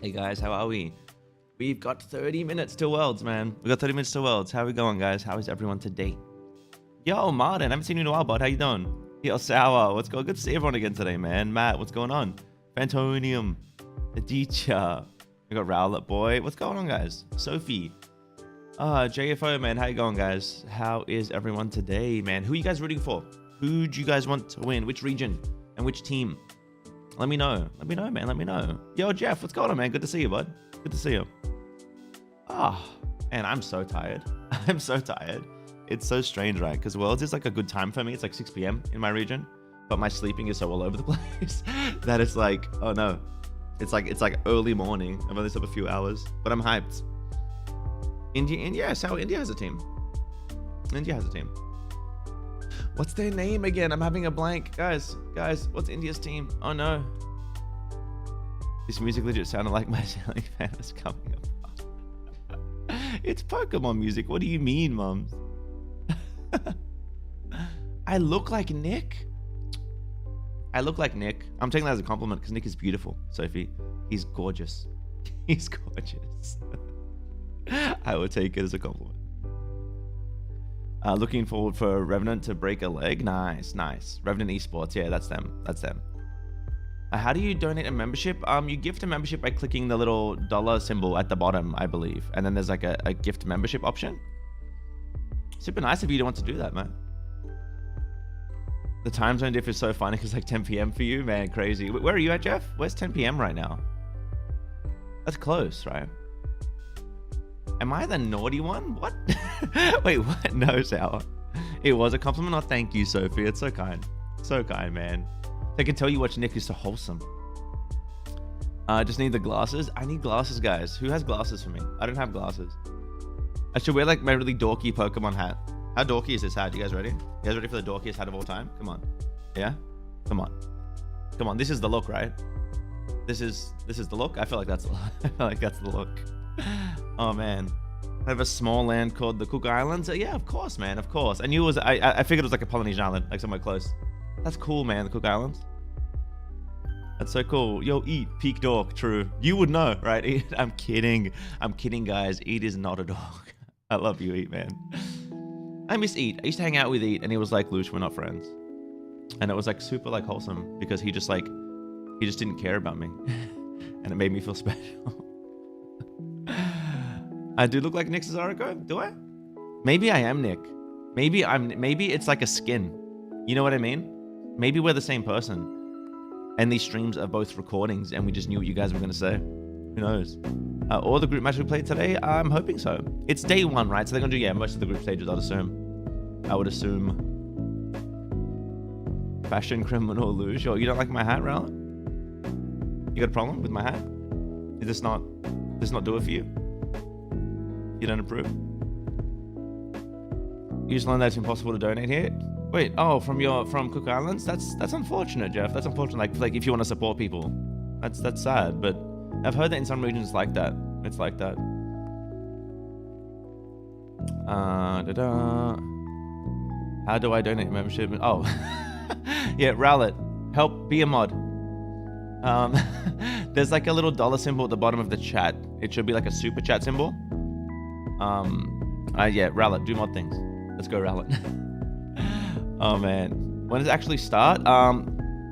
Hey guys, how are we? We've got 30 minutes to Worlds, man. We've got 30 minutes to Worlds. How are we going, guys? How is everyone today? Yo, Martin, I haven't seen you in a while, bud. How you doing? Yo, Sour, what's going on? Good to see everyone again today, man. Matt, what's going on? Fantonium, Aditya. We got Rowlet Boy. What's going on, guys? Sophie. JFO, man. How you going, guys? How is everyone today, man? Who are you guys rooting for? Who do you guys want to win? Which region and which team? Let me know. Let me know, man. Let me know. Yo, Jeff, what's going on, man? Good to see you, bud. Good to see you. Man, I'm so tired. I'm so tired. It's so strange, right? Because Worlds is like a good time for me. It's like 6 p.m. in my region, but my sleeping is so all over the place that it's like, oh no. It's like early morning. I've only slept a few hours, but I'm hyped. India, so India has a team. India has a team. What's their name again? I'm having a blank. Guys, what's India's team? Oh no. This music legit sounded like my ceiling fan was coming apart. It's Pokemon music. What do you mean, mums? I look like Nick? I look like Nick. I'm taking that as a compliment because Nick is beautiful, Sophie. He's gorgeous. He's gorgeous. I would take it as a compliment. Looking forward for Revenant to break a leg. Nice. Revenant Esports. Yeah, that's them. How do you donate a membership? You gift a membership by clicking the little dollar symbol at the bottom, I believe. And then there's like a gift membership option. Super nice of you to want to do that, man. The time zone diff is so funny because it's like 10 p.m. for you, man. Crazy. Where are you at, Jeff? Where's 10 p.m. right now? That's close, right? Am I the naughty one? What? Wait, what? No, Sour. It was a compliment. Oh, thank you, Sophie. It's so kind. So kind, man. I can tell you what Nick is so wholesome. Just need the glasses. I need glasses, guys. Who has glasses for me? I don't have glasses. I should wear like my really dorky Pokemon hat. How dorky is this hat? You guys ready? You guys ready for the dorkiest hat of all time? Come on. Yeah? Come on. This is the look, right? This is the look? I feel like that's the look. Oh man. I have a small land called the Cook Islands. Yeah, of course, man. Of course. I knew it was I figured it was like a Polynesian island, like somewhere close. That's cool, man, the Cook Islands. That's so cool. Yo, Eat, peak dog, true. You would know, right? Eat. I'm kidding, guys. Eat is not a dog. I love you, Eat, man. I miss Eat. I used to hang out with Eat, and he was like, Louche, we're not friends. And it was like super like wholesome because he just didn't care about me. And it made me feel special. I do look like Nick Cesarico, do I? Maybe I am Nick. Maybe it's like a skin. You know what I mean? Maybe we're the same person. And these streams are both recordings and we just knew what you guys were going to say. Who knows? Or the group match we played today? I'm hoping so. It's day 1, right? So they're going to do, yeah, most of the group stages, I would assume. Fashion criminal Louche. Oh, you don't like my hat, Rowlet? You got a problem with my hat? Does this not do it for you? You don't approve? You just learned that it's impossible to donate here? Wait, oh, from Cook Islands? That's unfortunate, Jeff. That's unfortunate. Like if you want to support people, that's sad. But I've heard that in some regions it's like that. It's like that. How do I donate membership? Oh, yeah, Rowlet, help be a mod. There's like a little dollar symbol at the bottom of the chat. It should be like a super chat symbol. Yeah, Rowlet, do mod things. Let's go, Rowlet. Oh man, when does it actually start?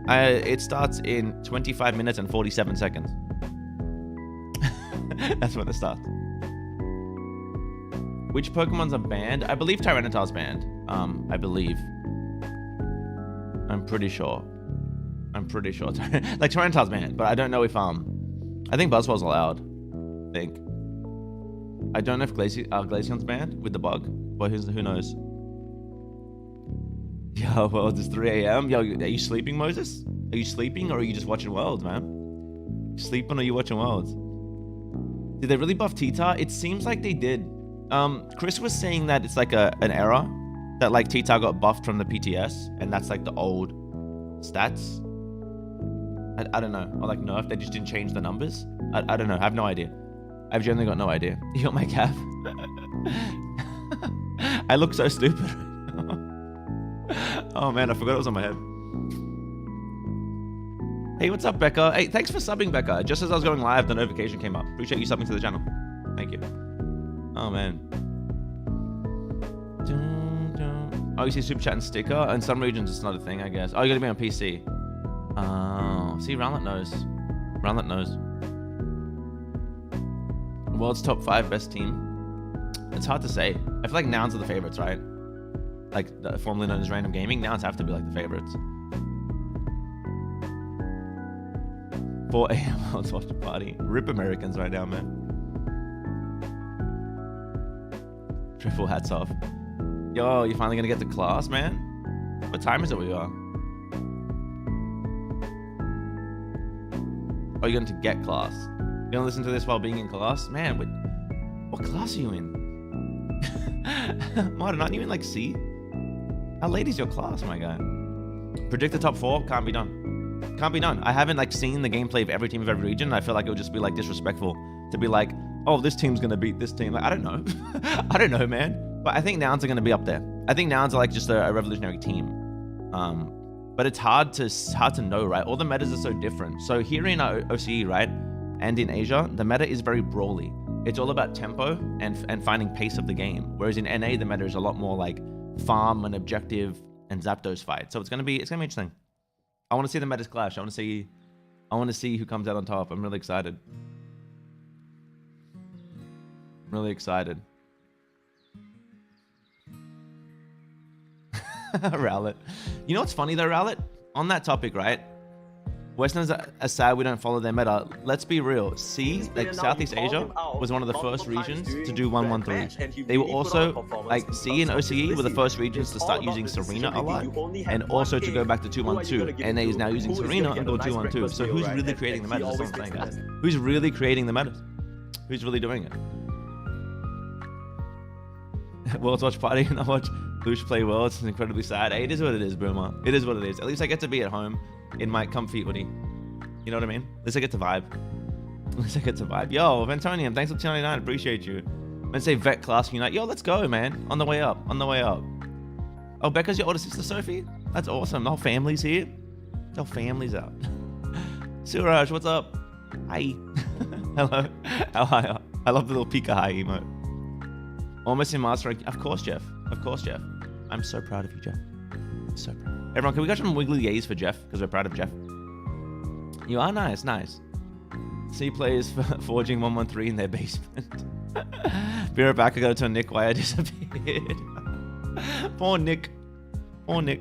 It starts in 25 minutes and 47 seconds. That's when it starts. Which Pokemons are banned? I believe Tyranitar's banned. I believe. I'm pretty sure. Like Tyranitar's banned, but I don't know if I think Buzzwell's allowed. I think. I don't know if Glaceon's banned with the bug, but who knows? Yo, well, it's 3 a.m. Yo, are you sleeping, Moses? Are you sleeping or are you just watching Worlds, man? You sleeping or are you watching Worlds? Did they really buff T-Tar? It seems like they did. Chris was saying that it's like an error. That like T-Tar got buffed from the PTS and that's like the old stats. I don't know. Or like nerf, they just didn't change the numbers. I don't know. I have no idea. I've generally got no idea. You got my calf? I look so stupid. Oh man, I forgot it was on my head. Hey, what's up, Becca? Hey, thanks for subbing, Becca. Just as I was going live, the notification came up. Appreciate you subbing to the channel. Thank you. Oh, man. Oh, you see super chat and sticker? In some regions, it's not a thing, I guess. Oh, you gotta be on PC. Oh, see, Roundlet knows. Roundlet knows. World's top 5 best team. It's hard to say. I feel like nouns are the favorites, right? Like, formerly known as random gaming. Nouns have to be like the favorites. 4 a.m. Let's watch the party. Rip Americans right now, man. Triple hats off. Yo, you finally gonna get to class, man? What time is it where you are? Oh, you're going to get class. You're gonna listen to this while being in class? Man, what class are you in? Martin, aren't you in like C? How late is your class, my guy? Predict the top 4? Can't be done. Can't be done. I haven't like seen the gameplay of every team of every region. I feel like it would just be like disrespectful to be like, oh, this team's gonna beat this team. Like, I don't know. I don't know, man. But I think nouns are gonna be up there. I think nouns are like just a revolutionary team. But it's hard to know, right? All the metas are so different. So here in OCE, right, and in Asia, the meta is very brawly. It's all about tempo and finding pace of the game. Whereas in NA, the meta is a lot more like farm and objective and Zapdos fight. So it's gonna be interesting. I want to see the metas clash. I want to see who comes out on top. I'm really excited. I'm really excited. Rowlet. You know what's funny though, Rowlet? On that topic, right? Westerners are sad we don't follow their meta. Let's be real. C, like Southeast Asia, was one of the first regions to do 1-1-3. They were also, like, C and OCE were the first regions to start using Serena a lot, and also to go back to 2-1-2. NA is now using Serena and go 2-1-2. So who's really creating the metas? That's what I'm saying, guys. Who's really creating the metas? Who's really doing it? Worlds watch party and I watch Louche play Worlds. It's incredibly sad. Hey, it is what it is, Boomer. It is what it is. At least I get to be at home in my comfy hoodie. You know what I mean? At least I get to vibe. At least I get to vibe. Yo, Ventonium, thanks for 299. Appreciate you. Let's say Vet Class Unite. Yo, let's go, man. On the way up. On the way up. Oh, Becca's your older sister, Sophie? That's awesome. The whole family's here. The whole family's out. Suraj, what's up? Hi. Hello. How are you? I love the little Pika hi emote. Almost in Master. Of course, Jeff. Of course, Jeff. I'm so proud of you, Jeff. So proud. Everyone, can we get some wiggly yays for Jeff? Because we're proud of Jeff. You are nice, nice. C players forging 1-1-3 in their basement. Be right back. I gotta tell Nick why I disappeared. Poor Nick. Poor Nick.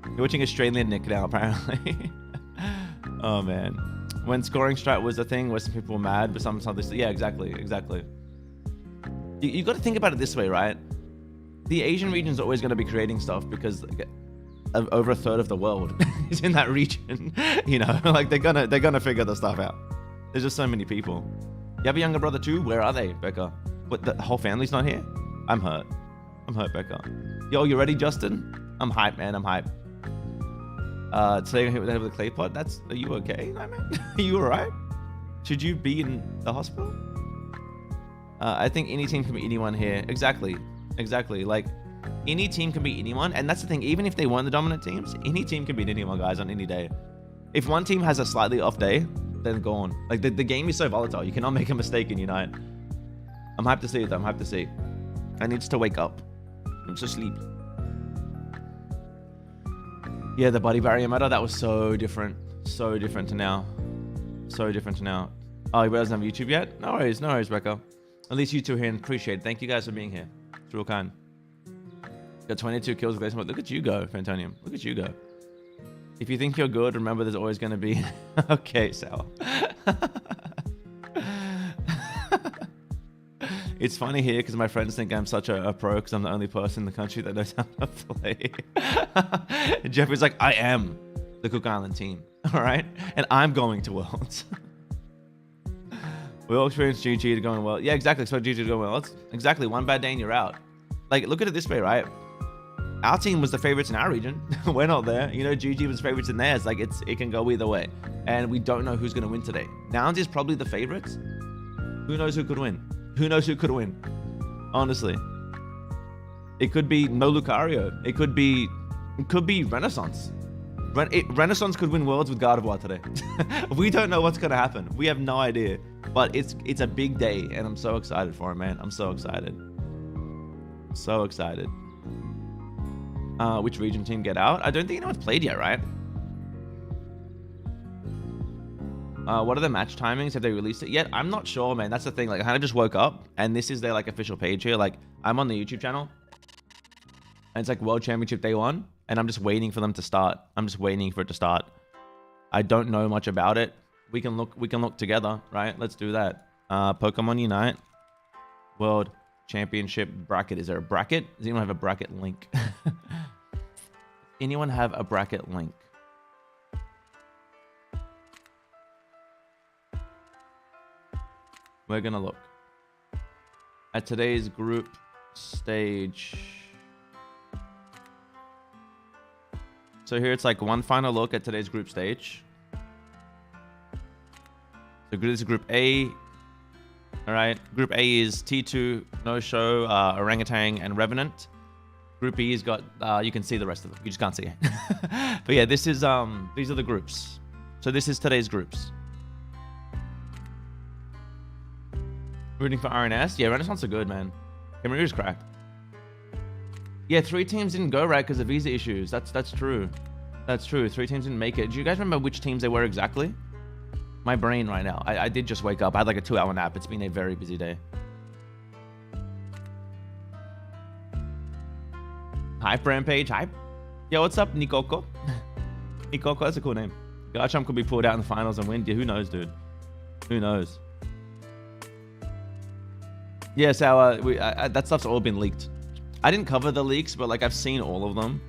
You're watching Australian Nick now, apparently. Oh, man. When scoring strat was a thing, Western people were mad, but sometimes, yeah, exactly. You got to think about it this way, right? The Asian region is always going to be creating stuff because over a third of the world is in that region. You know, like they're gonna figure the stuff out. There's just so many people. You have a younger brother too? Where are they, Becca? What, the whole family's not here? I'm hurt. Becca. Yo, you ready, Justin? I'm hyped, man. I'm hyped. Today I'm hit with the head of the clay pot. Are you okay, man? Are you alright? Should you be in the hospital? I think any team can beat anyone here. Exactly. Like, any team can beat anyone. And that's the thing. Even if they weren't the dominant teams, any team can beat anyone, guys, on any day. If one team has a slightly off day, then go on. Like, the game is so volatile. You cannot make a mistake in Unite. I'm hyped to see it, though. I'm hyped to see. I need to wake up. I'm so sleepy. Yeah, the body barrier meta, that was so different. So different to now. Oh, you guys don't have YouTube yet? No worries, Becca. At least you two are here and appreciate it. Thank you guys for being here. It's real kind. Got 22 kills with Glacier. Look at you go, Fantonium. Look at you go. If you think you're good, remember there's always going to be... Okay, Sal. It's funny here because my friends think I'm such a pro because I'm the only person in the country that knows how to play. Jeffrey's like, I am the Cook Island team. All right? And I'm going to Worlds. We all experience GG to going well. Yeah, exactly. Expect GG to go well. That's exactly one bad day and you're out. Like, look at it this way, right? Our team was the favorites in our region. We're not there. You know, GG was favorites in theirs. Like, it can go either way. And we don't know who's going to win today. Nouns is probably the favorites. Who knows who could win? Who knows who could win? Honestly. It could be no Lucario. It could be Renaissance. Renaissance could win Worlds with Gardevoir today. We don't know what's gonna happen. We have no idea. But it's a big day, and I'm so excited for it, man. I'm so excited. So excited. Which region team get out? I don't think anyone's played yet, right? What are the match timings? Have they released it yet? I'm not sure, man. That's the thing. Like, I kind of just woke up, and this is their like official page here. Like, I'm on the YouTube channel, and it's like World Championship Day 1, and I'm just waiting for them to start. I'm just waiting for it to start. I don't know much about it. We can look together, right? Let's do that. Pokemon Unite, World Championship bracket. Is there a bracket? Does anyone have a bracket link? Anyone have a bracket link? We're gonna look at today's group stage. So here it's like one final look at today's group stage. So this is Group A. All right. Group A is T2, No Show, Orangutan, and Revenant. Group B has got, you can see the rest of them. You just can't see it. But yeah, this is, these are the groups. So this is today's groups. Rooting for RNS. Yeah, Renaissance are good, man. Camarillo's cracked. Yeah, 3 teams didn't go right because of visa issues. That's true. That's true. 3 teams didn't make it. Do you guys remember which teams they were exactly? My brain right now. I did just wake up. I had like a 2-hour nap. It's been a very busy day. Hype Rampage. Hype. Yo, what's up, Nikoko? Nikoko, that's a cool name. Garchomp could be pulled out in the finals and win. Yeah, who knows, dude? Who knows? Yeah, so that stuff's all been leaked. I didn't cover the leaks, but like I've seen all of them.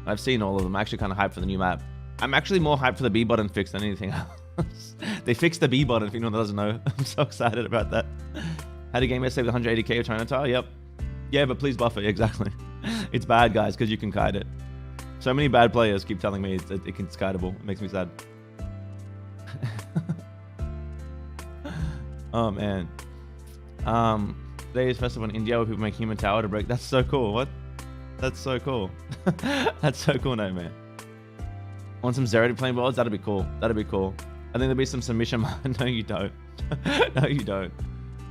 I've seen all of them. I'm actually kind of hyped for the new map. I'm actually more hyped for the B button fix than anything else. They fixed the B button, if anyone doesn't know. I'm so excited about that. Had a game yesterday with 180k of Tyranitar? Yep. Yeah, but please buff it. Exactly. It's bad, guys, because you can kite it. So many bad players keep telling me it's kiteable. It makes me sad. Oh, man. Today is festival in India where people make human tower to break. That's so cool. What? That's so cool. That's so cool, no, man. Want some Zero to play worlds? That'd be cool. That'd be cool. I think there'll be some submission. No, you don't. No, you don't.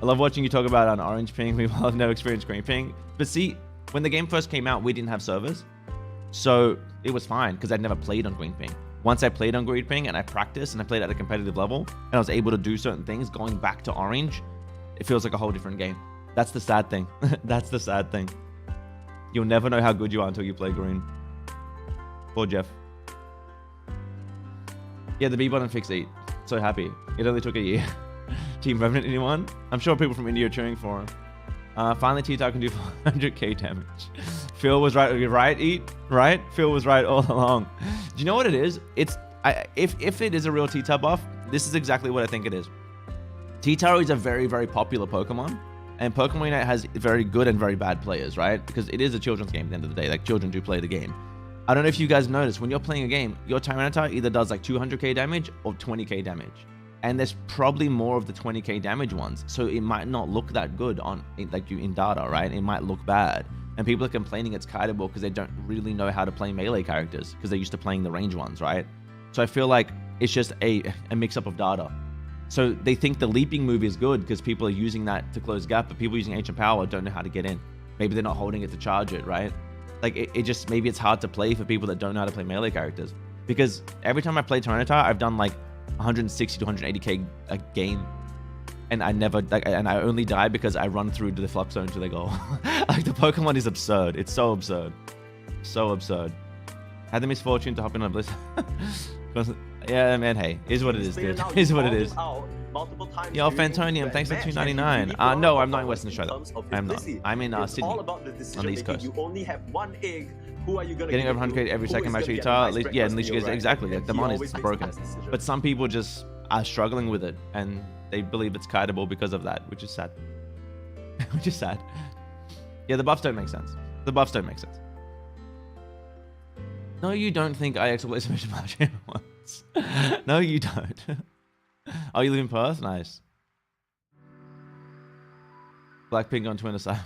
I love watching you talk about an orange ping. We've no experience green ping. But see, when the game first came out, we didn't have servers. So it was fine because I'd never played on green ping. Once I played on green ping and I practiced and I played at a competitive level and I was able to do certain things, going back to orange, it feels like a whole different game. That's the sad thing. That's the sad thing. You'll never know how good you are until you play green. Poor Jeff. Yeah, the B button fix 8. So happy. It only took a year. Team Revenant, anyone? I'm sure people from India are cheering for him. Finally, T-Tar can do 400k damage. Phil was right. Right, Eat? Right? Phil was right all along. Do you know what it is? It's if it is a real T-Tar buff, this is exactly what I think it is. T-Tar is a very, very popular Pokemon. And Pokemon Unite has very good and very bad players, right? Because it is a children's game at the end of the day. Like, children do play the game. I don't know if you guys noticed, when you're playing a game, your Tyranitar either does like 200k damage or 20k damage. And there's probably more of the 20k damage ones. So it might not look that good on like in data, right? It might look bad. And people are complaining it's kiteable because they don't really know how to play melee characters because they're used to playing the range ones, right? So I feel like it's just a mix-up of data. So they think the leaping move is good because people are using that to close gap, but people using ancient power don't know how to get in. Maybe they're not holding it to charge it, right? Like it just, maybe it's hard to play for people that don't know how to play melee characters. Because every time I play Tyranitar, I've done like 160 to 180k a game. And I never, like, and I only die because I run through to the flux zone to the goal. Like, the Pokemon is absurd. It's so absurd. So absurd. Had the misfortune to hop in on a bliss. Yeah, man, hey, is what it is, dude. Is what it is. Yo, Fantonium, thanks for $2.99. No, I'm not in Western Australia. I'm not. I'm in Sydney, on the East Coast. You only have one egg. Who are you gonna getting over 100k every second match guitar? At least, yeah, at least you guys, exactly. Like, the mon is broken. But some people just are struggling with it, and they believe it's kiteable because of that, which is sad. Which is sad. Yeah, the buffs don't make sense. The buffs don't make sense. No, you don't think IX will play submission match once. No, you don't. Oh, you live in Perth? Nice. Blackpink on Twitter side.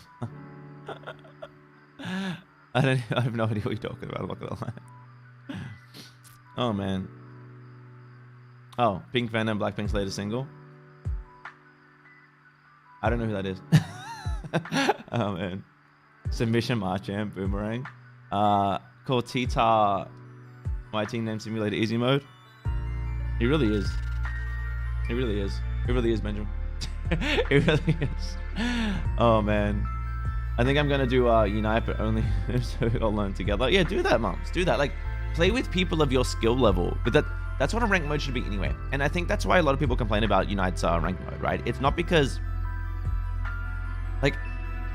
I have no idea what you're talking about. I'm not gonna lie. Oh, man. Oh, Pink Venom, Blackpink Slater single. I don't know who that is. Oh, man. Submission Marchand, Boomerang. Called T-Tar. My team name simulator easy mode. He really is. He really is. He really is, Benjamin. It really is. Oh, man. I think I'm going to do Unite, but only so we all learn together. Yeah, do that, mums. Do that. Like, play with people of your skill level. But that's what a ranked mode should be anyway. And I think that's why a lot of people complain about Unite's ranked mode, right? It's not because... Like,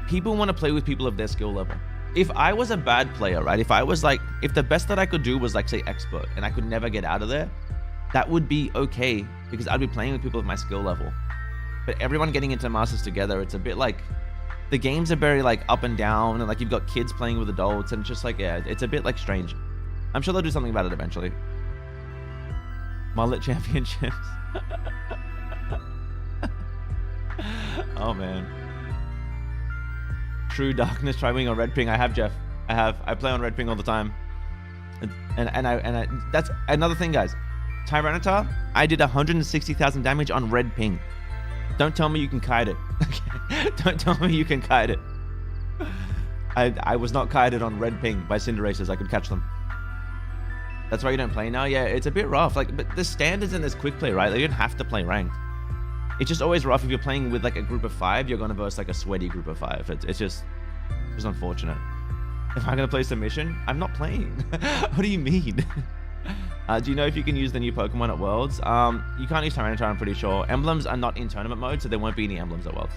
people want to play with people of their skill level. If I was a bad player, right? If I was like... If the best that I could do was, like, say, expert, and I could never get out of there, that would be okay, because I'd be playing with people of my skill level. But everyone getting into Masters together, it's a bit like... The games are very, like, up and down, and, like, you've got kids playing with adults, and it's just, like, yeah, it's a bit, like, strange. I'm sure they'll do something about it eventually. Mullet Championships. Oh, man. True Darkness, Tri-Wing on Red Ping. I have, Jeff. I play on Red Ping all the time. And I that's another thing, guys. Tyranitar, I did 160,000 damage on Red Ping. Don't tell me you can kite it. Don't tell me you can kite it. I was not kited on Red Ping by Cinderaces. I could catch them. That's why you don't play now? Yeah, it's a bit rough. Like, but the standards in this quick play, right? Like, you don't have to play ranked. It's just always rough if you're playing with, like, a group of 5. You're going to verse, like, a sweaty group of 5. It's just unfortunate. If I'm going to play Submission, I'm not playing. What do you mean? Do you know if you can use the new Pokemon at Worlds? You can't use Tyranitar, I'm pretty sure. Emblems are not in tournament mode, so there won't be any emblems at Worlds.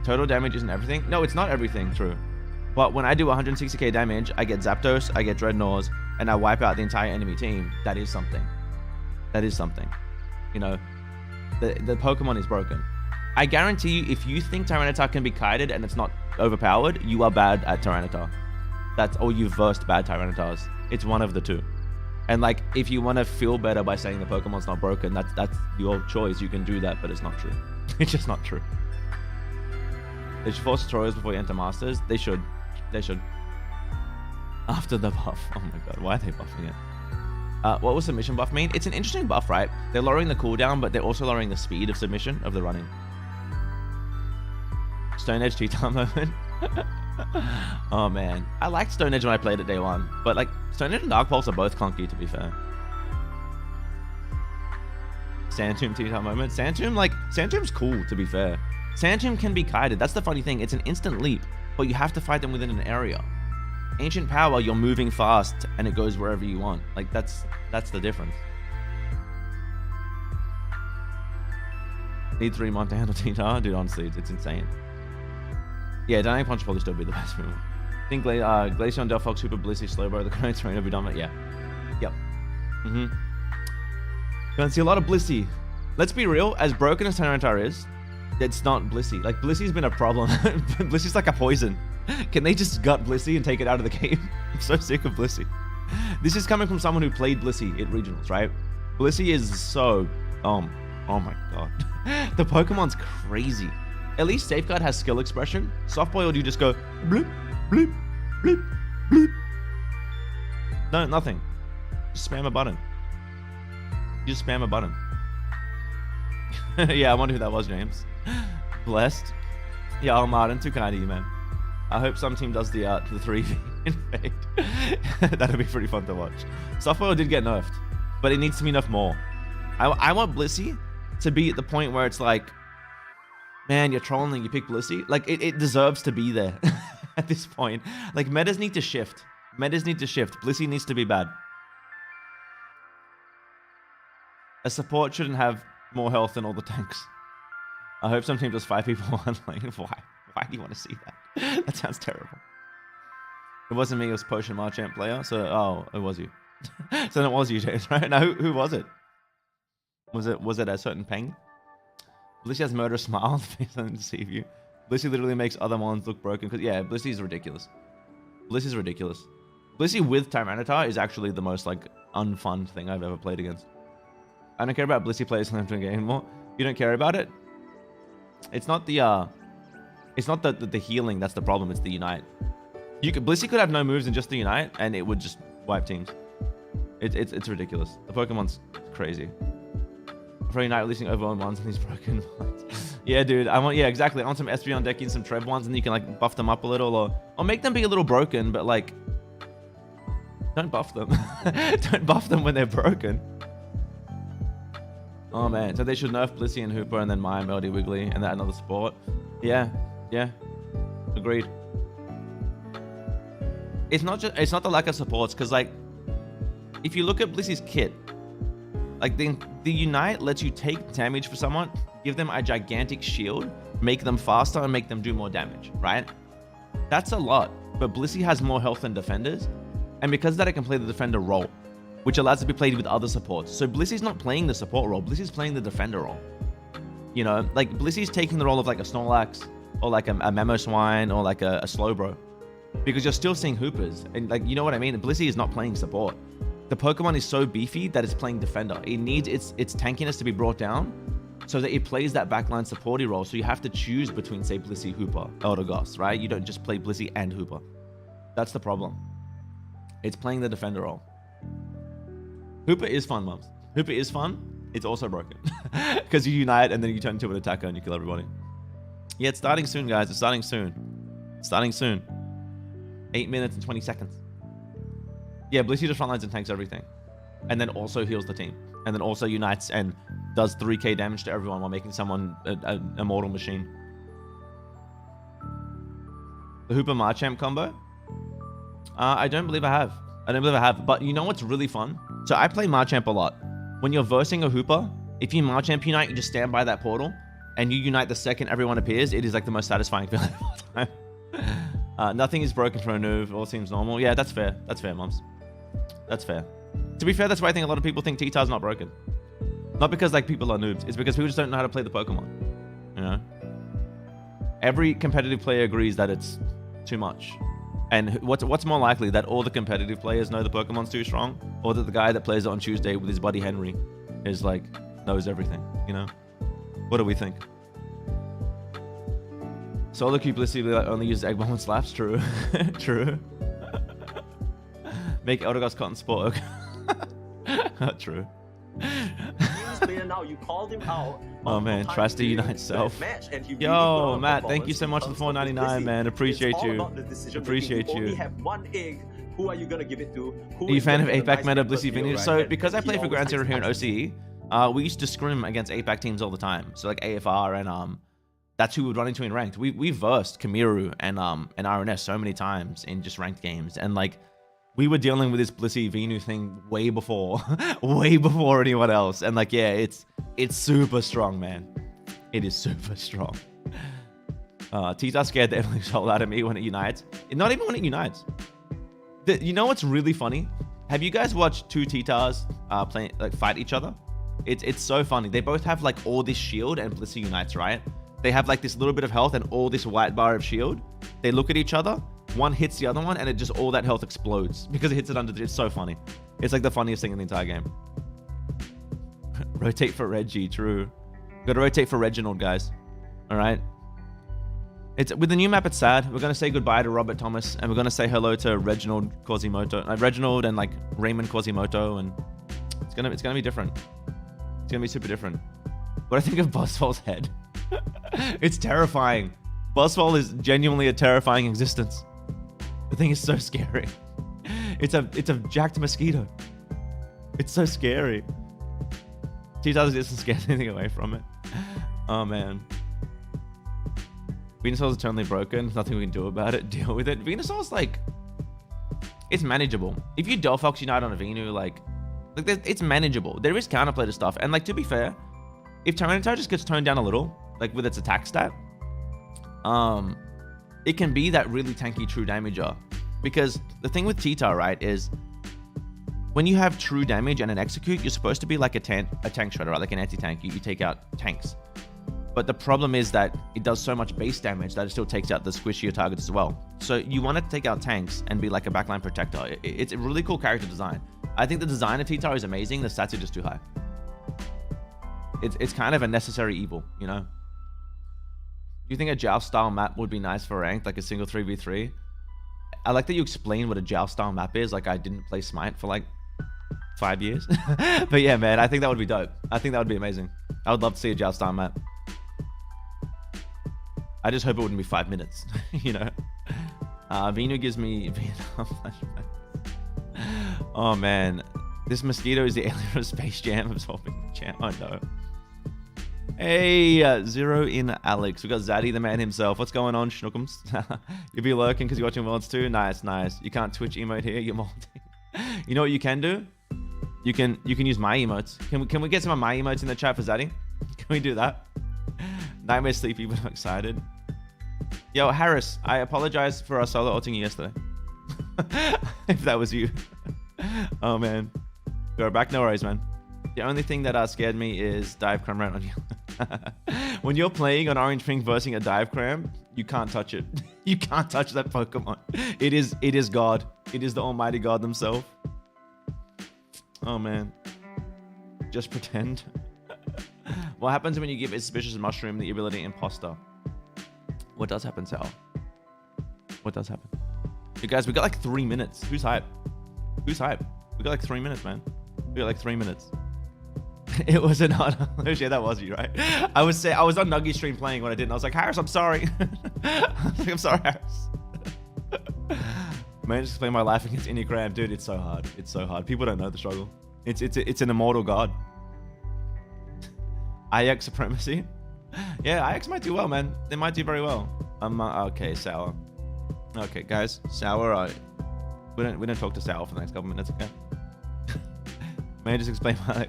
Total damage isn't everything? No, it's not everything, true. But when I do 160k damage, I get Zapdos, I get Dreadnoughts, and I wipe out the entire enemy team. That is something. That is something. You know, the Pokemon is broken. I guarantee you, if you think Tyranitar can be kited and it's not overpowered, you are bad at Tyranitar. Or you've versed bad Tyranitars. It's one of the two. And, like, if you want to feel better by saying the Pokemon's not broken, that's your choice. You can do that, but it's not true. It's just not true. They should force tutorials before you enter Masters. They should. They should. After the buff. Oh my god, why are they buffing it? What was submission buff mean? It's an interesting buff, right? They're lowering the cooldown, but they're also lowering the speed of submission, of the running. Stone Edge T-Time moment. Oh man, I liked Stone Edge when I played it day one, but like Stone Edge and Dark Pulse are both clunky, to be fair. Sandtomb T-Time moment. Sandtomb's cool, to be fair. Sandtomb can be kited. That's the funny thing. It's an instant leap, but you have to fight them within an area. Ancient Power, you're moving fast and it goes wherever you want. Like that's the difference. Need 3 Mon to handle T-Tar? Dude, honestly, it's insane. Yeah, Dynamic Punch will probably still be the best move. I think Glaceon, Delphox, Super Blissey, Slowbro, the current terrain will be done, but yeah. Yep. Gonna see a lot of Blissey. Let's be real, as broken as Tyranitar is, it's not Blissey. Like, Blissey's been a problem. Blissey's like a poison. Can they just gut Blissey and take it out of the game? I'm so sick of Blissey. This is coming from someone who played Blissey at Regionals, right? Blissey is so... oh my god. The Pokemon's crazy. At least Safeguard has skill expression. Softboiled, you just go bloop, bloop, bloop, bloop. No, nothing. Just spam a button. You just spam a button. Yeah, I wonder who that was, James. Blessed. Yeah, Martin, too kind of you, man. I hope some team does the 3v in fade. That'd be pretty fun to watch. Softboiled did get nerfed, but it needs to be nerfed more. I want Blissey to be at the point where it's like, man, you're trolling, you pick Blissey. Like, it deserves to be there at this point. Like, metas need to shift. Metas need to shift. Blissey needs to be bad. A support shouldn't have more health than all the tanks. I hope some team does 5 people on lane. Why do you want to see that? That sounds terrible. It wasn't me, it was Potion Marchant player. So, oh, it was you. So it was you, James, right? Now, who was it? Was it a certain Peng? Blissey has murder smile. Please don't deceive you. Blissey literally makes other mons look broken. Cause yeah, Blissey is ridiculous. Blissey's ridiculous. Blissey with Tyranitar is actually the most like unfun thing I've ever played against. I don't care about Blissey players in the game anymore. You don't care about it? It's not the healing that's the problem. It's the Unite. Blissey could have no moves and just the Unite, and it would just wipe teams. It's ridiculous. The Pokemon's crazy. For Unite releasing overwhelmed ones and these broken ones. Yeah, dude. Yeah, exactly. I want some SP on deck and some Trev ones, and you can like buff them up a little, or make them be a little broken, but like don't buff them. Don't buff them when they're broken. Oh man, so they should nerf Blissey and Hooper and then Maya, Melody, Wiggly, and that another support. Yeah, agreed. It's not the lack of supports, because like if you look at Blissey's kit, like the Unite lets you take damage for someone, give them a gigantic shield, make them faster, and make them do more damage, right? That's a lot, but Blissey has more health than defenders, and because of that, it can play the defender role, which allows it to be played with other supports. So Blissey's not playing the support role, Blissey's playing the defender role. You know, like Blissey's taking the role of like a Snorlax, or like a Mamoswine, or like a Slowbro, because you're still seeing Hoopers, and like, you know what I mean? Blissey is not playing support. The Pokemon is so beefy that it's playing defender. It needs its tankiness to be brought down so that it plays that backline supporty role. So you have to choose between, say, Blissey, Hooper, Eldegoss, right? You don't just play Blissey and Hooper. That's the problem. It's playing the defender role. Hooper is fun, mums. Hooper is fun. It's also broken. Because you unite and then you turn into an attacker and you kill everybody. Yeah, it's starting soon, guys. It's starting soon. It's starting soon. 8 minutes and 20 seconds. Yeah, Blissey just frontlines and tanks everything. And then also heals the team. And then also unites and does 3k damage to everyone while making someone an immortal machine. The Hooper Marchamp combo? I don't believe I have. But you know what's really fun? So I play Marchamp a lot. When you're versing a Hooper, if you Marchamp Unite, you just stand by that portal and you unite the second everyone appears. It is like the most satisfying feeling of all time. Nothing is broken for a noob. All seems normal. Yeah, that's fair. That's fair, mums. That's fair. To be fair, that's why I think a lot of people think T-Tar's not broken. Not because like people are noobs. It's because people just don't know how to play the Pokemon. You know? Every competitive player agrees that it's too much. And what's more likely, that all the competitive players know the Pokemon's too strong, or that the guy that plays it on Tuesday with his buddy Henry is like, knows everything, you know? What do we think? Solo Q Blissey only uses Egg Bomb and slaps. True. True. Make Eldegoss Cotton Sport. True. Now you called him out. Oh man, tries to unite self. Yo, Matt, thank you so much for the $4.99, man. Appreciate you. Appreciate you. You have one egg. Who are you gonna give it to? Are you a fan of APAC meta Blissey Vintage? So because I play for Grand Zero here in OCE, we used to scrim against APAC teams all the time. So like AFR and that's who we would run into in ranked. We versed Kamiru and RNS so many times in just ranked games, and like we were dealing with this Blissey Venu thing way before anyone else. And like, yeah, it's super strong, man. It is super strong. T-Tar scared the Evelyn soul out of me when it unites. Not even when it unites. You know what's really funny? Have you guys watched two T-Tars fight each other? It's so funny. They both have like all this shield and Blissey unites, right? They have like this little bit of health and all this white bar of shield. They look at each other. One hits the other one, and it just all that health explodes because it hits it under. It's so funny. It's like the funniest thing in the entire game. Rotate for Reggie, true. Gotta rotate for Reginald, guys. All right. It's with the new map. It's sad. We're gonna say goodbye to Robert Thomas, and we're gonna say hello to Reginald Quasimodo, Reginald and like Raymond Quasimodo, and it's gonna be different. It's gonna be super different. What I think of Buzzwall's head. It's terrifying. Buzzwall is genuinely a terrifying existence. The thing is so scary. It's a jacked mosquito. It's so scary. T-Tar's doesn't scare anything away from it. Oh man. Venusaur's eternally broken. Nothing we can do about it. Deal with it. Venusaur's like, it's manageable. If you Delphox Unite on a Venu, like it's manageable. There is counterplay to stuff, and like to be fair, if Tyranitar just gets toned down a little, like with its attack stat, it can be that really tanky true damager. Because the thing with T-Tar, right, is when you have true damage and an execute, you're supposed to be like a tank shredder, right? Like an anti-tank. You take out tanks. But the problem is that it does so much base damage that it still takes out the squishier targets as well. So you want to take out tanks and be like a backline protector. It's a really cool character design. I think the design of T-Tar is amazing. The stats are just too high. It's kind of a necessary evil, you know? Do you think a Joust style map would be nice for ranked, like a single 3v3? I like that you explain what a Joust style map is. Like I didn't play Smite for like 5 years. But yeah, man, I think that would be dope. I think that would be amazing. I would love to see a Joust Star map. I just hope it wouldn't be 5 minutes, you know. Vino gives me Vietnam flashback. Oh man, this mosquito is the alien from Space Jam absorbing the jam. Oh no. Hey, Zero in Alex. We got Zaddy, the man himself. What's going on, Schnookums? You'll be lurking because you're watching Worlds too. Nice, nice. You can't Twitch emote here. You're moldy. You know what you can do? You can use my emotes. Can we get some of my emotes in the chat for Zaddy? Can we do that? Nightmare sleepy, but I'm excited. Yo, Harris, I apologize for our solo ulting you yesterday. If that was you. Oh man. Go back, no worries, man. The only thing that scared me is dive cram right on you. When you're playing on Orange Pink versing a dive cram, you can't touch it. You can't touch that Pokemon. It is God. It is the almighty God himself. Oh man. Just pretend. What happens when you give a suspicious mushroom the ability imposter? What does happen, Sal? What does happen? You guys, we got like 3 minutes. Who's hype? Who's hype? We got like 3 minutes, man. We got like 3 minutes. It was an honor. Yeah, that was you, right? I was on Nuggy stream playing when I didn't. I was like, Harris, I'm sorry. I'm sorry, Harris. Man, just explain my life against Enneagram. Dude, it's so hard. It's so hard. People don't know the struggle. It's an immortal god. IX supremacy. Yeah, IX might do well, man. They might do very well. Okay, Sour. Okay, guys. Sour, we don't talk to Sour for the next couple minutes, okay? May I just explain my...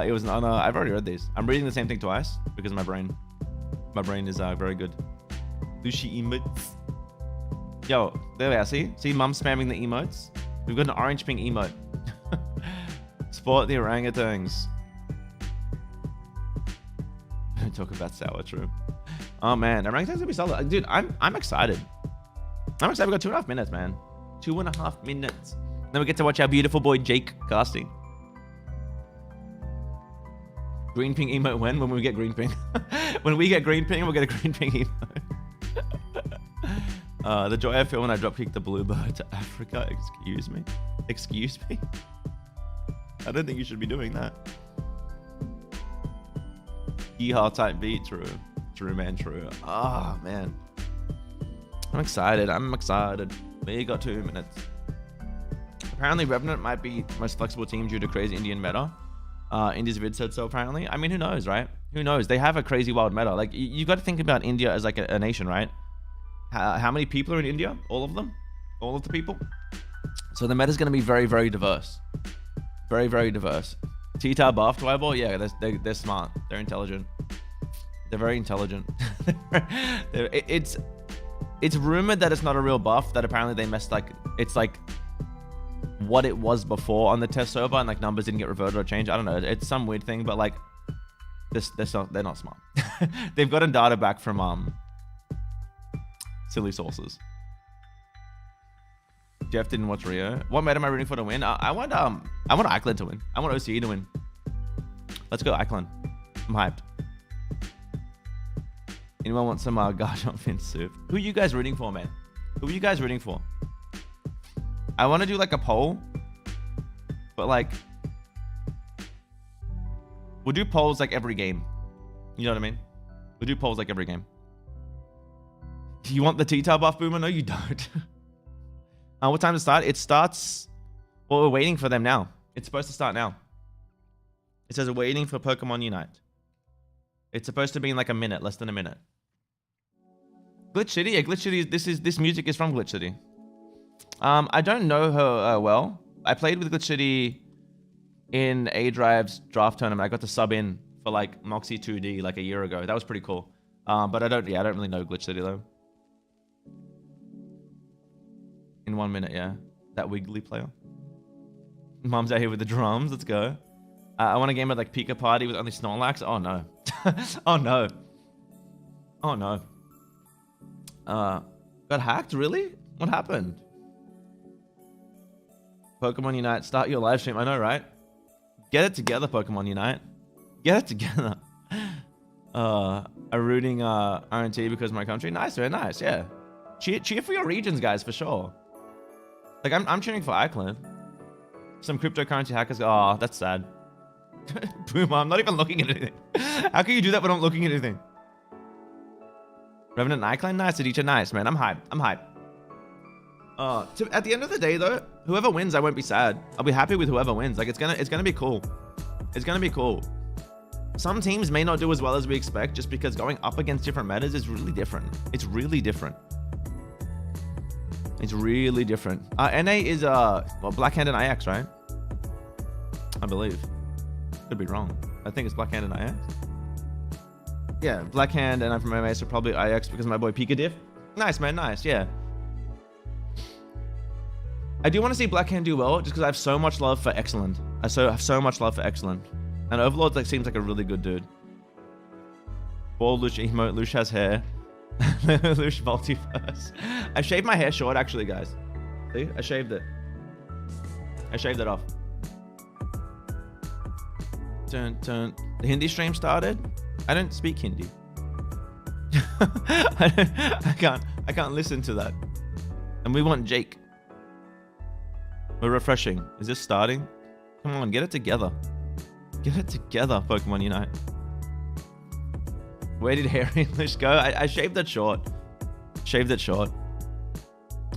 it was an honor. I've already read these. I'm reading the same thing twice because my brain is very good. Louche emotes. Yo, there we are. See mum spamming the emotes. We've got an orange pink emote. Sport the orangutans. Don't talk about sour, true. Oh man, orangutans gonna be solid. Dude, I'm excited. I'm excited. We got 2.5 minutes, man. 2.5 minutes. Then we get to watch our beautiful boy Jake casting. Green ping emote when we get green ping. When we get green ping, we'll get a green ping emote. The joy I feel when I drop kick the bluebird to Africa. Excuse me. Excuse me. I don't think you should be doing that. Yeehaw type beat, true. True, man, true. Ah, oh, man. I'm excited. We got 2 minutes. Apparently, Revenant might be the most flexible team due to crazy Indian meta. India's vid said so, apparently. I mean, who knows, right? Who knows? They have a crazy wild meta. Like, you got to think about India as like a nation, right? How many people are in India? All of them? All of the people? So the meta's going to be very, very diverse. Very, very diverse. T-Tar buff, Twiball? Yeah, they're smart. They're intelligent. They're very intelligent. It's rumored that it's not a real buff, that apparently they messed, like, it's like what it was before on the test server and like numbers didn't get reverted or changed. I don't know. It's some weird thing, but like they're not smart. They've gotten data back from silly sources. Jeff didn't watch Rio. What meta am I rooting for to win? I want Iceland to win. I want OCE to win. Let's go Iceland. I'm hyped. Anyone want some Garchomp fin soup? Who are you guys rooting for, man? Who are you guys rooting for? I want to do like a poll, but like we'll do polls like every game. You know what I mean? We'll do polls like every game. Do you want the T-Tar buff, Boomer? No, you don't. What time to start? It starts... Well, we're waiting for them now. It's supposed to start now. It says we're waiting for Pokemon Unite. It's supposed to be in like a minute, less than a minute. Glitch City? Yeah, Glitch City, this music is from Glitch City. I don't know her well. I played with Glitch City in A-Drive's draft tournament. I got to sub in for like Moxie 2D like a year ago. That was pretty cool. But I don't really know Glitch City though. In 1 minute, yeah. That Wiggly player. Mom's out here with the drums. Let's go. I want a game of like Pika Party with only Snorlax. Oh no. Oh no. Oh no. Got hacked? Really? What happened? Pokemon Unite, start your live stream. I know, right? Get it together, Pokemon Unite. Get it together. A rooting RNT because of my country. Nice, very nice, yeah. Cheer for your regions, guys, for sure. Like, I'm cheering for Iceland. Some cryptocurrency hackers. Oh, that's sad. Boomer, I'm not even looking at anything. How can you do that when I'm looking at anything? Revenant Icon? Nice, Aditya. Nice, man. I'm hyped. I'm hyped. At the end of the day, though, whoever wins, I won't be sad. I'll be happy with whoever wins. Like, it's gonna be cool. It's gonna be cool. Some teams may not do as well as we expect just because going up against different metas is really different. It's really different. It's really different. NA is, well, Blackhand and IX, right? I believe. Could be wrong. I think it's Blackhand and IX. Yeah, Blackhand and I'm from MMA, so probably IX because my boy Pika Diff. Nice, man. Nice, yeah. I do want to see Blackhand do well just because I have so much love for Excellent. I have so much love for Excellent. And Overlord like, seems like a really good dude. Bald Louche emote. Louche has hair. Louche multiverse. I shaved my hair short actually, guys. See? I shaved it. I shaved it off. Dun, dun. The Hindi stream started. I don't speak Hindi. I can't listen to that. And we want Jake. We're refreshing. Is this starting? Come on, get it together. Get it together, Pokemon Unite. Where did Harry English go? I shaved it short. Shaved it short.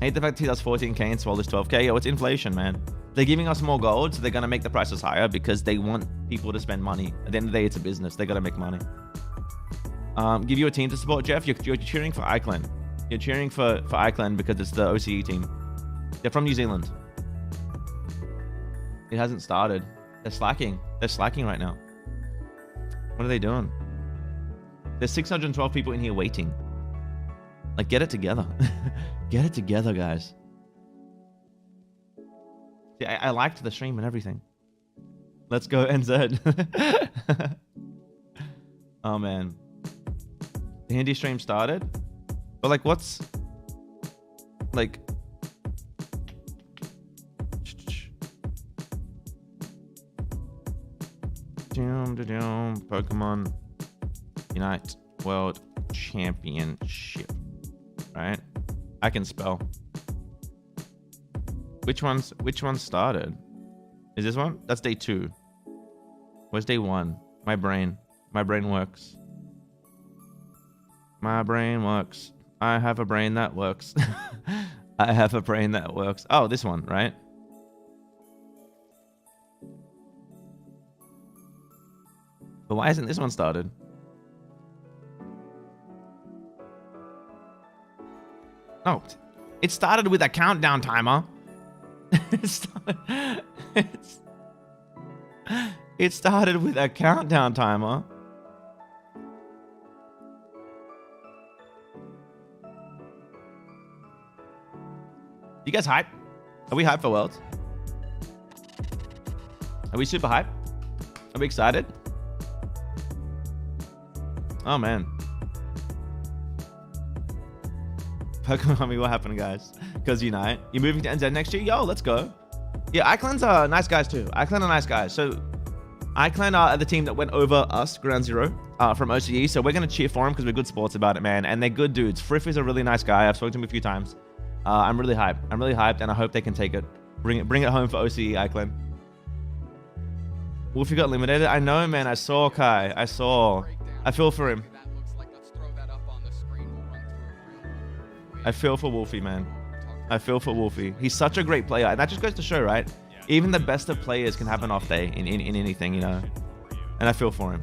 Hate the fact he does 14k and swallows 12k. Yo, it's inflation, man. They're giving us more gold, so they're going to make the prices higher because they want people to spend money. At the end of the day, it's a business. They got to make money. Give you a team to support, Jeff. You're cheering for Iceland. You're cheering for Iceland because it's the OCE team. They're from New Zealand. It hasn't started. They're slacking. They're slacking right now. What are they doing? There's 612 people in here waiting. Like, get it together. Get it together, guys. See, I liked the stream and everything. Let's go, NZ. Oh, man. The Hindi stream started? But, like, what's... Like... Pokemon Unite World Championship. Right? I can spell. Which one started? Is this one? That's day 2. Where's day 1? My brain works. My brain works. I have a brain that works. I have a brain that works. Oh, this one, right? But why hasn't this one started? No, it started with a countdown timer. It started with a countdown timer. You guys hype? Are we hyped for Worlds? Are we super hyped? Are we excited? Oh, man. Pokemon Army, what happened, guys? Because Unite. You're moving to NZ next year? Yo, let's go. Yeah, Iceland's are nice guys, too. Iceland are nice guys. So, Iceland are the team that went over us, Ground Zero, from OCE. So, we're going to cheer for them because we're good sports about it, man. And they're good dudes. Friff is a really nice guy. I've spoken to him a few times. I'm really hyped. I'm really hyped, and I hope they can take it. Bring it home for OCE, Iceland. Wolfie got eliminated. I know, man. I saw Kai. I saw... I feel for him. I feel for Wolfie, man. I feel for Wolfie. He's such a great player. And that just goes to show, right? Even the best of players can have an off day in anything, you know? And I feel for him.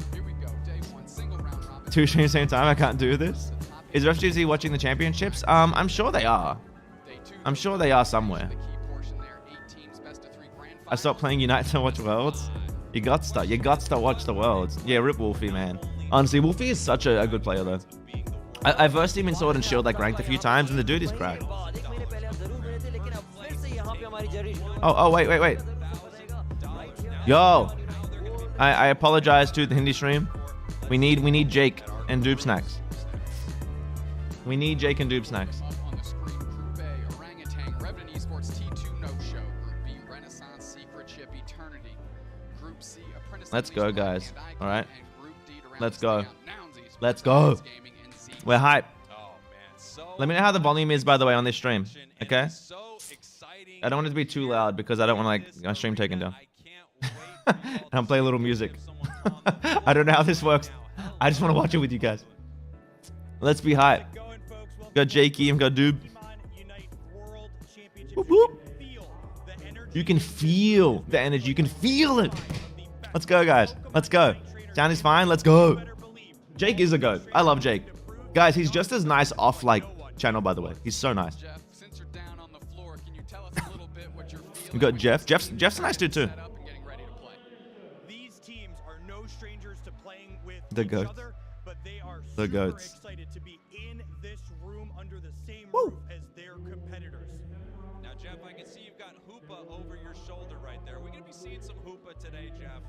2 streams same time. I can't do this. Is RefGZ watching the championships? I'm sure they are. I'm sure they are somewhere. I stopped playing Unite to watch Worlds. You got to watch the Worlds. Yeah, rip Wolfie, man. Honestly, Wolfie is such a good player, though. I versed him in Sword and Shield, like, ranked a few times, and the dude is cracked. Oh, wait. Yo! I apologize to the Hindi stream. We need Jake and Doob Snacks. We need Jake and Doob Snacks. Let's go, guys. All right. Let's go. Let's go. We're hype. Let me know how the volume is, by the way, on this stream. Okay? I don't want it to be too loud because I don't want like my stream taken down. And I'll play a little music. I don't know how this works. I just want to watch it with you guys. Let's be hype. Got Jakey and got Doob. Whoop, whoop. You can feel the energy. You can feel it. Let's go, guys. Let's go. Sound is fine. Let's go. Jake is a goat. I love Jake. Guys, he's just as nice off like channel, by the way. He's so nice. We got Jeff. Jeff's a nice dude too. These teams are no strangers to playing with The each goats. other, but they are The super goats. excited to be in this room under the same Woo. roof as their competitors. Now, Jeff, I can see you've got Hoopa over your shoulder right there. We're going to be seeing some Hoopa today, Jeff.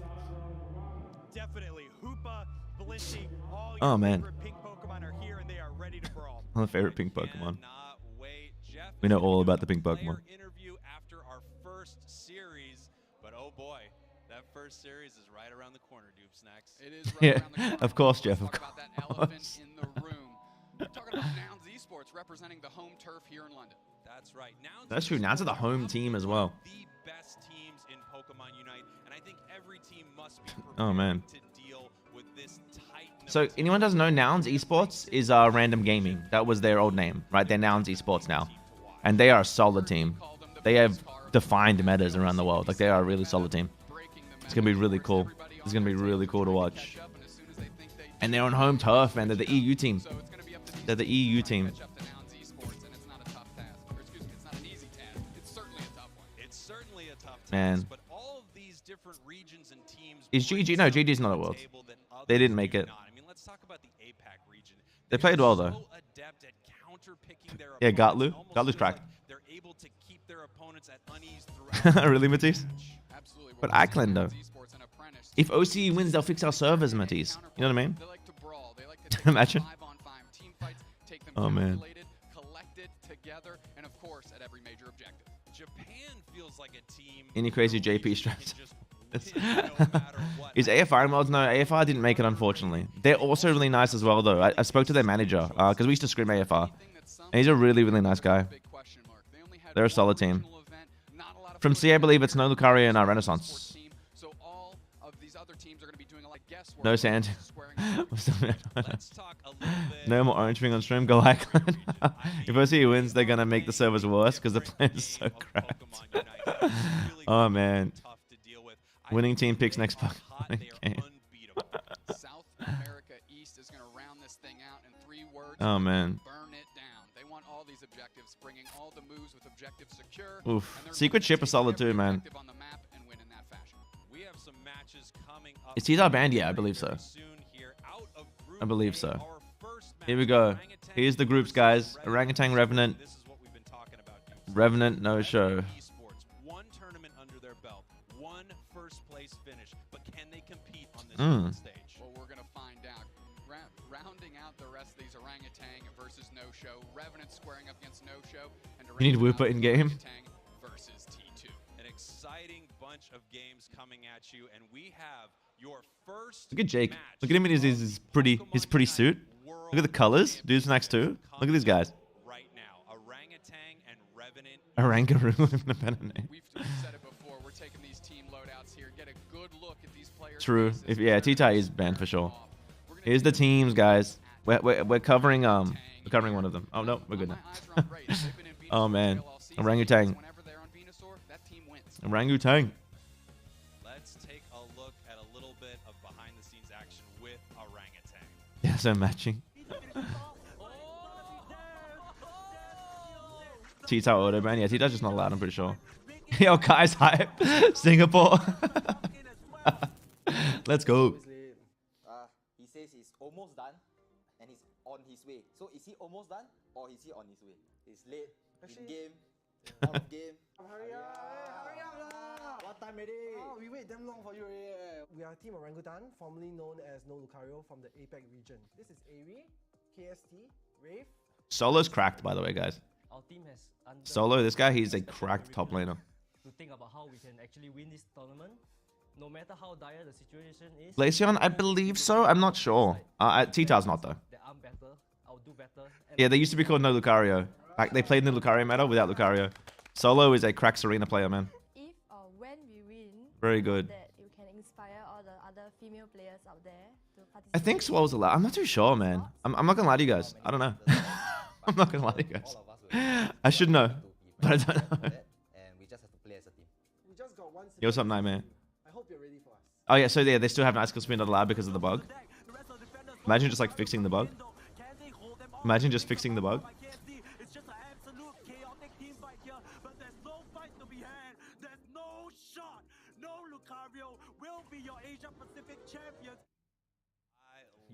Definitely. Hoopa, Blissey, all Oh, your man. favorite pink Pokemon are here and they are ready to brawl. One of the favorite pink Pokemon. Cannot wait. Jeff, We know is gonna all do about a the pink player Pokemon. Interview after our first series, but oh boy, that first series is right around the corner, Dupe Snacks. It is right Yeah, around the corner. of course, Let's Jeff, of talk about that elephant course. in the room. We're talking about Nouns Esports representing the home turf here in London. That's right. Now That's true. Nouns are the home team as well. The best teams in Pokemon Unite, and I think every team must be prepared Oh, man. to deal with this tight. So anyone doesn't know, Nouns Esports is Random Gaming. That was their old name, right? They're Nouns Esports now, and they are a solid team. They have defined metas around the world. Like they are a really solid team. It's gonna be really cool. It's gonna be really cool to watch. And they're on home turf, man. They're the EU team. They're the EU team. It's certainly a tough task, Man. but all of these different regions and teams. Is bring GG? No, something GG's not to at the Worlds. table that They others didn't make do it. not. I mean, let's talk about the APAC region. They played well, though. So adept at counter-picking their Yeah, opponents. Gatlu. It almost Gatlu's feels cracked. like they're able to keep their opponents at unease throughout. Really, the Matisse? match. But Iceland, though. If OCE wins, they'll fix our servers, Matisse. You know what I mean? They like to brawl. They like to take Imagine. 5-on-5 team fights, take them Oh, man. calculated, collected together, and of course at every major objective. Japan feels like a team. Any crazy where JP we straps? can just win no matter what. Is AFI involved? No, AFI didn't make it, unfortunately. They're also really nice as well, though. I spoke to their manager, because we used to scrim AFR. And he's a really, really nice guy. They're a solid team. From C, I believe it's No Lucario and Renaissance. No sand. Let's talk a little bit. No more orange ring on stream. Go Iceland. If OCE wins, they're going to make the servers worse because the players so crap. Oh, man. Winning team picks next Pokemon game. South America East is going to round this thing out in 3 words. Oh, man. Burn it down. They want all these objectives, bringing all the moves with objectives secure. Oof. and they're Secret going to ship is take solid every too, man. objective on the map and win in that fashion. We have some matches coming up. Is T-Dar banned? Yeah, I believe so. soon here. Out of Group I believe A, so. our first Here we match, go. Orangutan Here's the groups, guys. Orangutan, Revenant. This is what we've been talking about. Revenant, no show. Esports, 1 tournament under their belt, 1 first place finish, but can they compete on this Mm. stage? Well, we're going to find out. Rounding out the rest of these Orangutan versus No Show, Revenant squaring up against No Show, and You need Orangutan Woopa in game? versus T2. An exciting bunch of games coming at you, and we have your first. Look at Jake. match Look at him in his pretty Pokemon suit. Unite Look at the colors. Dude's next too. Look at these guys. Right now, Orangutan and Revenant. Orangaroo with a better name. We've said it before. We're taking these team loadouts here, get a good look at these players. True. faces, If yeah, where T-Tai they're is banned for sure. We're gonna Here's the take teams, guys. We're covering Orangutan we're covering here. one of them. Oh no, we're good My now. eyes are on Raid. They've been in Oh, Venusaur man. all season. Orangutan. Whenever they're on Venusaur, that team wins. Orangutan. Let's take a look at a little bit of behind-the-scenes action with Orangutan. Yeah, so matching. T-Tai auto ban. Yeah, T-Tai's just not allowed, I'm pretty sure. Yo, Kai's hype. Singapore. Let's go. Obviously, he says he's almost done and he's on his way. So is he almost done or is he on his way? He's late, in game, out of game. Hurry up lah! What time already? Oh, we wait damn long for you already. We are Team Orangutan, formerly known as No Lucario from the APAC region. This is Airi, KST, Rave. Solo's cracked, by the way, guys. Our team has Solo, this guy, he's a cracked top laner. to think about how we can actually win this tournament, no matter how dire the situation is. Glaceon, I believe so. I'm not sure. T-Tar's not, though. That I'm better, I'll do better. And Yeah, they used to be called No Lucario. Like, they played in the Lucario meta without Lucario. Solo is a crack Serena player, man. If or when we win, Very good. that you can inspire all the other female players out there to participate. I think Swell's allowed. I'm not too sure, man. I'm not gonna lie to you guys. I don't know. I'm not gonna lie to you guys. I should know, but I don't know. And we just have to play as a team. We just got one. Yo, what's up, Nightmare? I hope you're ready for us. Oh yeah, so yeah, they still have an icicle spin not allowed because of the bug. Imagine just like fixing the bug. Imagine just fixing the bug. It's just an absolute chaotic team fight here, but there's no fight to be had. There's no shot. No Lucario will be your Asia Pacific champion.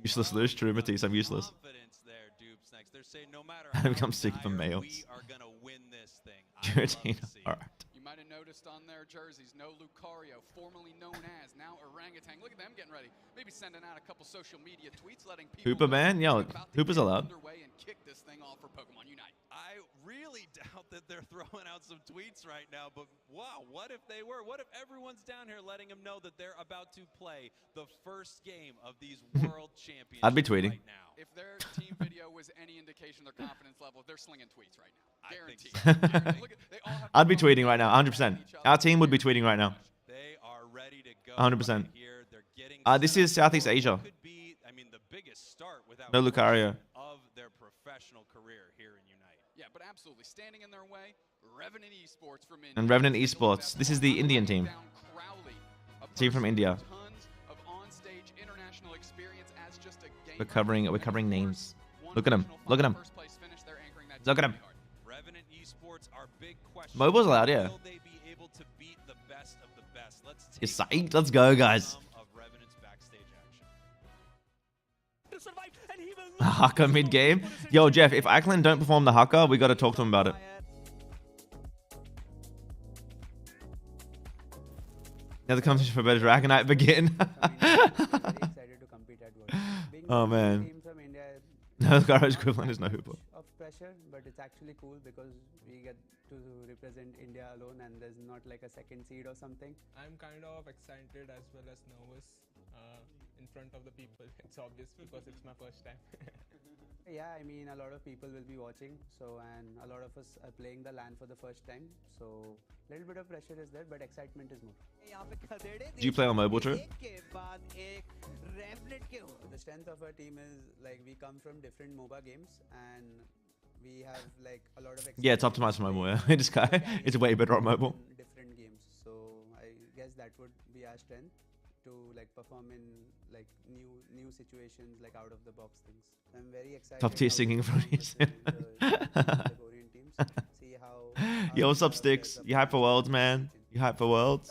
Useless Louche, true Matisse, I'm useless. Confidence there, Dupes next. They're saying no matter I how become sick of the dire, males. we are gonna win this thing. I would love to see it. Alright. You might have noticed on their jerseys, no Lucario, formerly known as, now Orangutan. Look at them getting ready. Maybe sending out a couple social media tweets letting people Hooper, know man? Yo, they're about to Hooper's get allowed. underway and kick this thing off for Pokemon Unite. I really doubt that they're throwing out some tweets right now, but wow, what if they were? What if everyone's down here letting them know that they're about to play the first game of these World Championships I'd be tweeting. right now? If their team video was any indication of their confidence level, they're slinging tweets right now. I think Guaranteed. so. Guaranteed. Look at, they all have I'd be their tweeting own right now, 100%. each other. Our team would be tweeting right now. They are ready to go. 100%. right here. They're getting This set is up Southeast for what Asia. could be, I mean, the biggest start without No Lucario. of their professional career here in Unite. Yeah, but absolutely. Standing in their way, Revenant Esports from India. And Revenant Take a look at Esports. that This is ball. the Indian Knocking team. down Crowley, a Team from person India. with tons of on-stage international experience as just a gamer. We're covering And of names. course, one Look at him. professional Look at him. first place finish, they're anchoring that Look at team him. pretty hard. Revenant Esports are big question. Mobile's allowed, yeah. Will they be able to beat the best of the best? Let's You take a psyched? Let's go, guys. some of Revenant's backstage action. To survive, and he will Haka mid game. Yo, Jeff, if Ackland don't perform the Haka, we gotta talk to him about it. Now the competition for better Dragonite begin. excited to compete at Worlds. Being Oh, the man. team from India No, the garbage equivalent is no Hooper. of pressure, but it's actually cool because we get to represent India alone and there's not like a second seed or something. I'm kind of excited as well as nervous in front of the people. It's obvious because it's my first time. Yeah, I mean a lot of people will be watching, so and a lot of us are playing the LAN for the first time, so a little bit of pressure is there, but excitement is more. Do you play on mobile too? The strength of our team is like we come from different MOBA games and we have like a lot of Yeah, it's optimized for mobile. Yeah, this guy, it's way better on mobile. in different games, so I guess that would be our strength to like perform in like new situations, like out of the box things. I'm very excited. Top tier how singing we from represent the Korean teams. See how Yo, what's up, our Sticks? players You hype for Worlds, man? You hype for Worlds?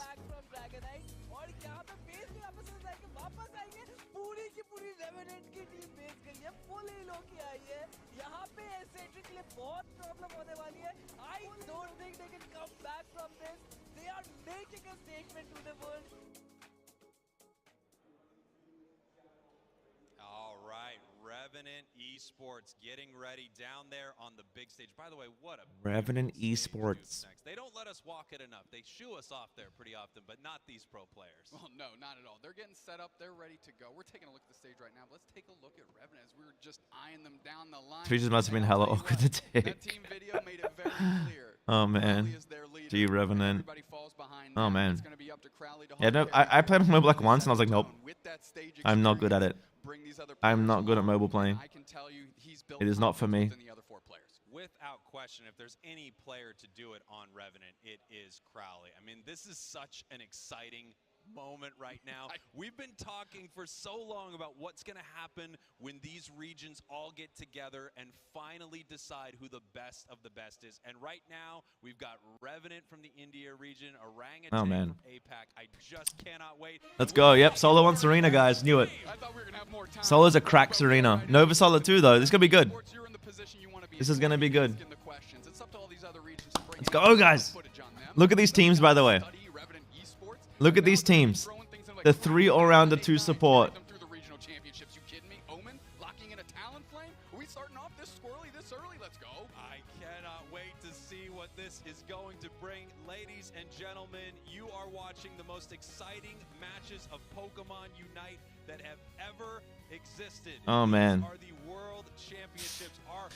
All right, Revenant Esports getting ready down there on the big stage. By the way, what a Revenant beautiful stage Esports. Dupes next. They don't let us walk it enough. They shoo us off there pretty often, but not these pro players. Well, no, not at all. They're getting set up. They're ready to go. We're taking a look at the stage right now. Let's take a look at Revenant as we were just eyeing them down the line. Tweezers must have been And I'll hella tell you awkward to what, take. That team video made it very clear. Oh, man. Crowley is their leader, Gee, and Revenant. everybody falls behind Oh, them. man. It's gonna be up to Crowley to Yeah, no, hold carry I played on the mobile like team, once and I was set like, the nope. tone with that stage I'm not good at experience, it. bring these other I'm players not good at along, mobile and playing. I can tell you he's built It is not for confidence me. within the other four players. Without question, if there's any player to do it on Revenant, it is Crowley. I mean, this is such an exciting moment right now. We've been talking for so long about what's going to happen when these regions all get together and finally decide who the best of the best is. And right now, we've got Revenant from the India region, Orangutan Oh, man. from APAC. I just cannot wait. Let's go. Yep, Solo on Serena, guys. Knew it. I thought we were gonna have more time. Solo's a crack Serena. Nova Solid too, though. This is gonna be good. You're in the position you wanna be This in. is gonna be good. Asking the questions. It's up to all these other regions to bring Let's in go, guys. footage on them. Look at these teams, by the way. Study Revenant Esports. Look at these teams. Throwing things in like The three all-rounder to support. them through the regional championships. You kidding me? Omen locking in a Talonflame? Are we starting off this squirrely this early? Let's go. I cannot wait to see what this is going to bring. Ladies and gentlemen, you are watching the most exciting matches of Pokemon Unite that have ever existed. Oh, man. These are the World Championships. Our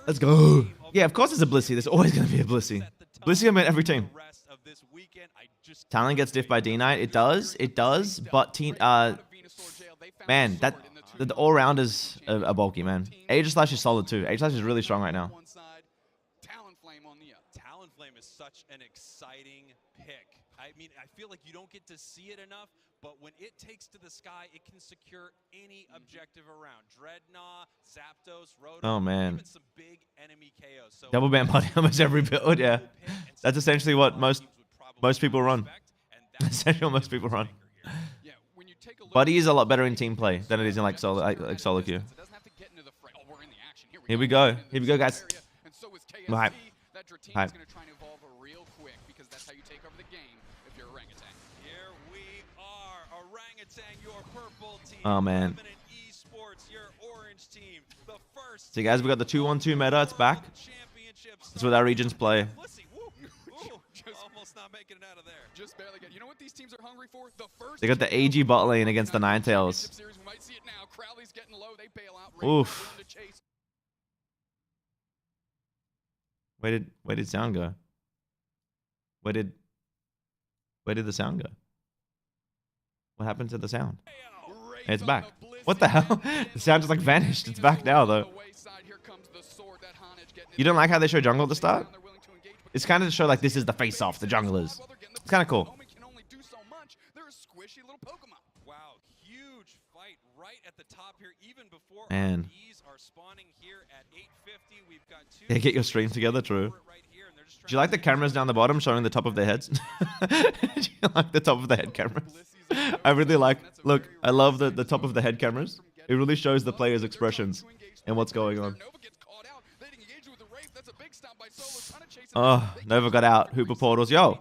Let's go. first game Yeah, of course it's a Blissey. There's always gonna be a Blissey. set the Blissey I mean every team. the rest of this weekend. I just Talon gets diffed by D-Knight. It does. But man, that the all-rounders are bulky, man. Aegis/Slash is solid too. Aegis/Slash is really strong right now. One side, Talonflame on the other. Talonflame is such an exciting pick. I mean, I feel like you don't get to see it enough, but when it takes to the sky, it can secure any objective around. Dreadnought, Zapdos, Rotom, Oh man. even some big enemy KOs. So Double band body almost every build, yeah. That's essentially what most people run. Essentially what most people run. Yeah, when you take a look Buddy is a lot better in team play than it is in like solo queue. it doesn't have to get into the fray. Oh, we're in the action. Here we go. Here we go, guys. And so is KST. Hype. That Dratini Hype. is going to try and evolve real quick because that's how you take over the game if you're Orangutan. Here we are, Orangutan, your purple team. Oh man. Revenant Esports, your orange team. The first So guys, we got the 2-1-2 meta. It's back. championship. That's what our regions play. Blissey, woo, woo, almost not making it out of there. Just barely get. You know what these teams are hungry for? The first. They got the AG bot lane against the Ninetales. Series, we might see it now. Crowley's getting low. They bail out. Oof. To chase. Where did sound go? Where did the sound go? What happened to the sound? Hey, it's back. What the hell? The sound just like vanished. It's back now though. You don't like how they show jungle at the start? It's kind of to show like this is the face-off, the junglers. It's kind of cool. Wow, huge fight right at the top here, even before Man. Bees are spawning here at 850. We've got two. Yeah, get your stream together, true. Do you like the cameras down the bottom showing the top of their heads? Do you like the top of the head cameras? I really like, look, I love the top of the head cameras. It really shows the players' expressions and what's going on. Oh, Nova got out. Hooper portals. Yo,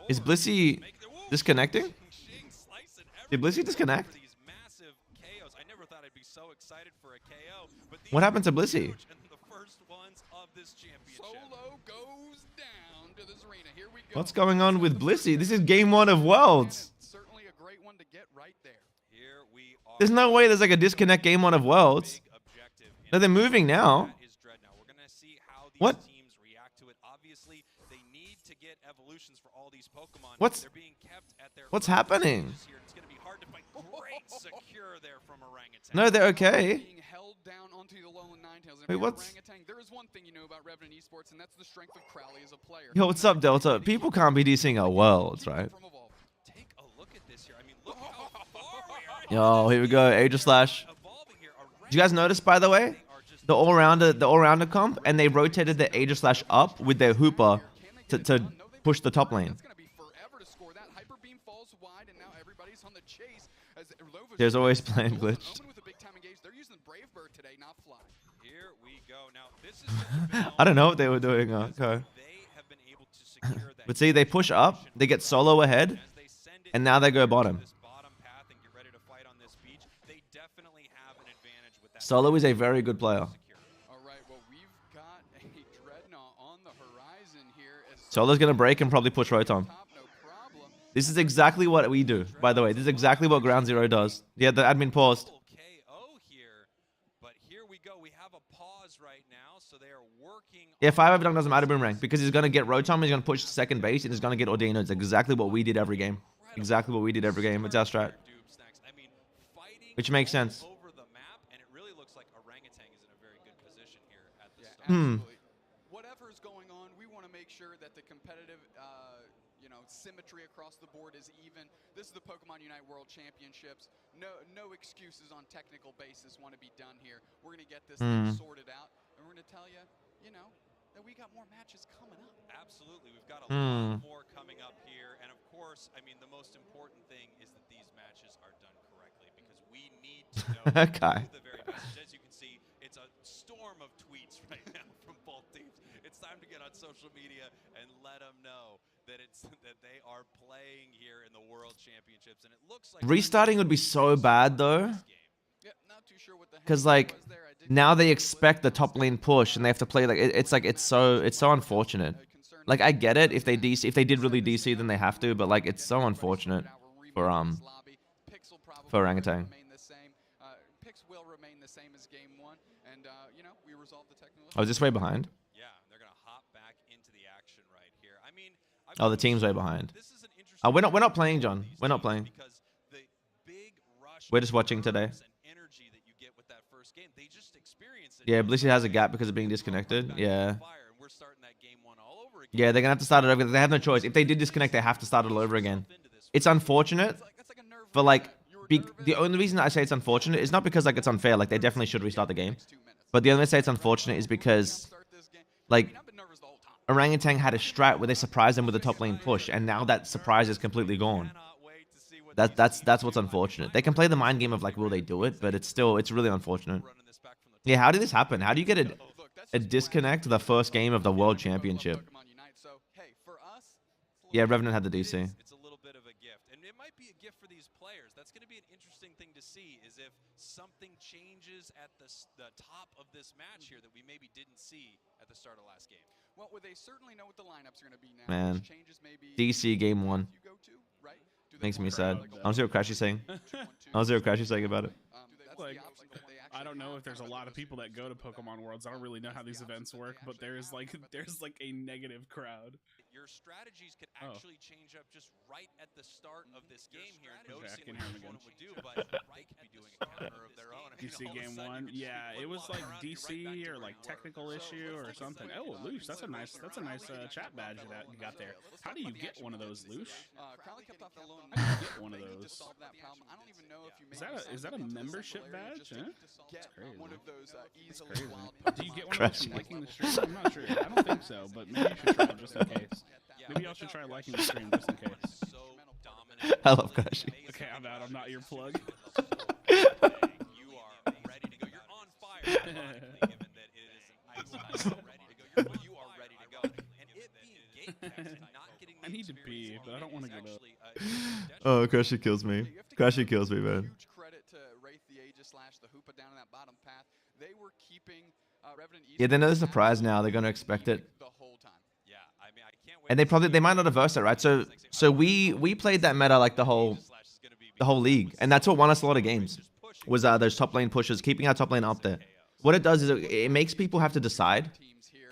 is Blissey disconnecting? Did Blissey disconnect? What happened to Blissey? What's going on with Blissey? This is game 1 of Worlds. There's no way there's like a disconnect game 1 of Worlds. No, they're moving now. What? What's happening? No, they're okay. Wait, what's? There is one thing you know about Revenant Esports, and that's the strength of Crowley as a player. Yo, what's up, Delta? People can't be DCing a Worlds, right? Take a look at this here. I mean, look how far we are. Yo, here we go. Aegis/Slash. Did you guys notice, by the way, the all-rounder comp, and they rotated the Aegis/Slash up with their Hooper to push the top lane. There's always playing glitched. I don't know what they were doing. Okay. But see, they push up, they get solo ahead, and now they go bottom. Solo is a very good player. Solo's gonna break and probably push Rotom. This is exactly what we do, by the way. This is exactly what Ground Zero does. Yeah, the admin paused. Yeah, 5 dunk doesn't matter, Boomerang, because he's going to get Rotom, he's going to push to second base, and he's going to get Ordino. It's exactly what we did every game. Exactly what we did every game. It's our strat. Which makes sense. Whatever's going on, we want to make sure that the competitive symmetry across the board is even. This is the Pokemon Unite World Championships. No excuses on technical basis want to be done here. We're going to get this thing sorted out, and we're going to tell you, that we got more matches coming up. Absolutely. We've got a lot more coming up here. And of course, I mean, the most important thing is that these matches are done correctly because we need to know who the very best. As you can see, it's a storm of tweets right now from both teams. It's time to get on social media and let them know that they are playing here in the World Championships. And it looks like restarting would be so bad though. Because like now they expect the top lane push and they have to play like it's so unfortunate. Like I get it, if they did really DC then they have to, but like it's so unfortunate for Orangutan. Picks will remain the same as game 1, and we resolve the technical. Oh, is this way behind? Yeah, they're gonna hop back into the Oh, the team's way behind. Oh, we're not playing, John. We're not playing. We're just watching today. Yeah, Blissey has a gap because of being disconnected. Yeah. Yeah, they're gonna have to start it over. They have no choice. If they did disconnect, they have to start it all over again. It's unfortunate for like the only reason I say it's unfortunate is not because like it's unfair. Like they definitely should restart the game. But the only reason I say it's unfortunate is because like Orangutan had a strat where they surprised them with a top lane push, and now that surprise is completely gone. That's what's unfortunate. They can play the mind game of like, will they do it? But it's really unfortunate. Yeah, how did this happen? How do you get a disconnect the first game of the World Championship? Yeah, Revenant had the DC. It's a little bit of a gift, and it might be a gift for these players. That's going to be an interesting thing to see, is if something changes at the top of this match here that we maybe didn't see at the start of last game. Well, they certainly know what the lineups are going to be now. Man, DC game 1 makes me sad. I don't see what Crashy's saying. I don't see what Crashy's saying about it. Like, I don't know if there's a lot of people that go to Pokemon Worlds. I don't really know how these events work, but there's like a negative crowd. Your strategies could actually change up just right at the start of this game here. Noticing what your opponent would do, but they could be doing a counter of their own. DC game 1, yeah, it was like DC or like technical issue or something. Oh, Louche, that's a nice chat badge that you got there. How do you get one of those, Louche? Get one of those. Is that a membership badge? Huh? That's crazy. That's crazy. Do you get one of those from liking the stream? I'm not sure. I don't think so, but maybe you should try it just in case. Maybe y'all should try liking the stream just in case. I love Crashy. Okay, I'm out. I'm not your plug. You are ready to go. You're on fire. Given that it is an ice ready to go. You are ready to go. And it being gate kept and not getting I need to pee, but I don't want to get up. Oh, Crashy kills me. Crashy kills me, man. Huge credit to Wraith the Aegis slash the Hoopa down in that bottom path. They were keeping Revenant East. Yeah, they know the surprise now. They're gonna expect it. The whole time. Yeah, I mean, I can't wait. And they might not have versed it, right? So we played that meta like the whole league, and that's what won us a lot of games. Was those top lane pushes, keeping our top lane up there. What it does is it makes people have to decide.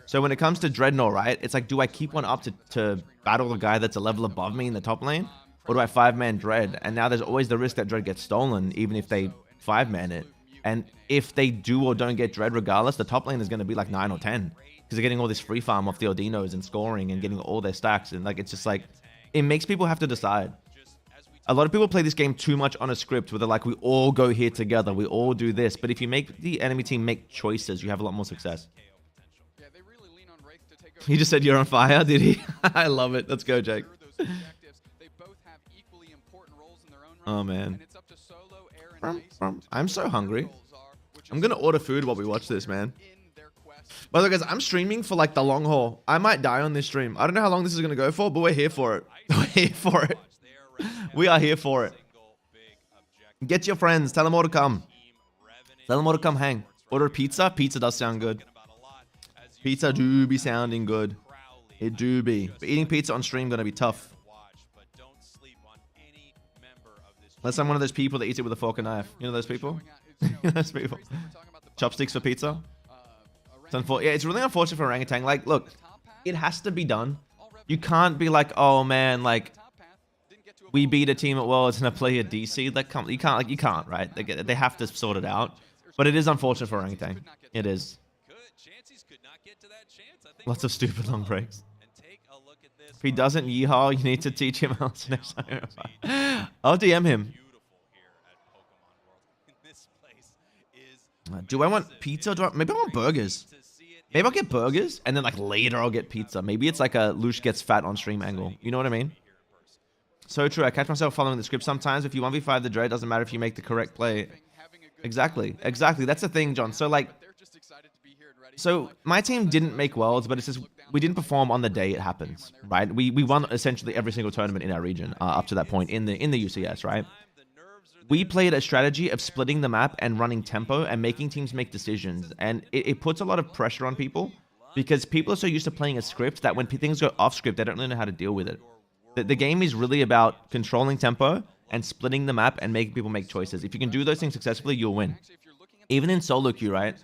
So when it comes to Dreadnought, right, it's like, do I keep one up to battle the guy that's a level above me in the top lane? Or do I 5-man Dread? And now there's always the risk that Dread gets stolen, even if they 5-man it. And if they do or don't get Dread regardless, the top lane is going to be like 9 or 10. Because they're getting all this free farm off the Ordinos and scoring and getting all their stacks. And like, it's just like, it makes people have to decide. A lot of people play this game too much on a script where they're like, we all go here together, we all do this. But if you make the enemy team make choices, you have a lot more success. He just said you're on fire, did he? I love it. Let's go, Jake. Oh, man. I'm so hungry. I'm going to order food while we watch this, man. By the way, guys, I'm streaming for like the long haul. I might die on this stream. I don't know how long this is going to go for, but we're here for it. We're here for it. We are here for it. Get your friends. Tell them all to come. Tell them all to come hang. Order pizza. Pizza does sound good. Pizza do be sounding good. It do be. But eating pizza on stream gonna be tough. Unless I'm one of those people that eats it with a fork and knife. You know those people? You know those people. Chopsticks for pizza. It's really unfortunate for Orangutan. Like, look, it has to be done. You can't be like, oh man, like we beat a team at Worlds and I play a DC. Like, you can't, right? They have to sort it out. But it is unfortunate for Orangutan. It is. Lots of stupid long breaks. If he doesn't yeehaw, you need to teach him how to next time. I'll DM him. Do I want pizza? Maybe I want burgers. Maybe I'll get burgers, and then like later I'll get pizza. Maybe it's like a Louche gets fat on stream angle. You know what I mean? So true. I catch myself following the script sometimes. If you 1v5 the Dre, it doesn't matter if you make the correct play. Exactly. That's the thing, John. So like, so my team didn't make Worlds, but it's just we didn't perform on the day it happens, right? We won essentially every single tournament in our region up to that point in the UCS, right? We played a strategy of splitting the map and running tempo and making teams make decisions, and it puts a lot of pressure on people because people are so used to playing a script that when things go off script, they don't really know how to deal with it. The game is really about controlling tempo and splitting the map and making people make choices. If you can do those things successfully, you'll win. Even in solo queue, right?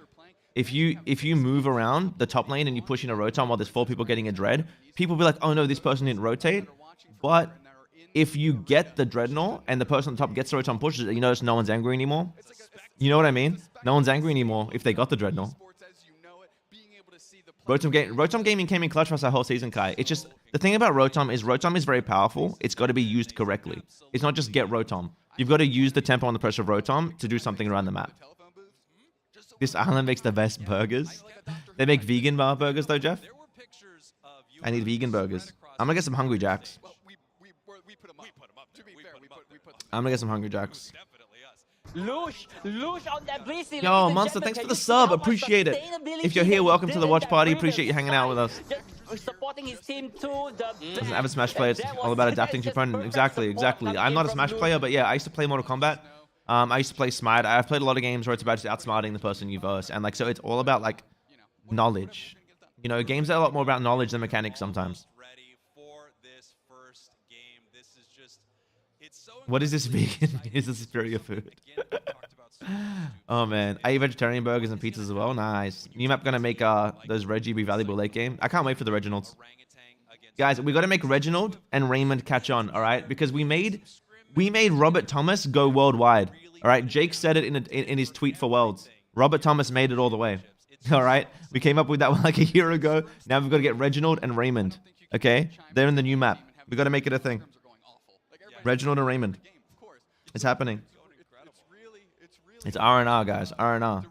if you move around the top lane and you push in a rotom while there's 4 people getting a dread, people be like, oh no, this person didn't rotate. But if you get the dreadnought and the person on top gets the rotom pushes it, you notice no one's angry anymore. You know what I mean? No one's angry anymore if they got the dreadnought. Rotom gaming came in clutch for us our whole season, Kai. It's just the thing about Rotom is very powerful. It's got to be used correctly. It's not just get Rotom. You've got to use the tempo and the pressure of Rotom to do something around the map. This island makes the best burgers. They make vegan bar burgers though, Jeff. I need vegan burgers. I'm gonna get some Hungry Jacks. I'm gonna get some Hungry Jacks. Louche on that breezy. Yo, Monster, thanks for the sub. Appreciate it. If you're here, welcome to the watch party. Appreciate you hanging out with us. Supporting his team too. As an avid Smash player, it's all about adapting to your opponent. Exactly. I'm not a Smash player, but yeah, I used to play Mortal Kombat. I used to play Smite. I've played a lot of games where it's about just outsmarting the person you verse, and like so, it's all about like knowledge. You know, games are a lot more about knowledge than mechanics sometimes. What is this vegan? Is this superior food? Oh man, I eat vegetarian burgers and pizzas as well. Nice. New map gonna make those Reggie be valuable late game. I can't wait for the Reginalds. Guys, we got to make Reginald and Raymond catch on. All right, because we made Robert Thomas go worldwide. All right, Jake said it in his tweet for Worlds. Robert Thomas made it all the way. All right, we came up with that one like a year ago. Now we've got to get Reginald and Raymond. Okay, they're in the new map. We got to make it a thing. Reginald and Raymond. It's happening. It's R&R, guys. R&R.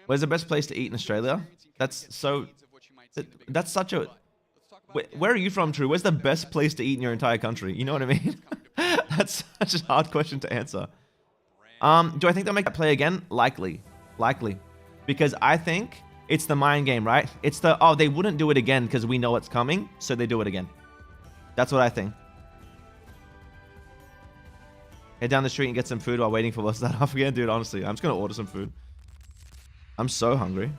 Where's the best place to eat in Australia? That's such a... Where are you from, True? Where's the best place to eat in your entire country? You know what I mean? That's such a hard question to answer. Do I think they'll make that play again? Likely. Likely. Because I think it's the mind game, right? It's the, oh, they wouldn't do it again because we know it's coming, so they do it again. That's what I think. Head down the street and get some food while waiting for what's that off again. Dude, honestly, I'm just going to order some food. I'm so hungry.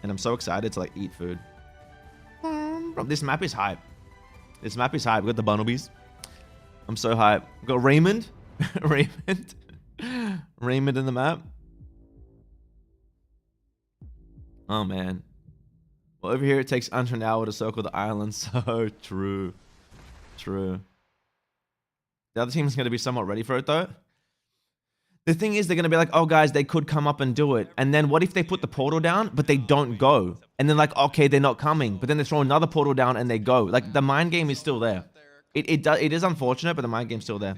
And I'm so excited to, like, eat food. Bro, this map is hype. This map is hype. We got the Bumblebees. I'm so hype. We got Raymond. Raymond. Raymond in the map. Oh, man. Well, over here, it takes under an hour to circle the island. So true. True. The other team is going to be somewhat ready for it, though. The thing is, they're going to be like, oh, guys, they could come up and do it. And then what if they put the portal down, but they don't go? And then like, okay, they're not coming. But then they throw another portal down and they go. Like, the mind game is still there. It is unfortunate, but the mind game's still there.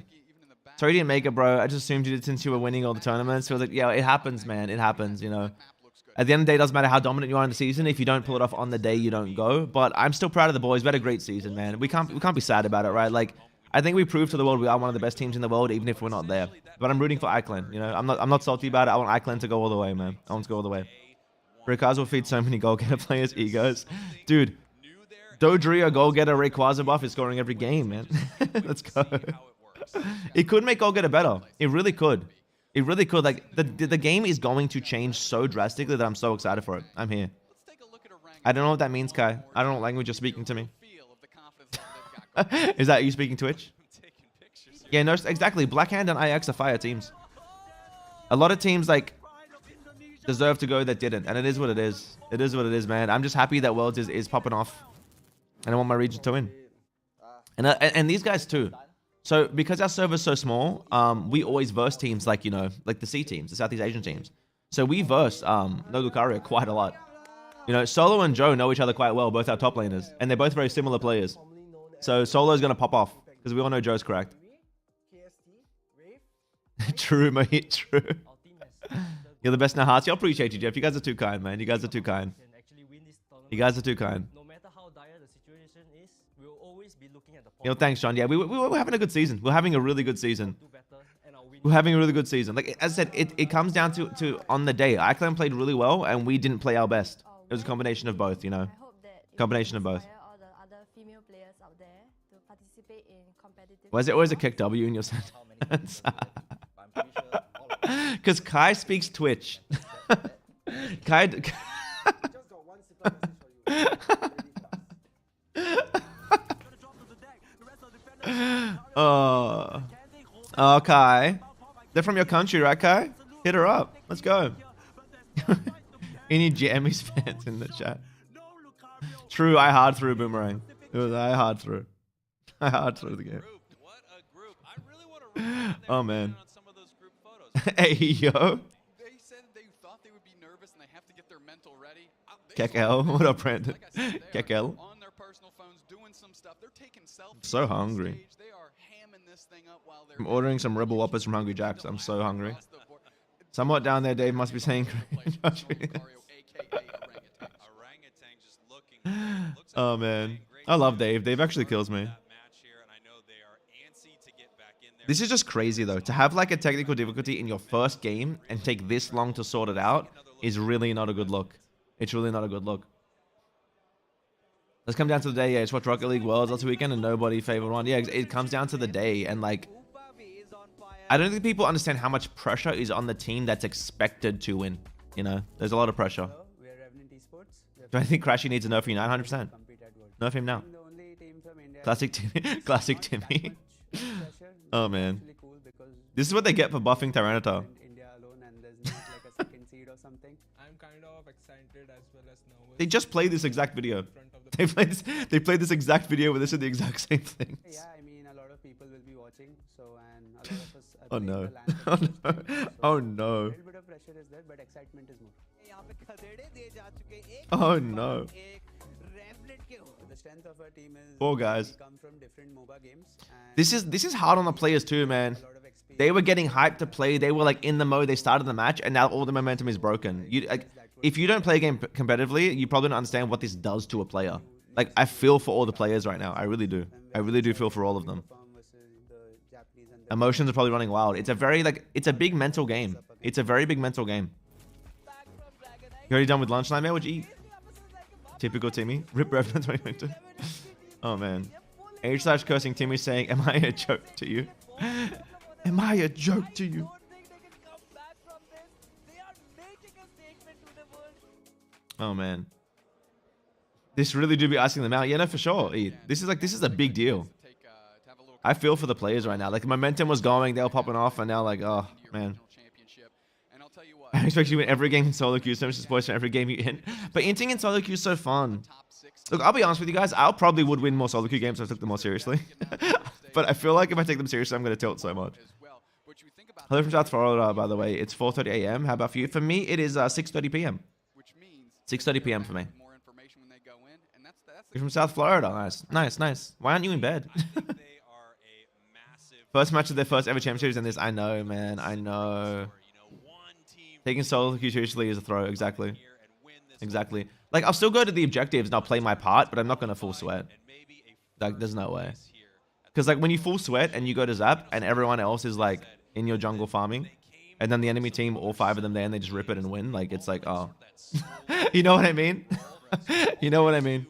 Sorry you didn't make it, bro. I just assumed you did since you were winning all the tournaments. So like, yeah, it happens, man. It happens, you know. At the end of the day, it doesn't matter how dominant you are in the season. If you don't pull it off on the day, you don't go. But I'm still proud of the boys. We had a great season, man. We can't be sad about it, right? Like, I think we proved to the world we are one of the best teams in the world, even if we're not there. But I'm rooting for Iceland. You know, I'm not salty about it. I want Iceland to go all the way, man. I want to go all the way. Rayquaza will feed so many goal-getter players' egos. Dude, Dodrio goal-getter Rayquaza buff is scoring every game, man. Let's go. It could make goal-getter better. It really could. It really could. Like, the game is going to change so drastically that I'm so excited for it. I'm here. I don't know what that means, Kai. I don't know what language you're speaking to me. Is that you speaking Twitch? Yeah, no, exactly. Blackhand and IX are fire teams. A lot of teams, like, deserve to go that didn't. And it is what it is. It is what it is, man. I'm just happy that Worlds is popping off. And I want my region to win. And these guys too. So, because our server's so small, we always verse teams like, you know, like the C teams, the Southeast Asian teams. So we verse No Lucario quite a lot. You know, Solo and Joe know each other quite well, both our top laners. And they're both very similar players. So Solo's going to pop off. Because we all know Joe's correct. True, mate. True. You're the best in our hearts. I appreciate you, Jeff. You guys are too kind, man. You guys are too kind. You guys are too kind. No matter how dire the situation is, we'll always be looking at the Yo, thanks, John. Yeah, we're having a good season. We're having a really good season. We're having a really good season. Like, as I said, it comes down to on the day. Iceland played really well, and we didn't play our best. It was a combination of both, you know. Combination of both. Why is there always a kick W in your sentence? Because Kai speaks Twitch. Kai... Oh, Kai. They're from your country, right, Kai? Hit her up. Let's go. Any Jammies fans in the chat? True, I hard through Boomerang. It was I hard through. I hard through the game. Oh man. Hey yo. They said they thought they would be nervous and they have to get their mental ready. Kekel, what up, Brandon? Kekel. On their personal phones doing some stuff. They're taking selfies. So hungry. Stage. They are hamming this thing up while they're I'm ordering some Rebel Whoppers from Hungry Jacks. I'm so hungry. Somewhat down there, Dave must be saying. Oh man, I love Dave. Dave actually kills me. This is just crazy though. To have like a technical difficulty in your first game and take this long to sort it out is really not a good look. It's really not a good look. Let's come down to the day. Yeah, it's what Rocket League Worlds last weekend and nobody favored one. Yeah, it comes down to the day and like, I don't think people understand how much pressure is on the team that's expected to win. You know, there's a lot of pressure. Do I think Crashy needs a nerf Unite? 100%. Nerf him now. Classic Timmy. Classic Timmy. Oh man. This is what they get for buffing Tyranitar. I'm kind of excited as well as nervous. They just played this exact video. They played this exact video where they said the exact same things. Yeah, I mean, a lot of people will be watching, so and a lot of us are Oh no. playing the Oh LAN no. A little bit of pressure is there, but excitement is more. Oh no. The strength of our team is Poor guys. we come from different MOBA games. And This is hard on the players too, man. They were getting hyped to play. They were like in the mode. They started the match, and now all the momentum is broken. You like, if you don't play a game competitively, you probably don't understand what this does to a player. Like, I feel for all the players right now. I really do. I really do feel for all of them. Emotions are probably running wild. It's a very like, it's a big mental game. It's a very big mental game. You already done with lunch, Nightmare? What'd you eat? Typical Timmy. Rip Revenant 2022. Oh man. H/cursing Timmy saying, am I a joke to you? Am I a joke to you? Oh man. This really do be asking them out. Yeah, no, for sure. This is a big deal. I feel for the players right now. Like, the momentum was going, they were popping off, and now like, oh man. I expect you to win every game in solo queue, so much spoilers for every game you in. But inting in solo queue is so fun. Look, I'll be honest with you guys, I probably would win more solo queue games if I took them more seriously. But I feel like if I take them seriously, I'm going to tilt so much. Hello from South Florida, by the way. It's 4:30 a.m. How about for you? For me, it is 6:30 p.m. 6:30 p.m. for me. You're from South Florida. Nice. Nice, nice. Why aren't you in bed? First match of their first ever championship in this. I know, man. I know. Taking solo queue seriously is a throw. Exactly. Exactly. Like, I'll still go to the objectives and I'll play my part, but I'm not going to full sweat. Like, there's no way. Because, like, when you full sweat and you go to Zap and everyone else is, like, in your jungle farming, and then the enemy team, all 5 of them there, and they just rip it and win, like, it's like, oh. You know what I mean? You know what I mean?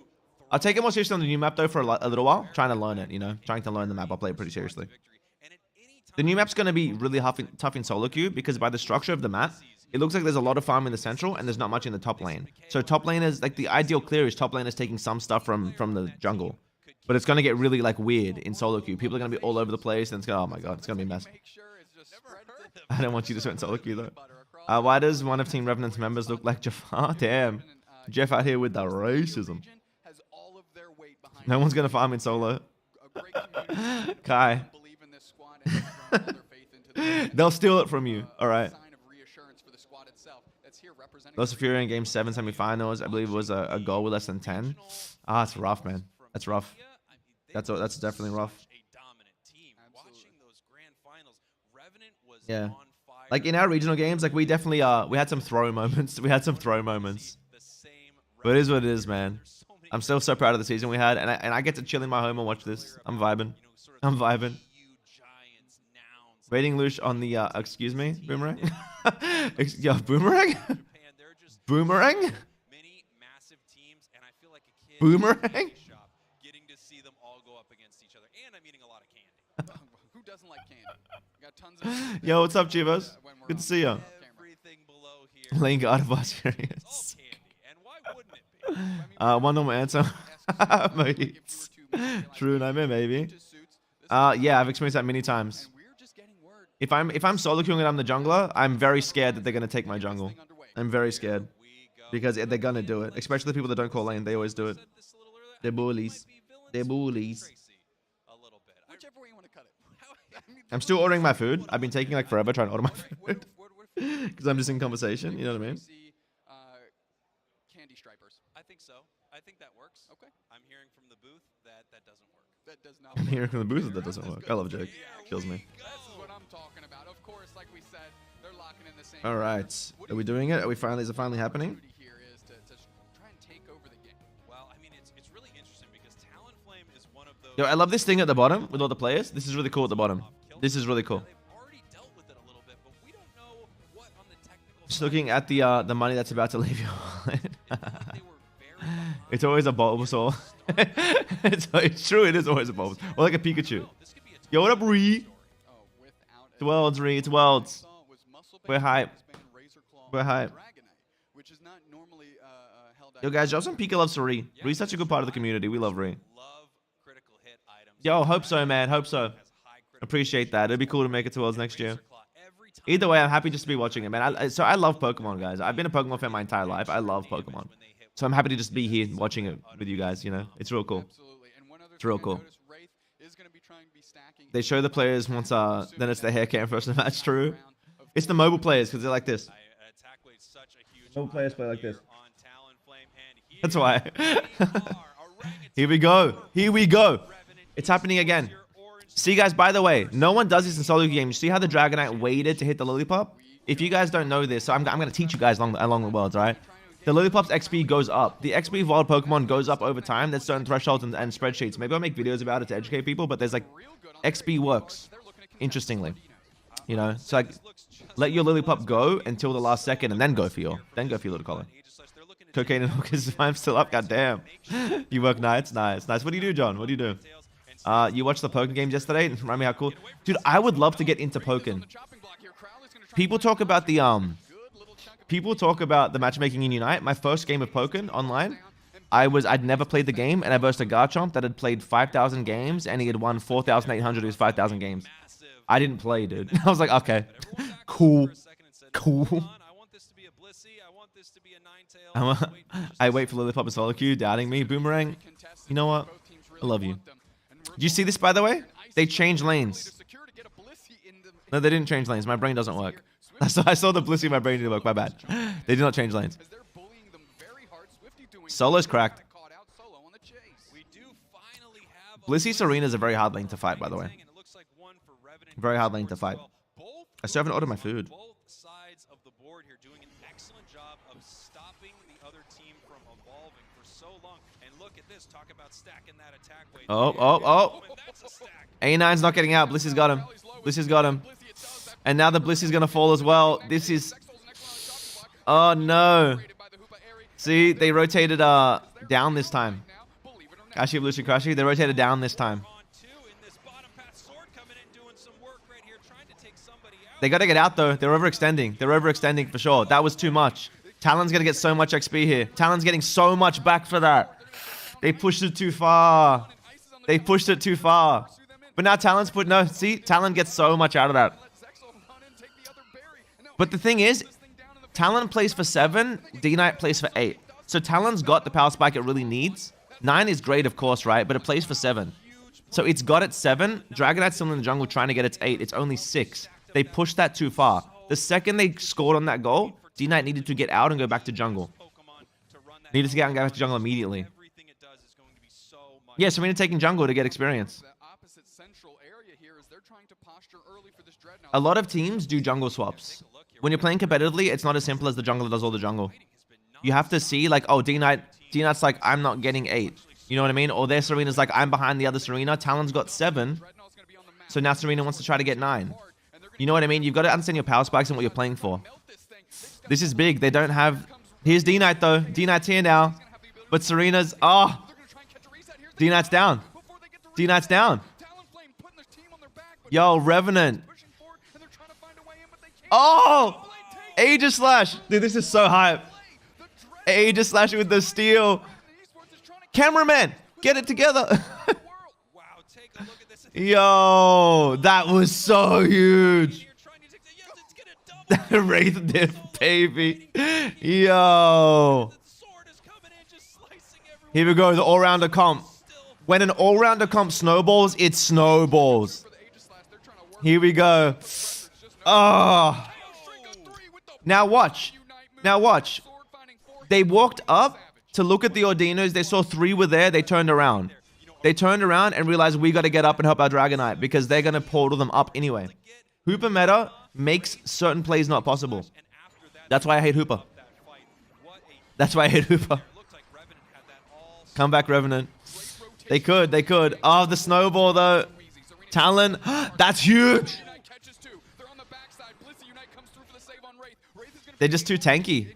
I'll take it more seriously on the new map, though, for a little while. Trying to learn it, you know? Trying to learn the map. I'll play it pretty seriously. The new map's going to be really tough in solo queue because by the structure of the map, it looks like there's a lot of farm in the central and there's not much in the top lane. So top lane is, like, the ideal clear is top lane is taking some stuff from the jungle. But it's going to get really, like, weird in solo queue. People are going to be all over the place and it's going to, oh my god, it's going to be a mess. I don't want you to sweat in solo queue, though. Why does one of Team Revenant's members look like Jafar? Damn. Jeff out here with the racism. No one's going to farm in solo. Kai. They'll steal it from you. Alright. Lost of Fury in Game 7 semifinals. I believe it was a goal with less than 10. Ah, it's rough, man. That's rough. That's definitely rough. Yeah. Like, in our regional games, like, we definitely we had some throw moments. We had some throw moments. But it is what it is, man. I'm still so proud of the season we had, and I get to chill in my home and watch this. I'm vibing. I'm vibing. Rating Louche on the excuse me, Boomerang. Yeah, Boomerang. Boomerang. Boomerang. Getting to see them all go up against each other, and I'm eating a lot of candy. Who doesn't like candy? Got tons of. Yo, what's up, Chivas? Good to see you. Laying God of us serious. One normal answer. Mates. True nightmare, maybe. Yeah, I've experienced that many times. If I'm solo queuing and I'm the jungler, I'm very scared that they're gonna take my jungle. I'm very scared. Because they're gonna do it. Especially the people that don't call lane. They always do it. They're bullies. They're bullies. Whichever way you want to cut it. I'm still ordering my food. I've been taking like forever trying to order my food. Because I'm just in conversation. You know what I mean? Candy stripers. I think so. I think that works. Okay. I'm hearing from the booth that that doesn't work. That does not I'm work. hearing from the booth that doesn't work. I love a joke. Kills me. This is what I'm talking about. Of course, like we said, they're locking in the same. All right. Are we doing it? Are we finally? Is it finally happening? Here is to try and take over the game. Well, I mean, it's really interesting because Talonflame is one of those. Yo, I love this thing at the bottom with all the players. This is really cool at the bottom. This is really cool. Just looking at the money that's about to leave your wallet. It's always a Bulbasaur. It's true, it is always a Bulbasaur. Or like a Pikachu. Yo, what up, Ree? It's Worlds, Ree. It's Worlds. We're hype. We're hype. Yo, guys, drop some Pika loves for Ree. Ree's such a good part of the community. We love Ree. Yo, hope so, man. Hope so. Appreciate that. It'd be cool to make it to Worlds next year. Either way, I'm happy just to be watching it, man. So I love Pokemon, guys. I've been a Pokemon fan my entire life. I love Pokemon. So I'm happy to just be here watching it with you guys, you know? It's real cool. It's real cool. They show the players once, then it's the hair cam first in the match, true. It's the mobile players, because they're like this. Mobile players play like this. That's why. Here we go. Here we go. It's happening again. See, guys, by the way, no one does this in solo games. See how the Dragonite waited to hit the Lollipop? If you guys don't know this, so I'm going to teach you guys along the worlds, right? The Lollipop's XP goes up. The XP of wild Pokemon goes up over time. There's certain thresholds and spreadsheets. Maybe I'll make videos about it to educate people, but there's like, XP works, interestingly. You know, so like, let your Lollipop go until the last second and then go for your little collar. Cocaine and hookers, I'm still up, goddamn. You work nights? Nice. What do you do, John? What do you do? You watched the Pokken games yesterday? Remind me how cool. Dude, I would love to get into Pokken. People talk about the matchmaking in Unite. My first game of Pokken online, I'd never played the game, and I versed a Garchomp that had played 5,000 games, and he had won 4,800 of his 5,000 games. I didn't play, dude. I was like, okay, cool. I wait for Lollipop and solo queue, doubting me. Boomerang, you know what? I love you. Did you see this, by the way? They changed lanes. No, they didn't change lanes. My brain doesn't work. I saw the Blissey, my brain didn't work. My bad. They did not change lanes. Solo's cracked. Blissey Serena is a very hard lane to fight, by the way. Very hard lane to fight. I still haven't ordered my food. Oh. A9's not getting out. Blissey's got him. Blissey's got him. And now the Blissey's going to fall as well. This is... Oh, no. See, they rotated down this time. Kashi, Lucy, Kashi. They rotated down this time. They got to get out, though. They're overextending. They're overextending for sure. That was too much. Talon's going to get so much XP here. Talon's getting so much back for that. They pushed it too far. They pushed it too far. But now Talon's put... No, see? Talon gets so much out of that. But the thing is, Talon plays for 7, D-Knight plays for 8. So Talon's got the power spike it really needs. 9 is great, of course, right? But it plays for 7. So it's got its 7. Dragonite's still in the jungle trying to get its 8. It's only 6. They pushed that too far. The second they scored on that goal, D-Knight needed to get out and go back to jungle. Needed to get out and go back to jungle immediately. Yeah, Serena taking jungle to get experience. A lot of teams do jungle swaps. When you're playing competitively, it's not as simple as the jungler does all the jungle. You have to see, like, oh, D-Knight's like, I'm not getting 8. You know what I mean? Or their Serena's like, I'm behind the other Serena. Talon's got 7. So now Serena wants to try to get 9. You know what I mean? You've got to understand your power spikes and what you're playing for. This is big. They don't have... Here's D-Knight, though. D-Knight's here now. But Serena's... Oh! D-Knight's down. D-Knight's down. Yo, Revenant. Oh! Aegislash. Dude, this is so hype. Aegislash with the steal. Cameraman, get it together. Yo, that was so huge. Wraith diff, baby. Yo. Here we go, the all-rounder comp. When an all-rounder comp snowballs, it snowballs. Here we go. Oh. Now watch. Now watch. They walked up to look at the Ordinos. They saw 3 were there. They turned around. They turned around and realized we got to get up and help our Dragonite because they're going to portal them up anyway. Hooper meta makes certain plays not possible. That's why I hate Hooper. That's why I hate Hooper. Come back, Revenant. They could. They could. Oh, the snowball, though. Talon. That's huge. They're just too tanky.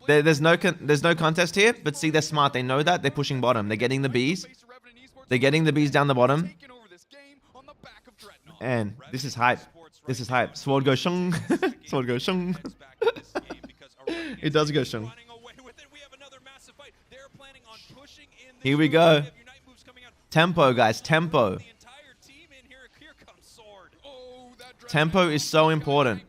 There's no contest here, but see, they're smart. They know that. They're pushing bottom. They're getting the bees. They're getting the bees down the bottom. And this is hype. This is hype. Sword goes shung. Sword goes shung. It does go shung. Here we go. Tempo, guys. Tempo. Tempo is so important.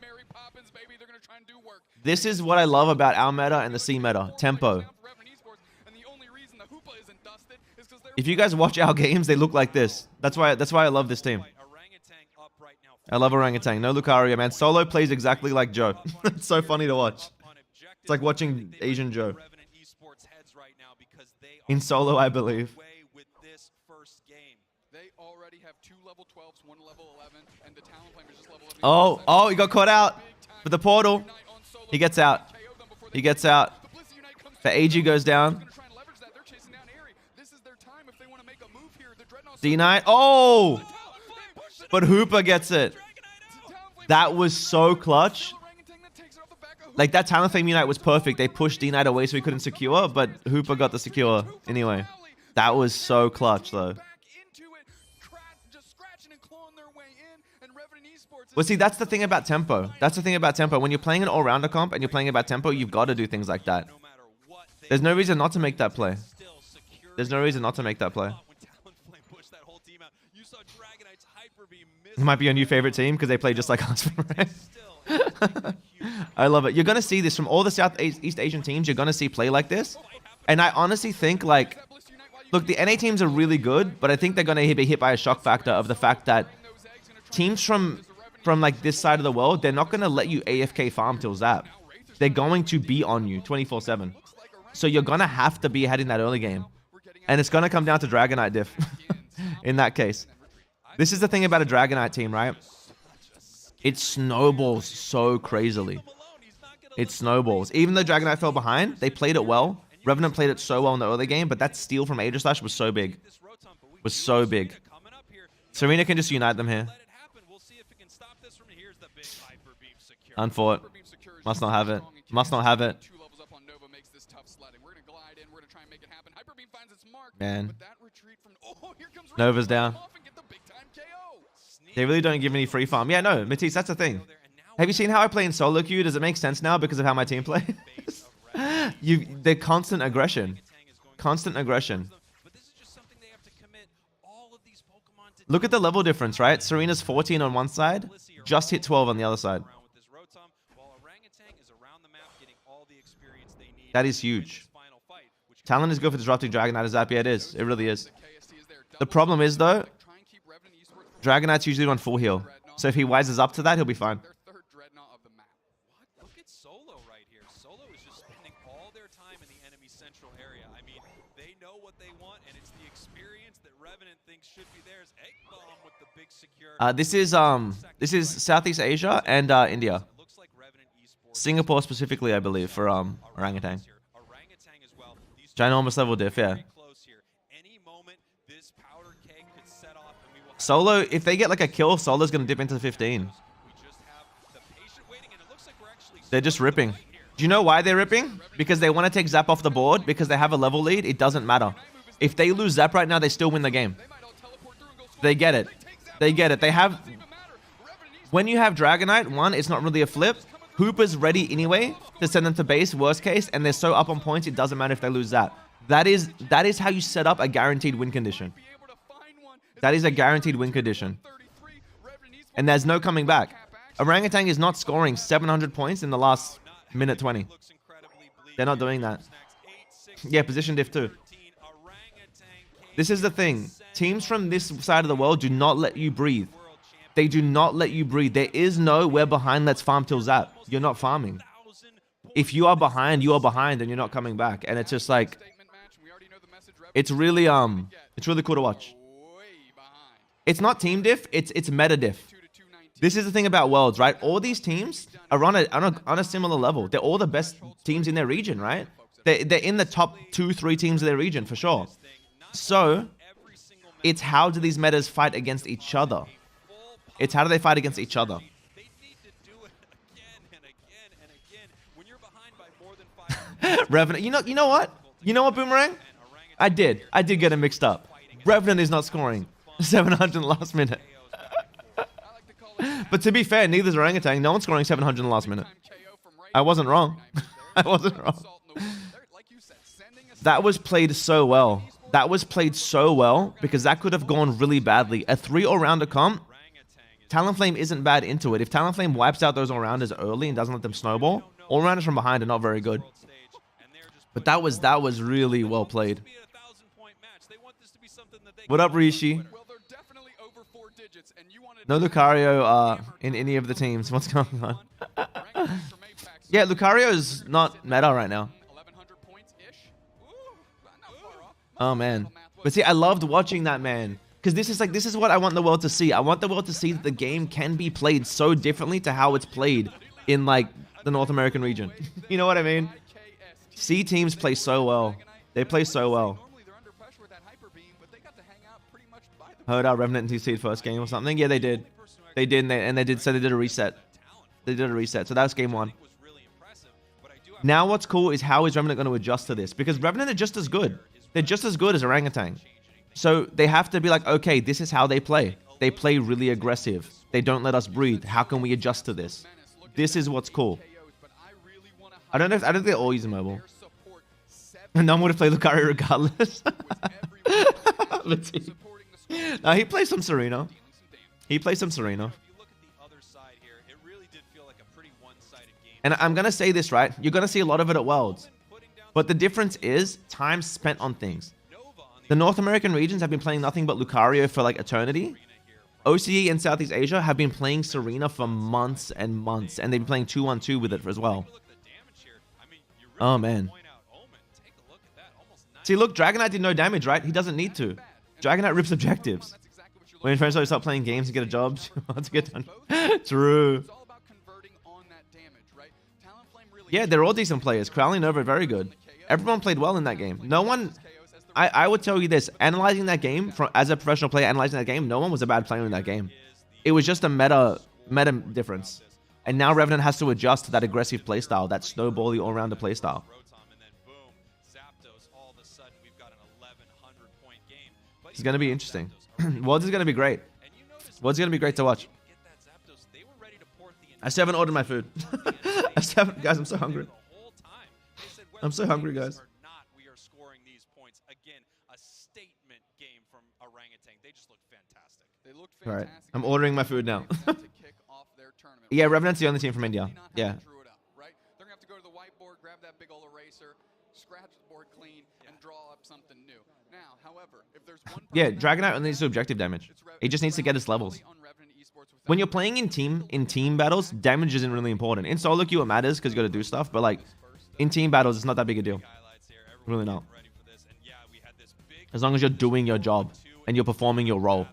This is what I love about our meta and the C meta. Tempo. If you guys watch our games, they look like this. That's why I love this team. I love Orangutan. No Lucario, man. Solo plays exactly like Joe. It's so funny to watch. It's like watching Asian Joe. In solo, I believe. Oh, he got caught out for the portal. He gets out. He gets out. The AG goes down. D9. Oh! But Hooper gets it. That was so clutch. Like, that Talonflame Unite was perfect. They pushed D9 away so he couldn't secure, but Hooper got the secure anyway. That was so clutch, though. Well, see, that's the thing about tempo. That's the thing about tempo. When you're playing an all-rounder comp and you're playing about tempo, you've got to do things like that. There's no reason not to make that play. There's no reason not to make that play. It might be your new favorite team because they play just like us. I love it. You're going to see this from all the Southeast Asian teams. You're going to see play like this. And I honestly think, like, look, the NA teams are really good, but I think they're going to be hit by a shock factor of the fact that teams from like this side of the world, they're not going to let you AFK farm till Zap. They're going to be on you 24/7. So you're going to have to be ahead in that early game. And it's going to come down to Dragonite diff in that case. This is the thing about a Dragonite team, right? It snowballs so crazily. It snowballs. Even though Dragonite fell behind, they played it well. Revenant played it so well in the early game, but that steal from Aegislash was so big. Was so big. Serena can just unite them here. Unfought. Must not have it. Must not have it. Man. Nova's down. They really don't give any free farm. Yeah, no, Matisse, that's the thing. Have you seen how I play in solo queue? Does it make sense now because of how my team plays? They're constant aggression. Constant aggression. Look at the level difference, right? Serena's 14 on one side, just hit 12 on the other side. That is huge. Talon is good for disrupting Dragonite as Zap. Yeah, it is. It really is. The problem is, though, Dragonite's usually on full heal. So if he wises up to that, he'll be fine. Look at Solo right here. Solo is just spending all their time in the enemy central area. I mean, they know what they want, and it's the experience that Revenant thinks should be theirs. Egg bomb with the big secure. This is Southeast Asia and India. Singapore specifically, I believe, for Orangutan. Ginormous level diff, yeah. Solo, if they get like a kill, Solo's gonna dip into the 15. They're just ripping. Do you know why they're ripping? Because they want to take Zap off the board, because they have a level lead. It doesn't matter. If they lose Zap right now, they still win the game. They get it. They get it. They have... When you have Dragonite, one, it's not really a flip. Hooper's ready anyway to send them to base, worst case, and they're so up on points, it doesn't matter if they lose Zap. That is how you set up a guaranteed win condition. That is a guaranteed win condition. And there's no coming back. Orangutan is not scoring 700 points in the last minute 20. They're not doing that. Yeah, position diff too. This is the thing. Teams from this side of the world do not let you breathe. They do not let you breathe. There is no we're behind, let's farm till zap. You're not farming. If you are behind, and you're not coming back. And it's just like, it's really cool to watch. It's not team diff, it's meta diff. This is the thing about Worlds, right? All these teams are on a similar level. They're all the best teams in their region, right? They're in the top 2-3 teams of their region for sure. So it's how do these metas fight against each other? It's how do they fight against each other? Revenant, you know what? You know what, Boomerang? I did get it mixed up. Revenant is not scoring 700 in the last minute. But to be fair, neither is Orangutan. No one's scoring 700 in the last minute. I wasn't wrong. I wasn't wrong. That was played so well. That was played so well because that could have gone really badly. A 3 all-rounder comp, Talonflame isn't bad into it. If Talonflame wipes out those all-rounders early and doesn't let them snowball, all-rounders from behind are not very good. But that was really well played. What up, Rishi? No Lucario in any of the teams. What's going on? Yeah, Lucario's not meta right now. Oh man. But see, I loved watching that, man. Because this is what I want the world to see. I want the world to see that the game can be played so differently to how it's played in like the North American region. You know what I mean? C teams play so well. They play so well. Heard our Revenant and TC'd first game or something? Yeah, they did. They did, and they did a reset. They did a reset, so that was game 1. Now what's cool is how is Revenant going to adjust to this? Because Revenant are just as good. They're just as good as Orangutan. So they have to be like, okay, this is how they play. They play really aggressive. They don't let us breathe. How can we adjust to this? This is what's cool. I don't think they're all using mobile. No one would have played Lucario regardless. Let's see. No, he plays some Serena. He plays some Serena. And I'm going to say this, right? You're going to see a lot of it at Worlds. But the difference is time spent on things. The North American regions have been playing nothing but Lucario for like eternity. OCE and Southeast Asia have been playing Serena for months and months. And they've been playing 2-1-2 with it as well. Oh, man. See, look, Dragonite did no damage, right? He doesn't need to. Dragonite rips objectives. When friends start playing games and get a job, to get done. True. Yeah, they're all decent players. Crowley and Nova are very good. Everyone played well in that game. No one... I would tell you this. Analyzing that game, as a professional player analyzing that game, no one was a bad player in that game. It was just a meta difference. And now Revenant has to adjust to that aggressive playstyle, that snowbally all-rounder playstyle. It's going to be interesting. Worlds is going to be great. Worlds is going to be great to watch. I still haven't ordered my food. Guys, I'm so hungry. I'm so hungry, guys. All right, I'm ordering my food now. Yeah, Revenant's the only team from India. Yeah. They're gonna have to go to the whiteboard, grab that big old eraser, scratch the board clean, and draw up something new. Now, however, if there's one yeah, Dragonite only needs to objective damage. He just needs to get his levels. When you're playing in team battles, damage isn't really important. In solo queue, it matters because you got to do stuff. But like in team battles, it's not that big a deal. Really not. As long as you're doing your job and you're performing your role.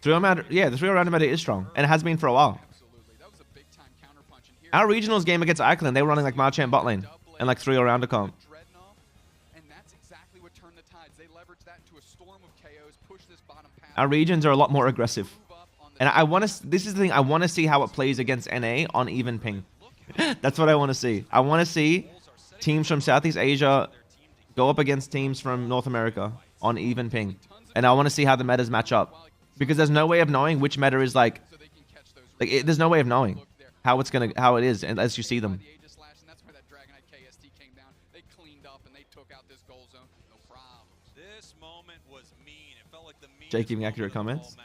Yeah, the 3 round meta is strong, and it has been for a while. Our regionals game against Iceland, they were running like Marchand bot lane and like 3 all-rounder comp. Our regions are a lot more aggressive. And I want to... This is the thing. I want to see how it plays against NA on even ping. That's what I want to see. I want to see teams from Southeast Asia go up against teams from North America on even ping. And I want to see how the metas match up. Because there's no way of knowing which meta is like... there's no way of knowing how it is unless you see them. Jake giving accurate comments.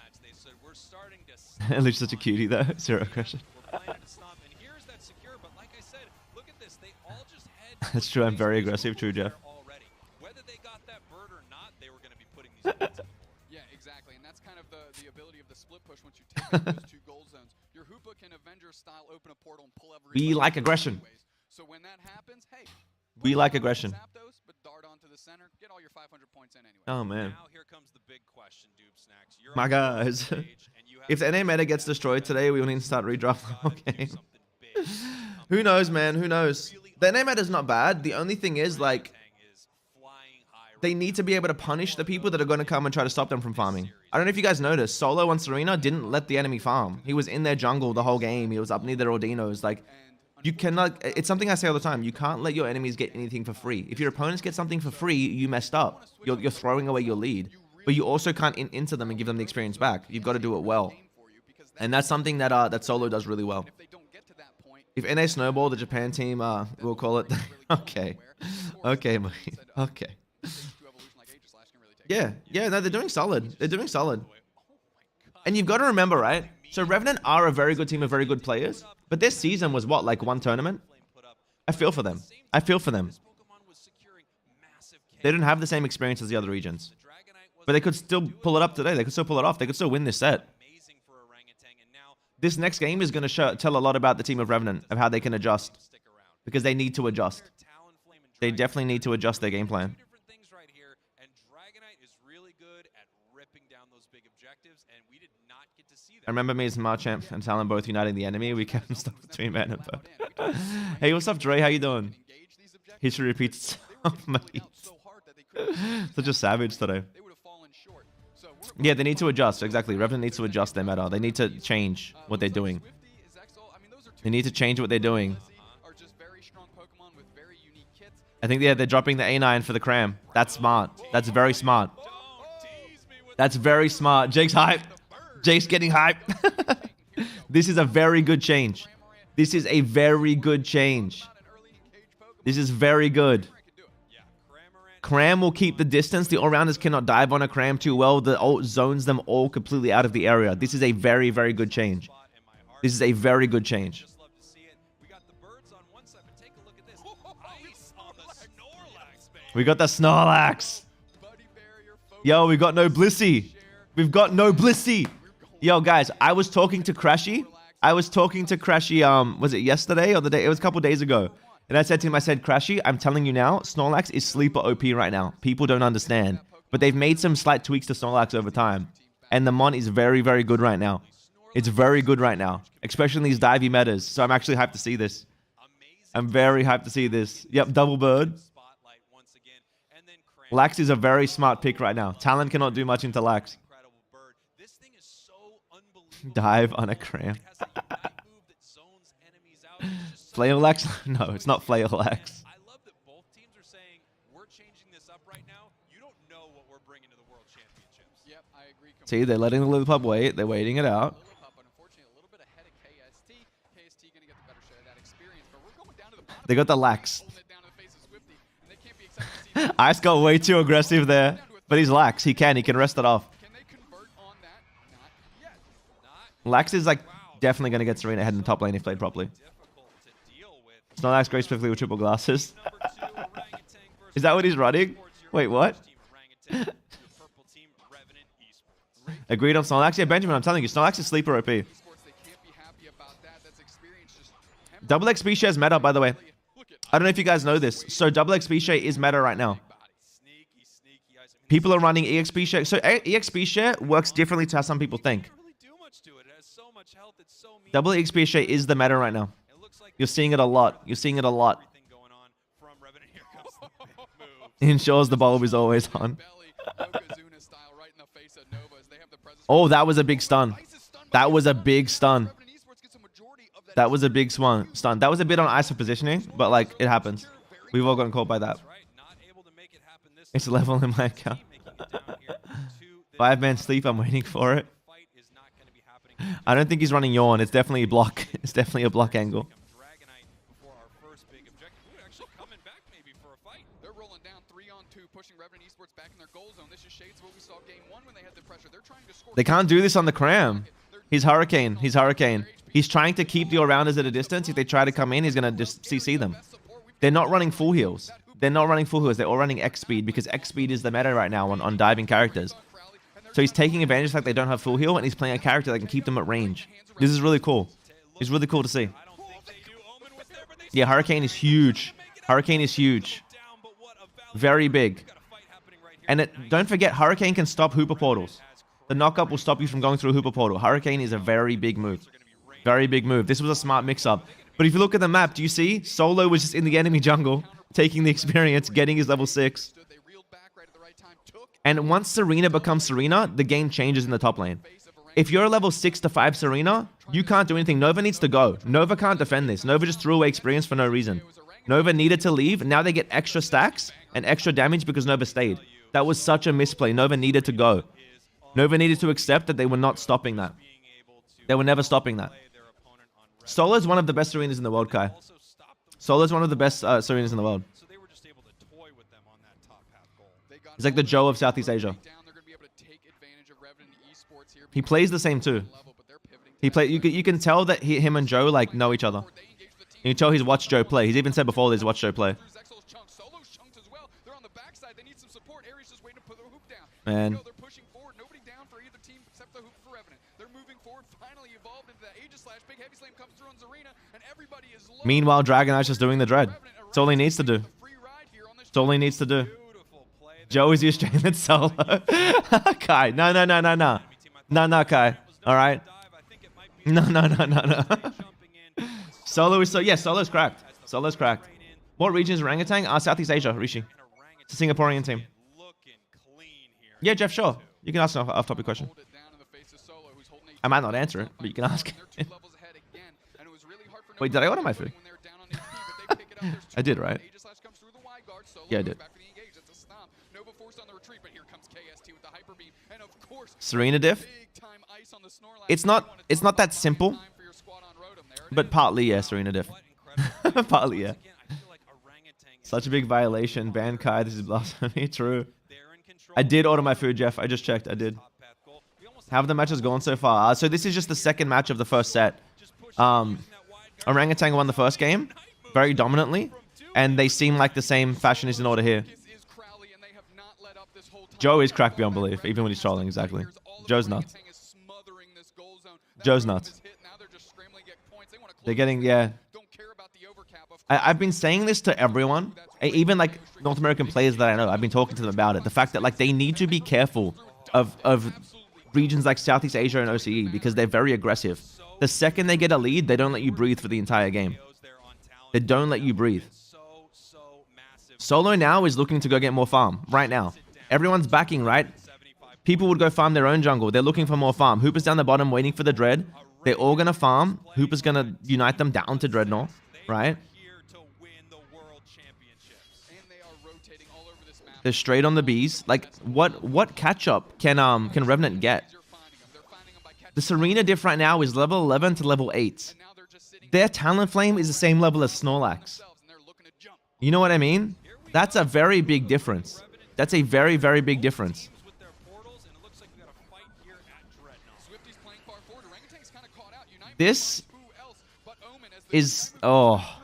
At least such a cutie though. Zero aggression. That's true. I'm very aggressive. True, Jeff. Yeah, exactly, and that's kind of the ability of the split push. Once you take out those two gold zones, your Hoopa can Avenger style open a portal and pull everybody. We like aggression. So when that happens, hey, We like aggression. zap those, but dart onto the center, get all your 500 points in anyway. Oh man. Now here comes the big question, Doob Snacks. You're My guys. If the NA meta gets destroyed today, we will need to start redraft the whole game. Who knows, man? Who knows? The NA meta is not bad. The only thing is, like, they need to be able to punish the people that are going to come and try to stop them from farming. I don't know if you guys noticed, Solo on Serena didn't let the enemy farm. He was in their jungle the whole game. He was up near their Ordinos. Like, you cannot... It's something I say all the time. You can't let your enemies get anything for free. If your opponents get something for free, you messed up. You're throwing away your lead. But you also can't into them and give them the experience back. You've got to do it well. And that's something that that Solo does really well. If NA snowball, the Japan team, we'll call it... Okay. Okay, mate. Okay. Yeah, no, they're doing solid. They're doing solid. And you've got to remember, right? So Revenant are a very good team of very good players, but their season was what, like one tournament? I feel for them. I feel for them. They didn't have the same experience as the other regions, but they could still pull it up today. They could still pull it off. They could still win this set. This next game is going to tell a lot about the team of Revenant, of how they can adjust, because they need to adjust. They definitely need to adjust their game plan. I remember me as Marchamp and Talon both uniting the enemy. We kept stuff between man and bird. Hey, what's up, Dre? How you doing? History repeats itself, mate. Such a savage today. Yeah, they need to adjust. Exactly. Revenant needs to adjust their meta. They need to change what they're doing. They need to change what they're doing. I think they're dropping the A9 for the cram. That's smart. That's very smart. That's very smart. Jake's hype. Jake's getting hype. This is a very good change. This is a very good change. This is very good. Cram will keep the distance. The all-rounders cannot dive on a Cram too well. The ult zones them all completely out of the area. This is a very, very good change. This is a very good change. We got the Snorlax. Yo, we got no Blissey. We've got no Blissey. Yo, guys, I was talking to Crashy. Was it yesterday or the day? It was a couple days ago. And I said to him, Crashy, I'm telling you now, Snorlax is sleeper OP right now. People don't understand. But they've made some slight tweaks to Snorlax over time. And the mon is very, very good right now. It's very good right now. Especially in these divey metas. So I'm actually hyped to see this. I'm very hyped to see this. Yep, double bird. Lax is a very smart pick right now. Talon cannot do much into Lax. Dive on a Cram. Flail Lax? No, it's not Flail Lax. See, they're letting the Lillipop wait. They're waiting it out. They got the Lax. Ice got way too aggressive there. But he's Lax. He can rest it off. Lax is like definitely going to get Serena ahead in the top lane if played properly. Snorlax great swiftly with triple glasses. Is that what he's running? Wait, what? Agreed on Snorlax? Yeah, Benjamin, I'm telling you, Snorlax is sleeper OP. Double XP share is meta, by the way. I don't know if you guys know this. So double XP share is meta right now. People are running EXP share. So EXP share works differently to how some people think. Double XP share is the meta right now. You're seeing it a lot. You're seeing it a lot. Ensures the bulb is always on. Oh, that was a big stun. That was a big stun. That was a big stun. That was a bit on ice for positioning, but like it happens. We've all gotten caught by that. It's a level in my account. 5-man sleep. I'm waiting for it. I don't think he's running Yawn. It's definitely a block. It's definitely a block angle. They can't do this on the Cram. He's Hurricane. He's Hurricane. He's trying to keep the all-rounders at a distance. If they try to come in, he's going to just CC them. They're not running full heals. They're not running full heals. They're all running X speed because X speed is the meta right now on diving characters. So he's taking advantage of the fact they don't have full heal, and he's playing a character that can keep them at range. This is really cool. It's really cool to see. Yeah, Hurricane is huge. Hurricane is huge. Very big. And don't forget, Hurricane can stop Hooper portals. The knockup will stop you from going through a Hooper portal. Hurricane is a very big move. Very big move. This was a smart mix-up. But if you look at the map, do you see? Solo was just in the enemy jungle, taking the experience, getting his level 6. And once Serena becomes Serena, the game changes in the top lane. If you're a level 6 to 5 Serena, you can't do anything. Nova needs to go. Nova can't defend this. Nova just threw away experience for no reason. Nova needed to leave. Now they get extra stacks and extra damage because Nova stayed. That was such a misplay. Nova needed to go. Nova needed to accept that they were not stopping that. They were never stopping that. Solo is one of the best Serenas in the world, Kai. Solo is one of the best Serenas in the world. He's like the Joe of Southeast Asia. He plays the same too. You can tell that him and Joe like know each other. You can tell he's watched Joe play. He's even said before he's watched Joe play. Man. Meanwhile, Dragon Knight's just doing the dread. That's all he needs to do. That's all he needs to do. Joe is your stranded solo. Kai, no. No, Kai. All right. No. Solo is Solo's cracked. Solo's cracked. What region is orangutan? Southeast Asia, Rishi. It's a Singaporean team. Yeah, Jeff, sure. You can ask an off-topic question. I might not answer it, but you can ask. Wait, did I order my food? I did, right? Yeah, I did. Serena diff? It's not that simple. But partly, yeah, Serena diff. Partly, yeah. Such a big violation. Ban Kai, this is blasphemy. True. I did order my food, Jeff. I just checked. I did. How have the matches gone so far? So this is just the second match of the first set. Orangutan won the first game very dominantly, and they seem like the same fashion is in order here. Joe is cracked beyond belief, even when he's trolling, exactly. Joe's nuts. Joe's nuts. They're getting, yeah. I've been saying this to everyone, even like North American players that I know. I've been talking to them about it. The fact that like they need to be careful of regions like Southeast Asia and OCE because they're very aggressive. The second they get a lead, they don't let you breathe for the entire game. They don't let you breathe. Solo now is looking to go get more farm right now. Everyone's backing, right? People would go farm their own jungle. They're looking for more farm. Hooper's down the bottom waiting for the Dread. They're all going to farm. Hooper's going to unite them down to Dreadnought, right? They're straight on the bees. Like, what catch-up can Revenant get? The Serena diff right now is level 11 to level 8. Their Talonflame is the same level as Snorlax. You know what I mean? That's a very big difference. That's a very, very big difference. This is... Oh.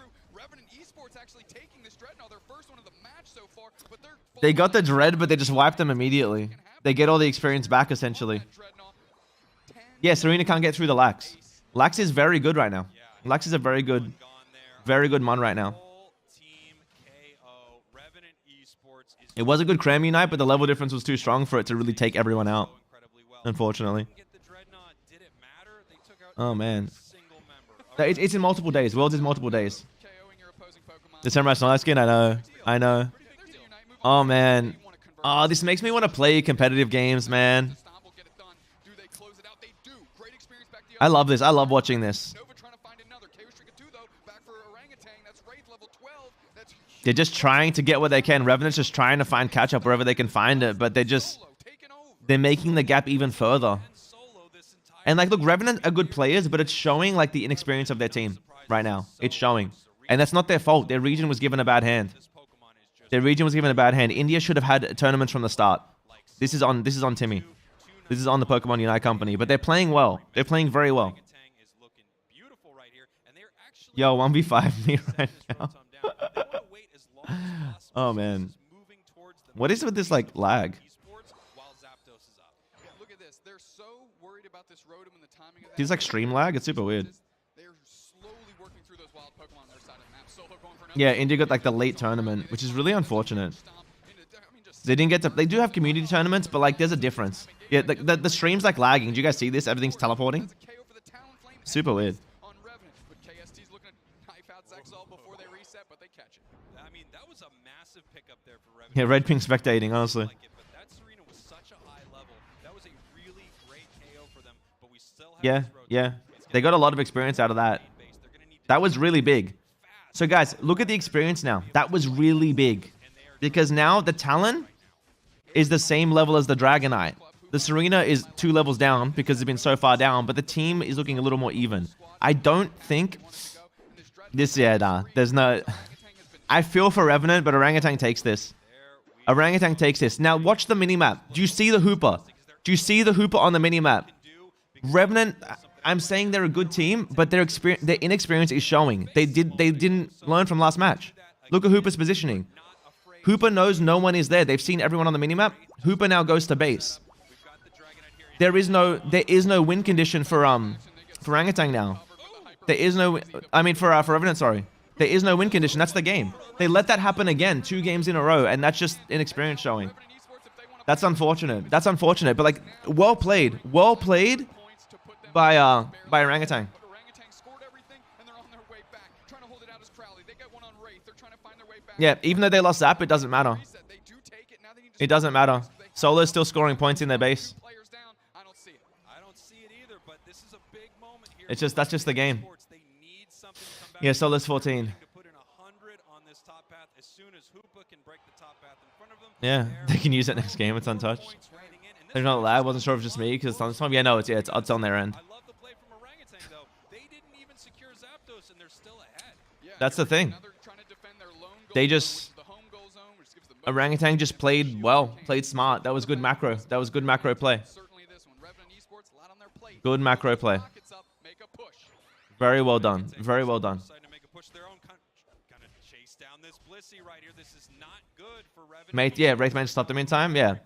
They got the Dread, but they just wiped them immediately. They get all the experience back, essentially. Yeah, Serena can't get through the Lax. Lax is very good right now. Lax is a very good mon right now. It was a good Cram Unite, but the level difference was too strong for it to really take everyone out. Unfortunately. Oh, man. It's in multiple days. Worlds is multiple days. The Samurai Snorlax skin? I know. Oh, man. Oh, this makes me want to play competitive games, man. I love this. I love watching this. They're just trying to get what they can. Revenant's just trying to find catch-up wherever they can find it, but they're making the gap even further. And like, look, Revenant are good players, but it's showing like the inexperience of their team right now. It's showing. And that's not their fault. Their region was given a bad hand. Their region was given a bad hand. India should have had tournaments from the start. This is on Timmy. This is on the Pokemon Unite company, but they're playing well. They're playing very well. Yo, 1v5 me right now. Oh man. What is with this like lag? Look at this. They're so worried about this Rotom and the timing of that. Feels like stream lag. It's super weird. They're slowly working through those wild Pokemon on their side of the map. Solo going for another. Yeah, India got like the late tournament, which is really unfortunate. They didn't get to. They do have community tournaments, but like there's a difference. Yeah, the stream's like lagging. Do you guys see this? Everything's teleporting. Super weird. On Revenant, but KST's looking to knife out Zexal before they reset, but they catch it. I mean, that was a massive pickup there for Revenant. Yeah, red ping spectating, honestly. That Serena was such a high level. That was a really great KO for them, but we still have Yeah, yeah. They got a lot of experience out of that. That was really big. So guys, look at the experience now. That was really big. Because now the Talon is the same level as the Dragonite. The Serena is 2 levels down because it's been so far down, but the team is looking a little more even. I don't think this, there's no... I feel for Revenant, but Orangutan takes this. Orangutan takes this. Now watch the minimap. Do you see the Hooper? Do you see the Hooper on the minimap? Revenant, I'm saying they're a good team, but their inexperience is showing. They didn't learn from last match. Look at Hooper's positioning. Hooper knows no one is there. They've seen everyone on the minimap. Hooper now goes to base. There is no win condition for Orangutan now. There is no, I mean for Revenant, sorry. There is no win condition. That's the game. They let that happen again 2 games in a row, and that's just inexperience showing. That's unfortunate. That's unfortunate. But like, well played by Orangutan. Yeah, even though they lost Zap, it doesn't matter. It doesn't matter. Solo's still scoring points in their base. It's just, that's just the game. Yeah, Solo's 14. Yeah, they can use it next game. It's untouched. There's not lag. Wasn't sure if it's just me because it's on this time. Yeah, no, it's on their end. That's the thing. They just... Orangutan just played well. Played smart. That was good macro. That was good macro play. Good macro play. Very well done. Very well done. Mate, yeah, Wraithman stopped them in time. Yeah.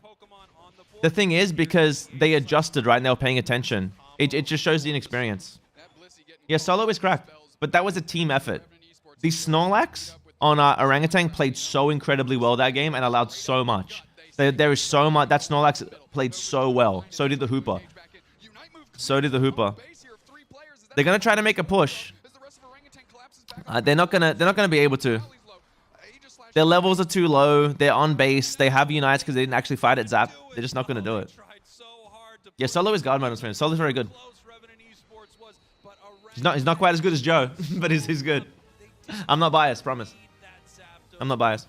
The thing is, because they adjusted, right, and they were paying attention, it just shows the inexperience. Yeah, Solo is cracked, but that was a team effort. The Snorlax on Orangutan played so incredibly well that game and allowed so much. There is so much. That Snorlax played so well. So did the Hooper. So did the Hooper. They're gonna try to make a push. They're not gonna be able to. Their levels are too low. They're on base. They have Unites because they didn't actually fight at Zap. They're just not gonna do it. Yeah, Solo is guard mode on screen. Solo's very good. He's not quite as good as Joe, but he's good. I'm not biased, promise. I'm not biased.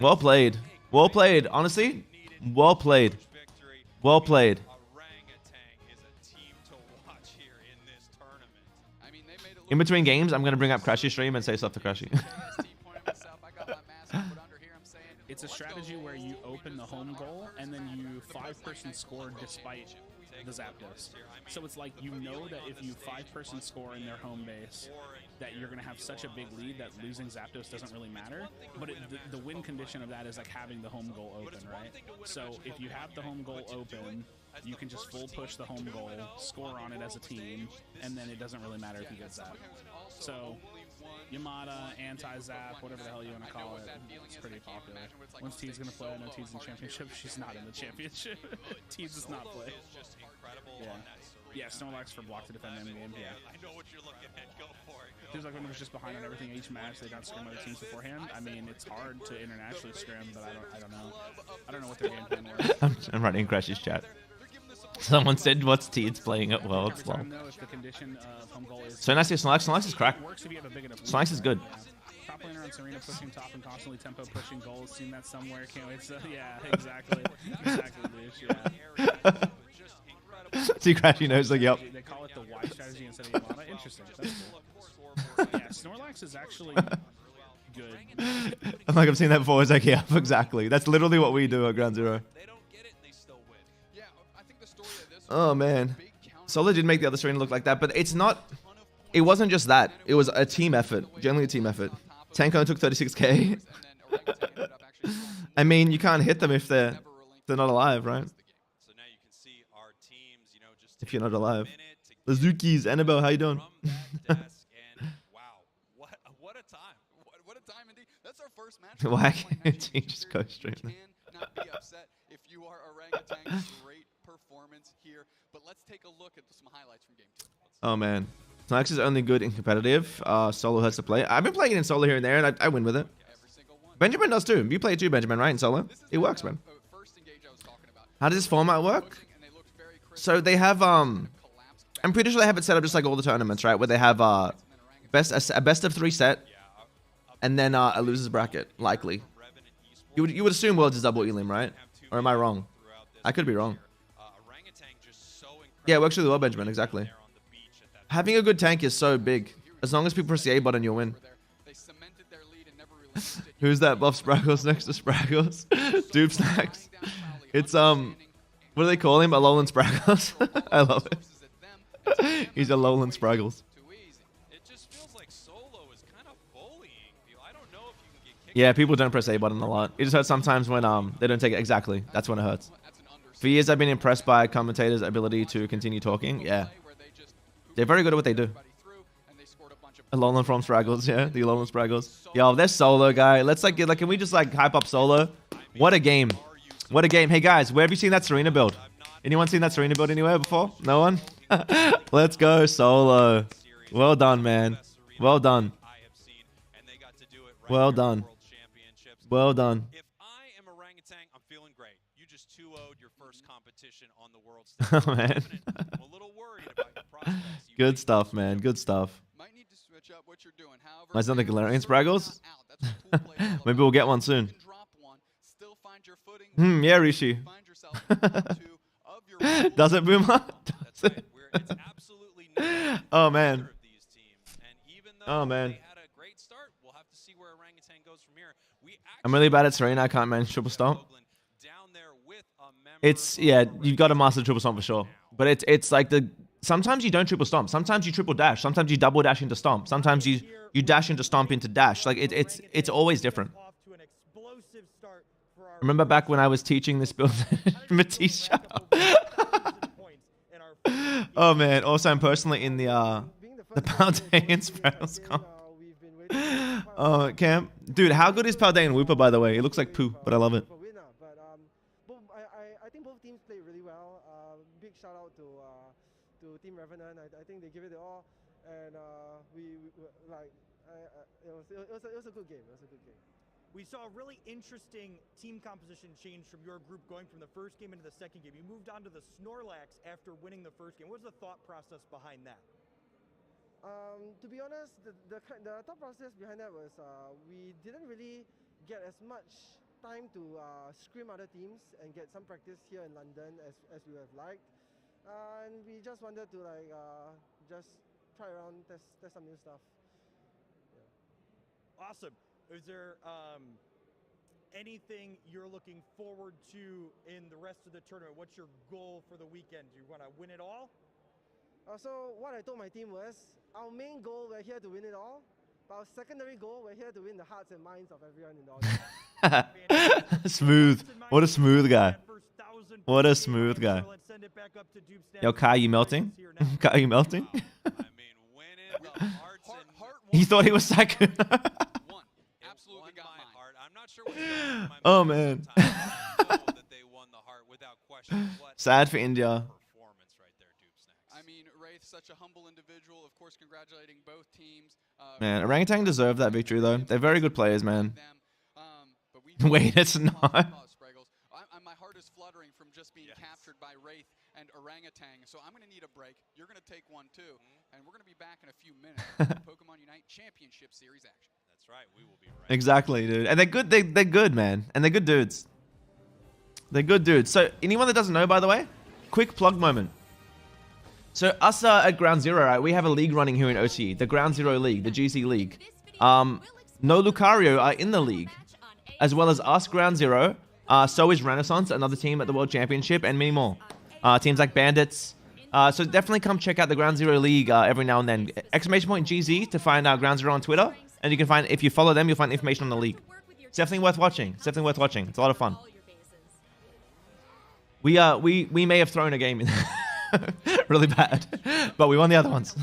Well played. Well played. Honestly, well played. Well played. In between games, I'm going to bring up Crashy stream and say stuff to Crashy. It's a strategy where you open the home goal and then you 5-person score despite the Zapdos. So it's like, you know that if you 5-person score in their home base, that you're going to have such a big lead that losing Zapdos doesn't really matter. But the win condition of that is like having the home goal open, right? So if you have the home goal open, you can just full push the home goal, score on it as a team, and then it doesn't really matter if you get zapped. So Yamada, anti-zap, whatever the hell you want to call it, it's pretty popular. Once T's going to play, I know T's in championship. She's not in the championship. T's does not play. Yeah. Yeah, Snorlax for block to defend end game. Yeah. I know what you're looking at. Go for it. Feels like when they're just behind on everything each match, they don't scrim other teams beforehand. I mean, it's hard to internationally scrim, but I don't know. I don't know what their game plan was. I'm running Crash's chat. Someone said, "What's Teeds playing at Worlds?" Lol. So nice to see Snorlax. Snorlax is cracked. Snorlax is good. Top laner on Serena pushing top and constantly tempo pushing goals. Seen that somewhere. Can't wait. So yeah, exactly. Exactly, Louche. Yeah. See, Crashy knows, like, yep. They call it the Y strategy instead of Yamada. Interesting. That's cool. Yeah, Snorlax is actually Good. I'm like, I've seen that before. It's like, yeah, exactly. That's literally what we do at Ground Zero. Oh, man. Solo did make the other screen look like that, but it's not... It wasn't just that. It was a team effort. Generally a team effort. Tank only took 36k. I mean, you can't hit them if they're not alive, right? If you're not alive. Lazukis, Annabelle, how you doing? What a time. What a time indeed. That's our first match. Why can't you just go straight there? Not be upset if you are Orangutan. Great performance here. But let's take a look at some highlights from game 2. Oh, man. Snox is only good in competitive. Solo hurts to play. I've been playing it in solo here and there, and I win with it. Benjamin does too. You play it too, Benjamin, right? In solo? It works, man. How does this format work? So they have, I'm pretty sure they have it set up just like all the tournaments, right? Where they have a best of 3 set, and then a loser's bracket, likely. You would assume Worlds is double Elim, right? Or am I wrong? I could be wrong. Yeah, it works really well, Benjamin, exactly. Having a good tank is so big. As long as people press the A button, you'll win. Who's that buff Spraggles next to Spraggles? Dupe Snacks. It's, what do they call him? A Lowland Spraggles? I love it. He's a Lowland Spraggles. Yeah, people don't press A button a lot. It just hurts sometimes when they don't take it exactly. That's when it hurts. For years, I've been impressed by commentators' ability to continue talking. Yeah. They're very good at what they do. Alolan from Spraggles, yeah. The Alolan Spraggles. Yo, they're solo, guy. Let's like, can we just like hype up solo? What a game. What a game. Hey guys, where have you seen that Serena build? Anyone seen that Serena build anywhere before? No one? Let's go solo. Well done, man. Well done. Well done. Well done. If I am Orangutan, I'm feeling great. You just 2-0'd your first competition on the world stage. Oh, man. I'm a little worried about your prospects. Good stuff, man. Good stuff. Might need to switch up what you're doing. However, Might sound like Galarian Spraggles. Maybe we'll get one soon. Yeah, Rishi. Does it, Boomer? Does it? Oh, man. Oh, man. I'm really bad at Serena. I can't manage triple stomp. It's, yeah, you've got to master triple stomp for sure. But it's like sometimes you don't triple stomp. Sometimes you triple dash. Sometimes you double dash into stomp. Sometimes you dash into stomp into dash. Like it's always different. Remember back when I was teaching this build, Matisse? Oh man! Also, I'm personally in the Paldean Sprouse comp. Oh, Cam, dude, how good is Paldean Wooper, by the way? It looks like poo, but I love it. I think both teams played really well. Big shout out to Team Revenant. I think they give it all, and it was a good game. It was a good game. We saw a really interesting team composition change from your group going from the first game into the second game. You moved on to the Snorlax after winning the first game. What was the thought process behind that? To be honest, the thought process behind that was we didn't really get as much time to scrim other teams and get some practice here in London as we would have liked. And we just wanted to like just try around, test some new stuff. Yeah. Awesome. Is there anything you're looking forward to in the rest of the tournament? What's your goal for the weekend? Do you want to win it all? So what I told my team was, our main goal, we're here to win it all. But our secondary goal, we're here to win the hearts and minds of everyone in the audience. Smooth. What a smooth guy. What a smooth guy. Yo, Kai, you melting? Kai, you melting? He thought he was second. Oh, man. Sad for India. I mean, Wraith, such a humble individual, of course, congratulating both teams. Man, Orangutan deserved that victory, though. They're very good players, man. Wait, it's not. My heart is fluttering from just being captured by Wraith and Orangutan, so I'm going to need a break. You're going to take one, too. And we're going to be back in a few minutes for Pokémon Unite Championship Series action. That's right. We will be right. Exactly, dude. And they're good. They're good, man. And they're good dudes. They're good dudes. So, anyone that doesn't know, by the way, quick plug moment. So, us at Ground Zero, right, we have a league running here in OTE, the Ground Zero League, the GC League. No Lucario are in the league, as well as us, Ground Zero. So is Renaissance, another team at the World Championship, and many more. Teams like Bandits. So definitely come check out the Ground Zero League every now and then. !GZ to find Ground Zero on Twitter. And you can find, if you follow them, you'll find information on the league. It's definitely worth watching. It's definitely worth watching. It's a lot of fun. We may have thrown a game in really bad, but we won the other ones.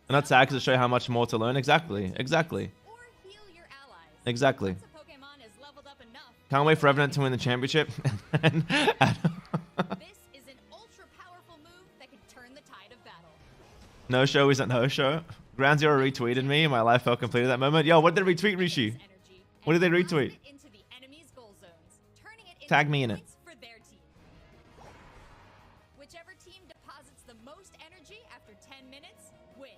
I'm not sad because it shows you how much more to learn. Exactly. Exactly. Exactly. Can't wait for Revenant to win the championship. No show isn't no show. Ground Zero retweeted me and my life felt complete at that moment. Yo, what did they retweet, Rishi? What did they retweet? Tag me in it. Whichever team deposits the most energy after 10 minutes wins.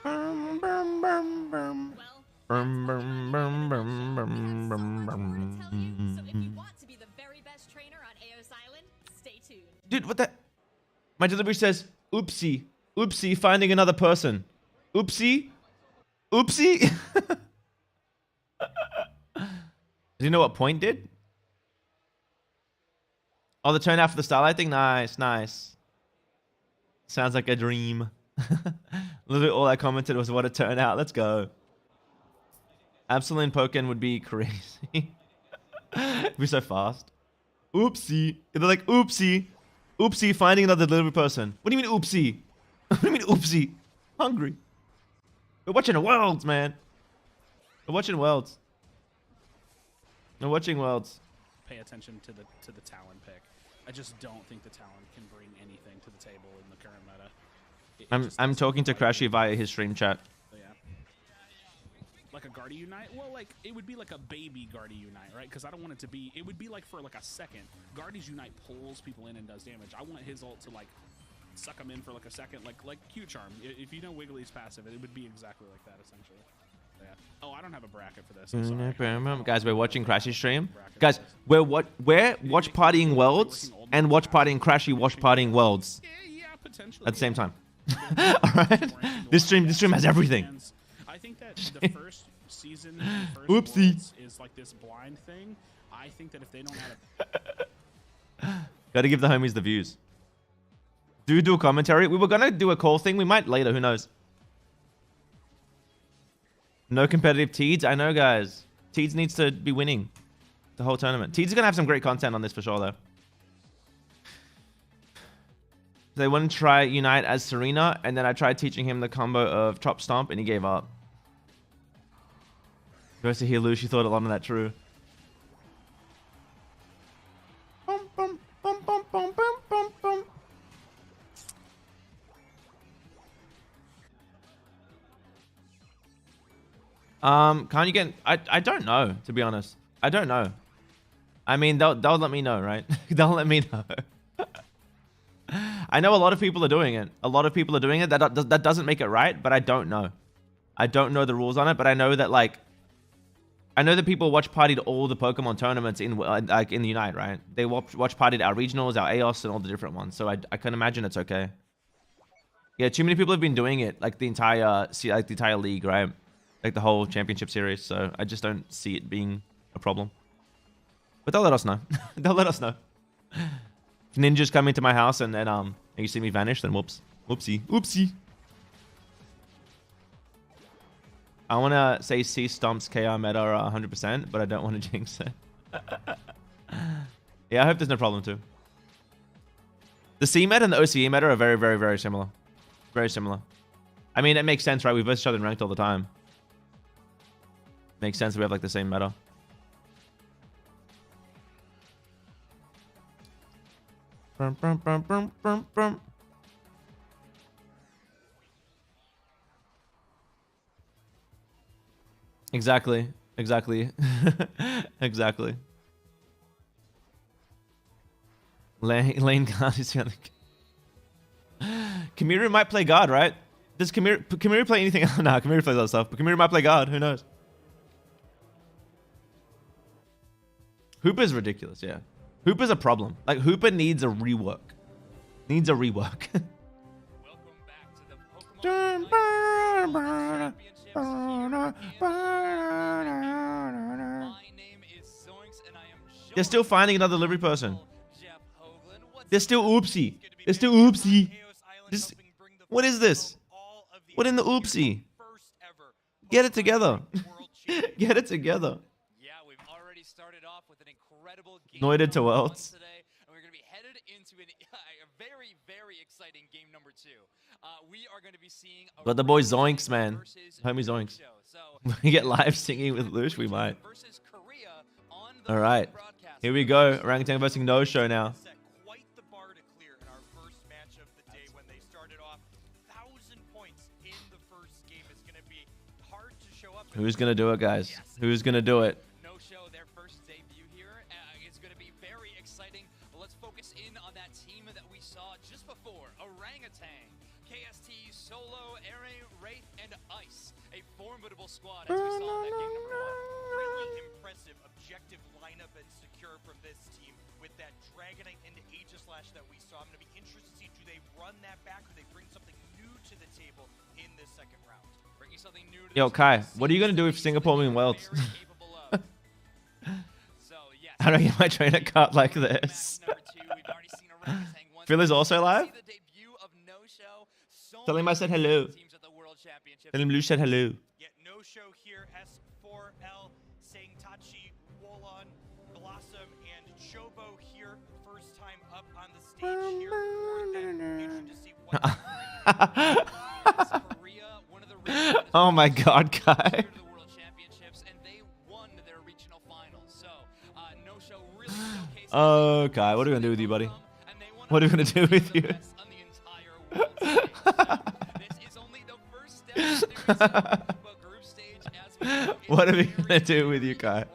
So if you want to be the very best trainer on Eos Island, stay tuned. Dude, what the? My delivery says, oopsie. Oopsie, finding another person. Oopsie. Oopsie. Do you know what Point did? Oh, the turnout for the Starlight thing? Nice, nice. Sounds like a dream. Literally all I commented was what a turnout. Let's go. Absolute Pokken would be crazy. It'd be so fast. Oopsie. They're like, oopsie. Oopsie, finding another delivery person. What do you mean, oopsie? What do you mean, oopsie? Hungry. We're watching Worlds, man. We're watching Worlds. We're watching Worlds. Pay attention to the Talon pick. I just don't think the Talon can bring anything to the table in the current meta. I'm talking to Crashy via his stream chat. So, yeah. Like a Guardi Unite? Well, like, it would be like a baby Guardi Unite, right? Because I don't want it to be... It would be like for like a second. Guardi's Unite pulls people in and does damage. I want his ult to like suck them in for like a second, like Q-Charm. If you know Wiggly's passive, it would be exactly like that, essentially. Yeah. Oh, I don't have a bracket for this. I'm sorry. Guys, we're watching Crashy stream. Guys, we're watch partying Worlds and watch partying Crashy watch partying Worlds at the same time. All right. This stream has everything. I think that the first season, first Oopsie, is like this blind thing. I think that if they don't have gotta give the homies the views. Do a commentary. We were gonna do a call thing. We might later. Who knows? No competitive Teeds. I know, guys. Teeds needs to be winning the whole tournament. Teeds is gonna have some great content on this for sure, though. They wouldn't try Unite as Serena, and then I tried teaching him the combo of Chop Stomp, and he gave up. Goes to hear Louche. She thought a lot of that true. Bum, bum, bum, bum, bum, bum, bum, bum. Can't you get... I don't know, to be honest. I don't know. I mean, they'll let me know, right? They'll let me know. I know a lot of people are doing it. A lot of people are doing it. That doesn't make it right, but I don't know. I don't know the rules on it, but I know that, like... I know that people watch partied all the Pokemon tournaments in the Unite, right? They watch partied our regionals, our AOS, and all the different ones. So I can imagine it's okay. Yeah, too many people have been doing it, like the entire league, right? Like the whole championship series. So I just don't see it being a problem. But they'll let us know. They'll let us know. If ninjas come into my house and you see me vanish, then whoops. Whoopsie. Oopsie. I want to say C Stomp's KR meta 100%, but I don't want to jinx it. Yeah, I hope there's no problem too. The C meta and the OCE meta are very, very, very similar. Very similar. I mean, it makes sense, right? We both shot in ranked all the time. Makes sense that we have like the same meta. Brum, brum, brum, brum, brum, brum. Exactly. Exactly. Exactly. Lane guard is the other. Kamiru might play guard, right? Does Kamiru play anything else? Nah, Kamiru plays other stuff, but Kamiru might play guard. Who knows? Hooper's ridiculous, yeah. Hooper's a problem. Like, Hooper needs a rework. Needs a rework. They're still finding another delivery person. They're still oopsie. They're still oopsie. What is this? What in the oopsie? Get it together. Get it together. Yeah, we've already started off with an incredible game. Noited to Worlds. Today, and we're going to be headed into a very, very exciting game number 2. We are going to be seeing Got the boy Zoinks, man. Homie Zoinks. We get live singing with Louche, we might. All right. Here we go. Orangutan versus No Show now. Quite the bar to clear in our first match of the day when they started off 1,000 points in the first game. It's going to be hard to show up. Who's going to do it, guys? Who's going to do it? No Show, their first debut here. It's going to be very exciting. Let's focus in on that team that we saw just before. Orangutan, KST, Solo, Ere, Wraith, and Ice. A formidable squad as we saw in that game number 1. Really impressive objective lineup and secure from this team with that Dragonite into Aegislash that we saw. I'm going to be interested to see, do they run that back or they bring something new to the table in this second round? Bringing something new to Yo, Kai, what are you going to do if Singapore win Worlds? How do I get my trainer cut like this? Phil is also live? Tell him I said hello. Tell him Louche said hello. Yeah, No Show here, S4L, saying Tachi, Wolon, Blossom, and Chobo here. First time up on the stage here. Oh my god, Kai. Oh, Kai, what are we going to do with you, buddy? What are we going to do with you? What are we going to do with you, Kai?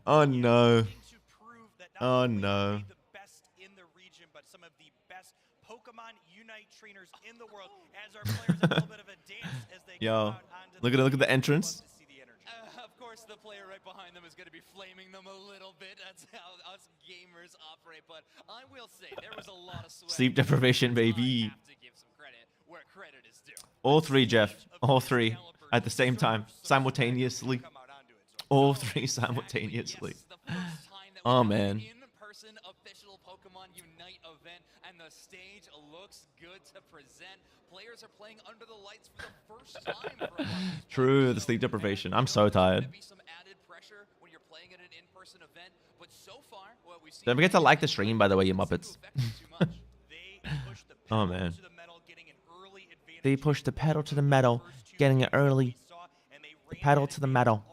Oh no. Oh no. Pokémon Unite trainers in the world as our players have a little bit of a dance as they Yo, look at the entrance. Of course, the player right behind them is going to be flaming them a little bit. That's how us gamers operate. But I will say there was a lot of sweat. Sleep deprivation, baby. All three, Jeff. All three at the same time, simultaneously. All three simultaneously. Oh man. Official Pokemon Unite event, and the stage looks good to present. Players are playing under the lights for the first time. True, the sleep deprivation. I'm so tired. Don't forget to like the stream, by the way, you muppets. Oh man. They pushed the pedal to the metal, getting it early. The pedal to the metal.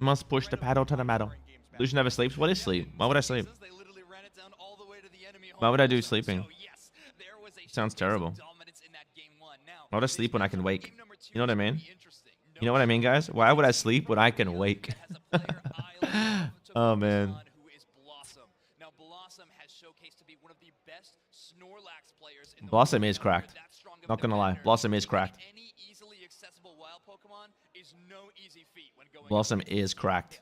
Must push the pedal to the metal. Louche never sleeps. What is sleep? Why would I sleep? Why would I do sleeping? Sounds terrible. Why would I sleep when I can wake? You know what I mean? You know what I mean, guys? Why would I sleep when I can wake? Oh man. Blossom is cracked. Not gonna lie, Blossom is cracked. Blossom is cracked.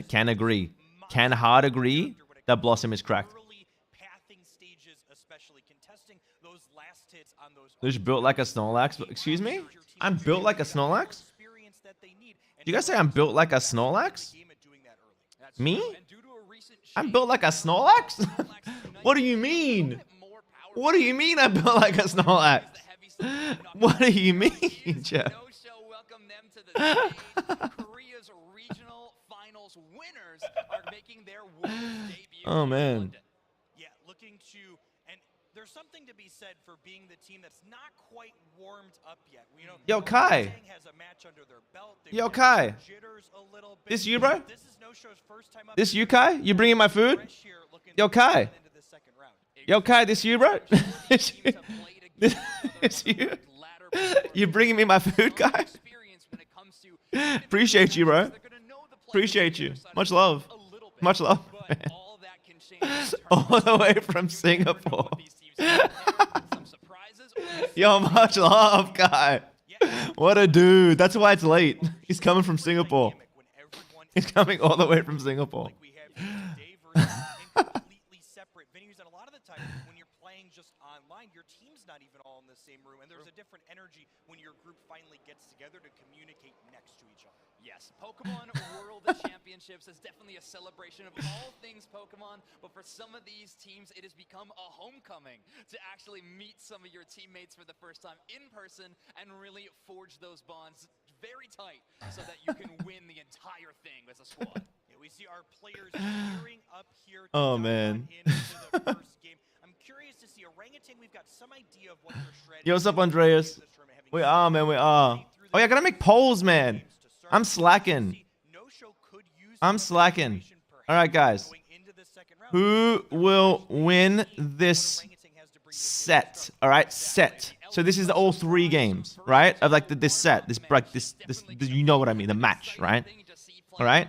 Can agree. Can hard agree that Blossom is cracked. Louche built like a Snorlax. Excuse me? I'm built like a Snorlax? Did you guys say I'm built like a Snorlax? Me? I'm built like a Snorlax? What do you mean? What do you mean I'm built like a Snorlax? What do you mean, Jeff? Oh man. Yeah, looking to, and there's something to be said for being the team that's not quite warmed up yet. You know, Yo, Kai. has a match under their belt. Yo, Kai. This you, bro? This is No Show's first time up. This you, Kai? You bringing my food? Yo, Kai. Yo, Kai, this you, bro? This you? You bringing me my food, Kai? Appreciate you, bro. Appreciate you. Much love. Much love. All the way from Singapore. Yo, much love, Kai. What a dude. That's why it's late. He's coming from Singapore. He's coming all the way from Singapore. Like we have here today versus in completely separate venues. And a lot of the time, when you're playing just online, your team's not even all in the same room, and there's a different energy when your group finally gets together to communicate next to each other. Yes, Pokemon World Championships is definitely a celebration of all things Pokemon, but for some of these teams, it has become a homecoming to actually meet some of your teammates for the first time in person and really forge those bonds very tight so that you can win the entire thing as a squad. Yeah, we see our players gearing up here to Oh, dive man. into the first game. I'm curious to see Orangutan. We've got some idea of what their strategy Yo, what's up, Andreas? We are, man. We are. Oh, yeah, I gotta make polls, man. I'm slacking. I'm slacking. All right, guys. Who will win this set? All right, set. So this is all 3 games, right? Of like this set, this you know what I mean, the match, right? All right.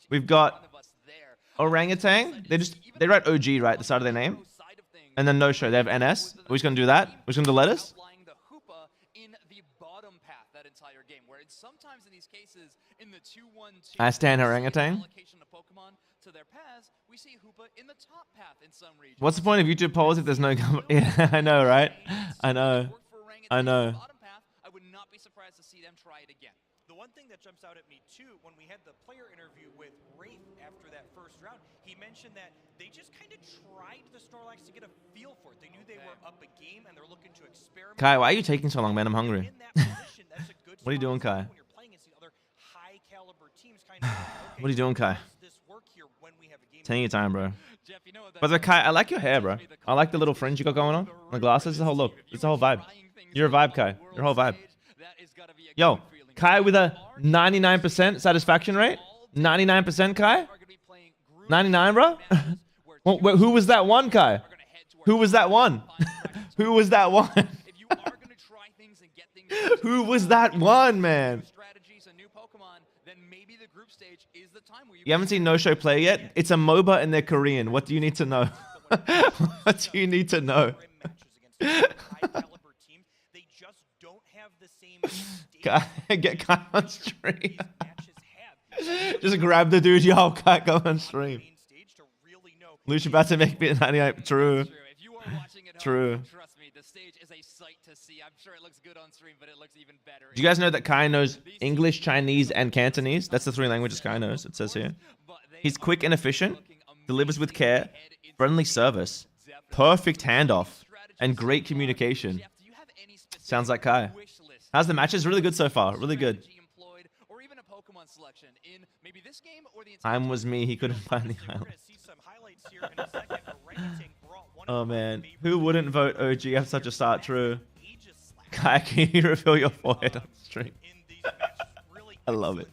We've got Orangutan. They write OG right at the start of their name, and then no show. They have NS. We're just gonna do that. We're just gonna do letters. Sometimes in these cases, in the 2-1-2 I stand Orangutan. allocation of Pokemon to their paths, we see Hoopa in the top path in some regions. What's the point of YouTube polls if there's no? Yeah, I know, right? I know. I know. I would not be surprised to see them try it again. The one thing that jumps out at me too, when we had the player interview with Wraith after that first round, he mentioned that they just kind of tried the Snorlax to get a feel for it. They knew they were up a game and they're looking to experiment. Kai, why are you taking so long, man? I'm hungry. What are you doing, Kai? What are you doing, Kai? Taking your time, bro. By the way, Kai, I like your hair, bro. I like the little fringe you got going on. The glasses, it's the whole look. It's the whole vibe. You're a vibe, Kai. Your whole vibe. Yo, Kai with a 99% satisfaction rate? 99%, Kai? 99, bro? Well, wait, who was that one, Kai? Who was that one? Who was that one? Who was that one, man? You haven't seen No Show play yet? It's a MOBA and they're Korean. What do you need to know? What do you need to know? Get Kai on stream. Just grab the dude, yo, Kai, go on stream. Louche about to make it 98. True. True. Trust me, the stage is a sight to see. I'm sure it looks good on stream, but it looks even better. Do you guys know that Kai knows English, Chinese, and Cantonese? That's the 3 languages Kai knows, it says here. He's quick and efficient, delivers with care, friendly service, perfect handoff, and great communication. Sounds like Kai. How's the matches? Really good so far. Really good. Time was me. He couldn't find the island. Oh man, who wouldn't vote OG after such a start? True. Kai, can you reveal your forehead on stream? I love it.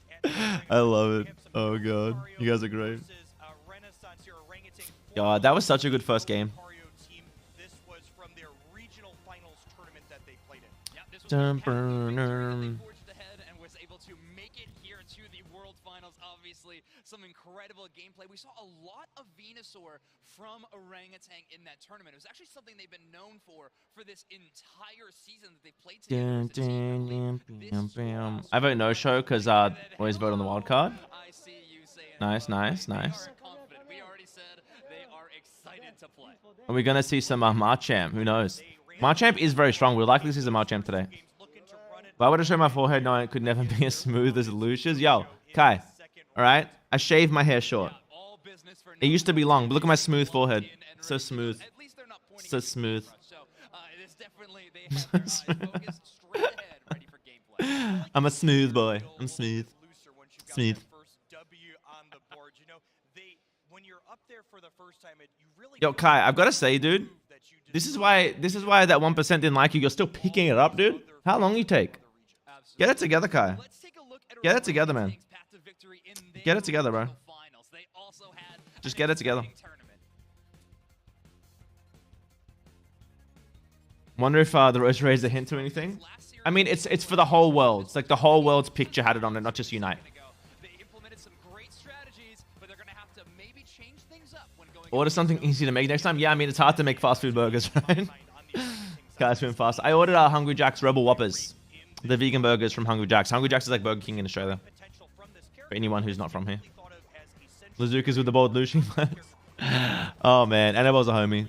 I love it. Oh god, you guys are great. God, that was such a good first game. Some incredible gameplay. We saw a lot of Venusaur from Orangutan in that tournament. It was actually something they've been known for this entire season that they played together. I vote no show because always vote on the wild card. Nice, nice, nice. We already said they are excited to play. Are we gonna see some Marchamp? Who knows? Marchamp is very strong. We're likely to see some Marchamp today. Why would I show my forehead knowing it could never be as smooth as Louche's? Yo, Kai. All right, I shaved my hair short. It used to be long, but look at my smooth forehead. So smooth. So smooth. I'm a smooth boy. I'm smooth. Smooth. Yo, Kai, I've got to say, dude, this is why that 1% didn't like you. You're still picking it up, dude. How long you take? Get it together, Kai. Get it together, man. Get it together, bro. Just get it together. Wonder if the Rose raised a hint to anything. I mean, it's for the whole world. It's like the whole world's picture had it on it, not just Unite. Order something easy to make next time. Yeah, I mean, it's hard to make fast food burgers, right? Guys, moving fast. I ordered Hungry Jack's Rebel Whoppers. The vegan burgers from Hungry Jack's. Hungry Jack's is like Burger King in Australia. For anyone who's not from here. Lazuka's with the bold Louche. Oh man, Annabelle's a homie.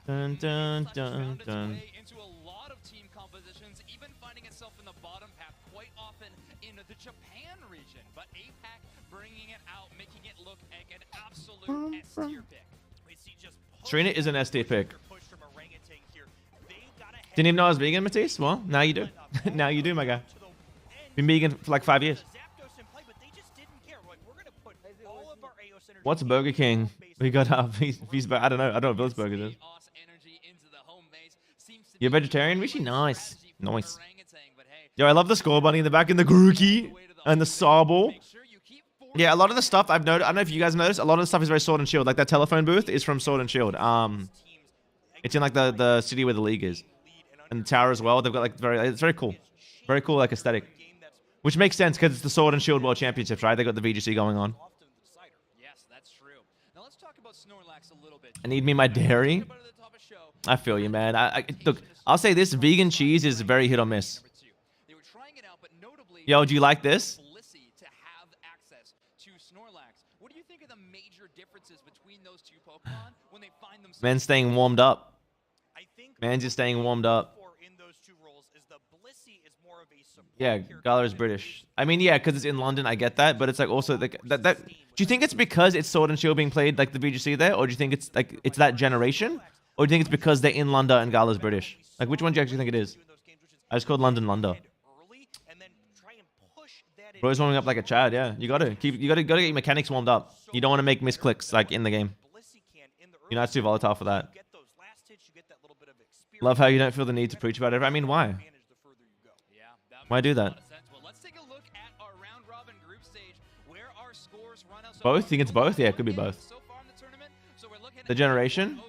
Dun dun dun dun. Into a lot of team compositions, even finding itself in the bottom path quite often in the Japan region. But APAC bringing it out, making it look like an absolute S tier pick. Serena is an SD pick. Didn't even know I was vegan, Matisse? Well, now you do. Now you do, my guy. Been vegan for like 5 years. What's Burger King? We got I don't know. I don't know what Bill's Burger is. You're a vegetarian, Rishi? Nice. Nice. Yo, I love the score bunny in the back and the Grookey and the Sawball. Yeah, a lot of the stuff I've noticed, I don't know if you guys noticed, a lot of the stuff is very Sword and Shield. Like that telephone booth is from Sword and Shield. It's in like the city where the league is. And the tower as well. They've got like it's very cool. Very cool like aesthetic. Which makes sense because it's the Sword and Shield World Championships, right? They got the VGC going on. Yes, that's true. Now let's talk about Snorlax a little bit. I need me my dairy. I feel you, man. Look, I'll say this: vegan cheese is very hit or miss. Yo, do you like this? What do you think are the major differences between those two Pokemon when they find themselves? Man's staying warmed up. Man's just staying warmed up. Yeah, Galar is British. I mean, yeah, because it's in London, I get that, but it's like also that. Do you think it's because it's Sword and Shield being played like the VGC there, or do you think it's like it's that generation, or do you think it's because they're in London and Galar's British? Like, which one do you actually think it is? I just called London London. Bro's warming up like a Chad, yeah. You gotta get your mechanics warmed up. You don't want to make misclicks like in the game. You're not too volatile for that. Love how you don't feel the need to preach about it. I mean, why? Why do that? Both? You think it's both? Yeah, it could be both. The generation?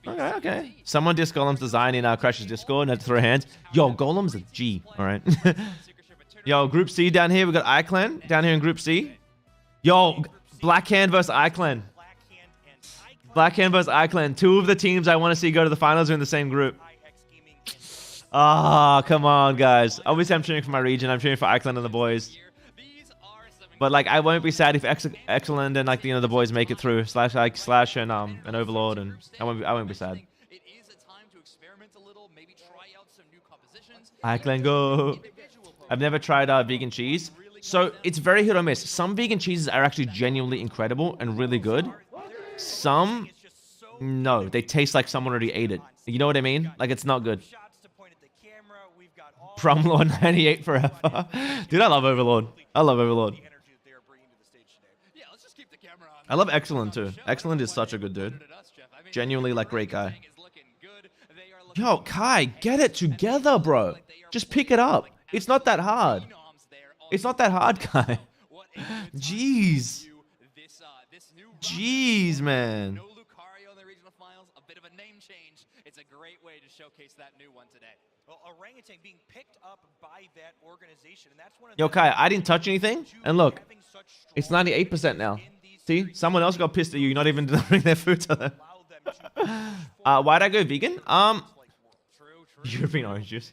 Okay. Someone dissed Golem's design in Crash's Discord and had to throw hands. Yo, Golem's a G, alright? Yo, Group C down here. We got iClan down here in Group C. Yo, Blackhand versus iClan. Blackhand versus iClan. Two of the teams I want to see go to the finals are in the same group. Ah, come on, guys. Obviously, I'm cheering for my region. I'm cheering for iClan and the boys. But like, I won't be sad if Excellent and like the boys make it through. Slash and Overlord, and I won't be sad. iClan go. I've never tried vegan cheese. So it's very hit or miss. Some vegan cheeses are actually genuinely incredible and really good. Some, no, they taste like someone already ate it. You know what I mean? Like, it's not good. Promlord 98 forever. Dude, I love Overlord. I love Overlord. I love Excellent too. Excellent is such a good dude. Genuinely like great guy. Yo, Kai, get it together, bro. Just pick it up. It's not that hard. It's not that hard, Kai. Jeez. Jeez, man. It's a great way to showcase that new one today. Well, Orangutan being picked up by that organization, and that's one of Yo, Kai, I didn't touch anything, and look, it's 98% now. See, someone else got pissed at you, not even delivering their food to them. Why'd I go vegan? European orange juice.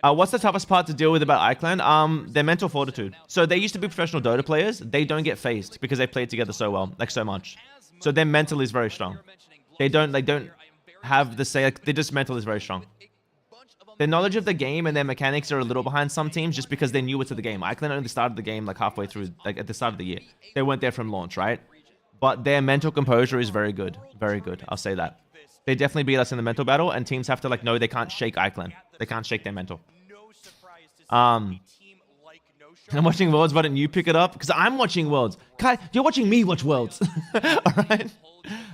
What's the toughest part to deal with about iClan? Their mental fortitude. So they used to be professional Dota players. They don't get phased because they played together so well, like so much. So their mental is very strong. They don't have the say. Like, their just mental is very strong. Their knowledge of the game and their mechanics are a little behind some teams just because they're newer to the game. iClan only started the game like halfway through, like at the start of the year. They weren't there from launch, right? But their mental composure is very good. Very good. I'll say that. They definitely beat us in the mental battle, and teams have to like know they can't shake iClan. They can't shake their mental. I'm watching Worlds, why didn't you pick it up? Because I'm watching Worlds. Kai, you're watching me watch Worlds. Alright?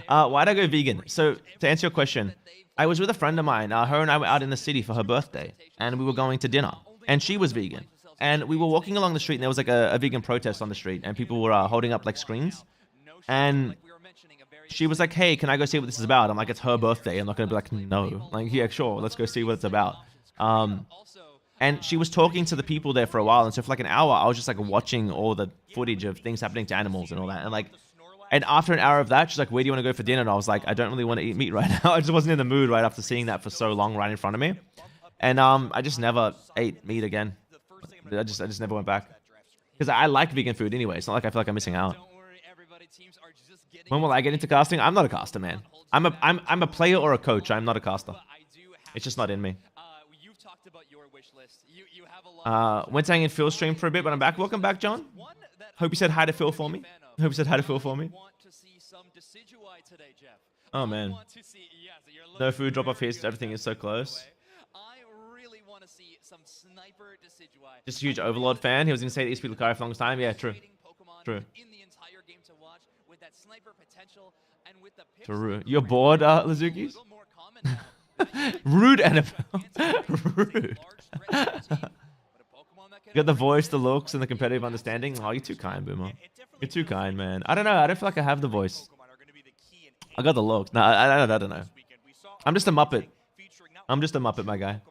Why'd I go vegan? So, to answer your question, I was with a friend of mine. Her and I were out in the city for her birthday, and we were going to dinner. And she was vegan. And we were walking along the street, and there was like a vegan protest on the street, and people were holding up like screens. And she was like, hey, can I go see what this is about? I'm like, it's her birthday. I'm not going to be like, no. Like, yeah, sure, let's go see what it's about. And she was talking to the people there for a while. And so for like an hour, I was just like watching all the footage of things happening to animals and all that. And after an hour of that, she's like, where do you want to go for dinner? And I was like, I don't really want to eat meat right now. I just wasn't in the mood right after seeing that for so long right in front of me. And I just never ate meat again. I just never went back because I like vegan food anyway. It's not like I feel like I'm missing out. When will I get into casting? I'm not a caster, man. I'm a player or a coach. I'm not a caster. It's just not in me. Went hanging Phil stream for a bit, but I'm back. Welcome back, John. Hope you said hi to Phil for me. Hope you said hi to Phil for me. Oh man. No food drop off here since everything is so close. Just a huge Overlord fan. He was going to say to ESP Lucario for the longest time. Yeah, true. True. True. You're bored, Lazukis? Rude, NFL. Rude. You got the voice, the looks, and the competitive understanding. Oh, you're too kind, Boomer. You're too kind, man. I don't know. I don't feel like I have the voice. I got the looks. No, I don't know. I'm just a Muppet. I'm just a Muppet, my guy.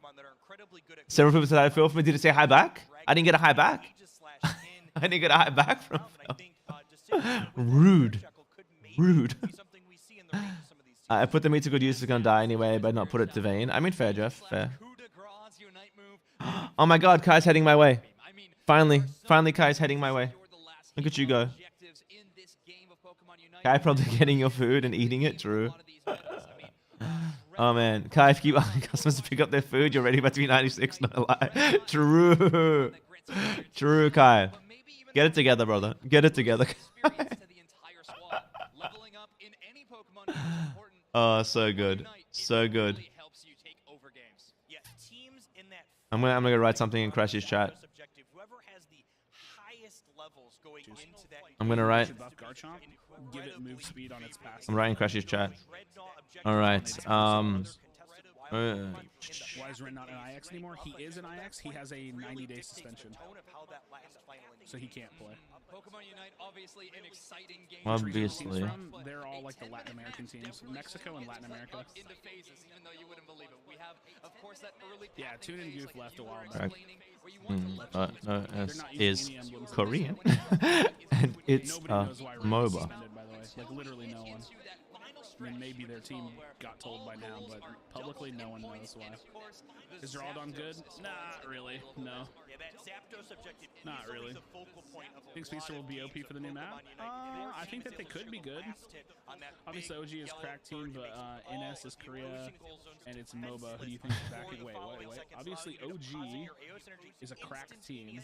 Several people said hi to Phil for me. Did it say hi back? I didn't get a hi back. I didn't get a hi back from Phil. Rude. Rude. I put the meat to good use. It's gonna die anyway, but not put it to vain. I mean, fair, Jeff. Fair. Oh my God, Kai's heading my way. Finally, Kai's heading my way. Look at you go. Kai probably getting your food and eating it. True. Oh man, Kai, if you keep asking customers to pick up their food, you're already about to be 96. No lie. True. True, Kai. Get it together, brother. Get it together. Oh, so good. So good. I'm gonna go write something in Crash's chat. I'm gonna write. Give it move speed on its pass. I'm writing Crash's chat. All right. Why is Ren not an IX anymore? He is an IX. He has a 90-day suspension, so he can't play. Pokémon Unite, obviously an exciting game. Obviously. They're all like the Latin American teams, Mexico and Latin America. Into phases, even though you wouldn't believe it. We have, of course, that early. Yeah, Toon and Goof left a while back. No, is Korean, and it's MOBA. By the way, like literally no one. I mean, maybe their team got told by now, but publicly no one knows why. Is Geraldon good? Not really. No. Not really. Think Speedster will be OP for the new map? I think that they could be good. Obviously, OG is crack team, but NS is Korea, and it's MOBA. Who do you think is backing? Wait. Obviously, OG is a crack team.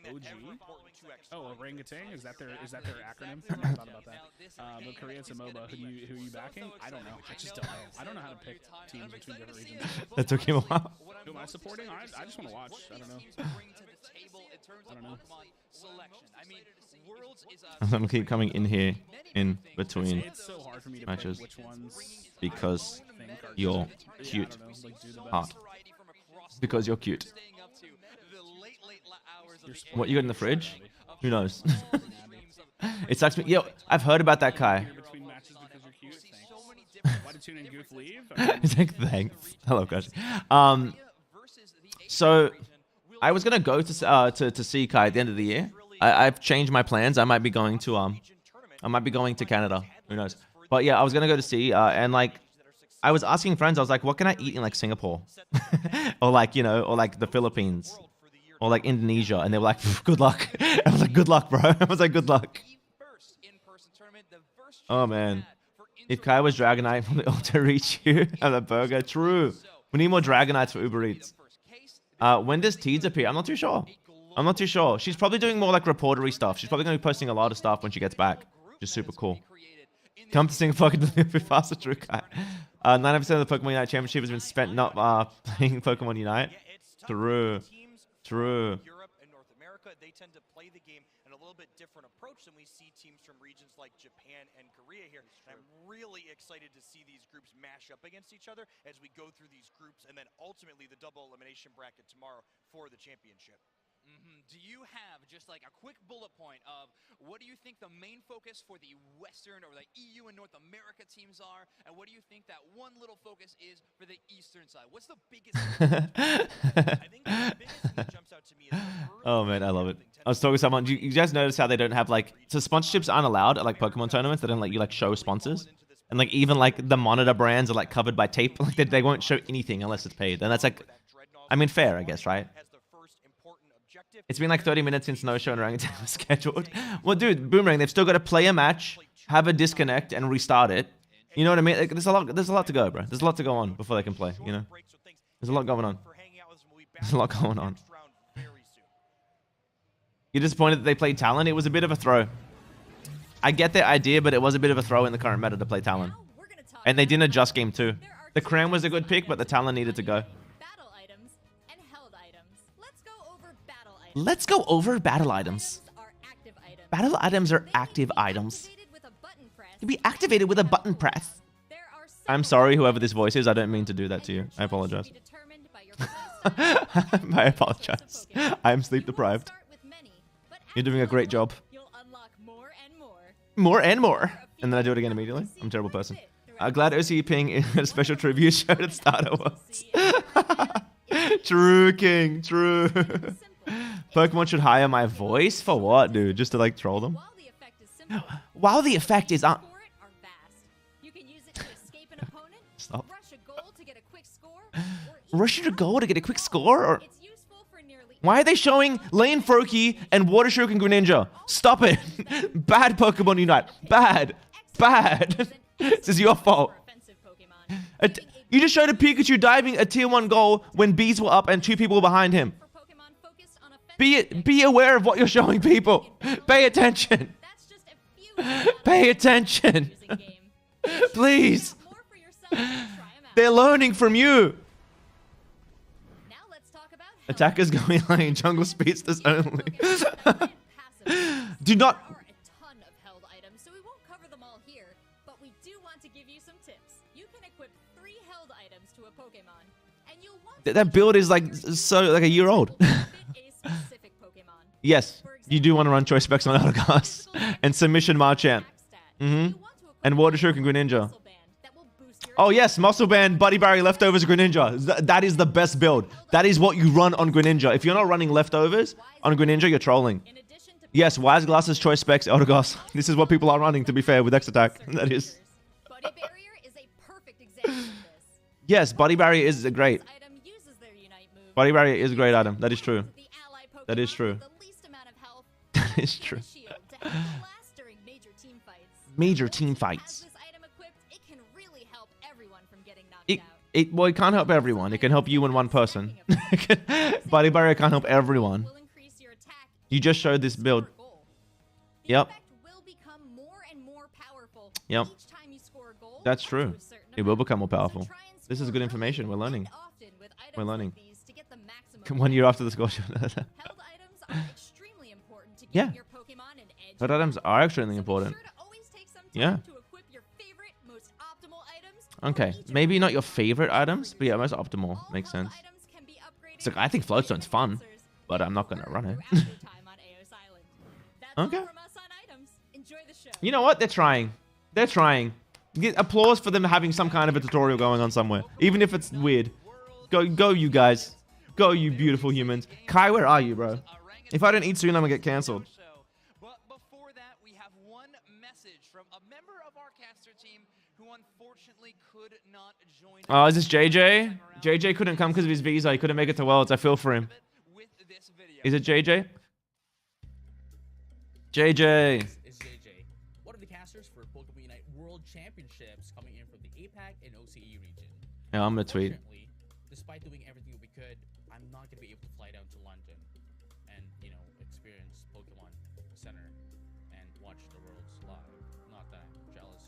OG? Oh, orangutan? Is that their acronym? I thought about that. But Korea's a MOBA. Who are you backing? I don't know. I just don't know. I don't know how to pick teams between different regions. That took him a while. Who am I supporting? I just want to watch. I don't know. I don't know. I'm gonna keep coming in here in between it's so hard for me to matches pick which ones because you're cute. Heart. Because you're cute. What you got in the fridge? Who knows? It sucks me. Yo, I've heard about that Kai. Why did Toon and Goof leave? It's like, thanks. Hello, Crash. So I was gonna go to see Kai at the end of the year. I've changed my plans. I might be going to Canada. Who knows? But yeah, I was gonna go to see and like I was asking friends. I was like, what can I eat in like Singapore, or like or like the Philippines, or like Indonesia? And they were like, good luck. I was like, good luck, bro. I was like, good luck. Oh man. If Kai was Dragonite, will the auto reach you at the burger? True. We need more Dragonites for Uber Eats. When does Teeds appear? I'm not too sure. She's probably doing more like reportery stuff. She's probably going to be posting a lot of stuff when she gets back. Just super cool. Come to Singapore and deliver faster, true Kai. 90% of the Pokemon Unite Championship has been spent not playing Pokemon Unite. True. They tend to play the game in a little bit different approach than we see teams from regions like Japan and Korea here. And I'm really excited to see these groups mash up against each other as we go through these groups and then ultimately the double elimination bracket tomorrow for the championship. Do you have just like a quick bullet point of what do you think the main focus for the Western or the EU and North America teams are, and what do you think that one little focus is for the Eastern side? What's the biggest? I think the biggest thing that jumps out to me is oh man, I love it. I was talking to someone. You guys notice how they don't have like sponsorships aren't allowed at like Pokemon tournaments. They don't let you like show sponsors, and like even like the monitor brands are like covered by tape. Like they won't show anything unless it's paid, and that's like, I mean, fair, I guess, right? It's been like 30 minutes since no show and orangutan was scheduled. Well, dude, Boomerang, they've still got to play a match, have a disconnect, and restart it. You know what I mean? Like, there's a lot to go, bro. There's a lot to go on before they can play, you know? There's a lot going on. There's a lot going on. You're disappointed that they played Talon? It was a bit of a throw. I get their idea, but it was a bit of a throw in the current meta to play Talon. And they didn't adjust game 2. The Crown was a good pick, but the Talon needed to go. Let's go over battle items. Battle items are active items. To be activated with a button press. I'm sorry, whoever this voice is. I don't mean to do that to you. I apologize. I apologize. I'm sleep deprived. You're doing a great job. More and more. And then I do it again immediately. I'm a terrible person. Glad OCE Ping in a special tribute show at Star Wars. True, King. True. Pokemon should hire my voice? For what, dude? Just to, like, troll them? While the effect is on... Stop. Rush your goal to get a quick score? Or... Why are they showing Lane Froakie and Water Shuriken Greninja? Stop it. Bad Pokemon Unite. Bad. Bad. This is your fault. You just showed a Pikachu diving a tier 1 goal when bees were up and 2 people were behind him. Be aware of what you're showing people. Pay attention. Pay attention. Please. They're learning from you. Attackers going lane, jungle speedsters only. Do not. So we won't cover them all here, but we do want to give you some tips. You can equip 3 held items to a Pokemon, and you'll want That build is like like a year old. Yes, you do want to run choice specs on Eldegoss and submission Marchant. And Water Shuriken Greninja. Oh yes, Muscle Band, Buddy Barry, Leftovers, Greninja. That is the best build. That is what you run on Greninja. If you're not running Leftovers on Greninja, you're trolling. Yes, Wise Glasses, Choice Specs, Eldegoss. This is what people are running, to be fair, with X Attack. That is. Yes, Body Barrier is a great. Body Barrier is a great item. That is true. That is true. That is true. Major team fights. Well, it can't help everyone. It can help you and one person. Body Barrier can't help everyone. You just showed this build. Yep. Yep. That's true. It will become more powerful. This is good information. We're learning. We're learning. 1 year after the score. Yeah. Held items are extremely important. Yeah. Okay, maybe not your favorite items, but yeah, most optimal. Makes sense. It's like, I think Floatstone's fun, but I'm not going to run it. Okay. You know what? They're trying. They're trying. Get applause for them having some kind of a tutorial going on somewhere, even if it's weird. Go, you guys. Go, you beautiful humans. Kai, where are you, bro? If I don't eat soon, I'm going to get cancelled. Oh, is this JJ? JJ couldn't come because of his visa. He couldn't make it to Worlds. I feel for him. Is it JJ? JJ. Is JJ. One of the casters for Pokémon Unite World Championships coming in from the APAC and OCE region. Yeah, I'm gonna tweet. Despite doing everything we could, I'm not gonna be able to fly down to London and, you know, experience Pokemon Center and watch the Worlds live. Not that I'm jealous.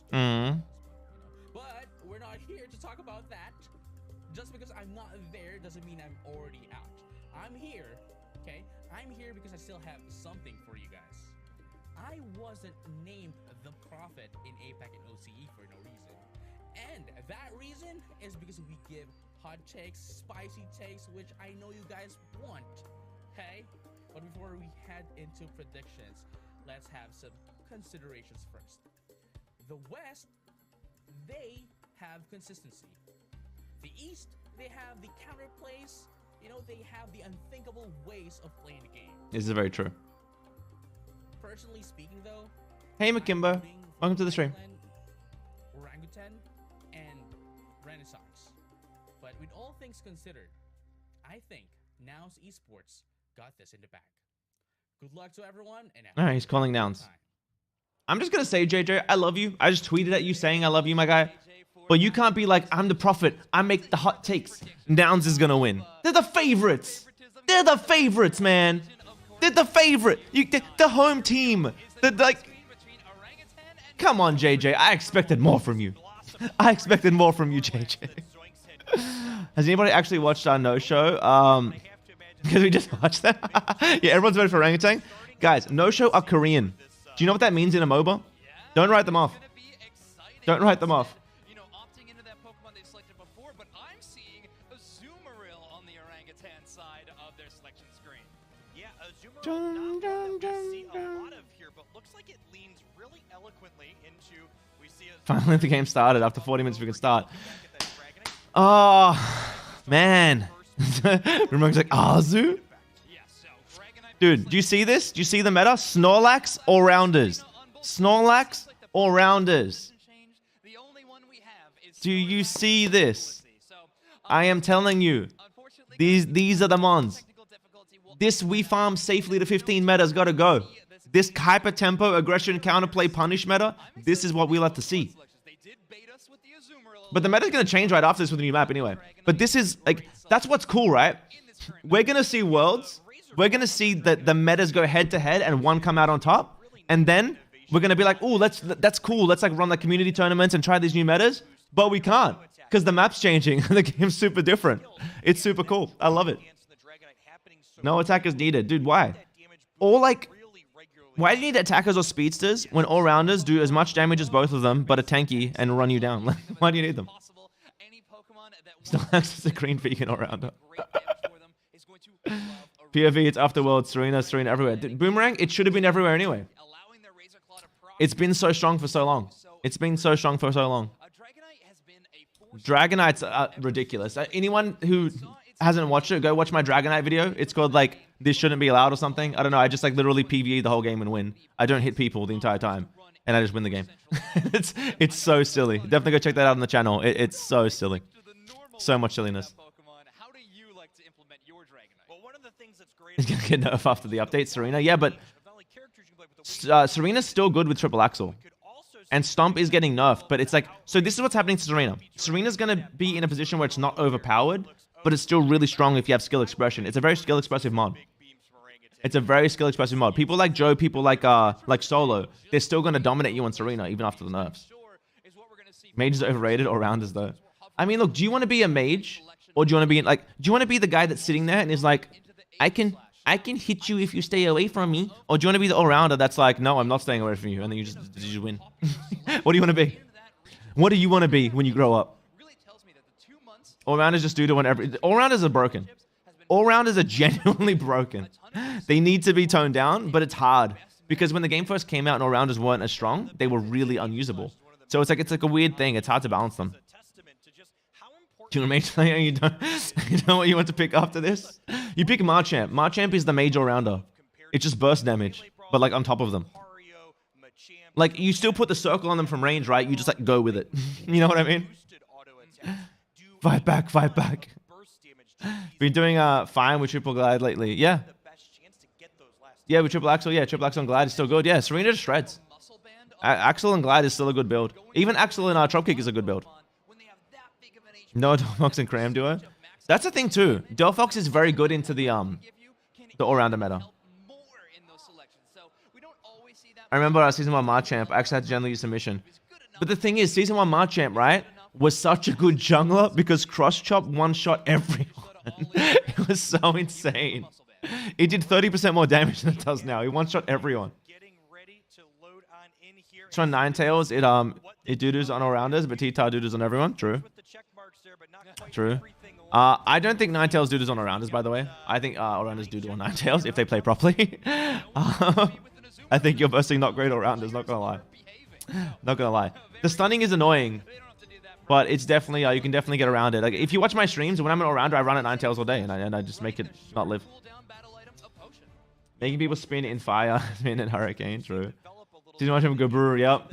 But we're not here to talk about that. Just because I'm not there doesn't mean I'm already out. I'm here, okay? I'm here because I still have something for you guys. I wasn't named the prophet in APAC and OCE for no reason. And that reason is because we give hot takes, spicy takes, which I know you guys want, okay? But before we head into predictions, let's have some considerations first. The West, they have consistency. The East, they have the counterplays. You know, they have the unthinkable ways of playing the game. This is very true. Personally speaking, though, hey, Makimbo. Welcome to the stream. Orangutan and Renaissance. But with all things considered, I think now's esports got this in the bag. Good luck to everyone. And All right, he's calling downs. I'm just gonna say, JJ, I love you. I just tweeted at you saying I love you, my guy. But you can't be like, I'm the prophet. I make the hot takes. Downs is gonna win. They're the favorites. They're the favorites, man. They're the favorite. The home team. They're like, come on, JJ. I expected more from you. I expected more from you, JJ. Has anybody actually watched our No Show? Because we just watched that. Yeah, everyone's voted for orangutan. Guys, No Show are Korean. Do you know what that means in a MOBA? Don't write them off. Don't write them off. You know, opting into that Pokemon they selected before, but I'm seeing Azumarill on the orangutan side of their selection screen. Yeah, Azumarill not one that we see a lot of here, but looks like it leans really eloquently into. We see a Finally, the game started. After 40 minutes, we can start. Oh, man. Remote's like, Azu? Dude, do you see this? Do you see the meta? Snorlax, all-rounders. Snorlax, all-rounders. Do you see this? I am telling you. These are the mons. This we farm safely to 15 meta's got to go. This hyper tempo, aggression, counterplay, punish meta, this is what we like to see. But the meta's going to change right after this with the new map anyway. But this is, like, that's what's cool, right? We're going to see worlds. We're going to see that the metas go head-to-head and one come out on top. And then we're going to be like, oh, that's cool. Let's, like, run, like, community tournaments and try these new metas. But we can't because the map's changing. The game's super different. It's super cool. I love it. No attackers needed. Dude, why? Or, like, why do you need attackers or speedsters when all-rounders do as much damage as both of them, but a tanky and run you down? Why do you need them? Snorlax is a green vegan all-rounder. POV, it's Afterworld, Serena everywhere. Boomerang, it should have been everywhere anyway. It's been so strong for so long. It's been so strong for so long. Dragonite's ridiculous. Anyone who hasn't watched it, go watch my Dragonite video. It's called, like, this shouldn't be allowed or something. I don't know. I just, like, literally PvE the whole game and win. I don't hit people the entire time. And I just win the game. It's so silly. Definitely go check that out on the channel. It's so silly. So much silliness. How do you like to implement your Dragonite? Well, one of the things that's great It's gonna get nerfed after the update, Serena. Yeah, but Serena's still good with triple axle. And Stomp is getting nerfed, but it's like, so this is what's happening to Serena. Serena's gonna be in a position where it's not overpowered, but it's still really strong if you have skill expression. It's a very skill expressive mod. It's a very skill expressive mod. People like Joe, people like Solo, they're still gonna dominate you on Serena even after the nerfs. Mages are overrated, or rounders though. I mean, look, do you want to be a mage, or do you want to be like, do you want to be the guy that's sitting there and is like, I can hit you if you stay away from me, or do you want to be the all-rounder that's like, no, I'm not staying away from you, and then you just win? What do you want to be? What do you want to be when you grow up? All-rounders just do to whenever. All-rounders are broken. All-rounders are genuinely broken. They need to be toned down, but it's hard because when the game first came out and all-rounders weren't as strong, they were really unusable. So it's like a weird thing. It's hard to balance them. Do you want to make you know what you want to pick after this? You pick Marchamp. Marchamp is the mage all-rounder. It just bursts damage, but like on top of them. Like you still put the circle on them from range, right? You just like go with it. You know what I mean? Fight back, fight back. Been doing fine with triple glide lately. Yeah. Yeah, with triple axle. Yeah, triple axle and glide is still good. Yeah, Serena just shreds. Axle and glide is still a good build. Even axle and dropkick is a good build. No Delphox and Cram duo. That's the thing too. Delphox is very good into the all-rounder meta. I remember Season 1 Marchamp, I actually had to generally use submission. But the thing is, Season 1 Marchamp, right, was such a good jungler because cross-chop one-shot everyone. It was so insane. It did 30% more damage than it does now. He one-shot everyone. It's on Ninetales, it doo-doos on all-rounders, but T-Tar doo-doos on everyone. True. True. I don't think Ninetales doo-doos on all-rounders, by the way. I think all-rounders doo-doo on Ninetales if they play properly. I think you're versing not great all-rounders, not gonna lie. Not gonna lie. The stunning is annoying, but it's definitely, you can definitely get around it. Like, if you watch my streams, when I'm an all-rounder, I run at Ninetales all day, and I just make it not live. Making people spin in fire, spin in hurricane, true. Didn't watch him go brew, yep.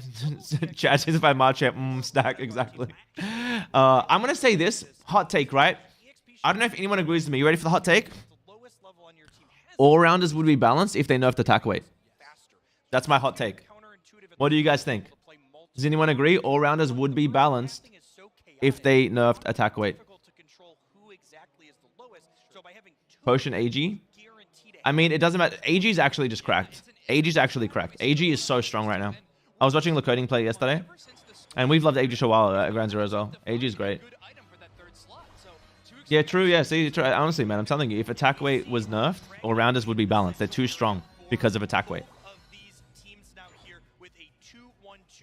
Chat says if I Marchamp, stack, exactly. I'm gonna say this, hot take, right? I don't know if anyone agrees with me. You ready for the hot take? all-rounders would be balanced if they nerfed attack weight. That's my hot take. What do you guys think? Does anyone agree? All-rounders would be balanced if they nerfed attack weight. Potion AG? I mean, it doesn't matter. AG is actually just cracked. AG is actually cracked. AG is so strong right now. I was watching Lacoding play yesterday, and we've loved AG for a while at Grand Zero as well. AG is great. Yeah, true. Yeah, see, true. Honestly, man, I'm telling you, if attack weight was nerfed, all-rounders would be balanced. They're too strong because of attack weight.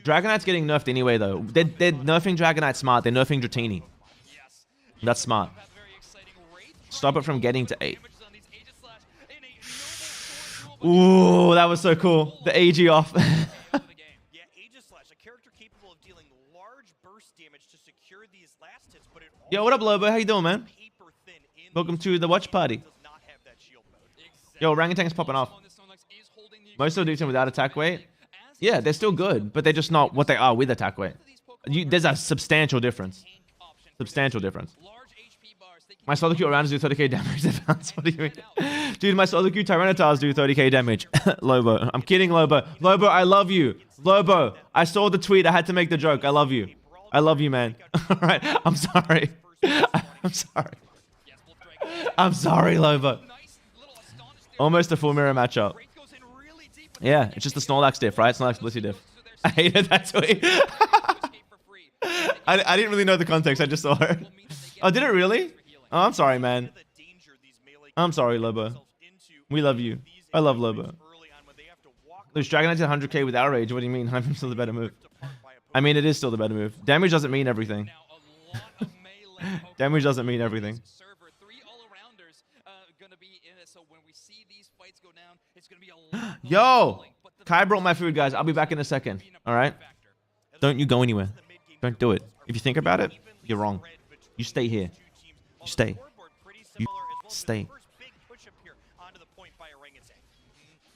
Dragonite's getting nerfed anyway, though. They're nerfing Dragonite smart. They're nerfing Dratini. That's smart. Stop it from getting to 8. Ooh, that was so cool. The AG off. Yo, what up, Lobo? How you doing, man? Welcome to the watch party. Yo, Orangutan's popping off. Most of the dudes without attack weight, yeah, they're still good, but they're just not what they are with attack weight. There's a substantial difference. Substantial difference. My solo queue rounders do 30k damage. What do you mean? Dude, my solo queue Tyrannotars do 30k damage. Lobo. I'm kidding, Lobo. Lobo, I love you. Lobo, I saw the tweet. I had to make the joke. I love you. I love you, man. Alright, I'm sorry. I'm sorry. I'm sorry, Lobo. Almost a full mirror matchup. Yeah, it's just the Snorlax diff, right? Snorlax Blissey diff. I hated that tweet. I didn't really know the context. I just saw it. Oh, did it really? Oh, I'm sorry, man. I'm sorry, Lobo. We love you. I love Lobo. There's Dragonite to 100k without rage. What do you mean? I'm still the better move. I mean, it is still the better move. Damage doesn't mean everything. Damage doesn't mean everything. Yo! Kai brought my food, guys. I'll be back in a second. Alright? Don't you go anywhere. Don't do it. If you think about it, you're wrong. You stay here. You stay. You stay.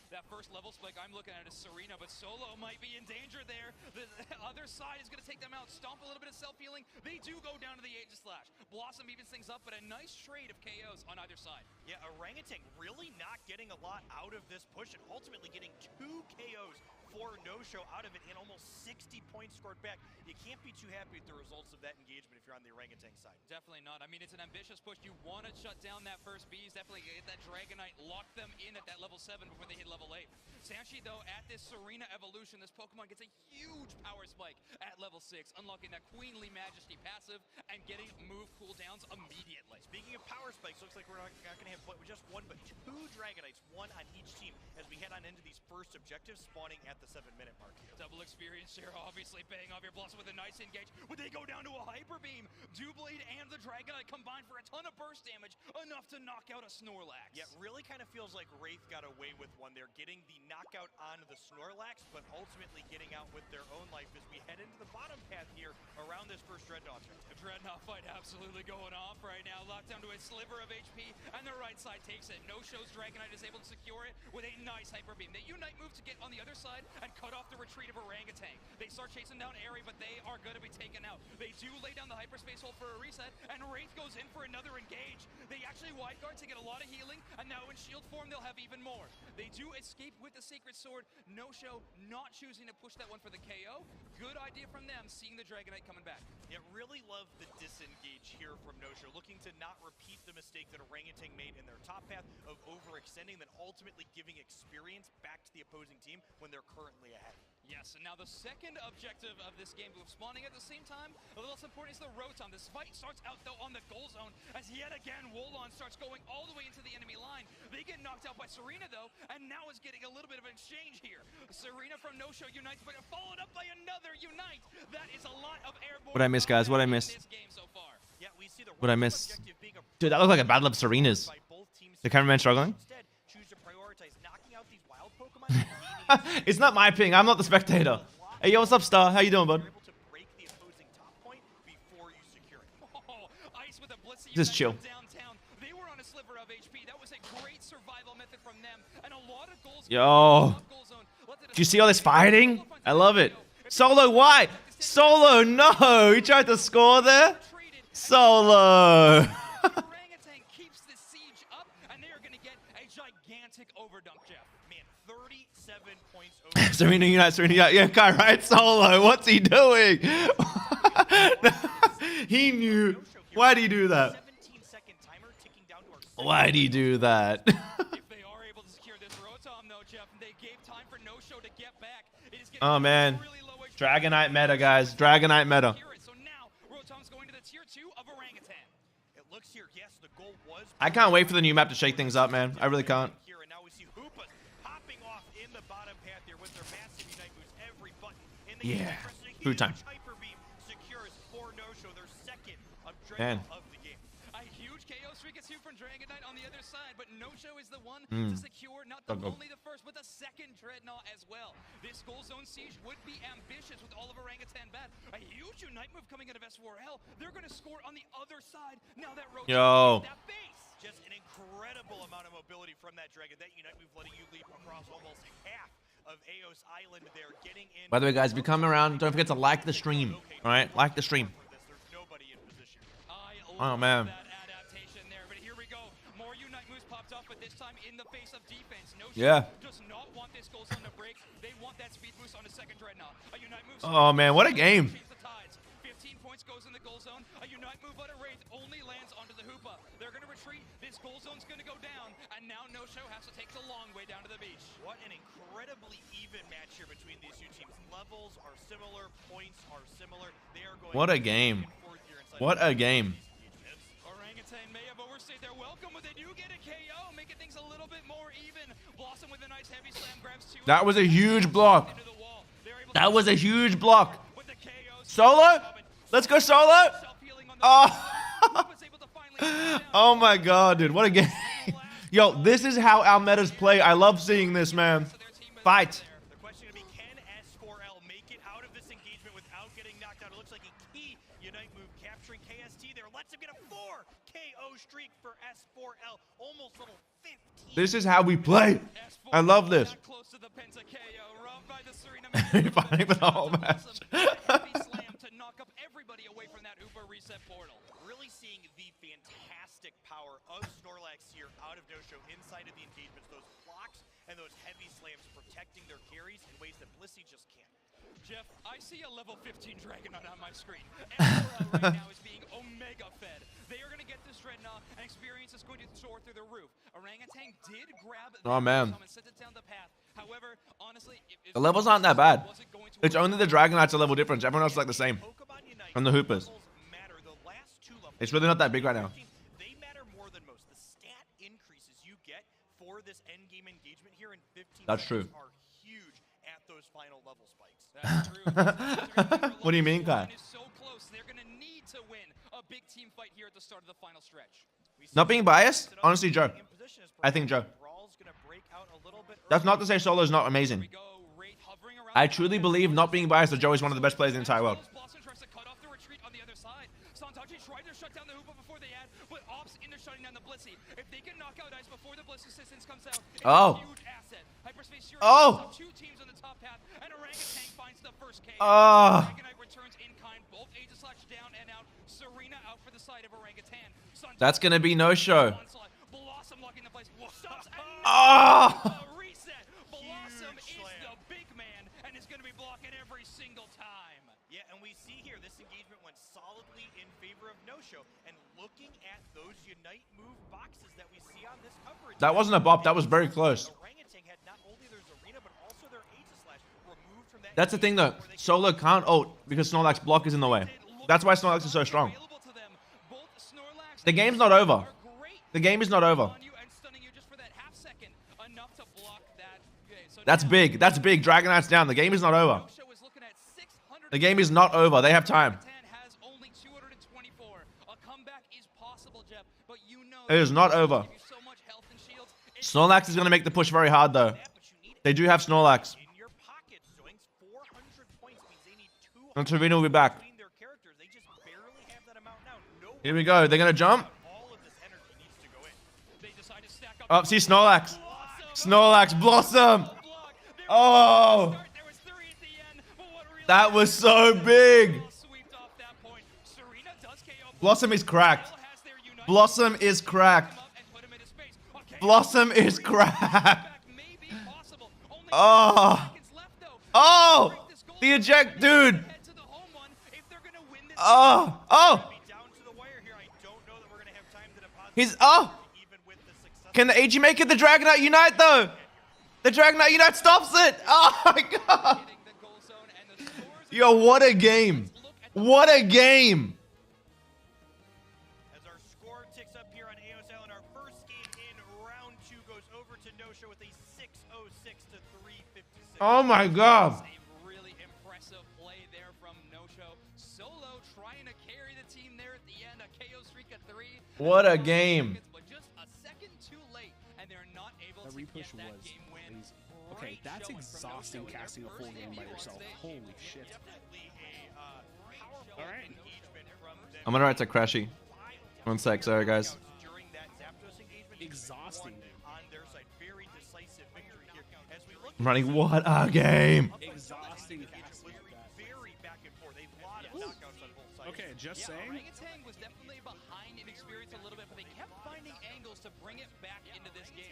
That first level spike I'm looking at is Serena, but Solo might be in danger there. The other side is going to take them out. Stomp a little bit of self-healing. They do go down to the Aegis Slash. Blossom evens things up, but a nice trade of KOs on either side. Yeah, Orangutan really not getting a lot out of this push and ultimately getting 2 KOs for no-show out of it and almost 60 points scored back. You can't be too happy with the results of that engagement if you're on the Orangutan side. Definitely not. I mean, it's an ambitious push. You want to shut down that first beast. Definitely get that Dragonite, lock them in at that level 7 before they hit level 8. Sanchi, though, at this Serena evolution, this Pokemon gets a huge power spike at level 6, unlocking that Queenly Majesty passive and getting move cooldowns immediately. Speaking of power spikes, looks like we're not going to have just one, but 2 Dragonites, 1 on each team, as we head on into these first objectives, spawning at the 7-minute mark here. Double experience here, obviously paying off your Blossom with a nice engage. Would they go down to a Hyper Beam? Doublade and the Dragonite combined for a ton of burst damage, enough to knock out a Snorlax. Yeah, really kind of feels like Wraith got away with one there, getting the knockout on the Snorlax, but ultimately getting out with their own life as we head into the bottom path here around this first Dreadnought. A Dreadnought fight absolutely going off right now, locked down to a sliver of HP, and the right side takes it. No-show's Dragonite is able to secure it with a nice Hyper Beam. The Unite move to get on the other side and cut off the retreat of Orangutan. They start chasing down Airy, but they are going to be taken out. They do lay down the hyperspace hole for a reset, and Wraith goes in for another engage. They actually wide guard to get a lot of healing, and now in shield form they'll have even more. They do escape with the Sacred Sword. No-show not choosing to push that one for the KO. Good idea from them, seeing the Dragonite coming back. Yeah, really love the disengage here from no-show, looking to not repeat the mistake that Orangutan made in their top path of overextending, then ultimately giving experience back to the opposing team when they're currently ahead. Yes, and now the second objective of this game, move spawning at the same time, a little less important is the Rotom. This fight starts out, though, on the goal zone, as yet again, Wolon starts going all the way into the enemy line. They get knocked out by Serena, though, and now is getting a little bit of an exchange here. Serena from No-Show unites, but followed up by another Unite. That is a lot of airborne. What I miss, guys? What I miss? What I miss? Dude, that looked like a battle of Serenas. The cameraman struggling? It's not my ping. I'm not the spectator. Hey, yo, what's up, Star? How you doing, bud? Just chill. Yo. Do you see all this fighting? I love it. Solo, why? Solo, no. He tried to score there. Solo. gigantic overdump, Jeff. Man, 37 points over. Serena Unite, Serena Unite. Yeah, Kai, right? Solo. What's he doing? He knew. Why'd he do that? 17-second timer ticking down to our Why'd he do that? If they are able to secure this Rotom, though, Jeff, they gave time for No Show to get back. It is getting Oh, man. really low HP. Dragonite meta, guys. Dragonite meta. So now Rotom's going to the tier 2 of Orangutan. It looks here, yes, the goal was I can't wait for the new map to shake things up, man. I really can't. here, and now we see Hoopas popping off in the bottom path here with their massive Unite boost every button. In the Yeah. game, pressing a Food time. huge Hyper Beam secures for No Show their second of Man. Dragon of the game. A huge KO streak is here from Dragonite on the other side, but No Show is the one Mm. to secure not only the first, but the second Dreadnought as well. This goal zone siege would be ambitious with all of Orangutan bad. A huge Unite move coming out of S4L. They're going to score on the other side. Now that Rotom Yo. that base. Just an incredible amount of mobility from that Dragon. That Unite move letting you leap across almost half of Aos Island there, getting in. By the way, guys, if you come around, don't forget to like the stream. All right? Like the stream. Oh, man. Adaptation there, but here we go. More Unite moves popped up, but this time in the face of defense. No Yeah. does not want this goal zone to break. They want that speed boost on a second Dreadnought. A Unite move. Oh, man. What a game. 15 points goes in the goal zone. A Unite move out of Wraith only lands onto the Hoopa. They're going to retreat. This goal zone's going to go down, and now No Show has to take the long way down to the beach. What an incredibly even match here between these two teams. Levels are similar, points are similar. They are going. What a game. What a game. Orangutan may have overstayed their welcome, but they do get a KO, making things a little bit more even. Blossom with a nice heavy slam, grabs two. That was a huge block. That was a huge block. Solo? Let's go solo. Oh. Oh my god, dude. What a game. Yo, this is how our metas play. I love seeing this, man. Fight. The question to be, can S4L make it out of this engagement without getting knocked out? It looks like a key Unite move capturing KST there. Let's him get a 4 KO streak for S4L. Almost level 15. This is how we play. I love this. Close to the Penta KO. Robbed by the Serena. Fighting for the whole match. Heavy slam to knock up everybody away from that Uber reset portal. Really seeing the fantastic power of Snorlax here out of No Show inside of the engagements. Those blocks and those heavy slams protecting their carries in ways that Blissey just can't. Jeff, I see a level 15 Dragonite on my screen. S4L right now is being Omega fed. They are going to get this Dreadnought, and experience is going to soar through the roof. Orangutan did grab Oh, man. and sent it down the path. However, honestly, if The levels aren't that bad. It's only the Dragonites a level difference. Everyone else is like the same. And the Hoopers. It's really not that big right now. They matter more than most. The stat increases you get for this end game engagement here in 15 That's true. seconds are huge at those final level spikes. That's true. What do you mean, Kai? Is so close. They're going to need to win a big team fight here at the start of the final stretch. Not being biased? Honestly, Joe. I think Joe. That's not to say Solo's not amazing. I truly believe, not being biased, that Joe is one of the best players in the entire world. Tried to shut down the Hoopa before they add, but Ops into shutting down the Blissey. If they can knock out Ice before the Bliss assistance comes out, it's Oh. a huge asset. Hyperspace Fury Oh. two teams on the top path, and Orangutan finds the first KO. Oh. Dragonite returns in kind, both Aegislash down and out. Serena out for the side of Orangutan. That's gonna be no show. Blossom locking the place. Stops and Oh. reset. Blossom is the big man and is going to be blocking every single time. Yeah, and we see here this engagement went solidly in favor of No Show. And looking at those Unite move boxes that we see on this coverage. That wasn't a bop. That was very close. Orangutan had not only their Zarina, but also their Aegislash removed from that. That's the thing, though. Solo can't ult because Snorlax block is in the way. That's why Snorlax is so strong. The game's not over. The game is not over. That's big. That's big. Dragonite's down. The game is not over. The game is not over. They have time. It is not over. Snorlax is going to make the push very hard, though. They do have Snorlax. And Serena will be back. Here we go. They're going to jump. Oh, see Snorlax. Snorlax, Blossom. Oh. That was so big. Blossom is cracked. Blossom is cracked. Blossom is crap. Oh. Oh. The eject, dude. Oh. Oh. He's. Oh. Can the AG make it? The Dragonite Unite, though. The Dragonite Unite stops it. Oh, my God. Yo, what a game. What a game. As our score ticks up here on AOSL, and our first game in round 2 goes over to No-Show with a 606 to 356. Oh, my God. A really impressive play there from No-Show. Solo trying to carry the team there at the end. A KO streak of 3. What a game. But just a second too late, and they're not able The to repush get that was game win. crazy. Okay, that's exhausting casting a full game by yourself. Holy shit. All right. I'm gonna write to Crashy. 1 sec, sorry guys. Exhausting. I'm running. What a game. Exhausting casting. Okay, just saying. Orangutan was definitely behind in experience a little bit, but they kept finding angles to bring it back into this game.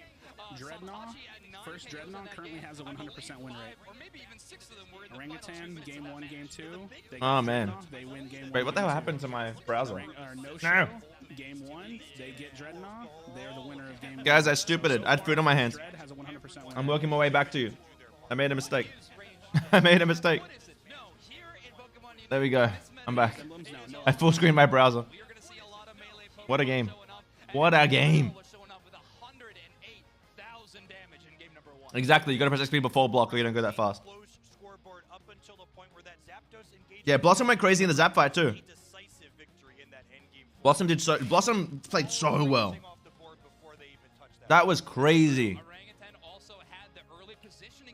Dreadnought, first Dreadnought currently has a 100% win rate. Or maybe even 6 of them were in the Orangutan, game 1, game 2. They Oh, get man. Dreadnought, they win game 1. Wait, what the hell happened to my browser? No show, game 1, they get Dreadnought. They're the winner of game 1. Guys, I stupided. I had food on my hands. Dread has a 100% win I'm rate. working my way back to you. I made a mistake. I made a mistake. There we go. I'm back. I full screened my browser. What a game. What a game. Exactly. You gotta press XP before block or you don't go that fast. Yeah, Blossom went crazy in the Zap fight too. Blossom played so well. That was crazy.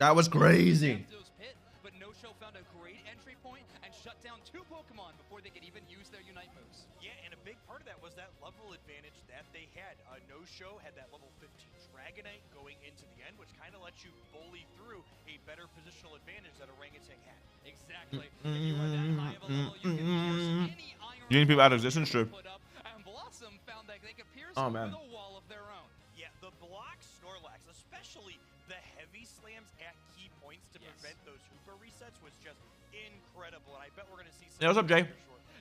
That was crazy. But No-Show found a great entry point and shut down 2 Pokemon before they could even use their Unite moves. Yeah, and a big part of that was that level advantage that they had. No-Show had that level 15 Dragonite going into the end, which kind of lets you bully through a better positional advantage that Orangutan had. Exactly. If you are that high of a level, you can pierce any iron You need people out of existence, true. put up, and Blossom found that they could pierce Oh, with man. a wall of their own. Yeah, the block Snorlax, especially the heavy slams at key points to prevent those Hooper resets was just incredible, and I bet we're going to see some. Yeah, what's up, Jay?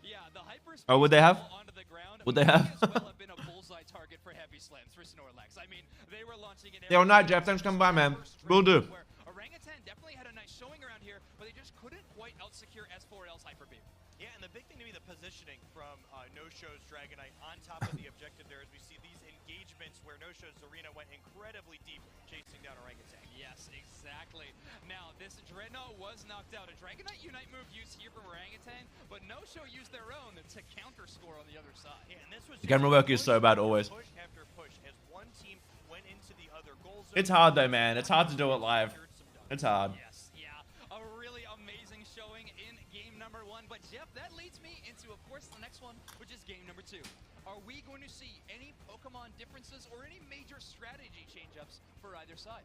Yeah, the hyper Oh, would they have? onto the ground Would they have? may as well have been a bullseye target for heavy slams for Snorlax. I mean, they were launching it. Yo, night, Jeff. Thanks for coming by, man. Will do. Where Orangutan definitely had a nice showing around here, but they just couldn't quite out-secure S4L's Hyper Beam. Yeah, and the big thing to me, the positioning from No-Show's Dragonite on top of the objective there, as we see these engagements where No-Show's Arena went incredibly deep, chasing down Orangutan. Yes, exactly. Now, this Dreadnought was knocked out. A Dragonite Unite move used here from Orangutan, but No-Show used their own to counter-score on the other side. Yeah, and this was The camera work is so bad always. push after push as one team went into the other goal zone. It's hard though, man. It's hard to do it live. It's hard. Yes, yeah. A really amazing showing in game number 1. But Jeff, that leads me into, of course, the next one, which is game number 2. Are we going to see any Pokemon differences or any major strategy change-ups for either side?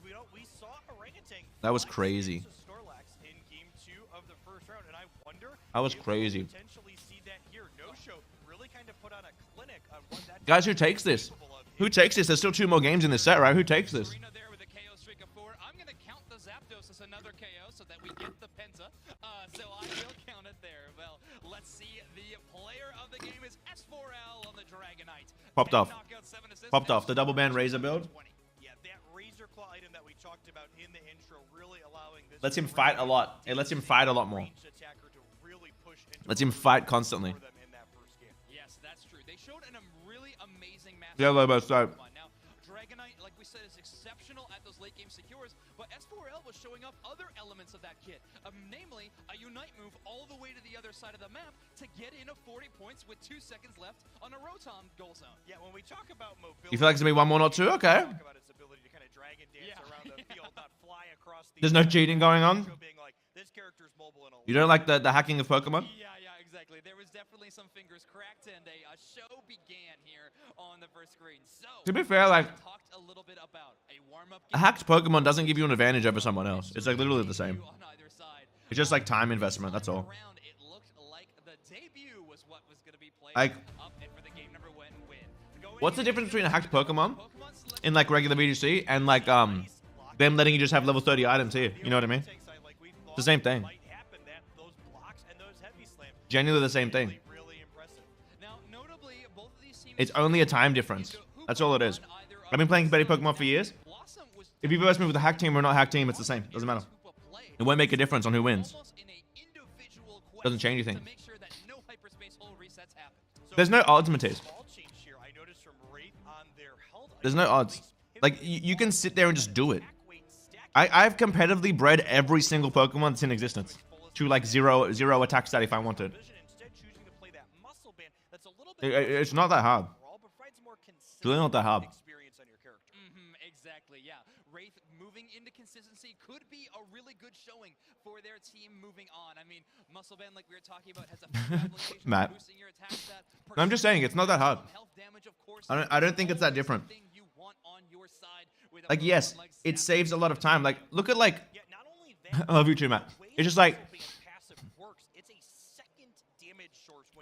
We saw Orangutan. That was crazy. Snorlax in game 2 of the first round, and I wonder. That was if crazy. we'll potentially see that here. No-Show really kind of put on a clinic on what that. Guys, who takes this? Who takes this? There's still 2 more games in this set, right? Who takes this? There with a KO streak of 4. I'm going to count the Zapdos as another KO so that we get the Penta. So I will count it there. Well, let's see. The player of the game is S4L on the Dragonite. Popped off. Knockout, 7 assists, Popped off. The double band Razor build. Yeah, that Razor Claw item that we talked about in the intro, really allowing this. Lets him fight a lot. It lets him fight a lot more. Lets him fight constantly. Yes, that's true. They showed a really amazing match. Yeah, Lobo, so. Now, Dragonite, like we said, is exceptional at those late game secures, but S4L was showing off other elements of that kit, namely a Unite move all the way to the other side of the map to get in a 40 points with 2 seconds left on a Rotom goal zone. Yeah, when we talk about mobility, You feel like it's gonna be 1 more, not 2? Okay. talk about its ability to kind of drag and dance around the field, not fly across the. There's no cheating going on. Being like, this character's mobile and all. You don't like the hacking of Pokemon? Yeah, exactly. There was definitely some fingers cracked, and a show began here on the first screen. So, To be fair, like, talked a little bit about a warm-up a hacked Pokemon doesn't give you an advantage over someone else. It's like literally the same. on either side. It's just like time investment, that's all. It looked like the debut was what was going to be played Like, up and for the game number 1 win. what's the difference between a hacked Pokemon in like regular VGC and like them letting you just have level 30 items here. You know what I mean? It's the same thing. Genuinely the same thing. It's only a time difference. That's all it is. I've been playing competitive Pokemon for years. If you verse me with a hack team or not hack team, it's the same. Doesn't matter. It won't make a difference on who wins. Doesn't change anything. There's no odds, Matisse. There's no odds. Like, you can sit there and just do it. I've competitively bred every single Pokemon that's in existence to like zero attack stat if I wanted. It's not that hard. It's really not that hard. Exactly, yeah. Wraith moving into consistency could be a really good showing for their team moving on. I mean, Muscle Band, like we were talking about, has a Matt. No, I'm just saying, it's not that hard. I don't think it's that different. Like, yes, it saves a lot of time. Like, look at like... I love you too, Matt. It's just like...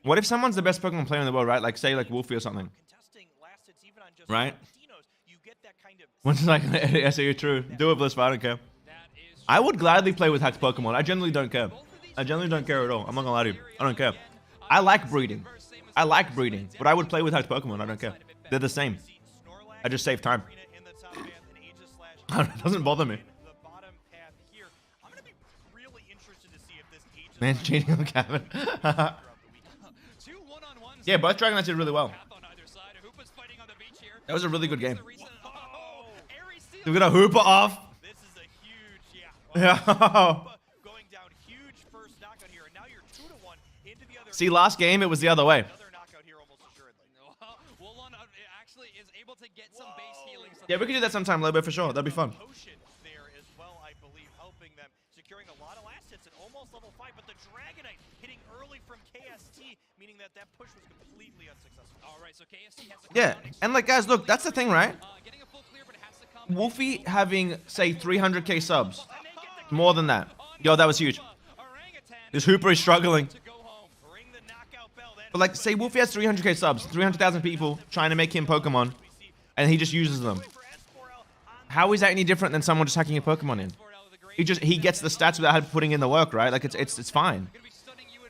What if someone's the best Pokemon player in the world, right? Like, say, like, Wolfie or something. Right? One's like, I say you're true. Do it, Blissful, I don't care. I would gladly play with hacked Pokemon. I generally don't care. I generally don't care at all. I'm not gonna lie to you. I don't care. I like breeding. But I would play with hacked Pokemon. I don't care. They're the same. I just save time. It doesn't bother me. Man, cheating on Gavin. Yeah, both Dragonites did really well. That was a really good game. We got a Hooper off. Yeah. See, last game it was the other way. Yeah, we can do that sometime, Lobo, for sure. That'd be fun. Yeah, and like, guys, look, that's the thing, right? Wolfie having, say, 300k subs. More than that. Yo, that was huge. This Hooper is struggling. But like, say Wolfie has 300k subs, 300,000 people trying to make him Pokemon, and he just uses them. How is that any different than someone just hacking a Pokemon in? He gets the stats without putting in the work, right? Like, it's fine.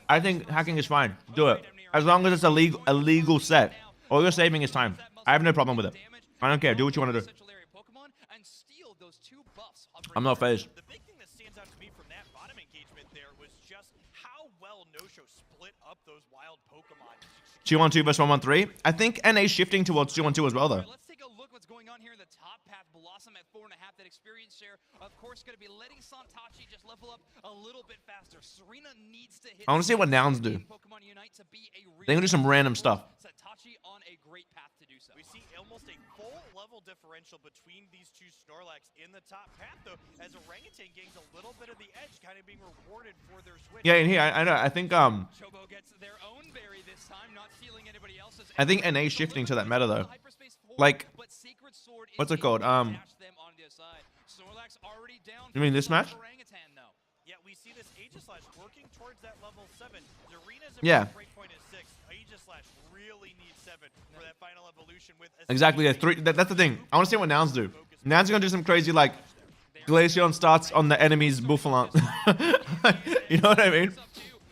I think hacking is fine. Do it. As long as it's a legal set. All you're saving is time. I have no problem with it. I don't care. Do what you want to do. I'm not phased. The big thing that stands out to me from that bottom engagement there was just how well No-Show split up those wild Pokemon. 2-on-2 versus 1-1-3. I think NA's shifting towards 2-on-2 as well, though. Let's take a look what's going on here in the top path. Blossom at 4.5. That experience share, of course, going to be letting Santachi just level up a little bit faster. Serena needs to hit. I want to see what Nouns do. Pokémon Unite to be a they can do some random stuff. Santachi on a great path to do so. We see almost a full level differential between these two Snorlax in the top path, though, as Orangutan gains a little bit of the edge, kind of being rewarded for their switch. Yeah, and here I know. I think Chobo gets their own berry this time, not stealing anybody else's. I think NA shifting to that meta though. Like, what's it called? You mean this match? Yeah, we see this Aegislash working towards that level 7. Yeah. Really needs 7 for that final evolution with exactly. Yeah, 3. That's the thing. I want to see what Nouns do. Nouns are gonna do some crazy like Glaceon starts on the enemy's Buffalon. You know what I mean?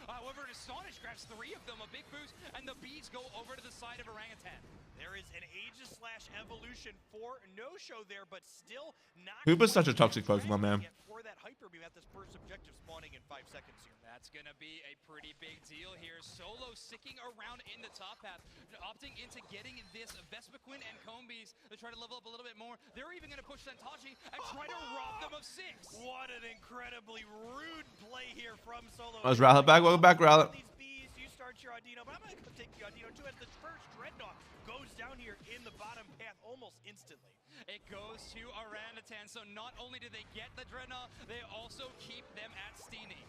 However, Astonish grabs 3 of them, a big boost, and the bees go over to the side of Orangutan. There is an Aegislash evolution for No-Show there, but still not. Hooper's such a toxic Pokemon, man. For that hyper beam at this first objective spawning in 5 seconds here. That's gonna be a pretty big deal here. Solo sticking around in the top path, opting into getting this Vespiquen and Combees to try to level up a little bit more. They're even gonna push Santachi and try to rob them of 6. What an incredibly rude play here from Solo. Let's Rowlet back. Welcome back, Rowlet. These bees, you start your Audino, but I'm gonna take the Audino too as the first Dreadnought goes down here in the bottom path almost instantly. It goes to Orangutan, so not only do they get the Dreadnought, they also keep them at Steenie.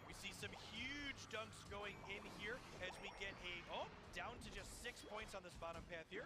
We see some huge dunks going in here as we get a, down to just 6 points on this bottom path here.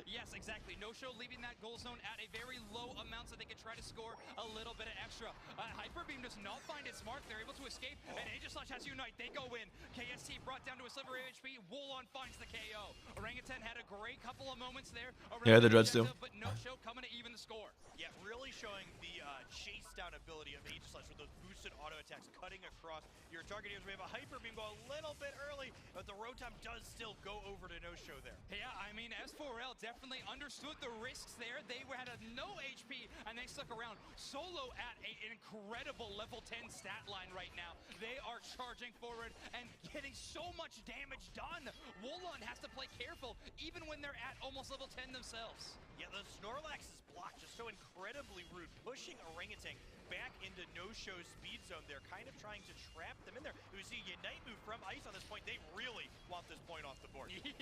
Yes, exactly. No-Show leaving that goal zone at a very low amount so they can try try to score a little bit of extra. Hyperbeam does not find it smart. They're able to escape, and Aegislash has Unite. They go in. KST brought down to a sliver of HP. Woolon finds the KO. Orangutan had a great couple of moments there. Yeah, the dread still. But no show coming to even the score. Yeah, really showing the chase down ability of Aegislash with those boosted auto attacks cutting across your target here. We have a Hyper Beam go a little bit early, but the Rotom does still go over to no-show there. Yeah, I mean, S4L definitely understood the risks there. They had a no HP, and they stuck around. Solo at an incredible level 10 stat line right now. They are charging forward and getting so much damage done. Woolon has to play careful, even when they're at almost level 10 themselves. Yeah, the Snorlax's block just so incredibly rude, pushing Orangutan back into no-show speed zone. They're kind of trying to trap them in there. We see a Unite move from Ice on this point. They really want this point off the board. Yeah,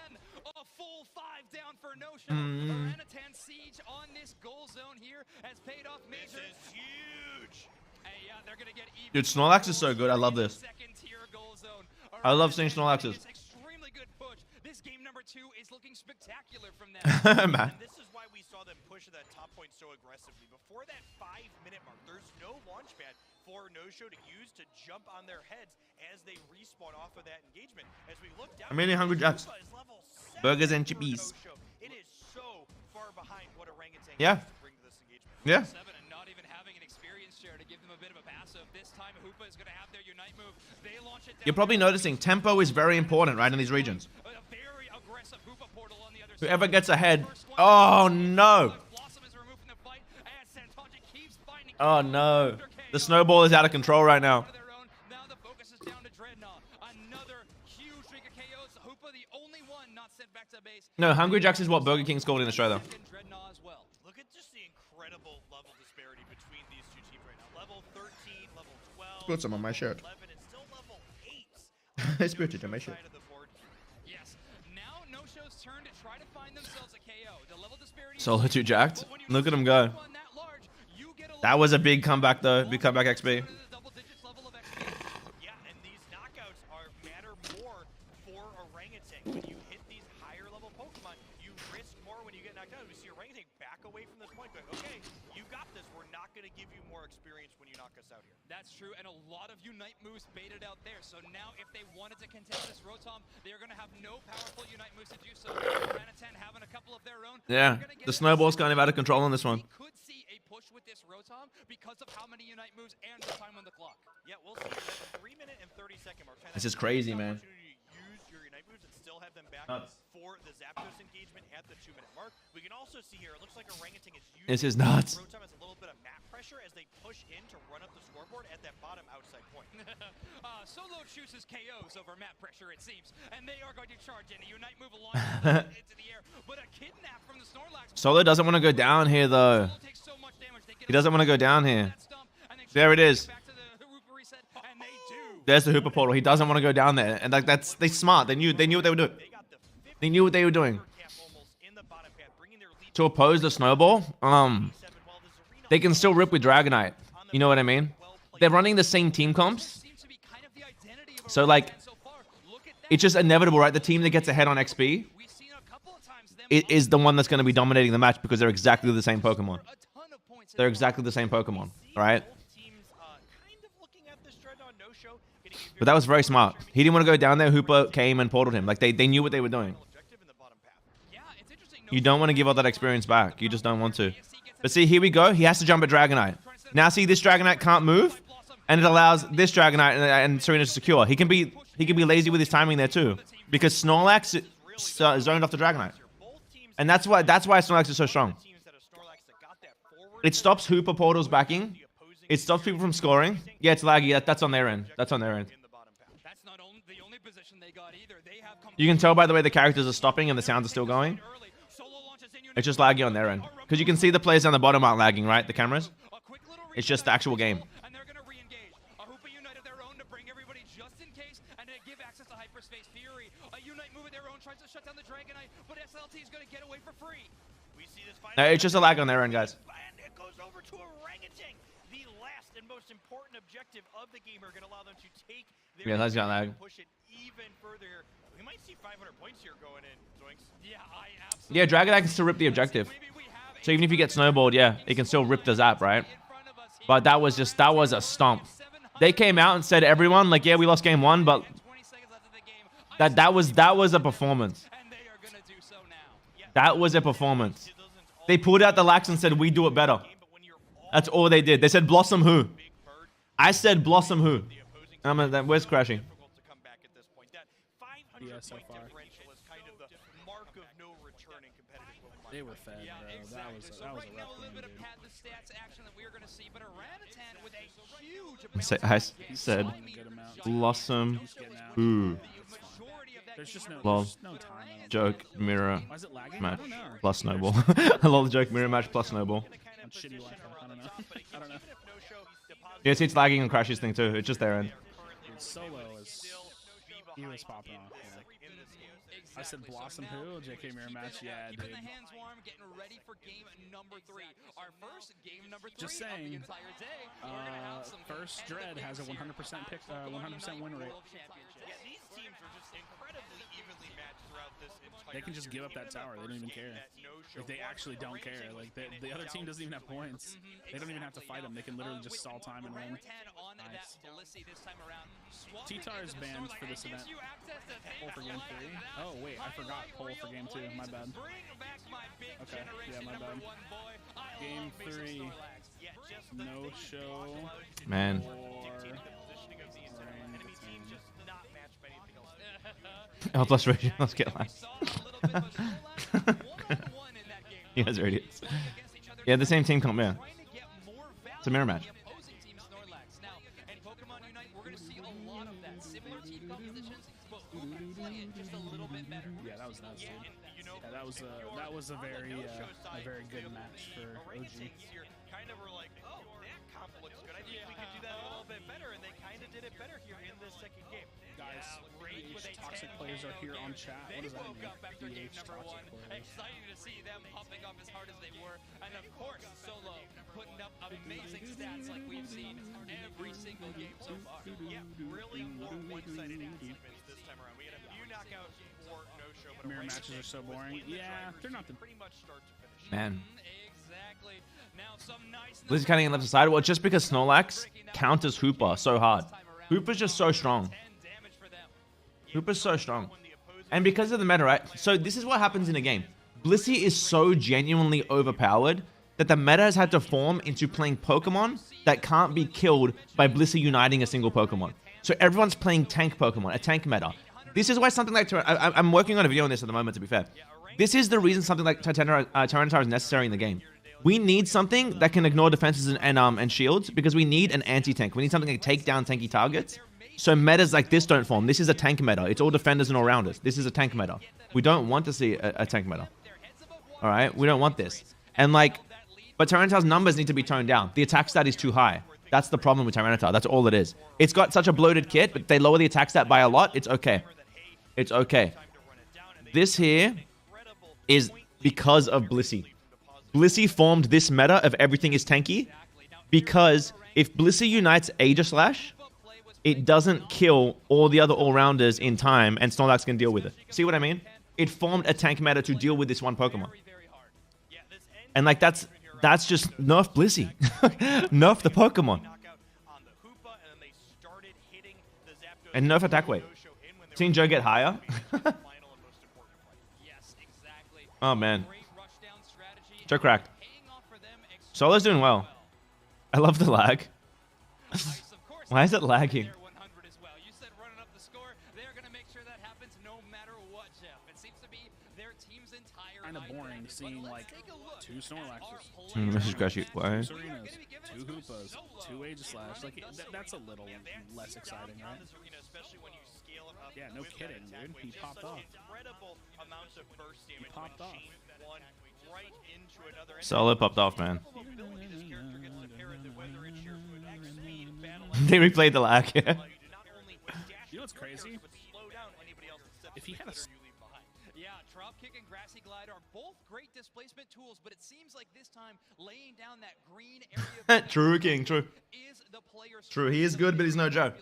and a full 5 down for no-show. Orangutan siege on this goal zone here has paid off major. This is huge. Hey, yeah, they're gonna get even. Dude, Snorlax is so good. I love this. Second-tier goal zone. I love seeing Snorlaxes. Extremely good push. This game number 2 is looking spectacular from them. Man. And this is why we saw them push that top point so aggressively. Before that 5-minute mark, there's no launch pad for no-show to use to jump on their heads as they respawn off of that engagement. As we look down, I'm eating Hungry Jacks. Burgers and chippies. It is so far behind what Orangutan Yeah. has to bring to this engagement. Yeah. 7 and not even having an experience share to give them a bit of a passive. This time Hoopa is going to have their Unite move. They launch it down. You're probably noticing tempo is very important, right, in these regions. A very aggressive Hoopa portal on the other Whoever gets ahead. Oh no. Blossom is removed from the fight as Santonji keeps finding. Oh no. The snowball is out of control right now. Now the focus is down to Dreadnought. Another huge streak of KOs. Hoopa the only one not sent back to base. No, Hungry Jacks is what Burger King's called in Australia. Dreadnought as well. Look at just the incredible level disparity between these two teams right now. Level 13, level 12, Put some on my shirt. 11, and still level 8. It's spirited on my shirt. Side of the board. Yes. Now no-show's turn to try to find themselves a KO. The level disparity. Solo 2 jacked. Look at him go. That was a big comeback though. Big comeback XP. Yeah, and these knockouts matter more for Orangutan. When you hit these higher level Pokemon, you risk more when you get knocked out. We see Orangutan back away from this point going, okay, you got this. We're not going to give you more experience when you knock us out here. That's true, and a lot of Unite moves baited out there. So now if they wanted to contest this Rotom, they're going to have no powerful Unite moves to do so. Orangutan having a couple of their own. Yeah. The snowball's kind of out of control on this one. We could see a push with this Rotom because of how many Unite moves and the time on the clock. Yeah, we'll see. At the 3-minute and 30-second mark. This is crazy, man. Opportunity to use your Unite moves and still have them back Nuts. for the Zapdos engagement at the 2-minute mark. We can also see here, it looks like Orangutan is using This is nuts. Rotom has a little bit of map pressure as they push in to run up the scoreboard at that bottom outside point. Solo chooses KOs over map pressure, it seems, and they are going to charge in. A Unite move along into the air, but a kidnap from the Snorlax. Solo doesn't want to go down here though. He doesn't want to go down here. There it is. There's the Hooper portal. He doesn't want to go down there, and like they smart. They knew what they were doing. They knew what they were doing. To oppose the snowball, they can still rip with Dragonite. You know what I mean? They're running the same team comps, so like it's just inevitable, right? The team that gets ahead on XP is the one that's going to be dominating the match because they're exactly the same Pokemon. They're exactly the same Pokemon, right? But that was very smart. He didn't want to go down there. Hooper came and portaled him. Like they knew what they were doing. You don't want to give all that experience back. You just don't want to. But see, here we go. He has to jump at Dragonite. Now see, this Dragonite can't move, and it allows this Dragonite and Serena to secure. He can be lazy with his timing there too, because Snorlax zoned off the Dragonite, and that's why Snorlax is so strong. It stops Hooper portals backing. It stops people from scoring. Yeah, it's laggy. That's on their end. That's on their end. You can tell by the way the characters are stopping and the sounds are still going. It's just laggy on their end. Because you can see the players down the bottom aren't lagging, right? The cameras. It's just the actual game. It's just a lag on their end, guys. And it goes over to Orangutan. The last and most important objective of the game are going to allow them to take their that's got lag. push it even further. We might see 500 points here going in, Zoinks. Yeah, Yeah, Dragonite can still rip the objective. Maybe we have So even if you get snowballed, yeah, it can still rip the zap, right? But that was a stomp. They came out and said everyone, like, yeah, we lost game 1, but that was a performance. That was a performance. They pulled out the lax and said, we do it better. That's all they did. They said, Blossom who? I said, Blossom who? Where's Crashing? Yeah, so far. They were fed, bro. That was a rough game, dude. I said, Blossom who? There's just no, Lol. there's no time. Joke, mirror, Why is it lagging? match, I don't know. plus snowball. I love the joke, mirror match plus snowball. Shitty Wi-Fi. I don't know. I don't know. Yeah, see, it's lagging on Crash's thing too. It's just their end. Dude, Solo is... He was popping off, yeah. I said Blossom who? JK mirror match? Yeah, dude. Just saying. First Dread has a 100% pick, 100% win rate. They can just give up that tower. They don't even care. Like, they actually don't care. Like, the other team doesn't even have points. They don't even have to fight them. They can literally just stall time and win. Nice. T-Tar is banned for this event. Poll for game 3. Oh, wait. I forgot poll for game 2. My bad. Okay. Yeah, my bad. Game 3. No show. Man. Oh, plus ratio. Let's get last. You guys are idiots. Yeah, the same team comp, yeah. It's a mirror match. Yeah, that was nuts, dude. Yeah, that was a very good match for OG. Kind of were like, oh, that comp looks good. I think we could do that a little bit better, and they kind of did it better here in this second game. Guys, toxic players are here on chat. What does that mean? DH toxic players. Exciting to see them pumping up as hard as they were, and of course, Solo putting up amazing stats like we've seen every single game so far. Yeah, really more one-sided achievements this time around. We had a few knockouts for no show, but mirror matches are so boring. Yeah, they're not the pretty much start to finish. Man. Exactly. Now some nice. Liz cutting in left side. Well, just because Snorlax counters Hooper so hard. Hooper's just so strong. Hooper's so strong. And because of the meta, right? So this is what happens in a game. Blissey is so genuinely overpowered that the meta has had to form into playing Pokemon that can't be killed by Blissey uniting a single Pokemon. So everyone's playing tank Pokemon, a tank meta. This is why something like... I'm working on a video on this at the moment, to be fair. This is the reason something like Tyranitar is necessary in the game. We need something that can ignore defenses and shields because we need an anti-tank. We need something that can take down tanky targets. So metas like this don't form. This is a tank meta. It's all defenders and all-rounders. This is a tank meta. We don't want to see a tank meta. Alright? We don't want this. And like... But Tyranitar's numbers need to be toned down. The attack stat is too high. That's the problem with Tyranitar. That's all it is. It's got such a bloated kit, but they lower the attack stat by a lot. It's okay. It's okay. This here is because of Blissey. Blissey formed this meta of everything is tanky because if Blissey unites Aegislash, it doesn't kill all the other all-rounders in time and Snorlax can deal with it. See what I mean? It formed a tank meta to deal with this one Pokemon. And like that's just nerf Blissey. Nerf the Pokemon. And nerf attack weight. Seen Joe get higher? Oh man. Joe cracked. Solo's doing well. I love the lag. Why is it lagging? Kind of boring seeing like 2 Snorlaxes, Mrs. Crashy, why? 2 Serenas, 2 Hoopas, 2 Aegislash. Like that's a little less exciting, right? Yeah, no kidding, dude. He popped off. He popped off. Solo popped off, man. They replayed the lag. You know what's crazy? If he had a... Yeah, Drop Kick and Grassy Glide are both great displacement tools, but it seems like this time laying down that green area True, King, true. True, he is good, but he's no Joe.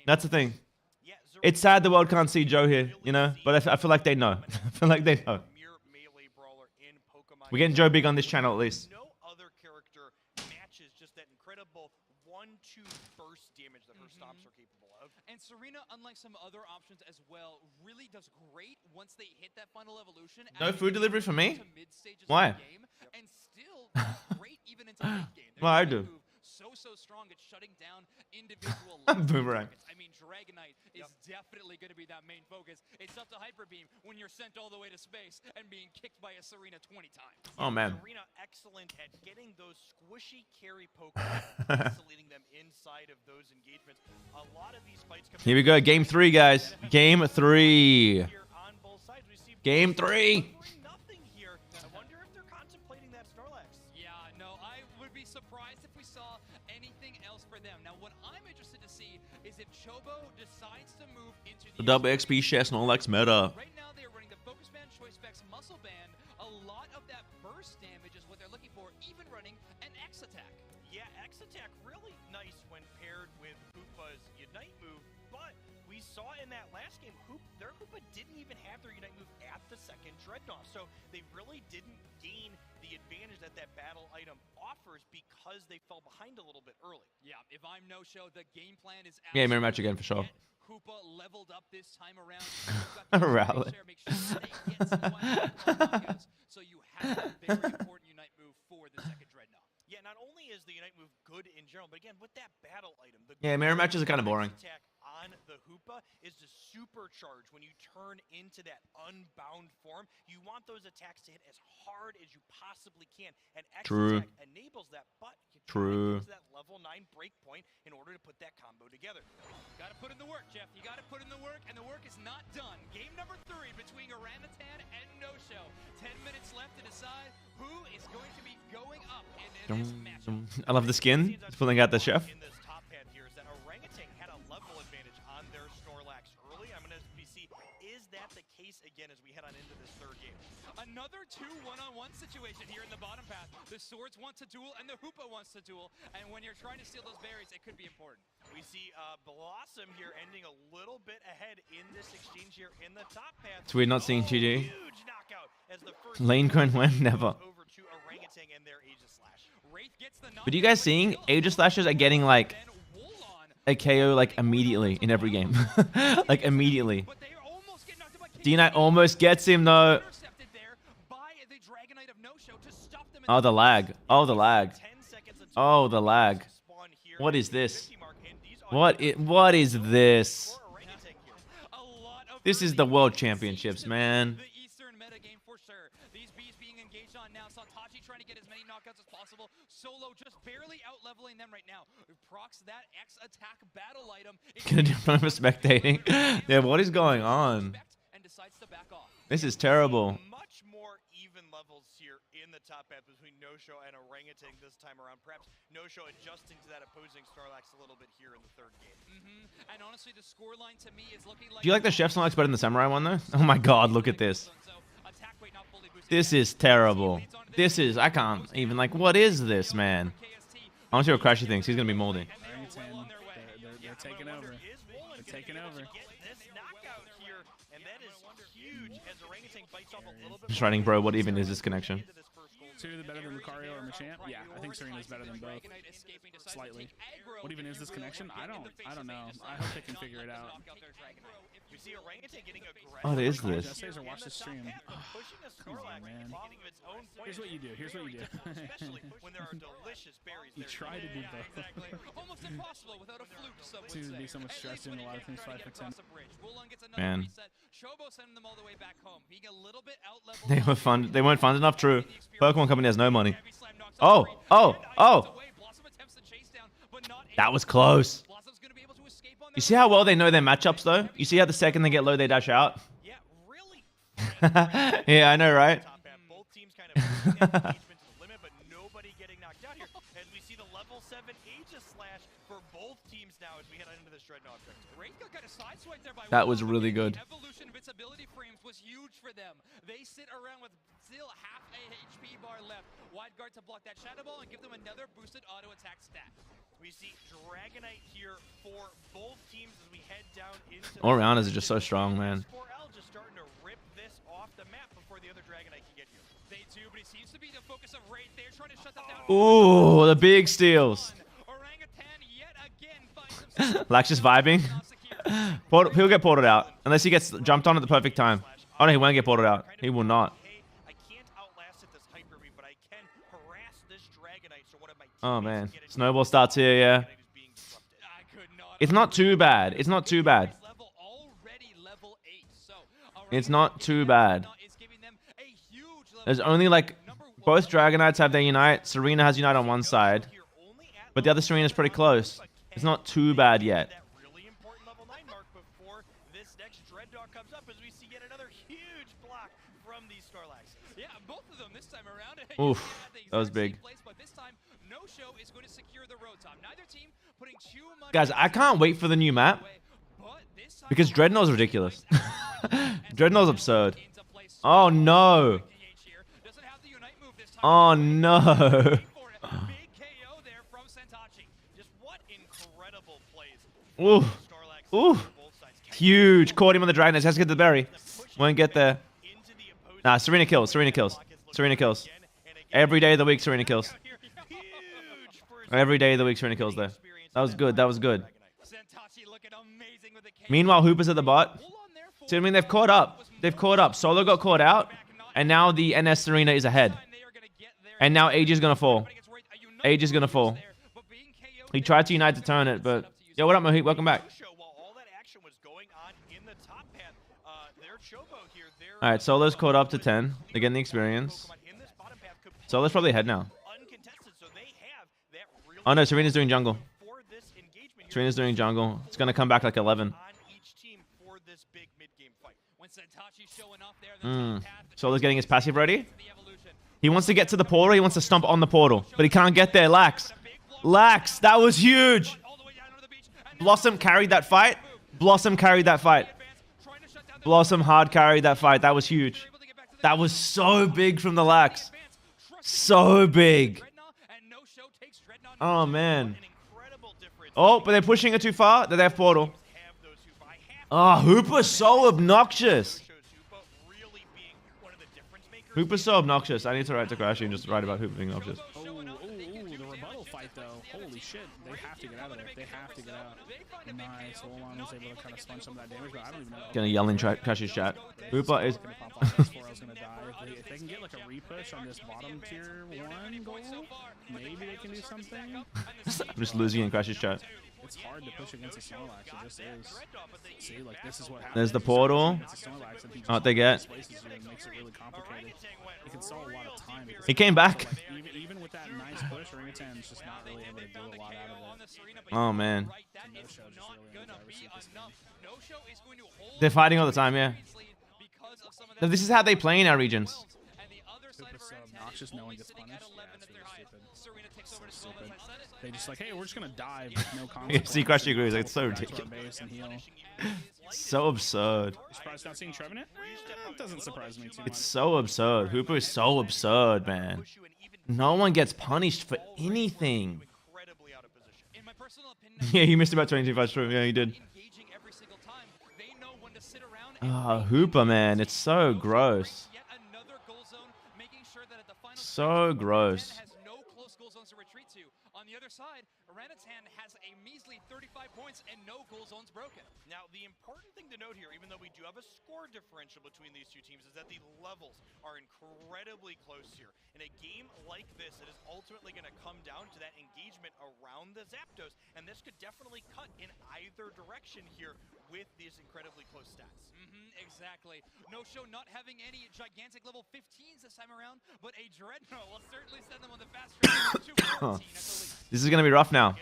That's the thing. It's sad the world can't see Joe here, you know? But I feel like they know. I feel like they know. We're getting Joe big on this channel at least. No other character matches just that incredible 1-2 burst damage that her stops are capable of. And Serena, unlike some other options as well, really does great once they hit that final evolution. No food delivery for me? Why? And still great even into late game. Well, I do. So strong at shutting down individual Boomerang. I mean, Dragonite is definitely going to be that main focus. It's up to Hyper Beam when you're sent all the way to space and being kicked by a Serena 20 times. Oh, man. Serena excellent at getting those squishy carry Pokemon, isolating them inside of those engagements. A lot of these fights come Here we go. Game 3, guys. Game 3. Game 3. nothing here. I wonder if they're contemplating that Snorlax. Yeah, no, I would be surprised if we saw anything else for them. Now, what I'm interested to see is if Chobo decides to move into The double XP share Snorlax meta. Right now, they're running the Focus Band, Choice Specs, Muscle Band. A lot of that burst damage is what they're looking for, even running an X attack. Yeah, X attack really nice when paired with Hoopa's Unite move, but we saw in that last game, their Hoopa didn't even have their Unite move at the second Dreadnought, so they really didn't gain the advantage that that battle item offers because they fell behind a little bit early. Yeah, if I'm no-show, the game plan is Yeah, mirror match again for sure. Hoopa leveled up this time around. Rally. So you have a very important Unite move for the second Dreadnought. Yeah, not only is the Unite move good in general, but again, with that battle item, the Yeah, mirror matches are kind of boring. attack on the Hoopa is to supercharge when you turn into that unbound form. You want those attacks to hit as hard as you possibly can, and X True. attack enables that, but you True. get to that level 9 break point in order to put that combo together. Got to put in the work, Jeff. You got to put in the work, and the work is not done. Game number 3 between Orangutan and No-Show. 10 minutes left to decide who is going to be going up in this matchup. I love the skin. It's pulling out the chef. In this top hat here is that Orangutan had a level advantage on their Snorlax early. I'm going to see, is that the case again as we head on into this third game? Another 2 one-on-one situation here in the bottom path. The Swords wants to duel, and the Hoopa wants to duel. And when you're trying to steal those berries, it could be important. We see Blossom here ending a little bit ahead in this exchange here in the top path. It's weird not seeing GG. Huge knockout as the first Lane going when never. over to Orangutan and their Aegis Slash. Wraith gets the But you guys seeing Aegis Slashes are getting like a KO like immediately in every game. Like immediately. D-Knight almost gets him though. Oh, the lag. Oh, the lag. Oh, the lag. What is this? What is this? This is the World Championships, man. Solo just barely out-leveling them right now. Procs that X attack battle item. Gonna do fun for spectating. Yeah, what is going on? And decides to back off. This is terrible. Much more even levels here in the top half between No-Show and Orangutan this time around. Perhaps No-Show adjusting to that opposing Snorlax a little bit here in the third game. And honestly, the scoreline to me is looking like... Do you like the Chef Snorlax better than the Samurai one though? Oh my god, look at this. This is terrible. This is, I can't even, like, what is this, man? I want to see what Crashy thinks. He's going to be moldy. They're taking over. They're taking over. Just writing, bro, what even is this connection? Serena better than Lucario or Machamp? Yeah, I think Serena's better than both. Slightly. What even is this connection? I don't know. I hope they can figure it out. We see Orangutan getting aggressive. What is this? Just say or watch the stream. Come on, man. Here's what you do. Here's what you do. When there are delicious berries. You try to do both. Almost impossible without a fluke. Seems to be so much stress doing a lot of things 5 for 10. Man. Chobo sending them all the way back home. Being a little bit out-leveled. They weren't fun enough. True. Pokemon Company has no money. Oh. That was close. You see how well they know their matchups, though? You see how the second they get low, they dash out? Yeah, really. Yeah, I know, right? Both teams kind of pushing that engagement to the limit, but nobody getting knocked out here. As we see the level 7 Aegis Slash for both teams now as we head into this Dreadnought objective. That was really good. Evolution of its ability frames was huge for them. They sit around with still half a HP bar left. Wide guard to block that Shadow Ball and give them another boosted auto attack stat. We see Dragonite here for both teams as we head down into... Oriana's are just so strong, man. Just starting to rip this off. off the map before the other Dragonite can get here. They do, but it seems to be the focus of Wraith. They're trying to shut them down. Ooh, the big steals. Lax just vibing. He'll get ported out. Unless he gets jumped on at the perfect time. Oh no, he won't get ported out. He will not. Oh man. Snowball starts here, yeah. It's not too bad. It's not too bad. It's not too bad. There's only like... Both Dragonites have their Unite. Serena has Unite on one side. But the other Serena's pretty close. It's not too bad yet. Oof, that was big. Guys, I can't wait for the new map. Because Dreadnought's ridiculous. Dreadnought's absurd. Oh no. Oh no. Ooh. Ooh. Huge. Caught him on the dragon. Has to get the berry. Won't get there. Nah, Serena kills. Serena kills. Serena kills. Every day of the week, Serena kills. Every day of the week, Serena kills there. That was good. That was good. Meanwhile, Hooper's at the bot. So, I mean, they've caught up. They've caught up. Solo got caught out. And now the NS Serena is ahead. And now Age is going to fall. Age is going to fall. He tried to Unite to turn it, but... Yo, what up, Mohit? Welcome back. Alright, Solo's caught up to 10. They're getting the experience. Solo's probably ahead now. Oh no, Serena's doing jungle. Serena's doing jungle. It's going to come back like 11. Solo's getting his passive ready. He wants to get to the portal. He wants to stomp on the portal. But he can't get there. Lax. Lax. That was huge. Blossom carried that fight. Blossom carried that fight. Blossom hard carried that fight. That was huge. That was so big from the Lax. So big. Oh, man. Oh, but they're pushing it too far. They have portal. Oh, Hooper's so obnoxious. Hooper's so obnoxious. I need to write to Crashy and just write about Hooper being obnoxious. Oh, the rebuttal fight though. Holy shit. They have to get out of there. They have to get out. Nice. Olon was able to kind of sponge some of that damage, but I don't even know. Gonna yell in Crashy's chat. Hooper is... If they can get like a repush on this bottom tier 1 goal, maybe they can do something. I'm just losing in Crash's chat. It's hard to push against a Snorlax. It just is. See, like this is what happens. There's the portal. Oh, they get. He came back. Even with that nice push, Orangutan's just not really able to do a lot out of it. Oh man. They're fighting all the time, yeah. No, this is how they play in our regions. So obnoxious, no one gets punished. Yeah, it's really stupid. So stupid. They just like, hey, we're just gonna dive with no consequences. See, Crashy agrees. Like, it's so ridiculous. So absurd. You surprised not seeing Trevenant? It doesn't surprise me too much. It's so absurd. Hooper is so absurd, man. No one gets punished for anything. Yeah, you missed about 22 fights. True. Yeah, you did. Hooper, man. It's so gross. So gross. On the other side, Orangutan has a measly 35 points and no goal zones broken. Now, the important thing to note here, even though we do have a score differential between these two teams, is that the levels are incredibly close here. In a game like this, it is ultimately going to come down to that engagement around the Zapdos, and this could definitely cut in either direction here with these incredibly close stats. Exactly. No show not having any gigantic level 15s this time around, but a Dreadnought will certainly send them on the fast track to 14 at the least. This is going to be rough now.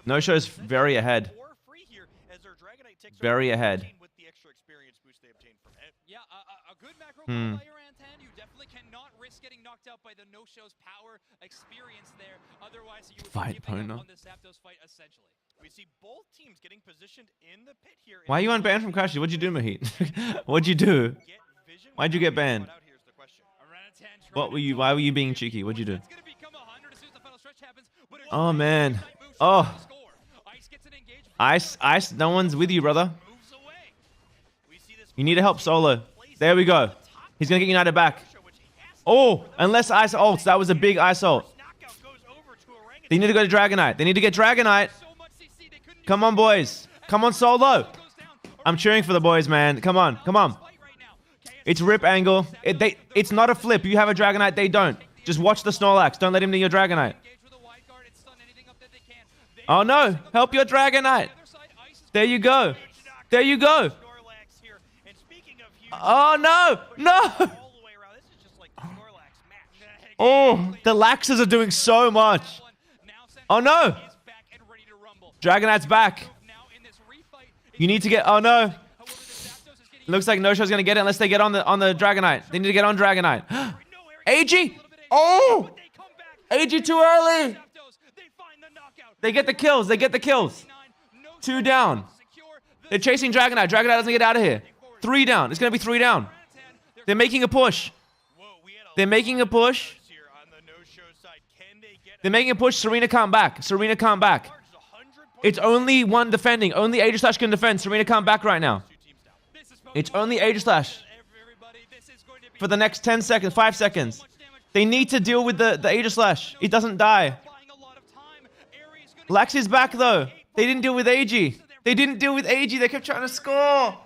No show's very ahead. Very ahead. Yeah, a good macro call by Orangutan. You definitely cannot risk getting knocked out by the no-show's power experience there. Otherwise, you would be giving up on the Zapdos fight essentially. We see both teams getting positioned in the pit here. Why are you unbanned from Crashy? What'd you do, Mahit? What'd you do? Why'd you get banned? What were you? Why were you being cheeky? What'd you do? Oh man. Oh. Ice. No one's with you, brother. You need to help Solo. There we go. He's going to get United back. Oh, unless ice ults. That was a big ice ult. They need to go to Dragonite. They need to get Dragonite. Come on, boys. Come on, Solo. I'm cheering for the boys, man. Come on. Come on. It's rip angle. It's not a flip. You have a Dragonite. They don't. Just watch the Snorlax. Don't let him near your Dragonite. Oh, no. Help your Dragonite. There you go. There you go. Oh, no. No. Oh, the Laxes are doing so much. Oh, no. Dragonite's back. You need to get... Oh, no. Looks like No Show's going to get it unless they get on the Dragonite. They need to get on Dragonite. AG! Oh! AG too early! They get the kills. They get the kills. 2 down. They're chasing Dragonite. Dragonite doesn't get out of here. 3 down. It's going to be 3 down. They're making a push. They're making a push. They're making a push. Serena can't back. Serena can't back. It's only one defending. Only Aegislash can defend. Serena can't back right now. It's only Aegislash. For the next 10 seconds, 5 seconds. They need to deal with the Aegislash. It doesn't die. Lax is back though. They didn't deal with AG. They didn't deal with AG. They kept trying to score.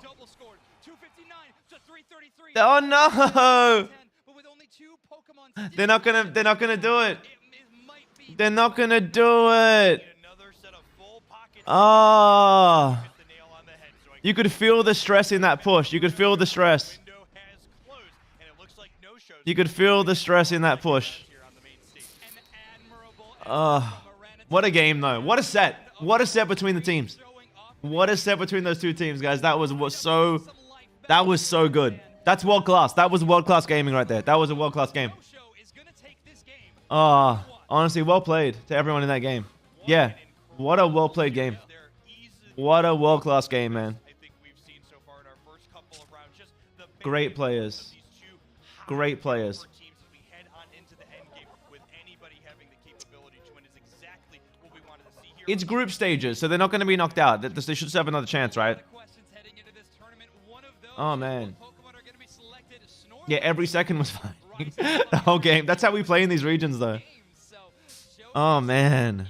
Oh no! They're not gonna do it. They're not gonna do it. Ah. Oh. You could feel the stress in that push. You could feel the stress. You could feel the stress in that push. What a game, though. What a set. What a set between the teams. What a set between those two teams, guys. That was so good. That's world class. That was world class gaming right there. That was a world class game. Honestly, well played to everyone in that game. Yeah. What a well played game. What a world class game, man. Great players. Great players. It's group stages, so they're not going to be knocked out. They should have another chance, right? Oh, man. Yeah, every second was fine. The whole game. That's how we play in these regions, though. Oh, man.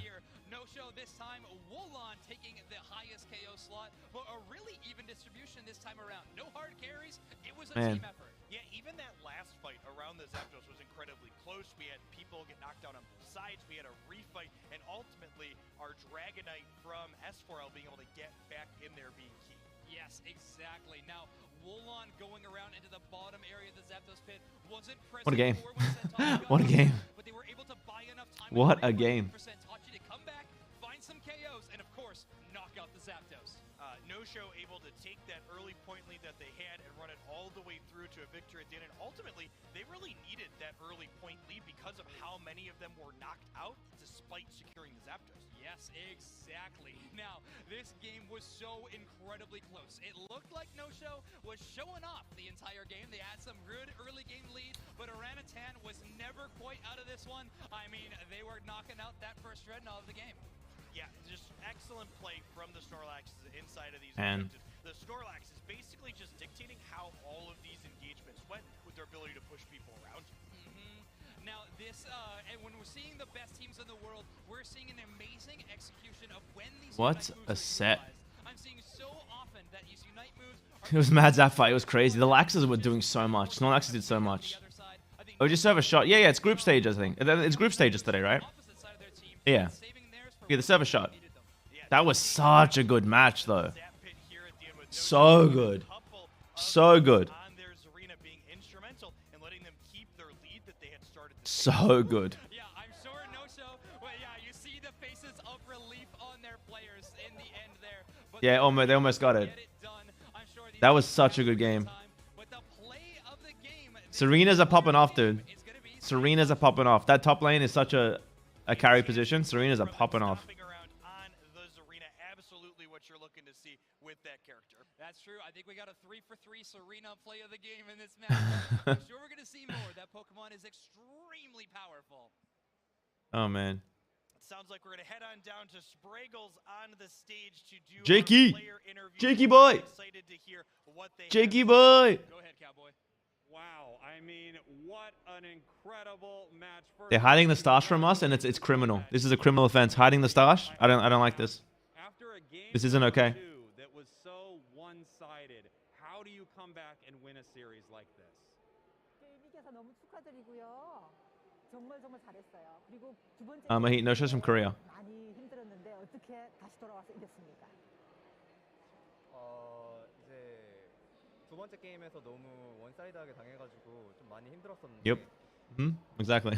Man. Yeah, even that last fight around the Zapdos was incredibly close. We had people get knocked down on both sides. We had a refight, and ultimately, our Dragonite from S4L being able to get back in there being key. Yes, exactly. Now, Wulon going around into the bottom area of the Zapdos pit wasn't present. What a game. What a game. But they were able to buy enough time. What a game. To come back, find some KOs, and of course, knock out the Zapdos. No Show able to take that early point lead that they had and run it all the way through to a victory at the end. And ultimately, they really needed that early point lead because of how many of them were knocked out despite securing the Zapdos. Yes, exactly. Now, this game was so incredibly close. It looked like No Show was showing off the entire game. They had some good early game lead, but Orangutan was never quite out of this one. I mean, they were knocking out that first Dreadnought of the game. Yeah, just excellent play from the Snorlax inside of these And objectives. The Snorlax is basically just dictating how all of these engagements went with their ability to push people around. Now, this, and when we're seeing the best teams in the world, we're seeing an amazing execution of when these What a set. I'm seeing so often that these Unite moves It was mad Zap fight. It was crazy. The Laxes were doing so much. Snorlaxes did so much. Oh, just serve a shot. Yeah, it's group stages, I think. It's group stages today, right? Yeah. Yeah, the server shot. That was such a good match, though. So good. So good. So good. Yeah, I'm sure No Show. Well, yeah, you see the faces of relief on their players in the end there. But Yeah, they almost got it. That was such a good game. Serenas are popping off, dude. Serenas are popping off. That top lane is such a carry position. Serenas are popping off. That's true. I think we got a 3-for-3 Serena play of the game in this match. I'm sure we're going to see more. That Pokemon is extremely powerful. Oh, man. sounds like we're gonna head on down to Spraggles on the stage to do Jakey! our player interview. Jakey boy! Excited to hear what they Jakey have. boy! Go ahead, Cowboy. Wow, I mean, what an incredible match. They're hiding the stash from us, and it's criminal. This is a criminal offense. Hiding the stash? I don't like this. This isn't okay. That was so one-sided. How do you come back and win a series like this? Mahit, no shows from Korea. 두 번째 게임에서 너무 원사이드하게 당해가지고 좀 많이 힘들었었는데. Yep. Exactly.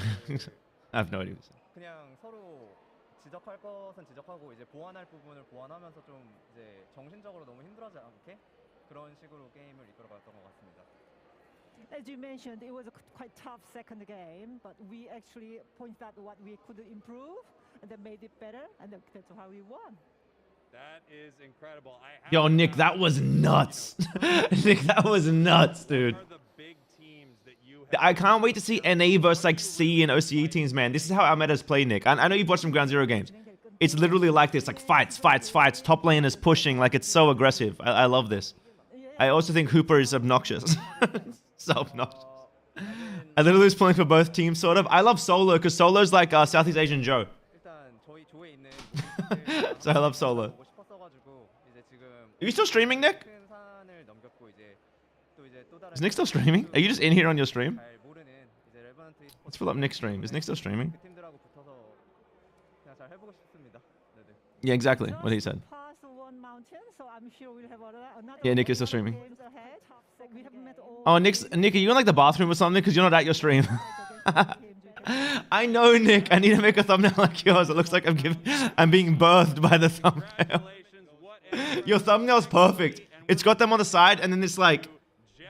I have no idea. 그냥 서로 지적할 것은 지적하고 이제 보완할 부분을 보완하면서 좀 이제 정신적으로 너무 힘들어하지 않게 그런 식으로 게임을 이끌어갔던 것 같습니다. As you mentioned, it was a quite tough second game, but we actually pointed out what we could improve and then made it better, and that's how we won. That is incredible. Yo, Nick, that was nuts. Nick, that was nuts, dude. I can't wait to see NA versus like C and OCE teams, man. This is how our metas play, Nick. I know you've watched some Ground Zero games. It's literally like this, like fights. Top lane is pushing, like it's so aggressive. I love this. I also think Hooper is obnoxious. So obnoxious. I literally was pulling for both teams, sort of. I love Solo, because Solo's like Southeast Asian Joe. So I love Solo. Are you still streaming, Nick? Is Nick still streaming? Are you just in here on your stream? Let's fill up Nick's stream. Is Nick still streaming? Yeah, exactly what he said. Yeah, Nick is still streaming. Oh, Nick, are you in like the bathroom or something? Because you're not at your stream. I know, Nick. I need to make a thumbnail like yours. It looks like I'm being birthed by the thumbnail. Your thumbnail's perfect. It's got them on the side, and then it's like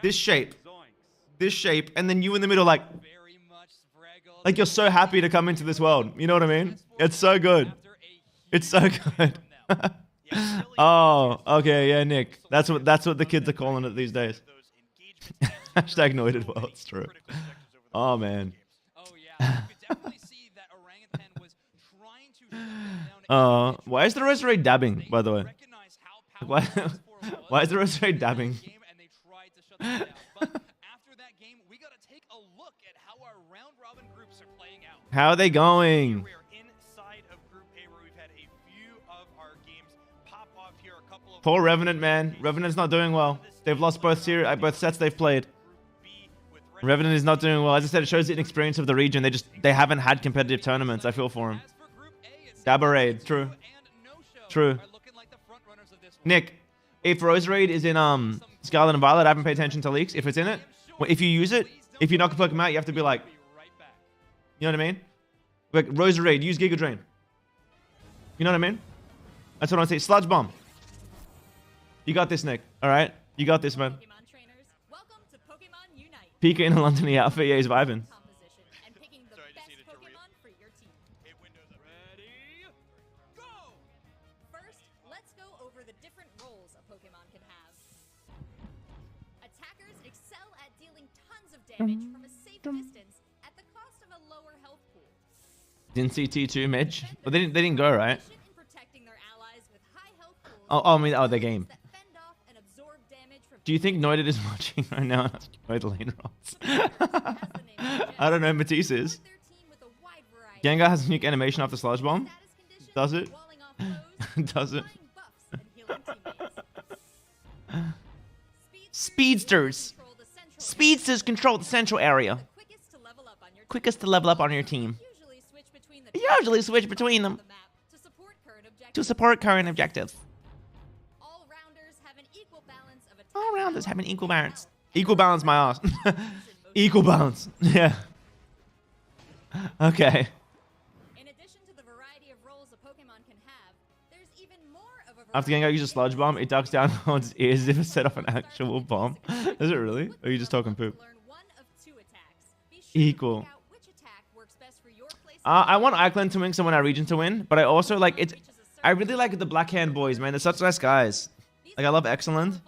this shape, and then you in the middle, like you're so happy to come into this world. You know what I mean? It's so good. It's so good. Oh, okay, yeah, Nick. That's what the kids are calling it these days. Hashtag noided world. It's true. Oh man. Why is the Rosary dabbing, by the way? Why is the Rosary dabbing? How are they going? Poor Revenant, man. Revenant's not doing well. They've lost both sets they've played. Revenant is not doing well. As I said, it shows the inexperience of the region. They haven't had competitive tournaments. I feel for him. Gabarade, true. True. Nick, if Rosary is in Scarlet and Violet, I haven't paid attention to leaks. If it's in it, if you use it, if you knock a Pokemon out, you have to be like, you know what I mean? Like Rosary, use Giga Drain. You know what I mean? That's what I say. Sludge Bomb. You got this, Nick. All right, you got this, man. Pokemon trainers, welcome to Pokémon Unite. Pika in a London outfit, yeah, he's vibing. And picking the best Pokémon for your team. Ready, go! First, let's go over the different roles a Pokémon can have. Attackers excel at dealing tons of damage from a safe distance at the cost of a lower health pool. Didn't see T2 Midge, but they didn't go right. The game. Do you think Noided is watching right now? Noided lane rolls. I don't know. Matisse is. Gengar has a unique animation after Sludge Bomb. Does it? Does it? Speedsters. Speedsters control the central area. Quickest to level up on your team. Usually switch between them to support current objectives. All rounders have an equal balance. Equal balance, my ass. Equal balance. Yeah. Okay. In addition to the variety of roles a Pokemon can have, there's even more of a After getting out, use a Sludge Bomb. It ducks down on its ears as if it set off an actual bomb. Is it really? Or are you just talking poop? Equal. I want Iceland to win, so I want our region to win. But I also like it. I really like the Blackhand boys, man. They're such nice guys. Like I love Excellent.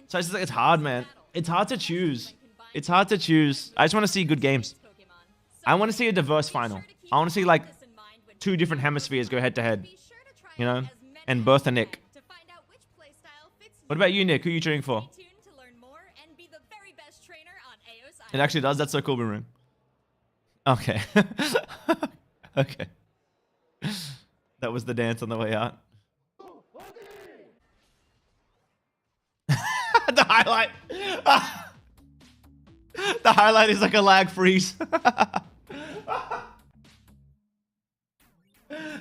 So it's just like it's hard, man. It's hard to choose. It's hard to choose. I just want to see good games. I want to see a diverse final. I want to see like two different hemispheres go head to head, you know, and Bertha Nick. What about you, Nick? Who are you cheering for? It actually does. That's so cool, Boomerang. Okay. Okay. That was the dance on the way out. The highlight. The highlight is like a lag freeze.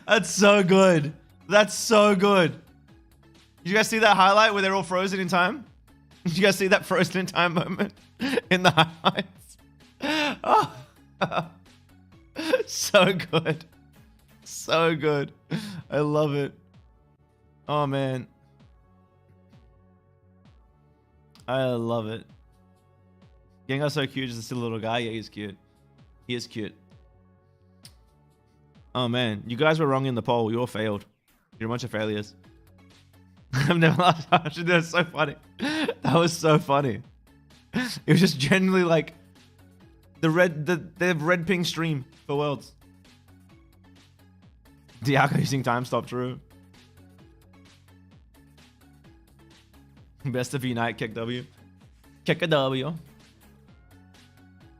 That's so good. That's so good. Did you guys see that highlight where they're all frozen in time? Did you guys see that frozen in time moment in the highlights? Oh. So good. So good. I love it. Oh, man. I love it. Gengar's so cute, just a silly little guy. Yeah, he's cute. He is cute. Oh, man. You guys were wrong in the poll. You all failed. You're a bunch of failures. I've never laughed. That was so funny. That was so funny. It was just genuinely like the red ping stream for Worlds. Diaco using time stop, true. Best of Unite, kick W. Kick a W.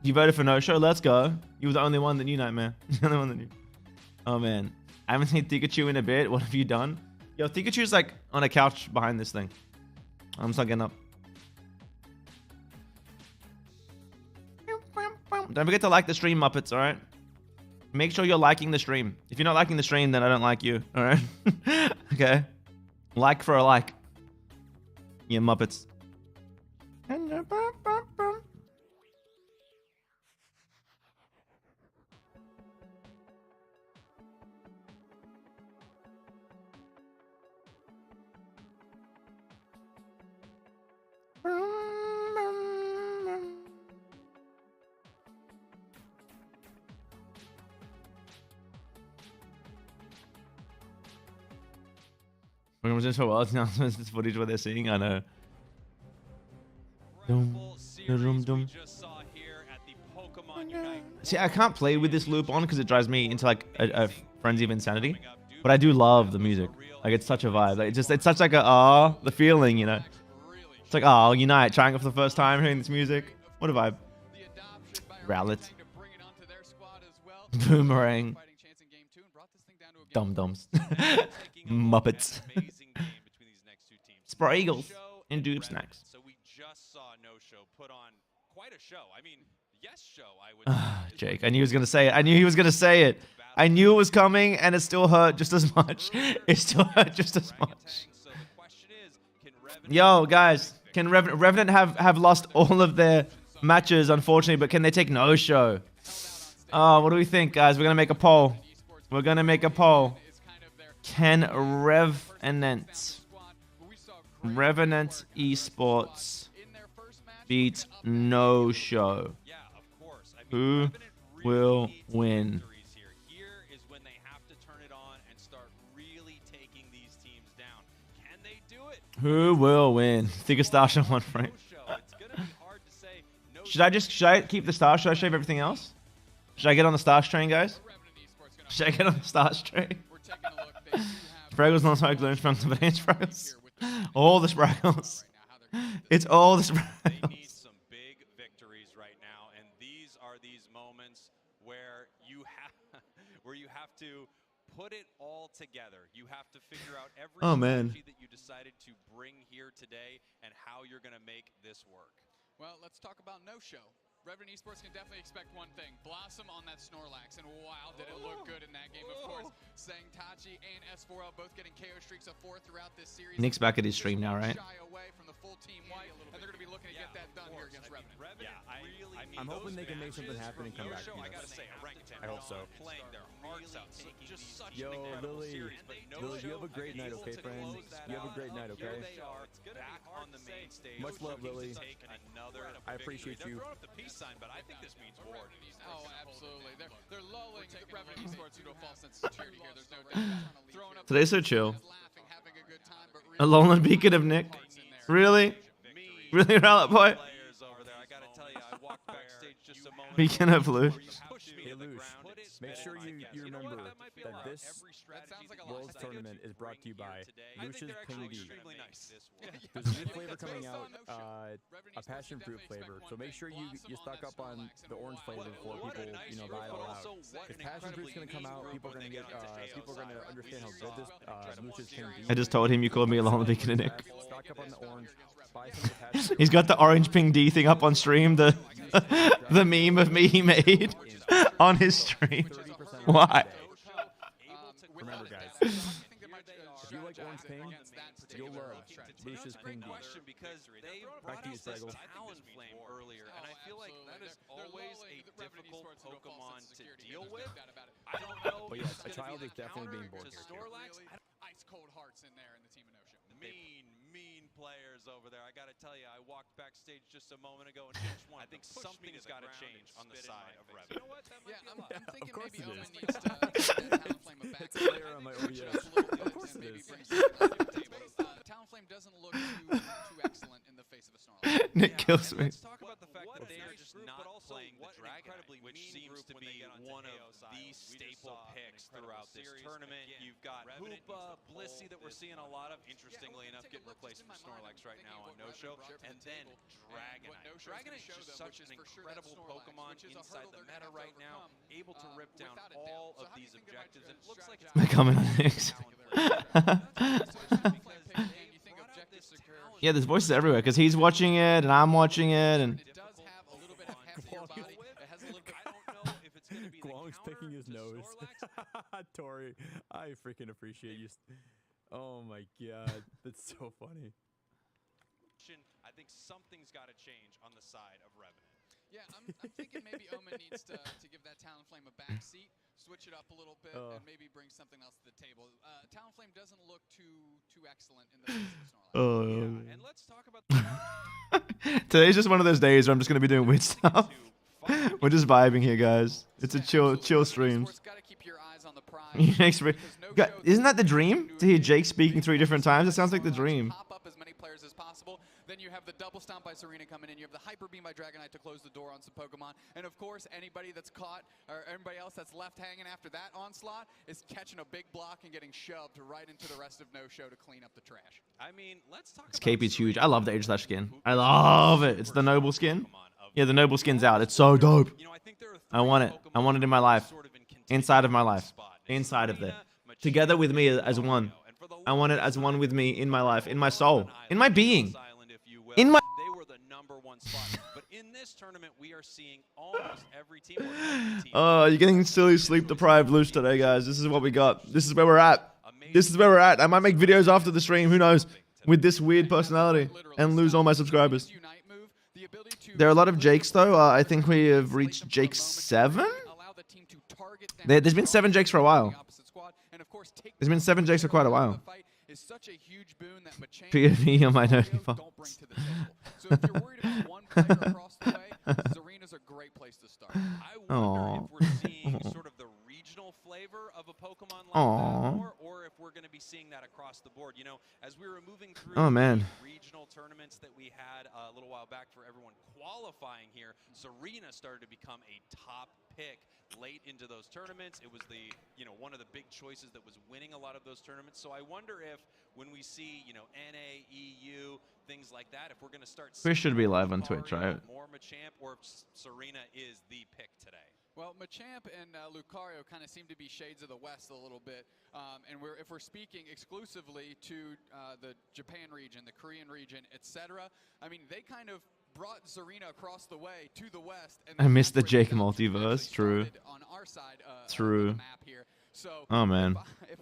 You voted for no show? Let's go. You were the only one that knew, Nightmare. The only one that knew. Oh, man. I haven't seen Pikachu in a bit. What have you done? Yo, Pikachu's like on a couch behind this thing. I'm just not getting up. Don't forget to like the stream, Muppets, alright? Make sure you're liking the stream. If you're not liking the stream, then I don't like you, alright? Okay? Like for a like. Yeah, Muppets. Was this for Worlds announcements? This footage what they're seeing. I know. See, I can't play with this loop on because it drives me into like a frenzy of insanity. But I do love the music. Like it's such a vibe. Like it's such like a the feeling, you know. It's like Unite, trying it for the first time, hearing this music. What a vibe. Rowlet. Boomerang. Dum-dums. Muppets. Spray Eagles and Doob Snacks. So we just saw No Show put on quite a show. I mean, Yes Show, I would Jake, I knew he was going to say it. I knew he was going to say it. I knew it was coming and it still hurt just as much. It still hurt just as much. Yo, guys, can Revenant have lost all of their matches, unfortunately, but can they take No Show? Oh, what do we think, guys? We're going to make a poll. We're going to make a poll. Can Revenant Esports beat No Show? Who will win? Here is when they have to turn it on and start really taking these teams down. Can they do it? Who will win? Think a star show one frame. Should I keep the star? Should I shave everything else? Should I get on the Stars train, guys? Should I get on the Stars train? Spraggles not so glue from the banana Spraggles. All the Spraggles. It's all the Spraggles. They need some big victories right now, and these are these moments where you have to put it all together. You have to figure out every strategy that you decided to bring here today and how you're going to make this work. Well, let's talk about No Show. Revenant Esports can definitely expect one thing. Blossom on that Snorlax, and wow, did it look good in that game, of course. Sangtachi and S4L both getting KO streaks of 4 throughout this series. Nick's back at his stream now, right? Shy away from the full team white, and they're going to be looking to get that done here against Revenant. Yeah, I'm hoping they can make something happen and come back to us. I hope so. Yo, Lily, you have a great night, okay, friend? You have a great night, okay? Much love, Lily. I appreciate you. But I think this means war. Oh, absolutely. They're lulling the Revenant Esports into a false sense of security here. There's no doubt. Today's so chill. A lonely beacon of Nick. Really? Really, Rowlet Boy? Beacon of Louche. Hey, Louche, make sure you remember that this Worlds Tournament is brought to you by Louche's Ping D. There's a new flavor coming out, a passion fruit flavor. So make sure you stock up on the orange flavor before people buy it all out. If passion fruit's gonna come out, people are gonna understand how good this Louche's Ping D. I just told him you called me along the beginning, Nick. Stock up on the orange. Buy some of the passion fruit. He's got the orange ping D thing up on stream. The the meme of me he made on his stream. Why? Remember, guys, if you like orange ping, you'll love Louche's Ping D. Because they Back to you, Fraggle. Talonflame earlier, and I feel like that is always a difficult Pokemon to deal with. I don't know. But yes, a child is definitely being born here. Ice cold hearts in there in the Team of No Show. Mean players over there. I got to tell you, I walked backstage just a moment ago, and each one, I think something's got to change on the side of Rev. You know what? That might be a lot. I'm thinking Of course maybe it Omen is. needs to get Talonflame a back Layer on my OBS. Of course it is. Talonflame doesn't look too excellent in the face of a Snorlax. Nick kills me. Let's talk about the fact that they are just not playing the Dragonite, which seems to be one of the staple picks throughout this tournament. You've got Hoopa, Blissey that we're seeing a lot of, interestingly enough, getting replaced for Snorlax right now on No Show, and then Dragonite. Dragonite is just such an incredible Pokemon inside the meta right now, able to rip down all of these objectives. It looks like it's My comment on Nick's. Yeah, there's voices everywhere because he's watching it and I'm watching it and. Guang's picking his nose. Tori, I freaking appreciate you. Oh my god, that's so funny. I think something's got to change on the side of Revenant. Yeah, I'm thinking maybe Omen needs to give that Talonflame a back seat, switch it up a little bit, and maybe bring something else to the table. Talonflame doesn't look too excellent in the face of Snorlax. And let's talk about Today's just one of those days where I'm just gonna be doing weird stuff. We're just vibing here, guys. It's a chill streams. Isn't that the dream? To hear Jake speaking 3 different times? It sounds like the dream. Then you have the double stomp by Serena coming in. You have the hyper beam by Dragonite to close the door on some Pokemon. And of course, anybody that's caught or anybody else that's left hanging after that onslaught is catching a big block and getting shoved right into the rest of No Show to clean up the trash. I mean, let's talk This KP's huge. I love the Aegislash skin. I love it. It's the noble skin. Yeah, the noble skin's out. It's so dope. I want it. I want it in my life. Inside of my life. Inside of there. Together with me as one. I want it as one with me in my life, in my soul, in my being. In my. They were the #1 spot. But in this tournament, we are seeing almost every team. Oh, you're getting silly sleep deprived Louche today, guys. This is what we got. This is where we're at. This is where we're at. I might make videos after the stream. Who knows? With this weird personality and lose all my subscribers. There are a lot of Jakes though. I think we have reached Jake 7. There's been 7 Jakes for a while. There's been 7 Jakes for quite a while. POV on my noty box. So if you're worried about one player across the way, Serena's a great place to start. I wonder if we're seeing sort of the regional flavor of a Pokemon like that more, or if we're going to be seeing that across the board. You know, as we were moving through the regional tournaments that we had a little while back for everyone qualifying here, Serena started to become a top pick late into those tournaments. It was the, one of the big choices that was winning a lot of those tournaments. So I wonder if when we see, NA, EU, things like that, if we're going to start Chris should be live on Twitch, right? More Machamp, or if Serena is the pick today. Well, Machamp and Lucario kind of seem to be shades of the West a little bit. And if we're speaking exclusively to the Japan region, the Korean region, etc., I mean, they kind of brought Serena across the way to the West. And I missed the Jake multiverse. True. On our side True. of the map here. So oh man. If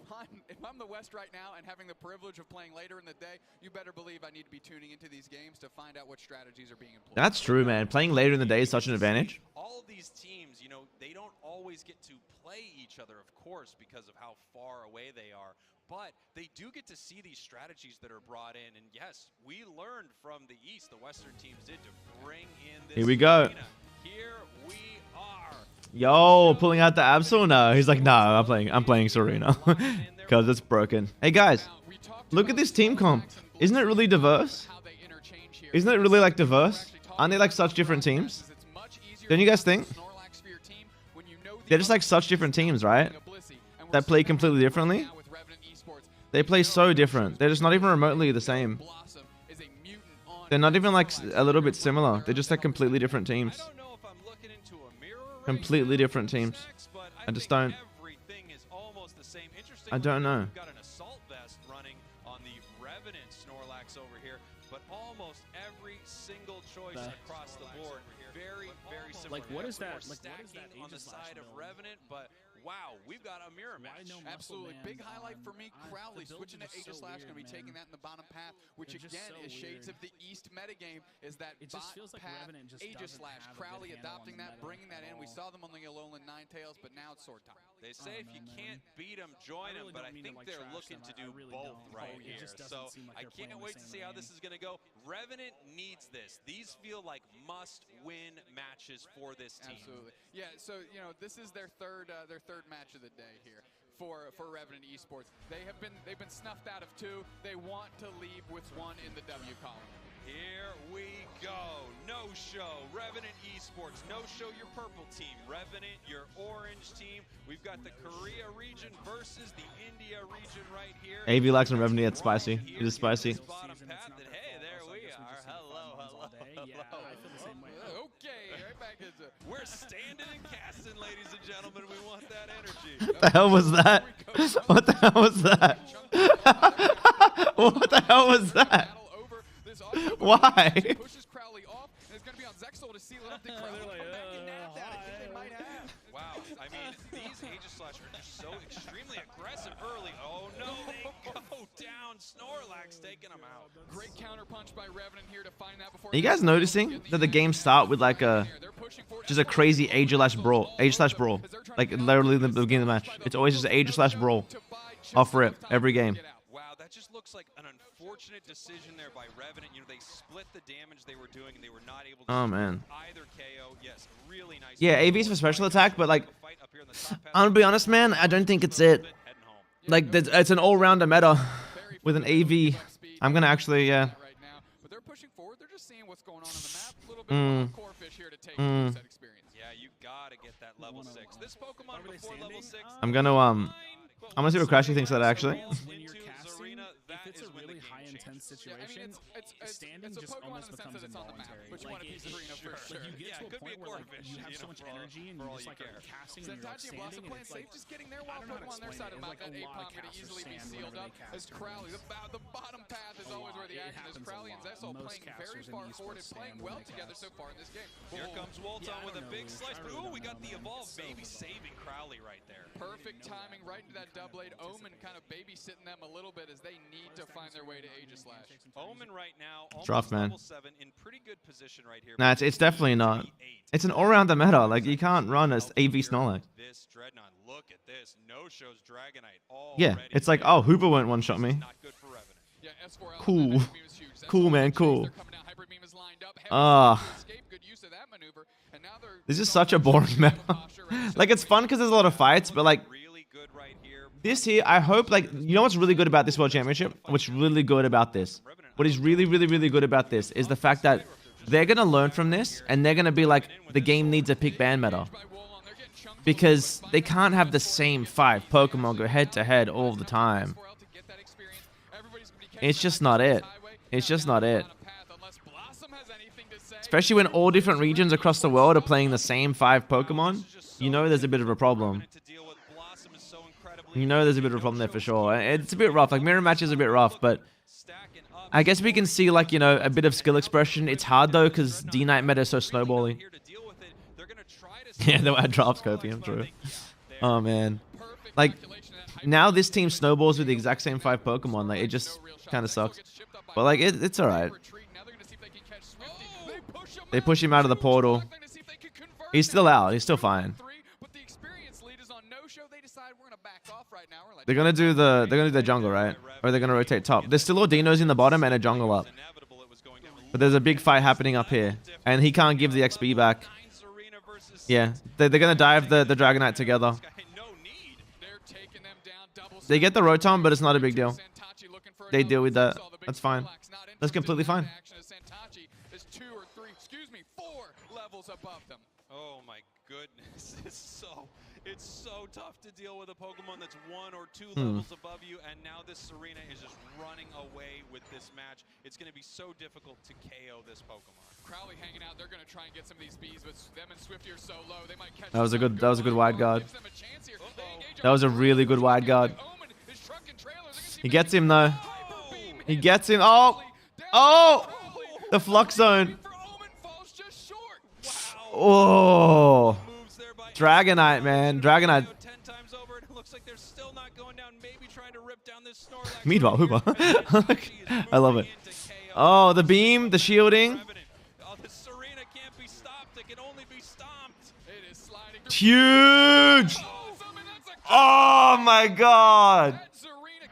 I'm the West right now and having the privilege of playing later in the day, you better believe I need to be tuning into these games to find out what strategies are being employed. That's true, man. Playing later in the day is such an advantage. All of these teams, they don't always get to play each other, of course, because of how far away they are. But they do get to see these strategies that are brought in. And yes, we learned from the East, the Western teams did, to bring in this. Here we go. Arena. Here we are. Yo, pulling out the Absol? No, he's like, no, I'm playing Serena because it's broken. Hey guys, look at this team comp. Isn't it really diverse? Isn't it really like diverse? Aren't they like such different teams? Don't you guys think? They're just like such different teams, right? that play completely differently. They play so different. They're just not even remotely the same. They're not even like a little bit similar. They're just like completely different teams. Completely different teams. I just don't. I don't know. Got an assault vest running on the Revenant Snorlax over here, but almost every single choice across the board, very similar. Like, what is that? Like, what is that on the side of Revenant? But wow, we've got a mirror match. Absolutely. Big highlight for me, Crowley switching to Aegislash, going to be taking that in the bottom path, which again is shades of the East metagame, is that bot path, Aegislash, Crowley adopting that, bringing that in. We saw them on the Alolan Ninetales, but now it's sword time. They say if you can't beat them, join them, but I think they're looking to do both right here. So I can't wait to see how this is going to go. Revenant needs this. These feel like must-win matches for this team. Absolutely. Yeah, so, you know, this is their third match of the day here for Revenant Esports. They've been snuffed out of 2. They want to leave with 1 in the W column. Here we go. No show. Revenant Esports. No show your purple team. Revenant your orange team. We've got the Korea region versus the India region right here. AV likes and Revenant. It's spicy. It is spicy. Bottom path, and hey, there we are. Hello. Okay, right back into. We're standing and casting, ladies and gentlemen. We want that energy. What the hell was that? What the hell was that? What the hell was that? Why? Pushes Crowley off, and it's going to be on Zexal to seal it up. Crowley come back and nab that. I think they might have. Wow, I mean, these Aegislash are just so extremely aggressive early. Oh no, they go down. Snorlax taking them out. Great counter punch by Revenant here to find that before. Are you guys noticing that the games start with like just a crazy Aegislash brawl, like literally the beginning of the match. It's always just an Aegislash brawl, off rip every game. Wow, that just looks like an unfortunate decision there by Revenant. You know, they split the damage they were doing, and they were not able to either KO. Yes, really nice. Yeah, AV's for special attack, but like, I'm gonna be honest, man. I don't think it's it. Like, it's an all-rounder meta with an AV. I'm gonna actually, yeah. But they're pushing forward. They're just seeing what's going on the map. A little bit of core fish here to take that experience. Yeah, you gotta get that level 6. This Pokemon before level 6. I'm gonna see what Crashy thinks of that actually. If it's a really high-intense situation, standing just almost becomes involuntary. But you want a piece of arena for sure. Like, you get to a point where like, you have so much energy and you just like are casting and you're like standing and it's like, just getting their wild Pokemon on their side of the map. That Apom going to easily be sealed up as Crowley. The bottom path is always where the action is. Crowley and Zexal playing very far forward and playing well together so far in this game. Here comes Wolton with a big slice, but ooh, we got the evolve baby saving Crowley right there. Perfect timing right into that double-blade. Omen kind of babysitting them a little bit as they need to find their way to Aegislash. Omen right now, It's rough, man. level 7, in pretty good position right here. Nah, it's definitely not. It's an all-rounder meta. Like, you can't run as AV Snorlax. This Dreadnought, look at this. No shows Dragonite. Yeah, it's like, oh, Hoover won't one-shot me. Cool. Cool, man, cool. This is such a boring meta. Like, it's fun because there's a lot of fights, but like, this here, I hope, like, you know what's really good about this World Championship? What's really good about this? What is really, really, really good about this is the fact that they're going to learn from this, and they're going to be like, the game needs a pick ban meta. Because they can't have the same 5 Pokemon go head-to-head all the time. It's just not it. It's just not it. Especially when all different regions across the world are playing the same 5 Pokemon, you know there's a bit of a problem. You know there's a bit of a problem there for sure. It's a bit rough. Like, mirror match is a bit rough, but I guess we can see, like, you know, a bit of skill expression. It's hard, though, because D-Knight meta is so snowbally. Yeah, they'll add drops, Copium, true. Oh, man. Like, now this team snowballs with the exact same 5 Pokemon. Like, it just kind of sucks. But, like, it's alright. They push him out of the portal. He's still out. He's still fine. They're gonna do the jungle, right? Or they're gonna rotate top. There's still Ordinos in the bottom and a jungle up. But there's a big fight happening up here, and he can't give the XP back. Yeah, they're gonna dive the Dragonite together. They get the Rotom, but it's not a big deal. They deal with that. That's fine. That's completely fine. Oh my goodness. It's so tough to deal with a Pokemon that's 1 or 2 levels above you, and now this Serena is just running away with this match. It's going to be so difficult to KO this Pokemon. Crowley hanging out. They're going to try and get some of these bees, but them and Swifty are so low. They might catch That was a good wide guard. gives them a chance here. They engage That was a really good wide guard. He gets him though. He gets him. Oh! Oh! The Flux Zone. Oh! Dragonite, man. Dragonite. Meanwhile, Hooper. I love it. Oh, the beam, the shielding. Huge! Oh my god!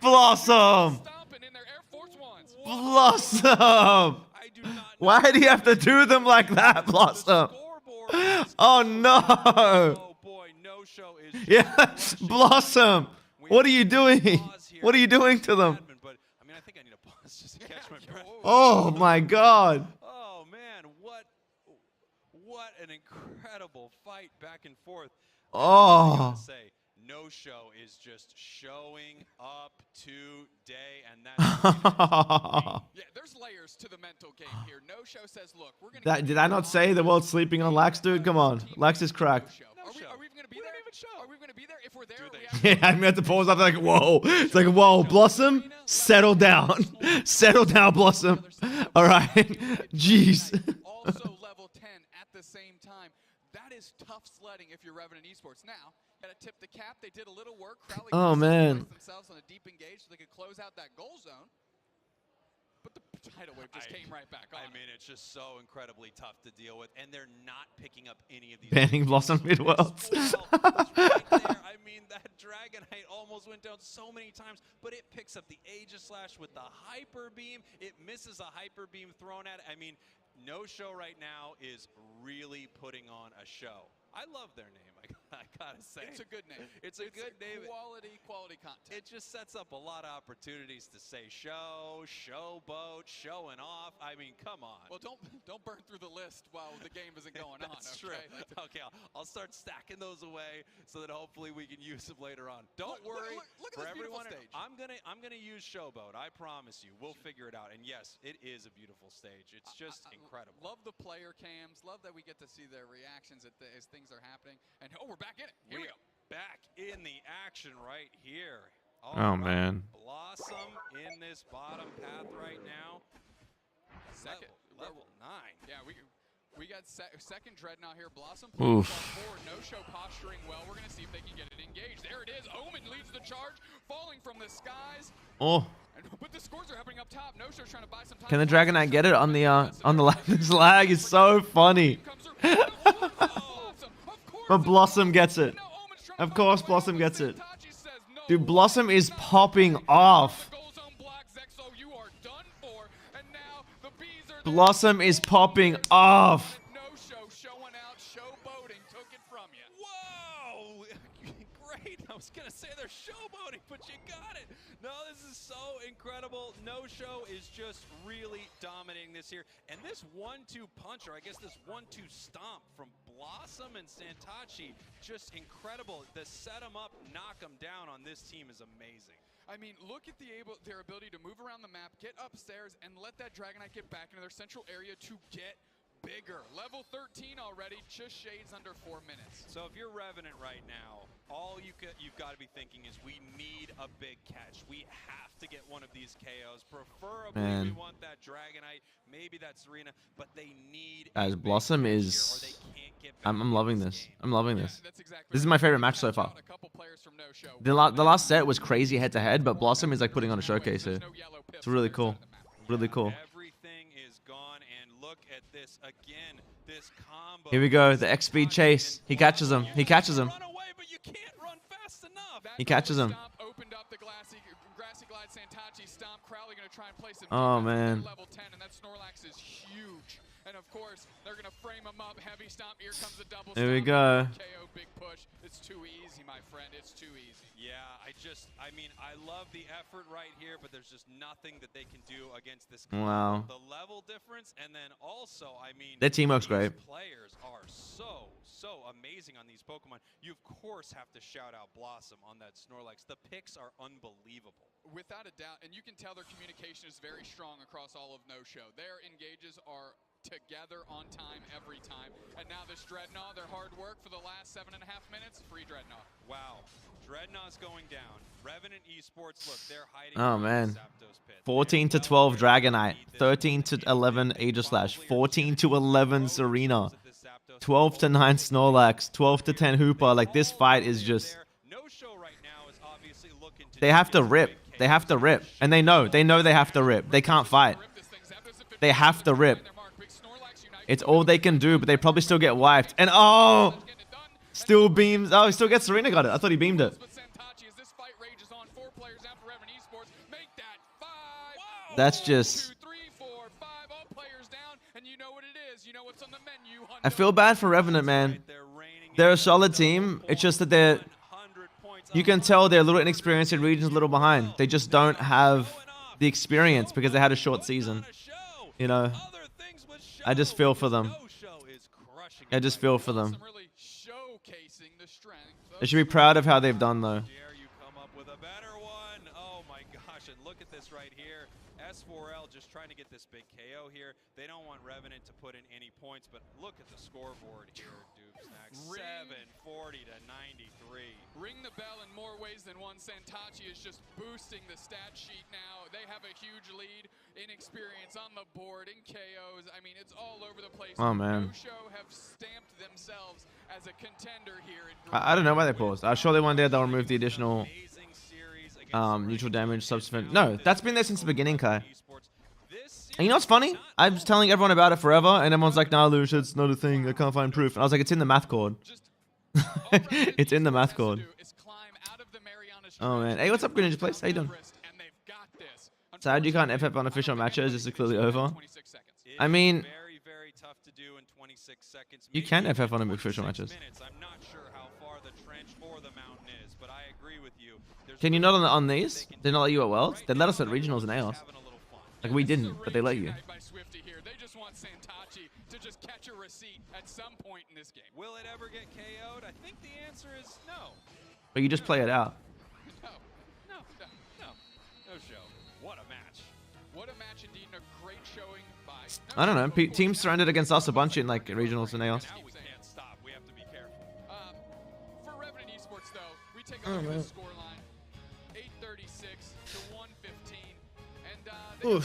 Blossom! Blossom! Why do you have to do them like that, Blossom? Oh no! Yeah, Blossom! What are you doing? What are you doing to them? Oh my god! Oh man, what an incredible fight back and forth. Oh. No Show is just showing up today, and that's yeah, there's layers to the mental game here. No Show says, look, we're gonna Did I not say the world's sleeping on Lax, dude? Come on. Lax is cracked. Are we gonna be there? Are we gonna be there? If we're there, Yeah, I meant to pause up like, whoa. It's like, whoa, Blossom, settle down. Settle down, Blossom. All right. Jeez. Also level 10 at the same time. That is tough sledding if you're Revenant Esports. Now, gotta tip the cap. They did a little work. Crowley Oh man. themselves on a deep engage so they could close out that goal zone. But the tidal wave just came right back on. I mean, it's just so incredibly tough to deal with, and they're not picking up any of these. Banning Blossom mid-worlds. Right there. I mean, that Dragonite almost went down so many times, but it picks up the Aegislash with the Hyper Beam. It misses a Hyper Beam thrown at it. I mean, No Show right now is really putting on a show. I love their name. I gotta say, it's a good name. It's a good name. Quality content. It just sets up a lot of opportunities to say show, showboat, showing off. I mean, come on. Well, don't burn through the list while the game isn't going on. That's true. Okay, I'll start stacking those away so that hopefully we can use them later on. Don't worry. Look for at this everyone, stage. I'm gonna use showboat. I promise you. We'll figure it out. And yes, it is a beautiful stage. It's just incredible. Love the player cams. Love that we get to see their reactions as things are happening. And we're back in it. Here we go. Back in the action right here. Oh man. Blossom in this bottom path right now. Level 9. Yeah, we got second Dreadnought here. Blossom Oof. forward. No Show posturing well. We're gonna see if they can get it engaged. There it is. Omen leads the charge, falling from the skies. Oh. But the scores are happening up top. No Show's trying to buy some time. Can the Dragonite get it on the lag? This lag is so funny. But Blossom gets it. Of course, Blossom gets it. Dude, Blossom is popping off. Blossom is popping off. No Show showing out, showboating, took it from you. Whoa! Great. I was gonna say they're showboating, but you got it. No, this is so incredible. No Show is just really dominating this here. And this 1-2 punch, or I guess this 1-2 stomp from Blossom and Santachi, just incredible. The set them up, knock them down on this team is amazing. I mean, look at their ability to move around the map, get upstairs, and let that Dragonite get back into their central area to get bigger. Level 13 already, just shades under 4 minutes. So if you're Revenant right now, all you've got to be thinking is we need a big catch. We have to get one of these KOs. Preferably we want that Dragonite, maybe that Serena, but they need Guys, Blossom is... I'm loving this. I'm loving this. This is my favorite match so far. The last set was crazy head-to-head, but Blossom is like putting on a showcase here. It's really cool. Really cool. Everything is gone, and look at this again. This combo. Here we go. The X-Speed chase. He catches him. He catches him. He catches him. the grassy glide Santachi stomp. Crowley gonna try and place him. Oh man. Level 10, and that Snorlax is huge. And of course, they're gonna frame him up. Heavy stomp. Here comes the double. There we go. KO, big push. It's too easy, my friend. It's too easy. Yeah, I mean, I love the effort right here, but there's just nothing that they can do against this. Wow. The level difference, and then also, I mean, Their teamwork's these great. Players are so amazing on these Pokemon. You of course have to shout out Blossom on that Snorlax. The picks are unbelievable. Without a doubt, and you can tell their communication is very strong across all of No Show. Their engages are together on time every time. And now this Dreadnought, their hard work for the last 7.5 minutes, free Dreadnought. Wow. Dreadnought's going down. Revenant Esports, look, they're hiding. Oh man. 14 to 12 Dragonite, 13 to 11 Aegislash, 14 to 11 Serena, 12 to 9 Snorlax, 12 to 10 Hooper. Like this fight is just. They have to rip. They have to rip, and they know they have to rip. They can't fight. They have to rip. It's all they can do, but they probably still get wiped. And oh, still beams. Oh, he still gets Serena got it. I thought he beamed it. That's just. I feel bad for Revenant, man. They're a solid team. It's just that they're. You can tell they're a little inexperienced in regions, a little behind. They just don't have the experience because they had a short season. You know. I just feel for them. I just feel for them. They should be proud of how they've done, though. S4L just trying to get this big KO here. They don't want Revenant to put in any points, but look at the scoreboard here, Dubesnax. 740 to 93. Ring the bell in more ways than one. Santachi is just boosting the stat sheet now. They have a huge lead in experience on the board, in KOs. I mean, it's all over the place. Oh, man. No Show have stamped themselves as a contender here. I don't know why they paused. Surely one day they'll remove the additional neutral damage subsequent. No, that's been there since the beginning, Kai. And you know what's funny? I was telling everyone about it forever, and everyone's like, nah, Louche, it's not a thing. I can't find proof. And I was like, it's in the math chord. It's in the math chord. Oh, man. Hey, what's up, Greninja Place? How you doing? Sad you can't FF on official matches. This is clearly over. I mean, you can FF on official matches. Can you not on these? They not let you at Worlds? They let us at Regionals and AOS. Like we didn't, but they let you. They just want Santachi to just catch a receipt at some point in this game. Will it ever get KO'd? I think the answer is no. But you just play it out. No show. What a match. What a match indeed, and a great showing by... I don't know. Teams surrendered against us a bunch in like Regionals and AOS. Now we can't stop. We have to be careful. For Revenant Esports, though, we take a look at the scoreline. 836 to 115. And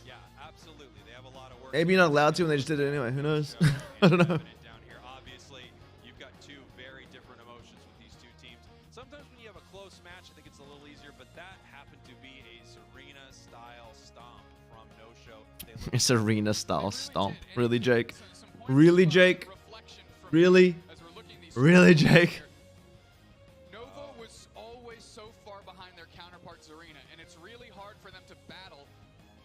yeah, absolutely. They have a lot of work. Maybe you're not allowed to, and they just did it anyway. Who knows? I don't know. Down here, obviously, you've got two very different emotions with these two teams. Sometimes when you have a close match, I think it's a little easier, but that happened to be a Serena-style stomp from No Show. It's Serena-style stomp. Really, Jake? Really, Jake? Really? Really, Jake? Nova was always so far behind their counterpart Serena, and it's really hard for them to battle.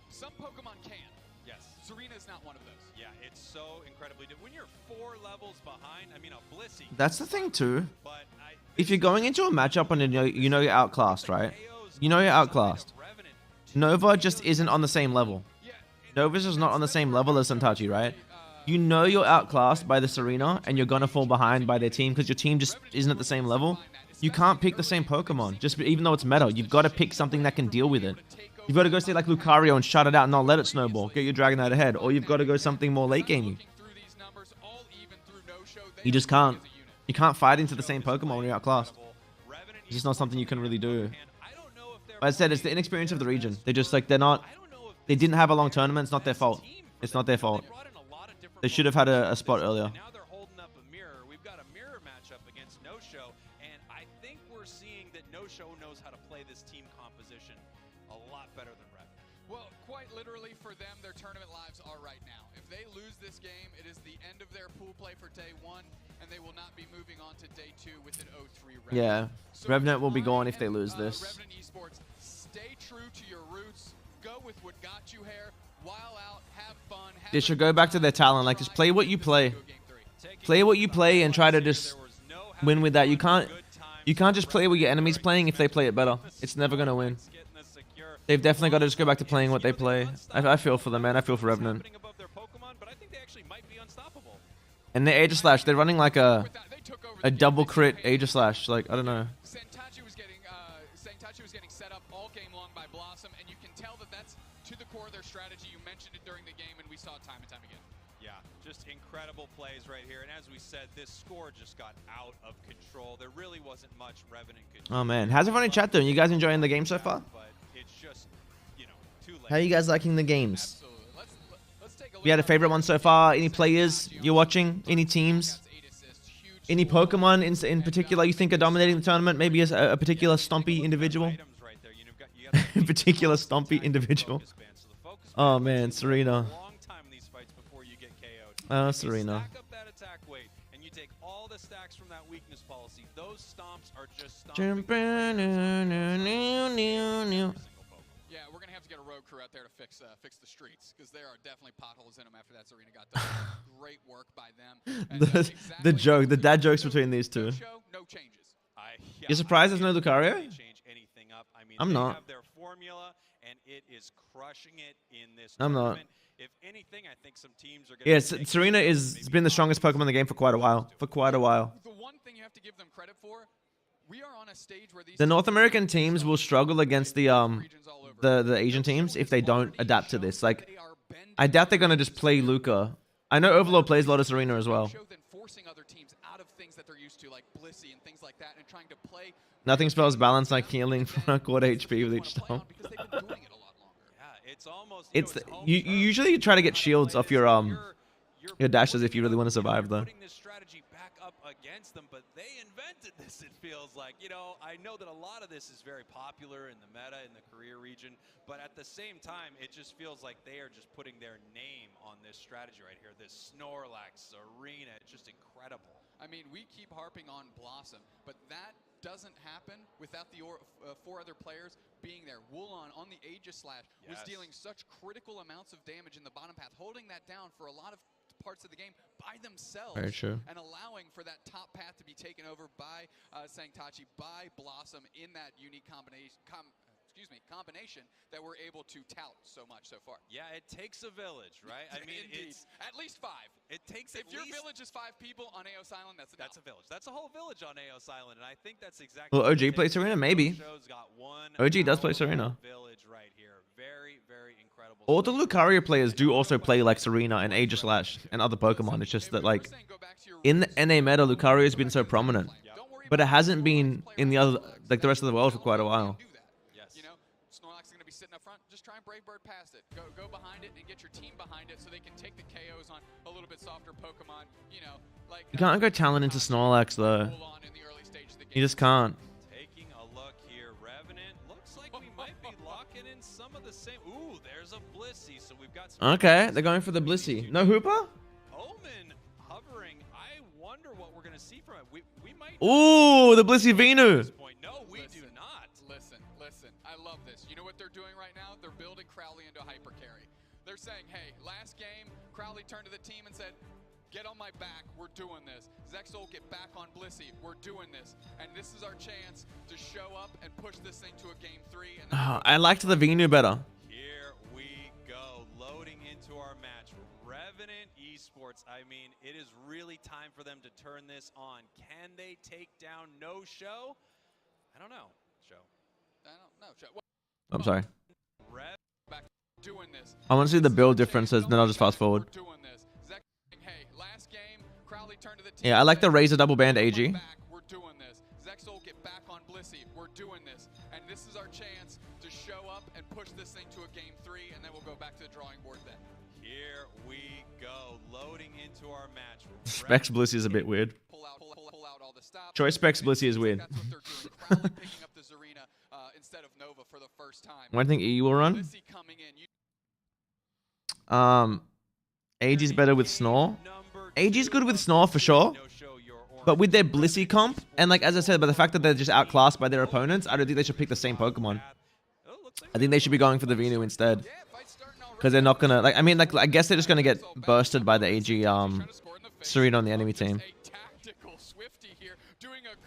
Some Pokemon can. Yes. Serena is not one of those. Yeah, it's so incredibly different. When you're 4 levels behind, I mean, a Blissey. That's the thing too. If you're going into a matchup and you know you're outclassed, right? You know you're outclassed. Nova just isn't on the same level. Nova's just not on the same level as Santachi, right? You know you're outclassed by the Serena, and you're gonna fall behind by their team because your team just isn't at the same level. You can't pick the same Pokemon, just even though it's meta. You've got to pick something that can deal with it. You've got to go say like Lucario and shut it out and not let it snowball. Get your Dragonite ahead. Or you've got to go something more late gamey. You just can't. You can't fight into the same Pokemon when you're outclassed. It's just not something you can really do. But as I said, it's the inexperience of the region. They're just like, they didn't have a long tournament. It's not their fault. It's not their fault. They should have had a spot earlier. Now they're holding up a mirror. We've got a mirror matchup against No Show, and I think we're seeing that No Show knows how to play this team composition a lot better than Revenant. Well, quite literally for them, their tournament lives are right now. If they lose this game, it is the end of their pool play for day 1, and they will not be moving on to day 2 with an 0-3 record. Yeah, So Revenant will be gone if they lose this. Revenant Esports, stay true to your roots. Go with what got you here. While out, have fun. They should go back to their talent. Like, just play what you play. Play what you play and try to just win with that. You can't just play what your enemy's playing if they play it better. It's never gonna win. They've definitely got to just go back to playing what they play. I feel for them, man. I feel for Revenant. And their Aegis Slash, they're running like a double crit Aegis Slash. Like, I don't know. Sangtachi was getting set up all game long by Blossom, and you can tell that that's to the core of their strategy. You mentioned it during the game, and we saw it time and time again. Yeah, just incredible plays right here. And as we said, this score just got out of control. There really wasn't much Revenant could do. Oh man, how's everyone in chat doing? You guys enjoying the game so far? But it's just, you know, too late. How are you guys liking the games? You had a favorite one so far? Any players you're watching? Any teams? Any Pokemon in particular you think are dominating the tournament? Maybe a particular stompy individual? Particular stompy individual. Oh man, Serena. Oh, Serena. And you take all the stacks from that weakness policy. Those stomps are just Yeah, we're gonna have to get a road crew out there to fix the streets, because there are definitely potholes in them after that Serena got done. Great work by them. And, the dad jokes between these two. no changes. You're surprised there's no Lucario? Change anything up. I mean, I'm not. They have their formula, and it is crushing it in this I'm not. tournament. If anything, I think some teams are going to. Yeah, Serena has been the strongest Pokemon in the game for quite a while. The one thing you have to give them credit for, we are on a stage where these The North American teams will struggle against the Asian teams if they don't adapt to this. Like, I doubt they're gonna just play Luca. I know Overlord plays a lot of Serena as well. forcing other teams out of things that they're used to, like Blissey and things like that, and trying to play. Nothing spells balance like healing for a quarter HP with each stomp. It's you usually try to get shields off your dashes if you really want to survive though. This strategy back up against them, but they invented this. It feels like, you know, I know that a lot of this is very popular in the meta in the career region, but at the same time, it just feels like they are just putting their name on this strategy right here. This Snorlax arena, it's just incredible. I mean, we keep harping on Blossom, but that doesn't happen without the four other players being there. Wulon on the Aegis Slash was dealing such critical amounts of damage in the bottom path, holding that down for a lot of parts of the game by themselves. Very true. And allowing for that top path to be taken over by Sangtachi, by Blossom in that unique combination that we're able to tout so much so far. Yeah, it takes a village, right? I mean, it's at least 5. It takes if your village is 5 people on Eos Island, that's a village. That's a whole village on Eos Island, and I think that's exactly. Well, OG plays Serena, maybe. OG does play Serena. Village right here, very, very incredible. All the Lucario players do also play like Serena and Aegis Slash and other Pokemon. It's just that like in the NA meta, Lucario has been so prominent, but it hasn't been in the other like the rest of the world for quite a while. Sitting up front, just try and Brave Bird past it. Go behind it and get your team behind it so they can take the KOs on a little bit softer Pokemon. You know, like You can't go talent into Snorlax though. You just can't. Taking a look here, Revenant looks like we might be locking in some of the same. Ooh, there's a Blissey, so we've got some. Okay, they're going for the Blissey. No Hooper? Omen hovering. I wonder what we're gonna see from it. We might. Ooh, the Blissey Venu. No, we do not. Listen, I love this. You know what they're doing right now? They're building Crowley into hyper carry. They're saying, hey, last game, Crowley turned to the team and said, get on my back, we're doing this. Zexal, get back on Blissey, we're doing this. And this is our chance to show up and push this thing to a game 3. And I liked the Venu better. Here we go, loading into our match. Revenant Esports, I mean, it is really time for them to turn this on. Can they take down No Show? I don't know, Show. I'm sorry. Doing this. I want to see the build differences, then I'll just fast forward. Hey, last game, Crowley turned to the team. Yeah, I like the Razor double band AG. We're doing this. Zexal, get back on Blissey. We're doing this. And this is our chance to show up and push this thing to a game 3, and then we'll go back to the drawing board then. Here we go, loading into our match. Specs Blissey is a bit weird. Pull out all the stops. Choice Specs Blissey is weird. That's what they're doing. Crowley picking up the Zarina instead of Nova for the first time. What do you think EU will run? Blissey coming in. AG's better with Snore. AG's good with Snore for sure. But with their Blissey comp, and like as I said, by the fact that they're just outclassed by their opponents, I don't think they should pick the same Pokemon. I think they should be going for the Venu instead. Because they're not gonna like I mean like I guess they're just gonna get bursted by the AG Serena on the enemy team.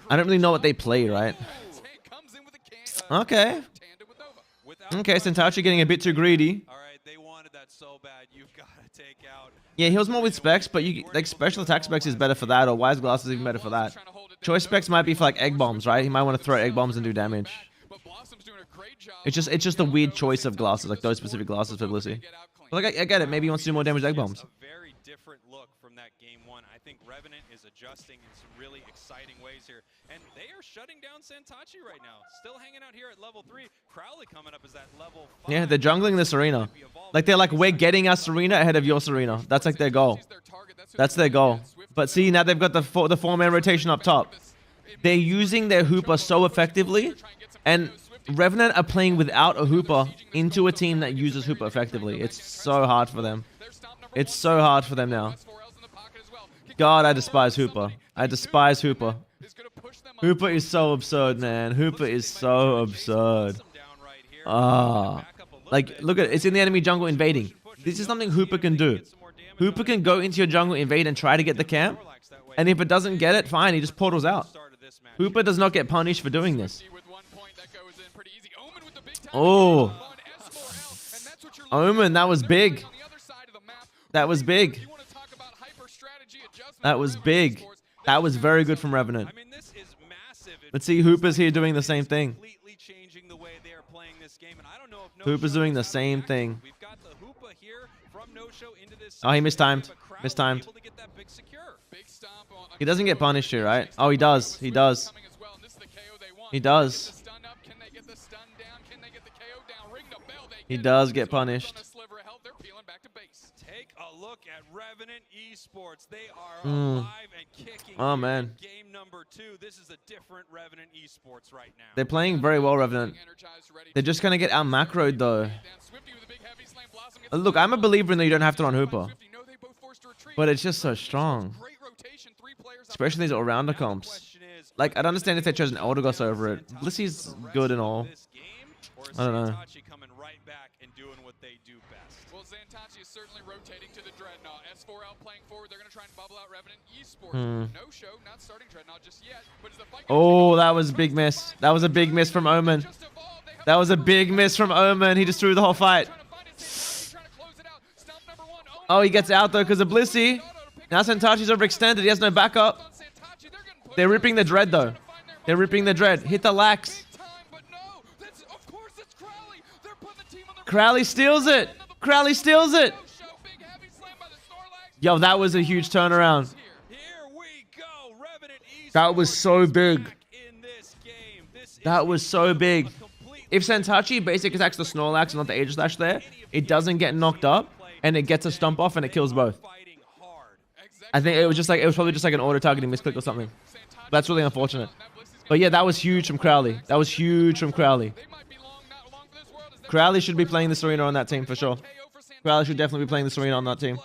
I don't really know what they play, right? Okay. Okay, Sentachi getting a bit too greedy. Yeah, he was more with specs, but you like special attack specs is better for that, or Wise Glass is even better for that. Choice specs might be for like egg bombs, right? He might want to throw egg bombs and do damage. It's just a weird choice of glasses, like those specific glasses for Blissey. But like I get it, maybe he wants to do more damage with egg bombs. Very different look from that game one. I think Revenant is adjusting in some really exciting ways here, and they are shutting down Sentachi right now. Still hanging out here at level 3. Crowley coming up as that level 5. Yeah, they're jungling the Serena. Like they're like, we're getting our Serena ahead of your Serena. That's like their goal. That's their goal. But see, now they've got the 4-man rotation up top. They're using their Hooper so effectively, and Revenant are playing without a Hooper into a team that uses Hooper effectively. It's so hard for them. It's so hard for them now. God, I despise Hooper. I despise Hooper. Hooper is so absurd, man. Hooper is so absurd. Ah. Like, look at it. It's in the enemy jungle invading. This is something Hooper can do. Hooper can go into your jungle, invade, and try to get the camp. And if it doesn't get it, fine. He just portals out. Hooper does not get punished for doing this. Oh. Omen, that was big. That was big. That was big. That was very good from Revenant. Let's see, Hooper's here doing the same thing. Hooper's doing the same thing. Oh, he mistimed. Mistimed. He doesn't get punished here, right? Oh, he does. He does. He does. He does get punished. Take a look at Revenant Esports. They are alive and kicking. Oh, man. Game number 2. This is a different Revenant Esports right now. They're playing very well, Revenant. They're just going to get out macroed, though. Look, I'm a believer in that you don't have to run Hooper. But it's just so strong. Especially these all-rounder comps. Like, I'd understand if they chose an Eldegoss over it. Blissey's good and all. I don't know. Well, Xantachi is certainly rotating to the Dreadnought. S4L playing forward. They're going to try and bubble out Revenant Esports. No show, not starting Dreadnought just yet. But as the fight Oh, that was a big miss. That was a big miss from Omen. That was a big miss from Omen. He just threw the whole fight. Oh, he gets out, though, because of Blissey. Now Sentachi's overextended. He has no backup. They're ripping the Dread, though. They're ripping the Dread. Hit the Lax. Crowley steals it. Crowley steals it. Yo, that was a huge turnaround. That was so big. That was so big. If Sentachi basic attacks the Snorlax and not the Aegislash there, it doesn't get knocked up, and it gets a stomp off, and it kills both. I think it was probably just like an auto targeting misclick or something. That's really unfortunate. But yeah, that was huge from Crowley. That was huge from Crowley. Crowley should be playing the Serena on that team for sure. Crowley should definitely be playing the Serena on that team.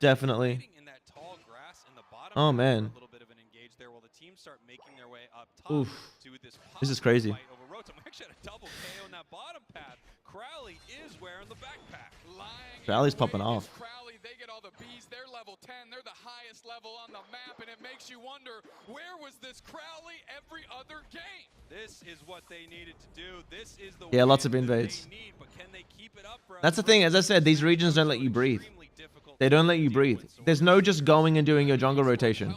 Definitely. Oh man. Oof. This is crazy. Crowley's popping off. They get all the Bs. They're level 10. They're the highest level on the map, and it makes you wonder, where was this Crowley every other game? This is what they needed to do. This is the Yeah, lots of invades. That's the thing, as I said, these regions don't let you breathe. They don't let you breathe. There's no just going and doing your jungle rotation.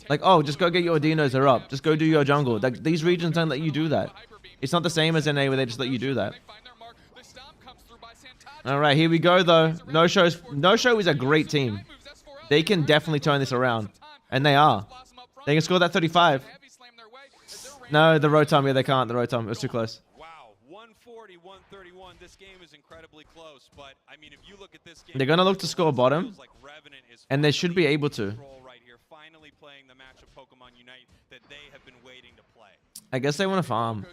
Like, oh, just go get your Dinos, they're up. Just go do your jungle. Like, these regions don't let you do that. It's not the same as NA where they just let you do that. All right, here we go, though. No Show is a great team. They can definitely turn this around. And they are. They can score that 35. No, the Rotom, yeah, they can't. The Rotom, it was too close. Wow, 140, 131. This game is incredibly close, but I mean, if you look at this game, they're going to look to score bottom, and they should be able to. Right here, finally playing the match of Pokemon Unite that they have been waiting to play. I guess they want to farm.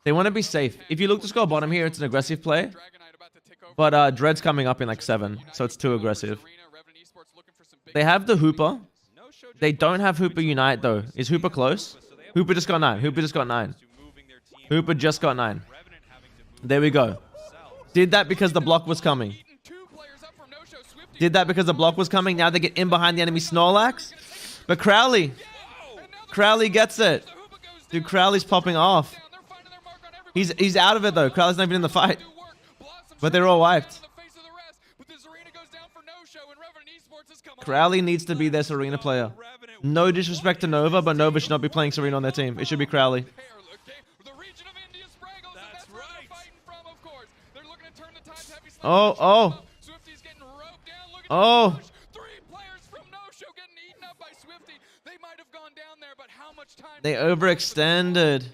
They want to be safe. If you look to score bottom here, it's an aggressive play. But Dread's coming up in like 7, so it's too aggressive. They have the Hooper. They don't have Hooper Unite though. Is Hooper close? Hooper just got 9. Hooper just got 9. Hooper just got 9. There we go. Did that because the block was coming. Did that because the block was coming. Now they get in behind the enemy Snorlax. But Crowley gets it. Dude, Crowley's popping off. He's out of it though. Crowley's not even in the fight. But they're all wiped. Crowley needs to be their Serena player. No disrespect to Nova, but Nova should not be playing Serena on their team. It should be Crowley. Oh. They overextended.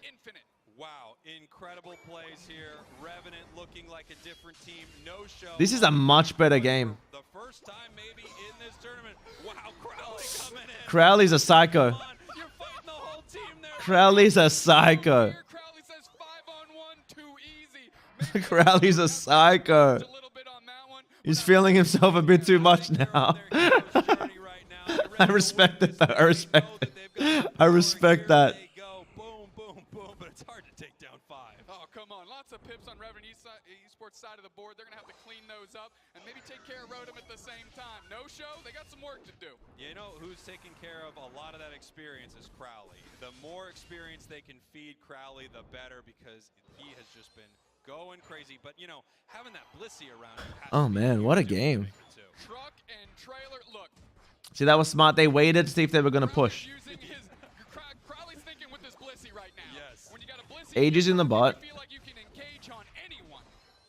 Wow, incredible plays here. Revenant looking like a different team. No show. This is a much better game. The first time maybe in this tournament. Wow, Crowley coming in. Crowley's a psycho. Crowley's a psycho. Crowley's a psycho. He's feeling himself a bit too much now. I respect it though. I respect it. I respect that. But it's hard to take down 5. Oh, come on. Lots of pips on Revenant Esports side of the board. They're going to have to clean those up and maybe take care of Rotom at the same time. No show, they got some work to do. You know who's taking care of a lot of that experience is Crowley. The more experience they can feed Crowley, the better, because he has just been going crazy. But, you know, having that Blissey around you has Oh man, what a game. Truck and trailer, look. See, that was smart. They waited to see if they were going to push. Crowley's thinking with this Blissey right now. Yes. When you got a Blissey, Age is in the bot. you feel like you can engage on anyone.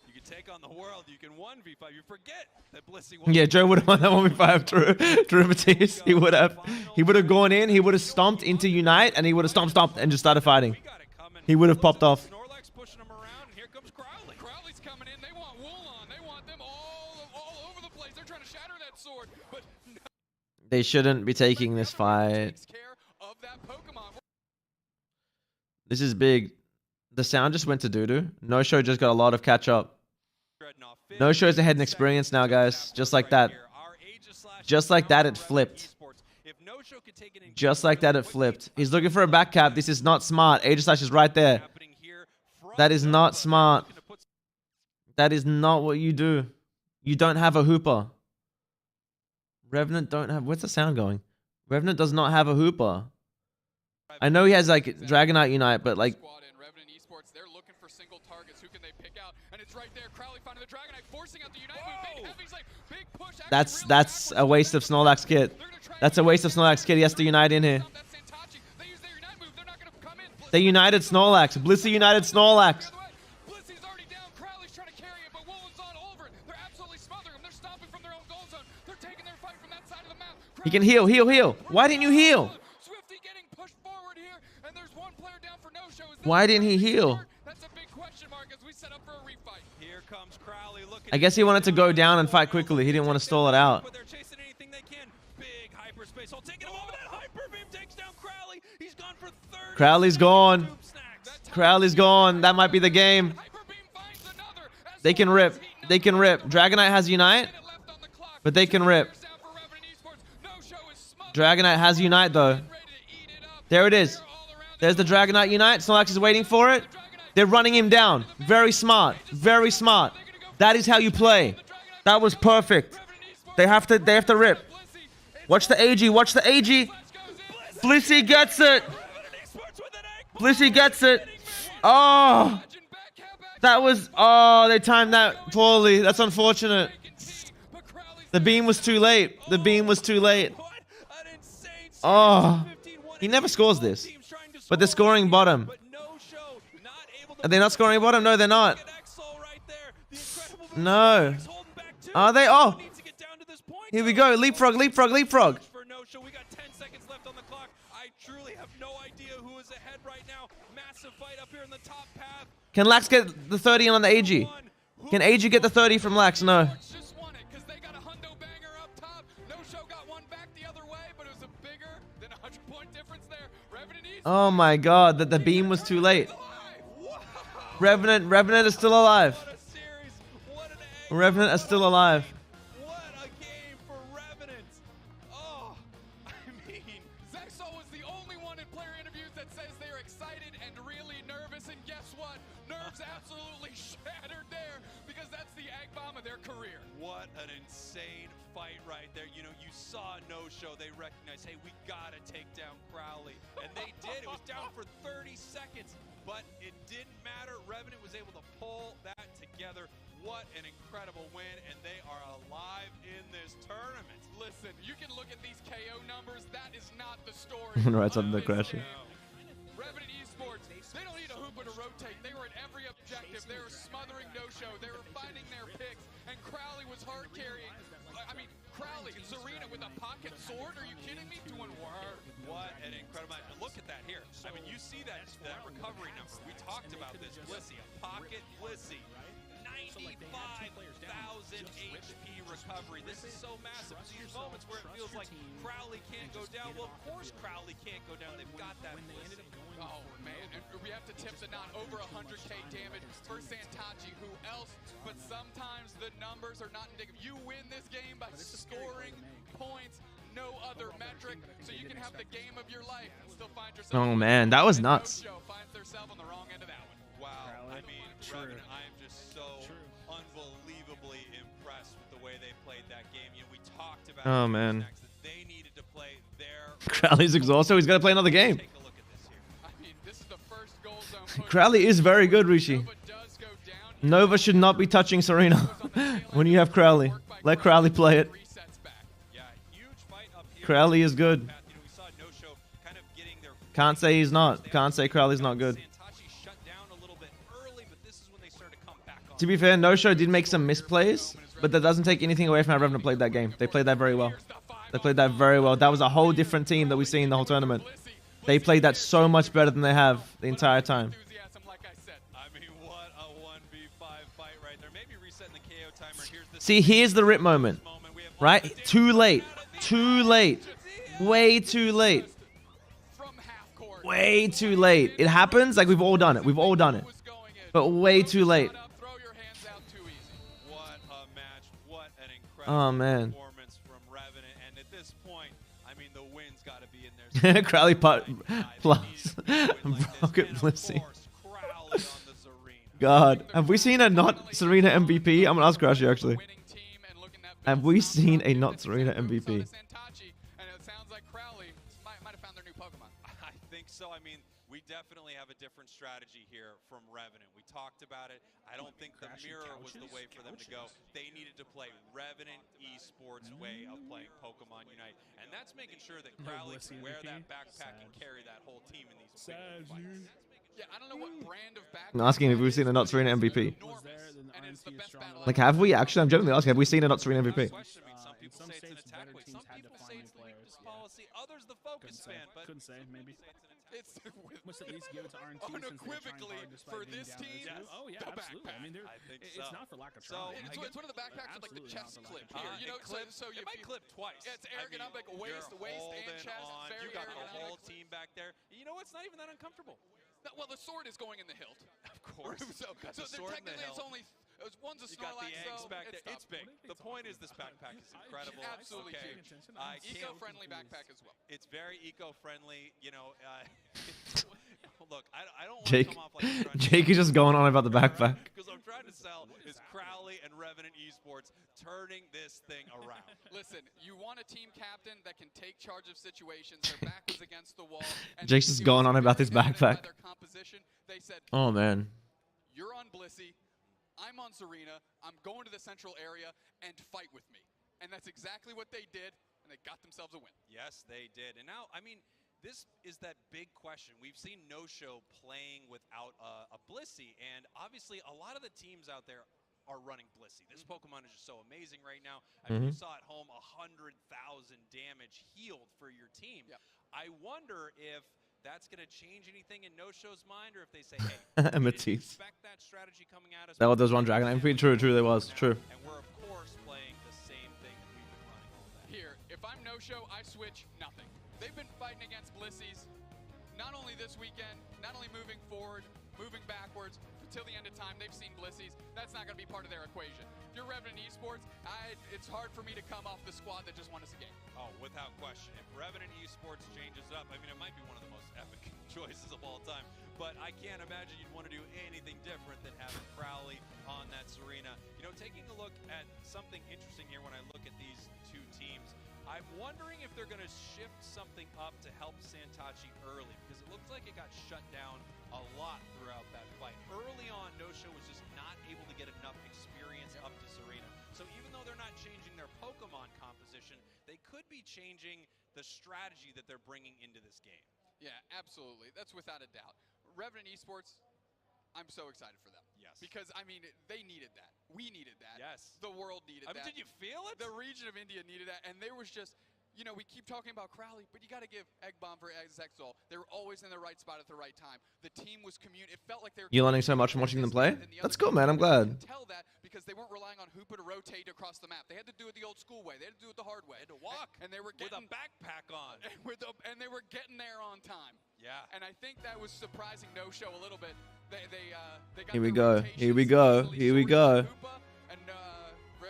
You can take on the world. You can 1v5. You forget that Blissey. Yeah, Joe would have won that 1v5 Drew Matisse. He would have. He would have gone in. He would have stomped into Unite, and he would have stomped and just started fighting. He would have popped off. Snorlax pushing him around, and here comes Crowley. Crowley's coming in. They want Woolon. They want them all over the place. They're trying to shatter that sword, but no. They shouldn't be taking this fight. This is big. The sound just went to doo-doo. No Show just got a lot of catch-up. No Show's ahead in experience now, guys. Just like that. Just like that, it flipped. Just like that, it flipped. He's looking for a back cap. This is not smart. Aegislash is right there. That is not smart. That is not what you do. You don't have a Hooper. Revenant don't have... Where's the sound going? Revenant does not have a Hooper. I know he has, like, Dragonite Unite, but, like... They're looking for single targets. Who can they pick out? And it's right there. Crowley finding the Dragonite, forcing out the Unite move. Big Heavy's like, big push. That's a waste of Snorlax kit. That's a waste of Snorlax kit. He has to Unite in here. They united Snorlax. Blissey united Snorlax. Blissey's already down. Crowley's trying to carry it, but Woolen's on over it. They're absolutely smothering him. They're stopping from their own goal zone. They're taking their fight from that side of the map. He can heal, heal, heal. Why didn't you heal? Swifty getting pushed forward here, and there's one player down for no show. Why didn't he heal? That's a big question mark as we set up for a refight. Here comes Crowley looking. I guess he wanted to go down and fight quickly. He didn't want to stall it out. But they're chasing anything they can. Big hyperspace. I'll take it over. That hyper beam takes down Crowley. He's gone for 30. Crowley's gone. Crowley's gone. That might be the game. They can rip. They can rip. Dragonite has Unite, but they can rip. Dragonite has Unite though. There it is. There's the Dragonite Unite. Snorlax is waiting for it. They're running him down. Very smart. Very smart. That is how you play. That was perfect. They have to rip. Watch the AG. Watch the AG. Blissey gets it. Blissey gets it. Oh. That was... Oh, they timed that poorly. That's unfortunate. The beam was too late. The beam was too late. Oh. He never scores this. But they're scoring bottom. Are they not scoring bottom? No, they're not. No. Are they? Oh. Here we go. Leapfrog, leapfrog, leapfrog. We got 10 seconds left on the clock. I truly have no idea who is ahead right now. Massive fight up here in the top path. Can Lax get the 30 on the AG? Can AG get the 30 from Lax? No. Oh my god, that the beam was too late. Revenant is still alive. Revenant is still alive. What a game for Revenant! Oh, I mean, Zexal was the only one in player interviews that says they're excited and really nervous, and guess what? Nerves absolutely shattered there because that's the egg bomb of their career. what an insane fight right there. You know, you saw no-show. They recognized, hey, we gotta take down Crowley. And they did. It was down for 30 seconds, but it didn't matter. Revenant was able to pull that together. What an incredible win, and they are alive in this tournament. Listen, you can look at these KO numbers. That is not the story. Right on the crashing. Revenant Esports, they don't need a hooper to rotate. They were at every objective. They were smothering no-show. They were finding their picks, and Crowley was hard carrying. I mean, Crowley, Serena with a pocket sword? Are you kidding me? Doing work. What an incredible match. And look at that here. I mean, you see that recovery number. We talked about this. Blissey, a pocket Blissey. 95,000 HP recovery. This is so massive. These moments where it feels like Crowley can't go down. Well, of course Crowley can't go down. They've got that. Oh, man. And we have to tip the knot. Over 100K damage for Santachi. Who else? But sometimes the numbers are not indicative. You win this game by scoring points. No other metric. So you can have the game of your life and still find yourself. Oh man, that was nuts. Finds themselves on the wrong end of that one. Wow. I mean, Revenant, I am just so unbelievably impressed with the way they played that game. You know, we talked about Oh man. they needed to play their Crowley's exhausted. He's got to play another game. Take a look at this here. I mean, this is the first goal zone. Crowley is very good, Rishi. Nova should not be touching Serena when you have Crowley. Let Crowley play it. Crowley is good. Can't say he's not. Can't say Crowley's not good. To be fair, No-Show did make some misplays, but that doesn't take anything away from how Revenant played that game. They played that very well. They played that very well. That was a whole different team that we've seen the whole tournament. They played that so much better than they have the entire time. See, here's the rip moment, right? Too late. Too late. Way too late. Way too late. It happens. Like, we've all done it. We've all done it. But way too late. Oh, man. Crowley plus Rocket Blissey. God, have we seen a not Serena MVP? I'm gonna ask Crashy actually. Have we seen a not Serena MVP? I think so. I mean, we definitely have a different strategy here from Revenant. We talked about it. I don't think the mirror was the way for them to go. They needed to play Revenant Esports' way of playing Pokémon Unite. And that's making sure that Crowley can wear that backpack and carry that whole team in these big fights. Yeah, I don't know what brand of backpack. I'm asking if we've seen a not Serena MVP. Like, have we actually? I'm genuinely asking, have we seen a not Serena MVP? Some say it's an attack weight, some people say it's the weakness policy, others the focus span, but couldn't say, maybe. It's must at least give it to RNT unequivocally for this team. Yes. Oh yeah, absolutely. I mean, it's not for lack of trying. It's one of the backpacks with like the chest clip here. You know, so you might clip twice. Yeah, it's arrogant. I'm like waist and chest. You got the whole team back there. You know what? It's not even that uncomfortable. Well, the sword is going in the hilt. Of course. so technically it's only one's a You got Starlight, the eggs so back there. It's big. The point is this backpack is incredible. Absolutely huge. Eco-friendly backpack as well. It's very eco-friendly. You know, look, I don't want Jake, to come off like Jake is just going on about the backpack. Because I'm trying to sell is Crowley and Revenant Esports turning this thing around. Listen, you want a team captain that can take charge of situations. Their back was against the wall. Jake's just going on about this backpack. They said, oh man. You're on Blissey. I'm on Serena. I'm going to the central area and fight with me. And that's exactly what they did, and they got themselves a win. Yes, they did. And now, I mean, this is that big question. We've seen No-Show playing without a Blissey, and obviously a lot of the teams out there are running Blissey. This Pokemon is just so amazing right now. I mean, you saw at home 100,000 damage healed for your team. Yep. I wonder if that's going to change anything in No-Show's mind, or if they say, hey, we didn't expect that strategy coming at us. That was one Dragon MVP. True, there was. True. And we're, of course, playing the same thing that we've been running all day. Here, if I'm No-Show, I switch nothing. They've been fighting against Blissey's not only this weekend, not only moving forward, moving backwards till the end of time, they've seen Blissies. That's not going to be part of their equation. If you're Revenant Esports, it's hard for me to come off the squad that just won us a game. Oh, without question. If Revenant Esports changes up, I mean, it might be one of the most epic choices of all time, but I can't imagine you'd want to do anything different than having Crowley on that Serena. You know, taking a look at something interesting here when I look at these two teams, I'm wondering if they're going to shift something up to help Santachi early, because it looks like it got shut down a lot throughout that fight. Early on, No-Show was just not able to get enough experience up to Serena. So even though they're not changing their Pokemon composition, they could be changing the strategy that they're bringing into this game. Yeah, absolutely. That's without a doubt. Revenant Esports, I'm so excited for them. Yes. Because, I mean, they needed that. We needed that. Yes. The world needed that. I mean, did you feel it? The region of India needed that. And there was just, you know, we keep talking about Crowley, but you got to give Egg Bomb for Exexol. They were always in the right spot at the right time. The team was it felt like they were... You learning so much from watching them play? That's cool, man. I'm glad. Tell that because they weren't relying on Hoopa to rotate across the map. They had to do it the old school way. They had to do it the hard way. They had to walk. And they were getting... With a backpack on. And they were getting there on time. Yeah. And I think that was surprising No-Show a little bit. They got Here we go. Here we go. Here we go. And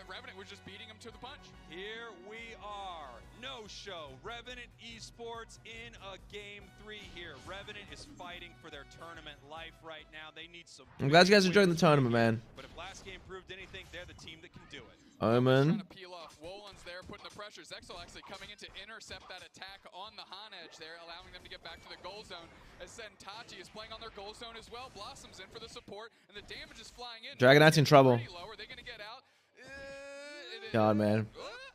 Revenant was just beating him to the punch. Here we are. No-Show. Revenant Esports in a Game 3 here. Revenant is fighting for their tournament life right now. They need some... I'm glad you guys are enjoying the tournament, man. But if last game proved anything, they're the team that can do it. Omen. Peel off. Wolan's there putting the pressure. Zexal actually coming in to intercept that attack on the Han edge there, allowing them to get back to the goal zone. As Santachi is playing on their goal zone as well. Blossom's in for the support, and the damage is flying in. Dragonite's in trouble. Low. Are they going to get out? God, man.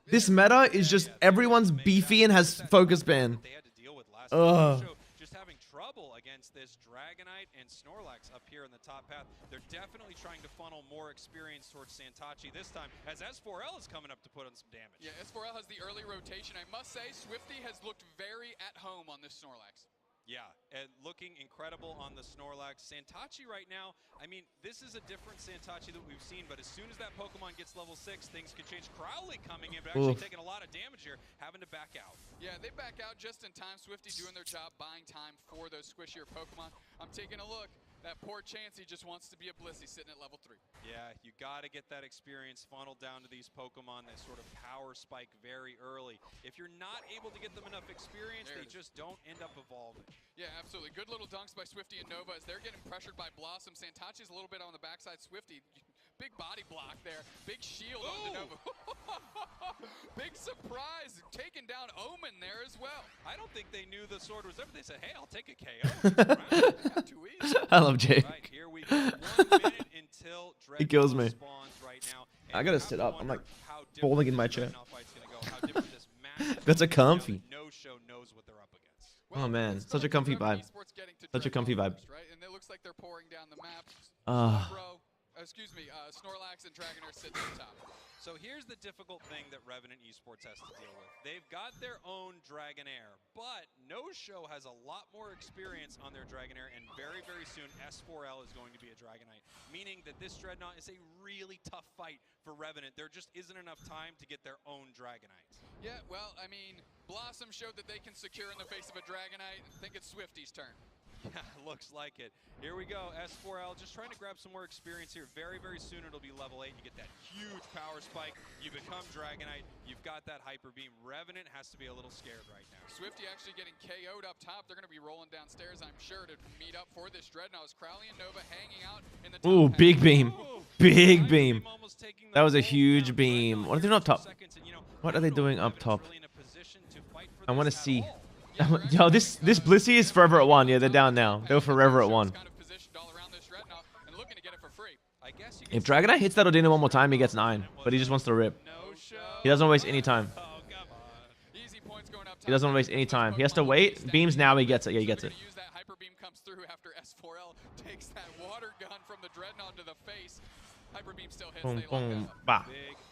This meta is just everyone's beefy and has focus ban. They had to deal with last Ugh. just having trouble against this Dragonite and Snorlax up here in the top path. They're definitely trying to funnel more experience towards Santachi this time, as S4L is coming up to put on some damage. Yeah, S4L has the early rotation. I must say, Swifty has looked very at home on this Snorlax. Yeah, and looking incredible on the Snorlax. Santachi right now, I mean, this is a different Santachi that we've seen, but as soon as that Pokemon gets level 6, things could change. Crowley coming in, but actually taking a lot of damage here, having to back out. Yeah, they back out just in time. Swifty doing their job, buying time for those squishier Pokemon. I'm taking a look. That poor Chansey just wants to be a Blissey sitting at level 3. Yeah, you got to get that experience funneled down to these Pokemon that sort of power spike very early. If you're not able to get them enough experience, they just don't end up evolving. Yeah, absolutely. Good little dunks by Swifty and Nova as they're getting pressured by Blossom. Santachi's a little bit on the backside. Swifty, big body block there. Big shield on the Nova. Big surprise. Taking down Omen there as well. I don't think they knew the sword was there, but they said, hey, I'll take a KO. Too easy. I love Jake. Right, here we go. 1 minute until He kills me. spawns right now. I gotta sit up. I'm like falling in my chair. That's a comfy. No-Show knows what they're up against. Oh man, such a comfy vibe. Such a comfy vibe. Right, and it looks like they're pouring down the map. Snorlax and Dragonair sitting on top. So here's the difficult thing that Revenant Esports has to deal with. They've got their own Dragonair, but No-Show has a lot more experience on their Dragonair, and very, very soon S4L is going to be a Dragonite, meaning that this Dreadnought is a really tough fight for Revenant. There just isn't enough time to get their own Dragonite. Yeah, well, I mean, Blossom showed that they can secure in the face of a Dragonite. I think it's Swifty's turn. Yeah, looks like it. Here we go. S4L just trying to grab some more experience here. Very, very soon it'll be level 8. You get that huge power spike. You become Dragonite. You've got that Hyper Beam. Revenant has to be a little scared right now. Swifty actually getting KO'd up top. They're going to be rolling downstairs, I'm sure, to meet up for this Dreadnought. Crowley and Nova hanging out in the top. Ooh, big beam. Big beam. That was a huge beam. What are they doing up top? What are they doing up top? I want to see. Yo, this Blissey is forever at 1. Yeah, they're down now. They're forever at 1. If Dragonite hits that Odina one more time, he gets 9. But he just wants to rip. He doesn't waste any time. He doesn't waste any time. He has to wait. Beams now, he gets it. Yeah, he gets it. Hyper Beam comes through after S4L takes that water gun from the Dreadnought to the face. Hyper Beam still hits. Boom, They lock boom, that up. bah.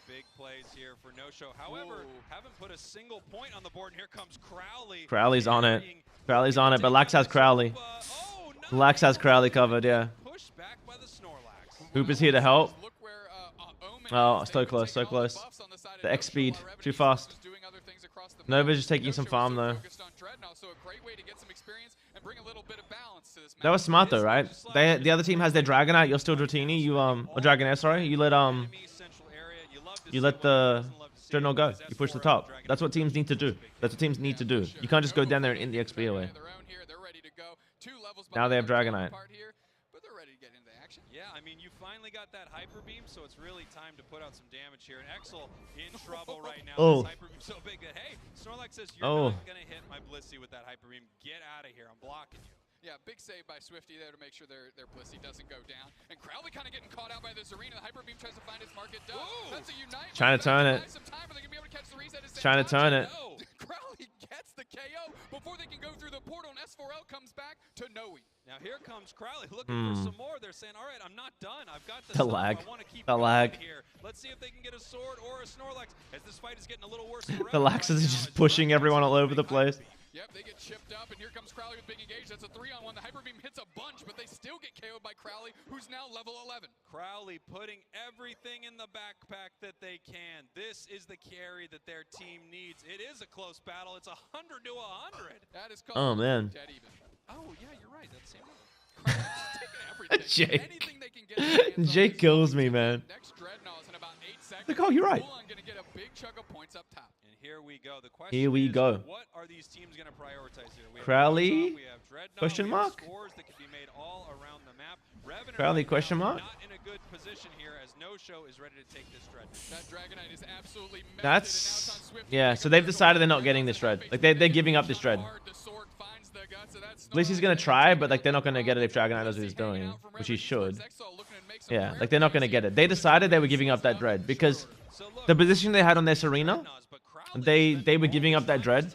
Big plays here for No-Show. However, haven't put a single point on the board. And here comes Crowley. Crowley's on it. Crowley's on it, but Lax has Crowley. Lax has Crowley covered, yeah. Hoop is here to help. Oh, so close, so close. The X speed, too fast. Nova's just taking some farm though. So a great way to get some experience and That was smart though, right? The other team has their Dragonite. You're still Dratini. You or Dragonair, sorry. You let the Dreadnought go. You push the top. That's what teams need to do. That's what teams need to do. You can't just go down there and in the XP away. Now they have Dragonite. Yeah, I mean, you finally got that Hyper Beam, so it's really time to put out some damage here. And Exel in trouble right now. Oh. This Hyper Beam so big that, hey, Snorlax says, you're not going to hit my Blissey with that Hyper Beam. Get out of here. I'm blocking you. Yeah, big save by Swifty there to make sure their Blissey doesn't go down. And Crowley kind of getting caught out by this arena. The Hyper Beam tries to find its mark. It does. That's a Unite. Trying to turn it. Trying to turn it. Crowley gets the KO before they can go through the portal, and S4L comes back to Noe. Now here comes Crowley looking for some more. They're saying, all right, I'm not done. I've got The lag. The lag. Here. Let's see if they can get a sword or a Snorlax as this fight is getting a little worse. The Laxus is just pushing everyone all over the place. Yep, they get chipped up, and here comes Crowley with big engage. That's a 3-on-1. The Hyper Beam hits a bunch, but they still get KO'd by Crowley, who's now level 11. Crowley putting everything in the backpack that they can. This is the carry that their team needs. It is a close battle. It's 100 to 100. That is called Oh, man. dead even. Oh, yeah, you're right. That's same Jake. Jake kills me, man. Next Dreadnought is in about 8 seconds. Like, oh, you're right. Gonna get a big chunk of points up top. And here we go. The question Here we is, go. what are these teams going to prioritize here? We have Crowley? we have Dreadnought, Question we have mark? scores that can be made all around the map. Revenant Crowley? right Question now mark? Not in a good position here as No Show is ready to take this Dreadnought. That Dragonite is absolutely melted, That's yeah. So they've decided they're not getting this Dread. Like they're giving up this Dread. Blissey's gonna try, but like they're not gonna get it if Dragonite knows what he's doing, which he should. Yeah, like they're not gonna get it. They decided they were giving up that Dread because the position they had on their Serena, they were giving up that Dread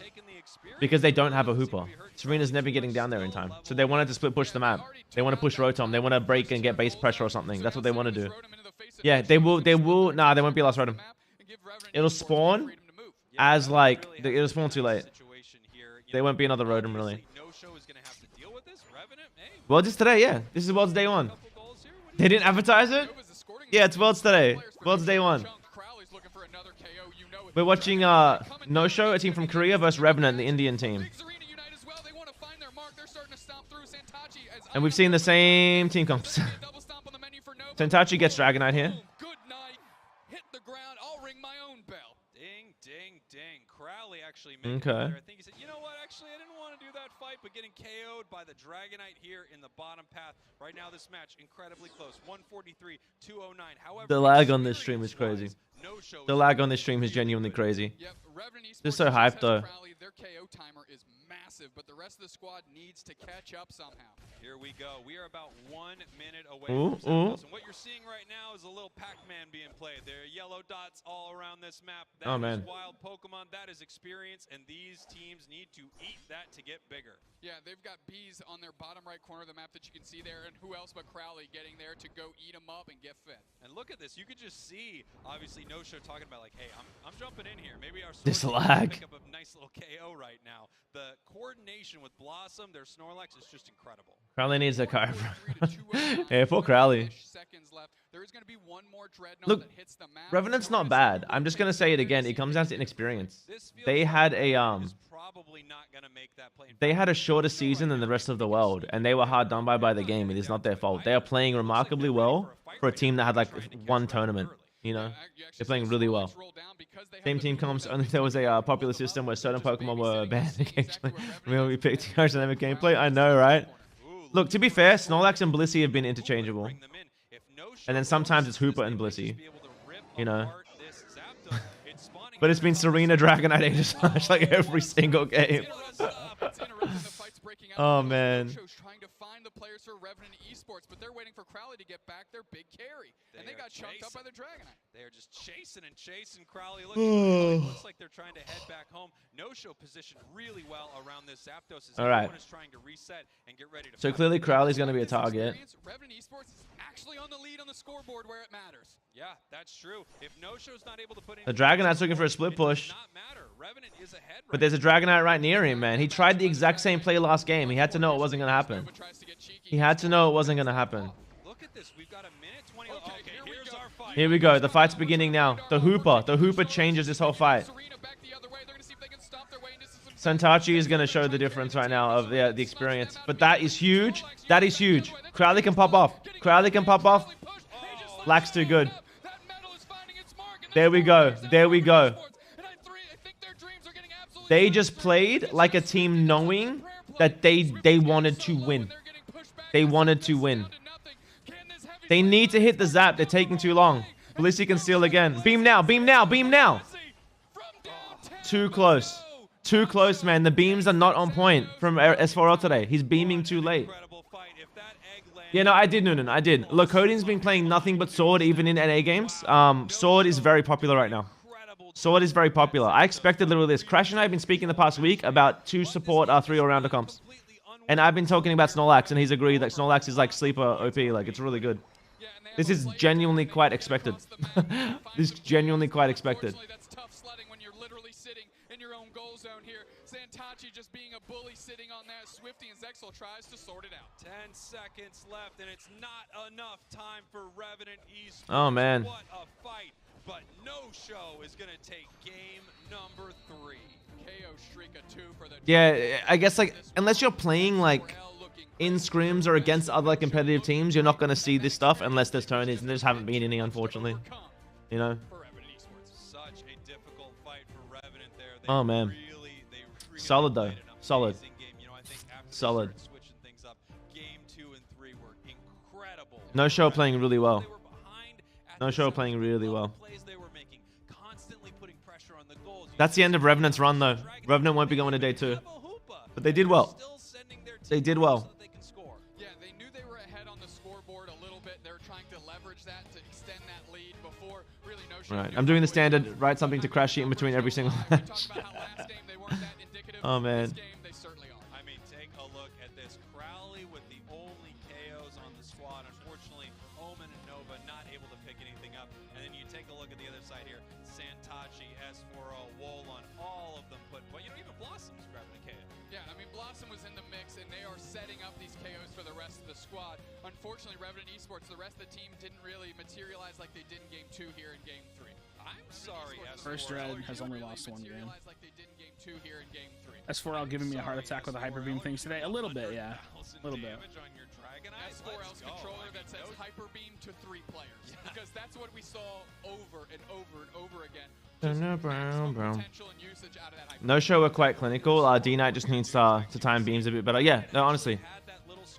because they don't have a Hooper. Serena's never getting down there in time, so they wanted to split push the map. They want to push Rotom. They want to break and get base pressure or something. That's what they want to do. Yeah, they will. They will. Nah, they won't be last Rotom. It'll spawn as like it'll spawn too late. They won't be another Rotom really. Well, just today, yeah. This is Worlds Day 1. They didn't advertise it? Yeah, it's Worlds today. Worlds Day 1. We're watching No Show, a team from Korea, versus Revenant, the Indian team. And we've seen the same team comps. Sentachi gets Dragonite here. Ding, ding, ding. Crowley actually made it Okay. there. I think he said, you know what, actually, I didn't want to do that fight, but getting KO'd by the Dragonite here in the bottom path. Right now, this match, incredibly close. 143, 209. However, The lag on this stream is crazy. The lag on this stream is genuinely crazy. They're so hyped though. Their KO timer is massive, but the rest of the squad needs to catch up somehow. Here we go. We are about 1 minute away Ooh, from Zapdos. And what you're seeing right now is a little Pac-Man being played. There are yellow dots all around this map. That Oh, is man. wild Pokemon. That is experience, and these teams need to eat that to get bigger. Yeah, they've got bees on their bottom right corner of the map that you can see there, and who else but Crowley getting there to go eat them up and get fed. And look at this. You could just see, obviously, No Show talking about, like, hey, I'm jumping in here. Maybe our This Sword Team lag. can pick up a nice little KO right now. The coordination with Blossom, their Snorlax, is just incredible. Crowley needs a car. Yeah, poor Crowley. Seconds left. There is going to be one more Dreadnought Look, that hits the map. Revenant's not bad. I'm just gonna say it again. It comes down to inexperience. They had a They had a shorter season than the rest of the world, and they were hard done by the game. It is not their fault. They are playing remarkably well for a team that had like one tournament. You know, they're playing really well. Same team comps. Only there was a popular system where certain Pokemon were banned occasionally. We picked dynamic gameplay. I know, right? Look, to be fair, Snorlax and Blissey have been interchangeable. And then sometimes it's Hooper and Blissey. You know. But it's been Serena, Dragonite, Aegislash like every single game. Oh, man. Trying to find the players for Revenant Esports, but they're waiting for Crowley to get back their big carry. And they got chunked up by the Dragonite. They are just chasing and chasing Crowley. Looks like they're trying to head back home. No Show positioned really well around this Zapdos as All right. everyone is trying to reset and get ready to So fight. clearly Crowley's going to be a target. Revenant Esports is actually on the lead on the scoreboard where it matters. Yeah, that's true. If No Show's not able to put in The Dragonite's looking for a split push. Revenant is ahead. But there's a Dragonite right near him, man. He tried the exact same play last game. He had to know it wasn't going to happen. He had to know it wasn't going to happen. Look at this. We've got a minute 20. Okay, here's our fight. Here we go. The fight's beginning now. The Hooper changes this whole fight. Santachi is going to show the difference right now of the experience. But that is huge. That is huge. Crowley can pop off. Crowley can pop off. Black's too good. There we go. There we go. They just played like a team knowing that they wanted to win. They wanted to win. They need to hit the zap. They're taking too long. Blissey can steal again. Beam now. Beam now. Beam now. Too close. Too close, man. The beams are not on point from S4L today. He's beaming too late. Yeah, no, I did, Noonan. I did. Look, Coding's been playing nothing but Sword even in NA games. Sword is very popular right now. Sword is very popular. I expected literally this. Crash and I have been speaking the past week about 2 support 3 all-rounder comps. And I've been talking about Snorlax, and he's agreed that Snorlax is like sleeper OP. Like, it's really good. This is genuinely quite expected. This is genuinely quite expected. That's tough sledding when you're literally sitting in your own goal zone here. Santachi just being a bully sitting on that. Swifty and Zexel tries to sort it out. 10 seconds left, and it's not enough time for Revenant Esports. Oh, man. What a fight. But no show is going to take game number 3. KO streak a 2 for the... Yeah, I guess, like, unless you're playing, like, in scrims or against other like, competitive teams, you're not going to see this stuff unless there's tourneys, and there just haven't been any, unfortunately. You know? Such a difficult fight for Revenant there. Oh, man. Solid, though. Solid. Solid. Game 2 and 3 were incredible. No show playing really well. No show playing really well. That's the end of Revenant's run, though. Revenant won't be going to day 2. But they did well. They did well. Yeah, they knew they were ahead on the scoreboard a little bit. They're trying to leverage that to extend that lead before really no show. Right, I'm doing the standard, write something to crash sheet in between every single match. Oh, man. I mean, take a look at this. Crowley with the only KOs on the squad. Unfortunately, Omen and Nova not able to pick anything up. And then you take a look at the other side here. Santachi, S4O, Wolon, all of them put, but you know, even Blossom's grabbing a KO. Yeah, I mean, Blossom was in the mix, and they are setting up these KOs for the rest of the squad. Unfortunately, Revenant Esports, the rest of the team didn't really materialize like they did in Game 2 here in Game 3. I'm sorry, First Dread has only lost 1 game. Like they did in Game 2 here in Game 3. S4L giving me a heart attack with the Hyper Beam things today. A little bit, yeah. A little bit. S4L's controller that says Hyper Beam to 3 players. Because that's what we saw over and over and over again. No show were quite clinical. D-Knight just needs to time beams a bit better. Yeah, no, honestly.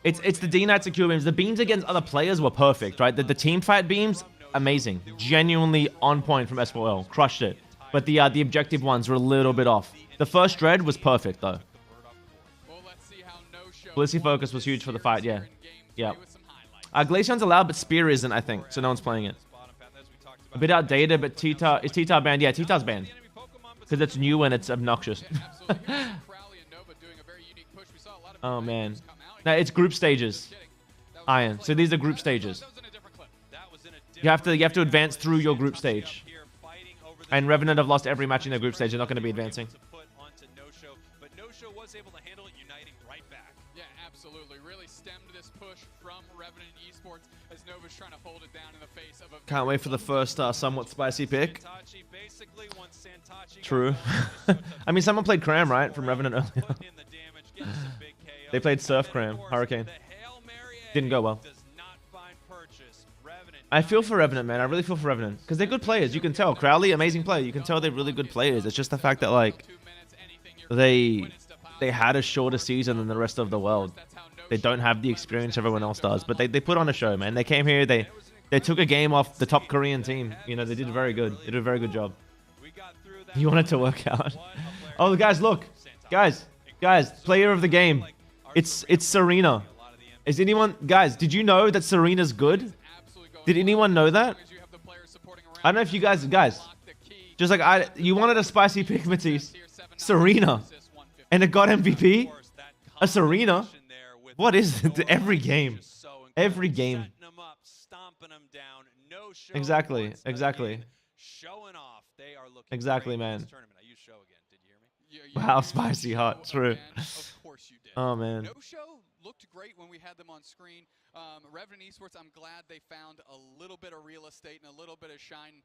It's the D-Knight secure beams. The beams against other players were perfect, right? The team fight beams, amazing. Genuinely on point from S4L. Crushed it. But the objective ones were a little bit off. The first Dread was perfect, though. Blissey focus was huge for the fight, yeah. Yeah. Glaceon's allowed, but Spear isn't, I think. So no one's playing it. A bit outdated, but T-Tar... Is T-Tar banned? Yeah, T-Tar's banned. Because it's new and it's obnoxious. Oh, man. No, it's group stages. Iron. So these are group stages. You have to advance through your group stage. And Revenant have lost every match in their group stage. They're not going to be advancing. But No Show was able to handle it, uniting right back. Yeah, absolutely. Really stemmed this push from Revenant Esports as Nova's trying to hold it down in the face of a... Can't wait for the first somewhat spicy pick. True. I mean, someone played Cram, right? From Revenant earlier. They played Surf Cram. Hurricane. Didn't go well. I feel for Revenant, man. I really feel for Revenant. Because they're good players. You can tell. Crowley, amazing player. You can tell they're really good players. It's just the fact that, like, they had a shorter season than the rest of the world. They don't have the experience everyone else does. But they put on a show, man. They came here. They took a game off the top Korean team. You know, they did very good. They did a very good job. You want it to work out. Oh, guys, look. Guys, player of the game. It's Serena. Is anyone... Guys, did you know that Serena's good? Did anyone know that? I don't know if you guys... Just like you wanted a spicy pick, Matisse. Serena. And it got MVP? A Serena? What is it? Every game. Every game. Exactly. Exactly, man. Wow, spicy hot. True. Oh, man. No Show looked great when we had them on screen. Revenant Esports, I'm glad they found a little bit of real estate and a little bit of shine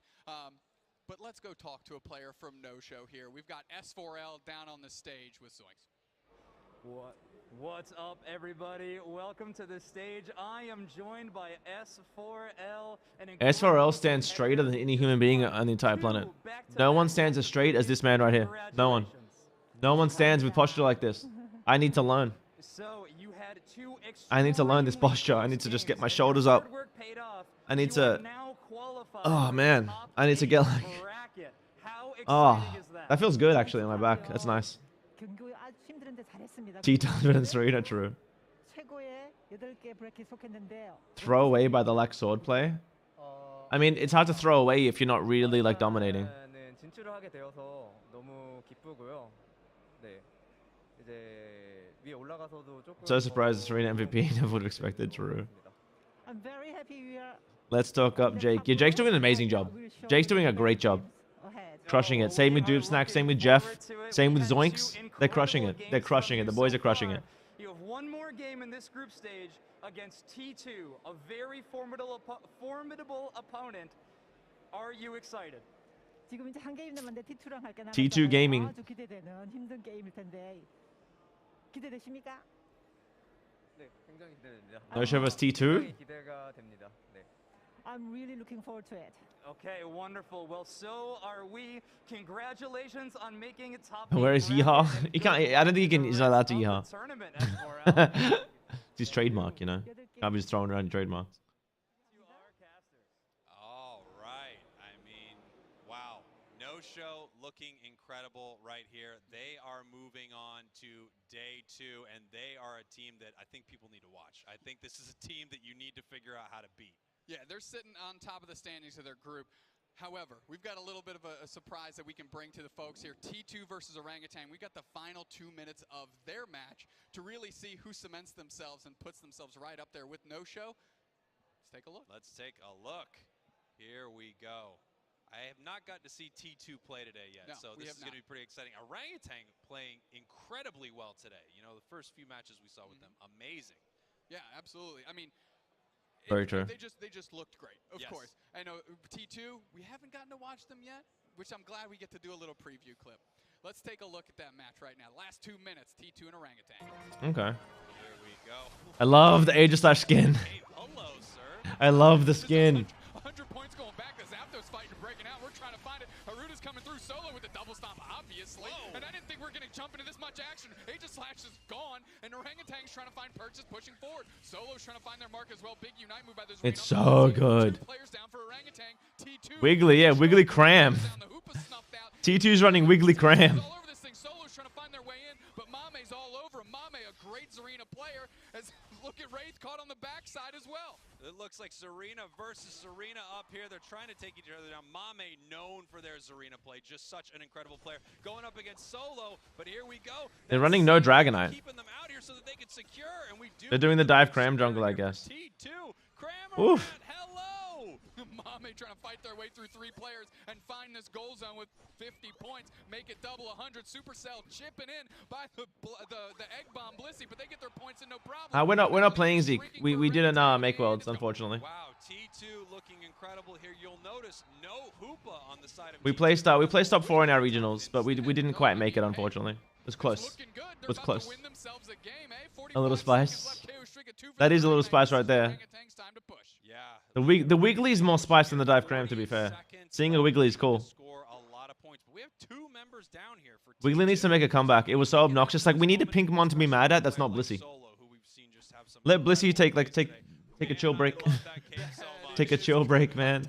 But let's go talk to a player from No Show here. We've got S4L down on the stage with Zoinks. What's up, everybody? Welcome to the stage. I am joined by S4L. S4L stands straighter than any human being on the entire planet. No one stands as straight as this man right here. No one. No one stands with posture like this. I need to learn. I need to learn this posture. I need to just get my shoulders up. I need to... Oh, man. I need to get like... Oh, that feels good, actually, on my back. That's nice. T-Time and Serena, true. Throw away by the lack sword play? I mean, it's hard to throw away if you're not really, like, dominating. So surprised Serena MVP. Never would have expected. True. I'm very happy we are. Let's talk up Jake. Yeah, Jake's doing an amazing job. Jake's doing a great job. Crushing it. Same with Doob Snack. Same with Jeff. Same with Zoinks. They're crushing it. They're crushing it. The boys are crushing it. You have one more game in this group stage against T2, a very formidable opponent. Are you excited? T2 Gaming. No show us T2? I'm really looking forward to it. Okay, wonderful. Well, so are we. Congratulations on making it top. Where is Yeehaw? He can't. I don't think he's not allowed to Yeehaw. It's his trademark, you know. Can't be just throwing around your trademarks. All right. I mean, wow. No Show looking incredible right here. They are moving on to day 2, and they are a team that I think people need to watch. I think this is a team that you need to figure out how to beat. Yeah, they're sitting on top of the standings of their group. However, we've got a little bit of a surprise that we can bring to the folks here. T2 versus Orangutan. We've got the final 2 minutes of their match to really see who cements themselves and puts themselves right up there with No Show. Let's take a look. Let's take a look. Here we go. I have not gotten to see T2 play today yet, no, so this is going to be pretty exciting. Orangutan playing incredibly well today. You know, the first few matches we saw with them, amazing. Yeah, absolutely. I mean, very true. They just looked great, of course. I know T2, we haven't gotten to watch them yet, which I'm glad we get to do a little preview clip. Let's take a look at that match right now. Last 2 minutes, T2 and Orangutan. Okay. Here we go. I love the Aegis / skin. Hey, hello, sir. I love the skin. 100 points going back. The Zapdos fighting breaking out. We're trying to find it. Haruda's coming through solo with the double stomp, obviously. Whoa. And I didn't think we were going to jump into this much action. Aegis / is gone, and Orangutan's trying to find purchase, pushing forward. Solo's trying to find their mark as well. Big Unite move by the It's so good. Players down for Orangutan. T2 Wiggly, yeah, Wiggly Cram. T2's running Wiggly Cram. All over this thing. Solo's trying to find their way in, but Mame's all over him. Mame, a great Zarina player, as look at Wraith caught on the backside as well. It looks like Serena versus Serena up here. They're trying to take each other down. Mame known for their Zarina play. Just such an incredible player. Going up against Solo, but here we go. They're running no Dragonite. Keeping them out here so that they can secure, and we do. They're doing the dive Cram jungle, I guess. T2, Oof. Hello! Mame trying to fight their way through 3 players and find this goal zone with 50 points. Make it double 100. Supercell chipping in by the egg bomb Blissey, but they get their points in no problem. We're not playing Zeke. We didn't make worlds, unfortunately. Wow, T2 looking incredible here. You'll notice no Hoopa on the side of We placed top 4 in our regionals, but we didn't quite make it, unfortunately. It was close. It was close. A little spice. That is a little spice right there. The Wiggly is more spice than the dive Cram, to be fair. Seeing a Wiggly is cool. Wiggly needs to make a comeback. It was so obnoxious. Like, we need a Pinkmon to be mad at. That's not Blissey. Let Blissey take a chill break. Take a chill break, man.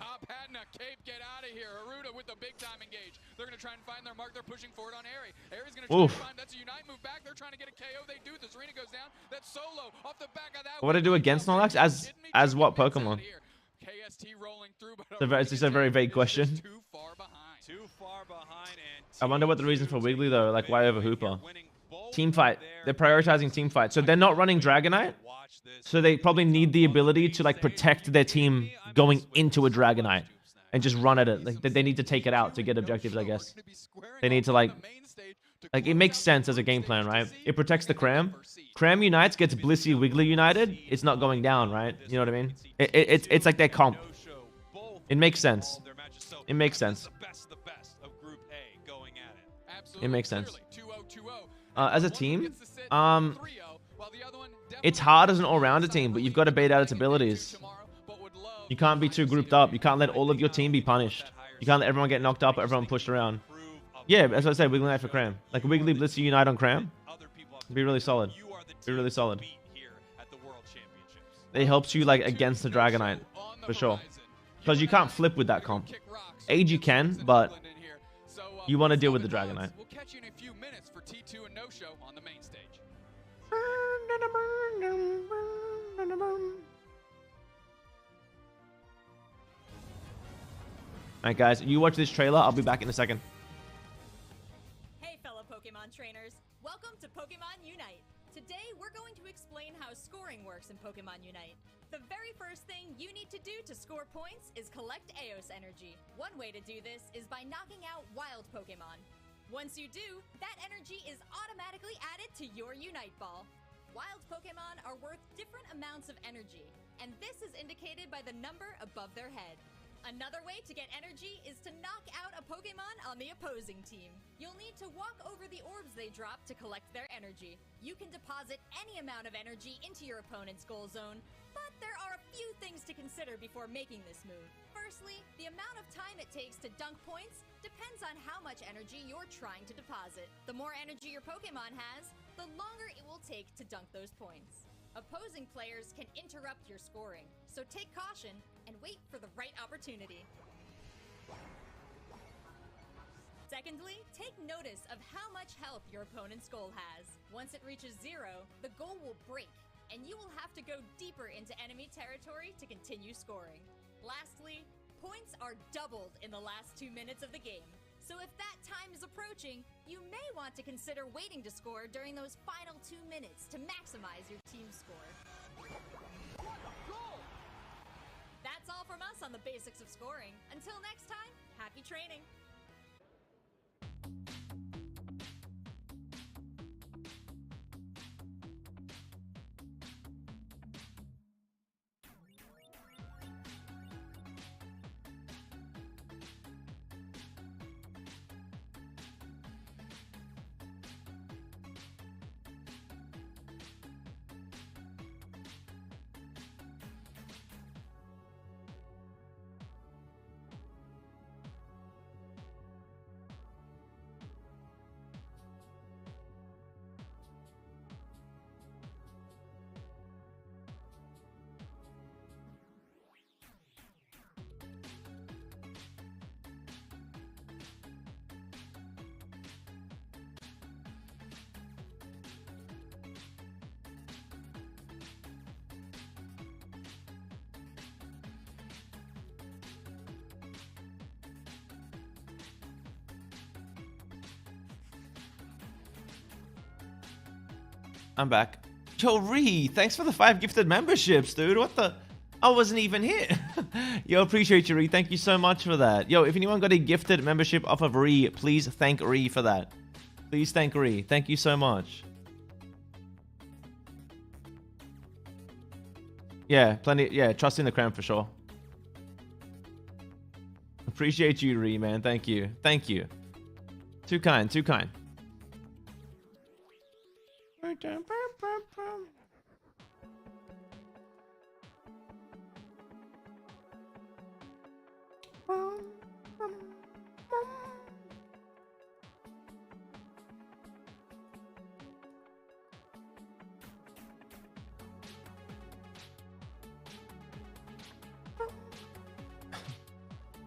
They're going to try and find their mark. They're pushing forward on Airy. Airy's going to try to find. That's a Unite move back. They're trying to get a KO. They do. The Serena goes down. That's Solo off the back of that. What do I do against Snorlax? As what Pokemon? KST rolling through, but it's just a very vague question. Too far behind. And I wonder what the reason for Wiggly, though. Like, why over Hooper? Team fight. They're prioritizing team fight. So they're not running Dragonite. So they probably need the ability to, like, protect their team going into a Dragonite. And just run at it. Like, they need to take it out to get objectives, I guess. They need to, like, it makes sense as a game plan, right? It protects the Cram. Cram unites, gets Blissey Wiggly united. It's not going down, right? You know what I mean? It's like their comp. It makes sense. It makes sense. best of the best of Group A going at it. It makes sense. As a team, it's hard as an all-rounder team, but you've got to bait out its abilities. You can't be too grouped up. You can't let all of your team be punished. You can't let everyone get knocked up or everyone pushed around. Yeah, as I said, Wiggly Knight for Cram. Like a Wiggly Blitzy Unite on Cram. Be really solid. Be really solid. It helps you like against the Dragonite, for sure. Because you can't flip with that comp. Age you can, but you want to deal with the Dragonite. We'll catch you in a few minutes for T2 and No Show on the main stage. Alright guys, you watch this trailer, I'll be back in a second. Hey fellow Pokemon trainers, welcome to Pokemon Unite. Today we're going to explain how scoring works in Pokemon Unite. The very first thing you need to do to score points is collect Eos energy. One way to do this is by knocking out wild Pokemon. Once you do, that energy is automatically added to your Unite Ball. Wild Pokemon are worth different amounts of energy, and this is indicated by the number above their head. Another way to get energy is to knock out a Pokemon on the opposing team. You'll need to walk over the orbs they drop to collect their energy. You can deposit any amount of energy into your opponent's goal zone, but there are a few things to consider before making this move. Firstly, the amount of time it takes to dunk points depends on how much energy you're trying to deposit. The more energy your Pokemon has, the longer it will take to dunk those points. Opposing players can interrupt your scoring, so take caution and wait for the right opportunity. Secondly, take notice of how much health your opponent's goal has. Once it reaches 0, the goal will break, and you will have to go deeper into enemy territory to continue scoring. Lastly, points are doubled in the last 2 minutes of the game. So if that time is approaching, you may want to consider waiting to score during those final 2 minutes to maximize your team's score. That's all from us on the basics of scoring. Until next time, happy training! I'm back. Yo, Ree, thanks for the 5 gifted memberships, dude. What the? I wasn't even here. Yo, appreciate you, Ree. Thank you so much for that. Yo, if anyone got a gifted membership off of Ree, please thank Ree for that. Please thank Ree. Thank you so much. Yeah, plenty. Yeah, trust in the crown for sure. Appreciate you, Ree, man. Thank you. Thank you. Too kind. Too kind.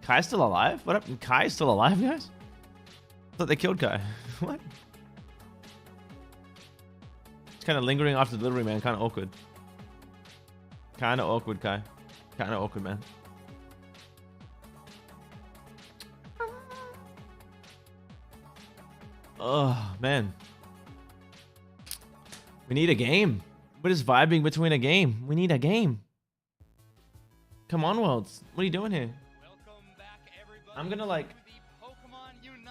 Kai's still alive? What happened? Kai's still alive, guys? I thought they killed Kai. What? It's kind of lingering after delivery, man. Kind of awkward. Kind of awkward, Kai. Kind of awkward, man. Oh, man. We need a game. What is vibing between a game? We need a game. Come on, Worlds. What are you doing here? I'm gonna like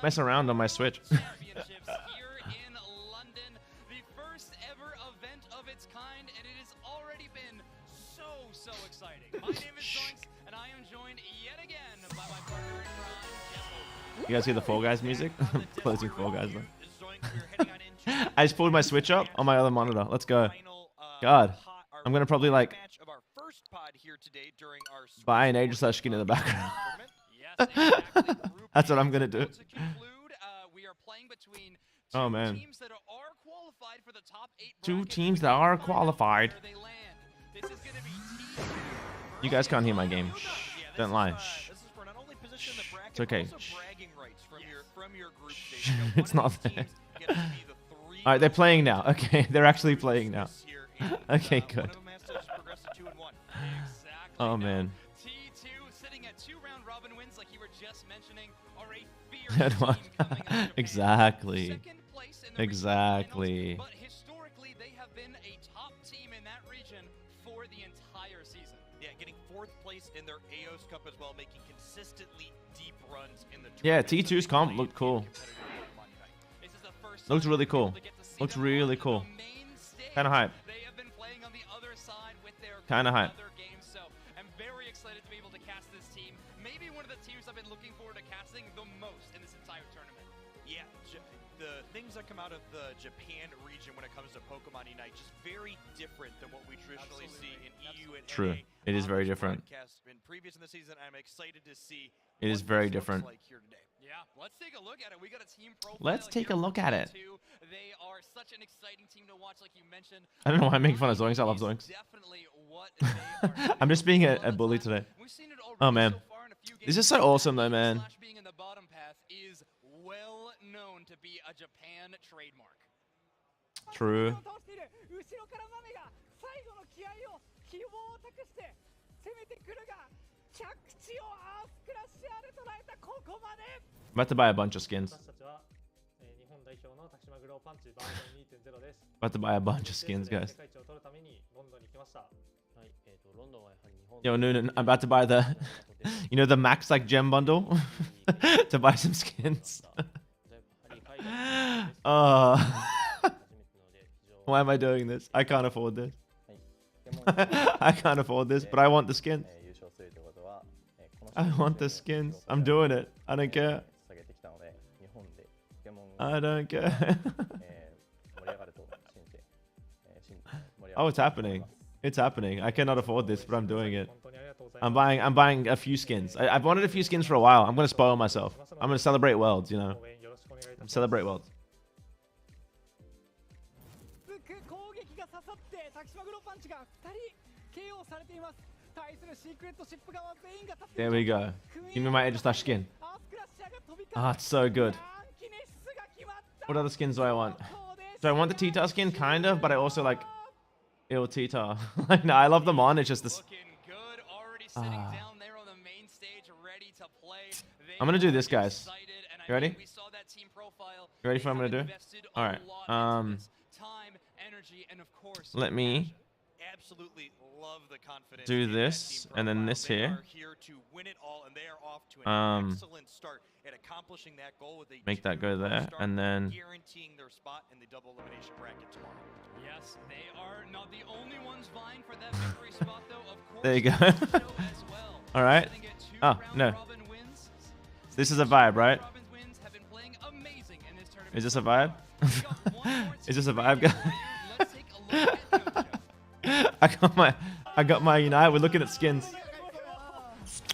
mess around on my Switch. Championships here in London, the first ever event of its kind, and it has already been so exciting. My name is Zoinks, and I am joined yet again by my partner in crime, Jeff. You guys hear the Fall Guys music? Closing Fall Guys though. I just pulled my Switch up on my other monitor. Let's go. God, I'm gonna probably like buy an Age Slash skin in the background. That's what I'm gonna do. Oh man. 2 teams that are qualified. You guys can't hear my game. Shh. Don't lie. Shh. It's okay. Shh. It's not there. Alright, they're playing now. Okay, they're actually playing now. Okay, good. Oh man. Third one. Exactly. Exactly. But historically, they have been a top team in that region for the entire season. Yeah, getting 4th place in their AOS Cup as well, making consistently deep runs in the Yeah, T2's comp looked cool. Looks really cool. Looks really cool. Kind of hype. Kind of hype. So I'm very excited to be able to cast this team. Maybe one of the teams I've been looking forward to casting the most in this entire tournament. Yeah, the things that come out of the Japan region when it comes to Pokemon Unite just very different than what we traditionally see in EU and True. NA. It is very different. Been previous in the season, I'm excited to see It is very different. like here today. Yeah, let's take a look at it. We got a team profile. Let's take a look at it. They are such an exciting team to watch, like you mentioned. I don't know why I'm making fun of Zoinks. I love Zoinks. I'm just being a bully today. Oh man. This is so awesome though, man. Being in the bottom path is well known to be a Japan trademark. True. I'm about to buy a bunch of skins. About to buy a bunch of skins, guys. Yo, Noonan, I'm about to buy the, you know, the max like gem bundle to buy some skins. Why am I doing this? I can't afford this. I can't afford this, but I want the skins. I want the skins. I'm doing it. I don't care. I don't care. Oh, it's happening. It's happening. I cannot afford this, but I'm doing it. I'm buying a few skins. I've wanted a few skins for a while. I'm gonna spoil myself. I'm gonna celebrate worlds, you know. Celebrate worlds. There we go. Give me my Edge Slash skin. Ah, it's so good. What other skins do I want? Do I want the T-Tar skin? Kind of, but I also like Il T-Tar. Like, no, I love them on. It's just this. I'm gonna do this, guys. You ready? You ready for what I'm gonna do? All right. Let me do this and then this here. Make that go there and then. Yes, they are not the only ones vying for that victory spot, though. Of course, there you go. All right. Oh no. This is a vibe, right? Is this a vibe? Is this a vibe, guys? I got my Unite. We're looking at skins.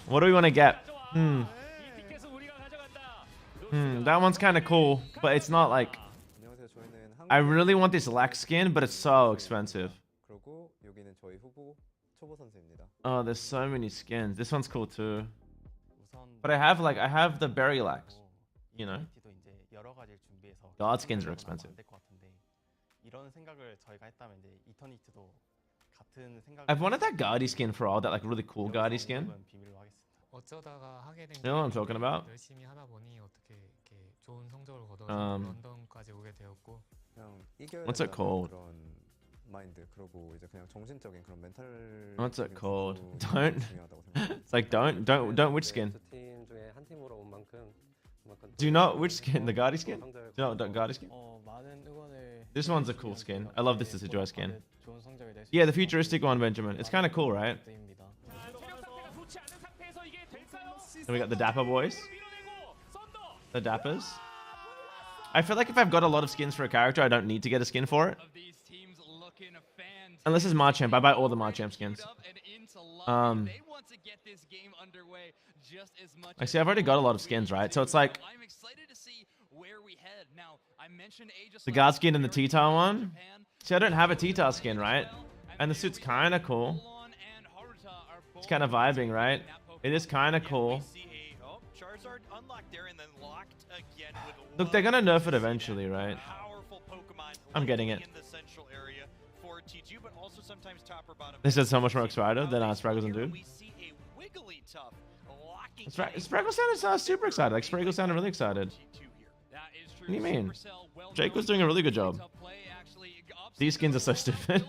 What do we want to get? That one's kind of cool, but it's not like. I really want this Lax skin, but it's so expensive. Oh, there's so many skins. This one's cool too. But I have the Berry Lax. You know. God skins are expensive. I've wanted that Guardy skin for all, that like really cool Guardy skin. You know what I'm talking about? What's it called? What's it called? Don't. It's like don't which skin? Do you not which skin? The Guardy skin? Do you know the Guardy skin? This one's a cool skin. I love this Decidueye skin. Yeah, the futuristic one, Benjamin. It's kind of cool, right? And we got the Dapper boys. The Dappers. I feel like if I've got a lot of skins for a character, I don't need to get a skin for it. Unless it's Marchamp, I buy all the Marchamp skins. I see, I've already got a lot of skins, right? So it's like the guard skin and the T-Tar one. See, I don't have a T-Tar skin, right? And the suit's kind of cool. It's kind of vibing, right? It is kind of cool. Look, they're gonna nerf it eventually, right? I'm getting it. This is so much more excited than Spraggles and Dude. Spraggles sounded super excited. Like, Spraggles sounded really excited. What do you mean? Jake was doing a really good job. These skins are so stupid.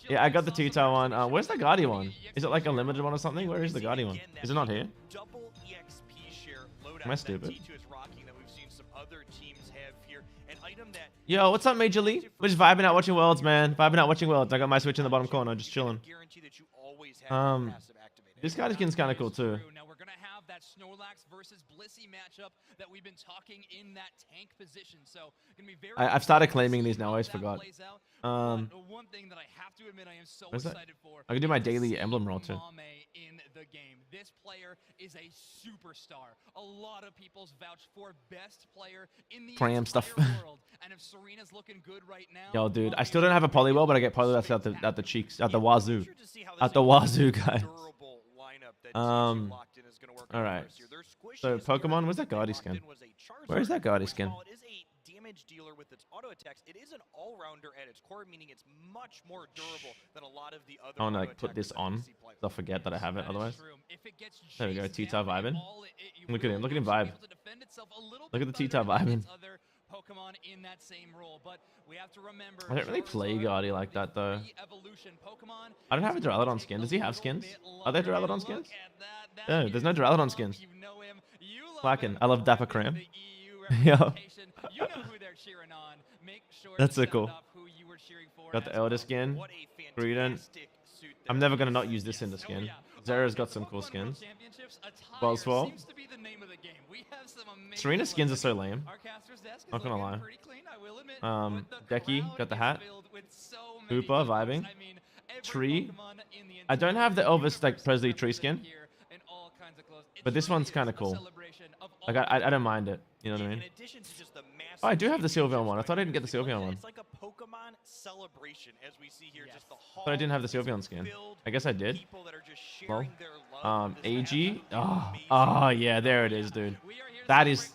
Yeah, I got the T-Tar one. Where's the Guardi one? Is it like a limited one or something? Where is the Guardi one? Is it not here? Am I stupid? Yo, what's up, Major Lee? We're just vibing out watching Worlds, man. Vibing out watching Worlds. I got my Switch in the bottom corner, just chilling. This Guardi skin's kind of cool too. That Snorlax versus Blissey matchup that we've been talking in that tank position. So gonna be very I've started claiming these now. I always forgot. One thing that I have to admit I am so excited for. I can do my daily emblem roll too. In the game, this player is a superstar. A lot of people's vouch for best player in the Pram stuff. world. And if Serena's looking good right now, Yo, dude, I still don't have a Poliwell, but I get Poliwell out the cheeks, out the wazoo, out the wazoo, guys. All right. So Pokemon, where's that Guardi skin? Where is that Guardi skin? It is a damage dealer with its auto attacks. It is an all-rounder at its core, meaning it's much more durable than a lot of the other. I want to like put this on. I'll forget that I have it otherwise. There we go. T-Tar vibing. Look at him. Look at him vibe. Look at the T-Tar vibing. Pokemon in that same role, but we have to remember I don't really play Guardi like that though. I don't have a Duraludon skin. Does he have skins? Are there Duraludon skins? No, there's no Duraludon skins. Slacking. I love Dapper Cram. Yeah. That's so cool. Got the Elder skin. Greedent. I'm never gonna not use this in the skin. Zera's got some cool skins. Boswell. Serena skins are so lame. Not gonna lie. Decky got the hat. Hooper vibing. Tree. I don't have the Elvis like Presley tree skin, but this one's kind of cool. Like I don't mind it. You know what I mean? Oh, I do have the Sylveon one. I thought I didn't get the Sylveon one. It's like a Pokemon celebration, as we see here. Just the I thought I didn't have the Sylveon skin. I guess I did. Well, AG. Oh, yeah, there it is, dude. That is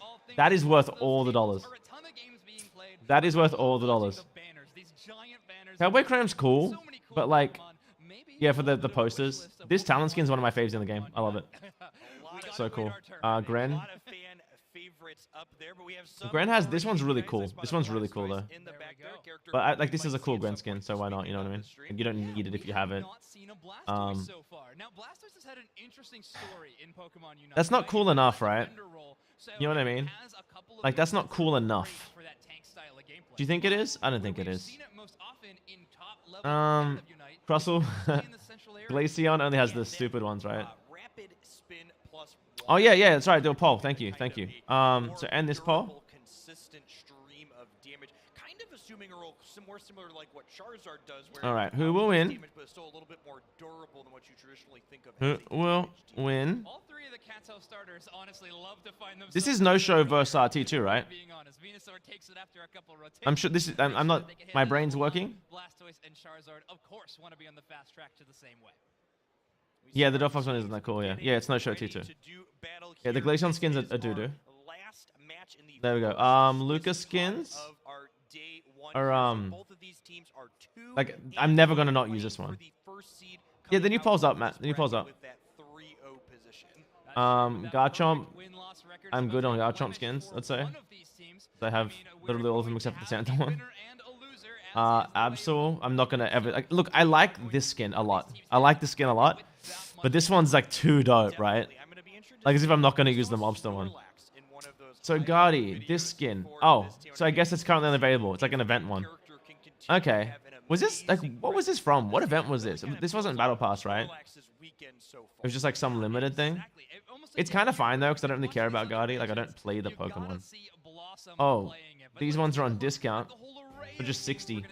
worth all the dollars. That is worth all the dollars. Cowboy Cram's cool, but like, yeah, for the posters. This Talon skin is one of my faves in the game. I love it. So cool. Gren. Gren has, this one's really cool. This one's really cool though. But like, this is a cool Gren skin, so why not? You know what I mean? Like, you don't need it if you have it. That's not cool enough, right? You know what I mean? Like, that's not cool enough. Do you think it is? I don't think it is. Crustle. Glaceon only has the stupid ones, right? Oh yeah, that's right. Do a poll. Thank you. So end this poll. Consistent stream of damage, kind of assuming a role more similar to like what Charizard does. Where all right, who will win? Damage, but still a little bit more durable than what you traditionally think of. Who will win? All three of the Cat Tail starters honestly love to find themselves. This is no show versus T2, right? I'm sure this is. I'm not. My brain's working. Blastoise and Charizard, of course, want to be on the fast track to the same way. Yeah, the Delphox one isn't that cool. Yeah, it's no show T2. Yeah, the Glaceon skins are doo-doo. There we go. Lucas skins are like, I'm never gonna not use this one. Yeah, the new poll's up, Matt. The new poll's up. Garchomp. I'm good on Garchomp skins, let's say. I have literally all of them except for the Santa one. Absol. I'm not gonna ever like. Look, I like this skin a lot. But this one's like too dope, right? Like as if I'm not gonna use the Mobster one. So Guardi, this skin. Oh, so I guess it's currently unavailable. It's like an event one. Okay. Was this like, what was this from? What event was this? This wasn't Battle Pass, right? It was just like some limited thing. It's kind of fine though, because I don't really care about Guardy. Like I don't play the Pokemon. Oh, these ones are on discount for just 60.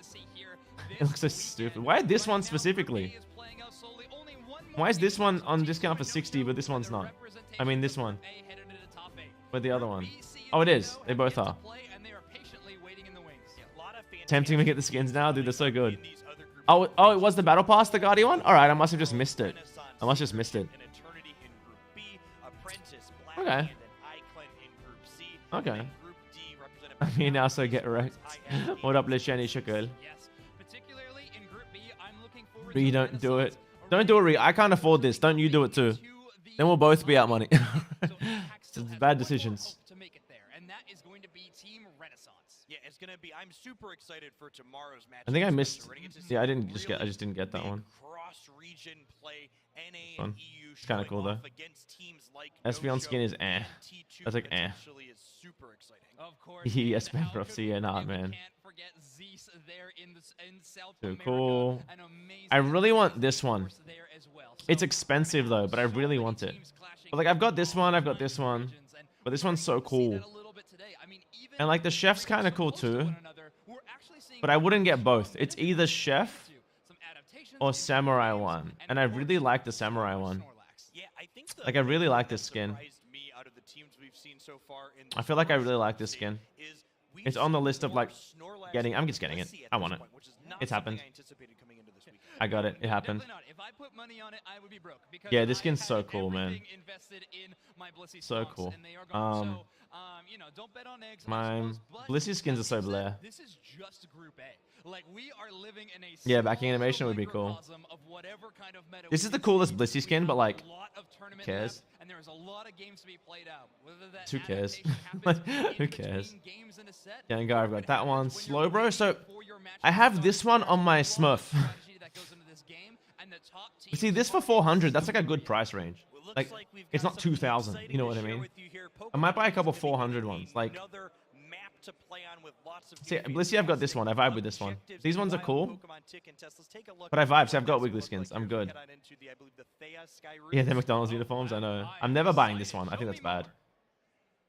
It looks so stupid. Why this one specifically? Why is this one on discount for 60, but this one's not? I mean this one. But the other one. Oh, it is. They both are. Tempting to get the skins now, dude. They're so good. Oh, it was the Battle Pass, the Guardian one? Alright, I must have just missed it. I must have just missed it. Okay. Okay. I mean, now so get wrecked. What up, Le Shani Shakul? Ree, don't do it. Don't do it, Ree. I can't afford this. Don't you do it too. Then we'll both be out money. It's bad decisions. Yeah, it's gonna be. I'm super excited for tomorrow's match. I think I missed. Yeah, I just didn't get that one. Cross-region play, NA Fun. and EU It's kind of cool though. like Espeon skin is eh. That's like eh. is super exciting. Of course, Yes, bankruptcy, yeah, nah, man. Too cool. I really want this one. It's expensive though, but I really want it. But like I've got this one, but this one's so cool. And like the chef's kind of cool too. But I wouldn't get both. It's either chef or samurai one. And I really like the samurai one. Like I really like this skin. I feel like I really like this skin. It's on the list of like getting. I'm just getting it. I want it. It's happened. I got it. It happened. Yeah, this skin's so cool, man. So cool. My Blissey skins are so bleh. This is just Group A. Like we are living in a Yeah, backing animation would be cool. This is the coolest Blissey skin, but like, who cares? And there's a lot of games to be played out. Who cares? Who cares? Gengar, I've got that one. Slowbro. So I have this one on my Smurf. But see, this for 400, that's like a good price range. Like, it's not 2,000. You know what I mean? I might buy a couple 400 ones. Like, see, Blissey, I've got this one. I vibe with this one. These ones are cool. But I vibe. See, I've got Wiggly skins. I'm good. Yeah, they're McDonald's uniforms. I know. I'm never buying this one. I think that's bad.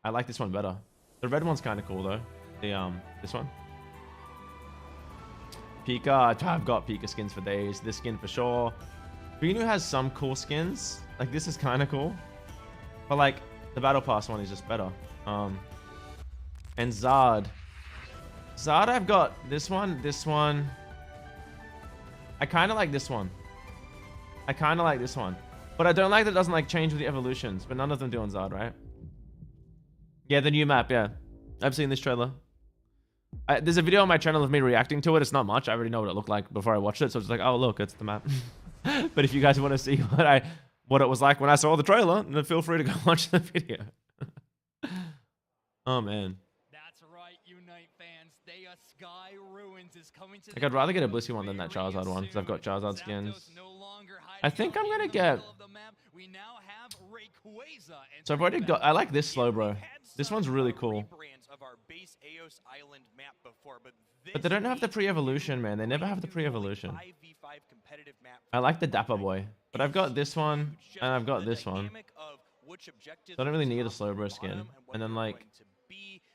I like this one better. The red one's kind of cool though. The this one. Pika. I've got Pika skins for days. This skin for sure. Renu has some cool skins. Like this is kind of cool. But like the Battle Pass one is just better. And Zard. Zard, I've got this one, this one. I kind of like this one. I kind of like this one. But I don't like that it doesn't like change with the evolutions. But none of them do on Zard, right? Yeah, the new map, yeah. I've seen this trailer. There's a video on my channel of me reacting to it. It's not much. I already know what it looked like before I watched it. So it's like, oh, look, it's the map. But if you guys want to see what it was like when I saw the trailer, then feel free to go watch the video. Oh, man. That's right, Unite fans. Sky Ruins is coming to like, I'd rather get a Blissey one than that Charizard one, because I've got Charizard skins. I think I'm going to get... So I've already got... I like this Slowbro. This one's really cool. But they don't have the pre-evolution, man. They never have the pre-evolution. I like the Dapper Boy. But I've got this one, and I've got this one. So I don't really need a Slowbro skin. And then, like...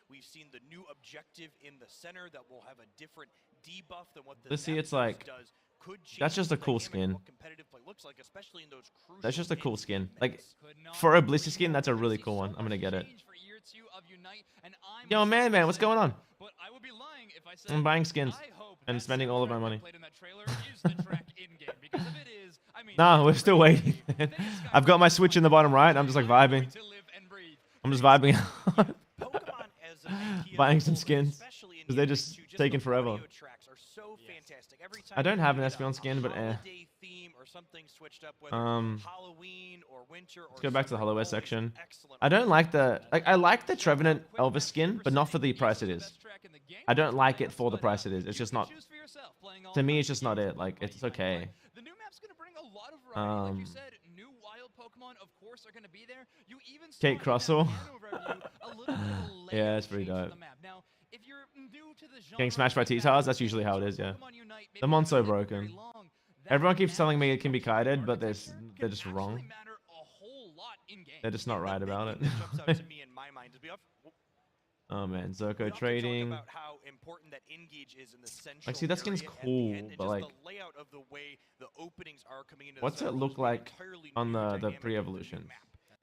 We've seen the new objective in the center that will have a different debuff than what the let's see, it's like... That's just a cool skin. That's just a cool skin. Like, for a Blissey skin, that's a really cool one. I'm gonna get it. Yo, man, what's going on? I'm buying skins and spending all of my money. Nah, we're still waiting. I've got my Switch in the bottom right. I'm just like vibing. I'm just vibing out. Buying some skins because they're just taking forever. I don't have an Espeon skin, but let's go back to the Hollowware section. I don't like the I like the Trevenant Elvis skin, but not for the price it is. I don't like it for the price it is. It's just not. To me, it's just not it. Like it's okay. Kate Crossell. Yeah, it's pretty dope. Getting smashed by T-Tars, that's usually how it is, yeah. The mon's so broken. Everyone keeps telling me it can be kited, but they're just wrong. They're just not right about it. jumps out to me in my mind is we have Oh man, Zerko often talk trading. about how important that engage is in the central Like, see, that skin's area at the cool, end, and but just like, the layout of the way the openings are coming into the what's it center look was an like entirely on new the dynamic pre-evolution?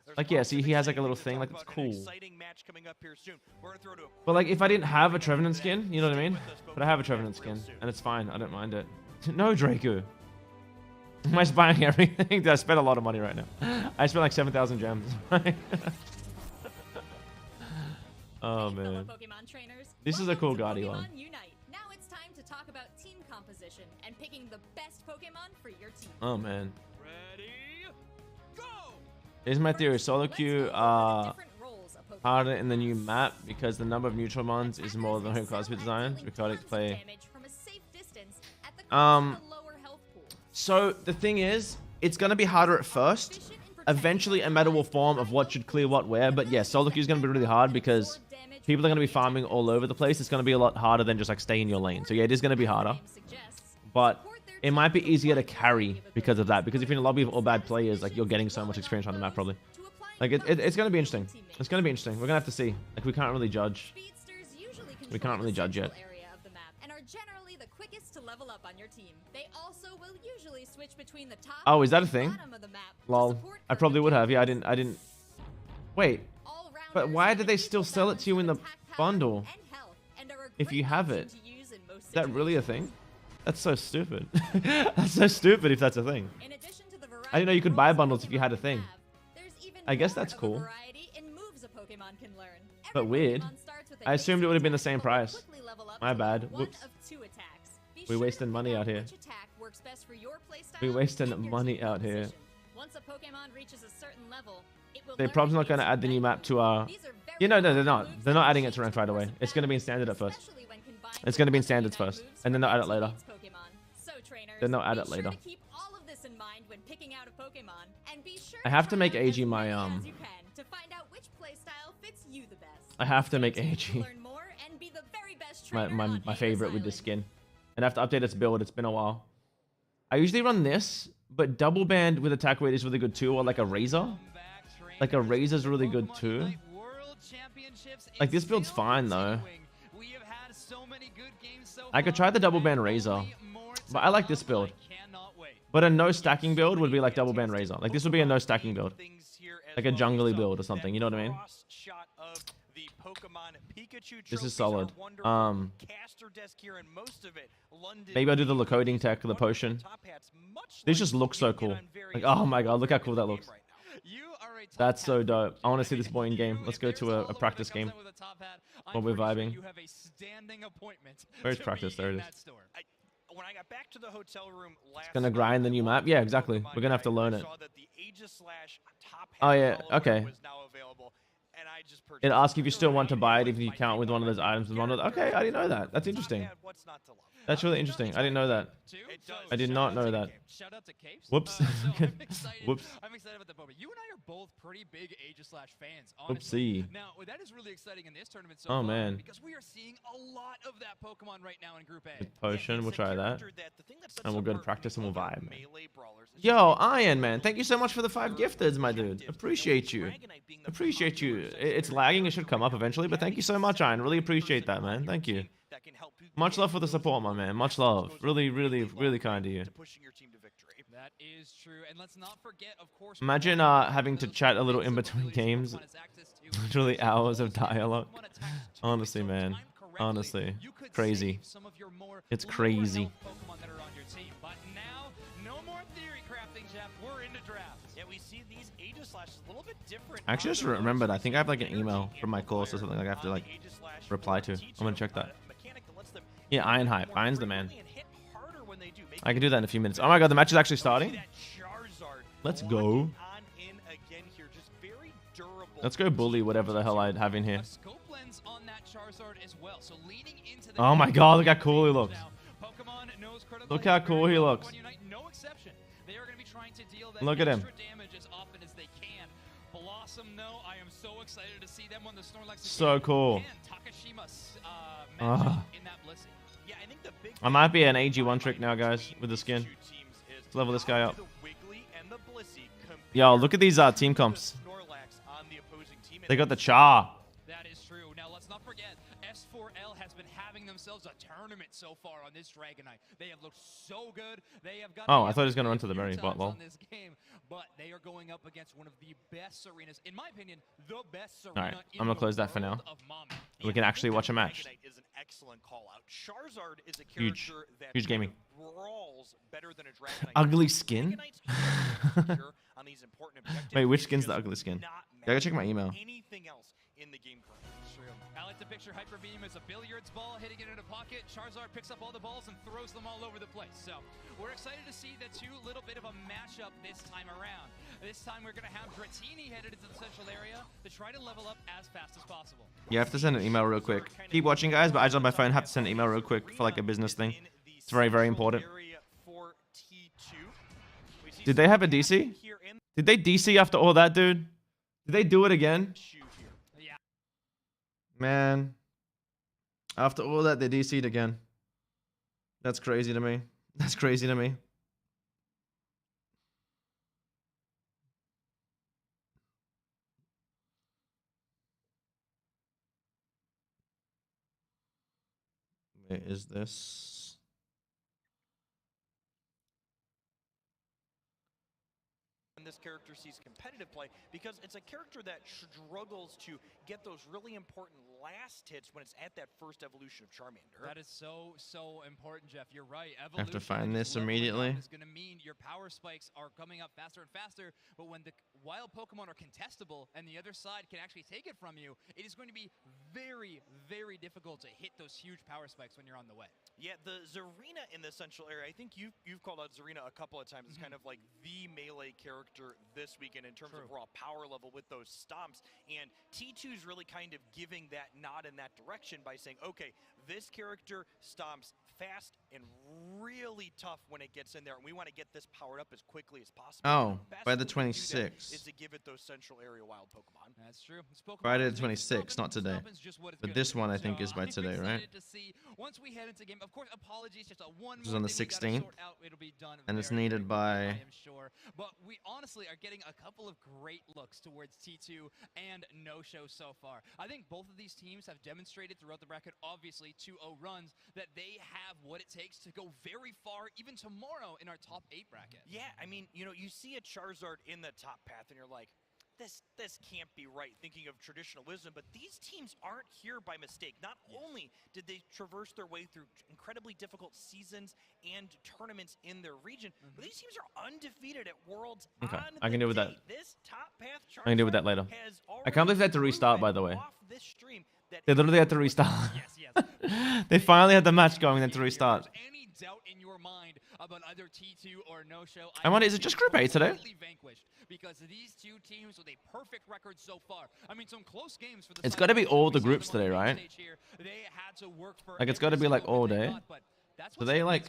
There's Like, yeah, lots see, of he has like exciting a little things to thing, talk like it's about, an cool. exciting match coming up here soon. We're gonna throw to a But like, if I didn't have a quick Trevenant break skin, you know what I mean? But I have a Trevenant skin, and it's fine. I don't mind it. No, Draco. Am I buying everything? I spent a lot of money right now. I spent like 7,000 gems. Oh man. Pokemon trainers, This is a cool welcome to Guardi one. Pokemon Unite. Now it's time to talk about team composition and picking the best Pokemon for your team. Oh man. Ready? Go! Here's my theory. Solo queue harder in the new map because the number of neutral mons is more than home Cosby designs. Required to play. So the thing is, it's gonna be harder at first. Eventually, a meta will form of what should clear what where. But yeah, solo queue is gonna be really hard because people are gonna be farming all over the place. It's gonna be a lot harder than just like stay in your lane. So yeah, it is gonna be harder. But it might be easier to carry because of that. Because if you're in a lobby of all bad players, like you're getting so much experience on the map probably. Like it's gonna be interesting. It's gonna be interesting. We're gonna have to see. Like we can't really judge. We can't really judge yet. And are generally the quickest to level up on your team. They also will usually switch between the top Oh, is that a and thing? bottom of the map. Lol. I probably would have. Yeah, I didn't. Wait. But why did they still sell it to you in the bundle? If you have it. Is that really a thing? That's so stupid. That's so stupid if that's a thing. I didn't know you could buy bundles if you had a thing. I guess that's cool. But weird. I assumed it would have been the same price. My bad. Whoops. We wasting money out here. We wasting money out here. Once a Pokemon reaches a certain level, it will They're probably not going to add the new map to our... Yeah, no, they're not. They're not adding it to ranked right away. It's going to be in standard at first. It's going to be in standards first. And then they'll add it later. Then they'll add it later. I have to make AG my... I have to make AG my favorite with this skin. And I have to update its build. It's been a while. I usually run this, but double band with attack weight is really good too, or like a Razor. Like a Razor's really good too. Like this build's fine though. I could try the double band Razor, but I like this build. But a no stacking build would be like double band Razor. Like this would be a no stacking build. Like a jungly build or something, you know what I mean? This is solid. Maybe I'll do the Lacoding tech, the potion. This just looks so cool. Like, oh my god, look how cool that looks. That's so dope. I want to see this boy in game. Let's go to a practice game while we're vibing. Where's practice? There it is. When I got back to the hotel room last It's gonna grind the new map? Yeah, exactly. We're gonna have to learn it. Oh yeah, okay. It asks if you still want to buy it if you count with one of those items with one of okay, I didn't know that. That's interesting. That's really interesting. I didn't know that. I did not know that. Whoops. Whoops. I'm excited about the Pokemon. You and I are both pretty big Aegis/fans, honestly. Oopsie. Now, that is really exciting in this tournament so Oh far man. because we are seeing a lot of that Pokemon right now in Group A. Potion, we'll try that. And we'll go to practice and we'll vibe. Yo, Iron Man, thank you so much for the 5 gifteds, my dude. Appreciate you. Appreciate you. It's lagging, it should come up eventually, but thank you so much, Iron. Really appreciate that, man. Thank you. Much love for the support, my man. Much love. Really, really, really kind of you. That is true. And let's not forget, of course, Imagine having to chat a little in between games. Literally hours of dialogue. Honestly, man. Honestly. Crazy. It's crazy. But now, no more theory crafting, Jeff. We're into drafts. Yeah, we see these Aegislashes a little bit different. I actually just remembered, I think I have like an email from my course or something like I have to like reply to. I'm gonna check that. Yeah, Iron Hype. Iron's the man. I can do that in a few minutes. Oh my god, the match is actually starting? Let's go. Let's go bully whatever the hell I have in here. Oh my god, look how cool he looks. Look how cool he looks. Look at him. So cool. I might be an AG1 trick now, guys, with the skin. Let's level this guy up. Yo, look at these team comps. They got the char. That is true. Now, let's not forget, S4L has been having themselves a tournament so far on this Dragonite. They have looked so good. They have got. Oh, I thought he was going to run to the very bot. On this game, but they are going up against one of the best arenas, in my opinion, the best arena. All right, I'm gonna close that for now. We can actually watch a match. Is an excellent call out. Charizard is a Huge, character that huge gaming. brawls better than a Dragonite. Ugly skin. On these important objectives. Wait, which skin's the ugly skin? Gotta check my email. Anything else in the game currently. I like to picture Hyper Beam as a billiards ball hitting it in a pocket. Charizard picks up all the balls and throws them all over the place. So we're excited to see the two little bit of a mashup this time around. This time we're going to have Dratini headed into the central area to try to level up as fast as possible. You have to send an email real quick. Keep watching, guys, but I just on my phone have to send an email real quick for like a business thing. It's very, very important. Did they have a DC? Did they DC after all that, dude? Did they do it again? Man. After all that, they DC'd again. That's crazy to me. That's crazy to me. Wait, is this... This character sees competitive play because it's a character that struggles to get those really important last hits when it's at that first evolution of Charmander. That is so important, Jeff. You're right. I have to find this immediately. Is going to mean your power spikes are coming up faster and faster, but when the wild Pokemon are contestable and the other side can actually take it from you, it is going to be very, very difficult to hit those huge power spikes when you're on the way. Yeah, the Zarina in the central area, I think you've called out Zarina a couple of times. It's kind of like the melee character this weekend in terms of raw power level with those stomps. And T2 is really kind of giving that nod in that direction by saying, okay, this character stomps fast and really tough when it gets in there, and we want to get this powered up as quickly as possible. Oh, Best by the way to do that 26th. is to give it those central area wild Pokemon. That's true. Friday the 26th, not today. But this one I think is by today, right? Once we head into game, of course, apologies, just a one This is on the 16th, and it's needed by... I am sure. But we honestly are getting a couple of great looks towards T2 and No-Show so far. I think both of these teams have demonstrated throughout the bracket, obviously 2-0 runs, that they have what it takes to go very far, even tomorrow in our top 8 bracket. Yeah, I mean, you know, you see a Charizard in the top path, and you're like, this can't be right, thinking of traditional wisdom, but these teams aren't here by mistake. Not only did they traverse their way through incredibly difficult seasons and tournaments in their region, but these teams are undefeated at Worlds. Okay, on I can deal with that. This top path I can deal with that later. I can't believe they had to restart, by the way. this stream that They literally had to restart. They finally had the match going, then to restart. Any doubt in your mind about either T2 or No-Show? I wonder, is it just Group A today? Vanquished because these two teams with a perfect record so far. I mean, some close games for the. It's got to be all the groups today, right? They had to work for Like, it's got to be like all day. Do they like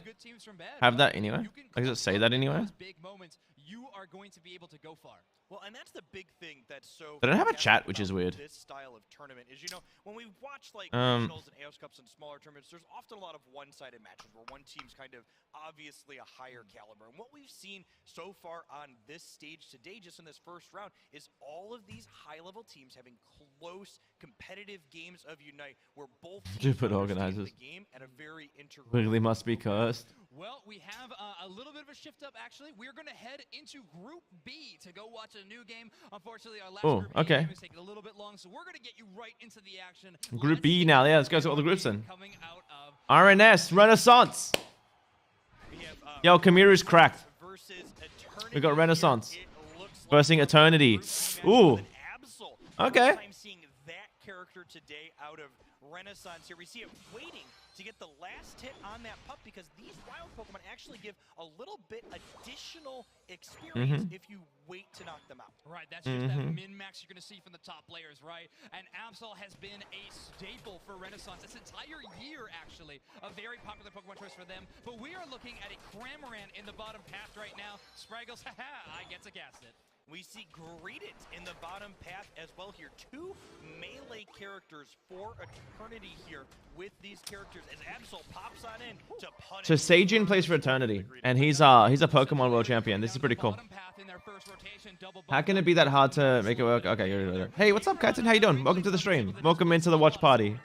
have that anywhere? Like, does it say that anywhere? Big moments, you are going to be able to go far. Well, and that's the big thing that's so. They don't have a chat, which is weird. This style of tournament is, you know, when we watch like regionals and AOS Cups and smaller tournaments, there's often a lot of one-sided matches where one team's kind of obviously a higher caliber. And what we've seen so far on this stage today, just in this first round, is all of these high-level teams having close, competitive games of Unite, where both teams Stupid understand organizers. the game at a very integral. Wiggly must be cursed. Well, we have a little bit of a shift up, actually. We're going to head into Group B to go watch a new game. Unfortunately, our last Group A game is taking a little bit long, so we're going to get you right into the action. Group B now. Yeah, let's go to all the groups then. Coming out of RNS Renaissance. Yo, Kamiru's cracked. We got Renaissance versus Eternity. Ooh. Okay. I'm seeing that character today out of Renaissance here. We see it waiting to get the last hit on that pup because these wild Pokemon actually give a little bit additional experience if you wait to knock them out. Right, that's just that min-max you're going to see from the top players, right? And Absol has been a staple for Renaissance this entire year, actually. A very popular Pokemon choice for them. But we are looking at a Cramorant in the bottom path right now. Spraggles, haha, I get to cast it. We see Greedent in the bottom path as well here. 2 melee characters for Eternity here with these characters as Absol pops on in to punish. So Seijun plays for Eternity, and he's a Pokemon World Champion. This is pretty cool. How can it be that hard to make it work? Okay, you're hey, what's up, Captain? How you doing? Welcome to the stream. Welcome into the watch party.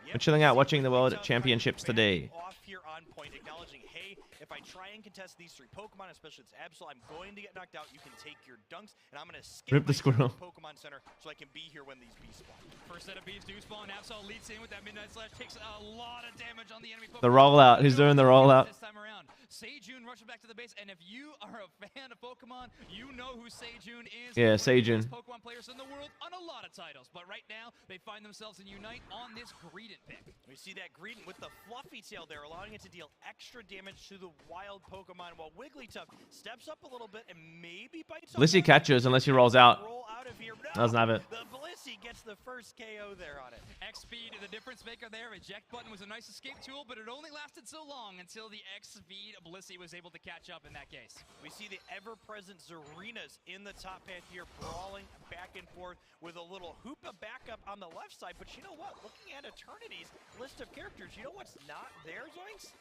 We're chilling out watching the World Championships today. Off here on point, acknowledging, hey, if I try and contest these 3 Pokemon, especially it's Absol, I'm going to get knocked out. You can take your dunks, and I'm going to skip Rip the squirrel. Pokemon Center so I can be here when these bees spawn. First set of bees do spawn. Absol leads in with that Midnight Slash, takes a lot of damage on the enemy Pokemon. The rollout. Who's doing the rollout? This time around, Seijun rushes back to the base, and if you are a fan of Pokemon, you know who Seijun is. Yeah, One of the Seijun. best Pokemon players in the world on a lot of titles, but right now they find themselves in Unite on this Greedent pick. We see that Greedent with the fluffy tail there, allowing it to deal extra damage to the wild Pokemon, while Wigglytuff steps up a little bit and maybe bites. Blissey catches unless he rolls out. Roll out of here. No, Doesn't have it. The Blissey gets the first KO there on it. X-Speed, the difference maker there. Eject button was a nice escape tool, but it only lasted so long until the X-Speed Blissey was able to catch up in that case. We see the ever-present Zarinas in the top path here, brawling back and forth with a little Hoopa backup on the left side. But you know what? Looking at Eternity's list of characters, you know what's not there, Zoinks?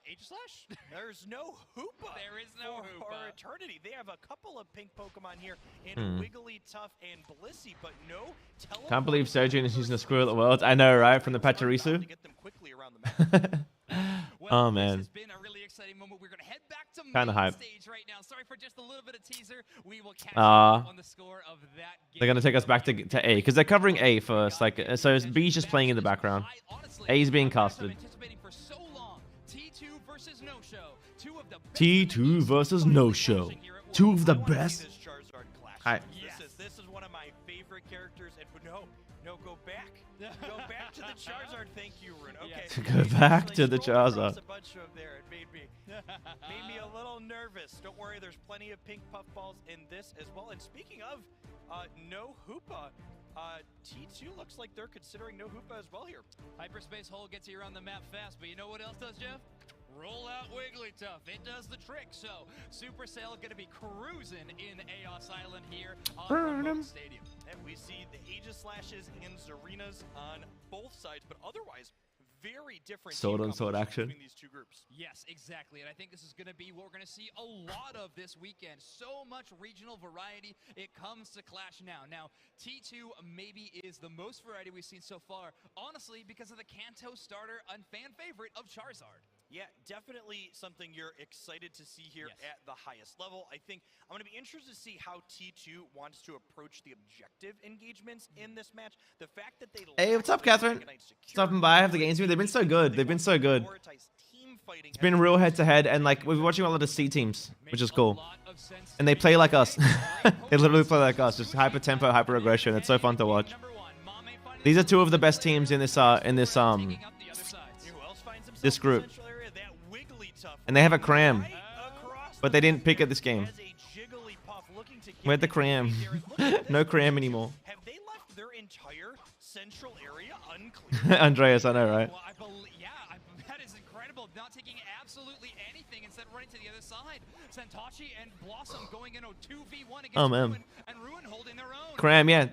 Aegislash? There's no Hoopa. There is no for Hoopa. Eternity. They have a couple of pink Pokemon here in Wigglytuff and Blissey, but no teleport. Can't believe Seijun is using the squirrel at the Worlds. I know, right? From the Pachirisu. Oh man. We're gonna head back to Kinda hype. stage right now. Sorry for just a little bit of teaser. We will catch up on the score of that game. They're gonna take us back to A because they're covering A first. Like so, B's just playing in the background. A's being casted. T2 versus No Show. T2 versus No Show. 2 of the best. Hi. This is one of my favorite characters. And no, go back. Go back to the Charizard. Thank you, Rune. Okay. Go back to the Charizard. A bunch of there. It made me a little nervous. Don't worry, there's plenty of pink puffballs in this as well. And speaking of no Hoopa, T2 looks like they're considering no Hoopa as well here. Hyperspace Hole gets you around the map fast, but you know what else does, Jeff? Roll out Wigglytuff. It does the trick. So Supercell going to be cruising in Aos Island here on Remote Stadium. And we see the Aegislashes and Zarinas on both sides, but otherwise very different Sword on sword action. between these 2 groups. Yes, exactly. And I think this is going to be what we're going to see a lot of this weekend. So much regional variety. It comes to Clash now. Now, T2 maybe is the most variety we've seen so far, honestly, because of the Kanto starter and fan favorite of Charizard. Yeah, definitely something you're excited to see here at the highest level. I think I'm going to be interested to see how T2 wants to approach the objective engagements in this match. The fact that they Hey, what's up, Catherine? Stopping by. I have the games with me. They've been so good. They've been so good. It's been real head-to-head, and like we've been watching a lot of C teams, which is cool. And they play like us. They literally play like us, just hyper tempo, hyper aggression. It's so fun to watch. These are 2 of the best teams in this this group. And they have a cram, but they didn't pick it this game. Where'd the cram? No cram anymore. Have they left their entire central area unclear? Andreas, I know, right? Well, that is incredible. Not taking absolutely anything, instead running to the other side. Santachi and Blossom going in a 2v1 against Ruin, and Ruin holding their own. Cram, yeah.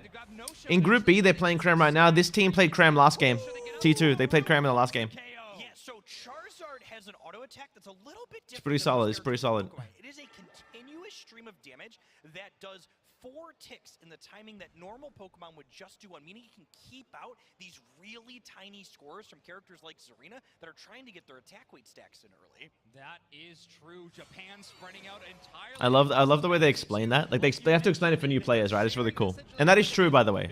In Group B, they're playing cram right now. This team played cram last game. T2, they played cram in the last game. Yeah, so Charizard has an auto attack that's a little bit different. It's pretty solid. It's pretty solid. It is a continuous stream of damage that does 4 ticks in the timing that normal Pokemon would just do 1, meaning you can keep out these really tiny scores from characters like Zarina that are trying to get their attack weight stacks in early. That is true. Japan spreading out entirely. I love the way they explain that. Like they have to explain it for new players, right? It's really cool. And that is true, by the way.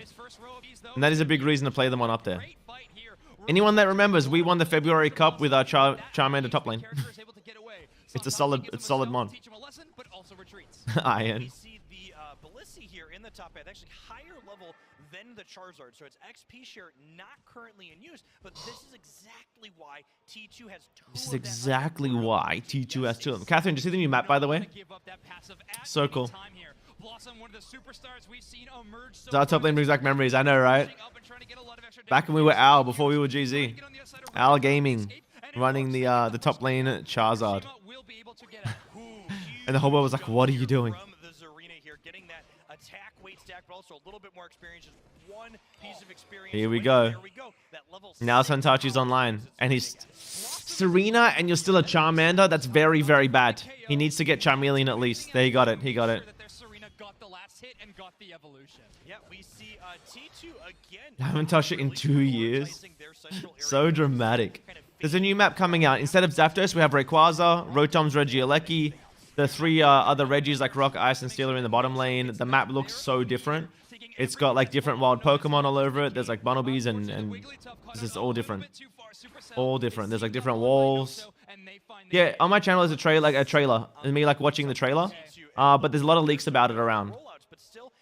And that is a big reason to play them on up there. Anyone that remembers, we won the February Cup with our Charmander top lane. It's a solid mon. Iron. We see the Blissey here in the top path, actually higher level than the Charizard. So it's XP share not currently in use, but this is exactly why T2 has 2 This is exactly why T2 has 2 of them. Catherine, did you see the new map, by the way? So cool. Blossom, one of the superstars we've seen emerge so Our top lane brings back memories, I know, right? Back when we were Owl, before we were GZ. Owl Gaming, running the top lane Charizard. And the whole world was like, what are you doing? attack weight stack, but also a little bit more experience. Just one piece of experience. Here we go. There we go. That level Now Santachi's online, and he's Serena, and you're still a Charmander. That's very, very bad. He needs to get Charmeleon at least. There, he got it. He got it. Serena got the last hit and got the evolution. Yeah, we see T2 again. I haven't touched it in 2 years. So dramatic. There's a new map coming out. Instead of Zapdos, we have Rayquaza, Rotom's Regieleki, the 3 other Regis like Rock, Ice, and Steel are in the bottom lane. The map looks so different. It's got like different wild Pokemon all over it. There's like Bumblebees and this is all different. All different. There's like different walls. Yeah, on my channel is a trailer. And me like watching the trailer. But there's a lot of leaks about it around.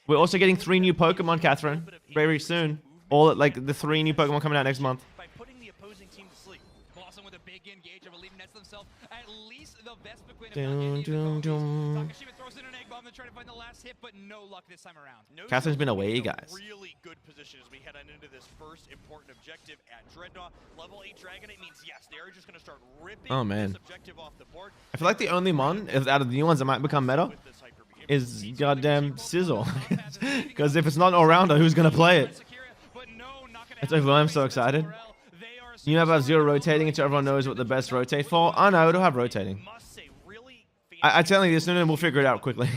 We're also getting 3 new Pokemon, Catherine, very soon. All like the 3 new Pokemon coming out next month. By putting the opposing team to sleep. Blossom with a big engage of relieving nets themselves. At least the best between Takashima throws in an egg bomb to try to find the last hit, but no luck this time around. Catherine's been away, guys. Really good position as we head on into this first important objective at Dreadnought. Level 8 Dragonite means yes, they are just going to start ripping this objective off the board. I feel like the only mon out of the new ones that might become meta is goddamn Sizzle. Because if it's not an all-rounder, who's going to play it? It's over. I'm so excited. You have 0 rotating until everyone knows what the best rotate for. Oh no, it'll have rotating. I tell you this, no, we'll figure it out quickly.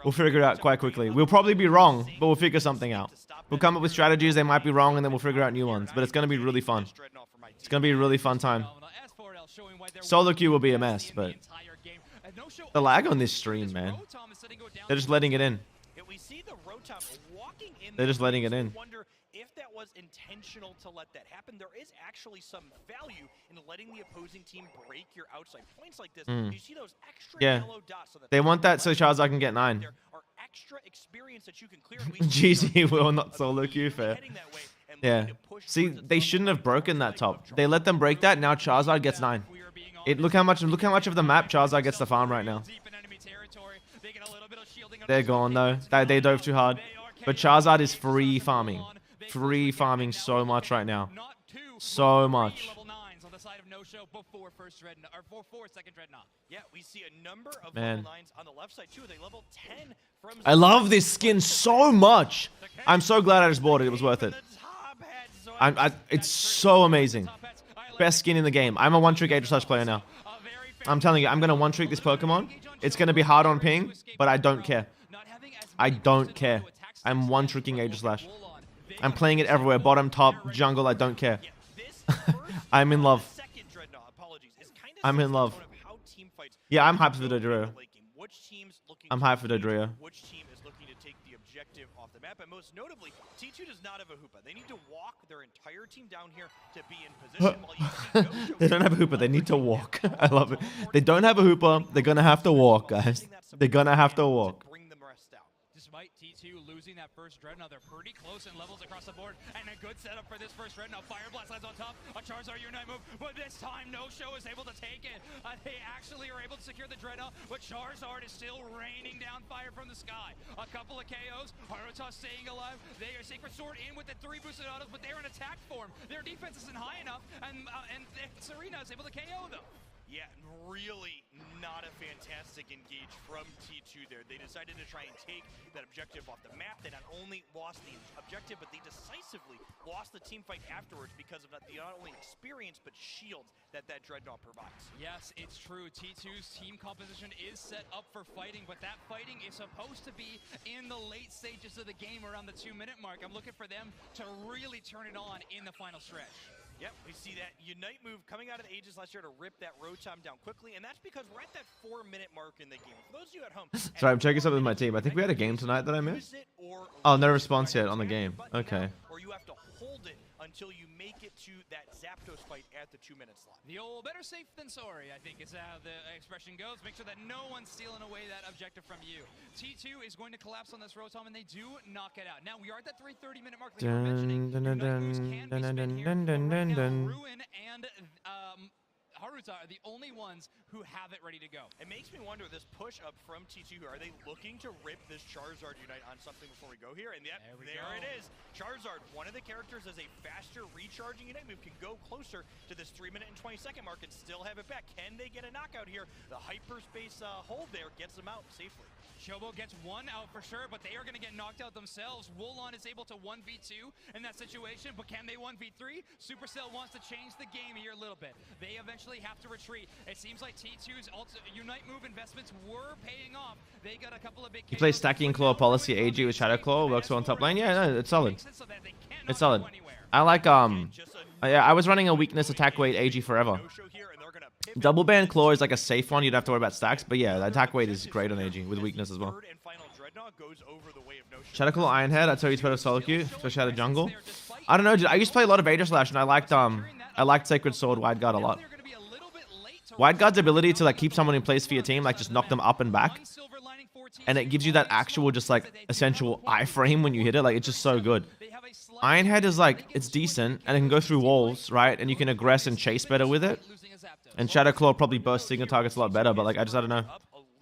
We'll figure it out quite quickly. We'll probably be wrong, but we'll figure something out. We'll come up with strategies, they might be wrong, and then we'll figure out new ones. But it's going to be really fun. It's going to be a really fun time. Solo queue will be a mess, but the lag on this stream, man. They're just letting it in. They're just letting it in. If that was intentional to let that happen, there is actually some value in letting the opposing team break your outside points like this. You see those extra yellow dots. So that they want that so Charizard can get 9. There are extra experience that you can clear. GG will not solo queue fair. Yeah. See, they shouldn't have broken that top. They let them break that. Now Charizard gets 9. Look how much of the map Charizard gets to farm right now. They're gone though. They dove too hard. But Charizard is free farming. Free farming so much right now. So much. Yeah, we see a number of Man. level 9s on the left side too. They level 10 from I love this skin so much. I'm so glad I just bought it. It was worth it. It's so amazing. Best skin in the game. I'm a one-trick Aegis Slash player now. I'm telling you, I'm going to one-trick this Pokemon. It's going to be hard on ping, but I don't care. I don't care. I'm one-tricking Aegis Slash. I'm playing it everywhere. Bottom, top, jungle, I don't care. I'm in love. I'm in love. Yeah, I'm hyped for Dodrio. I'm hyped for Dodrio. Which team is looking to take the objective off the map? And most notably, T2 does not have a Hoopa. They need to walk their entire team down here to be in position. While you see They don't have a Hoopa. They need to walk. I love it. They don't have a Hoopa. They're going to have to walk, guys. They're going to have to walk. Despite T2 losing that first Dreadnought, they're pretty close in levels across the board, and a good setup for this first Dreadnought. Fire Blast lands on top, a Charizard Unite move, but this time No-Show is able to take it. They actually are able to secure the Dreadnought, but Charizard is still raining down fire from the sky. A couple of KOs, Haruta staying alive. They are Sacred Sword in with the 3 boosted autos, but they're in attack form. Their defense isn't high enough, and Serena is able to KO them. Yeah, really not a fantastic engage from T2 there. They decided to try and take that objective off the map. They not only lost the objective, but they decisively lost the team fight afterwards because of not only experience, but shields that Dreadnought provides. Yes, it's true. T2's team composition is set up for fighting, but that fighting is supposed to be in the late stages of the game around the 2-minute mark. I'm looking for them to really turn it on in the final stretch. Yep, we see that Unite move coming out of the Aegis last year to rip that Rotom down quickly, and that's because we're at that 4-minute mark in the game. For those of you at home... Sorry, I'm checking something with my team. I think we had a game tonight that I missed. Oh, no response yet on the game. Okay. Or you have to hold it until you make it to that Zapdos fight at the 2-minute slot. The old better safe than sorry, I think is how the expression goes. Make sure that no one's stealing away that objective from you. T2 is going to collapse on this Rotom, and they do knock it out. Now, we are at that 3:30-minute mark that you were mentioning. Ruin and Haruta are the only ones who have it ready to go. It makes me wonder, this push up from T2, are they looking to rip this Charizard Unite on something before we go here? And yep, there it is. Charizard, one of the characters, as a faster recharging Unite move, can go closer to this 3-minute and 20-second mark and still have it back. Can they get a knockout here? The hyperspace hold there gets them out safely. Chobo gets one out for sure, but they are going to get knocked out themselves. Woolon is able to 1v2 in that situation, but can they 1v3? Supercell wants to change the game here a little bit. They eventually have to retreat. It seems like T2's Unite move investments were paying off. They got a couple of big... You play stacking claw policy AG with Shadow Claw, works well on top lane. Yeah, no, it's solid. It's solid. I like yeah, I was running a weakness attack weight AG forever. Double band claw is like a safe one. You don't have to worry about stacks, but yeah, the attack weight is great on AG with weakness as well. Shadow Claw Ironhead, I tell you it's better solo queue, especially out of jungle. I don't know, dude. I used to play a lot of Aegislash, and I liked Sacred Sword Wide Guard a lot. Wide Guard's ability to like keep someone in place for your team, like just knock them up and back, and it gives you that actual just like essential iframe when you hit it. Like it's just so good. Ironhead is like, it's decent, and it can go through walls, right? And you can aggress and chase better with it. And Shadow Claw probably bursts signal targets a lot better, but like I don't know.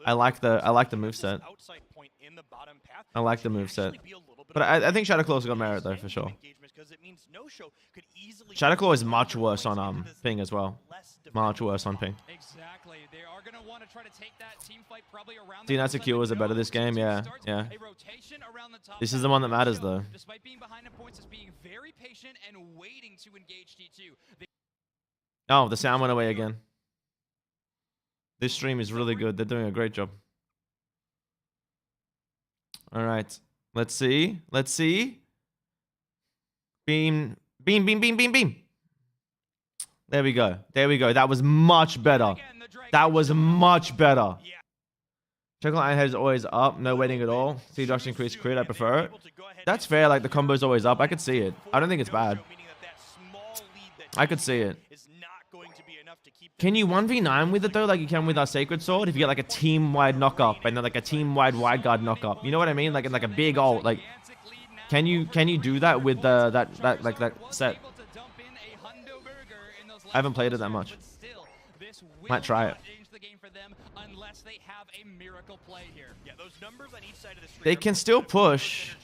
I like the moveset. I like the moveset. But I think Shadow Claw's got merit though for sure. Shadow Claw is much worse on ping as well. Much worse on ping. Exactly. They are going to want to try to take that team fight probably around Unite Secure is better this game, yeah. Yeah. This is the one that matters though. Despite being behind in points, is being very patient and waiting to engage T2. Oh, the sound went away again. This stream is really good. They're doing a great job. All right. Let's see. Let's see. Beam. Beam, beam, beam, beam, beam. There we go. There we go. That was much better. That was much better. Chocolate Ironhead is always up. No waiting at all. See Josh increase crit. I prefer it. That's fair. Like the combo's always up. I could see it. I don't think it's bad. I could see it. Can you 1v9 with it though, like you can with our Sacred Sword? If you get like a team-wide knock-up and then like a team-wide wide guard knock-up, you know what I mean? Like in like a big ult, like can you do that with that set? I haven't played it that much. Might try it. They can still push.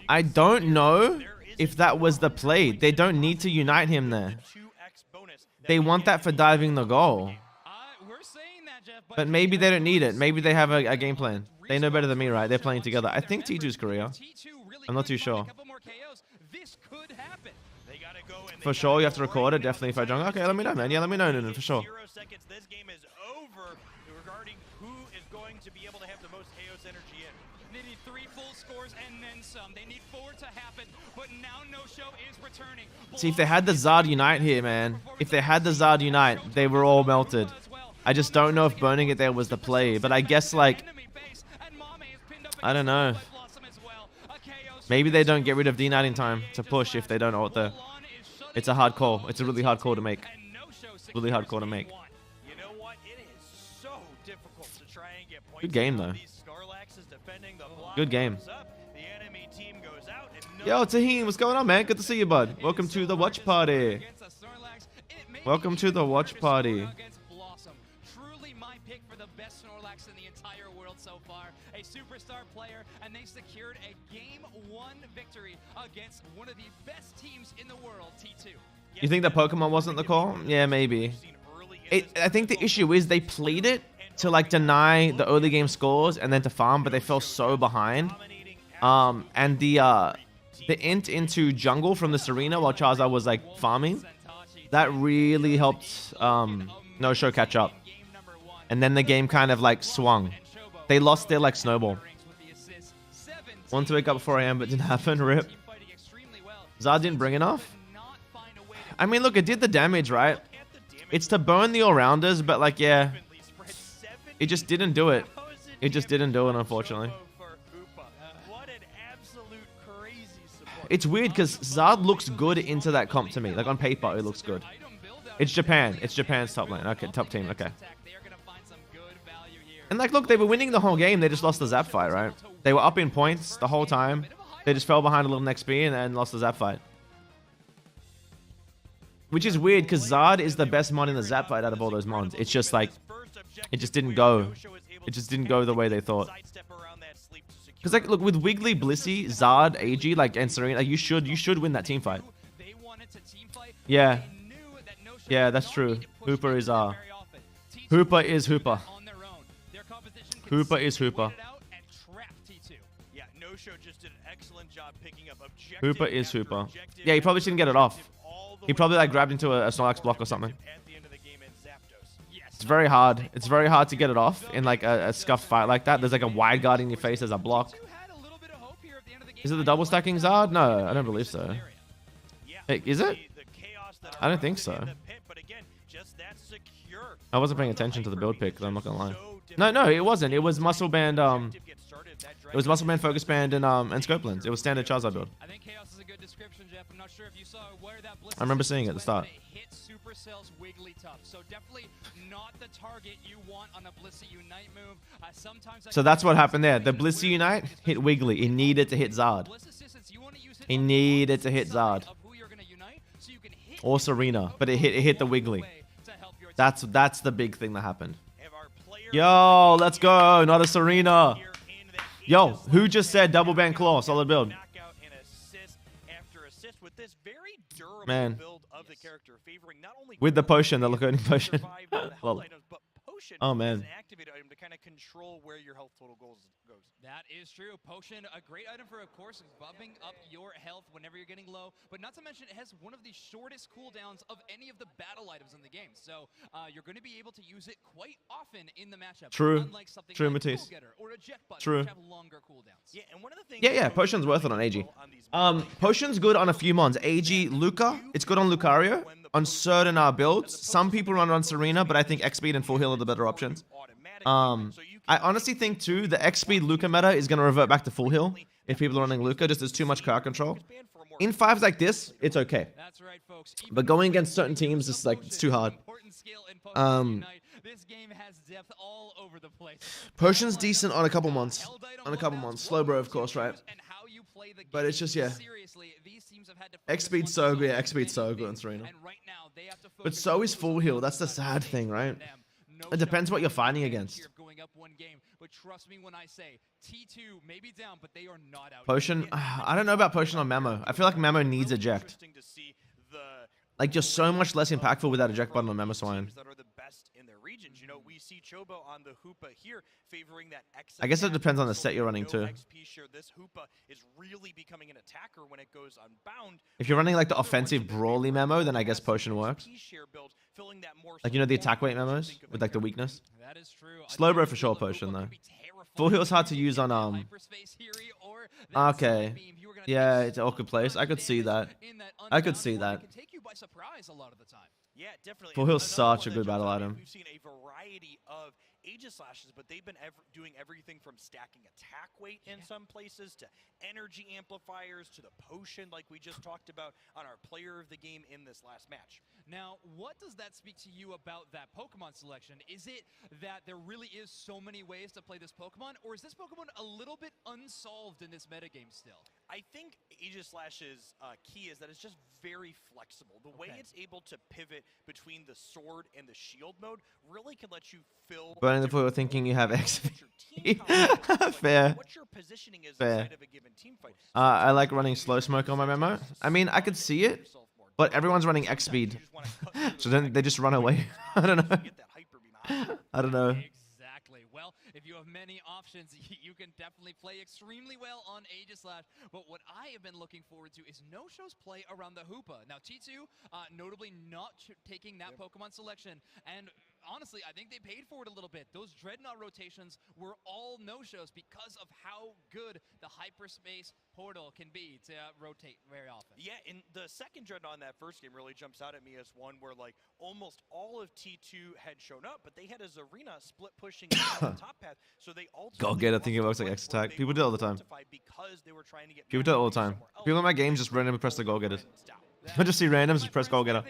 I don't know if that was the play. They don't need to unite him there. They want that for diving the goal. But maybe they don't need it. Maybe they have a game plan. They know better than me, right? They're playing together. I think T2's Korea. I'm not too sure. For sure, you have to record it. Definitely if I jungle. Okay, let me know, man. Yeah, let me know, no, for sure. This game is over regarding who is going to be able to have the most Chaos energy in. They need 3 full scores and then some. They need 4 to happen, but now No-Show is returning. See, if they had the Zard Unite here, man. If they had the Zard Unite, they were all melted. I just don't know if burning it there was the play. But I guess, like, I don't know. Maybe they don't get rid of D-Knight in time to push if they don't ult there. It's a hard call. It's a really hard call to make. Really hard call to make. Good game, though. Good game. Yo, Taheen, what's going on, man? Good to see you, bud. Welcome to the watch party. Welcome to the watch party. Truly my pick for the best Snorlax in the entire world so far. A superstar player, and they secured a Game 1 victory against one of the best teams in the world, T2. You think that Pokemon wasn't the call? Yeah, maybe. I think the issue is they played it to like deny the early game scores and then to farm, but they fell so behind. And the int into jungle from the Serena while Charizard was like farming, that really helped No-Show catch up. And then the game kind of like swung. They lost their like snowball. Wanted to wake up 4 AM but didn't happen. Rip. Zard didn't bring enough. I mean, look, it did the damage, right? It's to burn the all-rounders, but like, yeah, it just didn't do it. It just didn't do it, unfortunately. It's weird because Zard looks good into that comp to me. Like on paper, it looks good. It's Japan. It's Japan's top lane. Okay, top team. Okay. And like, look, they were winning the whole game. They just lost the Zap fight, right? They were up in points the whole time. They just fell behind a little XP and then lost the Zap fight. Which is weird because Zard is the best mon in the Zap fight out of all those mons. It's just like, it just didn't go. It just didn't go the way they thought. Because like, look, with Wiggly, Blissey, Zard, AG, like, and Serena, like, you should win that team fight. Yeah. Yeah, that's true. Hooper is Hooper is Hooper. Hooper is Hooper. Yeah, No-Show just did an excellent job picking up objective Hooper is after Hooper. objective Yeah, he probably shouldn't get it off. He probably like grabbed into a Snorlax block or something. at the end of the game and Zapdos. It's very hard. It's very hard to get it off in like a scuffed fight like that. There's like a wide guard in your face as a block. Is it the double stacking Zard? No, I don't believe so. Hey, is it? I don't think so. I wasn't paying attention to the build pick, I'm not gonna lie. No, it wasn't. It was muscle band. It was muscle band, focus band, and scope lens. It was standard Charizard build. I think Chaos is a good description, Jeff. I'm not sure if you saw where that Bliss I remember seeing it at the start. hit Supercell's Wigglytuff. So definitely not the target you want on a Blissey Unite move. Sometimes So that's what happened there. The Blissey Unite hit Wiggly. It needed to hit Zard. It needed to hit Zard. Or Serena, but it hit the Wiggly. That's the big thing that happened. Yo, let's go. Not a Serena. Yo, who just said double band claw? Solid build. Man. With the potion, the Laconing potion. Lol. Oh, man. To kind of control where your health total goes. That is true. Potion, a great item for, of course, bumping up your health whenever you're getting low. But not to mention, it has one of the shortest cooldowns of any of the battle items in the game. So you're going to be able to use it quite often in the matchup. True. Unlike something True, like Matisse. or a jet button, True. which have longer cooldowns. Yeah, and one of the things Yeah, Potion's worth it on AG. Potion's good on a few mons. AG, Luca, it's good on Lucario. On certain builds. Some people run it on Serena, but I think X-Speed and Full Heal are the better options. I honestly think, too, the X-Speed Luca meta is going to revert back to Full Heal if people are running Luca, just there's too much crowd control. In fives like this, it's okay. But going against certain teams, it's like, it's too hard. This game has depth all over the place. Potion's decent on a couple months. Slow bro, of course, right? But it's just, yeah. X-Speed's so good. X-Speed's so good on Serena. But so is Full Heal. That's the sad thing, right? It depends what you're fighting against. But trust me when I say T2 may be down, but they are not out. Potion, I don't know about Potion on Memo. I feel like Memo needs eject. Like, just so much less impactful without eject button on Memo Swine. You know, we see Chobo on the Hoopa here favoring that X. I guess it depends on the set you're running too. XP share. This Hoopa is really becoming an attacker when it goes unbound. If you're running like the offensive brawly Memo, then I guess Potion works. Like, you know, the attack weight memos with like the weakness. That is true. Slow bro for sure, Potion though. Full Heal's hard to use on Okay. Yeah, it's an awkward place. I could see that. I could see that. Yeah, definitely. Full Heal's such a good battle item. We've seen a variety of Aegis Slashes, but they've been doing everything from stacking attack weight in some places to energy amplifiers to the potion like we just talked about on our player of the game in this last match. Now, what does that speak to you about that Pokemon selection? Is it that there really is so many ways to play this Pokemon, or is this Pokemon a little bit unsolved in this metagame still? I think Aegis Slash's key is that it's just very flexible. The way it's able to pivot between the sword and the shield mode really can let you fill... Burning the Foil thinking you have XP. Fair. What your positioning is Fair. inside of a given team fight. I like running Slow Smoke on my Memo. I mean, I could see it, but everyone's running X speed. So then they just run away. I don't know. I don't know. Exactly. Well, if you have many options, you can definitely play extremely well on Aegis Slash. But what I have been looking forward to is No-Show's play around the Hoopa. Now, T2, notably not taking that Pokemon selection. And honestly, I think they paid for it a little bit. Those Dreadnought rotations were all no-shows because of how good the hyperspace portal can be to rotate very often. Yeah, and the second Dreadnought in that first game really jumps out at me as one where like almost all of T2 had shown up, but they had a Zarina split pushing the top path, so they also Go get it, thinking it looks like X attack. People do it all the time. because they were trying to get People do it all the time. People in my games just randomly press the goal getters. I just see randoms just press goal getter.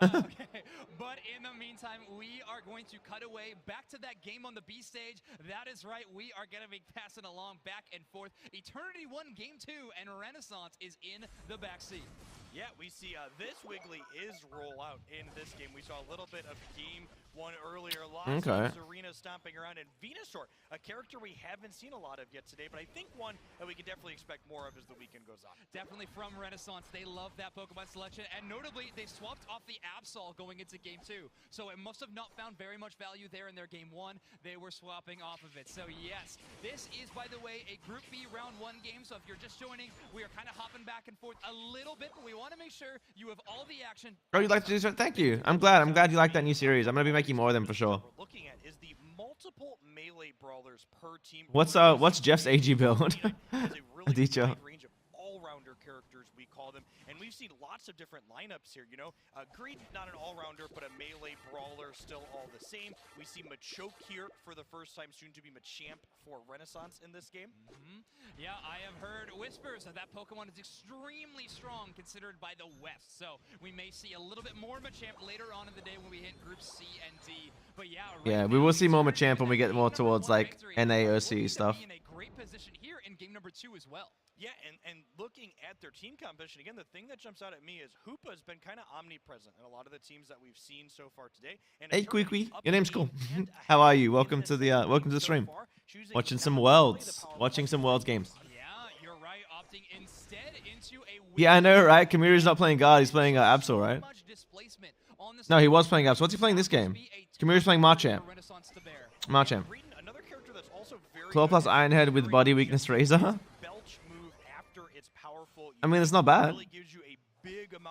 Okay, but in the meantime, meantime, we are going to cut away back to that game on the B stage. That is right, we are going to be passing along back and forth. Eternity won game 2, and Renaissance is in the backseat. Yeah, we see this Wiggly is roll out in this game. We saw a little bit of game 1 earlier. Lots of Serena stomping around, and Venusaur, a character we haven't seen a lot of yet today, but I think one that we can definitely expect more of as the weekend goes on. Definitely from Renaissance. They love that Pokemon selection, and notably, they swapped off the Absol going into game 2. So it must have not found very much value there in their game 1. They were swapping off of it. So yes, this is, by the way, a Group B round 1 game. So if you're just joining, we are kind of hopping back and forth a little bit, but we want to make sure you have all the action. Oh, you like to do so? Thank you. I'm glad you like that new series. I'm gonna be making more of them for sure. We're looking at is the multiple melee brawlers per team. What's Jeff's AG build? Really Adicho. wide range of all-rounder characters, we call them, and we've seen lots of different lineups here. You know, Greed, not an all-rounder, but a melee brawler, still all the same. We see Machoke here for the first time, soon to be Machamp for Renaissance in this game. Yeah, I have heard whispers that Pokemon is extremely strong considered by the West. So we may see a little bit more Machamp later on in the day when we hit Group C and D. But yeah, Yeah, we will see more Machamp when we get more towards like NAOC stuff. In a great position here in game number 2 as well. Yeah, and looking at their team composition, again, the thing that jumps out at me is Hoopa's been kind of omnipresent in a lot of the teams that we've seen so far today. And Hey, Queequee, your name's cool. How are you? Welcome to the stream. Watching some Worlds games. Yeah, you're right. Opting instead into a Yeah, I know, right? Kamiru's not playing guard. He's playing Absol, right? No, he was playing Absol. What's he playing this game? Kamiru's playing Machamp. Machamp. Claw plus Ironhead with body weakness Razor. I mean, it's not bad.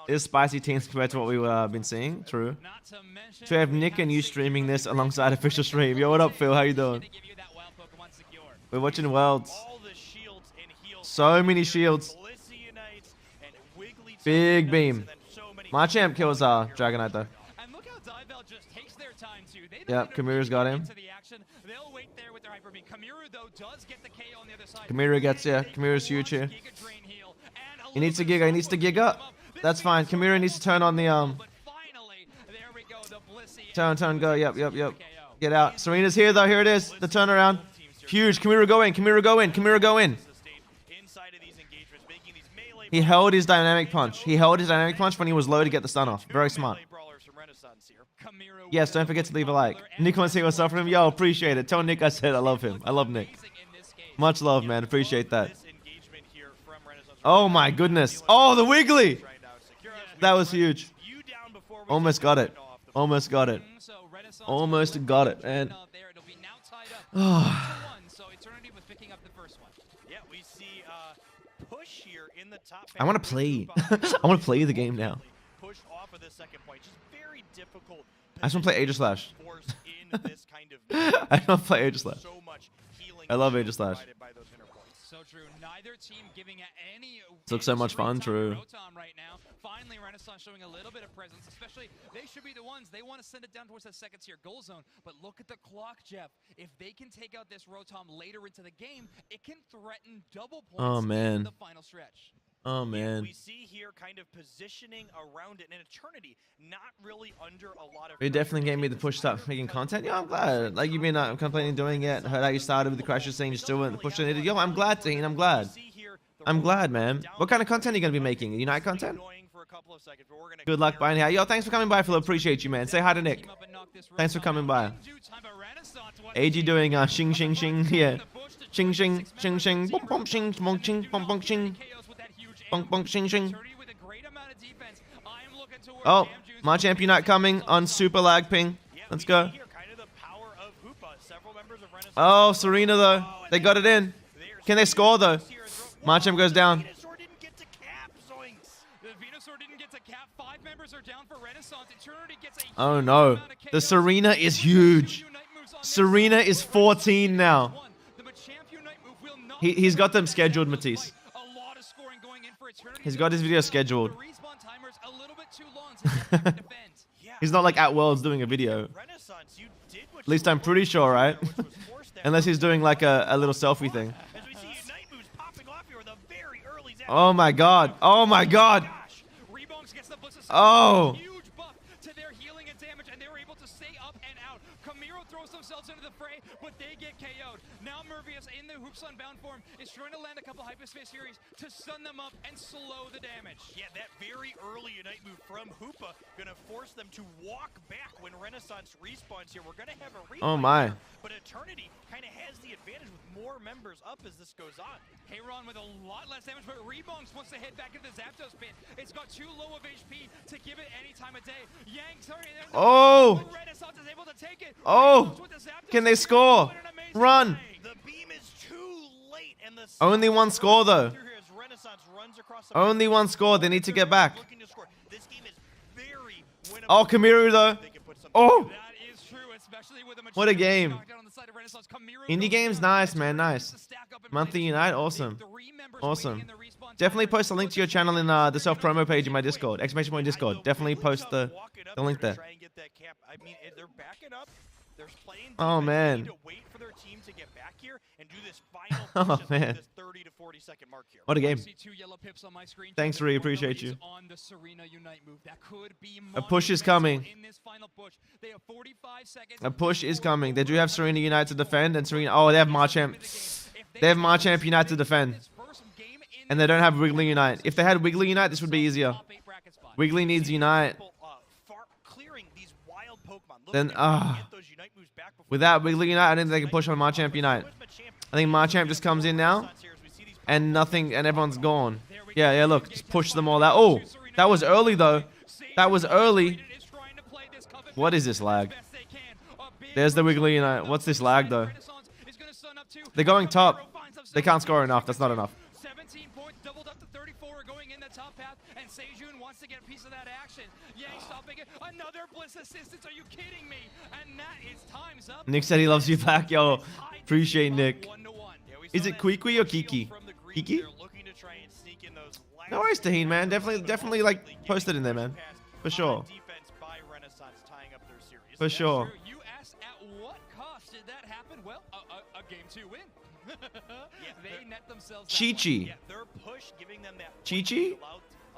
It's spicy teams compared to what we've been seeing. True. So we have Nick and you streaming this alongside official stream. Yo, what up, Phil? How you doing? We're watching Worlds. So many shields. Big beam. Machamp kills Dragonite though. Yep, Kamiru's got him. Kamiru gets Kamiru's huge here. He needs to Giga. He needs to Giga. That's fine. Kamiru needs to turn on the Turn, go. Yep. Get out. Serena's here though. Here it is. The turnaround. Huge. Kamiru go in. Kamiru go in. He held his dynamic punch. When he was low to get the stun off. Very smart. Yes, don't forget to leave a like. Nick wants to see what's up for him. Yo, appreciate it. Tell Nick I said I love him. I love Nick. Much love, man. Appreciate that. Oh my goodness. Oh, the Wiggly. That was huge. Almost got it. Almost got it, man. I want to play. I want to play the game now. I just want to play Aegislash. I don't play Aegislash. I love Aegislash. So true. Neither team giving any. This looks so much fun. True. Right now. Finally, Renaissance showing a little bit of presence. Especially, they should be the ones. They want to send it down towards that second tier goal zone. But look at the clock, Jeff. If they can take out this Rotom later into the game, it can threaten double points in the final stretch. Oh man. We see here kind of positioning around it in Eternity, not really under a lot of. It definitely gave me the push to start making content. Yeah, I'm glad. Like you've been complaining doing it. Heard how you started with the crashes saying you still weren't pushing it. Yo, I'm glad, Teen. I'm glad. I'm glad, man. What kind of content are you gonna be making? Unite content? Good luck buying here. Yo, thanks for coming by, Phil. Appreciate you, man. Say hi to Nick. Thanks for coming by. AG doing shing shing shing. Yeah. Shing shing shing shing. Bum bum shing bum shing bum bum shing. Bunk bunk shing shing. Oh, Machamp Unite coming on super lag ping. Let's go. Oh, Serena though. They got it in. Can they score though? Machamp goes down. Oh no. The Serena is huge. Serena is 14 now. He's got them scheduled, Matisse. He's got his video scheduled. He's not like at Worlds doing a video. At least I'm pretty sure, right? Unless he's doing like a little selfie thing. Oh my god. Oh my god. Oh. Hoops on bound form is trying to land a couple hyperspace Furies to stun them up and slow the damage. Yeah, that very early Unite move from Hoopa gonna force them to walk back when Renaissance respawns here. We're gonna have a replay Oh my. here, but Eternity kind of has the advantage with more members up as this goes on. Heyron with a lot less damage, but Rebongs wants to head back into the Zapdos pit. It's got too low of HP to give it any time of day. Yang, sorry, Oh! Renaissance is able to take it. Oh! Can they score? Run! The beam is too late, and the Only one score though. here as Renaissance runs across the Only one score. They need to get back. looking to score. This game is very winnable. Oh, Kamiru though. Oh! That is true, especially with a What a game. knockdown on the side of Renaissance. Kamiru Indie games, nice, man, nice. Monthly Unite, awesome. Awesome. Definitely post a link to your channel in the self-promo page in my Discord. Exclamation point Discord. Definitely post the link there. Try and get that cap. I mean, they're backing up. They're playing Oh, defense. They man. need to wait for their team to get back here and do this final Oh, push at man. this 30 to 40 second mark here. What a game. See two yellow pips on my screen. Thanks, Ree. Appreciate you. On the Serena Unite move. That could be A push is coming. in this final push. They have 45 seconds. A push is coming. They do have Serena Unite to defend, and Serena. Oh, they have Marchamp. They have Marchamp Unite to defend, and they don't have Wiggly Unite. If they had Wiggly Unite, this would be easier. Wiggly needs Unite. Then without Wiggly Unite, I don't think they can push on Marchamp Unite. I think Marchamp just comes in now, and nothing, and everyone's gone. Yeah, yeah. Look, just push them all out. Oh, that was early though. That was early. What is this lag? There's the Wiggly Unite. What's this lag though? They're going top. They can't score enough. That's not enough. 17 points, doubled up to 34, going in the top half, and Seijun wants to get a piece of that action. Yang stopping it. Another Bliss assistance. Are you kidding me? And that is time's up. Nick said he loves you back, yo. Appreciate Nick. Is it Kwikwi or Kiki? Kiki? No worries, Taheen, man. Definitely, like, post it in there, man. For sure. For sure. You asked at what cost did that happen? Well, a game 2 win. They net themselves that Chi-Chi. one. Yeah, their push giving them that Chi-Chi?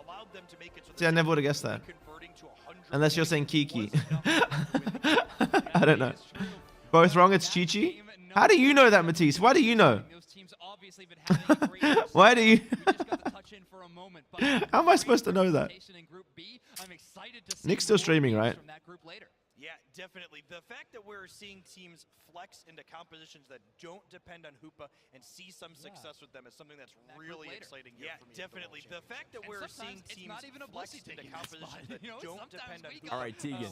allowed them to make it so See, I never would have guessed that. Unless you're saying Kiki. I don't know. Both wrong, it's Chi-Chi? How do you know that, Matisse? Why do you know? Why do you... How am I supposed to know that? Nick's still streaming, right? Yeah, definitely. The fact that we're seeing teams flex into compositions that don't depend on Hoopa and see some success with them is something that's really exciting here for me. Yeah, definitely. The fact that we're seeing teams flex into compositions that don't depend on Hoopa. All right, Tegan.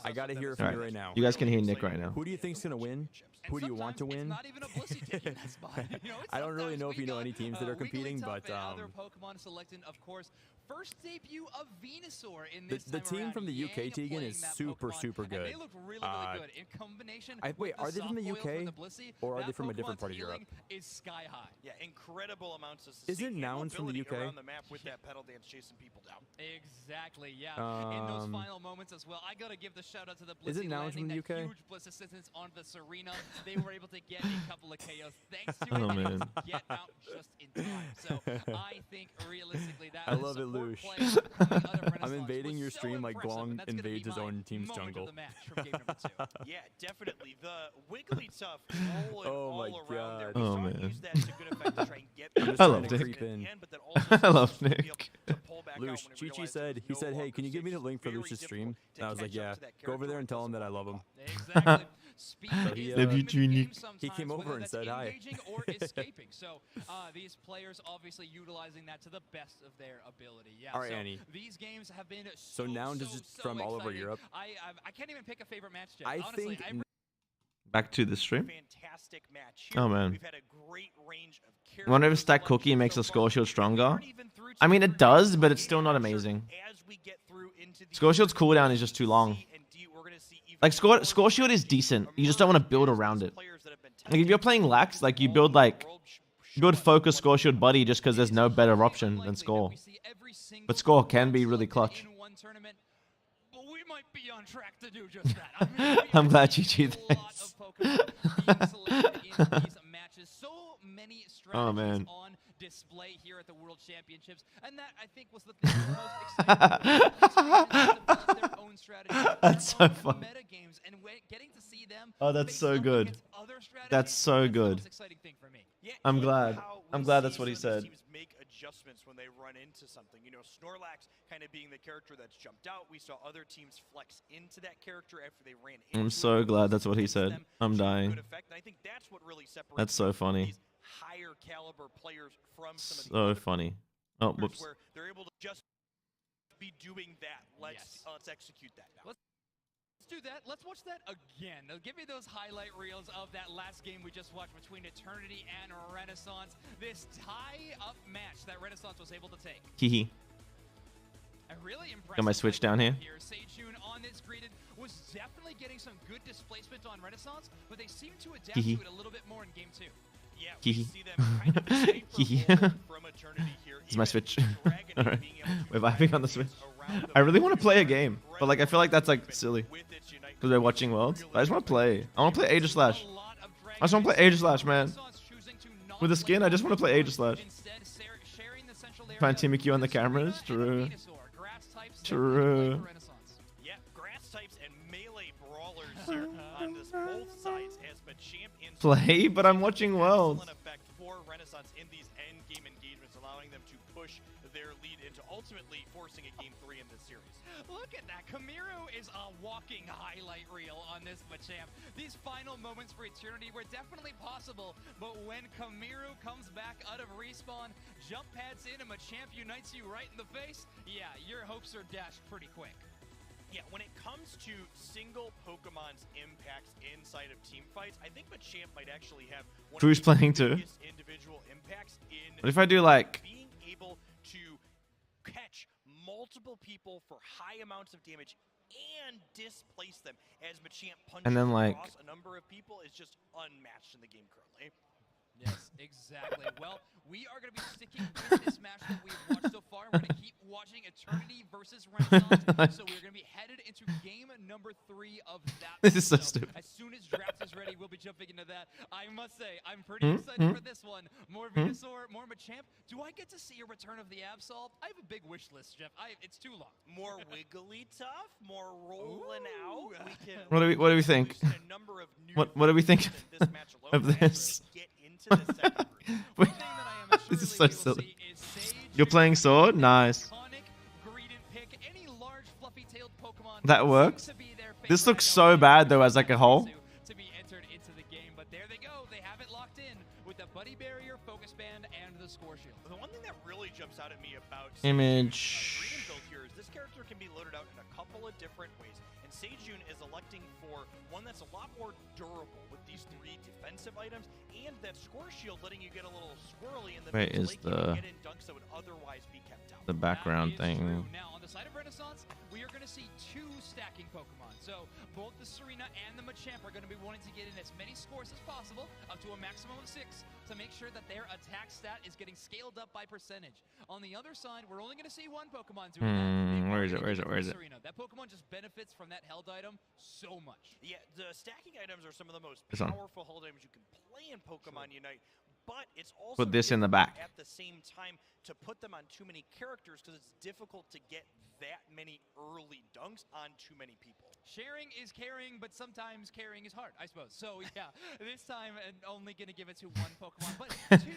I got to hear it All from you right. right now. You guys can hear Nick right now. Who do you think's gonna win? Who do you want to win? I don't really know if you know any teams that are competing, but other Pokemon selecting, of course, first debut of Venusaur in this the team from the UK, Tegan, is super good. They look really good in combination. Wait, are they from the UK or are they from a different part of Europe? Is sky high. Yeah, incredible amounts of Isn't Nouns from the UK? around the map with that pedal dance chasing people down. Exactly, yeah. In those final moments as well, I gotta give the shout out to the Blissey. Isn't Nouns from the that UK? huge Bliss assistance on the Serena. They were able to get a couple of KOs thanks to Oh, it. man. Get out just in time. So I think realistically that I love it, Louche. I'm invading your stream like Guang invades his own team's jungle. Yeah, definitely. The Wigglytuff rolling Oh my all around there. God. Oh, We saw it man. use that to good effect to try and get I'm just I trying love to Nick. creep in. but then also I love to be able Nick. to pull back out Lush, when we Chi-Chi realized said, there's he no said, hey, longer can you give me the safe. link for Very Lush's stream? difficult And I was to like, catch up yeah, to that go over there and character tell him that I love him. Exactly. Speed So is Love you the too, game Nick. sometimes, He came over whether and that's said hi. engaging or escaping. So these players obviously utilizing that to the best of their ability. Yeah. All right, so Annie. These games have been So now this is from all over exciting. Europe? I can't even pick a favorite match yet. I Honestly, think Back to the stream. fantastic match here. Oh, man. We've had a great range of I wonder if Stack Cookie makes the score shield stronger. I mean, it does, but it's still not amazing. Score shield's cooldown is just too long. Like, score shield is decent. You just don't want to build around it. Like, if you're playing lax, like, you build focus score shield buddy just because there's no better option than score. But score can be really clutch. be on track to do just that. I mean, I'm glad you did this. So many Oh, strategies man. on display here at the World Championships, and that I think was the thing that was most exciting. Develop their own strategies, That's their so own fun. meta games, and getting to see them. Oh, that's face so up good. against other strategies, That's so the good. most exciting thing for me. I'm glad. I'm glad that's what he said. Teams make adjustments when they run into something. You know, Snorlax kind of being the character that's jumped out. We saw other teams flex into that character after they ran into I'm so glad that's what he said. I'm dying. good effect. And I think that's what really separates That's so funny. these higher caliber players from some of the So other funny. Oh, whoops. where they're able to just be doing that. Let's execute that now. Let's do that. Let's watch that again. Now, give me those highlight reels of that last game we just watched between Eternity and Renaissance. This tie-up match that Renaissance was able to take. Hehe. Really impressive. Got my switch down here. Sejun on this greeted was definitely getting some good displacement on Renaissance, but they seem to adapt Hehe. to it a little bit more in game 2. Yeah, we see them kind of Hehe. from Eternity here. It's my switch. Alright. We're vibing on the switch. I really want to play a game, but like I feel like that's like silly. Because we're watching Worlds. I just want to play. I want to play Aegislash. I just want to play Aegislash, man. With the skin, I just want to play Aegislash. Find Timikyu on the cameras? True. True. Yeah, grass types and melee brawlers here on this both sides as Machamp in Play, but I'm watching Worlds. effect for Renaissance in these end game engagements, allowing them to push their lead into ultimately forcing a game 3 in this series. Look at that. Kamiru is a walking highlight reel on this Machamp. These final moments for Eternity were definitely possible, but when Kamiru comes back out of respawn, jump pads in, and Machamp unites you right in the face, yeah, your hopes are dashed pretty quick. Yeah, when it comes to single Pokemon's impacts inside of team fights, I think Machamp might actually have one Drew's of the playing too. biggest individual impacts in What if I do like being able to catch multiple people for high amounts of damage and displace them as Machamp punches And then, like- across a number of people is just unmatched in the game currently. Yes, exactly. Well, we are going to be sticking with this match that we've watched so far. We're going to keep watching Eternity versus Renaissance. So we're going to be headed into game number 3 of that. This is so match. stupid. As soon as Draps is ready, we'll be jumping into that. I must say, I'm pretty excited for this one. More Venusaur, more Machamp. Do I get to see a return of the Absol? I have a big wish list, Jeff. It's too long. More Wigglytuff, more rolling out. We can what do we think? a number of new What do we think in this match alone of this? get into the second round. This is so silly. You're playing Sword? Nice. That works. This looks so bad though as like a whole. To be entered into the game, but there they go. They have it locked in with the Buddy Barrier, Focus Band, and the Score Shield. The one thing that really jumps out at me about Image. Freedom Build here is this character can be loaded out in a couple of different ways, and Sejun is electing for one that's a lot more durable with these 3 defensive items, and that Score Shield letting you get a little squirrely in the Wait, is late game and the- get in dunks that would otherwise be kept out. The background thing. Now, on the side of Renaissance, we are going to see 2 stacking Pokemon. So, both the Serena and the Machamp are going to be wanting to get in as many scores as possible, up to a maximum of 6, to make sure that their attack stat is getting scaled up by percentage. On the other side, we're only going to see 1 Pokemon doing that. Where is it? Where is it? Where is it? Serena. That Pokemon just benefits from that held item so much. Yeah, the stacking items are some of the most It's on. powerful hold items you can play in Pokemon Unite, but it's also Put this in the difficult back. at the same time to put them on too many characters because it's difficult to get that many early dunks on too many people. Sharing is caring, but sometimes caring is hard, I suppose. So, yeah, this time I'm only going to give it to 1 Pokemon, but 2 I think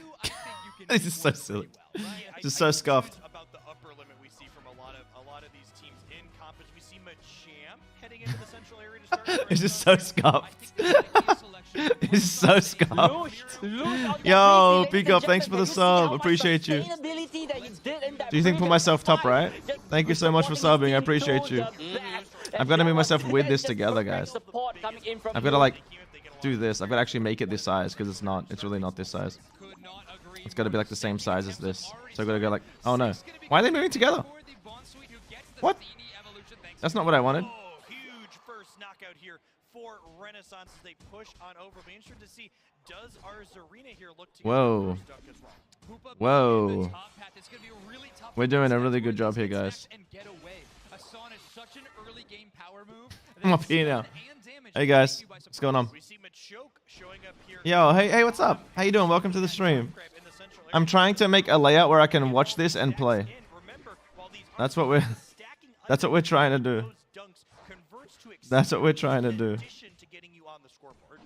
you can This make is so work silly. pretty well, right? Just so scuffed. About the upper limit we see from a lot of these teams in Compass. We see Machamp heading into the central area to start. It's just so scuffed. It's so scuffed. Yo, big up. Thanks for the sub. Appreciate you. Do you think put myself top right? Thank you so much for subbing. I appreciate you. I've got to make myself with this together, guys. I've got to like do this. I've got to actually make it this size because it's not. It's really not this size. It's got to be like the same size as this. So I've got to go like, oh no. Why are they moving together? What? That's not what I wanted. Huge first knockout here for Renaissance as they push on over. Be interested to see, does our Zarina here look to Whoa. Whoa. We're doing a really good job here, guys. I'm up here now. Hey guys, what's going on? Yo, hey, what's up? How you doing? Welcome to the stream. I'm trying to make a layout where I can watch this and play. That's what we're trying to do. That's what we're trying to do.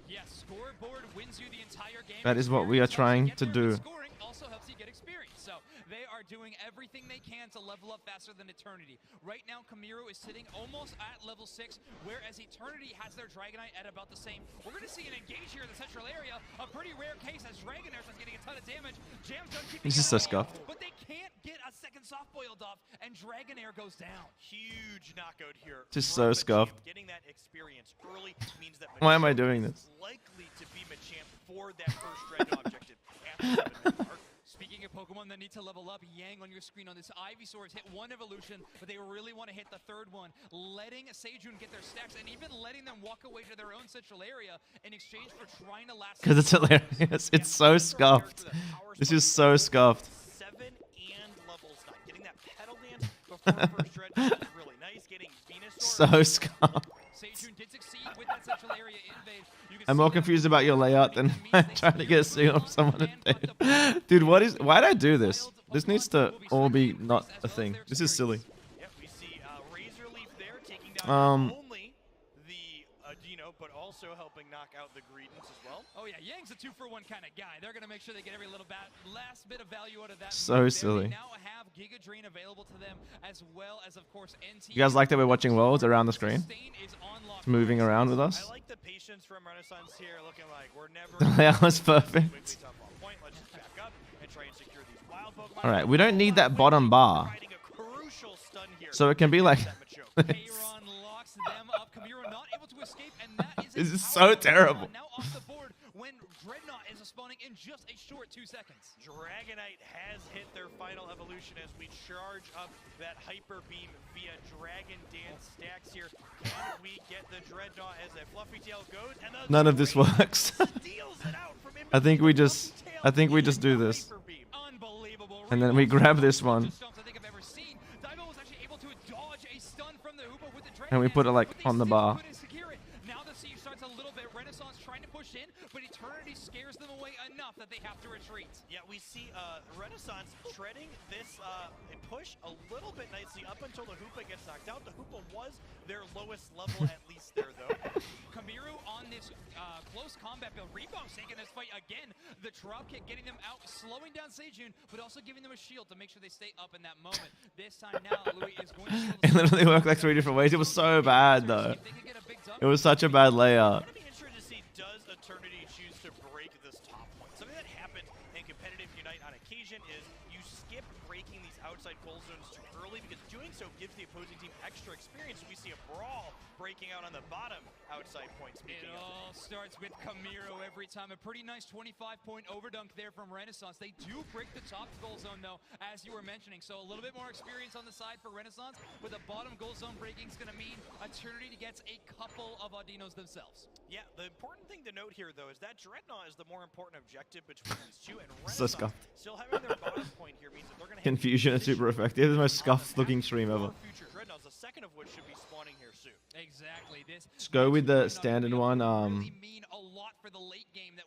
Yes, scoreboard wins you the entire game. That is what we are trying to do. Scoring also helps you get experience. So they are doing everything they can to level up faster than Eternity. Right now, Kamiru is sitting almost at level 6, whereas Eternity has their Dragonite at about the same. We're going to see an engage here in the central area. A pretty rare case as Dragonair is getting a ton of damage. Jam's done keeping This is so scuffed. but they can't get a second soft boiled off, and Dragonair goes down. Huge knockout here. Just so scuffed. Getting that experience early means that Why am I doing this? likely to be Machamp for that first Dreadnought objective after the 7-minute mark. Speaking of Pokemon that need to level up, Yang on your screen on this Ivysaur has hit 1 evolution, but they really want to hit the 3rd one, letting Seijun get their stacks and even letting them walk away to their own central area in exchange for trying to last. Because it's hilarious. It's so scuffed. This is so scuffed. 7 and levels 9. Getting that pedal dance before first Dreadnought is really nice. Getting Venusaur. So scuffed. Seijun did succeed with that central area invade. I'm more confused about your layout than trying to get a signal from someone. Dude, why did I do this? This needs to all be not a thing. This is silly. We see Razor Leaf there taking down only the Dino, but also helping knock out the Greedents as well. Oh yeah, Yang's a 2-for-1 kind of guy. They're going to make sure they get every little last bit of value out of that. So silly. They now have Giga Drain available to them, as well as, of course, NT. You guys like that we're watching worlds around the screen? It's moving around with us. I like the patience from Renaissance here, looking like we're never. The layout was perfect. Let's just back up and try and secure these wild Pokemon. Alright, we don't need that bottom bar. Crucial stun here. So it can be like this. Locks them up. Kamiru not able to escape, and that is This is so terrible. now off the board when Dreadnought is spawning in just a short 2 seconds. Dragonite has hit their final evolution as we charge up that Hyper Beam via Dragon Dance stacks here. Can we get the Dreadnought as a Fluffy Tail goes? And the None of this works. I think we just do this. And then we grab this one. And we put it like on the bar. Now the siege starts a little bit. Renaissance trying to push in, but Eternity scares them away enough that they have to retreat. Yeah, we see Renaissance treading this push a little bit nicely up until the Hoopa gets knocked out. The Hoopa was their lowest level, at least there, though. Kamiru on this close combat build. Rebound's taking this fight again. The drop kick getting them out, slowing down Seijun, but also giving them a shield to make sure they stay up in that moment. This time now, Louis is going to... It literally worked like 3 different ways. It was so bad, though. It was such a bad layout. I'm interested to see, does Eternity choose to break this top point? Something that happens in competitive Unite on occasion is you skip breaking these outside goal zones too early because doing so gives the opposing team extra experience. We see a brawl breaking out on the bottom outside point. It all starts with Kamiru every time. A pretty nice 25-point overdunk there from Renaissance. They do break the top goal zone, though, as you were mentioning. So a little bit more experience on the side for Renaissance, but the bottom goal zone breaking is going to mean Eternity gets a couple of Audinos themselves. Yeah, the important thing to note here, though, is that Dreadnought is the more important objective between these two, and So Renaissance scuffed. still having their bottom point here means that they're going to Confusion is super effective. This is the most scuffed looking stream ever. future Dreadnoughts, the second of which should be spawning here soon. Exactly. This Just go with the standard one.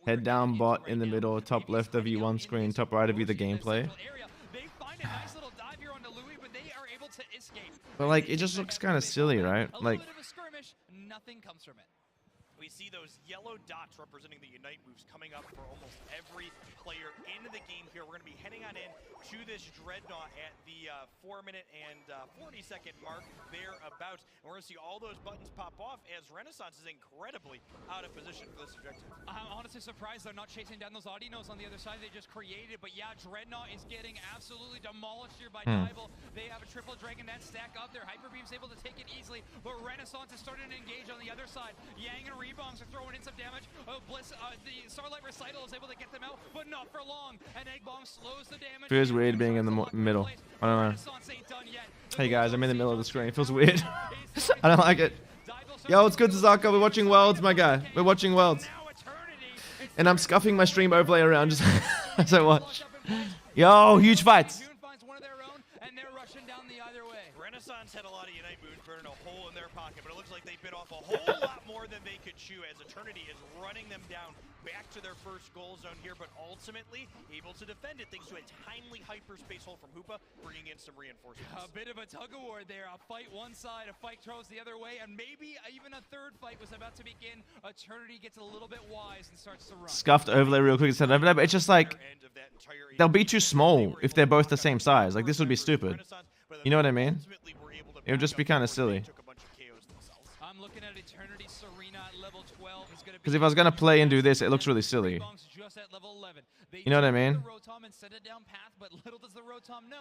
Head down bot in the middle, top left of you one screen, top right of you the gameplay. They find a nice little dive here onto Louis, but they are able to escape. But like, it just looks kind of silly, right? Like, Bit of a skirmish, nothing comes from it. We see those yellow dots representing the Unite moves coming up for almost every player in the game here. We're going to be heading on in to this Dreadnought at the 4-minute and 40-second mark thereabouts. And we're going to see all those buttons pop off as Renaissance is incredibly out of position for this objective. I'm honestly surprised they're not chasing down those Audinos on the other side they just created. But yeah, Dreadnought is getting absolutely demolished here by Dibble. They have a triple Dragon Dance stack up there. Hyper Beam's able to take it easily, but Renaissance is starting to engage on the other side. Yang and Rebounds are throwing in some damage. Bliss, the Starlight Recital is able to get them out, but not for long. And Egg Bomb slows the damage. feels weird being in the middle. I don't know. Hey guys, I'm in the middle of the screen. It feels weird. I don't like it. Yo, it's good, Zaka. We're watching Worlds, my guy. We're watching Worlds. And I'm scuffing my stream overlay around just as I watch. Yo, huge fights. Renaissance had a lot of Unite moves burning a hole in their pocket, but it looks like they bit off a whole lot more than they could chew as Eternity is running them down back to their first goal zone here, but ultimately able to defend it thanks to a timely hyperspace hole from Hoopa, bringing in some reinforcements. A bit of a tug-of-war there. A fight one side, a fight throws the other way, and maybe even a third fight was about to begin. Eternity gets a little bit wise and starts to run. Scuffed overlay real quick instead of overlay, but it's just like they'll be too small if they're both the same size. Like this would be stupid. You know what I mean? It would just be kind of silly. I'm looking at Eternity Serena at level 12. Because if I was gonna play and do this, it looks really silly. You know what I mean?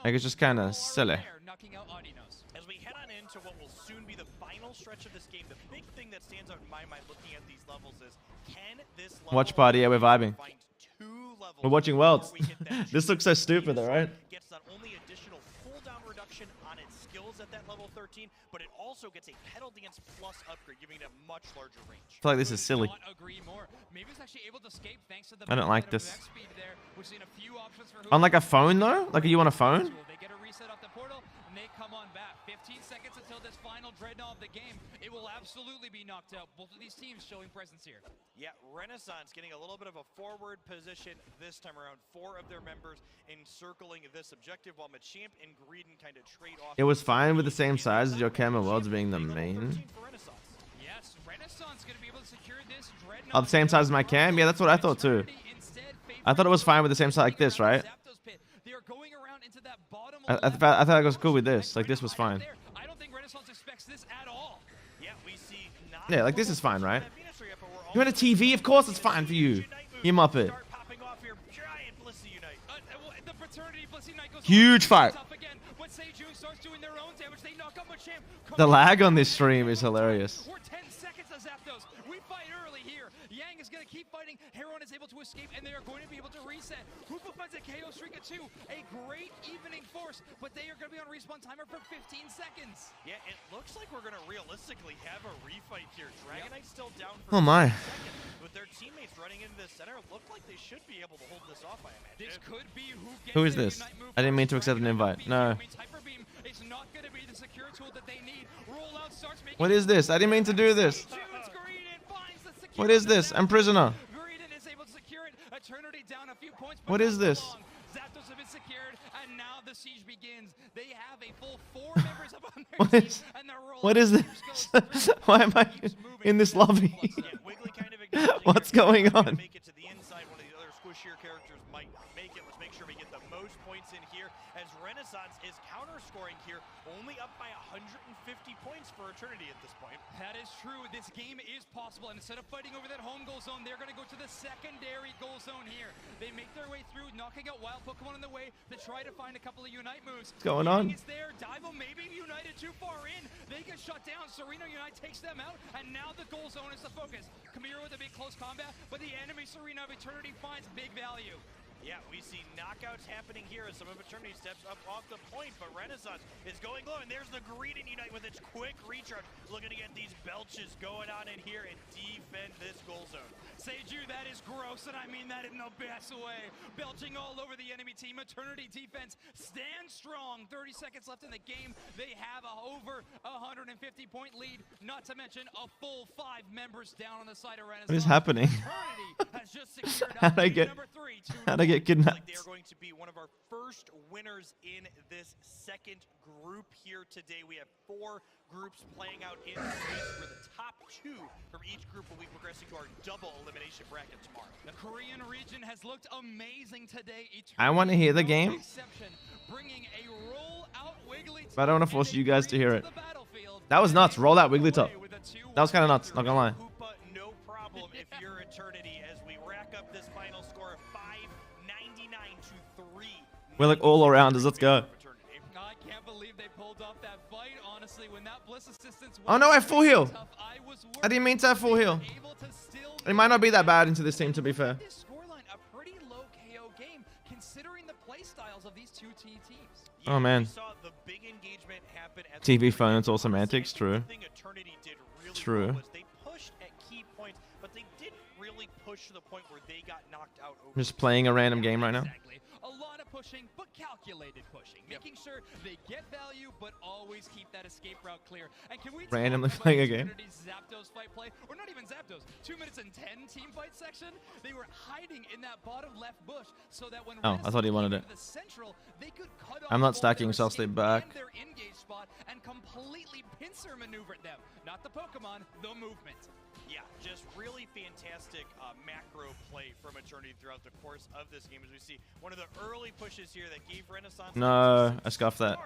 Like it's just kind of silly. As we head on into what will soon be the final stretch of this game, the big thing that stands out in my mind looking at these levels is, can this level Watch party, yeah, we're vibing. find 2 levels We're watching Worlds. before we hit that This looks so stupid though, right? gets not only additional cooldown reduction on its skills at that level 13, but it also gets a pedal dance plus upgrade, giving it a much larger range. I feel like this is silly. I don't like this. On like a phone though? Like are you on a phone? They get a reset off the portal, and they come on back. 15 seconds until this final dreadnought of the game. It will absolutely be knocked out. Both of these teams showing presence here. Yeah, Renaissance getting a little bit of a forward position this time around. 4 of their members encircling this objective, while Machamp and Greedon kind of trade off. It was fine with the same size as your camera worlds being the main. Yes, Renaissance going to be able to secure this dreadnought. Oh, the same size as my cam? Yeah, that's what I thought too. I thought it was fine with the same size like this, right? I thought it was cool with this. Like this was fine. I don't think Renaissance expects this at all. Yeah, we see Yeah, like this is fine, right? You want a TV? Of course it's fine for you. You muppet. Huge fight. The lag on this stream is hilarious. We're 10 seconds of Zapdos. We fight early here. Yang is going to keep fighting. Heron is able to escape, and they are going to be able to reset. Hoopa finds a KO streak of 2. A great evening force, but they are going to be on respawn timer for 15 seconds. Yeah, it looks like we're going to realistically have a refight here. Dragonite's still down for Oh my. with their teammates running into the center. Look like they should be able to hold this off, I imagine. This could be who gets Who is the this? Unite move I didn't mean to first. accept an invite. No. Hyper Beam is not going to be the secure tool that they need. Rollout starts making What is this? I didn't mean to do this. What is this? I'm prisoner. Greedon is able to secure it. Eternity down a few points. What is this? Zapdos have been secured, and now the siege begins. They have a full 4 members up on their What team, is? and the rollout What is this? Why am I in this lobby? What's going on? Make it to the inside. One of the other squishier characters might not make it. Let's make sure we get the most points in here, as Renaissance is counter scoring here, only up by 150 points for Eternity at this point. That is true. This game is possible, and instead of fighting over that home goal zone, they're going to go to the secondary goal zone here. They make their way through, knocking out wild Pokemon on the way to try to find a couple of Unite moves. What's going on? Is there. Divo maybe united too far in. They get shut down. Serena Unite takes them out, and now the goal zone is the focus. Kamira with a big close combat, but the enemy Serena of Eternity finds big value. Yeah, we see knockouts happening here as some of Eternity steps up off the point, but Renaissance is going low, and there's the Greedon Unite with its quick recharge, looking to get these belches going on in here and defend this goal zone. Seiju, that is gross, and I mean that in the best way. Belching all over the enemy team. Eternity defense stands strong. 30 seconds left in the game. They have a over 150-point lead, not to mention a full 5 members down on the side of Renaissance. What is happening? How'd I get kidnapped? They are going to be one of our first winners in this second group here today. We have 4 groups playing out in space for the top 2 from each group will be progressing to our double elimination bracket tomorrow. The Korean region has looked amazing today. I want to hear the game, Bringing a roll out Wigglytuff. but I don't want to force you guys to hear it. That was nuts. Roll out Wigglytuff. That was kind of nuts. Not gonna lie. No problem if you're Eternity as we rack up this final score of 599 to 3. We're like all arounders. Let's go. I can't believe they pulled off that fight. Honestly, when that Bliss assistance. Oh no, I have full heal. I didn't mean to have full heal. It might not be that bad into this team, to be fair. This scoreline, a pretty low KO game, considering the play styles of these two teams. Oh man. Saw the big engagement happen at TV phone, it's all semantics. True. Eternity did really True. well was they pushed at key points, but they didn't really push to the point where they got knocked out. I'm just playing a random game right now. A lot of pushing, but calculated pushing, making sure they get value, but always keep that escape route clear. And can we Randomly talk about playing a game. Zapdos fight play, or not even Zapdos, 2 minutes and 10 team fight section? They were hiding in that bottom left bush so that when Oh, I thought he wanted it. the central, they could cut I'm not off stacking, so I'll stay back. their engage spot and completely pincer maneuvered them. Not the Pokemon, the movement. Yeah, just really fantastic macro play from Eternity throughout the course of this game, as we see one of the early pushes here that gave Renaissance No, I scuffed that.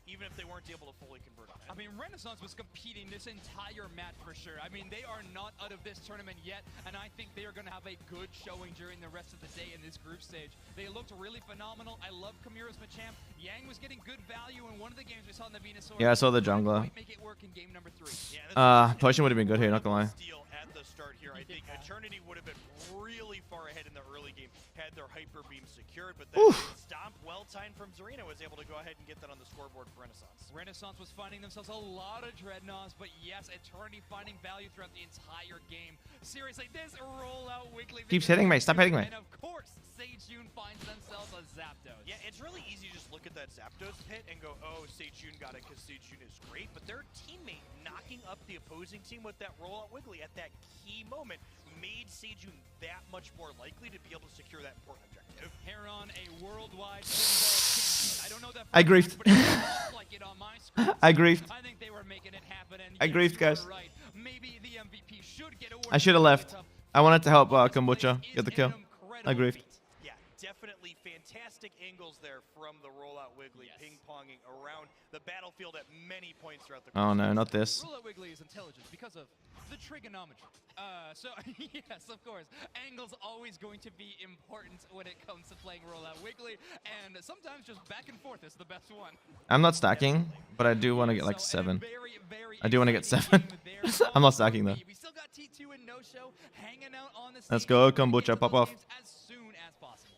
even if they weren't able to fully convert on it. I mean, Renaissance was competing this entire match for sure. I mean, they are not out of this tournament yet, and I think they are going to have a good showing during the rest of the day in this group stage. They looked really phenomenal. I love Kamira's Machamp. Yang was getting good value in one of the games we saw in the Venusaur. Yeah, I saw the jungler. Make it work in game number 3. Yeah, Potion would have been good here, not gonna lie. At the start here, I think Eternity would have been really far ahead in the early game had their Hyper Beam secured, but then Stomp, well timed from Zarina, was able to go ahead and get that on the scoreboard for Renaissance. Renaissance was finding themselves a lot of Dreadnoughts, but yes, Eternity finding value throughout the entire game. Seriously, this rollout weekly Keeps hitting me, stop hitting me. And of course, Sejun finds themselves a Zapdos. Yeah, it's really easy to just look at that Zapdos hit and go, oh, Sejun got it because Sejun is great, but their teammate knocking up the opposing team with that rollout Wiggly at that key moment made Sejun that much more likely to be able to secure that important objective. Heron, a worldwide champion. I don't know that I griefed. like it on my screen. I griefed. I think they were making it happen, and I griefed, guys. right. Maybe the MVP should get awarded. I should have left. I wanted to help Kombucha get the kill. I griefed. Yeah, definitely fantastic angles there from the rollout Wiggly, ping-ponging around the battlefield at many points throughout the course. Oh no, not this. Rollout Wiggly is intelligent because of the trigonometry. So, yes, of course, angles always going to be important when it comes to playing rollout Wiggly, and sometimes just back and forth is the best one. I'm not stacking, but I do want to get like 7. I do want to get 7. I'm not stacking though. We still got T2 and No-Show hanging out on the stage. Let's go, Kombucha, pop off. As soon as possible.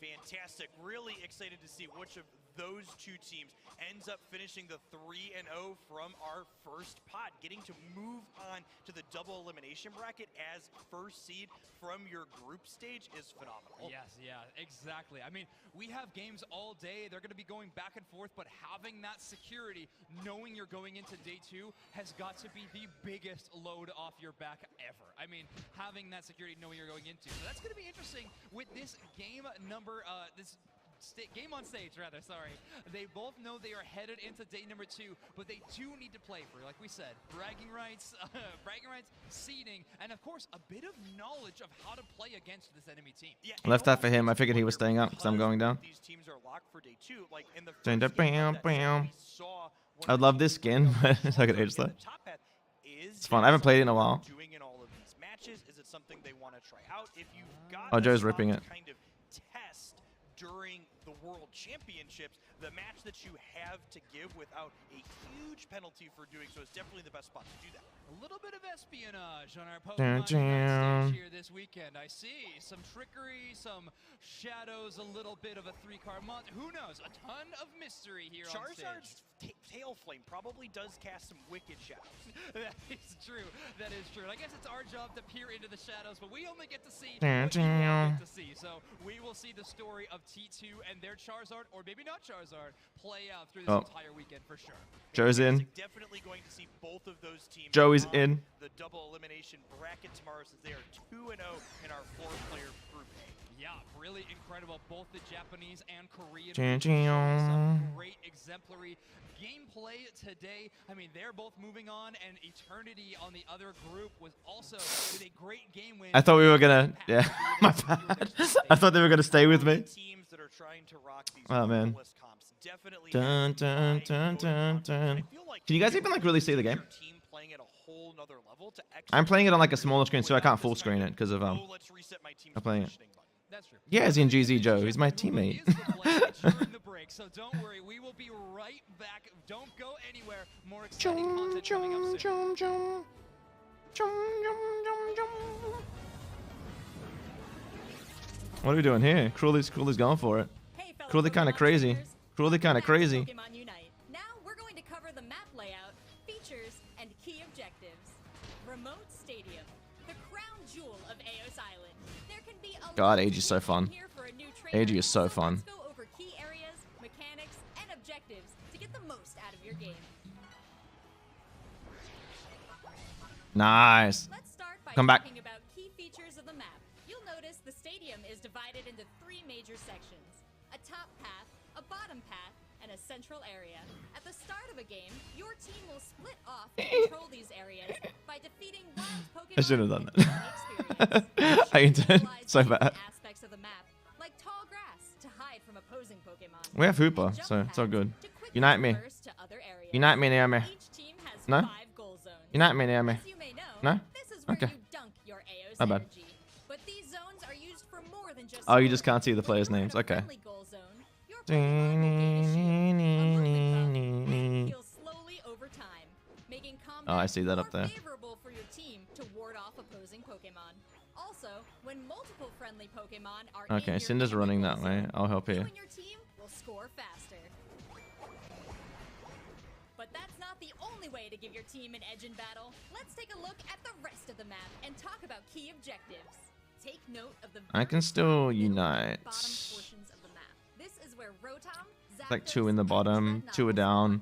Fantastic. Really excited to see which of those two teams ends up finishing the 3-0 from our first pot, getting to move on to the double elimination bracket as first seed from your group stage is phenomenal. Yes, yeah, exactly. I mean, we have games all day. They're going to be going back and forth, but having that security, knowing you're going into day 2, has got to be the biggest load off your back ever. I mean, having that security, knowing you're going into. So that's going to be interesting with this game number, game on stage, rather, sorry. They both know they are headed into day number 2, but they do need to play for, like we said, bragging rights, seeding, and of course, a bit of knowledge of how to play against this enemy team. Yeah, I left that for him. I figured he was staying up because I'm going down. These teams are locked for day 2. Like in the I love this skin, but it's like an age though. It's fun. I haven't played it in a while. Doing in all of these matches, is it something they want to try out? If you've got Oh, Joe's ripping it. kind of test during the World Championships, the match that you have to give without a huge penalty for doing so is definitely the best spot to do that. A little bit of espionage on our Pokemon Unite stage here this weekend. I see some trickery, some shadows, a little bit of a 3-card monster. Who knows? A ton of mystery here on stage. Charizard's tail flame probably does cast some wicked shadows. That is true. That is true. I guess it's our job to peer into the shadows, but we only get to see what we get to see. So we will see the story of T2 and their Charizard, or maybe not Charizard, play out through this entire weekend for sure. Joe's in. Definitely going to see both of those teams. Joey's on in. The double elimination bracket tomorrow, since they are 2-0 in our 4-player group A. Yeah, really incredible. Both the Japanese and Korean Some great exemplary gameplay today. I mean, they're both moving on, and Eternity on the other group was also with a great game win. I thought we were gonna. Yeah, my bad. I thought they were gonna stay with me. Teams that are trying to rock these Oh man. definitely Dun dun dun dun dun. Can you guys even like really see the game? playing at a whole nother level to I'm playing it on like a smaller screen, so I can't full screen it because of I'm playing it. Yeah, as in GZ Joe. He's my teammate. So don't worry, we will be right back. Don't go anywhere. More exciting content coming up soon. What are we doing here? Cruelly's going for it. Cruelly kind of crazy. Cruelly kind of crazy. Pokemon Unite. Now we're going to cover the map layout, features, and key objectives. Remote Stadium, the crown jewel of Eos Island. There can be a God, AG is so fun. AG is so fun. Let's go over key game. Nice. Let's start by Come back. talking about key features of the map. You'll notice the stadium is divided into 3 major sections: a top path, a bottom path, and a central area. At the start of a game, your team will split off and control these areas by defeating wild Pokemon. I shouldn't have done that. I intend so bad. Aspects of the map, like tall grass to hide from opposing Pokemon. We have Hooper, so it's all good. Unite me. Unite me, Naomi. No? Unite me, Naomi. No? Okay. My bad. But these zones are used for more than just Oh, you just can't see the players' names. Okay. Oh, I see that up there. Favorable for your team to ward off opposing Pokemon. Also, when multiple friendly Pokemon are in Okay, your Cinder's running that way. I'll help you here. and your team will score faster. But that's not the only way to give your team an edge in battle. Let's take a look at the rest of the map and talk about key objectives. Take note of the I can still unite. bottom portions of the map. This is where Rotom, It's like 2 in the bottom, 2 are down.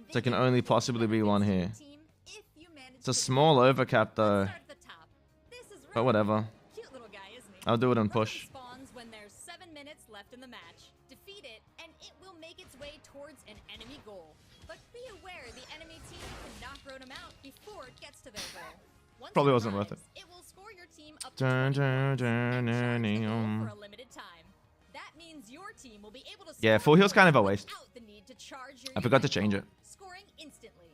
So there can only possibly be 1 here. It's a small overcap though. But whatever. I'll do it on push. spawns when there's 7 minutes left in the match. Defeat it, and it will make its way towards an enemy goal. But be aware the enemy team can knock Rotom out before it gets to their goal. Once Probably it wasn't worth it. arrives, it will score your team up to 20 points and charge the goal for a limited time. That means your team will be able to Yeah, score full heal's kind of a goals waste. without the need to charge your I forgot to unit change goal, it. scoring instantly.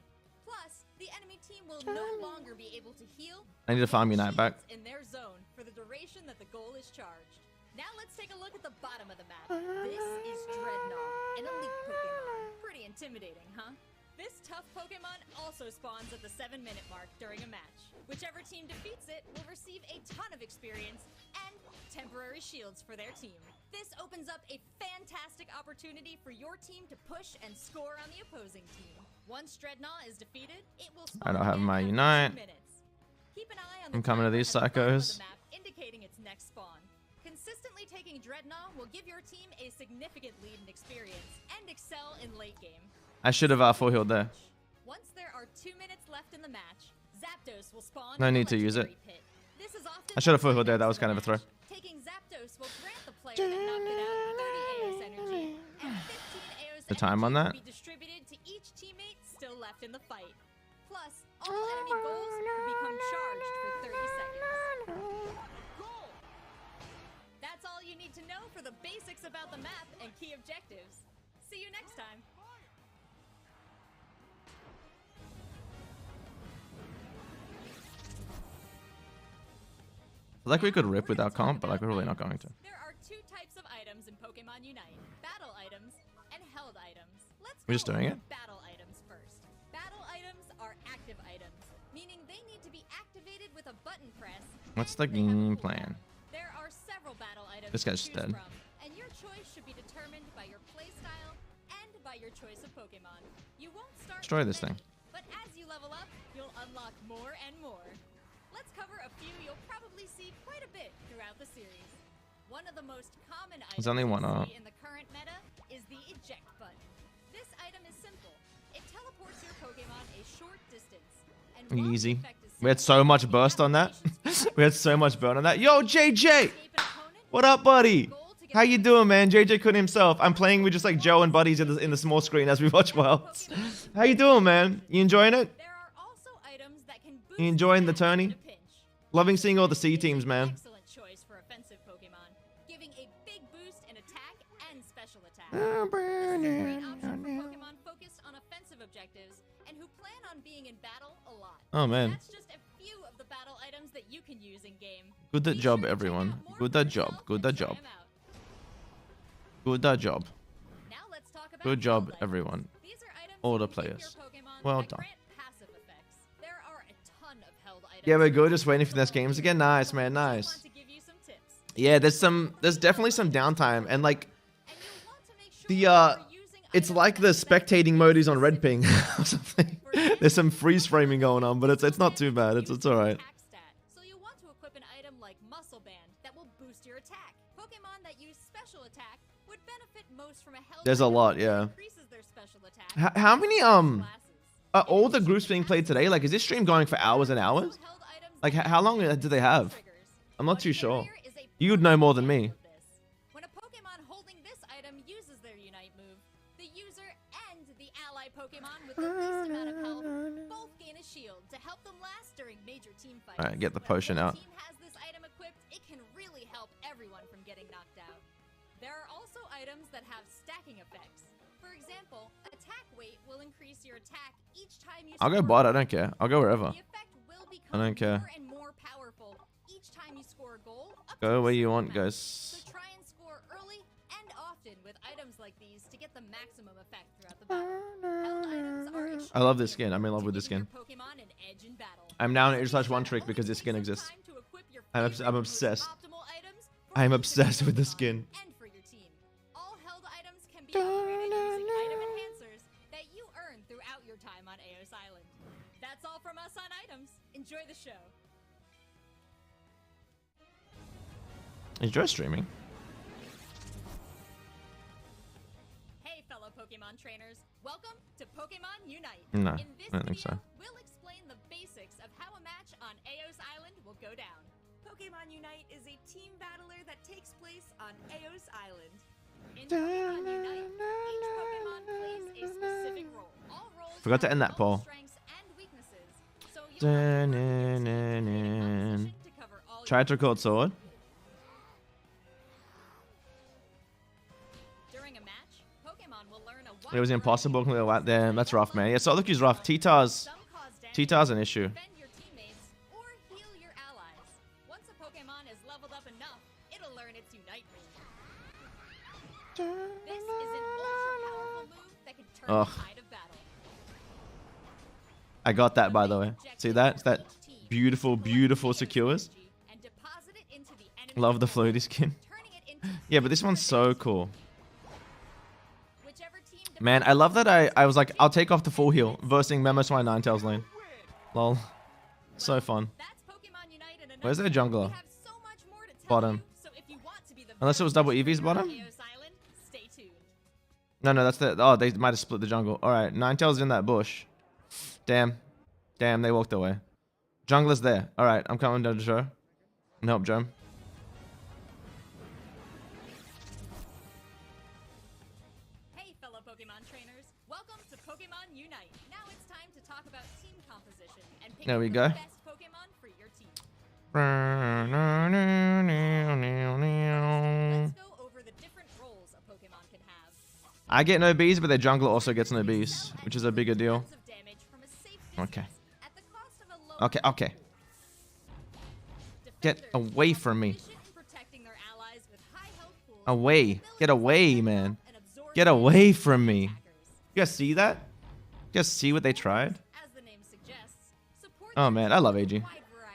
Plus, the enemy team will no longer be able to heal I need to farm Unite back. in their zone for the duration that the goal is charged. Now let's take a look at the bottom of the map. This is Dreadnought, an elite Pokemon. Pretty intimidating, huh? This tough Pokemon also spawns at the 7-minute mark during a match. Whichever team defeats it will receive a ton of experience and temporary shields for their team. This opens up a fantastic opportunity for your team to push and score on the opposing team. Once Dreadnought is defeated, it will I spawn don't have again my after 2 Unite. minutes. Keep an eye on the I'm coming to timer these at the bottom of psychos. the map, indicating its next spawn. Consistently taking Dreadnought will give your team a significant lead in experience and excel in late game. I should have full healed there. Once there are 2 minutes left in the match, Zapdos will spawn No in the need to use it. legendary pit. This is often I should have full healed there. That was kind of a throw. taking Zapdos will grant the player that knocked it out 30 AOS energy, and 15 AOS The time on that? will be distributed to each teammate still left in the fight. Plus, all enemy goals will become charged for 30 seconds. That's all you need to know for the basics about the map and key objectives. See you next time. Like we could rip with our comp, but like we're really not going to. There are 2 types of items in Pokemon Unite: battle items and held items. Let's We're just go doing over it? battle items first. Battle items are active items, meaning they need to be activated with a button press. What's the game plan? There are several battle items This guy's to choose dead. from, and your choice should be determined by your playstyle and by your choice of Pokemon. You won't start Destroy with this many, thing. but as you level up, you'll unlock more and more. Let's cover a few you'll probably see quite a bit throughout the series. One of the most common items There's only one you up. see in the current meta is the eject button. This item is simple. It teleports your Pokemon a short distance. And while the Easy. effect is We had so much burst on that. We had so much burn on that. Yo, JJ! What up, buddy? How you doing, man? JJ couldn't himself. I'm playing with just like Joe and buddies in the small screen as we watch Worlds. How you doing, man? You enjoying it? You enjoying the tourney? Loving seeing all the C teams, man. excellent choice for offensive Pokemon, giving a big boost in attack and special attack. Oh, This is a great option for Pokemon focused on offensive objectives and who plan on being in battle a lot. Oh, man. That's just a few of the battle items that you can use in game. Good job, everyone. Good job. Good job. Good job. Now let's talk about Good job, everyone. All the players. Well done. passive effects. There are a ton of held items. Yeah, we're good. Just waiting for the next games again. Nice, man. Nice. Yeah, there's definitely some downtime, and like it's like the spectating mode is on red ping or something. There's some freeze framing going on, but it's not too bad. It's all right. So you'll want to equip an item like Muscle Band that will boost your attack. Pokemon that use special special attack would benefit most from a held There's a item lot, that yeah. increases their special attack. How many are all the groups being played today? Like, is this stream going for hours and hours? Like, how long do they have? I'm not too sure. You'd know more than me. When a Pokemon holding this item uses their Unite move, the user and the ally Pokemon with the least amount of health both gain a shield to help them last during major team fights. All right, get the potion out. When a team has this item equipped, it can really help everyone from getting knocked out. There are also items that have stacking effects. For example, attack weight will increase your attack each time you I'll go bot. I don't care. I'll go wherever. I don't care. more and more powerful each time you score a goal. Go where you want, guys. So try and score early and often with items like these to get the maximum effect throughout the battle. Held items are extremely I love this skin. I'm in love with this skin. Pokemon an edge in battle. I'm now an Age One trick because this skin exists. I'm obsessed. I'm obsessed with the skin. And for your team. All held items can be upgraded using item enhancers that you earn throughout your time on Eos Island. That's all from us on items. Enjoy the show. Enjoy streaming. Hey, fellow Pokemon trainers. Welcome to Pokemon Unite. No, In this I don't think so. video, we'll explain the basics of how a match on Eos Island will go down. Pokemon Unite is a team battler that takes place on Eos Island. In Pokemon Unite, each Pokemon plays a specific role. All roles Forgot to have end that both poll. strengths and weaknesses. So you'll Try to record sword. During a match, Pokemon will learn a It was impossible. Damn, that's rough, man. Yeah, Solitude's rough. T-Tar's an issue. defend your teammates or heal your allies. Once a Pokemon is leveled up enough, it'll learn its Unite move. This is an ultra-powerful move that can turn Ugh. the tide of battle. I got that, by the way. See that? It's that beautiful, beautiful secures. And deposit it into the enemy. Love the floaty skin. Yeah, but this one's so cool. Man, I love that I was like, I'll take off the full heal versing Memos my Ninetales lane. Lol. So fun. Where's their jungler? Bottom. Unless it was double Eevee's bottom? No, that's the... Oh, they might have split the jungle. Alright, Ninetales in that bush. Damn. Damn, they walked away. Jungler's there. Alright, I'm coming down to Joe. And help Joe. Hey, fellow Pokemon trainers. Welcome to Pokemon Unite. Now it's time to talk about team composition and pick There we the go. best Pokemon for your team. Let's go over the different roles a Pokemon can have. I get no bees, but their jungler also gets no bees, which is a bigger deal. Okay. Okay, okay. Get away from me. Away. Get away, man. Get away from me. You guys see that? You guys see what they tried? Oh, man. I love AG.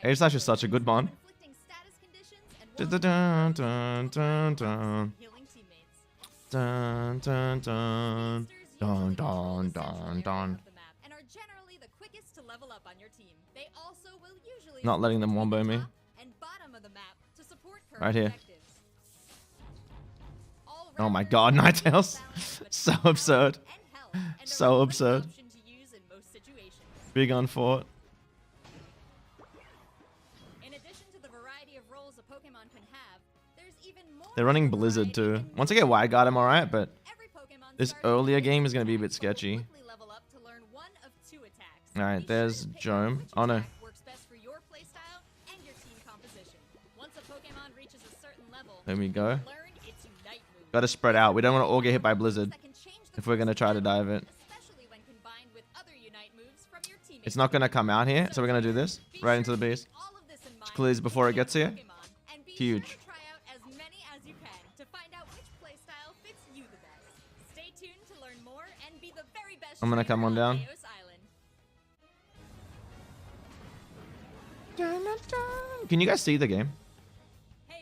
AG Slash is such a good bond. Dun, dun, dun, dun, dun, dun. Dun, dun, dun. Dun, dun, dun, dun. And are generally the quickest to level up on your team. They also will usually Not letting them wombo me. and bottom of the map to support current Right here. objectives. Oh my god, Ninetales. So absurd. So absurd. Big on fort. In addition to the variety of roles a Pokemon can have, there's even more. They're running Blizzard too. Once I get Wide Guard, I'm alright, but this earlier game is going to be a bit sketchy. Alright, there's Jome. Oh no. Works best for your playstyle and your team composition. Once a Pokemon reaches a certain level, There we go. learn its Unite move. Gotta spread out. We don't want to all get hit by Blizzard if we're going to try to dive it. Especially when combined with other Unite moves from your teammates. It's not going to come out here, so we're going to do this. Right into the beast. Which clears before it gets here. Huge. Try out as many as you can to find out which playstyle fits you the best. Stay tuned to learn more and be the very best. I'm going to come on down. Eos Island. Can you guys see the game?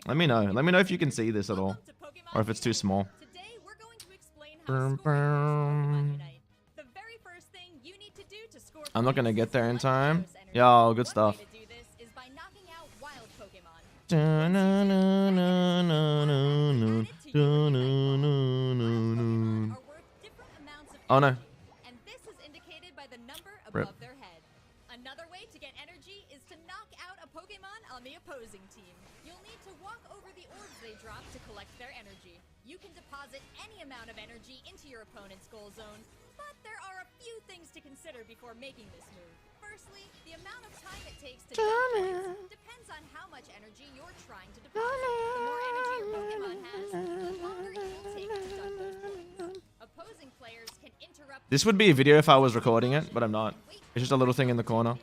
Let me know. Let me know if you can see this at all. Or if it's too small. I'm not going to get there in time. Yo, good stuff. Oh no. And this is indicated by the number Rip. above their head. Another way to get energy is to knock out a Pokemon on the opposing team. You'll need to walk over the orbs they drop to collect their energy. You can deposit any amount of energy into your opponent's goal zone, but there are a few things to consider before making this move. Firstly, the amount of time it takes to dump points depends on how much energy you're trying to deposit. The more energy your Pokemon has, the longer it will take to dump those points. Opposing players can interrupt. This would be a video if I was recording it, but I'm not. It's just a little thing in the corner.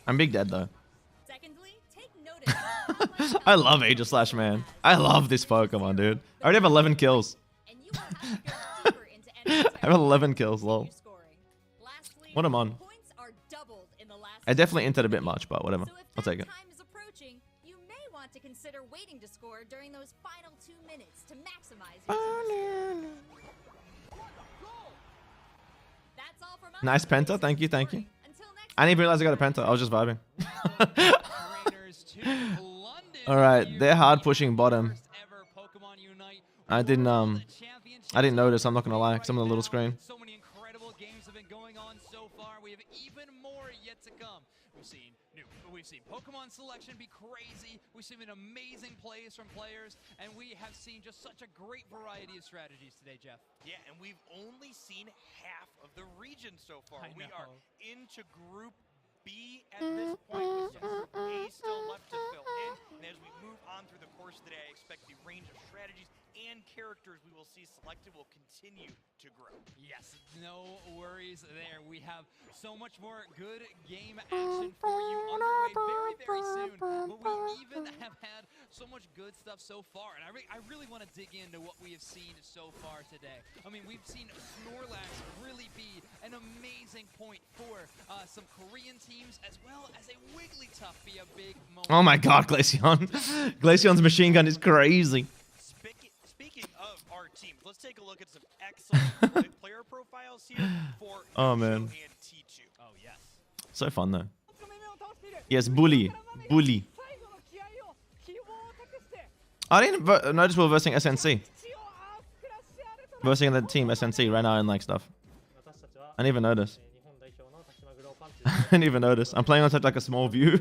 I'm big dead though. Secondly, take notice. I love Aegislash, man. I love this Pokemon, dude. I already have 11 kills. I have 11 kills, lol. What am on? I definitely entered a bit much, but whatever. I'll take it. Time is approaching. You may want to consider waiting to score during those final 2 minutes to maximize your team's score. That's all from us. Nice Penta. Thank you, thank you. I didn't even realize I got a Penta. I was just vibing. Alright, they're hard pushing bottom. I didn't notice, I'm not gonna lie, 'cause I'm on the little screen. So many incredible games have been going on so far. We have even more yet to come. We've seen Pokemon selection be crazy. We've seen amazing plays from players, and we have seen just such a great variety of strategies today, Jeff. Yeah, and we've only seen half of the region so far. We are into Group B at this point, with some Group A still left to fill in. And as we move on through the course of the day, I expect the range of strategies and characters we will see selected will continue to grow. Yes, no worries there. We have so much more good game action for you underway very, very soon. But we even have had so much good stuff so far. And I really want to dig into what we have seen so far today. I mean, we've seen Snorlax really be an amazing point for some Korean teams, as well as a Wigglytuff be a big moment. Oh my god, Glaceon. Glaceon's machine gun is crazy. Speaking of our team, let's take a look at some excellent player profiles here for Oh man. and T2. Oh yes. So fun though. Yes, Bully. I didn't notice we were versing SNC. Versing the team SNC right now and like stuff. I didn't even notice. I didn't even notice. I'm playing on such like a small view.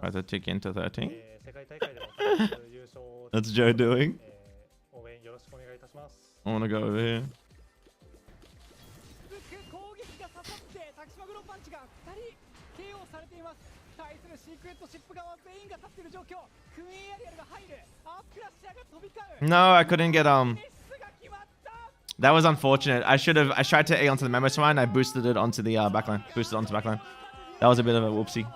I to tick into 13. That's Joe doing. I want to go over here. No, I couldn't get That was unfortunate. I tried to A onto the memo swine. I boosted it onto the backline. Boosted onto backline. That was a bit of a whoopsie.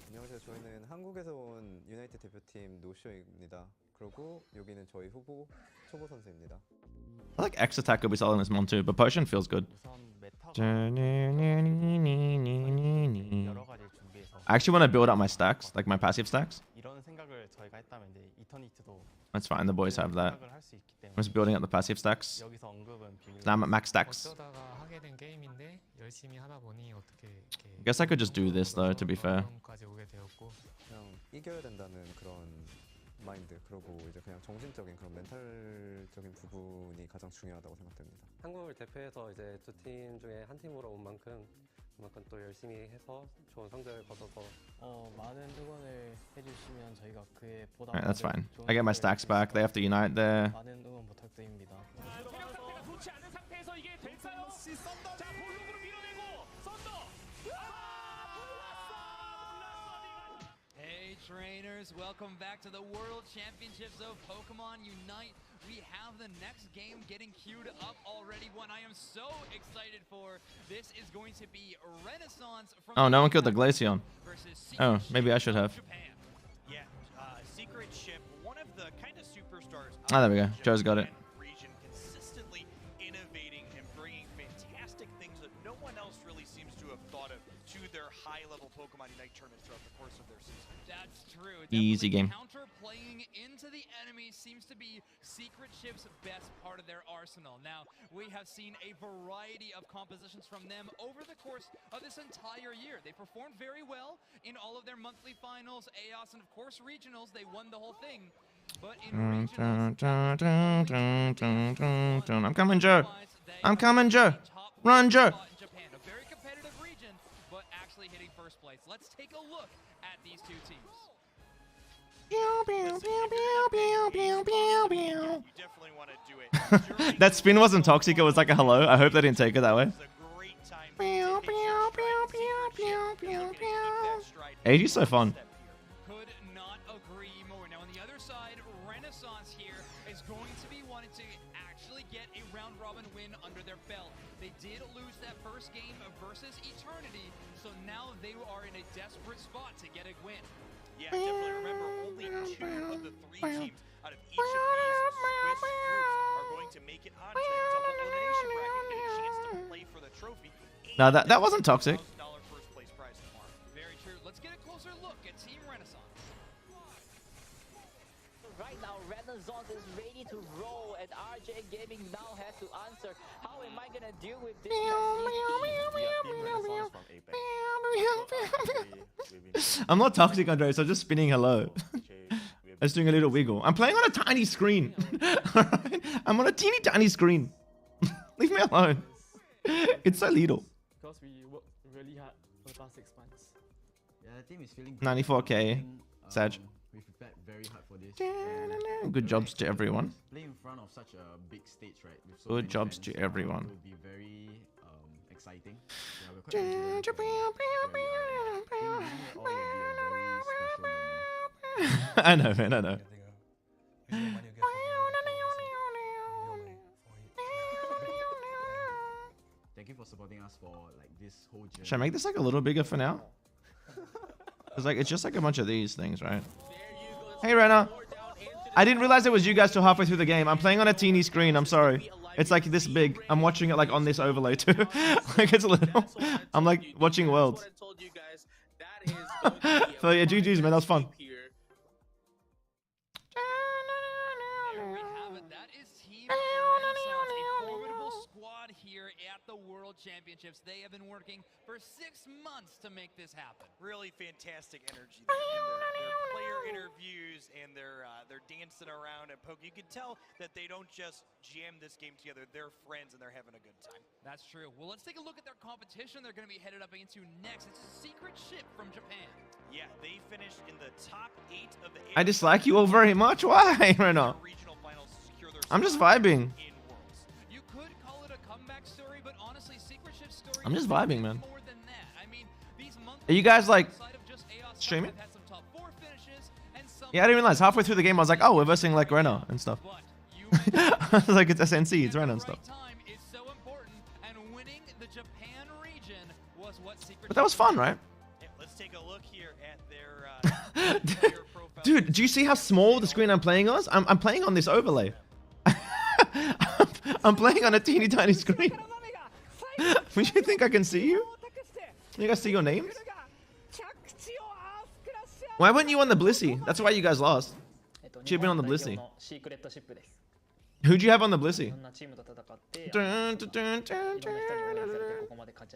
안녕하세요. 저희는 한국에서 온 유나이티드 대표팀 노쇼입니다. 그리고 여기는 저희 후보 초보 선수입니다. I like X attack could be solid in this mon too, but potion feels good. I actually want to build up my stacks, like my passive stacks. That's fine, the boys have that. I'm just building up the passive stacks. Now I'm at max stacks. I guess I could just do this though, to be fair. 그냥 이겨야 된다는 그런 마인드, 그리고 이제 그냥 정신적인 그런 멘탈적인 부분이 가장 중요하다고 생각됩니다. 한국을 대표해서 이제 두 팀 중에 한 팀으로 온 만큼 그만큼 또 열심히 해서 좋은 성적을 거둬서 많은 응원을 해주시면 저희가 그에 보다 Alright, that's fine. I get my stacks back. They have to unite there. 많은 응원 부탁드립니다. Hey trainers, welcome back to the World Championships of Pokemon Unite. we have the next game getting queued up already. One I am so excited for. This is going to be Renaissance from Oh, no one killed the Glaceon. Oh, maybe I should have. Yeah, Secret Ship, one of the kind of superstars. Ah, there we go. Joe's got it. Region consistently innovating and bringing fantastic things that no one else really seems to have thought of to their high-level Pokemon Unite tournaments throughout the course of their season. That's true. Easy game. Counter playing into the enemy seems to be Secret Ship's best part of their arsenal. Now, we have seen a variety of compositions from them over the course of this entire year. They performed very well in all of their monthly finals, AOS, and of course regionals. They won the whole thing. But in I'm coming, Joe. I'm coming, Joe. Run, Joe. Japan, a very competitive region, but actually hitting first place. Let's take a look at these two teams. That spin wasn't toxic, it was like a hello. I hope they didn't take it that way. Age is so fun. Could not agree more. Now on the other side, Renaissance here is going to be wanting to actually get a round robin win under their belt. They did lose that first game versus Eternity, so now they are in a desperate spot to get a win. Yeah, definitely remember only 2 of the 3 teams out of each of these Swiss groups are going to make it onto that double elimination bracket and get a chance to play for the trophy. No, that wasn't toxic. First place prize tomorrow. Very true. Let's get a closer look at Team Renaissance. Right now, Renaissance is ready to roll, and RJ Gaming now has to answer. How am I gonna deal with this? I'm not toxic, Andre, so just spinning hello. I was doing a little wiggle. I'm playing on a tiny screen. Alright? I'm on a teeny tiny screen. Leave me alone. It's so little. Because we worked really hard for the past 6 months. Yeah, the team is feeling 94k. Sag. We prepared very hard for this. Good jobs to everyone. Playing in front of such a big stage, right? With so Good many jobs fans, to everyone. It will be very exciting. Yeah, we're quite confident that I know, man, I know. Thank you for supporting us for like this whole journey. Should I make this like a little bigger for now? It's like it's just like a bunch of these things, right? Hey, Rena. I didn't realize it was you guys till halfway through the game. I'm playing on a teeny screen. I'm sorry. It's like this big. I'm watching it like on this overlay too. Like it's a little. I'm like watching Worlds. So yeah, GG's, man. That was fun. The World Championships. They have been working for 6 months to make this happen. Really fantastic energy there in their player interviews and their dancing around at Poke. You can tell that they don't just jam this game together. They're friends and they're having a good time. That's true. Well, let's take a look at their competition they're going to be headed up into next. It's a Secret Ship from Japan. Yeah, they finished in the top 8 of the I dislike you all very much. Why, Rena? I'm just vibing. You could call it a comeback story, but honestly, Secret Ship's story I'm just vibing, man. more than that. I mean, these Are you guys like streaming? Yeah, I didn't realize halfway through the game I was like, oh, we're versing like Rena and stuff. I was like, it's SNC, it's Rena and stuff. But that was fun, right? Yeah, let's take a look here at their Dude, do you see how small the screen I'm playing on? I'm playing on this overlay. I'm playing on a teeny tiny screen. Would you think I can see you? You guys see your names? Why weren't you on the Blissey? That's why you guys lost. You've been on the Blissey. Who'd you have on the Blissey?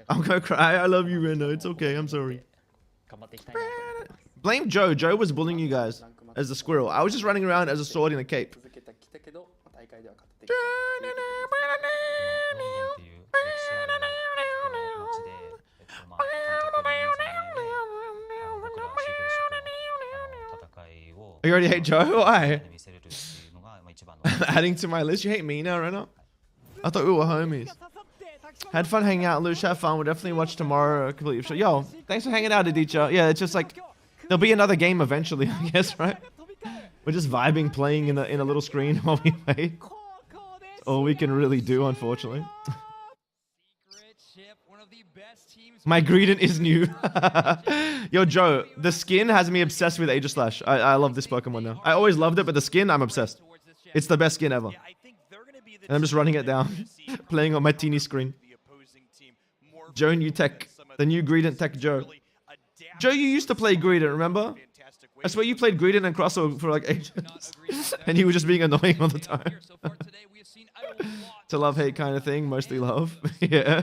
I'll go cry. I love you, Rena. It's okay. I'm sorry. Blame Joe. Joe was bullying you guys as the squirrel. I was just running around as a sword in a cape. You already hate Joe? Why? Adding to my list. You hate me now, Rena? I thought we were homies. Had fun hanging out, Louche. Have fun. We'll definitely watch tomorrow. Completely sure. Yo, thanks for hanging out, Adicha. Yeah, it's just like there'll be another game eventually, I guess, right? We're just vibing, playing in a little screen while we wait. All we can really do, unfortunately. My Greedent is new. Yo, Joe, the skin has me obsessed with Aegislash. I love this Pokemon now. I always loved it, but the skin, I'm obsessed. It's the best skin ever. And I'm just running it down, playing on my teeny screen. Joe, new tech. The new Greedent tech, Joe. Joe, you used to play Greedent, remember? I swear you played Greedent and Crossover for like ages. And you were just being annoying all the time. It's a love-hate kind of thing, mostly love. Yeah.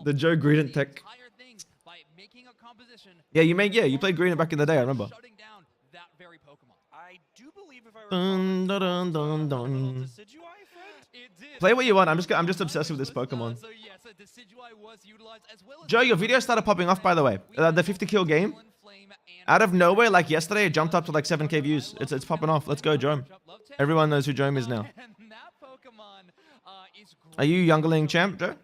The Joe Greedent tech. Yeah, you played Greedent back in the day, I remember. Dun, dun, dun, dun, dun. Play what you want. I'm just obsessed with this Pokemon. Joe, your video started popping off, by the way. The 50 kill game. Out of nowhere, like yesterday, it jumped up to like 7k views. It's popping off. Let's go, Jome. Everyone knows who Jome is now. Are you Youngling champ, Joe?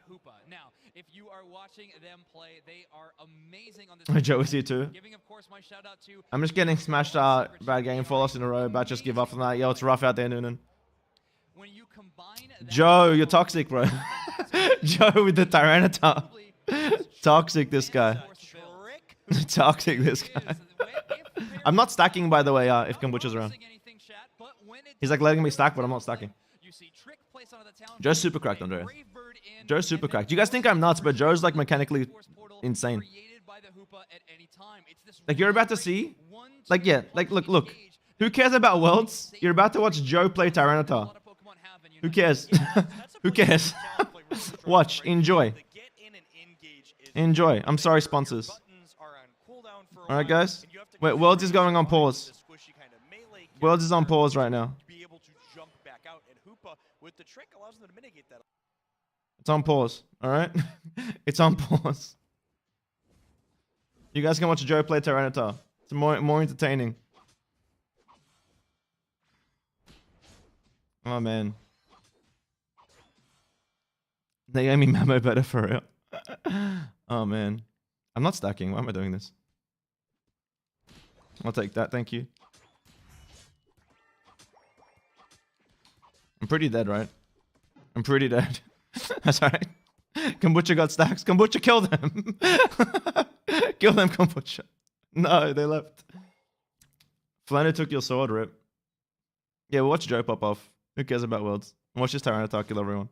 Joe is here too. I'm just getting smashed out. Bad game, 4 losses in a row. About just give up on that. Yo, it's rough out there, Noonan. Joe, you're toxic, bro. Joe with the Tyranitar. Toxic, this guy. Toxic, this guy. I'm not stacking, by the way, if Kombucha's around. He's like letting me stack, but I'm not stacking. Joe's super cracked, Andrea. Joe's super cracked. You guys think I'm nuts, but Joe's like mechanically insane. Like you're about to see, like yeah, like look. Who cares about Worlds? You're about to watch Joe play Tyranitar. Who cares? Who cares? Watch, enjoy. Enjoy. I'm sorry, sponsors. Alright, guys. Wait, Worlds is going on pause. Worlds is on pause right now. It's on pause, alright? It's on pause. You guys can watch Joe play Tyranitar. It's more entertaining. Oh, man. Naomi Mamo better for real. Oh, man. I'm not stacking. Why am I doing this? I'll take that. Thank you. I'm pretty dead, right? I'm pretty dead. That's alright. Kombucha got stacks. Kombucha, kill them. Kill them, Kombucha. No, they left. Flanner took your sword, Rip. Yeah, we'll watch Joe pop off. Who cares about Worlds? Watch this Tyranitar kill everyone.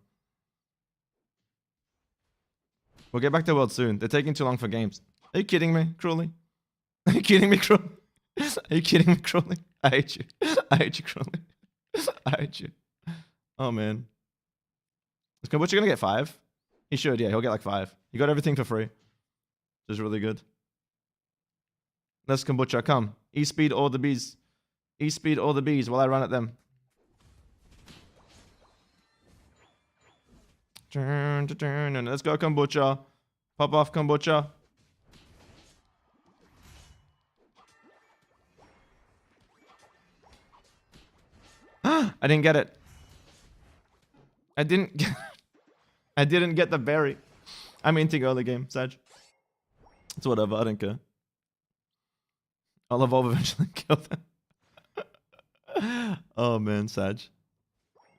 We'll get back to Worlds soon. They're taking too long for games. Are you kidding me, Cruelly? Are you kidding me, Cruelly? Are you kidding me, Cruelly? I hate you. I hate you, Cruelly. I hate you. Oh, man. Is Kombucha gonna get 5? He should, yeah. He'll get like 5. He got everything for free. Which is really good. Let's Kombucha, come. E-speed all the bees. E-speed all the bees while I run at them. Turn, and let's go, Kombucha. Pop off, Kombucha. I didn't get it. I didn't get the berry. I'm inting early game, Sag. It's whatever, I don't care. I'll evolve eventually and kill them. Oh man, Sag.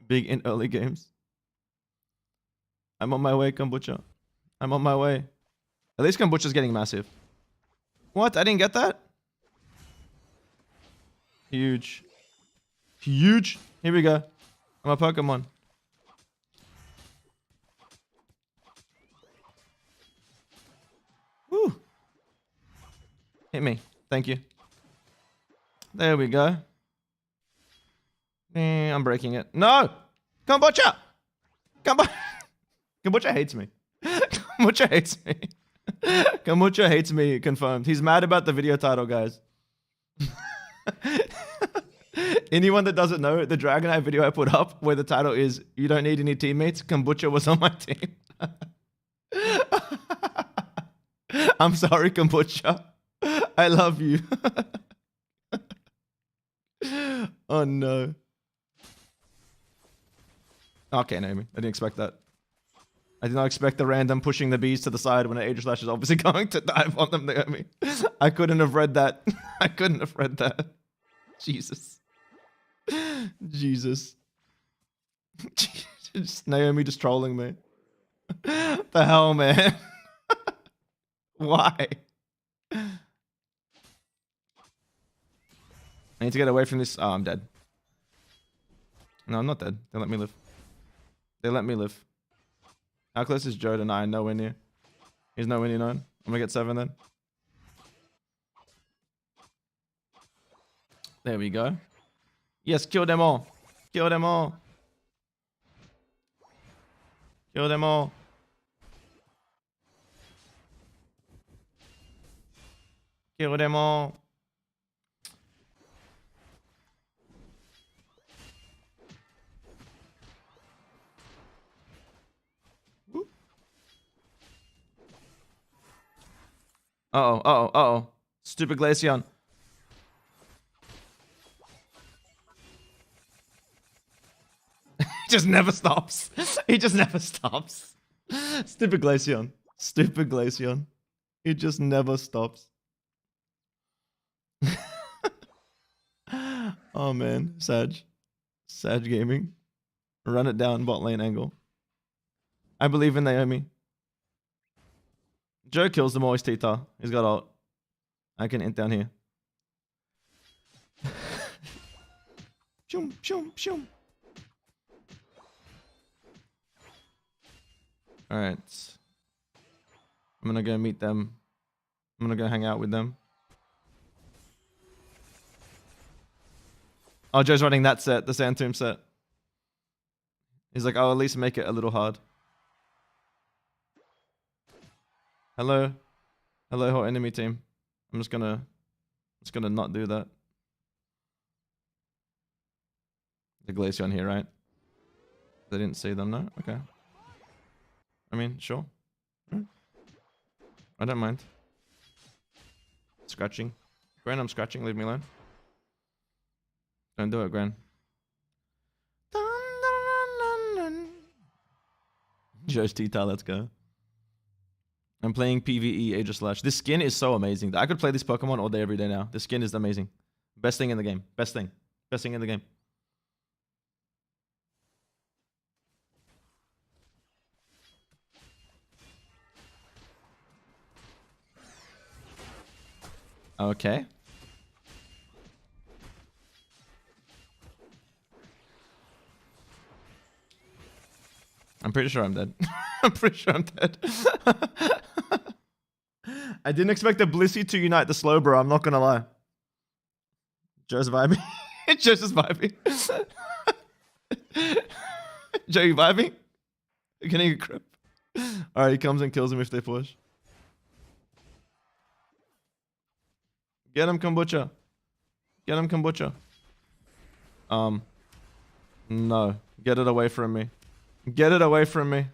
Big in early games. I'm on my way, Kombucha. I'm on my way. At least Kombucha's getting massive. What? I didn't get that? Huge. Huge. Here we go. I'm a Pokemon. Woo. Hit me. Thank you. There we go. I'm breaking it. No! Kombucha! Kombucha hates me. Kombucha hates me. Kombucha hates me, confirmed. He's mad about the video title, guys. Anyone that doesn't know, the Dragonite video I put up, where the title is, "You don't need any teammates," Kombucha was on my team. I'm sorry, Kombucha. I love you. Oh, no. Okay, Naomi. I didn't expect that. I did not expect the random pushing the bees to the side when an Aegislash is obviously going to dive on them, Naomi. I couldn't have read that. I couldn't have read that. Jesus. Jesus. Just Naomi just trolling me. The hell, man? Why? I need to get away from this. Oh, I'm dead. No, I'm not dead. They let me live. They let me live. How close is Joe to 9? Nowhere near. He's nowhere near 9. I'm gonna get 7 then. There we go. Yes, kill them all. Kill them all. Kill them all. Kill them all. Uh-oh, uh-oh, uh-oh. Stupid Glaceon. He just never stops. He just never stops. Stupid Glaceon. Stupid Glaceon. He just never stops. Oh man, Sag. Sag Gaming. Run it down, bot lane angle. I believe in Naomi. Joe kills them always, Tita. He's got ult. I can int down here. Shoom, shoom, shoom. Alright. I'm gonna go meet them. I'm gonna go hang out with them. Oh, Joe's running that set, the Sand Tomb set. He's like, I'll at least make it a little hard. Hello. Hello, whole enemy team. I'm just gonna not do that. The Glaceon here, right? They didn't see them, no? Okay. I mean, sure. I don't mind. Scratching. Gran, I'm scratching, leave me alone. Don't do it, Gran. Joe's Tita, let's go. I'm playing PvE Aegis. This skin is so amazing. I could play this Pokemon all day, every day now. This skin is amazing. Best thing in the game. Best thing. Best thing in the game. Okay. I'm pretty sure I'm dead. I'm pretty sure I'm dead. I didn't expect the Blissey to unite the Slowbro, I'm not gonna lie. Joe's vibing. Joe's just vibing. Joe, you vibing? You're getting a grip. Alright, he comes and kills him if they push. Get him, Kombucha. Get him, Kombucha. No. Get it away from me. Get it away from me.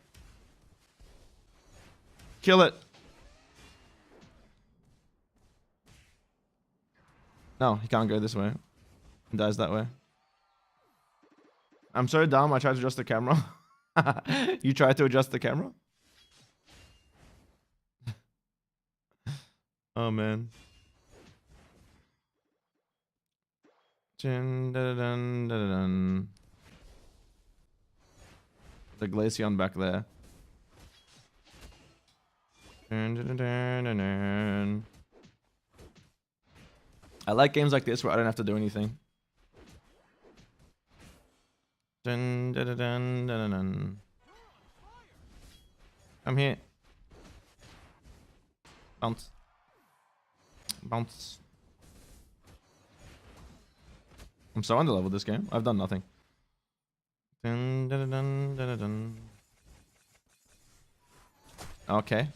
Kill it. No, he can't go this way. He dies that way. I'm so dumb, I tried to adjust the camera. You tried to adjust the camera? Oh, man. Dun, dun, dun, dun, dun. The Glaceon back there. Dun, dun, dun, dun, dun. I like games like this where I don't have to do anything. Dun, dun, dun, dun, dun, dun. I'm here. Bounce. Bounce. I'm so underleveled this game. I've done nothing. Dun, dun, dun, dun, dun, dun. Okay.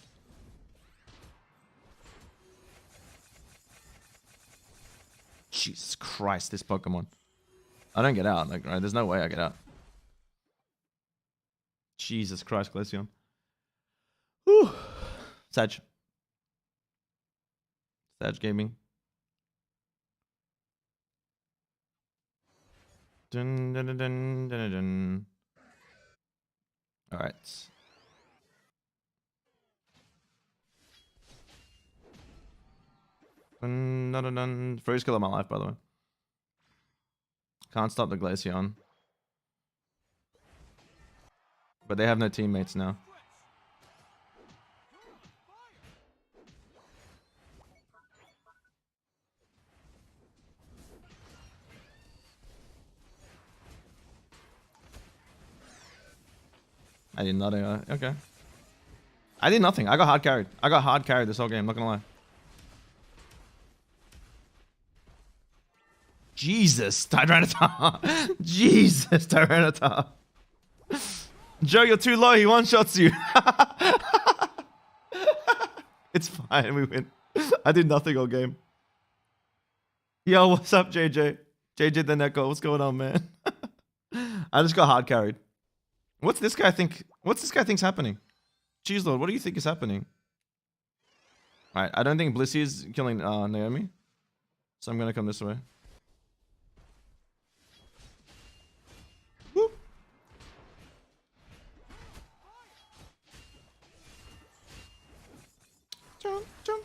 Jesus Christ, this Pokemon. I don't get out. Like, right, there's no way I get out. Jesus Christ, Glaceon. Whew. Sag. Sag Gaming. Dun, dun, dun, dun, dun, dun. All right. Dun, dun, dun, dun. First kill of my life, by the way. Can't stop the Glaceon. But they have no teammates now. I did nothing. Okay. I did nothing. I got hard carried. I got hard carried this whole game. Not gonna lie. Jesus, Tyranitar. Jesus, Tyranitar. Joe, you're too low. He one-shots you. It's fine. We win. I did nothing all game. Yo, what's up, JJ? JJ the Neko. What's going on, man? I just got hard carried. What's this guy think? What's this guy think's happening? Cheese Lord, what do you think is happening? Alright, I don't think Blissey is killing Naomi. So I'm gonna come this way. Whoop. Jump, jump.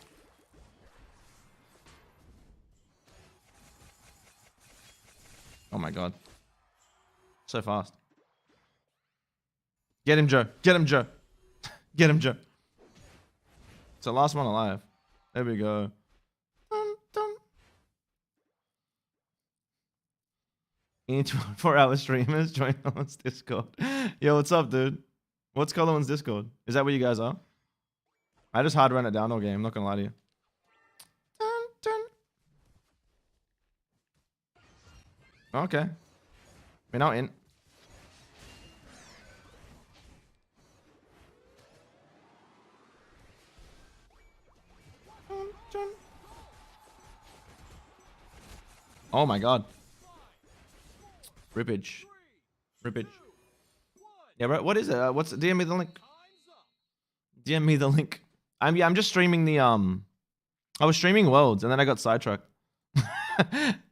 Oh my god. So fast. Get him, Joe. Get him, Joe. Get him, Joe. It's the last one alive. There we go. Dum, dum. You need 24-hour streamers. Join Colin's Discord. Yo, what's up, dude? What's Colin's Discord? Is that where you guys are? I just hard ran it down all game. I'm not gonna lie to you. Dun, dun. Okay. We're now in. Oh my god. Rippage. Rippage. Yeah, right. What is it? What's DM me the link? DM me the link. I'm just streaming the I was streaming Worlds and then I got sidetracked.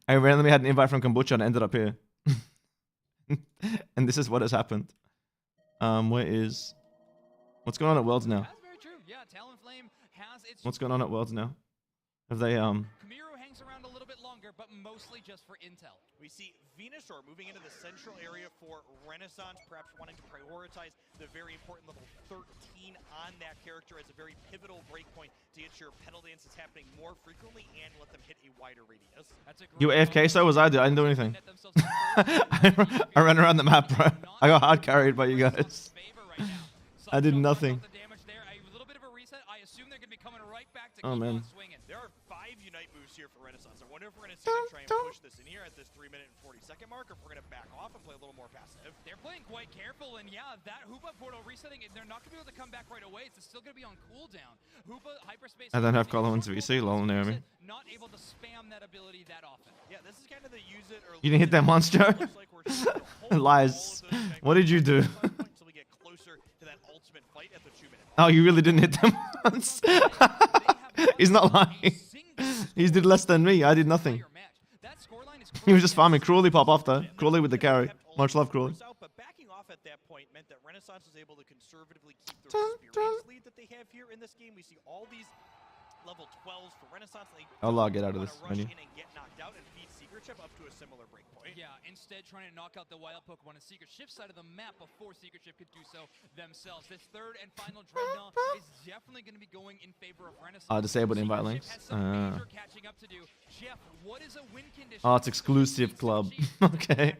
I randomly had an invite from Kombucha and ended up here. And this is what has happened. What's going on at Worlds now? That's very true. Yeah, Talonflame has its What's going on at Worlds now? Have they Kamiru hangs around a little bit longer, but mostly just for intel. We see Venusaur moving into the central area for Renaissance, perhaps wanting to prioritize the very important level 13 on that character as a very pivotal breakpoint to get your pedal dances happening more frequently and let them hit a wider radius. You AFK, so was I. I didn't do anything. I ran around the map, bro. I got hard carried by you guys. I did nothing. Oh man. There are 5 Unite moves here for Renaissance. I wonder if we're going to see them try and push this in here at this 3-minute and 40-second mark, or if we're going to back off and play a little more passive. They're playing quite careful, and yeah, that Hoopa portal resetting, they're not going to be able to come back right away. It's still going to be on cooldown. Hoopa hyperspace. I don't have Colin's VC, lol, Naomi. Not able to spam that ability that often. Yeah, this is kind of the use it or You didn't hit that monster? Lies. What did you do? Until we get closer to that ultimate fight at the 2-minute. Oh, you really didn't hit them once? He's not lying. He did less than me. I did nothing. He was just farming. Cruelly pop off though. Cruelly with the carry. Much love, Cruelly. But backing off at that point meant that Renaissance was able to conservatively keep the experience lead that they have here in this game. We see all these level 12s for Renaissance. Allah, get out of this menu. And get knocked out and feed Secret Chip up to a similar breakpoint. Yeah, instead trying to knock out the wild Pokemon on Secret Chip's side of the map before Secret Chip could do so themselves. This third and final Dreadnought is definitely going to be going in favor of Renaissance. Disabled invite links. Catching up to do. Jeff, what is a win condition? Oh, it's exclusive club. Okay.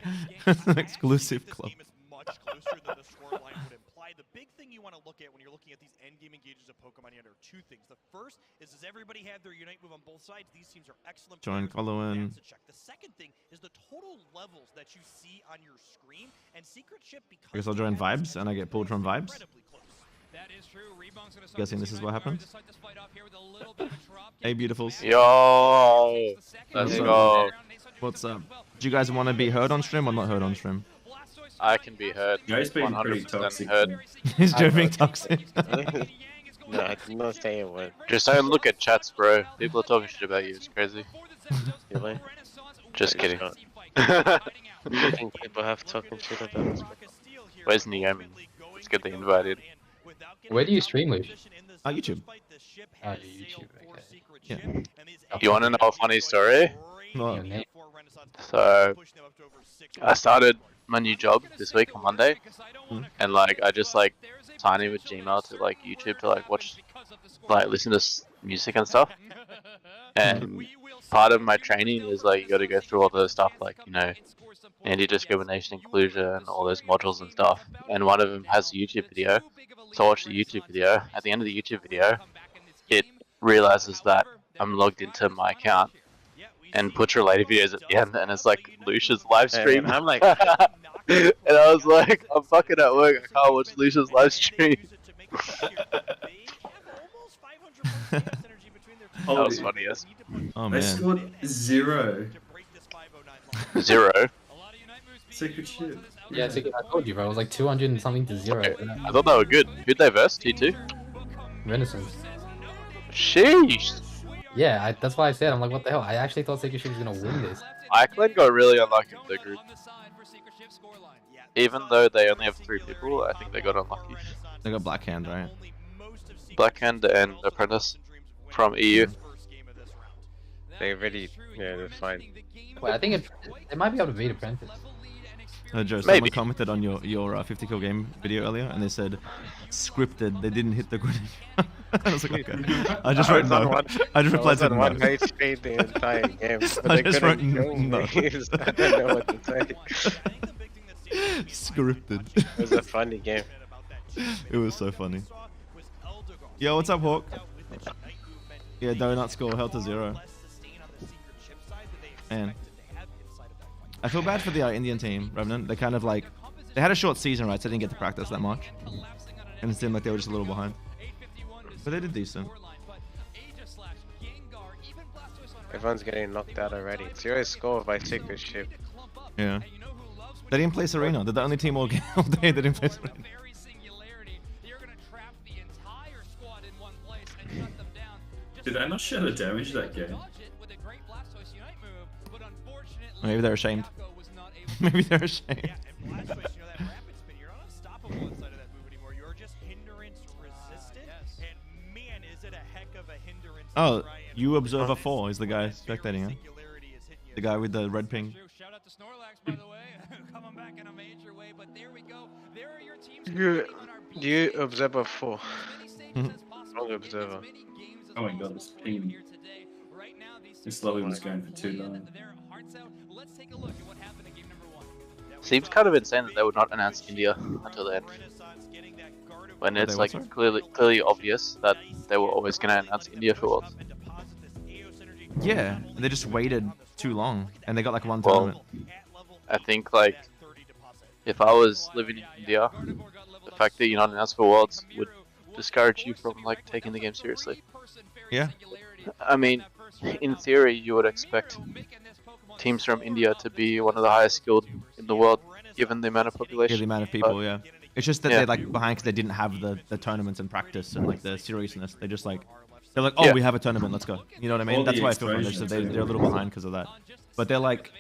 Exclusive club. Much closer than the scoreline would imply. The big thing you want to look at when you're looking at these endgame engages of Pokemon Unite are 2 things. The first is, does everybody have their Unite move on both sides? These teams are excellent. Join, follow in. The second thing is the total levels that you see on your screen, and Secret Chip because I guess I'll join Vibes and I get pulled from Vibes. That is true. Rebound's gonna Guessing this is what happened. Hey, beautifuls. Yo, let's go. What's up? Do you guys want to be heard on stream or not heard on stream? I can be heard. Joe's being pretty toxic. Heard. Is Joe being toxic? No, I'm not saying a word. Just don't look at chats, bro. People are talking shit about you. It's crazy. Really? Just kidding. I think people have talking shit about us. Where's Naomi? Let's get the invited. Where do you stream, Louche? YouTube. YouTube, okay. Yeah. Do you want to know a funny story? Well, So I started my new job this week on Monday, and like I just like sign in with Gmail to like YouTube to like watch, like listen to music and stuff. And part of my training is like you got to go through all the stuff like, you know, anti-discrimination, inclusion, and all those modules and stuff. And one of them has a YouTube video, so I watched the YouTube video. At the end of the YouTube video, it realizes that I'm logged into my account and puts related videos at the end, and it's like Louche's live stream. And I'm like, and I was like, I'm fucking at work, I can't watch Louche's live stream. That was funny, yes. Oh They man. scored 0. 0. Secret ship. Yeah, I told you, bro. It was like 200 and something to 0. I thought they were good. Who'd they verse? T2? Renaissance. Sheesh. Yeah, that's why I said, I'm like, what the hell? I actually thought Secret Ship was gonna win this. Iceland got really unlucky with their group. Even though they only have 3 people, I think they got unlucky. They got Blackhand, right? Blackhand and Apprentice from EU. they already, yeah, they're fine. Wait, I think it might be able to beat Apprentice. Joe, Maybe. someone commented on your 50 kill game video earlier, and they said scripted. They didn't hit the grenade. I was like, okay. I just wrote no. I just replied to on one no. HP the entire game. But I they just couldn't wrote kill no. me. I don't know what to say. Scripted. It was a funny game. It was so funny. Yo, what's up, Hawk? Yeah, donut score, held to 0. Man. I feel bad for the Indian team, Revenant. They kind of like, they had a short season, right? So they didn't get to practice that much. And it seemed like they were just a little behind. But they did decent. Everyone's getting knocked out already. 0 score by Secret Ship. Yeah. They didn't play Serena. They're the only team all day they didn't play Serena. Did I not show the damage that game? Maybe they're ashamed. Maybe they're ashamed. Oh, you Observer 4 is the guy spectating, huh? The guy with the red ping. You Observer 4. Wrong Observer. Oh my god, this ping. This lobby was going for too long. Seems kind of insane that they would not announce India until the end. When it's like clearly obvious that they were always going to announce India for Worlds. Yeah, they just waited too long, and they got like one tournament. I think like if I was living in India, the fact that you're not announced for Worlds would discourage you from like taking the game seriously. Yeah. I mean, in theory, you would expect teams from India to be one of the highest skilled in the world, given the amount of population. Yeah, the amount of people, but, yeah. It's just that they're like behind because they didn't have the tournaments and practice and like the seriousness. They just like, they're like, oh, we have a tournament, let's go. You know what I mean? All That's the why I feel for them. So they're a little behind because of that. But they're like,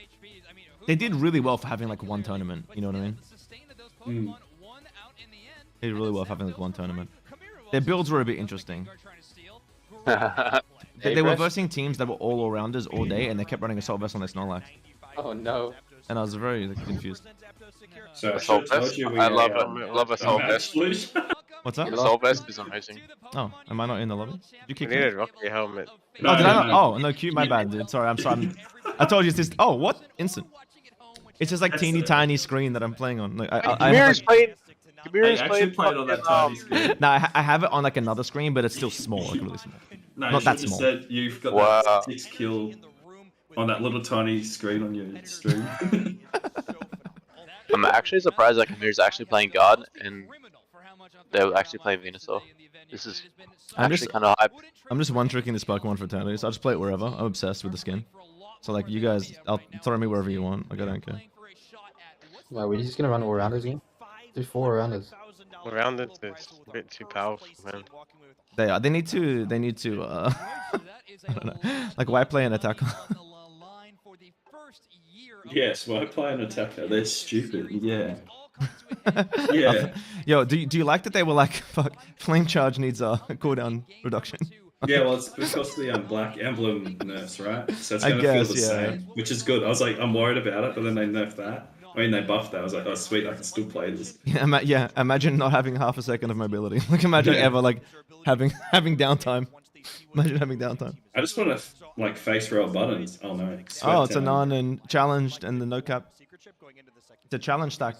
they did really well for having like one tournament. You know what I mean? Mm. They did really well for having like one tournament. Their builds were a bit interesting. They were versing teams that were all all-rounders all day, and they kept running Assault Vest on their Snorlax. Oh no. And I was very like, confused. So Assault Vest? I love Assault Vest. What's up? Assault Vest is amazing. Oh, am I not in the lobby? Did you kick We me? need a Rocky helmet. Oh, did I not? Oh, no, cute. My bad, dude. Sorry, I'm sorry. I told you it's this. Oh, what? Instant. It's just like teeny tiny screen that I'm playing on. Like, I actually played on that tiny screen. No, I have it on like another screen, but it's still small, like really small. No, Not that small. Said you've got that 6 kill on that little tiny screen on your stream. I'm actually surprised that Kamir's actually playing guard and they're actually playing Venusaur. This is actually kind of hype. I'm just one-tricking this Pokemon for eternity, so I'll just play it wherever. I'm obsessed with the skin. So like, you guys, I'll throw me wherever you want. Like, I don't care. Wow, we're just gonna run all rounders again? Do 4 rounders. Rounded is a bit too powerful, man. They are. They need to. I don't know. Like, why play an attacker? Yes, why play an attacker? They're stupid. Yeah. Yeah. Yo, do you like that they were like, fuck, flame charge needs a cooldown reduction? Yeah, well, it's because the Black Emblem nerfs, right? So it's I going to feel guess, the same, which is good. I was like, I'm worried about it, but then they nerfed that. I mean, they buffed that. I was like, oh, sweet, I can still play this. Yeah, imagine not having half a second of mobility. Like, imagine ever, like, having downtime. Imagine having downtime. I just want to, like, face roll buttons. Oh, no. Oh, it's a none and challenged and the no cap. It's a challenge stack.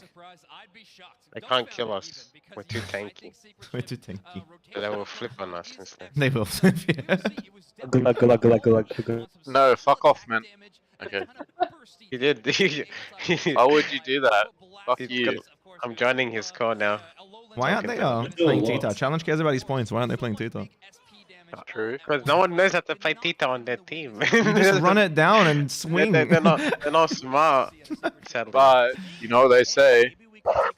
They can't kill us. We're too tanky. We're too tanky. So they will flip on us instead. They will flip, yeah. Good luck, good luck, good luck, good luck, good luck. No, fuck off, man. Okay. He did. Why would you do that? Fuck He's you. I'm joining his score now. Why aren't they playing Tita? Challenge cares about his points. Why aren't they playing Tita? True. Because no one knows how to play Tita on their team. You just run it down and swing. They're not smart. Sadly. But, you know what they say?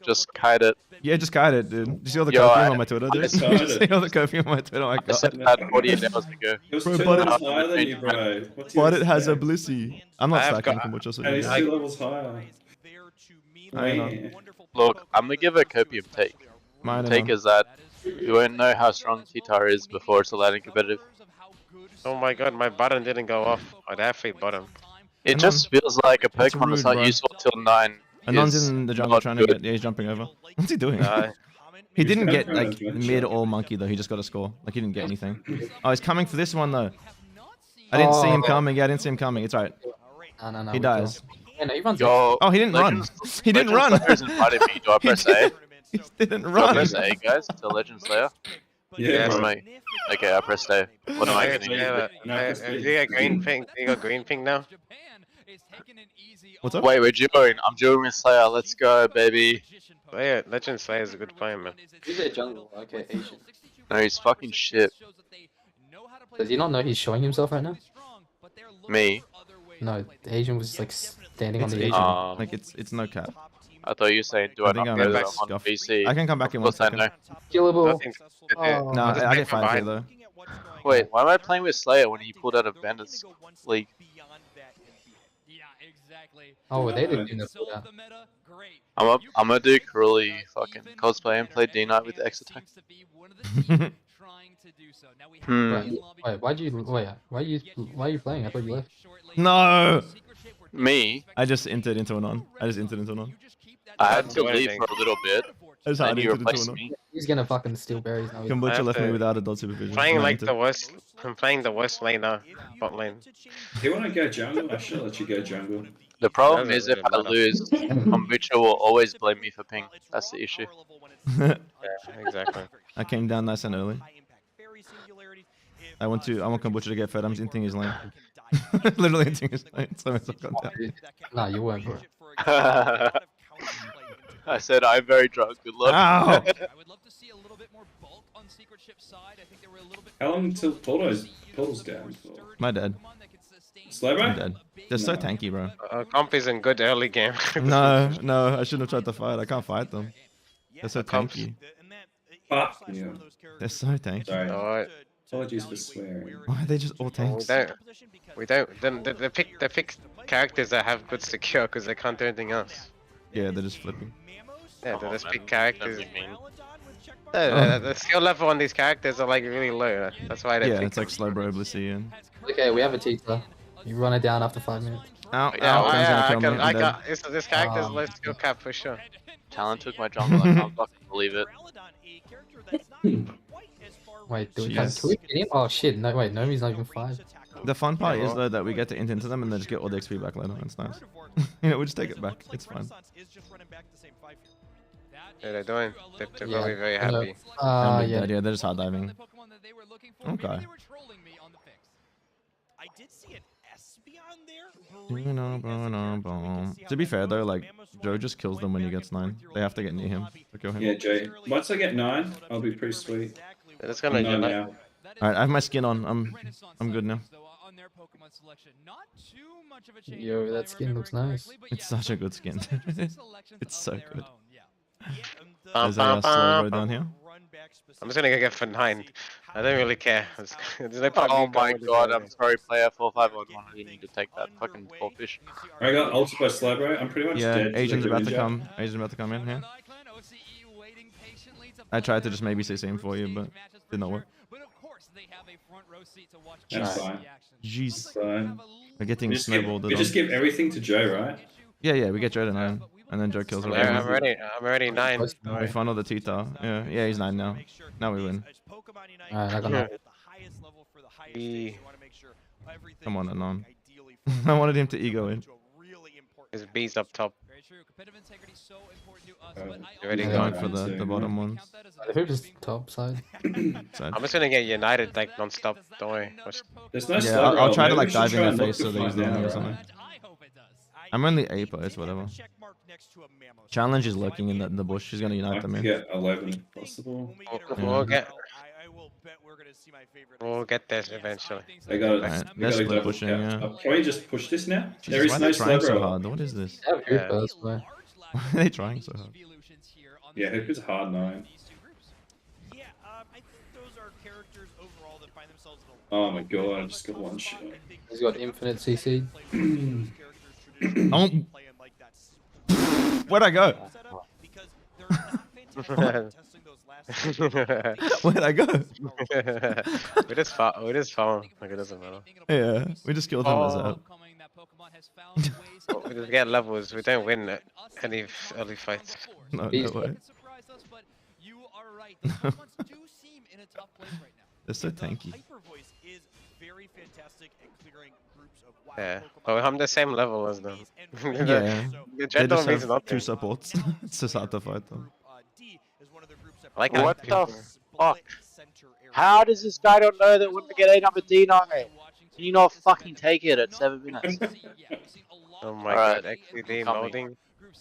Just kite it. Yeah, just kite it, dude. Did you see all the Yo, curfew on my Twitter, dude? I Did you see all the curfew on my Twitter? Oh my I god. said that 48 hours ago. It was Bro, 2 but levels it- higher than you, bro. What's But your it has a mistake? blissy. I'm not I have stacking got- from what you're And saying. it's 2 levels higher. I know. Man. Look, I'm gonna give a copium take. Mine Take is that you won't know how strong T-Tar is before it's allowed in competitive. Oh my god, my button didn't go off. I'd have a button. It just feels like a That's Pokemon that's rude, not bro. used till 9. Anon's is in the jungle not trying to good. get. Yeah, he's jumping over. What's he doing? Uh, He didn't get gonna like try and mid shot. or monkey though. He just got a score. Like he didn't get anything. Oh, he's coming for this one though. I didn't see him coming. Yeah, I didn't see him coming. It's alright. No, He dies. Yeah, no, he runs. Yo, Oh, he didn't run. He didn't run. Legend Slayer's invited me. Do I He press A? He didn't Do I run. press A, guys? To Legend Slayer? Yeah, Or bro. am I- Okay, I pressed A. What am I Yeah, getting? you got green ping? You got green ping now? What's up? Wait, we're dueling. I'm dueling with Slayer. Let's go, baby. Oh, yeah, Legend Slayer is a good player, man. He's a jungle. Okay, Asian. No, he's fucking shit. Does he not know he's showing himself right now? Me? No, the Asian was like standing on It's the Asian. Asian. Like it's no cap. I thought you were saying, do I, think not I'm know gonna that I'm on scuff. PC? I can come back in Of one course I second. know. Killable. Nothing. Oh. No, Just I make get him 5k behind. though. Wait, why am I playing with Slayer when he pulled out of Bandits League? Oh, they didn't do that. I'm gonna do Curly fucking cosplay and play D-Knight with X attack. Wait, why are you playing? I thought you left. No. Me? I just entered into an on. I just entered into an on. I had to leave for a little bit. I just And hard you entered into replaced an on. me. He's gonna fucking steal berries now. I Kombucha have left me to- without adult supervision. Playing No, I like entered. the worst. I'm playing the worst laner, bot lane. Do you want to go jungle? I should let you go jungle. The problem Doesn't is if really I matter. lose, Kombucha will always blame me for ping. That's the issue. Yeah, exactly. I came down nice and early. I want Kombucha to get fed. I'm inting his lane. Literally inting his lane. So it's gone down. Nah, you weren't, bro. I said I'm very drunk. Good luck. Ow! How long until Portal's down for? My dad. Slow, bro? I'm dead. They're so tanky, bro. Comp is in good early game. No, I shouldn't have tried to fight. I can't fight them. They're so Comps. tanky. Ah, yeah. They're so tanky. Sorry. Alright. Apologies for swearing. Why are they just all We tanks? don't. Then they pick characters that have good secure because they can't do anything else. Yeah, they're just flipping. Yeah, they Oh, just man. pick characters. Doesn't mean- The skill level on these characters are like really low. That's why they Yeah, pick. it's like slow bro blissy and. Okay, we have a Tita. You run it down after 5 minutes. Ow, Yeah, ow, Ben's gonna kill me. I I'm dead. got. This character's low skill cap for sure. Talon took my jungle. I can't fucking believe it. Wait, do we, Jeez. can we get him? Oh shit, no, wait, Nomi's not even 5. The fun part Yeah, is well- though that we get to int into them and then just get all the XP back later. It's nice. You know, we just take it back. It's fine. Yeah, they're doing. They're Yeah, probably very I know. happy. I'm Yeah. dead, yeah, they're just hard diving. Okay. I did see an Espeon there. To be fair though, like Joe just kills them when he gets 9. They have to get near him to kill him. Yeah, Jay. Once I get 9, I'll be pretty sweet. That's gonna I'm 9 unite. now. Alright, I have my skin on. I'm good now. Yo, that skin looks nice. It's such a good skin. It's so good. Bum, There's bum, a slow bum, bro down here. I'm just gonna go get for 9. I don't really care. There's no point Oh me my going with god, the- I'm sorry, player 4511. I didn't need to take that fucking 4 fish. I got ulted by slow, bro. I'm pretty much Yeah, dead. to Asian's the about to ninja. come. Asian's about to come in here. I tried to just maybe say same for you, but did not work. they have a front row seat to watch That's all fine. the action. Jeez. Fine. We're getting We just give, snowballed. we just give everything to Joe, right? Yeah, we get Joe to 9, and then Joe kills everyone. I'm already 9. We funnel the Tita. Yeah, he's 9 now. Now we win. Alright, I got that. Come on, Anon. I wanted him to ego in. His B's up top. Very true. Competitive integrity is so important to us, but I Already Going gone. for the bottom ones. I hope it's top side. I'm just gonna get United like non-stop. Don't worry. There's no Yeah, slow I'll roll. try to Maybe like we should dive in try their and look face to so they fight use the wing now, or something. right? I'm only A, but it's whatever. Challenge is lurking in the bush. She's gonna unite them in. Get 11 if possible. We'll get this eventually. They got Alright, it. they're split pushing, yeah. Can we just push this now? There Jesus, is why are no they slow trying so roll. hard? What is this? Yeah, first, man. Why are they trying so hard? Yeah, Hooper's a hard 9. Yeah, I think those are characters overall that find themselves in a Oh my god, I just got one shot. He's got infinite CC. Oh. Where'd I go? Where'd I go? we just found. Like it doesn't matter. Yeah, we just killed him as a. We just get levels. We don't win any early fights. No way. They're so tanky. Yeah, but I'm the same level as them. Yeah, The they Jett just means have nothing. 2 supports. It's just hard to fight them. Like What people. the fuck? How does this guy not know that when we get a number D9? Can you not fucking take it at 7 minutes? Oh my Alright, god, XD coming. molding.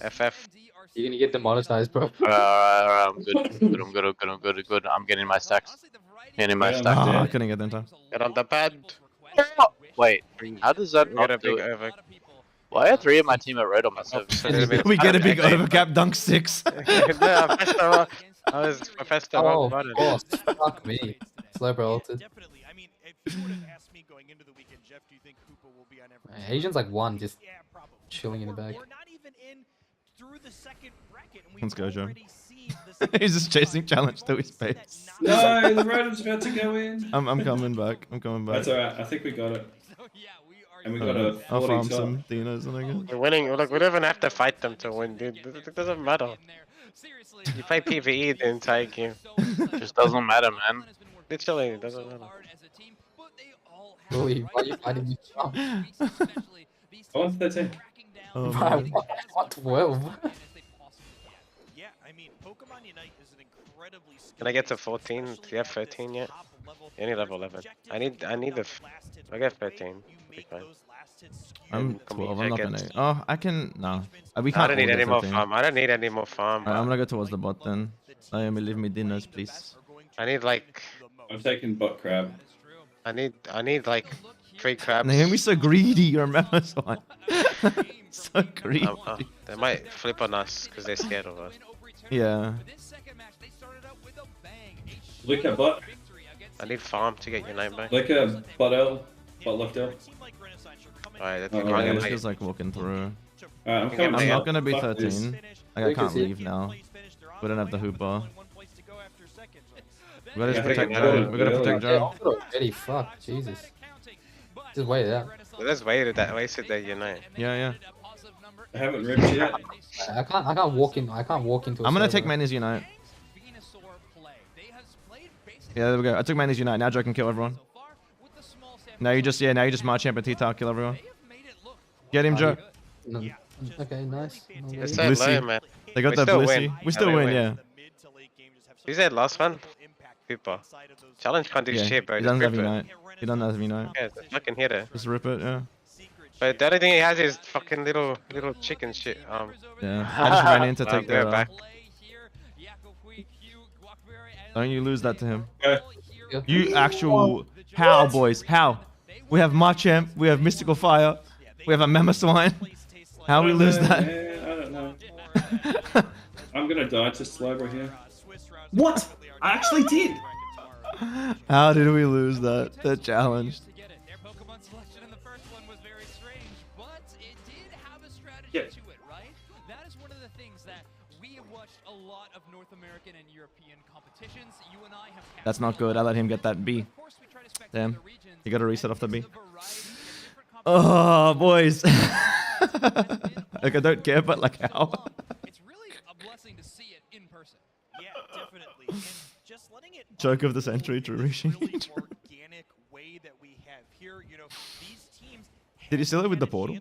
FF. You're gonna get demonetized, bro. Alright, I'm good. I'm getting my stacks. Getting my stacks. Oh, I couldn't get them time. Get on the pad. Wait, how does that Get not a do big it? over. Why are 3 of my team at red on my service? We get a big overcap dunk 6. I was Professor Oh, Rock of course. Fuck me. Slow bro ulted. Asian's like 1, just chilling in the bag. Let's go, Joe. He's just chasing challenge to his face. No, the rotor's about to go in. I'm coming back. I'm coming back. That's alright, I think we got it. And we got a 40 I'll farm top. some Dinos and I guess. We're winning. Look, we don't even have to fight them to win, dude. It doesn't matter. You play PvE the entire game. Just doesn't matter, man. Literally, it doesn't matter. Really, why are you fighting me? I want 13. Oh, Why, man. what 12? Yeah, I mean, Pokemon Unite is an incredibly Can I get to 14? Do you have 13 yet? You need level 11. I need the. I got 13. Be fine. I'm Come on, 12. I'm not take gonna. it. Oh, I can. No, we I can't. don't need all any get more 13. farm. I don't need any more farm. Alright, I'm gonna go towards the bot then. Leave me Dinos, please. I need like. I'm taking butt crab. I need like 3 crabs. Naomi's so greedy. You remember? So greedy. They might flip on us because they're scared of us. Yeah. Look at butt. I need farm to get Unite back. Look at butt L. Butt left L. Alright, that's Oh, Yeah, yeah. this feels like walking through. Alright, I'm coming. I'm out. not gonna be Fuck 13. this. Like, I can't leave now. We don't have the hooper. We gotta just Yeah, protect yeah, Joe. yeah, We gotta yeah, protect Yeah, Joe. already, fuck, Jesus. Just wait it out. Well, let's wasted that Unite. Yeah. I haven't ripped yet. I can't walk in. I can't walk into. I'm gonna take Manny's Unite. Yeah, there we go. I took Manny's Unite. Now Joe can kill everyone. Now you just March and T-Tar kill everyone. Get him, Joe. No. Okay, nice. It's so Blissey. low, man. They got We the still Blissey. win. We still we win, yeah. Who's that last one? Cooper. Challenge can't do Yeah, shit, bro. he Just doesn't have rip it. Unite. He doesn't have Unite. Yeah, it's a fucking hitter. Just rip it, yeah. But the only thing he has is fucking little chicken shit. Yeah. I just ran in to take go their back. Don't you lose that to him. Yeah. You actual... How, boys? How? We have Machamp, we have Mystical Fire, we have a Mamoswine. How we lose that? Yeah, I don't know. I'm gonna die to Slobber here. What? I actually did. How did we lose that? The challenge. Yeah. That is one of the things that we have watched a lot of North American and European competitions. You and I have. That's not good. I let him get that B. Of course we Damn. You got to reset off the B. Oh, boys. Like, I don't care, but like how? It's really a blessing to see it in person. Yeah, definitely. And just letting it Joke of the century, Drew Rishi. organic way that we have here, you know, these teams Did you seal it with the portal?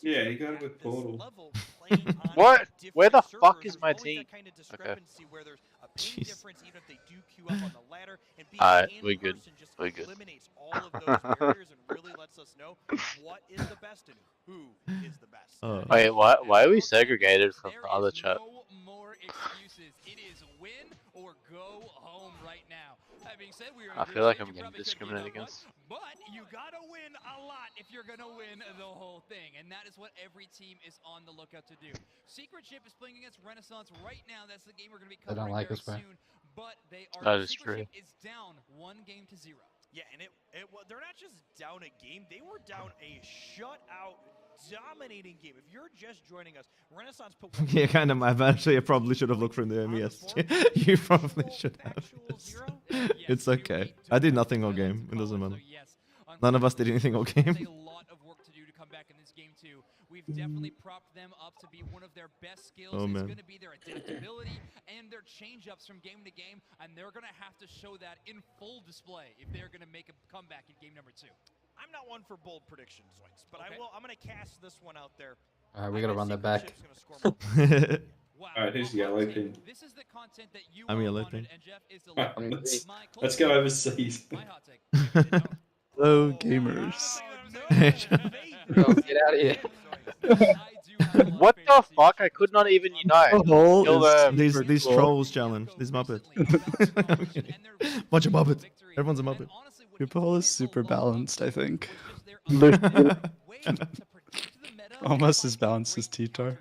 Yeah, you got it with portal. What? Where the fuck is my team? Okay. Alright, we're good. We're good. Wait, why are we segregated from the other chat? It is win or go home right now. That being said, we are I feel like I'm getting discriminated against. but you gotta win a lot if you're gonna win the whole thing, and that is what every team is on the lookout to do. Secret Ship is playing against Renaissance right now. That's the game we're gonna be covering very soon. But they are That is Secret true. Ship is down 1-0. Yeah, and they're not just down a game; they were down a shutout, dominating game. If you're just joining us, Renaissance put Yeah, kind of. Actually, I probably should have looked from the MES. You probably should have. It's okay. I did nothing all game. It doesn't matter. None of us did anything all game. We've definitely propped them up to be one of their best skills. Oh, it's man. going to be their adaptability and their change-ups from game to game, and they're going to have to show that in full display if they're going to make a comeback in game number 2. I'm not one for bold predictions, Zoinks, but I'm going to cast this one out there. Alright, we gotta run that back. Alright, who's yellow team? This is the content that you I'm yellow team. and Jeff is the Let's go overseas. Hello, gamers. Bro, get out of here. What the fuck? I could not even unite. Kill them. These trolls challenge. These Muppets. Bunch of Muppets. Everyone's a Muppet. Your poll is super balanced, I think. Almost as balanced as T-Tar.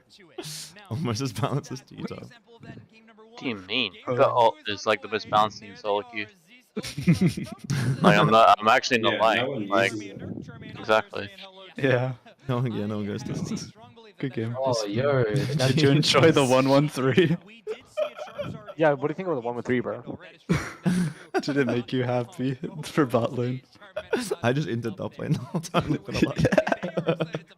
Almost as balanced as T-Tar. What do you mean? The ult is like the most balanced team solo queue. Like I'm actually not lying. Like exactly. Yeah. No one goes to. Good game. Oh, yo. Did you enjoy the 1-1-3? Yeah, what do you think of the 1-1-3, bro? Did it make you happy for bot lane? I just entered top lane the whole time. Not gonna lie.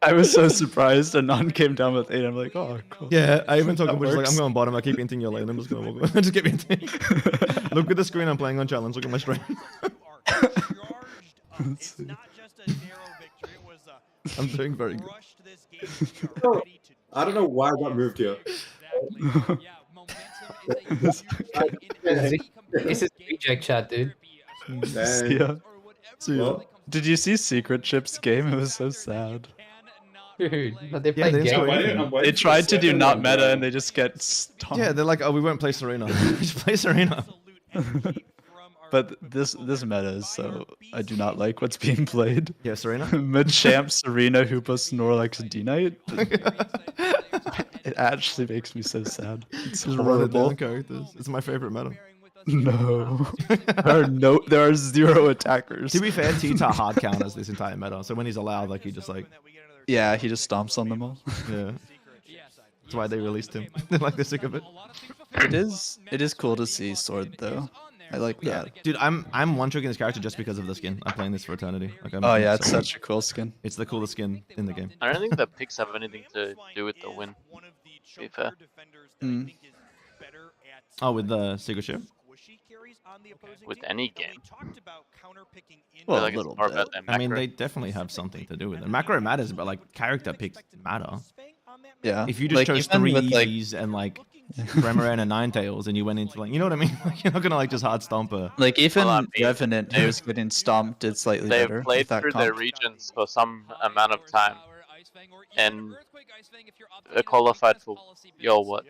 I was so surprised Anon came down with 8. I'm like, oh, cool. Yeah, I even talked That about like, works. I'm going bottom. I keep inting your lane. I'm just gonna walk away. Just keep inting. Look at the screen. I'm playing on challenge. Look at my stream. It's not just a narrow victory. It was I'm doing very good. rushed this game. We are ready to I don't know why I got moved here. This is reject chat, dude. See ya. See ya. Did you see Secret Ship's game? It was so sad. Dude, but they Yeah, play they game. They tried to do not meta and they just get stomped. Yeah, they're like, oh, we won't play Serena. Just play Serena. But this meta is so I do not like what's being played. Yeah, Serena. Mid-champ, Serena, Hoopa, Snorlax, D-Knight. It actually makes me so sad. It's Just run it horrible. down characters. It's my favorite meta. No. There are 0 attackers. To be fair, T-Tar hard counters this entire meta. So when he's allowed, like he just like, Yeah, he just stomps on them all. yeah. That's why they released him. They're like they're sick of it. It is cool to see Sword though. I like that. Dude, I'm one tricking this character just because of the skin. I'm playing this for eternity. Like, Oh yeah, it's such a cool skin. It's the coolest skin in the game. I don't think the picks have anything to do with the win. To be fair. Mm. Oh, with the Secret Ship? With any game. Well, I feel like a little it's more bit. about their I mean, macro. they definitely have something to do with it. Macro matters, but like character picks matter. Yeah. If you just Like, chose even 3 with, like- Eevees and like Remoran and Ninetales and you went into like, you know what I mean? Like, you're not gonna like just hard stomp her. Like even Well, I mean, Revenant, who was getting stomped, did slightly They've better. played with that through their comp. regions for some amount of time and qualified for your what?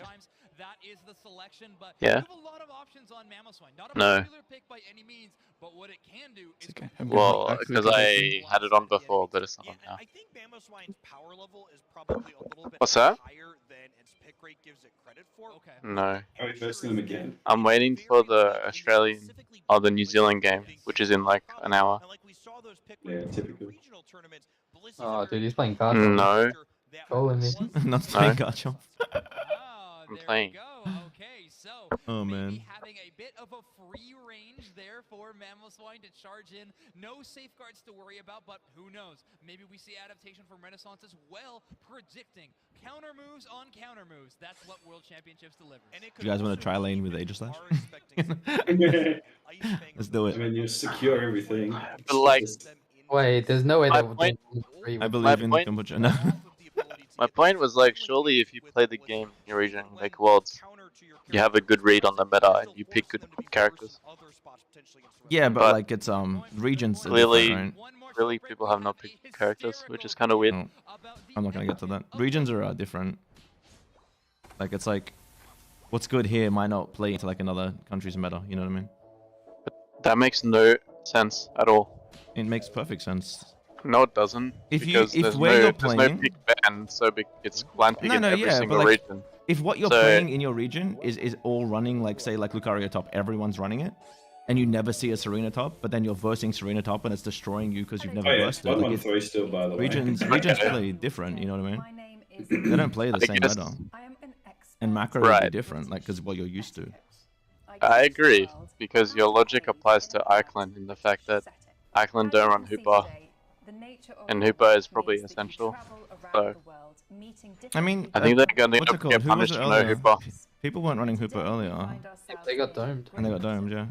That is the selection, but Yeah. you have a lot of options on Mamoswine. Not a No. popular pick by any means, but what it can do is Okay, I'm going Well, back to because the I had it on before, but it's not on now. I think Mamoswine's power level is probably a little bit What's that? higher than its pick rate gives it credit for. Okay. No. Are we versing them again? I'm waiting for the Australian or the New Zealand game, which is in like an hour. Yeah, typical. Oh, dude, he's playing cards. No. Trolling me. Not playing Garchomp. I'm playing. So Oh man. maybe having a bit of a free range there for Mamoswine to charge in. No safeguards to worry about, but who knows? Maybe we see adaptation from Renaissance as well, predicting counter moves on counter moves. That's what World Championships delivers. You guys want to try lane with Aegislash? Let's do I it. mean, you secure everything. But like, Wait, there's no way my that point, I believe in point- kombucha. No. my point was like, surely if you play the game in your region, like Worlds, you have a good read on the meta and you pick good characters. Yeah, but like it's regions are Clearly, different, right? clearly people have not picked characters, which is kind of weird. No, I'm not gonna get to that. Regions are different. Like it's like, what's good here might not play into like another country's meta. You know what I mean? That makes no sense at all. It makes perfect sense. No, it doesn't. If because if there's where no, you're there's playing, no pick ban, so it's clan pick in every yeah, single but like, region. if what you're So- playing in your region is all running, like say like Lucario top, everyone's running it, and you never see a Serena top, but then you're versing Serena top and it's destroying you because you've never Oh yeah, versed it. Like, 1-1-3 still, by the way. regions play different. You know what I mean? They don't play the same meta. And macro would be different, like because what you're used to. I agree, because your logic applies to Iceland in the fact that Iceland don't run Hooper, and Hooper is probably essential. So I mean, I think they're going what's to it called? get Who was punished it for no earlier? Hooper. People weren't running Hooper earlier. They got domed. And they got domed, yeah.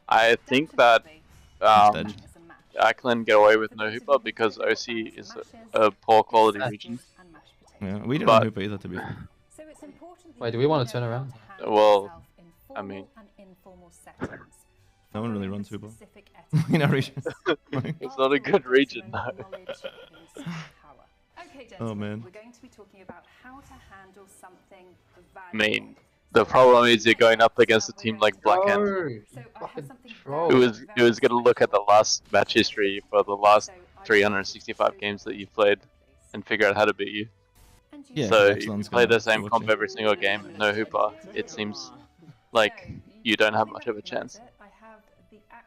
I think that Iceland get away with no Hooper because OC is a poor quality region. Yeah, we didn't But- run Hooper either, to be fair. Wait, do we want to turn around? Well, I mean, No one really runs Hooper in our region. it's not a good region, though. Oh man. We're going to be talking about how to handle something I mean, the problem is you're going up against a team like Blackhand, who is going to look at the last match history for the last 365 games that you've played and figure out how to beat you. Yeah, So if you Excellent's play gonna the same watch comp it. every single game and no Hooper, it seems like you don't have much of a chance.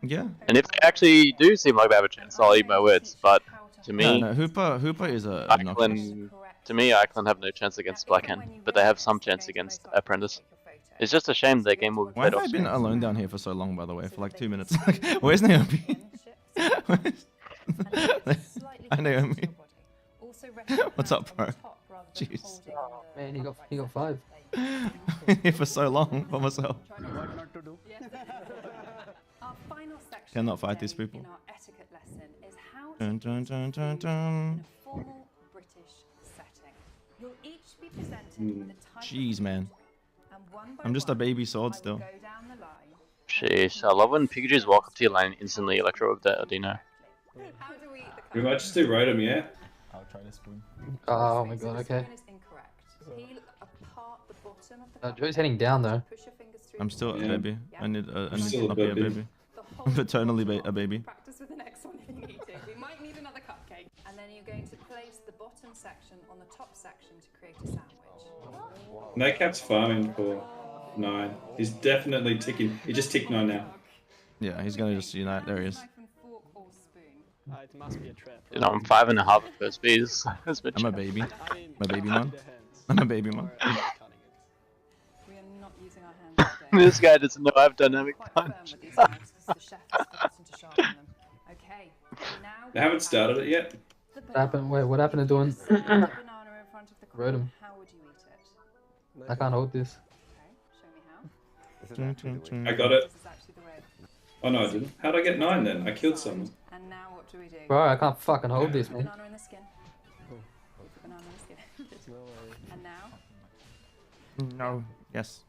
Yeah. And if they actually do seem like they have a chance, I'll eat my words. But to me, No, Hooper is a obnoxious. Iceland, to me, Iceland have no chance against Blackhand, but they have some chance against Apprentice. It's just a shame their game will be Why played have I off been soon. alone down here for so long, by the way? For like 2 minutes. Where's Naomi? Hi, Naomi. What's up, bro? Jeez. Man, he got 5. Here for so long by myself. Cannot fight these people. Dun, dun, dun, dun, dun. Jeez, man. I'm just a baby sword still. Sheesh, I love when Pikachu's walk up to your lane and instantly electro with that Adino. We might just do Rotom, yeah? I'll try to spoon. Oh my god, okay. Joey's heading down though. I'm still a Yeah. baby. I need still a not be a baby. baby. I'm eternally a baby. Practice with the next one if you need to. We might need another cupcake. And then you're going to place the bottom section on the top section to create a sandwich. Nightcap's farming for 9. He's definitely ticking. He just ticked 9 now. Yeah, he's gonna just unite. There he is. It must be a trap. You know, I'm 5.5 at first speed. I'm a baby. My baby man. I'm a baby man. We are not using our hands today. This guy doesn't know I have dynamic punch. Okay. They haven't started it yet. What happened? Wait, what happened to doing? Rotom. How would you eat it? I can't hold this. I got it. Oh no, I didn't. How'd I get 9 then? I killed someone. And now what do we do? Bro, I can't fucking hold this, man. Banana in the skin. Banana in the skin. And now? No. Yes.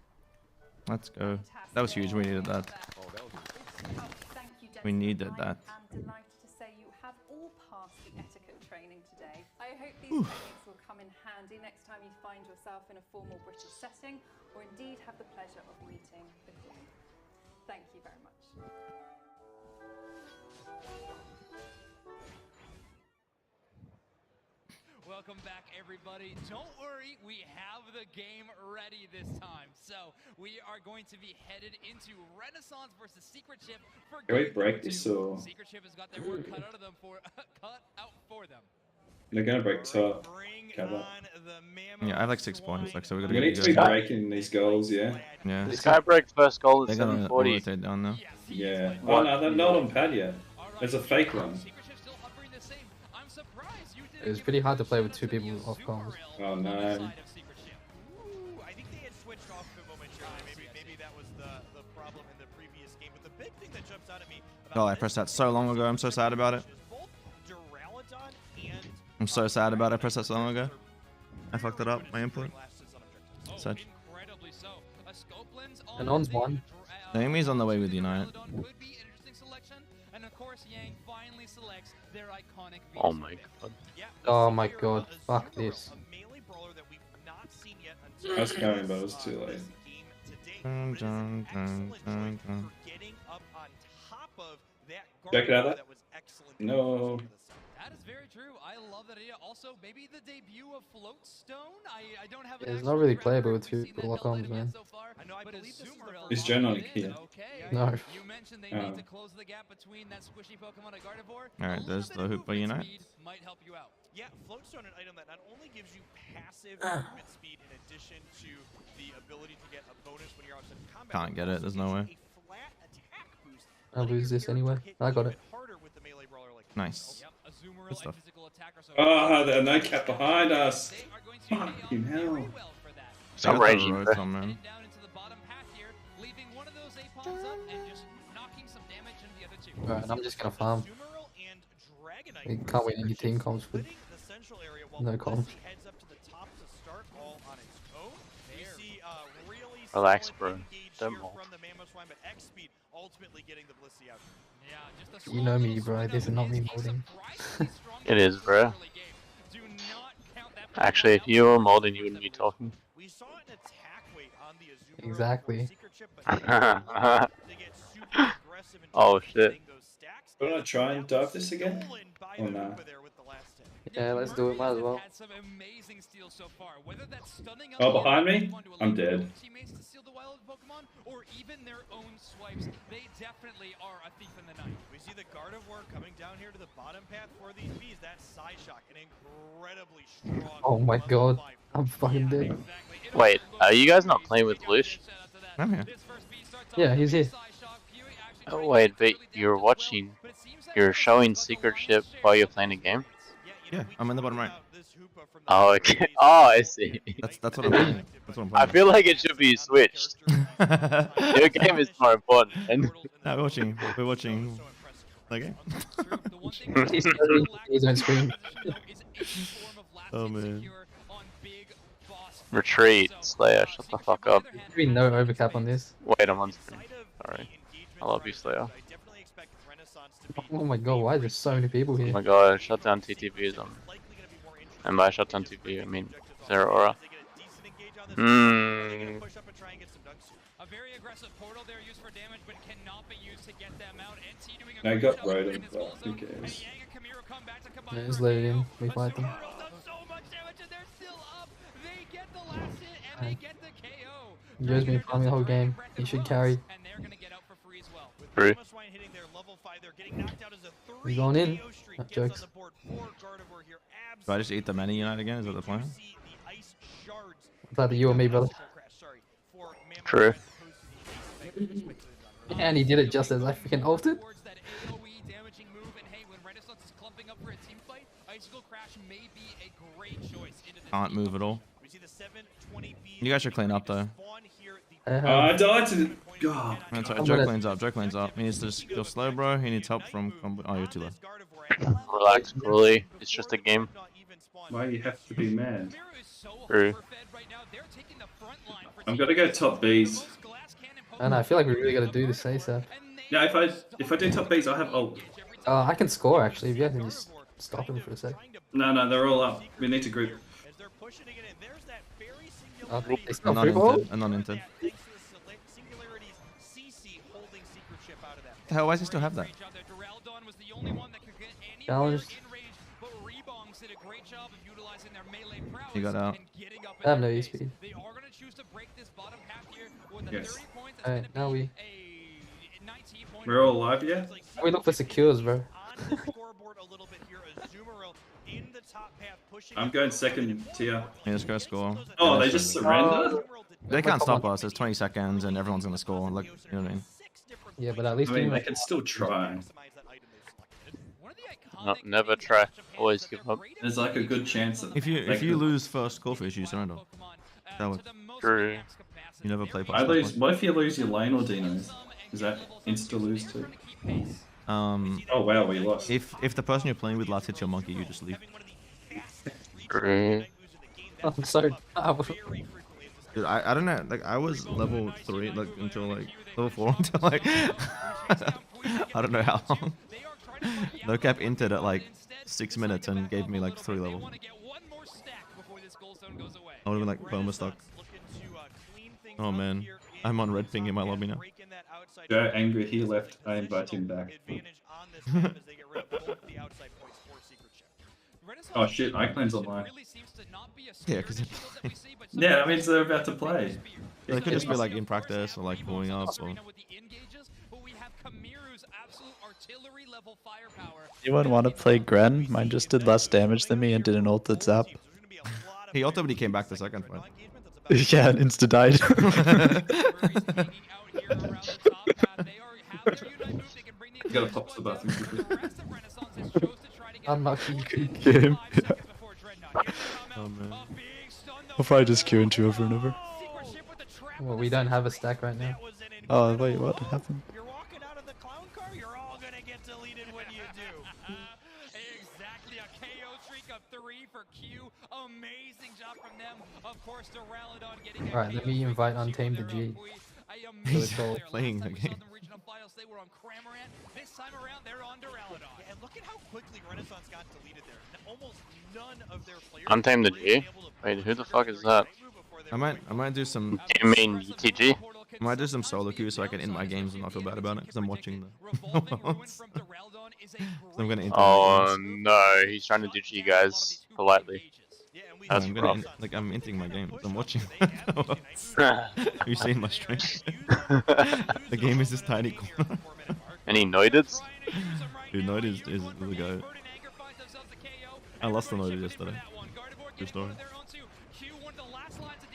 Let's go. That was huge. We needed that. We needed that. I'm delighted to say you have all passed the etiquette training today. I hope these techniques will come in handy next time you find yourself in a formal British setting, or indeed have the pleasure of meeting the Queen. Thank you very much. Welcome back, everybody. Don't worry, we have the game ready this time. So we are going to be headed into Renaissance versus Secret Chip for Can we game break number this 2. or? Secret Chip has got their work cut out of them for cut out for them. They're gonna break top. cover. Yeah, I have like 6 points. Like, so we're gonna We get need to be good. breaking these goals, yeah. Yeah. This guy break first goal at They're gonna 740. rotate down now. Yeah. Oh What? no, they're not on pad yet. There's a fake one. It was pretty hard to play with 2 people off comms. Oh no. I think they had switched off momentarily. Maybe that was the problem in the previous game. But the big thing that jumps out at me Oh, I pressed that so long ago. I'm so sad about it. I'm so sad about it. I pressed that so long ago. I fucked it up. My input. Such. And on's one. Amy's on the way with Unite. Oh my god. Oh my god. Fuck this. I was coming, but it was too late. Check it out. No. That is very true. I love that idea. Also, maybe the debut of Floatstone. I don't have It's not really playable with 2 people off comms, man. Is Jen on here? No. You mentioned they need to close the gap between that squishy Pokemon and Gardevoir. Alright, there's the hoop by Unite. Might help you out. Yeah, Floatstone, an item that not only gives you passive movement speed in addition to the ability to get a bonus when you're outside of combat. Can't get it. There's no way. I'll lose this anyway. I got it. Nice. Good stuff. Oh, the no cap behind us. Fucking hell. Some raging. Man. Alright, I'm just gonna farm. We can't win any team comms with no comms. Relax, bro. Don't move. You know me, bro. This is not me molding. It is, bro. Actually, if you were molding, you wouldn't be talking. Exactly. Oh shit. Do I try and dive this again? Or no? Yeah, let's do it. Might as well. Oh, behind me? I'm dead. Or even their own swipes, they definitely are a thief in the night. We see the Gardevoir coming down here to the bottom path for these bees. That side shock, an incredibly strong. Oh my god. I'm fucking dead. Wait, are you guys not playing with Louche? I'm here. Yeah, he's here. Oh wait, but you're watching. You're showing secret ship while you're playing a game? Yeah, I'm in the bottom right. Oh, okay. Oh, I see. That's what I'm playing. That's what I'm I playing. feel like it should be switched. Your game is more important. And No, we're watching. We're watching. Okay. He's on screen. Oh man. retreat, Slayer. Shut the fuck up. Maybe no overcap on this. Wait, I'm on screen. Sorry. I love you, Slayer. Oh my god, why are there so many people here? Oh my god, shut down TTVs on. And by shut down TV, I mean Zero Aura. Hmm. A very aggressive portal there used for damage, but cannot be used to get them out. NT doing I got Rotom, but who cares? Yeah, just let it in. We fight them. Joe's been farming the whole game. He should carry. True. He's going in. No jokes. Do I just eat the many Unite again? Is that the plan? It's either you or me, brother. True. And he did it just as I freaking ulted. Can't move at all. You guys should clean up though. I died to God. That's right. Joe cleans up. Joe cleans up. He needs to just go slow, bro. He needs help from combo. Oh, you're too low. Relax, Cooley. It's just a game. Why you have to be mad? True. I'm gonna go top Bs. And I feel like we really gotta do this ASAP. Yeah, if I do top Bs, I have ult. I can score actually. If you can just stop him for a sec. No, they're all up. We need to group. They still free ball? Non-inted. The hell, why does he still have that? Challenged. He got out. I have no E speed. Yes. Alright, now We're all alive, yeah? we look for secures, bro. I'm going second tier. Yeah, just go score. Oh, Yeah, they that's just fine. surrender? They can't stop us. It's 20 seconds and everyone's gonna score. Like, you know what I mean? Yeah, but at least I mean, you they can still try. No, never try. Always give up. There's like a good chance that If you lose first core fish, you surrender. That way. True. You never play I past lose. What if you lose your lane or Dinos? Is that insta lose too? Oh wow, we lost. If the person you're playing with last hits your monkey, you just leave. True. I'm so Dude, I don't know. Like I was level 3 like until like level 4 until like I don't know how long. No cap entered at like 6 minutes and gave me like 3 levels. I would've been like Boma stuck. Oh man, I'm on red ping in my lobby now. Joe angry he left. I invite him back. Oh shit, iClan's online. Yeah, because Yeah, that means they're about to play. they could just be like in practice or like warming up or. Anyone want to play Gren? Mine just did less damage than me and did an ulted zap. He ultimately came back the second fight. Yeah, and insta died. You gotta pop the button quickly. unlucky. Game. Yeah. Oh man. I'll probably just queue into over and over. Well, we don't have a stack right now. Oh wait, what happened? Exactly, a KO streak of 3 for Q. Amazing job from them. Of course, Duraludon getting Alright, let me invite Untamed to G. He's playing the game. They were on Cramorant. This time around, they're on Duraludon. Yeah, and look at how quickly Renaissance got deleted there. Almost none of their players. Untamed the G? Wait, who the fuck is that? I might do some. You mean UTG? I might do some solo queue so I can end my games and not feel bad about it because I'm watching the. So I'm gonna. Oh no, he's trying to ditch you guys politely. That's I'm rough. I'm ending my game. I'm watching. You seen my stream? The game is this tiny corner. Any Noideds? Dude, Noid is the go. I lost the Noid yesterday. True story.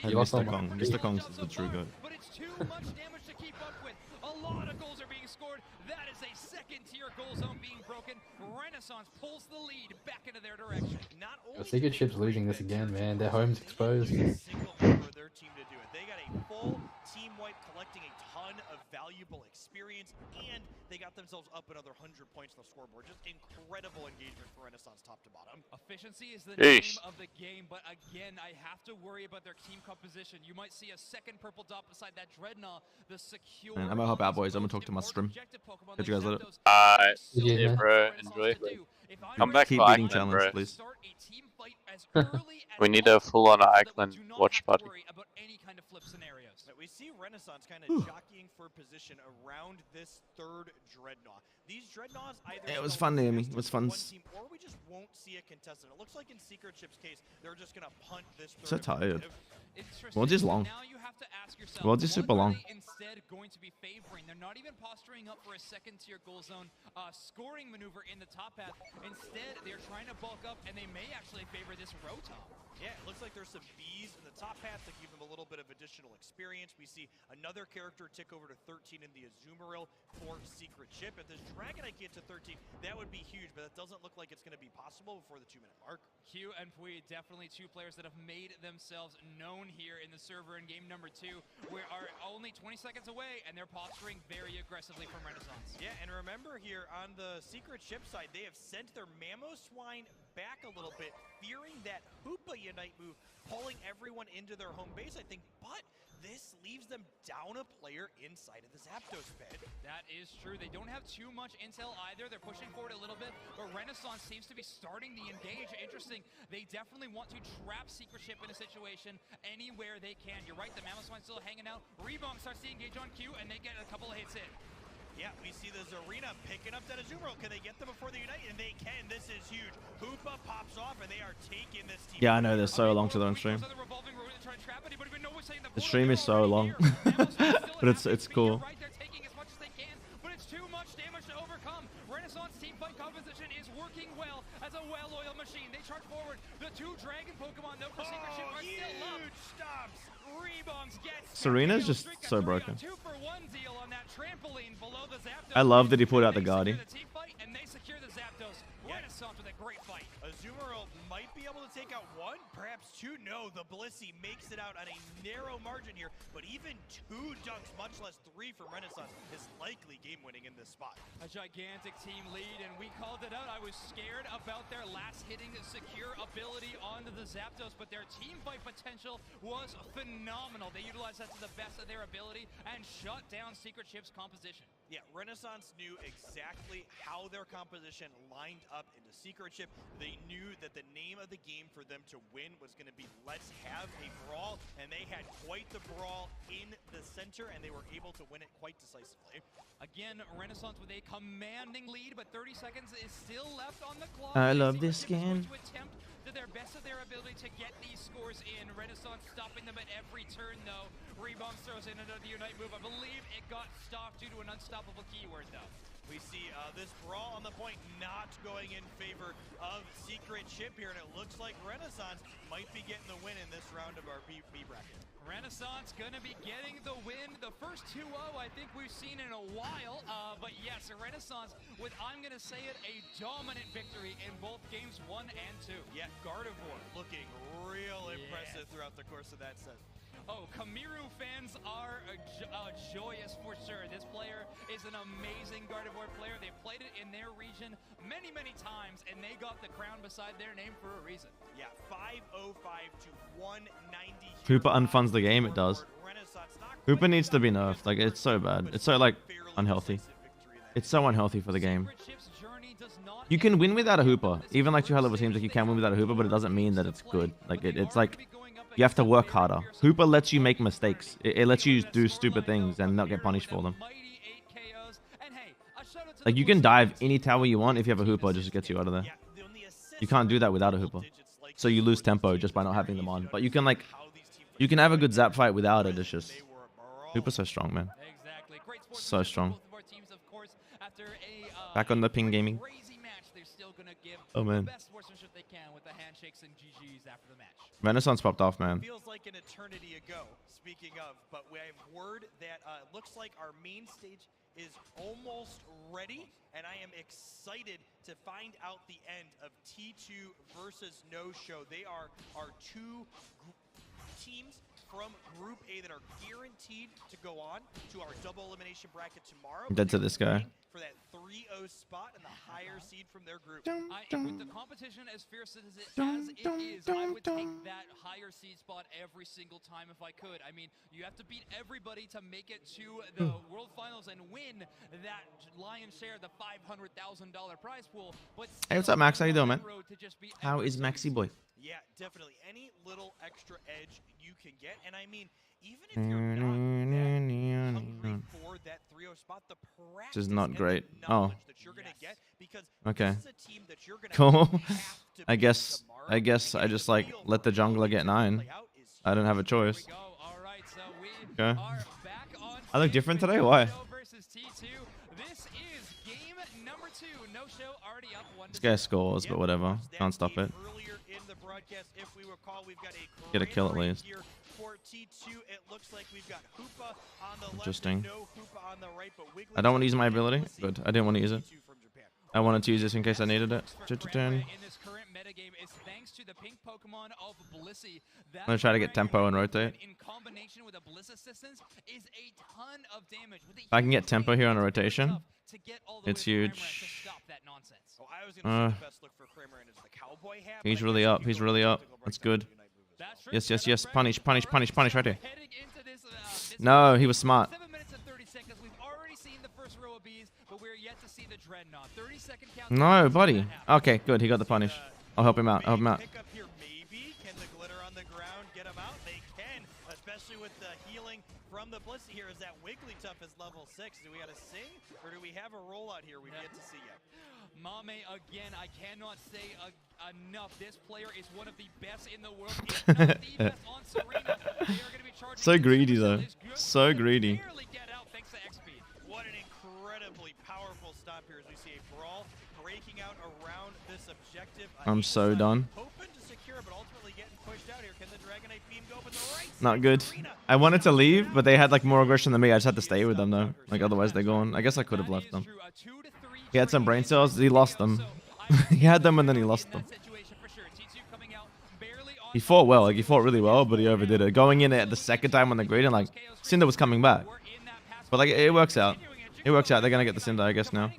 I missed the Kong. Mr. Kong's is the true goat. But it's too much damage to keep up with. A lot of goals are being scored. That is a second-tier goal zone being broken. Renaissance pulls the lead back into their direction. Not The Secret Ship's losing this again, man. Their home's exposed. for their team to do it. They got a full team wipe, collecting a ton of valuable experience, and they got themselves up another 100 points on the scoreboard. Just incredible engagement for Renaissance top to bottom. Efficiency is the name of the game, but again, I have to worry about their team composition. You might see a second purple dot beside that Dreadnought. The secure. Man, I'm gonna help out, boys. I'm gonna talk to my stream. Catch you guys later. Yeah, bro. Enjoy. Come back Keep for beating Iceland, challenge, bro. please. We need a full-on Iceland watch party. But we see Renaissance kind of jockeying for position around this third Dreadnought. These Dreadnoughts either It was fun, Naomi. It was fun. one team, or we just won't see a contestant. It looks like in Secret Ship's case, they're just gonna punt this third. So tired. Interesting. World is long. Now you have to ask yourself, World is super what long. are they instead going to be favoring? They're not even posturing up for a second-tier goal zone scoring maneuver in the top path. Instead, they're trying to bulk up, and they may actually favor this row top. Yeah, it looks like there's some Bs in the top path to give them a little bit of additional experience. We see another character tick over to 13 in the Azumarill for Secret Ship. If this Dragonite gets to 13, that would be huge, but it doesn't look like it's going to be possible before the 2-minute mark. Q and Pui, definitely two players that have made themselves known here in the server in game number 2. We are only 20 seconds away, and they're posturing very aggressively from Renaissance. Yeah, and remember here on the Secret Ship side, they have sent their Mammo Swine back a little bit, fearing that Hoopa Unite move, pulling everyone into their home base, I think, but this leaves them down a player inside of the Zapdos bed. That is true. They don't have too much intel either. They're pushing forward a little bit, but Renaissance seems to be starting the engage. Interesting. They definitely want to trap Secret Ship in a situation anywhere they can. You're right, the Mamoswine's still hanging out. Rebound starts to engage on Q, and they get a couple of hits in. Yeah, we see the Zarina picking up that Azumarill. Can they get them before the Unite? And they can. This is huge. Hoopa pops off, and they are taking this team. Yeah, I know. They're so long to their own stream. The stream is so long, but it's cool. But it's too much damage to overcome. Renaissance team fight composition is working well as a well-oiled machine. They charge forward. The two dragon Pokemon, though, for Secret Ship are still up. Stops. Rebounds gets Serena's just so broken. 2-for-1 deal on that trampoline below the Zapdos. I love that he pulled out the Guardi. And they secure the Zapdos. Renaissance with a great fight. Azumarill might be able to take out one, perhaps two. No, the Blissey makes it out on a narrow margin here, but even 2 dunks, much less 3 from Renaissance, is likely game-winning in this spot. A gigantic team lead, and we called it out. I was scared about their last hitting secure ability onto the Zapdos, but their team fight potential was phenomenal. They utilized that to the best of their ability and shut down Secret Ship's composition. Yeah, Renaissance knew exactly how their composition lined up into Secret Ship. They knew that the name of the game for them to win was going to be let's have a brawl, and they had quite the brawl in the center, and they were able to win it quite decisively. Again, Renaissance with a commanding lead, but 30 seconds is still left on the clock. I love this skin. To attempt to their best of their ability to get these scores in. Renaissance stopping them at every turn, though. Rebound throws in another Unite move. I believe it got stopped due to an unstoppable keyword, though. We see this brawl on the point not going in favor of Secret Ship here, and it looks like Renaissance might be getting the win in this round of our B bracket. Renaissance gonna be getting the win. The first 2-0 I think we've seen in a while, but yes, Renaissance with, I'm gonna say it, a dominant victory in both games 1 and 2. Yeah, Gardevoir looking real impressive throughout the course of that set. Oh, Kamiru fans are joyous for sure. This player is an amazing Gardevoir player. They played it in their region many, many times, and they got the crown beside their name for a reason. Yeah, 505 to 190. Hooper unfunds the game, it does. Hooper needs to be nerfed. Like, it's so bad. It's so, like, unhealthy. It's so unhealthy for the game. You can win without a Hooper. Even, like, 2 high-level teams, like, you can win without a Hooper, but it doesn't mean that it's good. Like, it's like... You have to work harder. Hooper lets you make mistakes. It lets you do stupid things and not get punished for them. Like, you can dive any tower you want if you have a Hooper, it just gets you out of there. You can't do that without a Hooper. So you lose tempo just by not having them on. But you can, like, you can have a good zap fight without it. It's just... Hooper's so strong, man. So strong. Back on the ping gaming. Oh, man. Renaissance popped off, man. Feels like an eternity ago, speaking of, but we have word that looks like our main stage is almost ready, and I am excited to find out the end of T2 versus No Show. They are our 2 teams from Group A that are guaranteed to go on to our double elimination bracket tomorrow. I'm dead to this guy. For that 3-0 spot and the higher seed from their group. With the competition as fierce as it is, I would take that higher seed spot every single time if I could. I mean, you have to beat everybody to make it to the World Finals and win that lion's share, the $500,000 prize pool. But hey, what's up, Max? How you doing, man? How is Maxi boy? Yeah, definitely. Any little extra edge you can get, and I mean, even if you're not hungry for that 3-0 spot, the practice This is not great. Oh. that you're gonna get, because okay. this is a team that you're gonna cool. I guess I just like let the jungler get 9. I don't have a choice. Okay. I look different today? Why? This guy scores, but whatever. Can't stop it. Get a kill at least. Interesting. I don't want to use my ability. Good. I didn't want to use it. I wanted to use this in case I needed it. I'm gonna try to get tempo and rotate. If I can get tempo here on a rotation, it's huge. He's really up. He's really up. That's good. Yes, yes, yes. Punish, punish, punish, punish right here. No, he was smart. No, buddy. Okay, good. He got the punish. I'll help him out. I'll help him out. Can the glitter on the ground get him out? They can, especially with the healing from the Blissey here. Is that Wigglytuff is level 6? Do we got to sing, or do we have a rollout here we've yet to see yet? Mame, again, I cannot say enough. This player is one of the best in the world. If not the best on Serena. They are going to be charging so greedy, though. So greedy. What an incredible incredibly powerful stop here as we see a brawl breaking out around this objective. I'm so done. Hoping to secure, but ultimately getting pushed out here. Can the Dragonite beam go? But the right Not good. I wanted to leave, but they had like more aggression than me. I just had to stay with them though. Like otherwise they're gone. I guess I could have left them. He had some brain cells. He lost them. He had them and then he lost them. He fought well. Like he fought really well, but he overdid it. Going in at the second time on the grid and like Cinder was coming back. But like it works out. It works out. They're gonna get the Cinder, I guess now.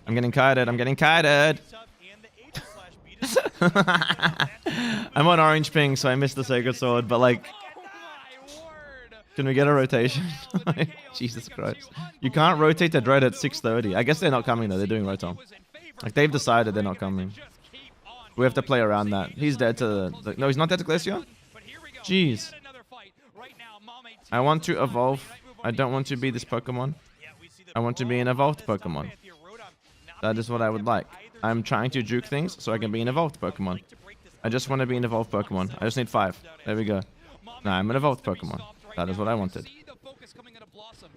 I'm getting kited. I'm getting kited. I'm on orange ping, so I missed the Sacred Sword, but like... Can we get a rotation? Jesus Christ. You can't rotate the Dread at 6:30. I guess they're not coming though. They're doing Rotom. Like they've decided they're not coming. We have to play around that. He's dead to the... No, he's not dead to Glaceon? Jeez. I want to evolve. I don't want to be this Pokemon. I want to be an evolved Pokemon. That is what I would like. I'm trying to juke things so I can be an evolved Pokemon. I just want to be an evolved Pokemon. I just need 5. There we go. Now I'm an evolved Pokemon. That is what I wanted. Blossom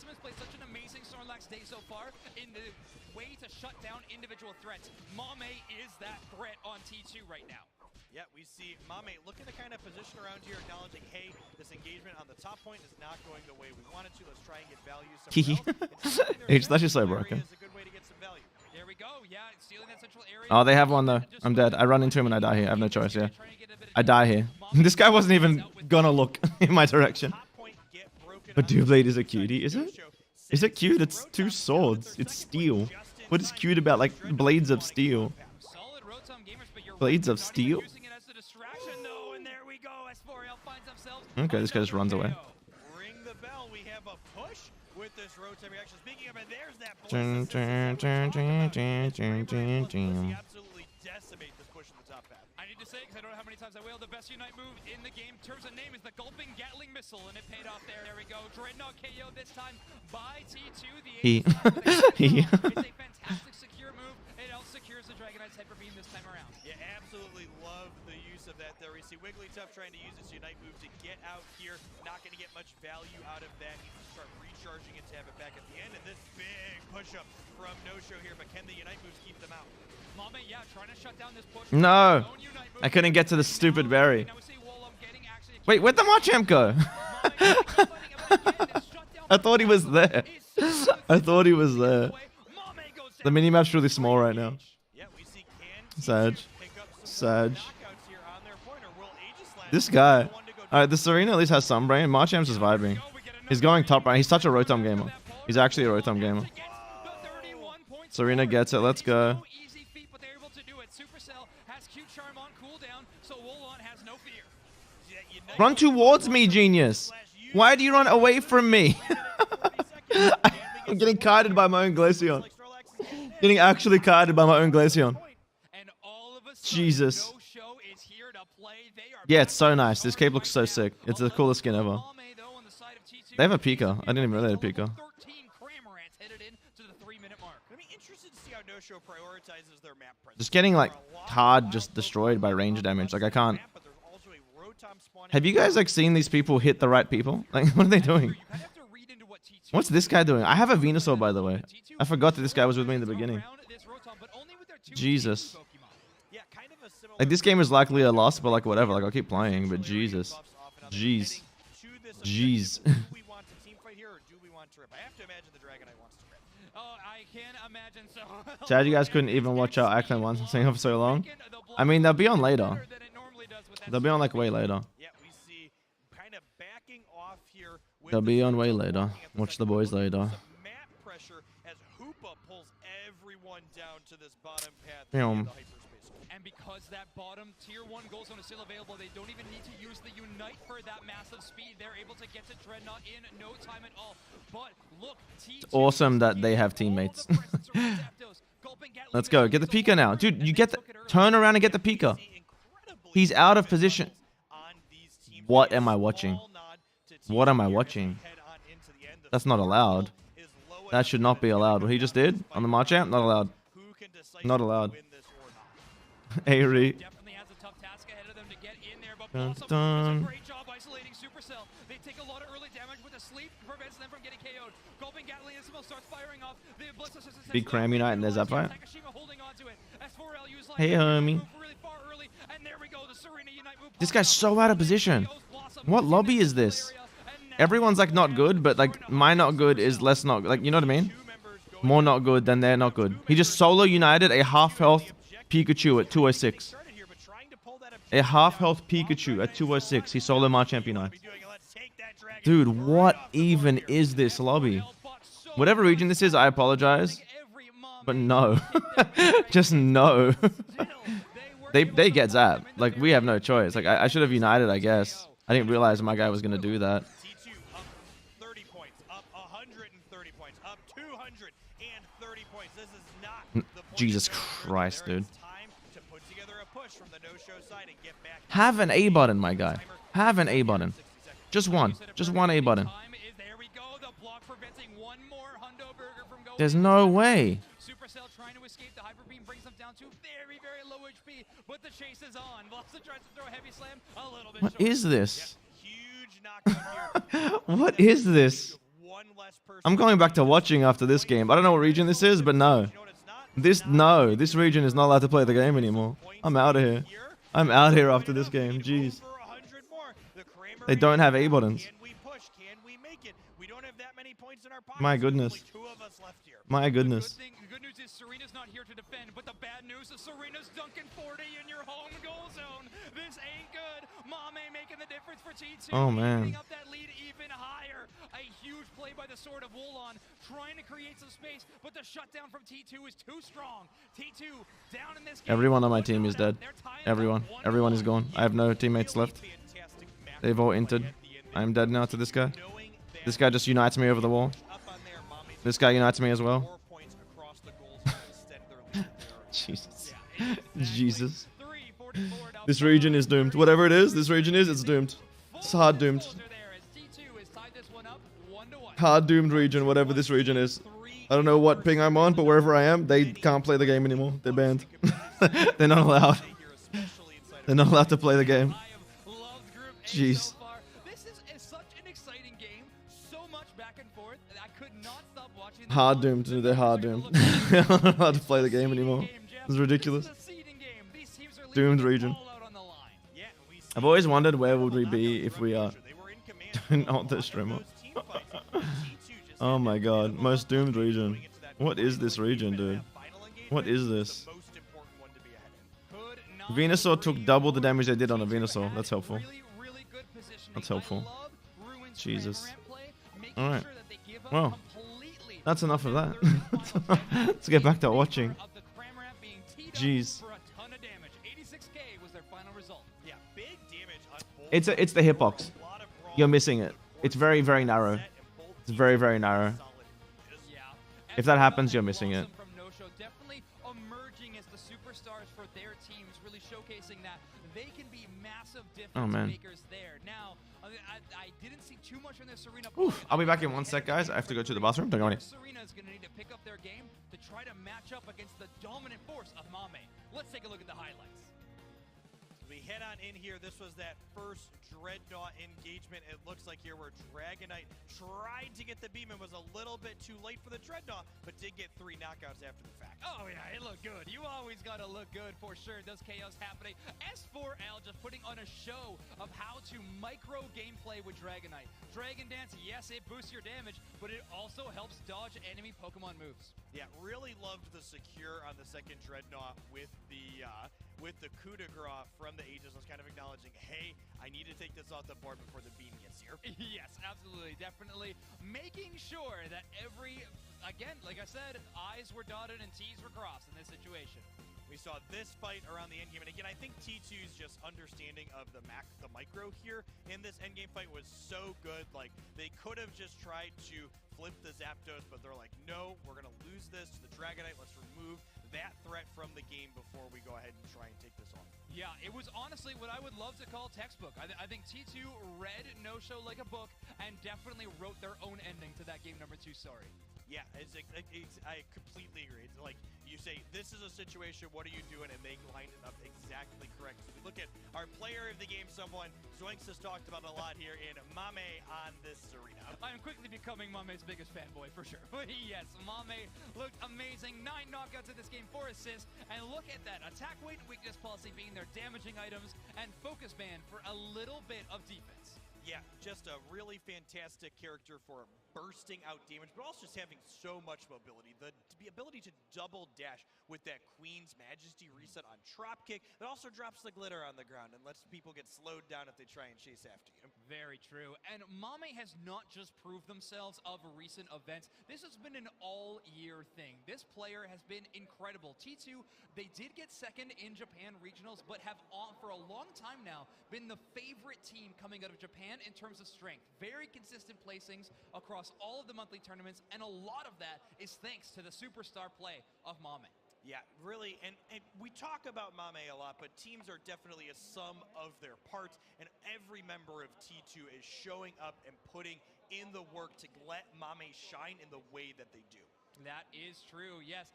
has played such an amazing Snorlax day so far in the way to shut down individual threats. Mame is that threat on T2 right now. Yeah, we see Mame looking to kind of position around here, acknowledging, hey, this engagement on the top point is not going the way we wanted to. Let's try and get value somewhere else. H-Slash is so broken. Is a good way to get some value. There we go. Yeah, stealing that central area. Oh, they have one though. I'm dead. I run into him and I die here. I have no choice, yeah. I die here. This guy wasn't even gonna look in my direction. But Doublade is a cutie, is it? Is it cute? It's 2 swords. It's steel. What is cute about like blades of steel? Blades of steel? Okay, this guy just runs away. Ring the bell. We have a push with this Rotom reaction. Speaking of it, there's that absolutely decimate this push in the top path. I need to say, because I don't know how many times I will, the best Unite move in the game, terms of name, is the Gulping Gatling Missile, and it paid off there. There we go. Dreadnought KO this time by T2. The it's a fantastic secure move. It also secures the Dragonite's Hyper Beam this time around. Yeah, absolutely love the use of that there. We see Wigglytuff trying to use its Unite move to get out here. Not going to get much value out of that. Needs to start recharging it to have it back at the end. And this big push-up from No-Show here. But can the Unite moves keep them out? Mame, yeah, trying to shut down this push. No! I couldn't get to the stupid berry. Wait, where'd the Marcham go? I thought he was there. I thought he was there. The minimap's really small right now. Sag. Sag. This guy. Alright, the Serena at least has some brain. Marcham's just vibing. He's going top right. He's such a Rotom gamer. He's actually a Rotom gamer. Serena gets it. Let's go. Run towards me, genius. Why do you run away from me? I'm getting kited by my own Glaceon. Getting actually kited by my own Glaceon. Jesus. Yeah, it's so nice. This cape looks so sick. It's the coolest skin ever. They have a Pika. I didn't even know they had a Pika. Just getting like hard just destroyed by range damage. Like I can't. Have you guys like seen these people hit the right people? Like what are they doing? What's this guy doing? I have a Venusaur, by the way. I forgot that this guy was with me in the beginning. Jesus. Like this game is likely a loss, but like whatever. Like I'll keep playing, but Jesus. Jeez. Jeez. Sad you guys couldn't even watch out Ackland once saying for so long. I mean, they'll be on later. They'll be on like way later. They'll be on way later. Watch the boys later. And because that bottom tier 1 goal zone is still available, they don't even need to use the Unite for that massive speed. They're able to get to Dreadnought in no time at all. But look, it's awesome that they have teammates. Let's go. Get the Pika now. Dude, you get the... Turn around and get the Pika. He's out of position. What am I watching? What am I watching? That's not allowed. That should not be allowed. What he just did on the Marcham? Not allowed. Not allowed. Aerie. Dun, dun. isolating Supercell. They take a lot of early damage, but the sleep prevents them from getting KO'd. Gulping Gatling Isabel starts firing off. The Blitz assistance Big Cram Unite and there's that fight. Hey, homie. This guy's so out of position. What lobby is this? Everyone's like not good, but like my not good is less not like, you know what I mean? More not good than they're not good. He just solo united a half health Pikachu at 206. A half health Pikachu at 206. He solo Machamp Unite. Dude, what even is this lobby? Whatever region this is, I apologize. But no. Just no. They get zapped. Like, we have no choice. Like, I should have united, I guess. I didn't realize my guy was going to do that. T2 up 30 points, up 130 points, up 230 points. This is not the point. Jesus Christ, dude. Time to put together a push from the no-show side and get back. Have an A button, my guy. Have an A button. Just one. Just one A button. There's no way. Supercell trying to escape the hyper beam brings them down to very, very low HP, but the chase is on. Velocity tries to throw a heavy slam, a little bit What short. is this? Huge knockout here. What is this? I'm going back to watching after this game. I don't know what region this is, but no. This region is not allowed to play the game anymore. I'm out of here. I'm out here after this game. Jeez. They don't have A buttons. My goodness. My goodness. The good news is Serena's not here to defend, but the bad news is Serena's dunking 40 in your home goal zone. This ain't good. Mame making the difference for T2. Oh, man. Getting up that lead even higher. A huge play by the Sword of Wulon, trying to create some space, but the shutdown from T2 is too strong. T2 down in this game. Everyone on my team is dead. Everyone. Everyone is gone. I have no teammates left. They've all entered. I'm dead now to this guy. This guy just unites me over the wall. This guy unites me as well. Jesus. Jesus. This region is doomed. Whatever it is, this region is, it's doomed. It's hard doomed. Hard doomed region, whatever this region is. I don't know what ping I'm on, but wherever I am, they can't play the game anymore. They're banned. They're not allowed. They're not allowed to play the game. Jeez. Hard doomed. They're hard doomed. They're not allowed to play the game anymore. It's ridiculous. Doomed region. I've always wondered where would we be if we are not the streamer. Oh my god. Most doomed region. What is this region, dude? What is this? Venusaur took double the damage they did on a Venusaur. That's helpful. That's helpful. Jesus. Alright. Well. That's enough of that. Let's get back to watching. Jeez. It's the hitbox. You're missing it. It's very, very narrow. It's very, very narrow. If that happens, you're missing it. Definitely emerging as the superstars for their teams, really showcasing that they can be massive difference makers there. Now, I didn't see too much in this Serena. I'll be back in 1 sec, guys. I have to go to the bathroom. Don't go anywhere. Serena's going to need to pick up their game to try to match up against the dominant force of Mame. Let's take a look at the highlights. We head on in here. This was that first Dreadnought engagement. It looks like here where Dragonite tried to get the beam and was a little bit too late for the Dreadnought, but did get 3 knockouts after the fact. Oh yeah, it looked good. You always gotta look good for sure. Those KOs happening. S4L just putting on a show of how to micro gameplay with Dragonite. Dragon Dance, yes, it boosts your damage, but it also helps dodge enemy Pokemon moves. Yeah, really loved the secure on the second Dreadnought with the coup de grace from the Aegis. Was kind of acknowledging, hey, I need to take this off the board before the beam gets here. Yes, absolutely, definitely making sure that again, like I said, I's were dotted and T's were crossed in this situation. We saw this fight around the endgame, and again, I think T2's just understanding of the micro here in this endgame fight was so good. Like, they could have just tried to flip the Zapdos, but they're like, no, we're gonna lose this to the Dragonite. Let's remove that threat from the game before we go ahead and try and take this on. Yeah, it was honestly what I would love to call textbook. I think T2 read No Show like a book and definitely wrote their own ending to that game number 2 story. Yeah, I completely agree. It's like you say, this is a situation, what are you doing? And they lined it up exactly correct. So we look at our player of the game, someone Zoinks has talked about a lot here in Mame on this arena. I'm quickly becoming Mame's biggest fanboy for sure. Yes, Mame looked amazing. 9 knockouts in this game, 4 assists. And look at that. Attack weight and weakness policy being their damaging items and focus ban for a little bit of defense. Yeah, just a really fantastic character for bursting out damage, but also just having so much mobility. The ability to double dash with that Queen's Majesty reset on dropkick that also drops the glitter on the ground and lets people get slowed down if they try and chase after you. Very true. And Mame has not just proved themselves of recent events. This has been an all-year thing. This player has been incredible. T2, they did get second in Japan regionals, but have for a long time now been the favorite team coming out of Japan in terms of strength. Very consistent placings across all of the monthly tournaments, and a lot of that is thanks to the superstar play of Mame. Yeah, really, and we talk about Mame a lot, but teams are definitely a sum of their parts, and every member of T2 is showing up and putting in the work to let Mame shine in the way that they do. That is true, yes.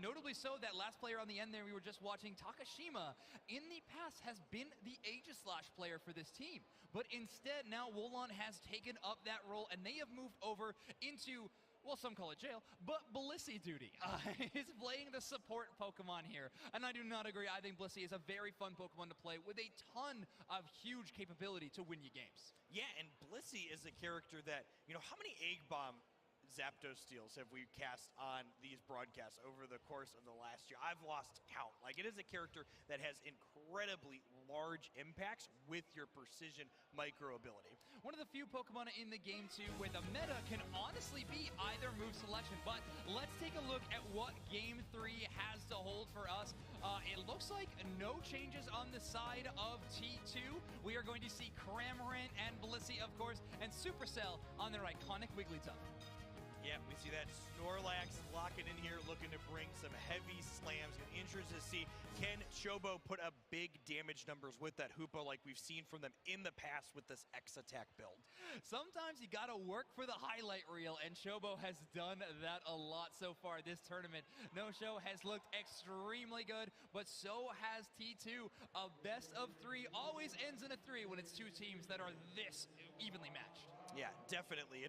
Notably so, that last player on the end there we were just watching, Takashima, in the past has been the Aegislash player for this team. But instead, now Wolon has taken up that role, and they have moved over into, well, some call it jail, but Blissey duty. He's playing the support Pokemon here, and I do not agree. I think Blissey is a very fun Pokemon to play with a ton of huge capability to win you games. Yeah, and Blissey is a character that, you know, how many Egg Bomb Zapdos steals have we cast on these broadcasts over the course of the last year? I've lost count. Like, it is a character that has incredibly large impacts with your precision micro ability. One of the few Pokemon in the game too where the meta can honestly be either move selection, but let's take a look at what Game 3 has to hold for us. It looks like no changes on the side of T2. We are going to see Cramorant and Blissey, of course, and Supercell on their iconic Wigglytuff. Yeah, we see that Snorlax locking in here, looking to bring some heavy slams. Interested to see, can Chobo put up big damage numbers with that Hoopa like we've seen from them in the past with this X-Attack build? Sometimes you gotta work for the highlight reel, and Chobo has done that a lot so far this tournament. No-Show has looked extremely good, but so has T2. A best of 3 always ends in a 3 when it's 2 teams that are this evenly matched. Yeah, definitely.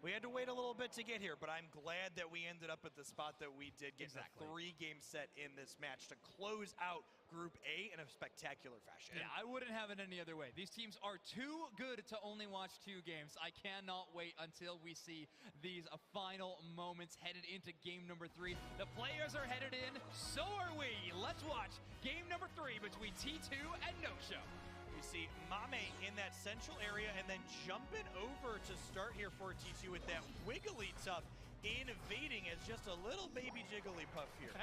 We had to wait a little bit to get here, but I'm glad that we ended up at the spot that we did, get a 3-game set in this match to close out Group A in a spectacular fashion. Yeah, I wouldn't have it any other way. These teams are too good to only watch 2 games. I cannot wait until we see these final moments headed into game number 3. The players are headed in, so are we. Let's watch game number 3 between T2 and No-Show. We see Mame in that central area and then jumping over to start here for T2 with that Wigglytuff invading as just a little baby Jigglypuff here.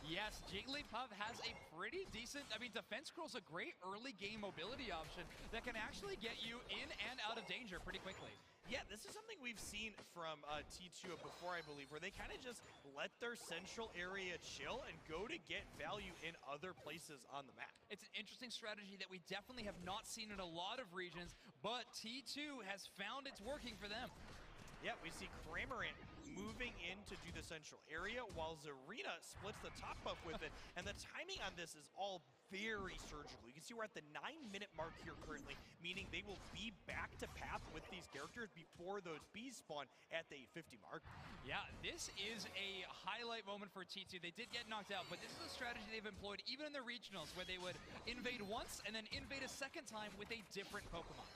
Yes, Jigglypuff has a pretty decent, Defense Curl's a great early game mobility option that can actually get you in and out of danger pretty quickly. Yeah, this is something we've seen from T2 before, I believe, where they kind of just let their central area chill and go to get value in other places on the map. It's an interesting strategy that we definitely have not seen in a lot of regions, but T2 has found it's working for them. Yeah, we see Cramorant moving in to do the central area while Zarina splits the top buff with it, and the timing on this is all very surgical. You can see we're at the 9-minute mark here currently, meaning they will be back to path with these characters before those bees spawn at the 850 mark. Yeah, this is a highlight moment for T2. They did get knocked out, but this is a strategy they've employed even in the regionals, where they would invade once and then invade a second time with a different Pokemon.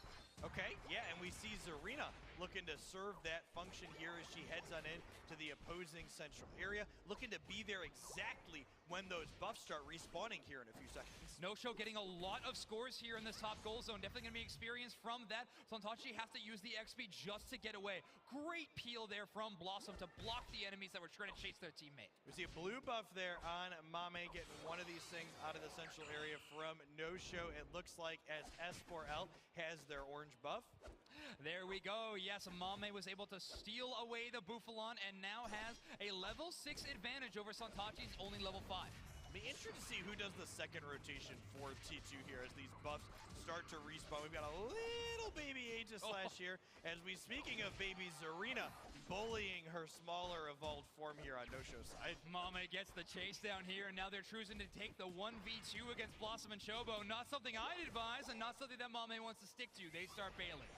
Okay, yeah, and we see Zarina looking to serve that function here as she heads on in to the opposing central area, looking to be there exactly when those buffs start respawning here in a few seconds. No-Show getting a lot of scores here in this top goal zone. Definitely going to be experience from that. Sontachi has to use the XP just to get away. Great peel there from Blossom to block the enemies that were trying to chase their teammate. We see a blue buff there on Mame getting one of these things out of the central area from No-Show. It looks like as S4L has their orange buff. There we go. Yes, Mame was able to steal away the Bouffalon and now has a level 6 advantage over Sontachi's only level 5. Be interested to see who does the second rotation for T2 here as these buffs start to respawn. We've got a little baby Aegislash here as speaking of baby Zarina bullying her smaller evolved form here on No-Show's side. Mame gets the chase down here, and now they're choosing to take the 1v2 against Blossom and Shobo. Not something I'd advise, and not something that Mame wants to stick to. They start bailing.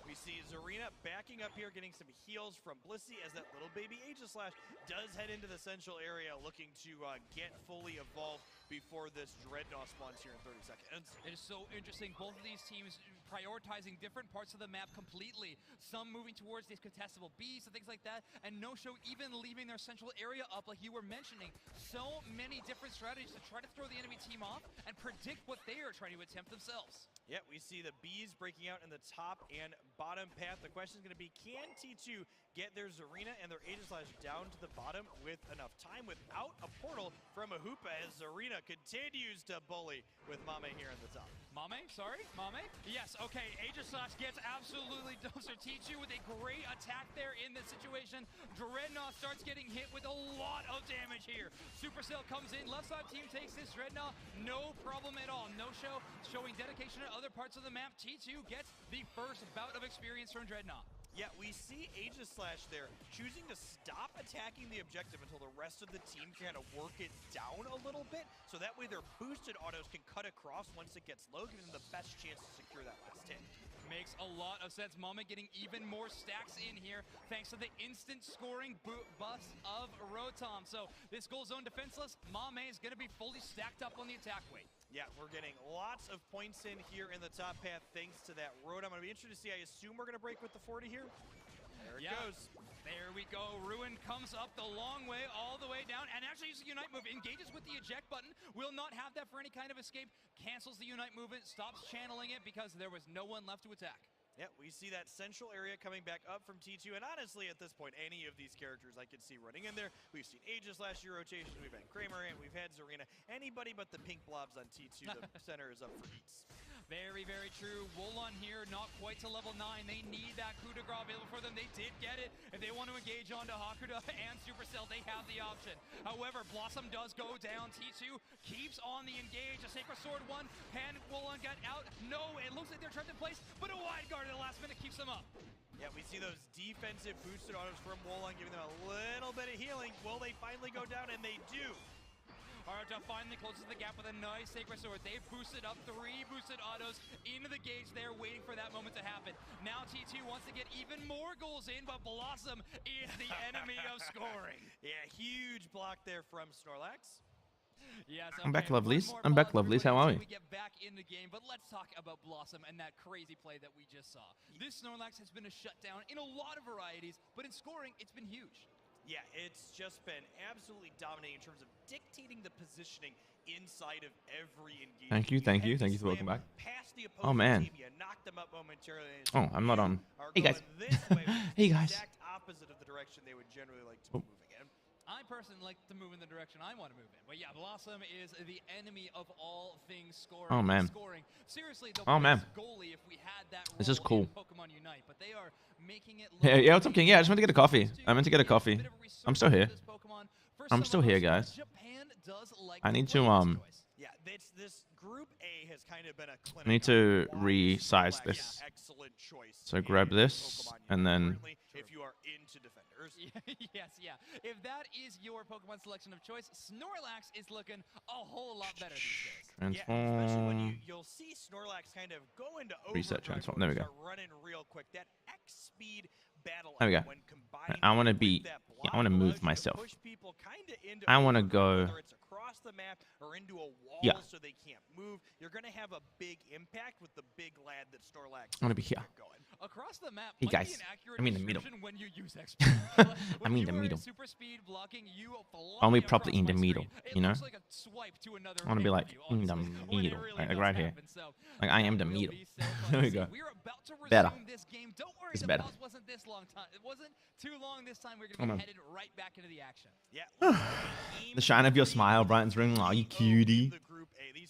We see Zarina backing up here, getting some heals from Blissey as that little baby Aegislash does head into the central area, looking to get fully evolved before this Dreadnought spawns here in 30 seconds. It is so interesting. Both of these teams prioritizing different parts of the map completely. Some moving towards these contestable bees and things like that, and No-Show even leaving their central area up like you were mentioning. So many different strategies to try to throw the enemy team off and predict what they are trying to attempt themselves. Yeah, we see the bees breaking out in the top and bottom path. The question is going to be, can T2 get their Zarina and their Aegislash down to the bottom with enough time without a portal from a Hoopa as Zarina continues to bully with Mame here in the top. Mame? Sorry? Mame? Yes, okay. Aegislash gets absolutely dumpster. T2 with a great attack there in this situation. Dreadnought starts getting hit with a lot of damage here. Supercell comes in. Left side team takes this Dreadnought. No problem at all. No-Show showing dedication at other parts of the map. T2 gets the first bout of experience from Dreadnought. Yeah, we see Aegislash there choosing to stop attacking the objective until the rest of the team can kind of work it down a little bit, so that way their boosted autos can cut across once it gets low, giving them the best chance to secure that last hit. Makes a lot of sense. Mame getting even more stacks in here thanks to the instant scoring bust of Rotom. So this goal zone defenseless, Mame is going to be fully stacked up on the attack weight. Yeah, we're getting lots of points in here in the top path thanks to that Rotom. I'm going to be interested to see. I assume we're going to break with the 40 here. There it goes. There we go. Ruin comes up the long way, all the way down, and actually uses the Unite move. Engages with the eject button. Will not have that for any kind of escape. Cancels the Unite movement. Stops channeling it because there was no one left to attack. Yeah, we see that central area coming back up from T2, and honestly, at this point, any of these characters I could see running in there. We've seen Aegis last year rotation, we've had Kramer, and we've had Zarina. Anybody but the pink blobs on T2, the center is up for eats. Very, very true. Wulon here, not quite to level 9. They need that coup de grace available for them. They did get it. If they want to engage onto Hakuda and Supercell, they have the option. However, Blossom does go down. T2 keeps on the engage. A Sacred Sword 1. Can Wulon get out? No, it looks like they're trapped in place, but a wide guard at the last minute keeps them up. Yeah, we see those defensive boosted autos from Wulon, giving them a little bit of healing. Will they finally go down? And they do. Arta finally closes the gap with a nice Sacred Sword. They've boosted up 3 boosted autos into the gauge there, waiting for that moment to happen. Now T2 wants to get even more goals in, but Blossom is the enemy of scoring. Yeah, huge block there from Snorlax. Yes, I'm back, lovelies. I'm back, lovelies. How are we? We get back in the game, but let's talk about Blossom and that crazy play that we just saw. This Snorlax has been a shutdown in a lot of varieties, but in scoring, it's been huge. Yeah, it's just been absolutely dominating in terms of dictating the positioning inside of every engagement. Thank you, thank you, thank you for welcome back. Oh man. Team, you knocked them up momentarily. Oh, I'm not on. Hey guys. Hey guys. Exact opposite of the direction they would generally like to be moving in. I personally like to move in the direction I want to move in. But yeah, Blossom is the enemy of all things scoring. Oh man. Seriously, oh man. Goalie if we had that this is cool. Pokemon Unite, but they are making it yeah, what's up, King? Yeah, I just went to get a coffee. I meant to get a coffee. I'm still here. I'm still here, guys. I need to Yeah, this group A has kind of been a clinic. I need to resize this. Excellent choice. So grab this and then if you are into defenders. Yes, yeah. If that is your Pokemon selection of choice, Snorlax is looking a whole lot better these days. Transform. Yeah, especially when you'll see Snorlax kind of go into reset transform. There we go. Running real quick. That X speed battle there we go. I want to be. Yeah, I want to move myself. I want to go. Whether it's across the map or into a wall so they can't move, you're going to have a big impact with the big lad that Snorlax. I want to be here. Across the map, hey guys, I'm in the middle. When you use I'm in the middle. Super speed blocking, you I'll be properly in the middle, you know? Like a swipe to another I want to be like in the middle, like right here. Like I am the middle. There we go. Better. It's better. It wasn't too long this time. We're going to be headed right back into the action. Yeah. The shine of your smile brightens ring. Oh, you cutie.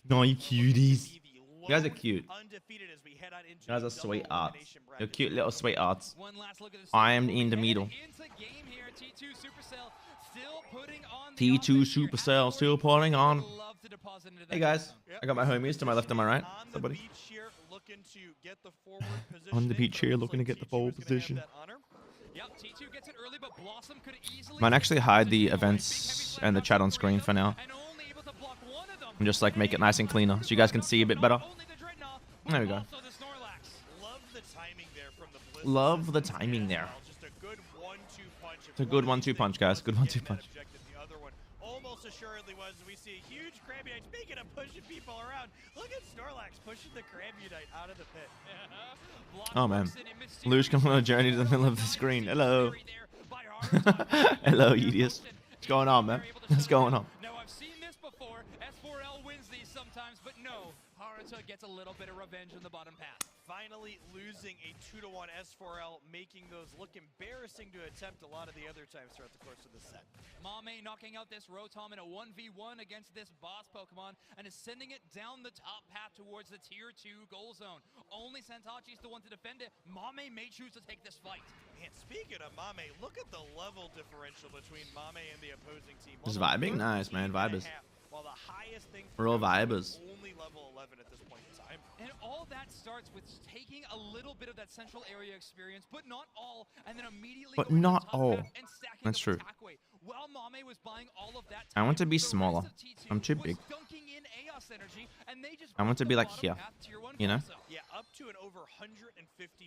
No, you cuties. You guys are cute. You guys are sweethearts. You're cute little sweethearts. I am in the middle. T2 Supercell still pulling on. Hey guys, I got my homies to my left and my right. Somebody. On the beach here looking to get the forward position. On the beach here looking to get the forward position. T2 gets it early, but Blossom could easily Might actually hide the events and the chat on screen for now. And just like make it nice and cleaner so you guys can see a bit better. There we go. Love the timing there. It's a good 1-2 punch, guys. Good 1-2 punch. Almost assuredly was. We see a huge Crab Unite. Speaking of pushing people around, look at Snorlax pushing the Crab Unite out of the pit. Oh man. Louche coming on a journey to the middle of the screen. Hello. Hello, Edius. What's going on, man? What's going on? Now I've seen this before. S4L wins these sometimes, but no. Haruta gets a little bit of revenge in the bottom path. Finally losing a 2-1 S4L, making those look embarrassing to attempt a lot of the other times throughout the course of the set. Mame knocking out this Rotom in a 1v1 against this boss Pokemon and is sending it down the top path towards the tier 2 goal zone. Only Santachi's the one to defend it. Mame may choose to take this fight. And speaking of Mame, look at the level differential between Mame and the opposing team. Just vibing? Nice, man. Vibers. While the highest thing We're all vibers. only level 11 at this point in time. And all that starts with taking a little bit of that central area experience, but not all, and then immediately But going to not the top all. path and stacking That's up true. attack weight. While Mame was buying all of that I want to time, be the smaller. rest of T2 I'm too was big. dunking in Chaos energy, and they just I want to brought be the like bottom here. path tier 1 You know? also. Yeah, up to an over 150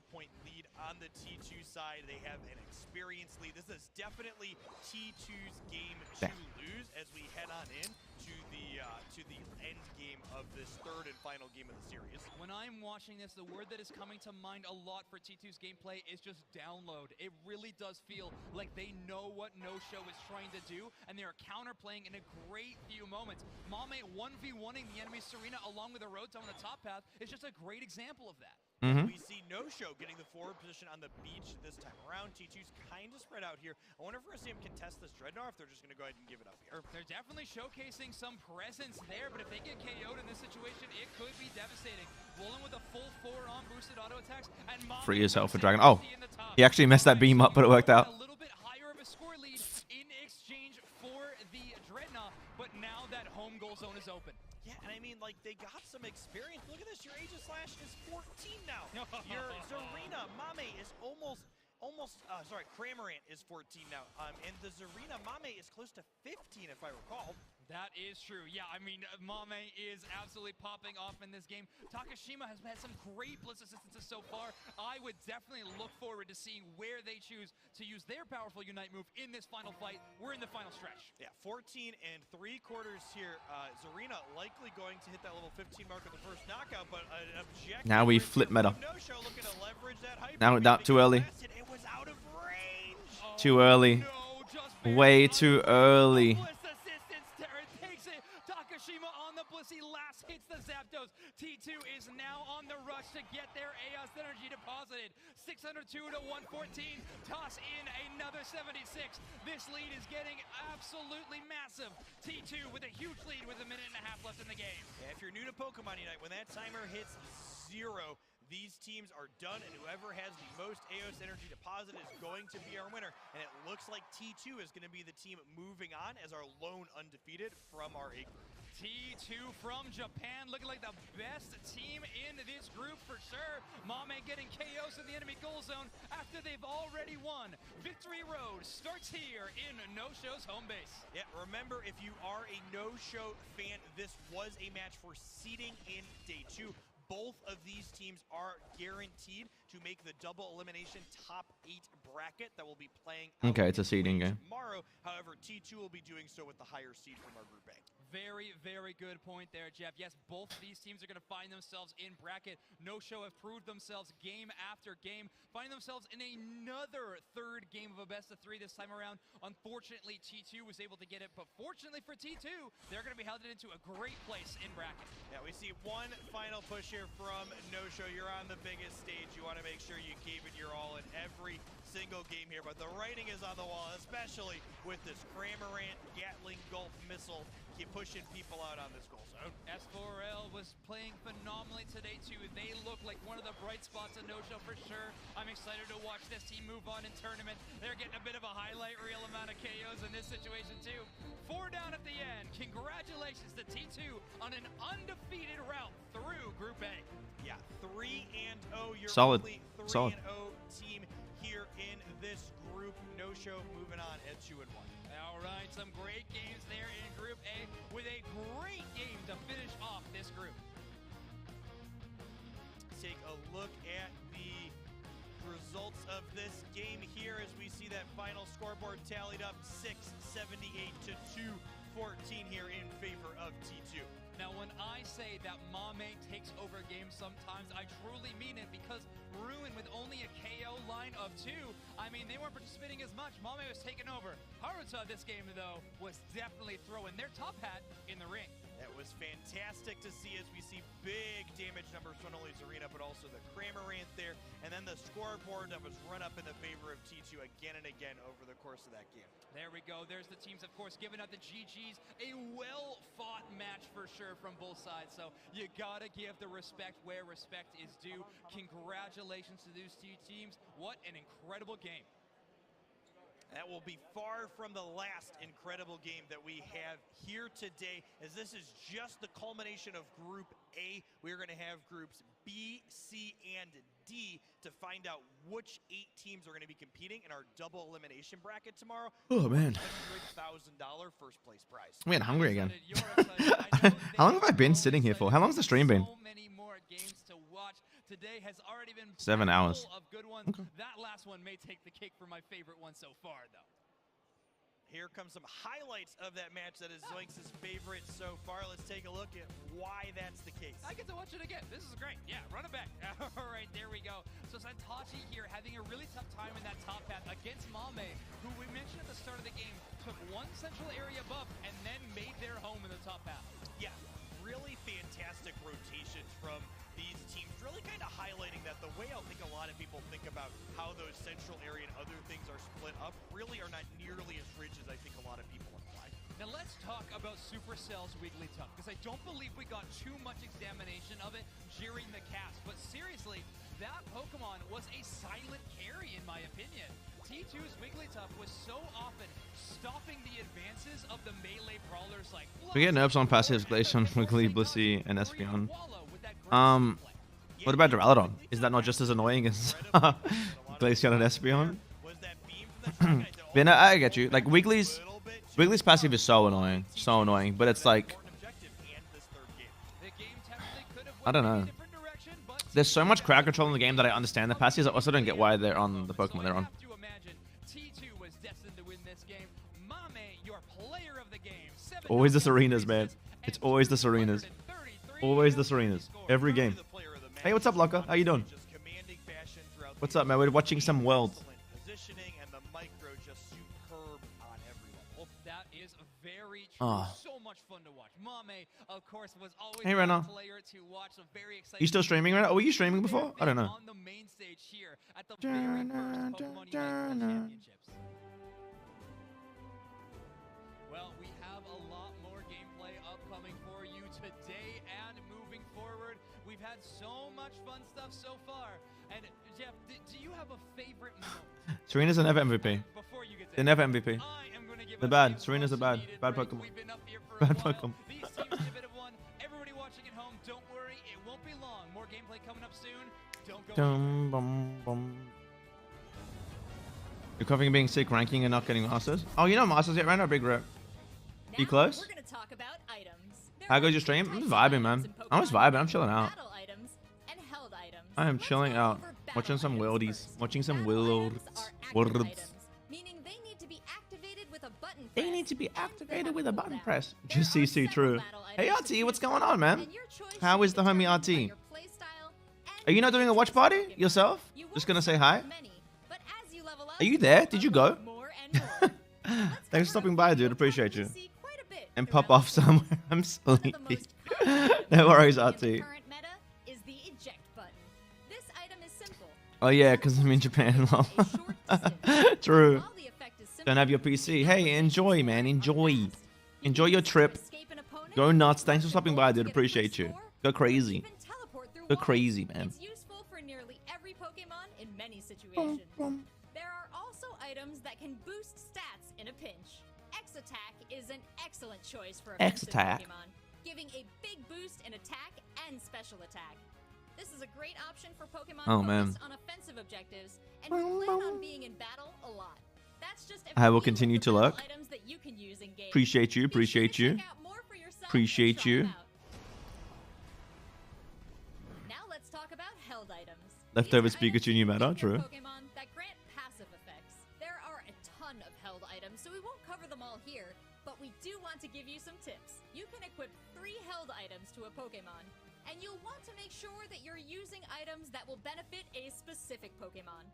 point lead on the T2 side. They have an experience lead. This is definitely T2's game to lose as we head on in to the end game of this third and final game of the series. When I'm watching this, the word that is coming to mind a lot for T2's gameplay is just download. It really does feel like they know what No Show is trying to do, and they are counterplaying in a great few moments. Mame 1v1ing the enemy Serena along with a Rotom on the top path is just a great example of that. We see No Show getting the forward position on the beach this time around. T2's kind of spread out here. I wonder if we're going to see him contest this Dreadnought, or if they're just going to go ahead and give it up here. They're definitely showcasing some presence there, but if they get KO'd in this situation, it could be devastating. Rolling with a full 4-on boosted auto attacks, and Mame Free as hell for puts Dragon. it Oh, in the top. he actually messed that beam up, but it worked out. A little bit higher of a score lead in exchange for the Dreadnought, but now that home goal zone is open. Yeah, and I mean, like, they got some experience. Look at this. Your Aegislash is 14 now. Your Zarina Mame is sorry, Cramorant is 14 now. And the Zarina Mame is close to 15, if I recall. That is true. Yeah, I mean, Mame is absolutely popping off in this game. Takashima has had some great Blitz assistances so far. I would definitely look forward to seeing where they choose to use their powerful Unite move in this final fight. We're in the final stretch. Yeah, 14 3/4 here. Zarina likely going to hit that level 15 mark of the first knockout, but an objective. Now we flip meta. No-show looking to leverage that hyper. Now not too early. It was out of range. Too early. Way too early. Takashima on the Blissey, last hits the Zapdos. T2 is now on the rush to get their Eos energy deposited. 602 to 114. Toss in another 76. This lead is getting absolutely massive. T2 with a huge lead with 1.5 minutes left in the game. Yeah, if you're new to Pokemon Unite, when that timer hits 0, these teams are done, and whoever has the most Eos energy deposit is going to be our winner. And it looks like T2 is going to be the team moving on as our lone undefeated from our A group. T2 from Japan looking like the best team in this group for sure. Mame getting KOs in the enemy goal zone after they've already won. Victory Road starts here in No Show's home base. Yeah, remember, if you are a No Show fan, this was a match for seeding in Day 2. Both of these teams are guaranteed to make the double elimination top 8 bracket that will be playing Okay, it's a seeding game. tomorrow. However, T2 will be doing so with the higher seed from our Group A. Very, very good point there, Jeff. Yes, both of these teams are going to find themselves in bracket. No Show have proved themselves game after game, finding themselves in another third game of a best-of-3 this time around. Unfortunately, T2 was able to get it, but fortunately for T2, they're going to be held into a great place in bracket. Yeah, we see one final push here from No Show. You're on the biggest stage. You want to make sure you gave it your all in every single game here, but the writing is on the wall, especially with this Cramorant Gatling Gulf missile. Keep pushing people out on this goal zone. S4L was playing phenomenally today too. They look like one of the bright spots of No Show for sure. I'm excited to watch this team move on in tournament. They're getting a bit of a highlight reel amount of KOs in this situation too. 4 down at the end. Congratulations to T2 on an undefeated route through Group A. Yeah, 3-0. You're Solid. only 3-0 Solid. team here in this group. No show moving on at 2-1. All right, some great games there in Group A with a great game to finish off this group. Take a look at the results of this game here as we see that final scoreboard tallied up 678 to 214 here in favor of T2. Now, when I say that Mame takes over games sometimes, I truly mean it, because Ruin, with only a KO line of 2, I mean, they weren't participating as much. Mame was taking over. Haruta this game, though, was definitely throwing their top hat in the ring. That was fantastic to see as we see big damage numbers from not only Zarina, but also the Cramorant there. And then the scoreboard that was run up in the favor of T2 again and again over the course of that game. There we go. There's the teams, of course, giving out the GGs. A well-fought match for sure from both sides. So you got to give the respect where respect is due. Congratulations to these two teams. What an incredible game. That will be far from the last incredible game that we have here today, as this is just the culmination of Group A. We're going to have Groups B, C, and D to find out which 8 teams are going to be competing in our double elimination bracket tomorrow. Oh, man. $100,000 first place prize. I'm getting hungry again. How long have I been sitting here for? How long's the stream been? So many more games to watch. Today has already been 7 hours. full of good ones. Okay. That last one may take the cake for my favorite one so far, though. Here comes some highlights of that match that is Zoinks' favorite so far. Let's take a look at why that's the case. I get to watch it again. This is great. Yeah, run it back. All right, there we go. So Santachi here having a really tough time in that top path against Mame, who we mentioned at the start of the game took one central area buff and then made their home in the top path. Yeah, really fantastic rotations from these teams, really kind of highlighting that the way I think a lot of people think about how those central area and other things are split up really are not nearly as rich as I think a lot of people imply. Now let's talk about Supercell's Wigglytuff, because I don't believe we got too much examination of it during the cast. But seriously, that Pokemon was a silent carry in my opinion. T2's Wigglytuff was so often stopping the advances of the melee brawlers like... We get nerfs on passives, Glaceon, Wiggly, Blissey, and Espeon. What about Duraludon? Is that not just as annoying as Glaceon and Espeon? Yeah, no, I get you. Like, Wiggly's passive is so annoying, but it's like... I don't know. There's so much crowd control in the game that I understand the passives. I also don't get why they're on the Pokemon they're on. Always the Serenas, man. It's always the Serenas. Always the Serenas. Every game. Hey, what's up, Locker? How you doing? What's up, man? We're watching some World. Positioning and the micro just superb on every level. That is very true. Oh. So much fun to watch. Mame, of course, was always Hey, a Renner. player to watch. So very excited. You still streaming right now? Oh, were you streaming before? I don't know. On the main stage here at the very first Pokemon Unite World Championships. Well, we have a lot more gameplay upcoming for you today and moving forward. We've had so much fun stuff so far. And Jeff, do you have a favorite moment? Serena's a never MVP. They're never MVP. They're bad. Serena's a bad Pokemon. Bad Pokemon. These teams give it a one. Everybody watching at home, don't worry, it won't be long. More gameplay coming up soon. Don't go anywhere. You're covering being sick, ranking, and not getting masters. Oh, you know masters yet, right? Big rep. You close? We're gonna talk about items. How goes your stream? I'm just vibing, man. I'm just vibing. I'm chilling out. Battle items and held items. I am chilling out. Watching some worldies. Watching some worlds. Meaning they need to be activated with a button press. They need to be activated with a button press. Just CC true. Hey RT, what's going on, man? How is the homie RT? Are you not doing a watch party yourself? Just gonna say hi? Are you there? Did you go? Thanks for stopping by, dude. Appreciate you. And pop off somewhere. I'm sleepy. No worries, RT. Oh yeah, because I'm in Japan. True. Don't have your PC. Hey, enjoy, man. Enjoy. Enjoy your trip. Go nuts. Thanks for stopping by, dude. Appreciate you. Go crazy. Go crazy, man. It's useful for nearly every Pokemon in many situations. There are also items that can boost stats in a pinch. X-Attack is an excellent choice for offensive X-Attack. Pokemon, giving a big boost in attack and special attack. This is a great option for Pokemon Oh, man. focused on offensive objectives and who plan on being in battle a lot. That's just a I will few continue of to the battle look. items that you can use in game. Appreciate you. Appreciate you. Appreciate you. Now let's talk about held items. Leftovers Pikachu new meta. True. Pokemon that grant passive effects. There are a ton of held items, so we won't cover them all here, but we do want to give you some tips. You can equip 3 held items to a Pokemon, and you'll want to make sure that you're using items that will benefit a specific Pokemon.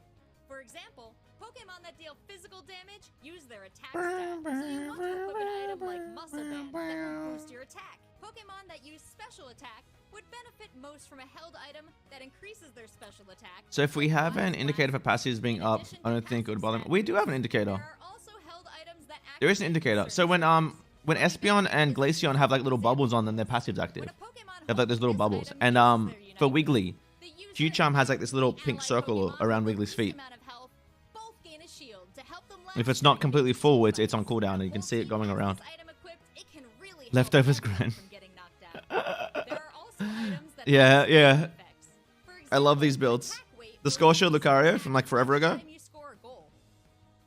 For example, Pokemon that deal physical damage use their attack stat, so you want to equip an item like Muscle Band that will boost your attack. Pokemon that use special attack would benefit most from a held item that increases their special attack. So if we have an indicator for passives being up, I don't think it would bother me. We do have an indicator. There is an indicator. So when Espeon and Glaceon have like little bubbles on them, their passives active. They have like those little bubbles. And for Wiggly, Q-Charm has like this little pink circle around Wiggly's feet. If it's not completely full, it's on cooldown and you can see it going around. Leftovers Grand. Yeah, yeah. I love these builds. The Scotia Lucario from like forever ago.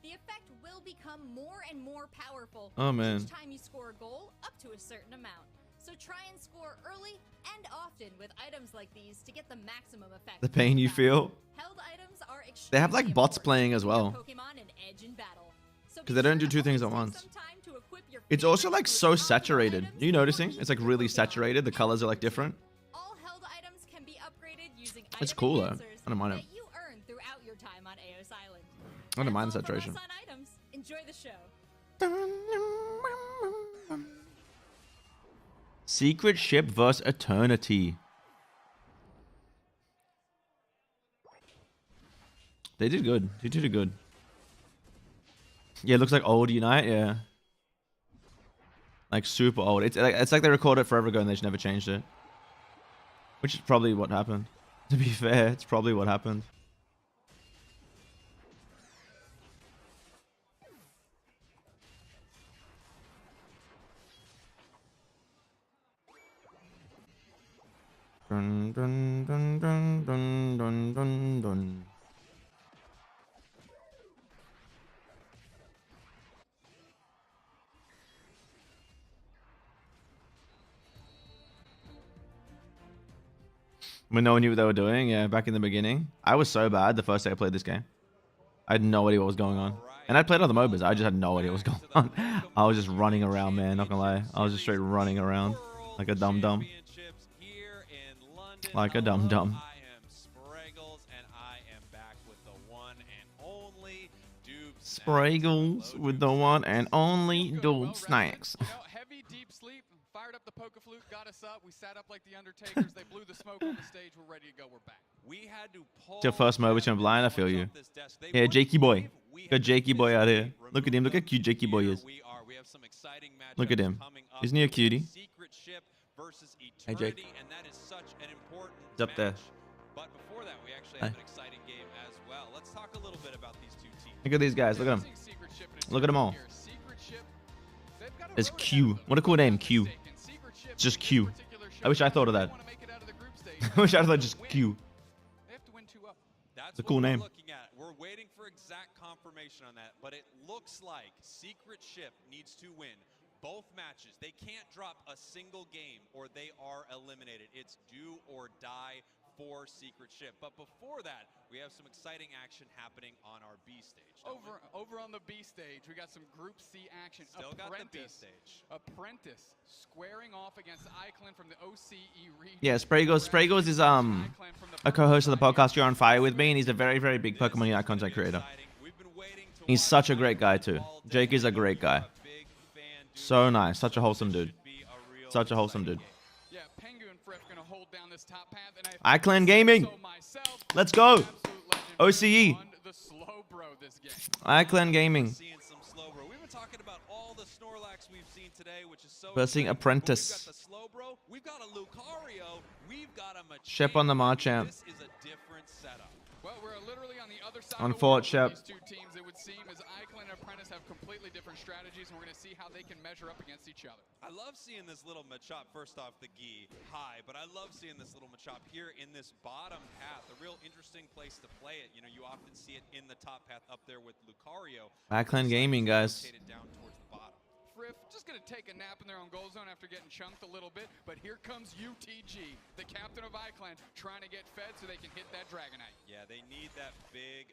The effect will become more and more powerful Oh, man. each time you score a goal up to a certain amount. So try and score early and often with items like these to get the maximum effect. The pain you feel. Held items are They have like bots playing as well. Pokemon and edge in battle. So Because they don't do 2 things at once. It's also like so saturated. Are you noticing? It's like really saturated. The colors are like different. All held items can be upgraded using It's cool though. I don't mind it. you earn throughout your time on Eos Island. I don't mind the saturation. On items. Enjoy the show. Secret Ship vs. Eternity. They did good. They did it good. Yeah, it looks like old Unite, yeah. Like super old. It's like they recorded it forever ago and they just never changed it. Which is probably what happened. To be fair, it's probably what happened. Dun dun dun dun dun dun dun dun. When no one knew what they were doing, yeah, back in the beginning. I was so bad the first day I played this game. I had no idea what was going on. And I played other MOBAs, I just had no idea what was going on. I was just running around, man, not gonna lie. I was just straight running around like a dum-dum. Like a dum-dum. Spraggles with the one and only Dude Snacks. Heavy deep sleep, fired up the Pokeflute, got us up. We sat up like the Undertakers. They blew the smoke on the stage. We're ready to go. We're back. We had to pull. It's your first MOBA to blind, I feel you. Yeah, Jakey boy. Got Jakey boy out here. Look at him. Look how cute Jakey boy is. Look at him. Isn't he a cutie? Hey, Jake. He's up there. But before that, we actually have an exciting game as well. Let's talk a little bit about these two teams. Look at these guys. Look at them. Look at them all. There's Q. What a cool name, Q. It's just Q. I wish I thought of that. I wish I thought just Q. It's a cool name. We're waiting for exact confirmation on that, but it looks like Secret Ship needs to win both matches. They can't drop a single game or they are eliminated. It's do or die for Secret Ship. But before that, we have some exciting action happening on our B stage. Over on the B stage, we got some Group C action. Still got the B stage. Apprentice squaring off against Eichlin from the OCE region. Yeah, Spraggles. Spraggles is a co-host of the podcast You're on Fire with me, and he's a very, very big Pokemon Unite content creator. He's such a great guy too. Jake is a great guy. So nice. Such a wholesome dude. Such a wholesome dude. Yeah, Pengu and Friff gonna hold down this top path, and iClan Gaming. Let's go. OCE. iClan Gaming. We've been talking about all the Snorlax we've seen today, which is so Versing Apprentice. We've got the Slowbro, we've got a Lucario, we've got a Machamp. Shep on the Marchant. This is a different setup. Well, we're literally on the other side on of the Fort world Shep. for these two teams, it would seem, as Eichlin and Apprentice have have completely different strategies, and we're going to see how they can measure up against each other. I love seeing this little Machop first off the gi high, but I love seeing this little Machop here in this bottom path. A real interesting place to play it. You know, you often see it in the top path up there with Lucario. Backland gaming, guys. Down towards the bottom. Friff just going to take a nap in their own goal zone after getting chunked a little bit, but here comes UTG, the captain of iClan, trying to get fed so they can hit that Dragonite. Yeah, they need that big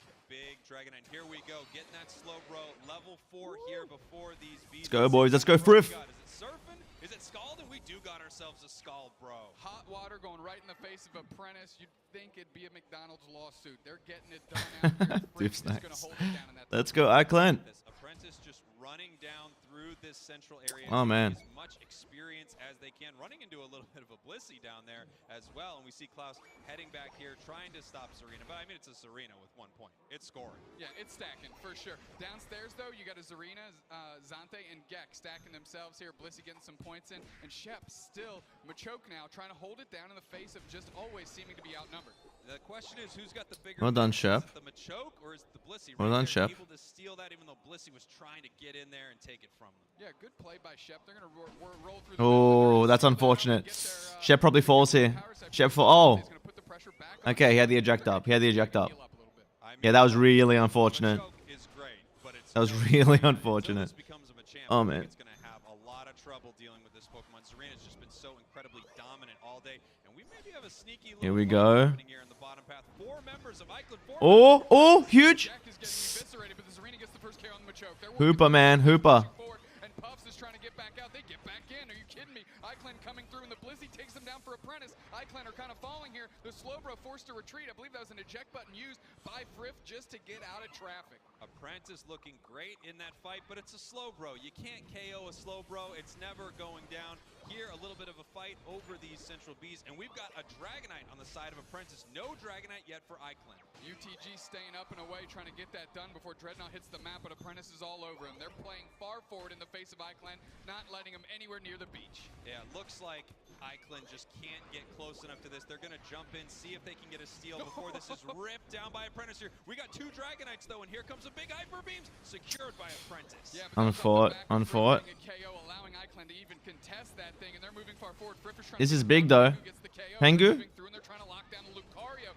Dragonite. Here we go, getting that slow bro. Level 4 here before these beats. Let's go, boys. Let's go, Friff. Is it surfing? Is it Scald? And we do got ourselves a Scald, bro. Hot water going right in the face of Apprentice. You'd think it'd be a McDonald's lawsuit. They're getting it done out here. Friff's just gonna hold it down in that. Let's go, iClan. Apprentice just running down through this central area. Oh, man. As much experience as they can, running into a little bit of a Blissey down there as well. And we see Klaus heading back here, trying to stop Zarina. But I mean, it's a Zarina with 1 point. It's scoring. Yeah, it's stacking for sure. Downstairs though, you got a Zarina, Zante, and Gek stacking themselves here. Blissey getting some points in, and Shep still Machoke now trying to hold it down in the face of just always seeming to be outnumbered. The question is, who's got the bigger? Well done, Shep. Is it the Machoke or is it the Blissey? Well done, Shep. Able to steal that, even though Blissey was trying to get in there and take it from them. Yeah, good play by Shep. They're gonna roll through. Oh, that's unfortunate. Shep probably falls here. Shep fall. Oh. Okay, he had the eject up. He had the eject up. Yeah, that was really unfortunate. That was really unfortunate. Oh, man. It's gonna have a lot of trouble dealing with this Pokemon. Serena's just been so incredibly dominant all day, and we maybe have a sneaky little Here we go. here in the bottom path. 4 members of Icon. Oh, huge. Hooper, man, Hooper. And Puffs is trying to get back out. They get back in. Are you kidding me? iClan coming through, and the Blissey takes them down for Apprentice. iClan are kind of falling here. The Slowbro forced to retreat. I believe that was an eject button used by Friff just to get out of traffic. Apprentice looking great in that fight, but it's a Slowbro. You can't KO a Slowbro. It's never going down. Here, a little bit of a fight over these Central Bees, and we've got a Dragonite on the side of Apprentice. No Dragonite yet for iClan. UTG staying up and away, trying to get that done before Dreadnought hits the map, but Apprentice is all over him. They're playing far forward in the face of iClan, not letting him anywhere near the beach. Yeah, it looks like iClan just can't get close enough to this. They're going to jump in, see if they can get a steal before this is ripped down by Apprentice here. We got 2 Dragonites, though, and here comes a big Hyper Beams secured by Apprentice. Yeah, Unfought. KO, allowing iClan to even contest that thing, and they're moving far forward. This is big, though. Pengu?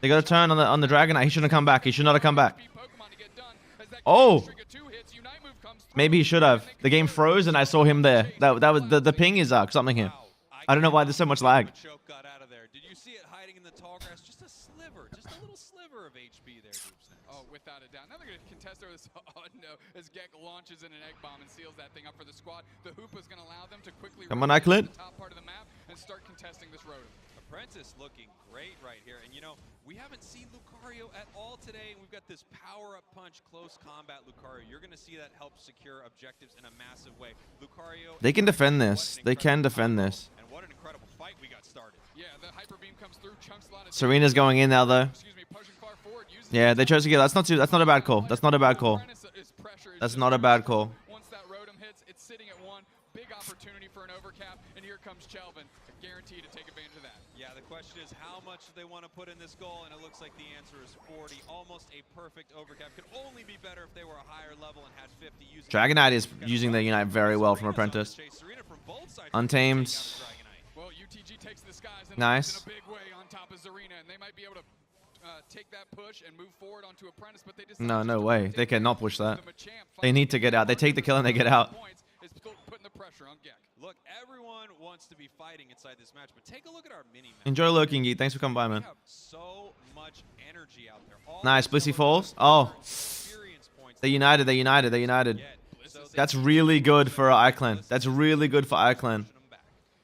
They got a turn on the Dragonite. He shouldn't have come back. He should not have come back. Oh! Maybe he should have. The game froze and I saw him there. That was the ping is something here. I don't know why there's so much lag. Got out of there. Did you see it hiding in the tall grass? Just a sliver, just a little sliver of HP there, Oh, without a doubt. Now they're going to contest over this. Oh, no. As Gek launches in an egg bomb and seals that thing up for the squad. The Hoopa's going to allow them to quickly come on, iClan. the top part of the map and start contesting this road. Apprentice looking great right here. And, you know, we haven't seen Lucario at all today. And we've got this power-up punch, close combat Lucario. You're going to see that help secure objectives in a massive way. Lucario... They can defend this. They can defend this. And what an incredible fight we got started. Yeah, the Hyper Beam comes through, chunks a lot of... Serena's going in now, though. Yeah, they chose to get... That's not a bad call. That's not a bad call. That's not a bad call. Once that Rotom hits, it's sitting at 1. Big opportunity for an overcap, and here comes Chelvin. Guaranteed to take advantage of that. Yeah, the question is how much do they want to put in this goal, and it looks like the answer is 40. Almost a perfect overcap. Could only be better if they were a higher level and had 50 using... Dragonite is using the Unite very well from Apprentice. Untamed. Well, UTG takes the skies and nice. in a big way on top of Zarina, and they might be able to take that push and move forward onto Apprentice, but they just no way. They cannot push that. They need to get out. They take the kill and they get out. It's putting the pressure on Gek. Look, everyone wants to be fighting inside this match, but take a look at our mini map. Enjoy looking, Geek. Thanks for coming by, man. We have so much energy out there. Nice. Blissey falls. Oh. They united. They united. They united. That's really good for iClan. That's really good for iClan.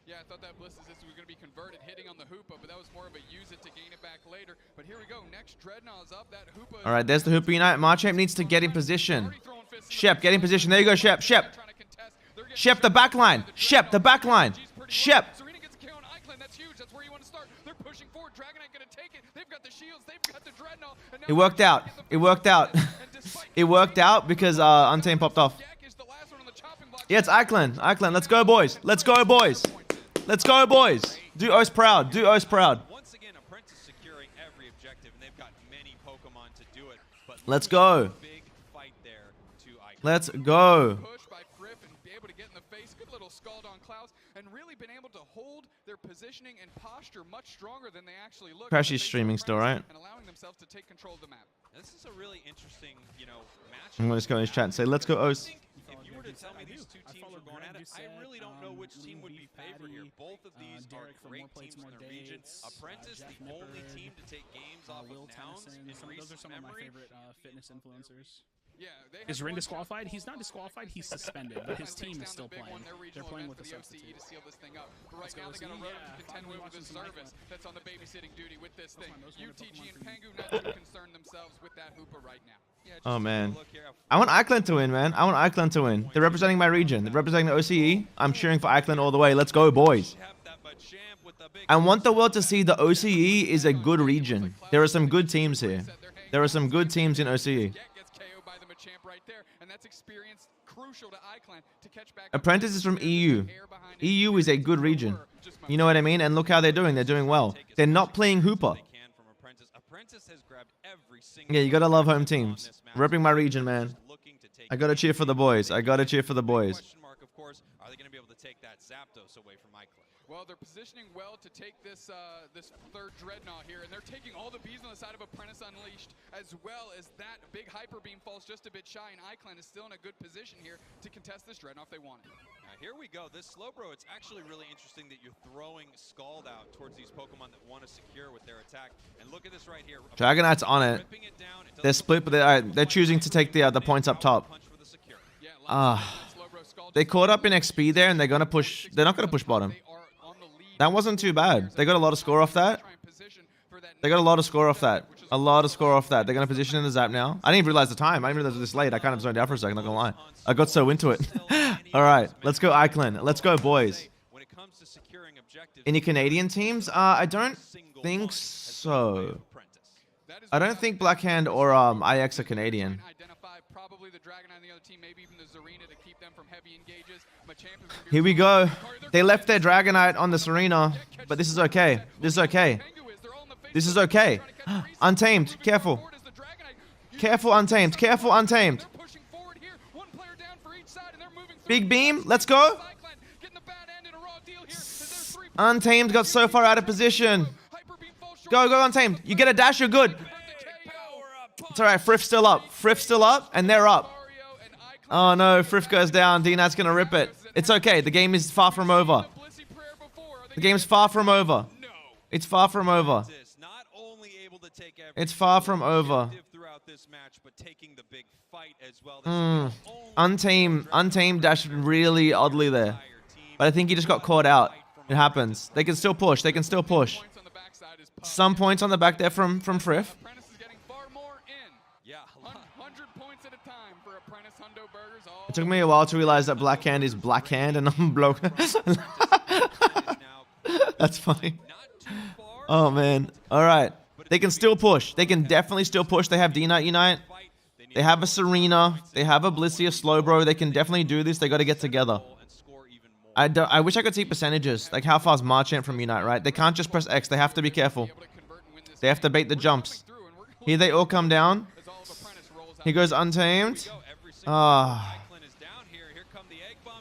Yeah, I thought that Bliss was going to be converted, hitting on the Hoopa, but that was more of a use it to gain it back later. But here we go. Next Dreadnought is up. That Hoopa. All right, there's the Hoopa Unite. Marchamp needs to get in position. Shep, get in position. There you go, Shep. Shep. Shep, the back line. Shep, the back line. Shep. Serena gets a KO on iClan. That's huge. That's where you want to start. They're pushing forward. Dragonite going to take it. They've got the shields. They've got the Dreadnought. It worked out. It worked out. It worked out because Untamed popped off. Yeah, it's iClan. iClan, let's go, boys. Let's go, boys. Let's go, boys. Do us proud. Do us proud. Once again, Apprentice securing every objective, and they've got many Pokemon to do it. But let's go. Big fight there to iClan. Let's go. Push by Friff and be able to get in the face. Good little scald on Klaus, and really been able to hold their positioning and posture much stronger than they actually look. Crashy's streaming still, right? And allowing themselves to take control of the map. This is a really interesting, match. I'm gonna just go in his chat and say, let's go, Os. If you were to tell me these two teams are going at it, I really don't know which team would be favored here. Both of these are great teams in their region. Apprentice, the only team to take games off of Nouns in Those are some of my memory. favorite fitness influencers. Yeah, is Rin disqualified? He's not disqualified. He's suspended, but his team is still playing. They're playing with a substitute. To seal this thing up. But right now they got a road to contend with the service that's on the babysitting duty with this thing. UTG and Pengu not too concerned themselves with that hooper right now. Oh man, I want Iceland to win, man. I want Iceland to win. They're representing my region. They're representing the OCE. I'm cheering for Iceland all the way. Let's go, boys. I want the world to see the OCE is a good region. There are some good teams here. There are some good teams in OCE. Apprentice is from EU. EU is a good region. You know what I mean? And look how they're doing. They're doing well. They're not playing Hooper. Yeah, you gotta love home teams. Repping my region, man. I gotta cheer for the boys. I gotta cheer for the boys. Are they going to be able to take that Zapdos away from Icon? Well, they're positioning well to take this this third Dreadnought here, and they're taking all the bees on the side of Apprentice Unleashed, as well as that big Hyper Beam falls just a bit shy, and Iclan is still in a good position here to contest this Dreadnought if they want it. Now, here we go. This Slowbro, it's actually really interesting that you're throwing Scald out towards these Pokemon that want to secure with their attack. And look at this right here. Dragonite's on it. They're split, but they're choosing to take the points up top. They caught up in XP there, and they're gonna push. They're not gonna push bottom. That wasn't too bad. They got a lot of score off that. They got a lot of score off that. A lot of score off that. They're gonna position in the Zap now. I didn't even realize the time. I didn't realize it was this late. I kind of zoned out for a second. Not gonna lie. I got so into it. All right, let's go, Iclan. Let's go, boys. Any Canadian teams? I don't think so. I don't think Blackhand or IX are Canadian. Here we go. They left their Dragonite on the Serena, but this is okay. This is okay. This is okay. Untamed. Careful. Careful, Untamed. Careful, Untamed. Big beam. Let's go. Untamed got so far out of position. Go, go, Untamed. You get a dash, you're good. It's alright. Friff's still up. Friff's still up, and they're up. Oh no, Friff goes down. D-Knight's gonna rip it. It's okay. The game is far from over. The game's far from over. It's far from over. It's far from over. Untamed dashed really oddly there. But I think he just got caught out. It happens. They can still push. They can still push. Some points on the back there from Friff. It took me a while to realize that Blackhand is Blackhand and I'm bloke. That's funny. Oh man. Alright. They can still push. They can definitely still push. They have D-Knight Unite. They have a Serena. They have a Blissey, a Slowbro. They can definitely do this. They got to get together. I wish I could see percentages. Like how far is Marchant from Unite, right? They can't just press X. They have to be careful. They have to bait the jumps. Here they all come down. He goes Untamed. Ah.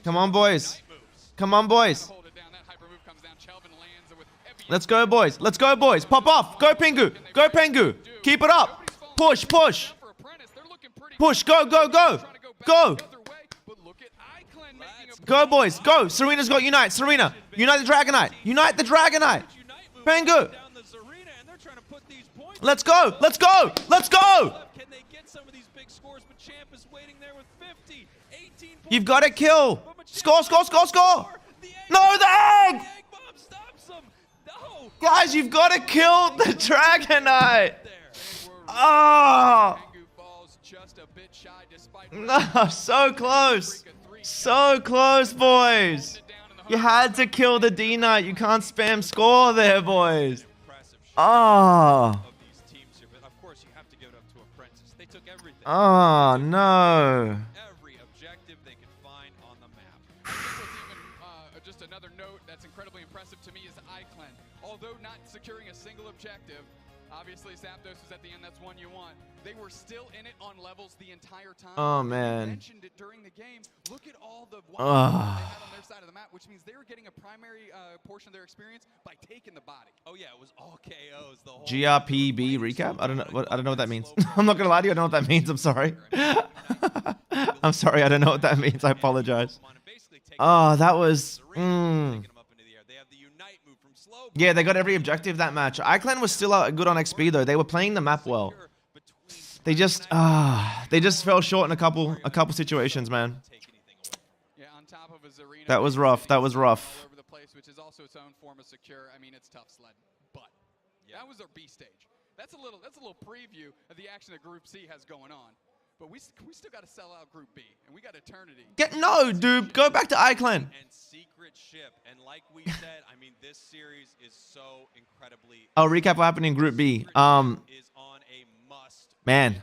Come on, boys. Come on, boys. Let's go, boys. Let's go, boys. Pop off. Go, Pingu. Go, Pengu. Keep it up. Push, push. Push. Go, go, go. Go. Go, boys. Go. Serena's got Unite. Serena. Unite the Dragonite. Unite the Dragonite. Pengu. Let's go. Let's go. Let's go. You've got to kill. Score, score, score, score. No, the egg. Guys, you've got to kill the Dragonite. Oh. No, so close. So close, boys. You had to kill the D-Knight. You can't spam score there, boys. Oh. Oh, no. Every objective they could find on the map. Just another note that's incredibly impressive to me is Iclan. Although not securing a single objective, Obviously, Zapdos was at the end. That's one you want. They were still in it on levels the entire time. Oh, You man. mentioned it during the game. Look at all the they Ah. had on their side of the map, which means they were getting a primary portion of their experience by taking the body. Oh yeah, it was all KOs the whole GRPB recap? I don't know. I don't know what that means. I'm not gonna lie to you. I don't know what that means. I'm sorry. I'm sorry. I don't know what that means. I apologize. Oh, that was. Yeah, they got every objective that match. iClan was still good on XP though. They were playing the map well. They just fell short in a couple situations, man. Yeah, on top of his arena. That was rough. That was rough. All over the place, which is also its own form of secure. I mean, it's tough sledding, but that was our B stage. That's a little preview of the action that Group C has going on. But we still got to sell out Group B, and we got Eternity. No, dude. Go back to iClan. And Secret Ship, and like we said, I mean, this series is so incredibly. I'll recap what happened in Group B. Man,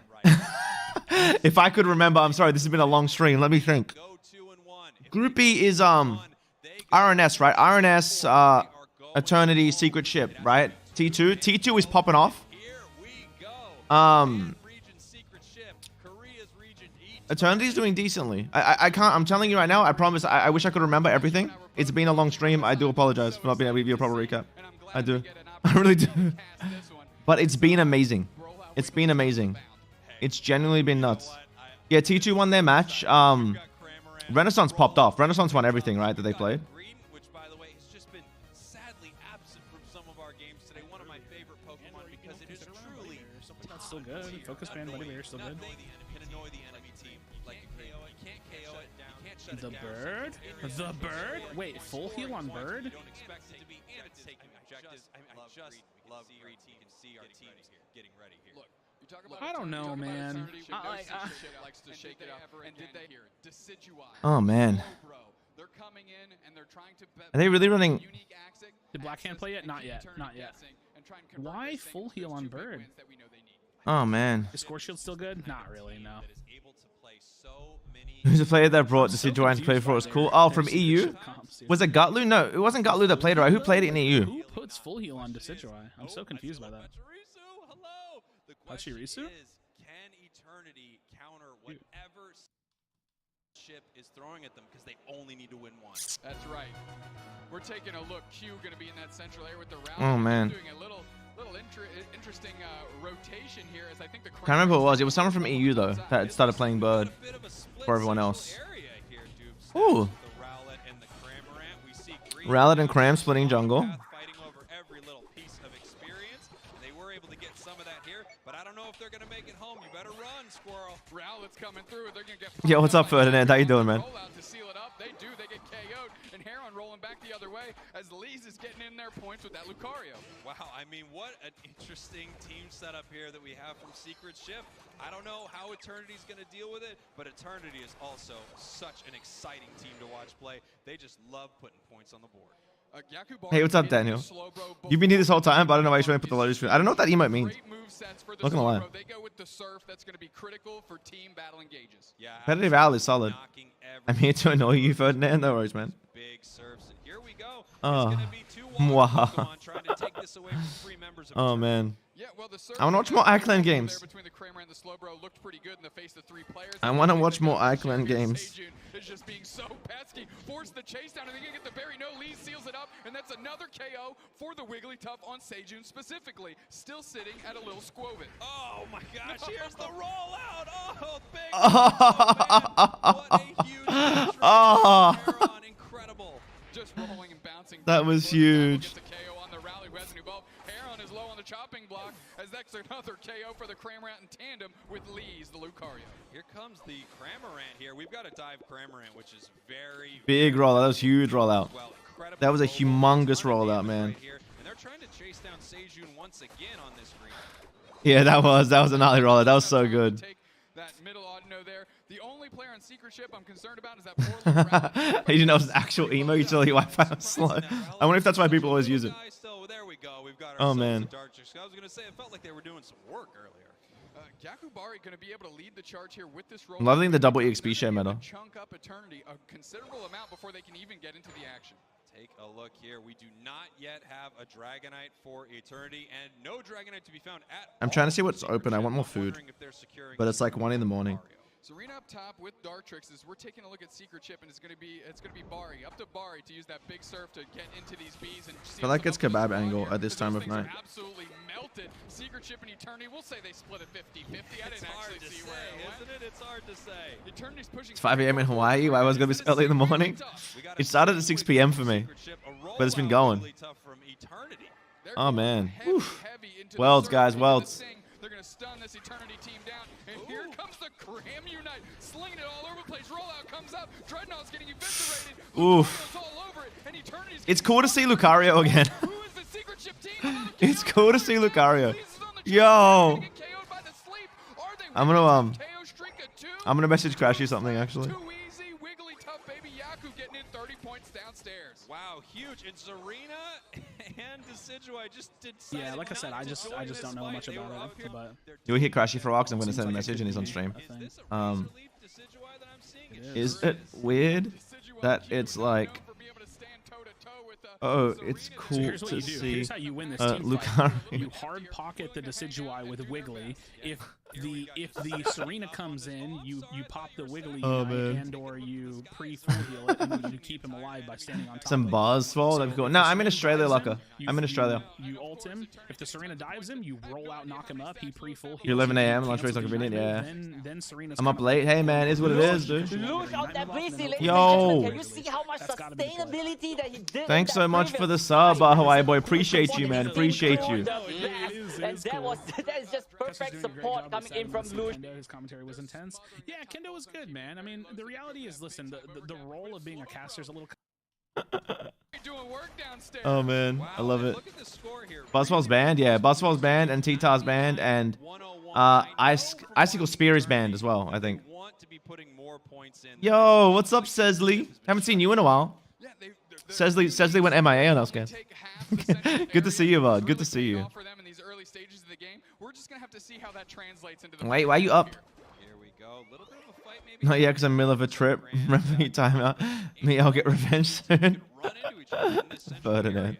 if I could remember, I'm sorry. This has been a long stream. Let me think. Group B is RNS, right? RNS, Eternity, Secret Ship, right? T2. T2 is popping off. Eternity's doing decently. I can't. I'm telling you right now. I promise. I wish I could remember everything. It's been a long stream. I do apologize for not being able to give you a proper recap. I do. I really do. But it's been amazing. It's been amazing. It's genuinely been nuts. Yeah, T2 won their match. Renaissance popped off. Renaissance won everything, right, that they played. Which, by the way, has just been sadly absent from some of our games today. One of my favorite Pokemon because it is truly still good. Focus Band Buddy Bear still good. Can annoy the enemy team like a KO. You can't KO it. You can't shut The it down. bird? The bird? Wait, full heal on bird? Don't expect it to be and it's taking objectives. I just love Greed. You can see our teams getting ready here. Look, you talk about I don't know, man. likes to shake it up. And did they hear Decidueye? Oh, man. They're coming in and they're trying to Are they really running? Did Blackhand play yet? Not yet. Not yet. Why full heal on bird? Oh, man. Is Score Shield still good? Not really, no. Who's the player that brought Decidueye to play for us? Cool. Oh, from EU? Was it Gutlu? No, it wasn't Gutlu that played it, right? Who played it in EU? Who puts full heal on Decidueye? I'm so confused by that. Pachirisu? Can Eternity counter whatever Ship is throwing at them because they only need to win one? That's right. We're taking a look. Q going to be in that central area with the round. Oh, man. Doing a little interesting rotation here as I think the Can't remember who it was. It was someone from EU, though, that started playing Bird for everyone else. Ooh. Rowlet and Cram splitting jungle. Fighting over every little piece of experience. They were able to get some of that here, but I don't know if they're going to make it home. You better run, Squirrel. Rowlet's coming through. They're going to get Yo, what's up, Ferdinand? How you doing, man? To seal it up. They do. They get KO'd. And Heron rolling back the other way as Lee's is getting in their points with that Lucario. Wow, I mean, what an interesting team setup here that we have from Secret Ship. I don't know how Eternity's going to deal with it, but Eternity is also such an exciting team to watch play. They just love putting points on the board. Hey, what's up, Daniel? You've been here this whole time, but I don't know why you're trying to put the loading screen. I don't know what that emote means. Not gonna lie. They go with the surf. That's going to be critical for team battle engages. Yeah, Competitive Owl is solid. I'm here to annoy you, Ferdinand. No worries, man. Big surfs, and here we go. Oh, wow. Oh, man. I want to watch more iClan games. I want to watch more iClan games. Is just being so pesky. Force the chase down, and they're going to get the berry. No, Lee seals it up, and that's another KO for the Wigglytuff on Sejun specifically. Still sitting at a little Squovit. Oh my gosh, here's the rollout. Oh, big. What a huge Heron, incredible. Just rolling and bouncing. That was huge. KO on the rally residue ball. Heron is low on the chopping block as that's another KO for the Cramorant in tandem with Lee's the Lucario. Here comes the Cramorant here. We've got a dive Cramorant, which is very Big rollout. That was huge rollout. That was a humongous rollout, man. And they're trying to chase down Sejun once again on this green. Yeah, that was a gnarly rollout. That was so good. That middle Audino there. The only player on Secret Ship I'm concerned about is that poor little You didn't know it was an actual emo utility Wi-Fi was slow. I wonder if that's why people always use it. There we go. We've got oh, man. I was going to say, it felt like they were doing some work earlier. Yakubari going to be able to lead the charge here with this roll. I'm loving the double EXP share meta. Chunk up Eternity a considerable amount before they can even get into the action. Take a look here. We do not yet have a Dragonite for Eternity, and no Dragonite to be found at I'm trying to see what's open. I want more food. But it's like 1 in the morning. Serena up top with Dartrix as we're taking a look at Secret Chip, and it's gonna be Bari. Up to Bari to use that big surf to get into these bees and I feel like it's kebab angle at this time of night. Absolutely melted. Secret Chip and Eternity, we'll say they split it 50-50. I didn't actually see where it went. Isn't it? It's hard to say. Eternity's pushing. It's 5 a.m. in Hawaii. Why was it going to be so early in the morning? It started at 6 p.m. for me. But it's been going. Oh, man. Oof. Worlds, guys. Worlds. They're going to stun this Eternity team down. And here comes the Graham Unite. Slinging it all over the place. Rollout comes up. Dreadnought's getting eviscerated. Oof. All over it. And Eternity's It's cool to see Lucario again. It's cool to see Lucario. Yo. I'm gonna message Crashy something actually. Too easy, wiggly tough baby Yaku getting in 30 points downstairs. Wow, huge. And Zarina and Decidueye just did. Yeah, like I said, I just don't know much about it. But Do we hit Crashy for a while? Because I'm gonna send a message and he's on stream. Is it weird that it's like? Oh, it's cool so here's what to you do. see Here's how you win this team fight. Lucario. You hard pocket the Decidueye with Wiggly. If the Serena comes in, you pop the Wiggly and or you pre-full heal it and you keep him alive by standing on top. Some bars fall. That'd be cool. No, I'm in Australia, Lucker. I'm in Australia. You ult him. If the Serena dives him, you roll out, knock him up. He pre-full. You're 11 a.m. Lunch break's not convenient. Yeah. Then Serena's I'm up late. Hey man, it's what it is, dude. Louche out there breezy, ladies Yo. and gentlemen. Can you see how much sustainability that he did? Thanks so much for the sub, Hawaii boy. Appreciate you, man. Appreciate you. And that is just perfect support coming in from Louche. His commentary was intense. Yeah, Kendo was good, man. I mean, the reality is, listen, the role of being a caster is a little. Oh man, I love it. Buzzwell's banned, yeah. Buzzwell's banned and T-Tar's banned and Icicle Spear is banned as well, I think. Yo, what's up, Sesley? Haven't seen you in a while. Sesley went MIA on us, guys. Good to see you, bud. Good to see you. Wait, why are you up? Not yet, because I'm in the middle of a trip. Remember your timeout. Me, I'll get revenge soon. Ferdinand.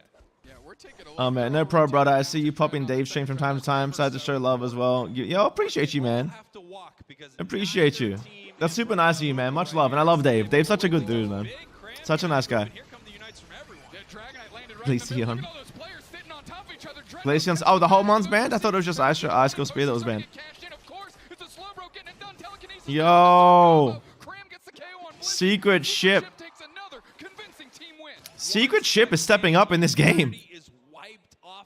Oh man, no problem, brother. I see you popping Dave's stream from time to time. Sad to show love as well. Yo, appreciate you, man. Appreciate you. That's super nice of you, man. Much love, and I love Dave. Dave's such a good dude, man. Such a nice guy. Glaceon. Glaceon's. Oh, the whole month's banned? I thought it was just Icicle Spear that was banned. Yo. Secret Ship. Secret Ship is stepping up in this game.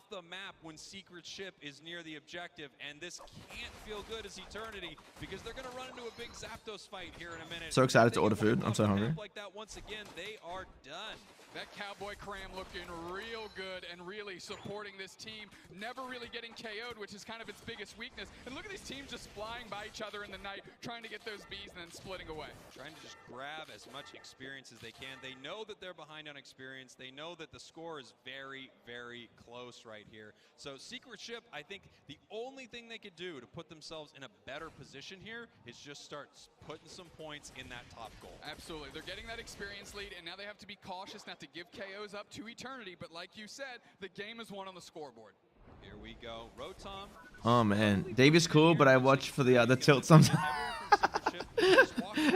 The map when Secret Ship is near the objective, and this can't feel good as Eternity because they're going to run into a big Zapdos fight here in a minute. So excited to order food. I'm so hungry. Like that once again, they are done. That Cowboy Cram looking real good and really supporting this team. Never really getting KO'd, which is kind of its biggest weakness. And look at these teams just flying by each other in the night, trying to get those bees and then splitting away. Trying to just grab as much experience as they can. They know that they're behind on experience. They know that the score is very, very close right here. So Secret Ship, I think the only thing they could do to put themselves in a better position here is just start putting some points in that top goal. Absolutely. They're getting that experience lead, and now they have to be cautious not to give KOs up to Eternity. But like you said, the game is won on the scoreboard. Here we go. Rotom. Oh man, Dave is cool, but I watch for the tilt sometimes.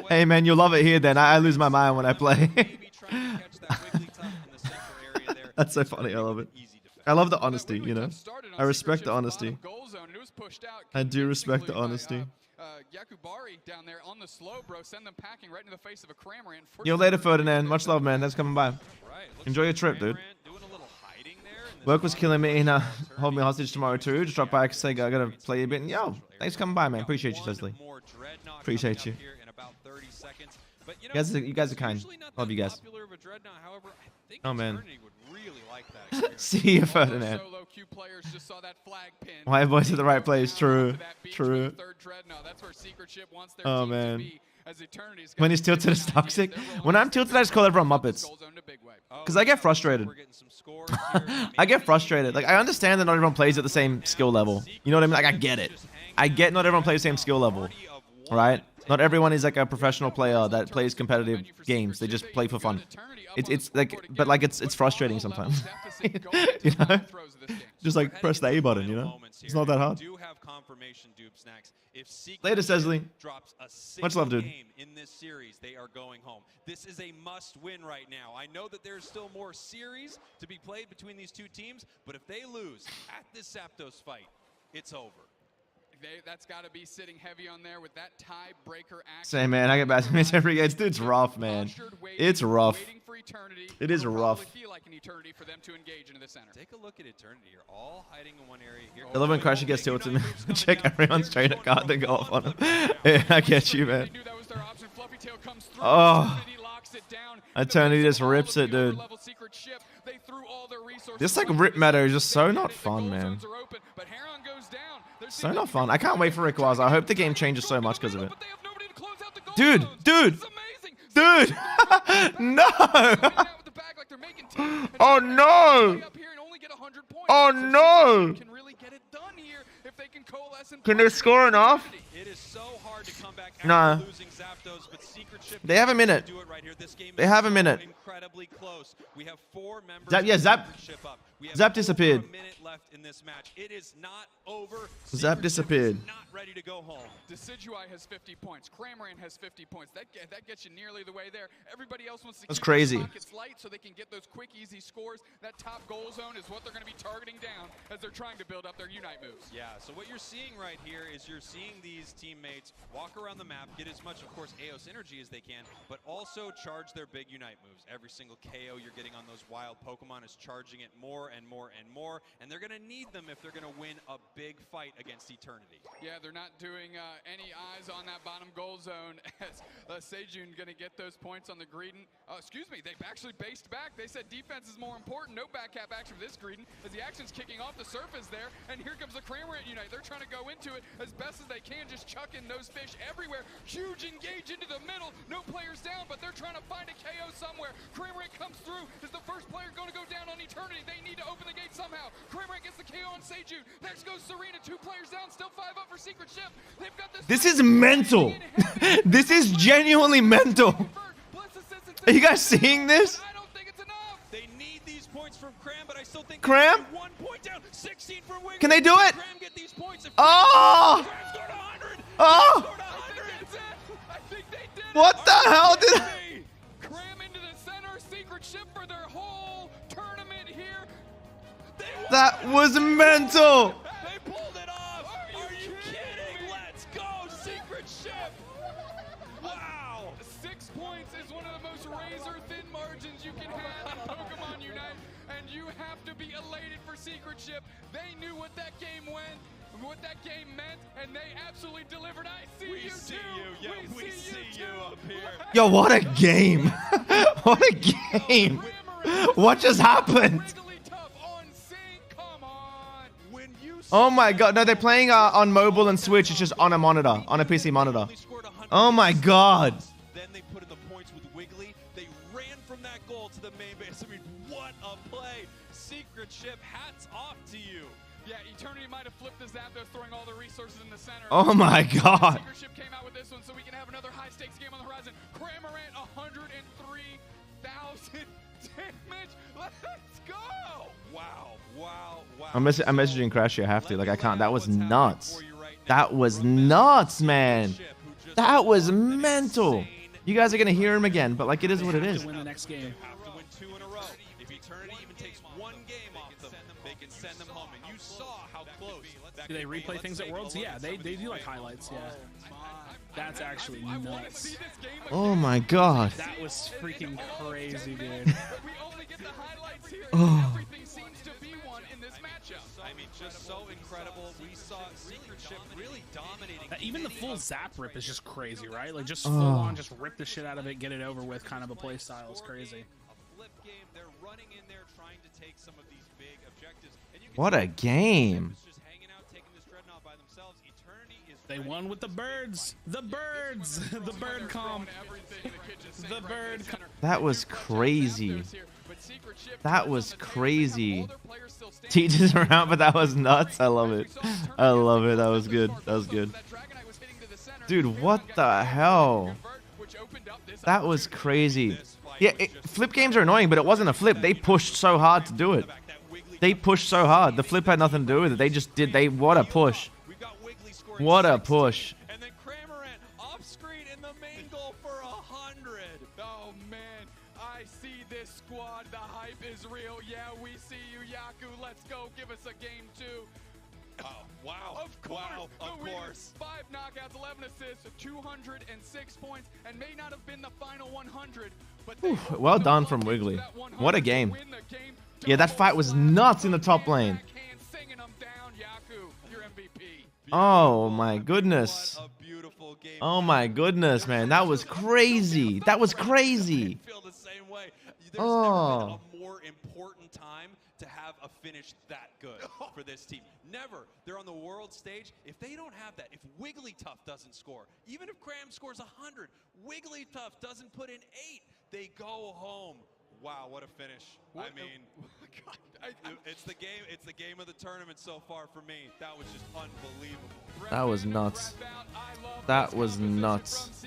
Hey man, you'll love it here then. I lose my mind when I play. That's so funny. I love it. I love the honesty, you know. I respect the honesty. I do respect the honesty. Yakubari down there on the slow, bro. Send them packing right into the face of a Cramorant. Yo, later, Ferdinand. Much love, man. Thanks for coming by. Enjoy your trip, dude. Work was killing me, and hold me hostage tomorrow too. Just drop by and say I gotta play a bit. And yo, thanks for coming by, man. Appreciate you, Cecily. Appreciate you. You guys are kind. Love you guys. Oh man. See you, Ferdinand. Why boys at the right place? True. True. Oh man. When he's tilted, it's toxic. When I'm tilted, I just call everyone Muppets. Because I get frustrated. I get frustrated. Like, I understand that not everyone plays at the same skill level. You know what I mean? Like, I get it. I get not everyone plays the same skill level. Right? Not everyone is like a professional player that plays competitive games. They just play for fun. It's like, but like it's frustrating sometimes. You know, just like press the A button. You know, it's not that hard. Later, Cecily. Much love, dude. In this series, they are going home. This is a must-win right now. I know that there's still more series to be played between these two teams, but if they lose at this Zapdos fight, it's over. That's got to be sitting heavy on there with that tiebreaker action. Same, man. I get back to me every game. It's rough, man. It's rough. It is rough. Feel like an eternity for them to engage into the center. Take a look at eternity. You're all hiding in one area here. I love when Crashy gets tilted. Check everyone's trainer card to go off on him. Yeah, I get you, man. Oh, Eternity just rips it, dude. This like rip meta is just so not fun, man. So not fun. I can't wait for Rayquaza. I hope the game changes so much because of it. Dude! No! Oh no! Oh no! Can they score enough? Nah. They have a minute. They have a minute. Zap disappeared. Zap disappeared. Ready to go home. Decidueye has 50 points. Cramorant has 50 points. That gets you nearly the way there. Everybody else wants to That's keep crazy. their pockets light so they can get those quick, easy scores. That top goal zone is what they're going to be targeting down as they're trying to build up their Unite moves. Yeah, so what you're seeing right here is you're seeing these teammates walk around the map, get as much, of course, AOS energy as they can, but also charge their big Unite moves. Every single KO you're getting on those wild Pokemon is charging it more and more and more, and they're going to need them if they're going to win a big fight against Eternity. Yeah, they're not doing any eyes on that bottom goal zone as Sejun going to get those points on the Greedent. Excuse me, they've actually based back. They said defense is more important. No back cap action for this Greedent as the action's kicking off the surface there. And here comes the Cramorant Unite. They're trying to go into it as best as they can, just chucking those fish everywhere. Huge engage into the middle. No players down, but they're trying to find a KO somewhere. Cramorant comes through. Is the first player going to go down on Eternity? They need to open the gate somehow. Cramorant gets the KO on Sejun. Next goes Serena. 2 players down, still 5 up for Secret Ship. They've got This is mental. This is genuinely mental. Are you guys seeing this? They need these points from Cram, but I still think Cram? 1 point down. 16 for Wiggly. Can they do it? Cram get these points. Oh! Oh! What the hell did I... Cram into the center. Secret Ship for their whole tournament here. That was mental. They pulled it off. Are you kidding? Let's go, Secret Ship. Wow. 6 points is one of the most razor-thin margins you can have in Pokemon Unite, and you have to be elated for Secret Ship. They knew what that game meant, and they absolutely delivered. I see we you see too. you. Yeah, we see you up here. Yo, what a game. What a game. What just happened? Oh my god. No, they're playing on mobile and Switch. It's just on a monitor, on a PC monitor. Oh my god. Then they put in the points with Wiggly. They ran from that goal to the main base. I mean, what a play. Secret Ship, hats off to you. Yeah, Eternity might have flipped the Zapdos, throwing all the resources in the center. Oh my god. Secret Ship came out with this one, so we can have another high-stakes game on the horizon. Cramorant, 103,000 damage. Let's go! Wow, wow, wow. I'm messaging Crashy. I have to. Like, I can't. That was nuts. That was nuts, man. That was mental. You guys are going to hear him again, but like, it is what it is. Win the next game. Have to win 2 in a row. If Eternity even takes 1 game off them, they can send them home. And you saw how close. Do they replay things at Worlds? Yeah, they do like highlights, yeah. That's actually nuts. Oh my god. That was freaking crazy, dude. We only get the highlights here. Oh. Everything seems to be one in this matchup. I mean, just so incredible. We saw Secret Ship really dominating. Even the full zap rip is just crazy, right? Like, just full on, just rip the shit out of it, get it over with, kind of a play style. It's crazy. A flip game. They're running in there trying to take some of these big objectives. And you can What a game. just hanging out, taking this Dreadnought by themselves. Eternity is They won with the birds. The birds. The bird comp. The bird comp. That was crazy. That was crazy. Teaches around, but that was nuts. I love it. I love it. That was good. That was good. Dude, what the hell? That was crazy. Yeah, flip games are annoying, but it wasn't a flip. They pushed so hard to do it. They pushed so hard. The flip had nothing to do with it. They just did. What a push. What a push. And then Cramorant off screen in the main goal for 100. Oh man, I see this squad. The hype is real. Yeah, we see you, Yaku. Let's go. Give us a game 2. Oh, wow. Of course. Wow, of course. 5 knockouts, 11 assists, 206 points, and may not have been the final 100, but Well done from Wiggly. What a game. Yeah, that fight was nuts in the top lane. Oh my goodness. Oh my goodness, man. That was crazy. That was crazy. Oh. A more important time to have a finish that good for this team. Never. They're on the world stage. If they don't have that, if Wigglytuff doesn't score, even if Cram scores 100, Wigglytuff doesn't put in 8, they go home. Wow, what a finish. I mean, it's the game. It's the game of the tournament so far for me. That was just unbelievable. That was nuts. That was nuts.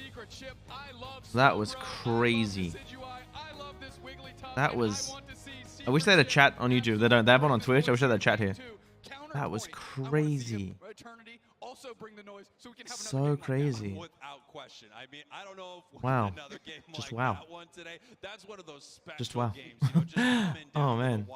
That was crazy. That was... I wish they had a chat on YouTube. They don't. They have one on Twitch. I wish they had a chat here. That was crazy. So crazy. Without question. I mean, I don't know if wow. Another game just like wow. That one today. That's one of those special just wow. games. You know, just oh man.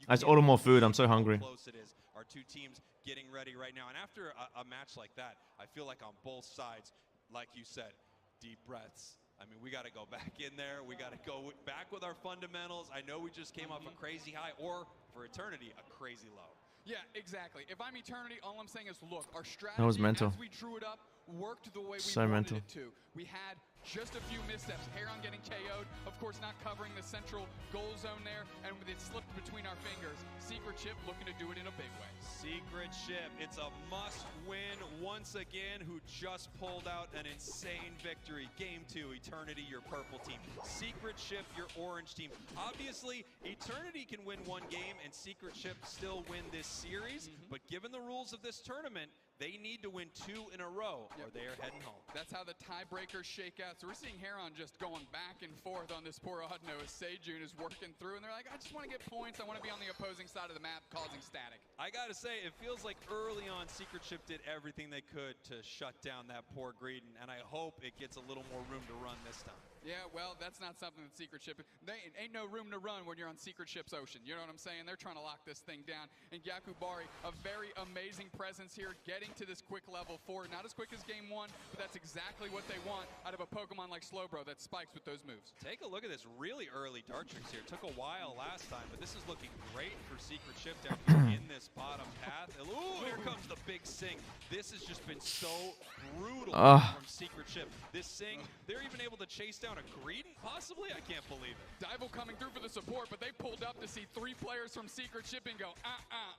I just ordered more food. I'm so hungry. Close it is. Our two teams getting ready right now, and after a match like that, I feel like on both sides, like you said, deep breaths. I mean, we got to go back in there. We got to go back with our fundamentals. I know we just came off a crazy high, or for Eternity, a crazy low. Yeah, exactly. If I'm Eternity, all I'm saying is, look, our strategy that was mental. as we drew it up worked the way we so wanted mental. it to. We had just a few missteps. Heron getting KO'd, of course not covering the central goal zone there, and with it slipped between our fingers. Secret Chip looking to do it in a big way. Secret Chip, it's a must-win once again, who just pulled out an insane victory. Game 2, Eternity, your purple team. Secret Chip, your orange team. Obviously, Eternity can win one game and Secret Chip still win this series, but given the rules of this tournament, they need to win 2 in a row, or they are heading home. That's how the tiebreakers shake out. So we're seeing Heron just going back and forth on this poor Oddno as Sejun is working through, and they're like, I just want to get points. I want to be on the opposing side of the map causing static. I got to say, it feels like early on, Secret Chip did everything they could to shut down that poor Greedon, and I hope it gets a little more room to run this time. Yeah, well, that's not something that Secret Chip... ain't no room to run when you're on Secret Chip's ocean. You know what I'm saying? They're trying to lock this thing down. And Yakubari, a very amazing presence here, getting to this quick level 4. Not as quick as game 1, but that's exactly what they want out of a Pokemon like Slowbro that spikes with those moves. Take a look at this really early Dartrix here. Took a while last time, but this is looking great for Secret Chip down here in this bottom path. Ooh, here comes the big Sing. This has just been so brutal from Secret Chip. This Sing, they're even able to chase down a Greedon, possibly? I can't believe it. Dival coming through for the support, but they pulled up to see 3 players from Secret Chip and go,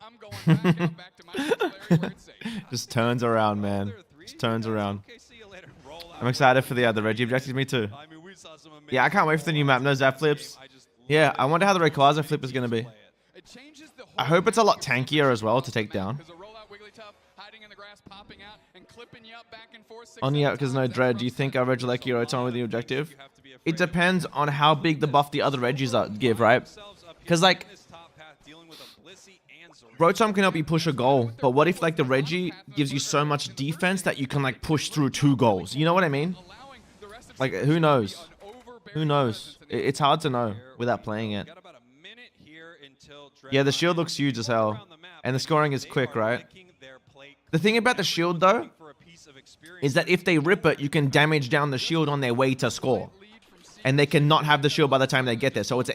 I'm going back, and I'm back to my area where it's safe. Just turns around, man. Just turns around. I'm excited for the Reggie objectives, me too. Yeah, I can't wait for the new map. No Zap flips. Yeah, I wonder how the Rayquaza flip is going to be. I hope it's a lot tankier as well to take down. Only out because no Dread. Do you think our Regieleki Rotom with the objective? It depends on how big the buff the other Regis give, right? Because like Rotom can help you push a goal, but what if like the Reggie gives you so much defense that you can like push through 2 goals? You know what I mean? Like who knows? Who knows? It's hard to know without playing it. Yeah, the shield looks huge as hell, and the scoring is quick, right? The thing about the shield though is that if they rip it, you can damage down the shield on their way to score. And they cannot have the shield by the time they get there. So it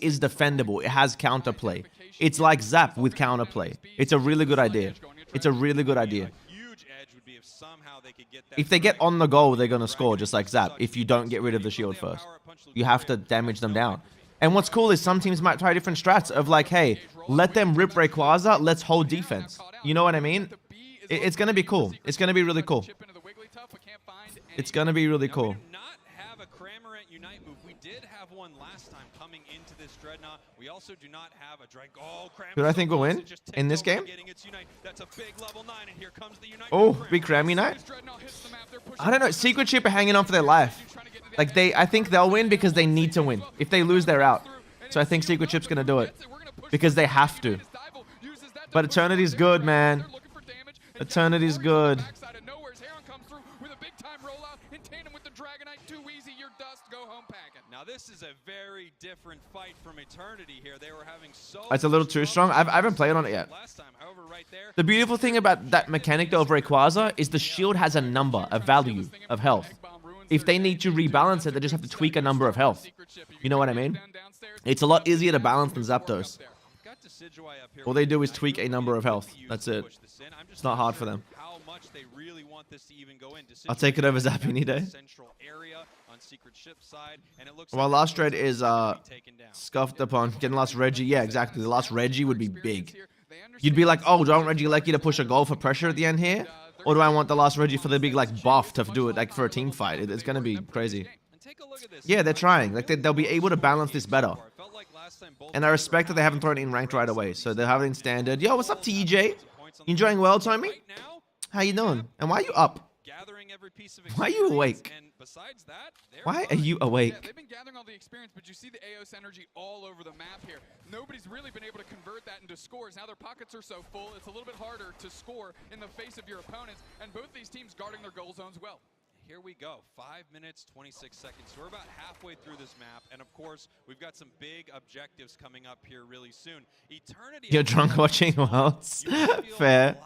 is defendable. It has counterplay. It's like Zap with counterplay. It's a really good idea. It's a really good idea. If they get on the goal, they're going to score just like Zap if you don't get rid of the shield first. You have to damage them down. And what's cool is some teams might try different strats of like, hey, let them rip Rayquaza, let's hold defense. You know what I mean? It's going to be cool. It's going to be really cool. It's going to be really cool. did have one last time coming into this Dreadnought. We also do not have a Drag. Oh, Who do I think will win in this game? That's a big level 9, and here comes the Unite. Oh, big Cram Unite. I don't know. Secret Ship are hanging on for their life. Like I think they'll win because they need to win. If they lose, they're out. So I think Secret Ship's gonna do it because they have to. But Eternity's good, man. Eternity's good. Now this is a very different fight from Eternity here. They were having so It's a little too strong. I haven't played on it yet. The beautiful thing about that mechanic though of Rayquaza is the shield has a number, a value of health. If they need to rebalance it, they just have to tweak a number of health. You know what I mean? It's a lot easier to balance than Zapdos. All they do is tweak a number of health. That's it. It's not hard for them. I'll take it over Zap any day. Well, last trade is scuffed upon getting last Reggie. Yeah, exactly. The last Reggie would be big. You'd be like, oh, do I want Reggie Lecky to push a goal for pressure at the end here? Or do I want the last Reggie for the big like buff to do it like for a team fight? It's gonna be crazy. Yeah, they're trying. Like they'll be able to balance this better. And I respect that they haven't thrown it in ranked right away. So they have it in standard. Yo, what's up, TJ? You enjoying well, Tommy? How you doing? And why are you up? Why are you awake? Why are you awake? Yeah, they've been gathering all the experience, but you see the Eos energy all over the map here. Nobody's really been able to convert that into scores. Now their pockets are so full, it's a little bit harder to score in the face of your opponents, and both these teams guarding their goal zones well. Here we go, 5 minutes, 26 seconds. So we're about halfway through this map, and of course, we've got some big objectives coming up here really soon. Eternity. You're drunk watching Worlds. Fair.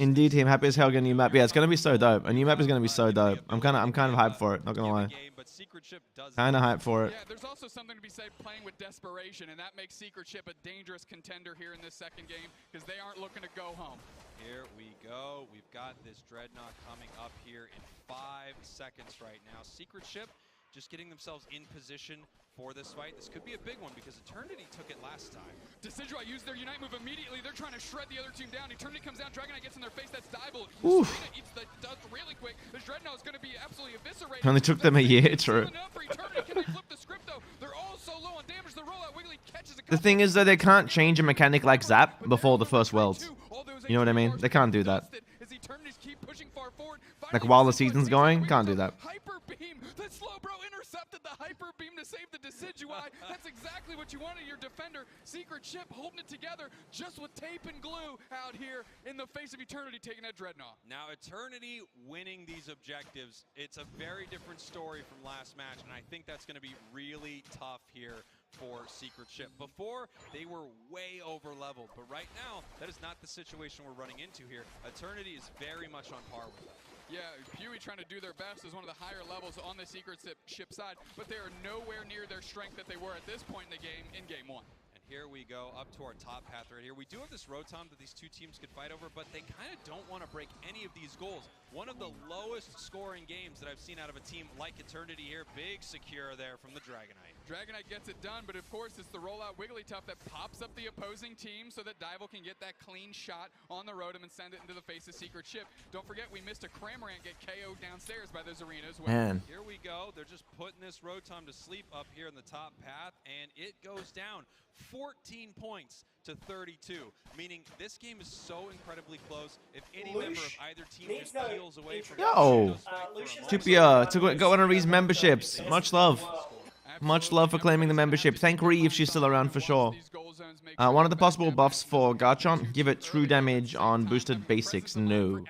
Indeed, team. Happy as hell getting a new map. Yeah, it's gonna be so dope. A new map is gonna be so dope. I'm kind of hyped for it. Not gonna lie. Kind of hyped for it. Yeah, there's also something to be said playing with desperation, and that makes Secret Ship a dangerous contender here in this second game because they aren't looking to go home. Here we go. We've got this Dreadnought coming up here in 5 seconds right now. Secret Ship just getting themselves in position for this fight. This could be a big one because Eternity took it last time. Decidueye used their Unite move immediately. They're trying to shred the other team down. Eternity comes down. Dragonite gets in their face. That's Diable. Serena eats the dust really quick. This Dreadnought is going to be absolutely eviscerated. Only took them a year, true. They're all so low on damage. The rollout Wiggly catches a The thing is that they can't change a mechanic like Zap before the first Worlds. You know what I mean? They can't do that. Like while the season's going, can't do that. Hyper Beam. The Slowbro intercepted the Hyper Beam to save the Decidueye. That's exactly what you wanted your defender. Secret Ship holding it together just with tape and glue out here in the face of Eternity taking that Dreadnought. Now Eternity winning these objectives, it's a very different story from last match, and I think that's going to be really tough here for Secret Ship. Before, they were way over leveled, but right now, that is not the situation we're running into here. Eternity is very much on par with them. Yeah, Pewee trying to do their best as one of the higher levels on the Secret Ship side, but they are nowhere near their strength that they were at this point in the game in Game 1. Here we go up to our top path right here. We do have this Rotom that these two teams could fight over, but they kind of don't want to break any of these goals. One of the lowest scoring games that I've seen out of a team like Eternity here. Big secure there from the Dragonite. Dragonite gets it done, but of course it's the rollout Wigglytuff that pops up the opposing team so that Dival can get that clean shot on the Rotom and send it into the face of Secret Ship. Don't forget we missed a Cramorant get KO'd downstairs by those arenas. Man. Here we go. They're just putting this Rotom to sleep up here in the top path, and it goes down. 14 points to 32, meaning this game is so incredibly close. If any member of either team just peels away from Yo, Tupia got one of Ree's memberships. Much love. Much love for claiming the membership. Thank Ree if she's still around for sure. One of the possible buffs for Garchomp, give it true damage on boosted basics. No.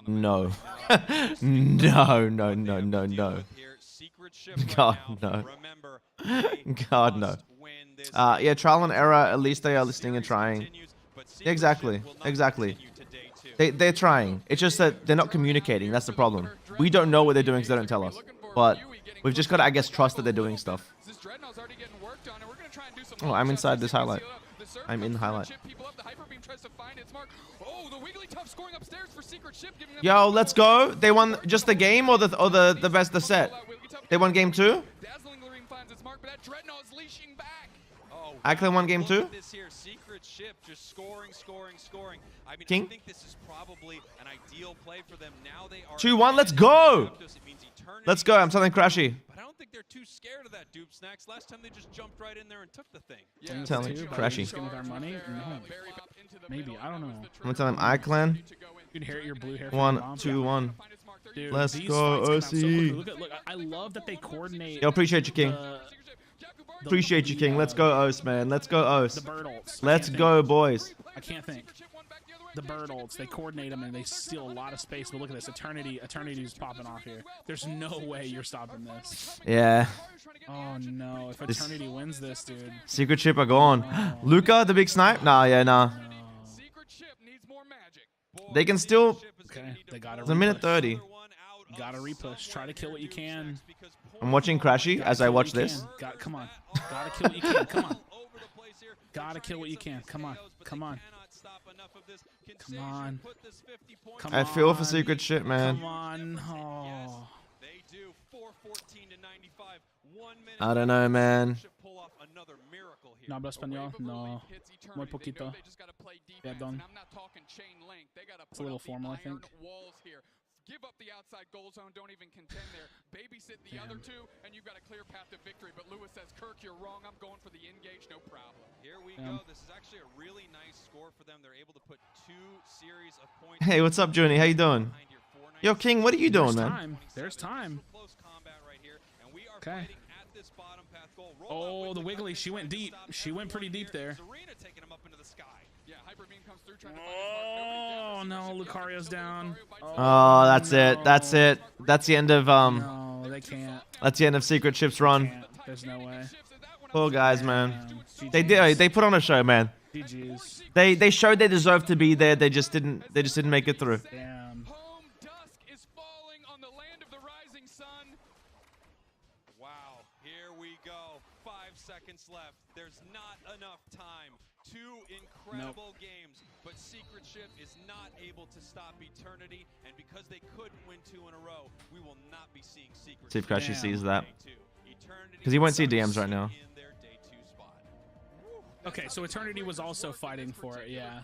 No. No, no, no, no, no. God, no. God, no. Yeah, trial and error. At least they are listening and trying. Exactly. Exactly. They're trying. It's just that they're not communicating. That's the problem. We don't know what they're doing because they don't tell us. But we've just got to, I guess, trust that they're doing stuff. Oh, I'm inside this highlight. I'm in the highlight. Yo, let's go. They won just the game or the set? They won game 2? Iclan won game 2. This here secret ship just scoring. I mean, King. I think this is probably an ideal play for them. Now they are 2-1. Let's go. Let's go. I'm something crashy. But I don't think they're too scared of that dupe snacks. Last time they just jumped right in there and took the thing. I'm telling you, crashy. With our money? No. Maybe, I don't know. I'm gonna tell him Iclan. You can hear your blue hair. 1-2-1. Dude, Let's these go, fights come out so OC. quickly. Look, I love that they coordinate. Yo, appreciate you, King. Appreciate you, King. Let's go, Os, man. Let's go, Os. The bird ults. Let's go, boys. I can't think. The bird ults, they coordinate them and they steal a lot of space. But look at this, Eternity's popping off here. There's no way you're stopping this. Yeah. Oh no, if Eternity wins this, dude. Secret ship are gone. Luca, the big snipe? Nah, yeah, nah. They can still. Okay, they got It's a minute 30. Gotta repush. Try to kill what you can. I'm watching Crashy as I watch this. Come on. Gotta kill what you can. Come on. Gotta kill what you can. Come on. Come on. Come on. Come I feel for on. secret ship, man. Come on. Oh. I don't know, man. No hablo español? No. Muy poquito. Perdón. It's a little formal, I think. Give up the outside goal zone, don't even contend there. Babysit the other two, and you've got a clear path to victory. But Lewis says, Kirk, you're wrong. I'm going for the engage, no problem. Here we go. This is actually a really nice score for them. They're able to put 2 series of points. Hey, what's up, Junie? How you doing? Yo, King, what are you doing, man? There's time. Okay. Oh, the Wiggly. She went deep. She went pretty deep there. Oh no, Lucario's down. Oh, that's it. That's it. That's the end of No, they can't. That's the end of Secret Ship's run. There's no way. Poor guys, man. They put on a show, man. GG's. They showed they deserved to be there. They just didn't make it through. Damn. Wow, here we go. 5 seconds left. There's not enough time. 2 incredible games, but Secret Ship is not able to stop Eternity, and because they couldn't win 2 in a row, we will not be seeing Secret See if Ship Crashy sees that. Eternity Because he won't see DMs right now. in their day 2 spot. Okay, so Eternity was also fighting for it, yeah.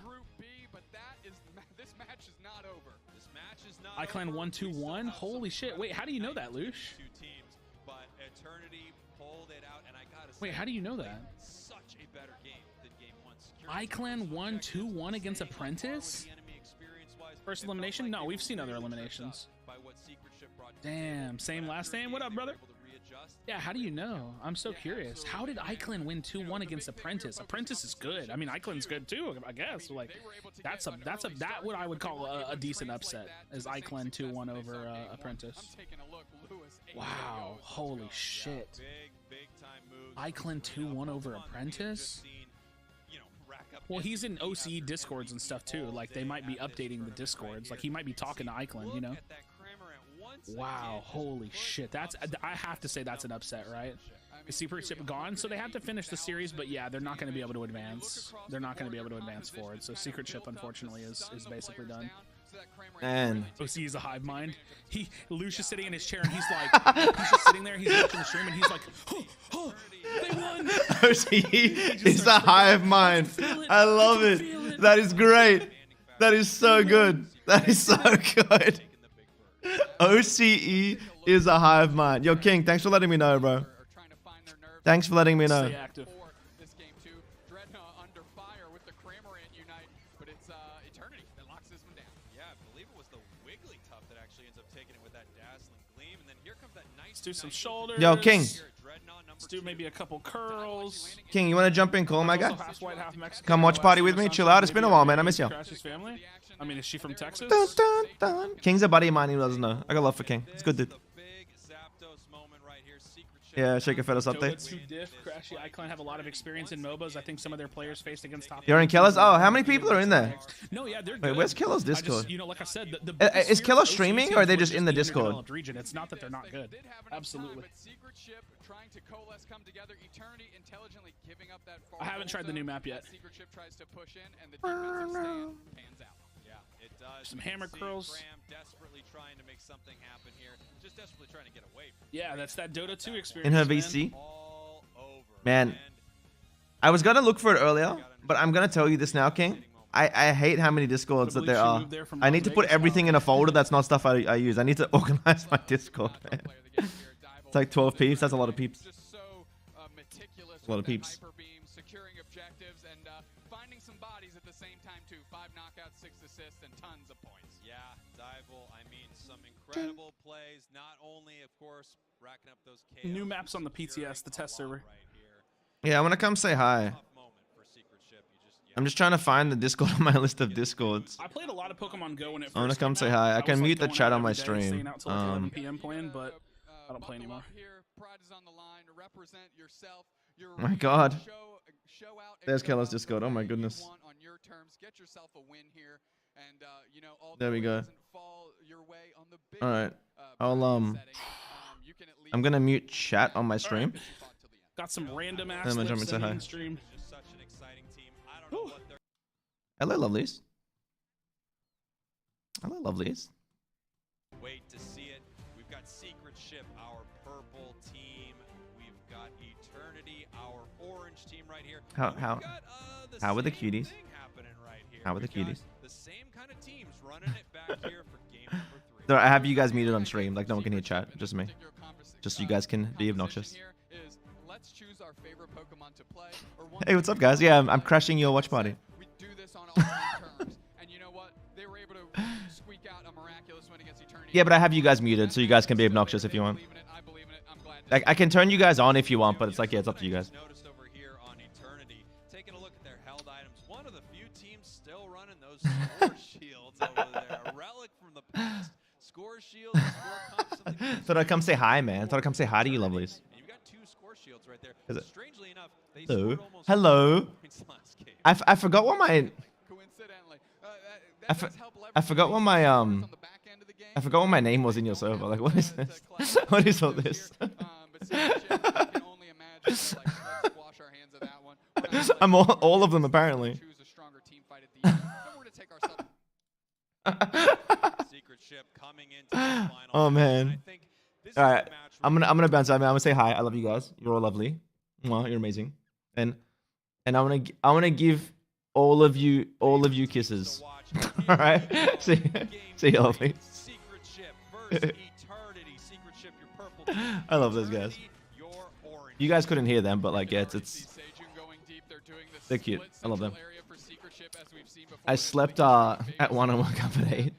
This match is not over. This match is not Iclan 1-2-1. Holy shit! Wait, how do you know that, Louche? 2 teams, but Eternity pulled it out, and I gotta say, Wait, how do you know that? such a better game than game 1. Iclan 1-2-1 against Apprentice? First elimination? No, we've seen other eliminations. Damn, same last name? What up, brother? Yeah, how do you know? I'm so curious. How did Iclan win 2-1 against Apprentice? Apprentice is good. I mean, Iclan's good too, I guess. Like, that's what I would call a decent upset. Is Iclan 2-1 over Apprentice? Wow, holy shit. Iclan 2-1 over Apprentice? Well, he's in OCE Discords and stuff too. Like, they might be updating the Discords. Like, he might be talking to Iclan, you know? Wow, holy shit. I have to say that's an upset, right? Is Secret Ship gone? So they have to finish the series, but yeah, they're not going to be able to advance. They're not going to be able to advance forward. So Secret Ship, unfortunately, is basically done. Man. OC is a hive mind. Louche is sitting in his chair and he's like, he's just sitting there, he's watching the stream and he's like, oh, they won. OC is a hive mind. I love it. That is great. That is so good. That is so good. OCE is a hive mind. Yo, King, thanks for letting me know, bro. Thanks for letting me know. Stay active. Let's do some shoulders. Yo, King. Let's do maybe a couple curls. King, you want to jump in? Call my guy. Also half white, half Mexican. Come watch party with me. Chill out. It's been a while, man. I miss you. Crash's family? I mean, is she from Texas? Dun, dun, dun. King's a buddy of mine. He doesn't know. I got love for King. It's good, dude. Yeah, Shake a Fetus update. Dota 2 diff, Crashy, Iclan have a lot of experience in MOBAs. I think some of their players faced against top. You're in Keller's? Oh, how many people are in there? No, yeah, they're Wait, good. where's Keller's Discord? You know, like I said, Is Keller streaming or are they just in the Discord? Region. It's not that they're not good. Absolutely. I haven't tried the new map yet. It does. Some hammer curls. Desperately trying to make something happen here. Just desperately trying to get away from yeah, that's that Dota 2 experience. In her VC. all over. Man, I was gonna look for it earlier, but I'm gonna tell you this now, King. I hate how many Discords that there are. I need to put everything in a folder that's not stuff I use. I need to organize my Discord, man. It's like 12 peeps. That's a lot of peeps. A lot of peeps. Securing objectives and finding some bodies at the same time too. 5 knockouts, 6 assists, and tons of points. Yeah, Dival, I mean, some incredible plays. Not only, of course, racking up those KOs. New maps on the PTS, the test server. Yeah, I want to come say hi. I'm just trying to find the Discord on my list of Discords. I played a lot of Pokemon Go when it first I want to come came say out. hi. I was, can like, mute the going chat out on my every day, stream. staying out till like 11 p.m. playing, but I don't play anymore. Oh my God. There's Keller's Discord. Oh my goodness. There we go. All right. I'm gonna mute chat on my stream. Got some random ass I'm gonna jump clips and say in hi. stream. Hello, lovelies. Hello, lovelies. Wait to see it. We've got Secret Ship, our purple team. We've got Eternity, our orange team right here. How are the cuties? How are the cuties? The same kind of teams running it back here for game number 3. So I have you guys muted on stream, like no one can hear chat, just me. Just so you guys can be obnoxious. Hey, what's up, guys? Yeah, I'm crashing your watch party. We do this on all terms, and you know what? They were able to squeak out a miraculous win against Eternity. Yeah, but I have you guys muted, so you guys can be obnoxious if you want. Like, I can turn you guys on if you want, but it's like, yeah, it's up to you guys. Noticed over here on Eternity, taking a look at their held items. One of the few teams still running those score shields over there. A relic from the past. Score shields, score comps. Thought I'd come say hi, man. Thought I'd come say hi to you, lovelies. And you've got 2 score shields right there. Is it? Strangely enough, they Hello. scored almost Hello. 4 points last game. I forgot what my I forgot what my I forgot what my name was in your server. Like, what is this? What is all this? I'm all of them apparently. Secret Ship coming into the final. Oh man. All right, I'm gonna bounce out, man. I'm gonna say hi. I love you guys. You're all lovely. Well, you're amazing. And I wanna give all of you kisses. All right. See you, lovely. I love those guys. You guys couldn't hear them, but like, yeah, it's they're cute. I love them. I slept at 1 and woke up at 8.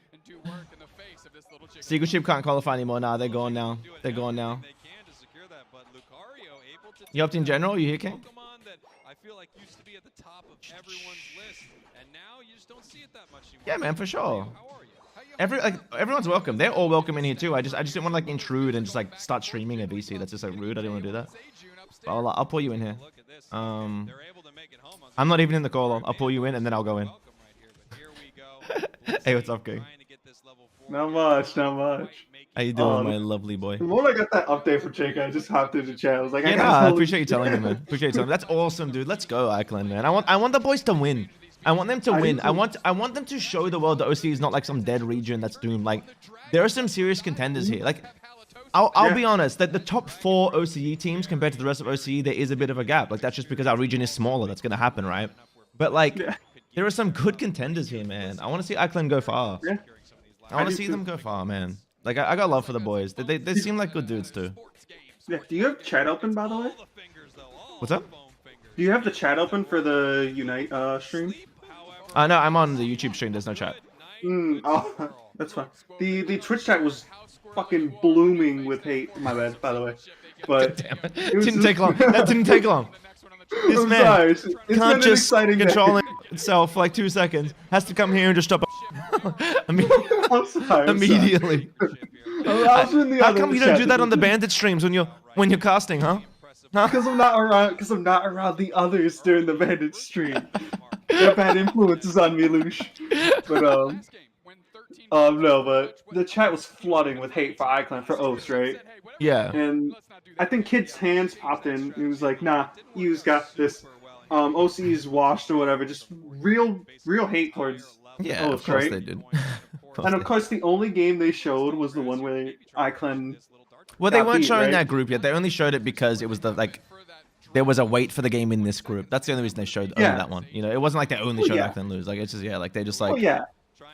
Secret Ship can't qualify anymore. Nah, they're gone now. They're gone now. You upped in general? You here, King? Yeah, man, for sure. Everyone's welcome. They're all welcome in here too. I just didn't want to like intrude and just like start streaming a VC. That's just like rude. I didn't want to do that. But I'll pull you in here. I'm not even in the call. I'll pull you in and then I'll go in. Hey, what's up, King? Not much, not much. How you doing, my lovely boy? The moment I got that update from Jake, I just hopped into chat. I was like, Yeah, I appreciate you telling me, man. Appreciate you telling me. That's awesome, dude. Let's go, Iceland, man. I want the boys to win. I want them to win. I want them to show the world that OC is not like some dead region that's doomed. Like, there are some serious contenders here. Like, I'll be honest, that the top 4 OCE teams compared to the rest of OCE, there is a bit of a gap. Like, that's just because our region is smaller. That's gonna happen, right? But like, there are some good contenders here, man. I want to see Iceland go far. Yeah. I want to see them go far, man. Like, I got love for the boys. They seem like good dudes too. Yeah. Do you have chat open, by the way? What's up? Do you have the chat open for the Unite stream? No, I'm on the YouTube stream. There's no chat. Oh, that's fine. The Twitch chat was fucking blooming with hate. My bad, by the way. But damn it. Didn't take long. That didn't take long. This man it's can't just control day. itself for like 2 seconds. Has to come here and just stop immediately. How come you don't do that on the Bandit streams when you're casting, huh? Because I'm not around the others during the Bandit stream. They're bad influences on me, Louche. But no, but the chat was flooding with hate for Iclan for Oaths, right? Yeah. And I think Kid's hands popped in. He was like, "Nah, you's got this. OC is washed or whatever." Just real hate towards Yeah, Oaths, of course right? they did. And of course, the only game they showed was the one where Iclan. Well, they got weren't beat, showing right? that group yet. They only showed it because it was the there was a wait for the game in this group. That's the only reason they showed only that one. You know, it wasn't like they only showed Ackland lose. Like it's just like they just like. Oh yeah,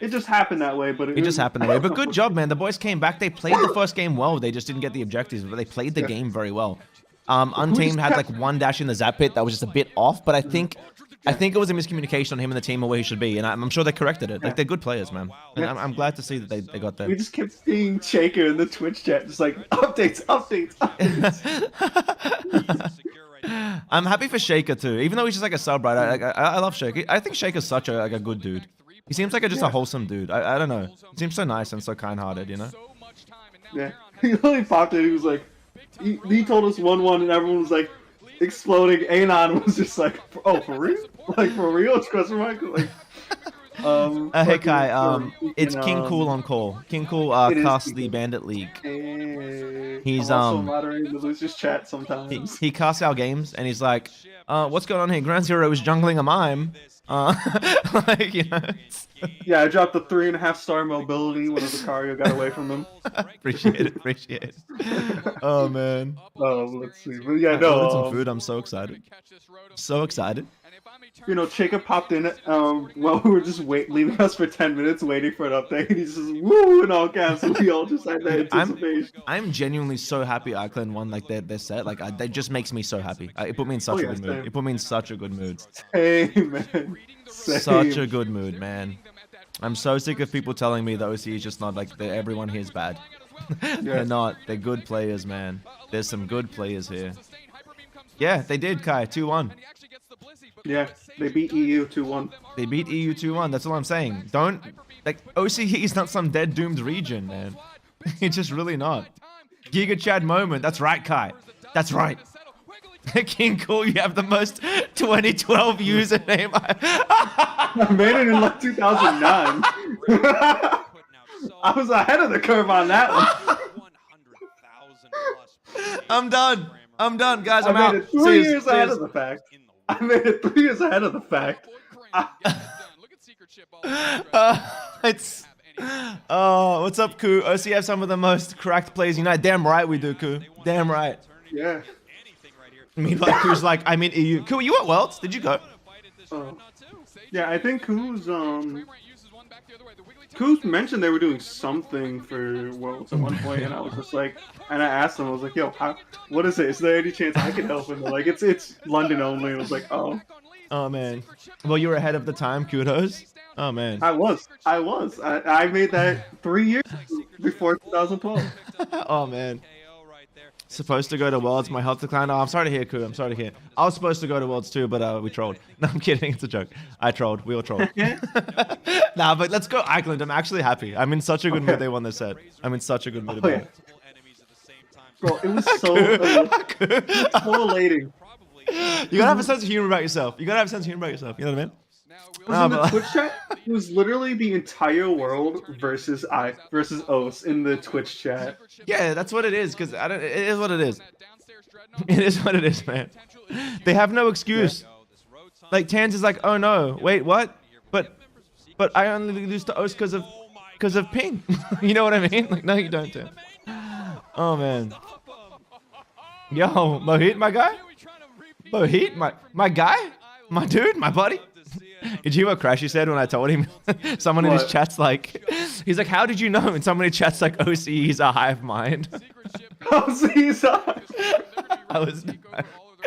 it just happened that way. But it just happened that way. But good job, man. The boys came back. They played the first game well. They just didn't get the objectives, but they played the game very well. Untamed had like one dash in the zap pit that was just a bit off, but I think it was a miscommunication on him and the team of where he should be, and I'm sure they corrected it. Like they're good players, man. And I'm glad to see that they got there. We just kept seeing Shaker in the Twitch chat, just like updates. I'm happy for Shaker too, even though he's just like a sub, right? I love Shaker. I think Shaker's such a good dude. He seems like just a wholesome dude. I don't know. He seems so nice and so kind-hearted, you know? Yeah. He literally popped in. He was like, he told us 1-1, and everyone was like exploding. Anon was just like, oh, for real? Like for real? It's question mark. Like, hey Kai, it's King Cool on call. King Cool casts the Bandit League. He's also moderating the losers chat sometimes. He casts our games and he's like, what's going on here? Ground Zero is jungling a mime. Like, you know. Yeah, I dropped the 3.5-star mobility when Lucario got away from him. Appreciate it. Oh man. Oh, let's see. But yeah, I ordered some food. I'm so excited. So excited. You know, Jacob popped in while we were just leaving us for 10 minutes waiting for an update. And he just woo in all caps, and we all just had that anticipation. I'm genuinely so happy Iceland won like their set. Like that just makes me so happy. It put me in such a good mood. It put me in such a good mood. Same, man. Same. Such a good mood, man. I'm so sick of people telling me the OC is just not like everyone here is bad. They're not. They're good players, man. There's some good players here. Yeah, they did, Kai. 2-1. Yeah, they beat EU 2-1. They beat EU 2-1. That's all I'm saying. Don't OCE is not some dead doomed region, man. It's just really not. Giga Chad moment. That's right, Kai. That's right. King Cool, you have the most 2012 username. I made it in like 2009. I was ahead of the curve on that one. I'm done, guys. I'm out. It 3 years ahead of the fact. I made it 3 years ahead of the fact. What's up, Koo? OC have some of the most cracked players Unite. Damn right we do, Koo. Damn right. Yeah. Meanwhile, Koo's like, I'm in EU. Koo, you at Worlds? Did you go? Yeah, I think Koo's mentioned they were doing something for Worlds at one point, and I was just like, and I asked them, I was like, yo, what is it? Is there any chance I can help? And they're like, it's London only. I was like, oh. Oh man. Well, you were ahead of the time. Kudos. Oh man. I was. I made that 3 years before 2012. Oh man. Supposed to go to Worlds, my health declined. Oh, I'm sorry to hear, Koo. I'm sorry to hear. I was supposed to go to Worlds too, but we trolled. No, I'm kidding. It's a joke. I trolled. We all trolled. Nah, but let's go Iceland. I'm actually happy. I'm in such a good mood they won this set. I'm in such a good mood about it. Bro, it was so elating. You gotta have a sense of humor about yourself. You know what I mean? It was in the Twitch chat. It was literally the entire world versus OS in the Twitch chat. Yeah, that's what it is. Because it is what it is. It is what it is, man. They have no excuse. Like Tans is like, oh no, wait, what? But I only lose to OS because of ping. You know what I mean? Like, no, you don't, Tans. Oh man. Yo, Mohit, my guy. Mohit, my guy, my dude, my buddy. Did you hear what Crashy said when I told him? Someone in his chat's like, he's like, how did you know? And someone in chat's like, OC's a hive mind. OC's a I was.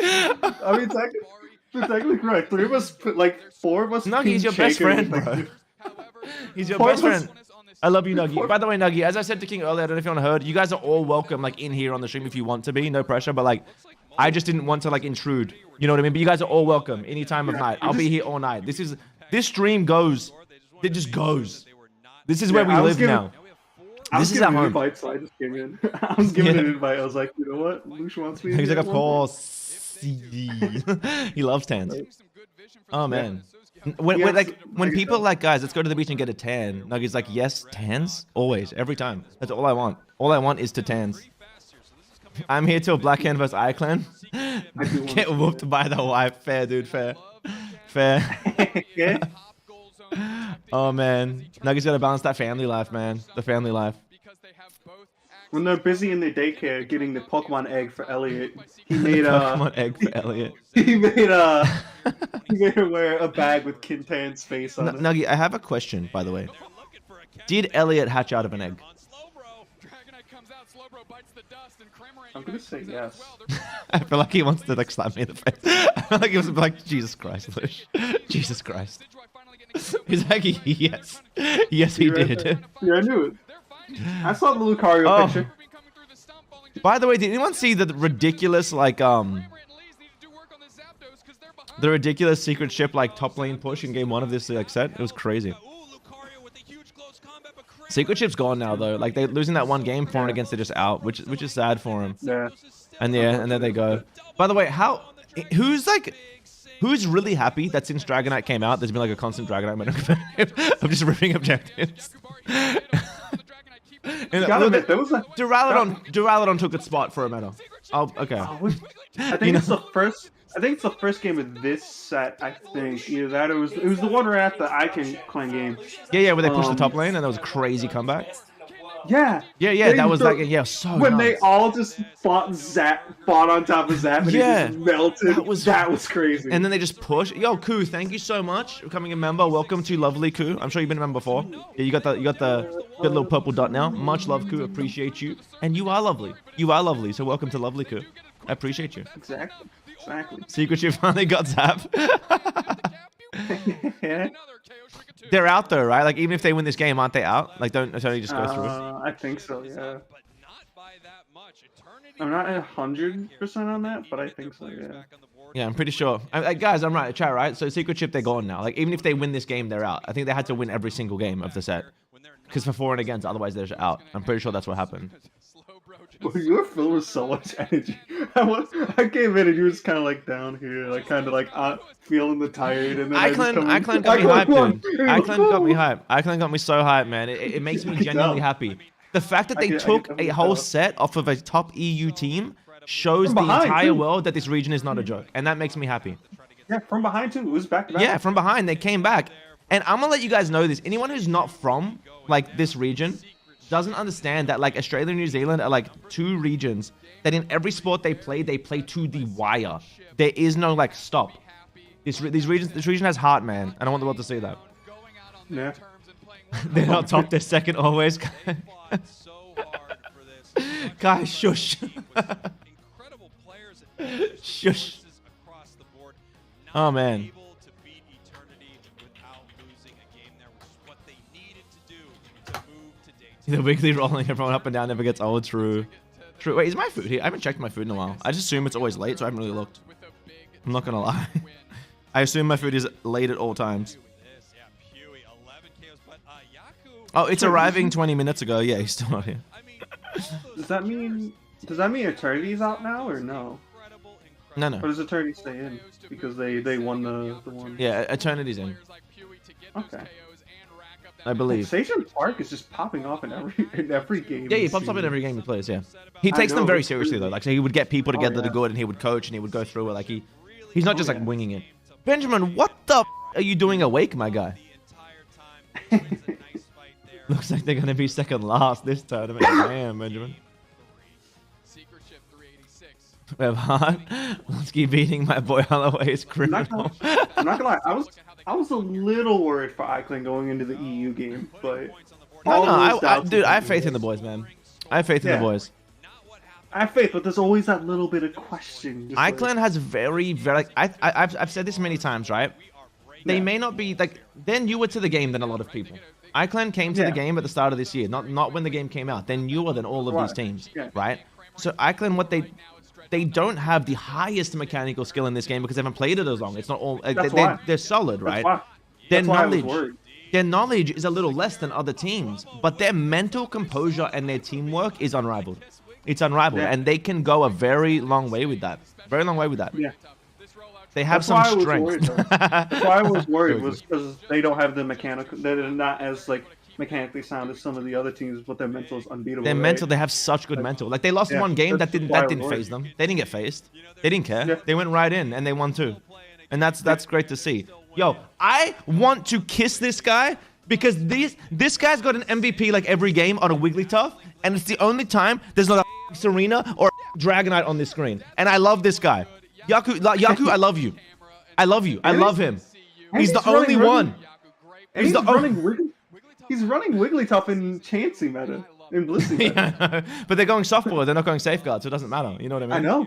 I mean, technically correct. 3 of us, like 4 of us. Nuggy, he's your best friend, bro. He's your best friend. I love you, Nuggy. By the way, Nuggy, as I said to King earlier, I don't know if you want to heard, you guys are all welcome, like in here on the stream if you want to be, no pressure. But like, I just didn't want to like intrude. You know what I mean? But you guys are all welcome any time of night. I'll be here all night. This stream goes. It just goes. This is where we live now. This is our home. Invite, so I just came in. I was given an invite. I was like, you know what? Louche wants me. He's like, of course. He loves tans. Oh man. When people like, guys, let's go to the beach and get a tan. Nuggy's like, yes, tans? Always, every time. That's all I want. All I want is to tans. I'm here till Black Hand vs. iClan. Get whooped by the wife. Fair, dude, fair. Oh man. Nuggy's gotta balance that family life, man. The family life. when they're busy in their daycare getting the Pokemon egg for Elliot, he made Pokemon egg for Elliot. he made her wear a bag with Kintan's face on it. Nuggy, I have a question, by the way. Did Elliot hatch out of an egg? I'm gonna say yes. I feel like he wants to like slap me in the face. I feel like he was like, Jesus Christ, Louche. Jesus Christ. He's like, yes. Yes, he did. Yeah, I knew it. I saw the Lucario picture. By the way, did anyone see the ridiculous like the ridiculous secret ship like top lane push in game 1 of this like set? It was crazy. Secret ship's gone now though. Like they're losing that one game for and against, they're just out, which is sad for him. Yeah. And there they go. By the way, who's really happy that since Dragonite came out, there's been like a constant Dragonite meta of just ripping objectives. Duraludon took its spot for a meta. Oh, okay. I think it's the first. I think it's the first game of this set. I think either that or it was the one right after the Icon Clan game. Yeah, where they pushed the top lane and that was a crazy comeback. Yeah. That was like so. When nice. they all just fought on top of Zap, and it just melted. That was crazy. And then they just push. Yo, Koo, thank you so much for becoming a member. Welcome to lovely Koo. I'm sure you've been a member before. Yeah, you got the good little purple dot now. Much love, Koo. Appreciate you. And you are lovely. You are lovely. So welcome to lovely Koo. I appreciate you. Exactly. Secret you finally got Zap. Yeah. They're out though, right? Like even if they win this game, aren't they out? Like don't Eternity just go through? I think so. Yeah. I'm not 100% on that, but I think so. Yeah. Yeah, I'm pretty sure. Guys, I'm right. Chat, right? So Secret Chip, they're gone now. Like even if they win this game, they're out. I think they had to win every single game of the set. Because for 4 and against, otherwise they're just out. I'm pretty sure that's what happened. Well, you were filled with so much energy. I came in and you were just kind of like down here, like kind of like feeling the tired. And then Iclan got me hyped, dude. Iclan got me hyped. Iclan got me so hyped, man. It makes me genuinely happy. The fact that they took a whole set off of a top EU team shows the entire world that this region is not a joke, and that makes me happy. Yeah, from behind too. It was back to back. Yeah, from behind they came back, and I'm gonna let you guys know this. Anyone who's not from like this region doesn't understand that like Australia and New Zealand are like 2 regions that in every sport they play to the wire. There is no like stop. This region has heart, man. I don't want the world to see that. Yeah. They're not top, they're second always. Guys, shush. Shush. Oh man. The weekly rolling everyone up and down never gets old. True. Wait, is my food here? I haven't checked my food in a while. I just assume it's always late, so I haven't really looked. I'm not gonna lie. I assume my food is late at all times. Oh, it's arriving 20 minutes ago. Yeah, he's still not here. Does that mean Eternity's out now or no? No. Or does Eternity stay in because they won the one? Yeah, Eternity's in. Okay. I believe. Station Park is just popping off in every game. Yeah, he pops up in every game he plays. Yeah, he takes them very seriously though. Like, so he would get people together to good, and he would coach, and he would go through it. Like he's not just like winging it. Benjamin, what the are you doing awake, my guy? Looks like they're gonna be second last this tournament. Damn, Benjamin. Web hard. Let's keep beating my boy Holloway is criminal. I'm not gonna lie. I was a little worried for Iclan going into the EU game, but dude, I have faith in the boys, man. I have faith in the boys. I have faith, but there's always that little bit of question. Iclan has very like I've said this many times, right? They may not be like they're newer to the game than a lot of people. Iclan came to the game at the start of this year, not when the game came out. They're newer than all of these teams, right? So Iclan, what they don't have the highest mechanical skill in this game because they haven't played it as long. It's not all they're solid, right? Their knowledge is a little less than other teams, but their mental composure and their teamwork is unrivaled. It's unrivaled, and they can go a very long way with that. Very long way with that. Yeah. They have some strength. That's why I was worried was because they don't have the mechanical. They're not as like mechanically sound as some of the other teams, but their mental is unbeatable. Their mental, they have such good mental. Like they lost one game that didn't phase them. They didn't get phased. They didn't care. Yeah. They went right in and they won 2. And that's great to see. Yo, I want to kiss this guy Because this guy's got an MVP like every game on a Wigglytuff, and it's the only time there's not a Serena or a Dragonite on this screen. And I love this guy. Yaku, I love you. I love you. I love him. He's the only one. He's running Wigglytuff in Chansey meta. In Blissey meta. Yeah, but they're going softball. They're not going safeguard, so it doesn't matter. You know what I mean? I know.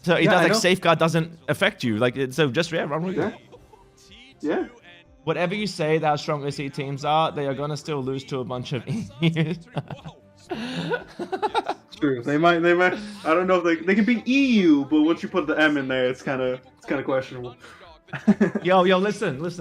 So he does like safeguard doesn't affect you. Like so, just run with it. Yeah. Whatever you say that how strong OC teams are, they are gonna still lose to a bunch of idiots. True. They might. I don't know if they can beat EU, but once you put the M in there, it's kind of questionable. Yo, listen. That's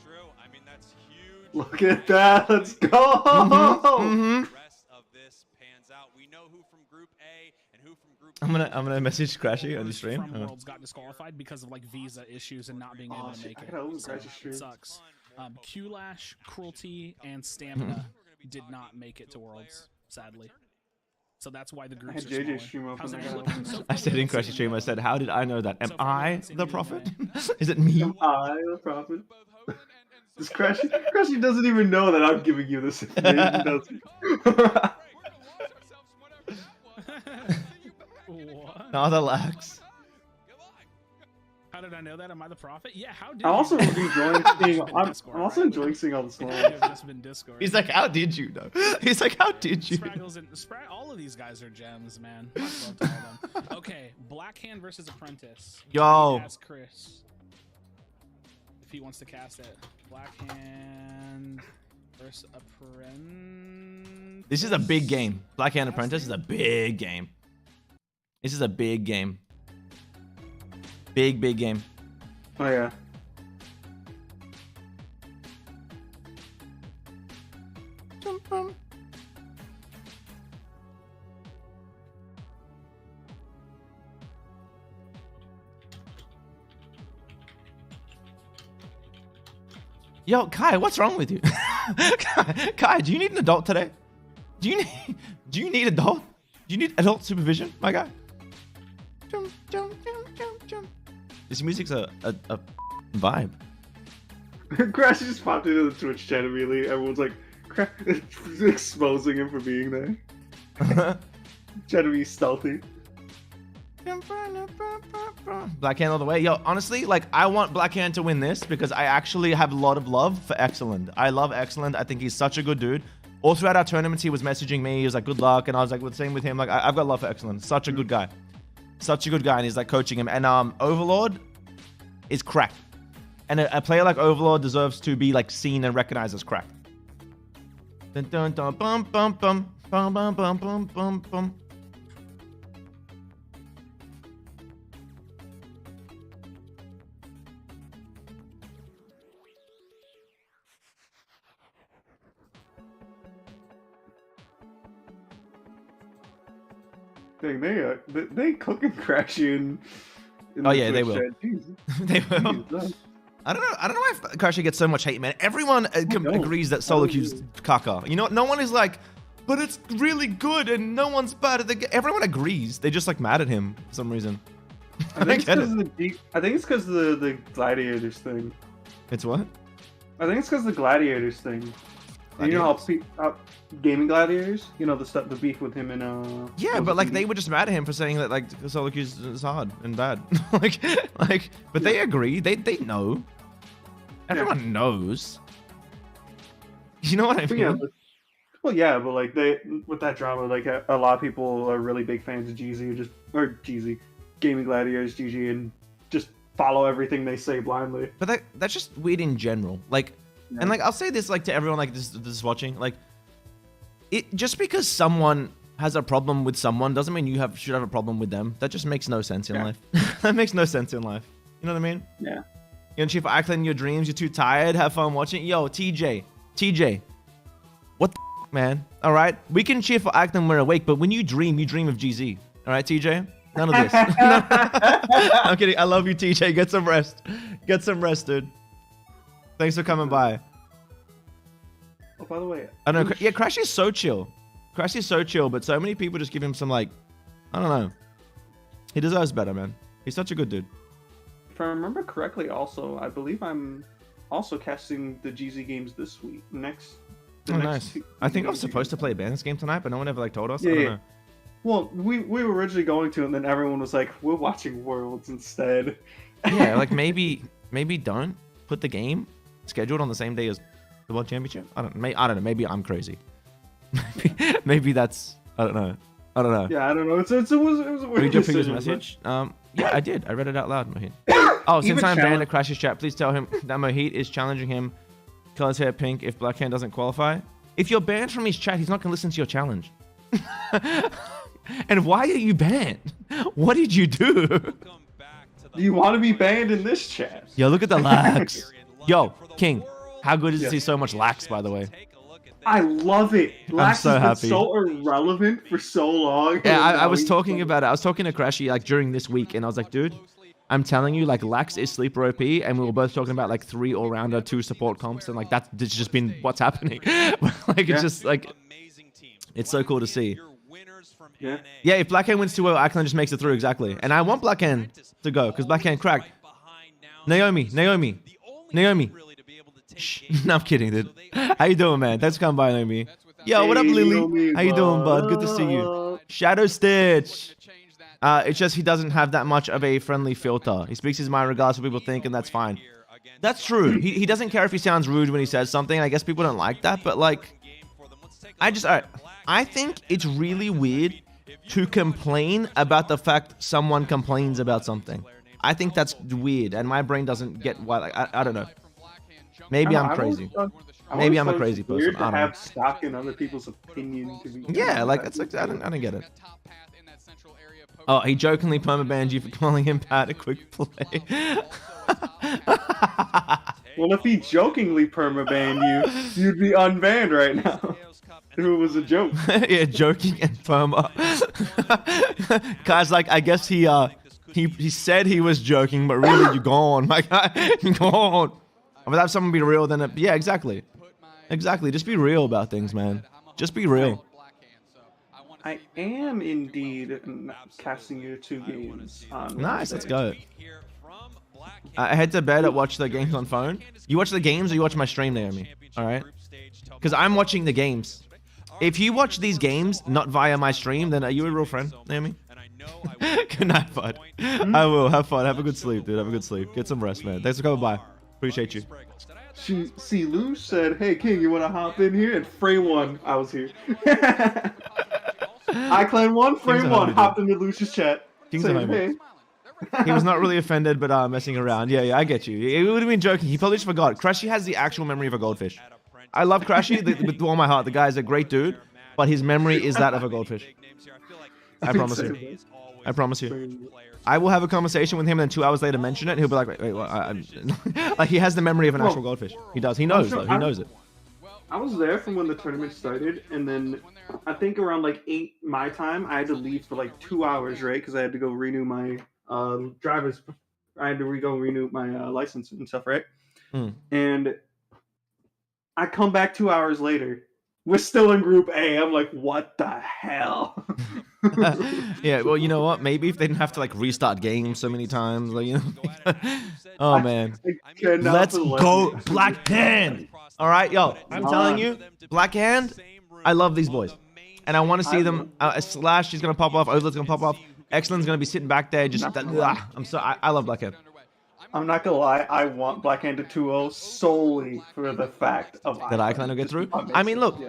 true. I mean, that's huge. Look at that. Let's go. The rest of this pans out. We know who from Group A and who from Group I'm gonna message Crashy on the stream. From Worlds got disqualified because of like visa issues and not being able to make it. So it sucks. Q-Lash, Cruelty, and Stamina did not make it to Worlds, sadly. So that's why the groups are smaller. How's it looking so far? I said in Crashy stream, I said, how did I know that? Am I the prophet? Is it me? Am I the prophet? This Crashy doesn't even know that I'm giving you this information. What? Another lax. How did I know that? Am I the prophet? Yeah, how did I'm you? also enjoying seeing. I'm also enjoying seeing all the small. Just been Discord. He's like, how did you know? He's like, how did you? All of these guys are gems, man. Much love to all of them. Okay, Blackhand versus Apprentice. Yo. Ask Chris if he wants to cast it. Blackhand versus Apprentice. This is a big game. Blackhand Apprentice is a big game. This is a big game. Big game. Oh yeah. Yo, Kai, what's wrong with you? Kai, do you need an adult today? Do you need adult? Do you need adult supervision, my guy? This music's a vibe. Crash just popped into the Twitch chat immediately. Everyone's like exposing him for being there. Trying to be stealthy. Blackhand all the way. Yo, honestly, like, I want Blackhand to win this because I actually have a lot of love for Excellent. I love Excellent. I think he's such a good dude. All throughout our tournaments, he was messaging me. He was like, good luck. And I was like, the same with him. Like, I've got love for Excellent. Such a good guy. Such a good guy. And he's like coaching him. And Overlord is cracked. And a player like Overlord deserves to be like seen and recognized as cracked. Dun dun dun bum bum bum bum bum bum bum bum bum. Dang, they cooking Crashy in Oh yeah, they will. Chat. They will. I don't know why Crashy gets so much hate, man. Everyone agrees that solo queue's caca. You know, no one is like, but it's really good and no one's bad at the game. Everyone agrees. They just like mad at him for some reason. I think it's because of the gladiators thing. It's what? I think it's because of the gladiators thing. You know how gaming gladiators? You know the beef with him and Yeah, but like they were just mad at him for saying that like solo queue is hard and bad. but they agree. They know. Everyone knows. You know what I mean? Yeah, but like they with that drama, like a lot of people are really big fans of GZ gaming gladiators, GG, and just follow everything they say blindly. But that's just weird in general. Like. Yeah. And like I'll say this like to everyone like this is watching, like it just because someone has a problem with someone doesn't mean you should have a problem with them. That just makes no sense in life. That makes no sense in life. You know what I mean? Yeah. You want to cheer for Ackland in your dreams, you're too tired, have fun watching. Yo, TJ. What the man? Alright? We can cheer for Ackland when we're awake, but when you dream of GZ. Alright, TJ? None of this. I'm kidding. I love you, TJ. Get some rest. Get some rest, dude. Thanks for coming by. Oh, by the way, I don't know. Yeah, Crash is so chill. Crash is so chill, but so many people just give him some like, I don't know. He deserves better, man. He's such a good dude. If I remember correctly, also, I believe I'm also casting the GZ games this week. Oh, nice. I think I was supposed to play a Bandits game tonight, but no one ever like told us. Yeah, I don't yeah. know. Well, we were originally going to, and then everyone was like, "We're watching Worlds instead." Yeah, like maybe don't put the game scheduled on the same day as the World Championship. I don't know. Maybe I'm crazy. maybe that's I don't know. Yeah, I don't know. It was a weird Read your previous decision, message. Yeah, I did. I read it out loud, Mohit. Oh, since Even I'm challenge- banned at Crash's chat, please tell him that Mohit is challenging him. Color his hair pink if Blackhand doesn't qualify. If you're banned from his chat, he's not gonna listen to your challenge. And why are you banned? What did you do? Do you want to be banned in this chat? Yo, look at the lax. Yo, King, how good is it to Yeah. see so much lax, by the way? I love it. Lax so has happy. been so irrelevant for so long. Yeah, and I now was he's talking like- about it. I was talking to Crashy like during this week, and I was like, dude, I'm telling you, like Lax is sleeper OP, and we were both talking about like 3 all-rounder, 2 support comps, and like that's just been what's happening. Like it's just like it's so cool to see. Yeah. Yeah, if Blackhand wins 2-0, Ackland just makes it through exactly. And I want Blackhand to go because Blackhand cracked. Naomi. Shh. No, I'm kidding, dude. How you doing, man? Thanks for coming by, Naomi. Yo, what up, Hey, Lily? Naomi, How you doing, bud? Good to what see you. Shadow Stitch. It's just he doesn't have that much of a friendly filter. He speaks his mind regardless of what people think, and that's fine. That's true. He doesn't care if he sounds rude when he says something. I guess people don't like that, but like, I think it's really weird to complain about the fact someone complains about something. I think that's weird, and my brain doesn't get why. Like, I don't know. Maybe I'm crazy. Maybe I'm a crazy person. Weird to I don't know. have stock in other people's opinion. To be Yeah, like it's like I don't get it. Oh, he jokingly permabanned you for calling him Pat a quick play. Well, if he jokingly permabanned you, you'd be unbanned right now. If it was a joke. Yeah, joking and perma. Guys, like I guess he said he was joking, but really you're gone, my guy. You're gone. Without someone be real, then yeah, exactly. Exactly. Just be real about things, man. Just be real. I am indeed casting your 2 games on Nice, let's Wednesday. go. I head to bed and watch the games on phone. You watch the games or you watch my stream, Naomi? All right? Because I'm watching the games. If you watch these games not via my stream, then are you a real friend, Naomi? Good night, bud. I will. Have fun. Have a good sleep, dude. Have a good sleep. Get some rest, man. Thanks for coming by. Appreciate you. See, Louche said, "Hey, King, you want to hop in here?" And Frame 1, I was here. iClan 1, Frame 1, hopped into Louche's chat. King's saying, a homie. hey. He was not really offended, but messing around. Yeah, I get you. He would have been joking. He probably just forgot. Crashy has the actual memory of a goldfish. I love Crashy with all my heart. The guy's a great dude, but his memory is that of a goldfish. I promise you. I promise you. I will have a conversation with him, and then 2 hours later mention it, and he'll be like, wait, what? Like, he has the memory of an actual goldfish. He does. He knows, though. He knows it. I was there from when the tournament started, and then I think around like 8 my time, I had to leave for like 2 hours, right? Because I had to go renew my driver's. I had to go renew my license and stuff, right? And I come back 2 hours later. We're still in Group A. I'm like, what the hell? Yeah, well, you know what? Maybe if they didn't have to like restart games so many times, like, you know. Oh man, let's go Black Hand. All right, yo, I'm telling you, Black Hand. I love these boys, and I want to see them. Slash, he's gonna pop off. Overlord's gonna pop off. Excellent's gonna be sitting back there. Just, I love Black Hand. I'm not gonna lie, I want Blackhand to 2-0 solely for the fact of That iClan will get through. I mean, look,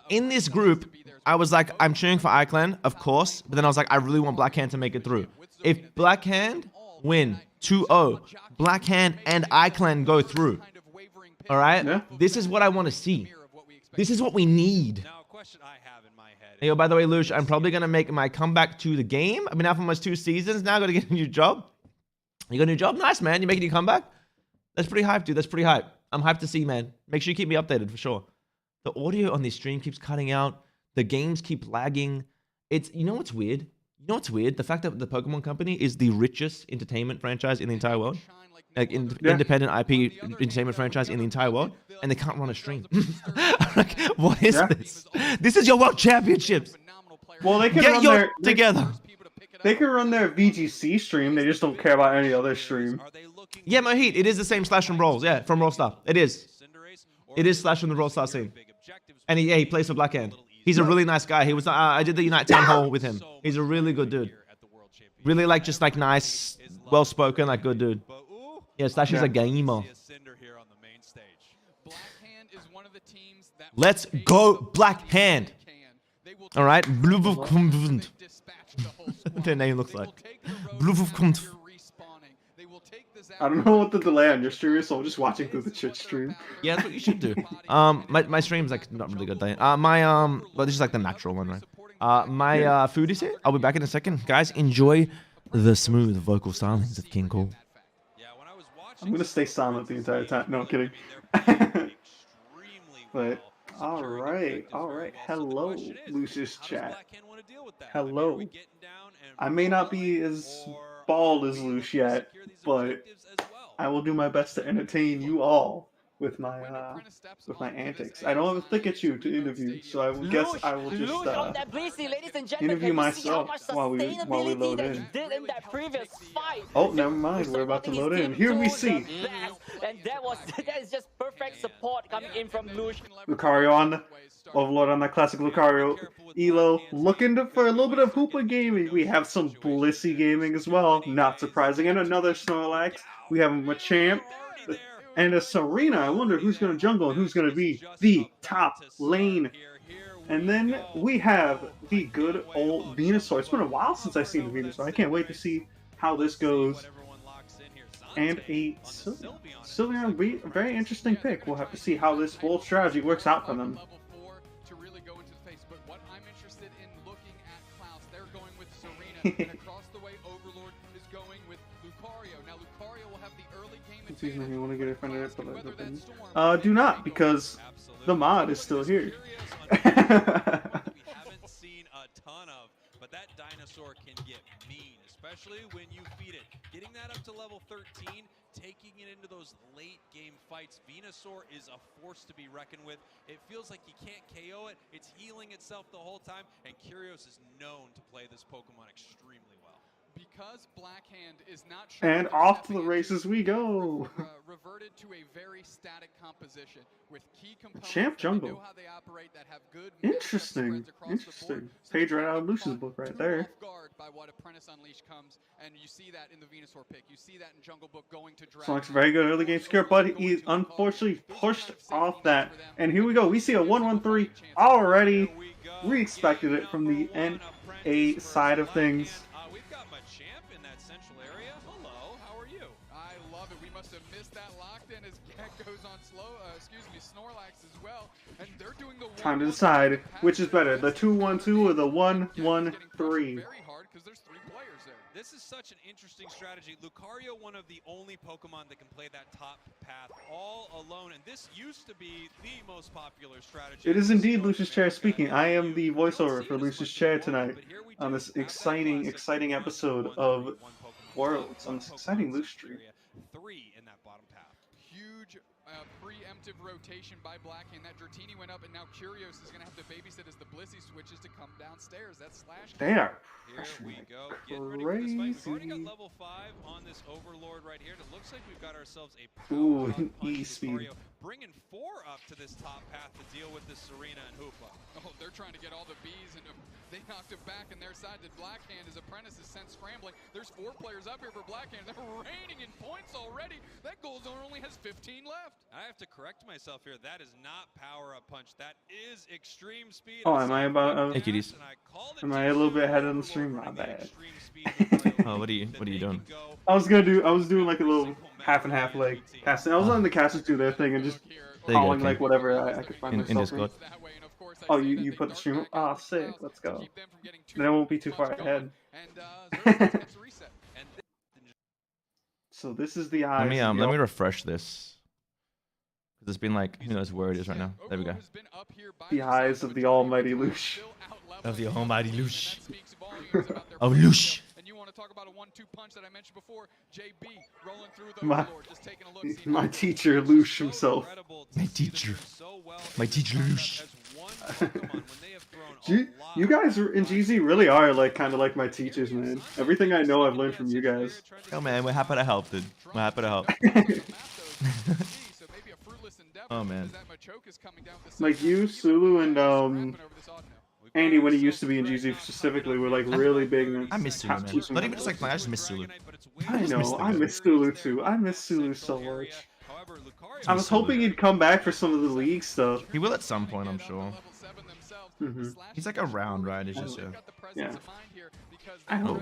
in this group, I was like, I'm cheering for iClan, of course, but then I was like, I really want Blackhand to make it through. If Blackhand win 2-0, Blackhand and iClan go through. All right? This is what I want to see. This is what we need. Hey, yo, by the way, Louche, I'm probably gonna make my comeback to the game. I've been out for almost 2 seasons now. Gotta get a new job. You got a new job? Nice, man. You making your comeback? That's pretty hype, dude. That's pretty hype. I'm hyped to see, man. Make sure you keep me updated for sure. The audio on this stream keeps cutting out. The games keep lagging. It's, you know what's weird? You know what's weird? The fact that the Pokemon Company is the richest entertainment franchise in the entire world. Like, independent IP entertainment franchise in the entire world. And they can't run a stream. Like, what is this? This is your World Championships. Well, they can Get run your their together. They can run their VGC stream. They just don't care about any other stream. Yeah, Mohit, it is the same Slash and Rolls. Yeah, from Rollstar. It is. It is Slash from the Rollstar scene. And he plays for Blackhand. He's a really nice guy. He was. I did the Unite Town Hall with him. He's a really good dude. Really just nice, well spoken, good dude. Yeah, Slash is a gamer. Let's go, Blackhand. All right, their name looks like. I don't know what the delay on your stream is, so I'm just watching through the Twitch stream. Yeah, that's what you should do. My stream's not really good. Well, this is the natural one, right? My food is here. I'll be back in a second, guys. Enjoy the smooth vocal stylings of King Cole. I'm gonna stay silent the entire time. No, I'm kidding. But all right. Hello, Lucius chat. Hello. I may not be as bald as Louche yet, but I will do my best to entertain you all with my antics. I don't have a Pikachu to interview, so I will guess I will just interview myself while we load in. Oh, never mind. We're about to load in. Here we see and that is just perfect support coming in from Louche. Lucario on Overlord on that classic Lucario. Elo looking for a little bit of Hoopa gaming. We have some Blissey gaming as well. Not surprising. And another Snorlax. We have a Machamp and a Serena. I wonder who's going to jungle and who's going to be the top lane. And then we have the good old Venusaur. It's been a while since I've seen the Venusaur. I can't wait to see how this goes. And a Sylveon, a very interesting pick. We'll have to see how this whole strategy works out for them. Across the way, Overlord is going with Lucario. Now Lucario will have the early game you want to get in front of it, do not, because the mod is still here. We haven't seen a ton of, but that dinosaur can get mean, especially when you feed it. Getting that up to level 13, taking it into those late game fights. Venusaur is a force to be reckoned with. It feels like you can't KO it. It's healing itself the whole time, and Curios is known to play this Pokemon extremely well. Because Blackhand is not sure and off to the races we go. Reverted to a very static composition with key components Champ Jungle. That know how they operate, that have good interesting. Page right out of Lucius book right there. Off guard by what Apprentice Unleashed comes, and you see that in the Venusaur pick. You see that in Jungle Book going to Dragon. Sonic's very good early game secure, but he unfortunately pushed off that. And here we go. We see a 1-1-3 already. We expected it from the NA side of things. Snorlax as well, and they're doing the time to decide which is better, the 2-1-2 or the 1-1-3. Very hard because there's 3 players there. This is such an interesting strategy. Lucario, one of the only Pokemon that can play that top path all alone, and this used to be the most popular strategy. It is indeed Lucius Chair speaking. I am the voiceover for Lucius Chair tonight on this exciting episode of Worlds, on this exciting Louche stream. 3 in that bottom path. Huge preemptive rotation by Blackhand. That Dratini went up, and now Curios is going to have to babysit as the Blissey switches to come downstairs. That's Slash. They are here we go. Getting ready for this fight. We've already got level 5 on this Overlord right here. And it looks like we've got ourselves a power E-speed. Bringing 4 up to this top path to deal with this Serena and Hoopa. Oh, they're trying to get all the bees, and they knocked him back on their side. Did Blackhand, his apprentice is sent scrambling. There's 4 players up here for Blackhand. They're raining in points already. That goal zone only has 15 left. I have to correct myself here. That is not power up punch. That is extreme speed. Oh, am I about? Hey, kitties. Am I a little bit ahead of the stream? My bad. Oh, what are you doing? I was doing like a little half and half like casting. I was letting the casters do their thing and just calling like whatever I could find myself in. Oh, you put the stream up? Oh, sick. Let's go. Then I won't be too far ahead. So this is the eyes. Let me refresh this. It's been like, who knows where it is right now. There we go. The eyes of the almighty Louche. Of the almighty Louche. Oh, Louche. And you want to talk about a 1-2 punch that I mentioned before. JB rolling through the My, Overlord, just taking a look. my teacher, Louche himself. My teacher. My teacher Louche. You guys in GZ really are like kind of like my teachers, man. Everything I know I've learned from you guys. Oh man, we're happy to help, dude. We're happy to help. Oh man. Like you, Sulu, and Andy, when he used to be in GZ specifically, were like really big. I miss Sulu, man. Not even just like I just miss Sulu. I know, I miss Sulu too. I miss Sulu so much. I was hoping he'd come back for some of the league stuff. He will at some point, I'm sure. Mm-hmm. He's like around, right? It's just yeah. I hope.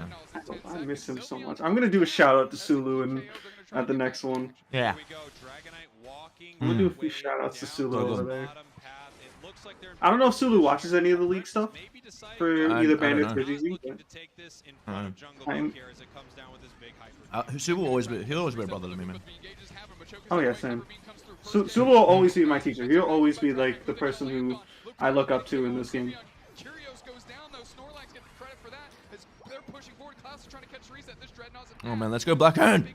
I miss him so much. I'm gonna do a shout out to Sulu and at the next one. Yeah. I'm gonna do a few shout outs to Sulu over there. I don't know if Sulu watches any of the league stuff for either Bandits or GZ. Sulu will always be a brother to me, man. Oh yeah, same. Sulu will always be my teacher. He'll always be like the person who I look up to in this game. Oh man, let's go Blackhand!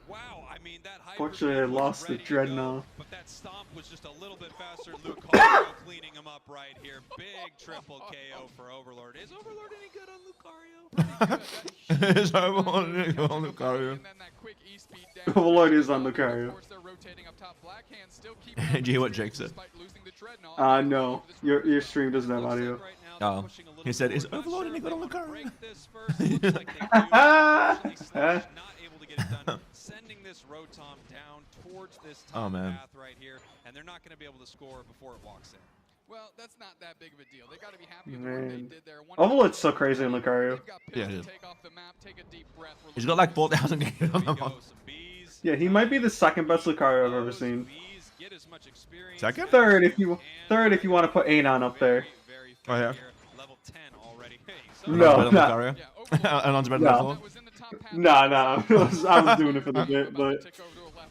Wow, I mean that Fortunately, I lost the Dreadnought. But that stomp was just a little bit faster. Lucario cleaning him up right here. Big triple KO for Overlord. Is Overlord any good on Lucario? Is Overlord any good on Lucario? Overlord is on Lucario. Do you hear what Jake said? No. Your stream doesn't have audio. Oh. He said, is Overlord any good on Lucario? Sending this Rotom down towards this top path right here, and they're not going to be able to score before it walks in. Well, that's not that big of a deal. They got to be happy with what they did there. Overlord's so crazy in Lucario. Yeah, it is. He's got like 4,000 games on the month. Yeah, he might be the second best Lucario I've ever seen. Second? Third if you want to put Anon up there. Oh yeah. No, Anon's better than Overlord? No, I was doing it for the bit, but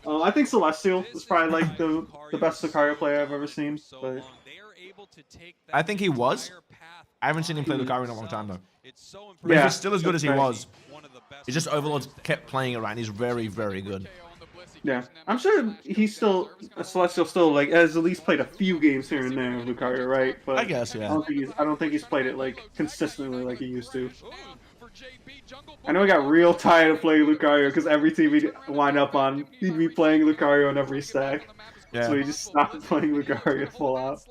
I think Celestial is probably like the best Lucario player I've ever seen. But I think he was. I haven't seen him play Lucario in a long time though. But yeah, he's still as good as he was. It's just Overlord kept playing it right, and he's very, very good. Yeah, I'm sure he's still Celestial still like has at least played a few games here and there of Lucario, right? But I guess, yeah. I don't think he's played it like consistently like he used to. I know he got real tired of playing Lucario because every team he'd wind up on, he'd be playing Lucario on every stack. Yeah. So he just stopped playing Lucario full out.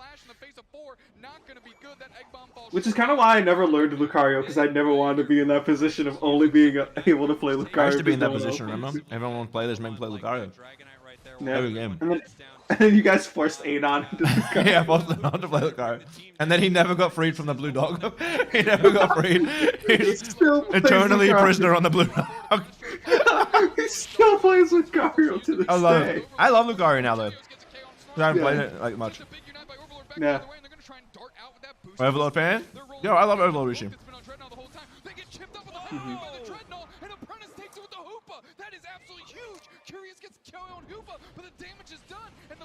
Which is kind of why I never learned Lucario, because I never wanted to be in that position of only being able to play Lucario. I used to be in that position, remember? Everyone wanted to play this, make me play Lucario. Yeah. Every game. And then you guys forced Anon into Lucario. Yeah, I forced Anon to play Lucario. And then he never got freed from the blue dog. He never got freed. He's eternally a prisoner on the blue dog. He still plays Lucario to this day. I love Lucario now, though. I haven't played it like much. Yeah. Overlord fan? Yo, I love Overlord Rishi.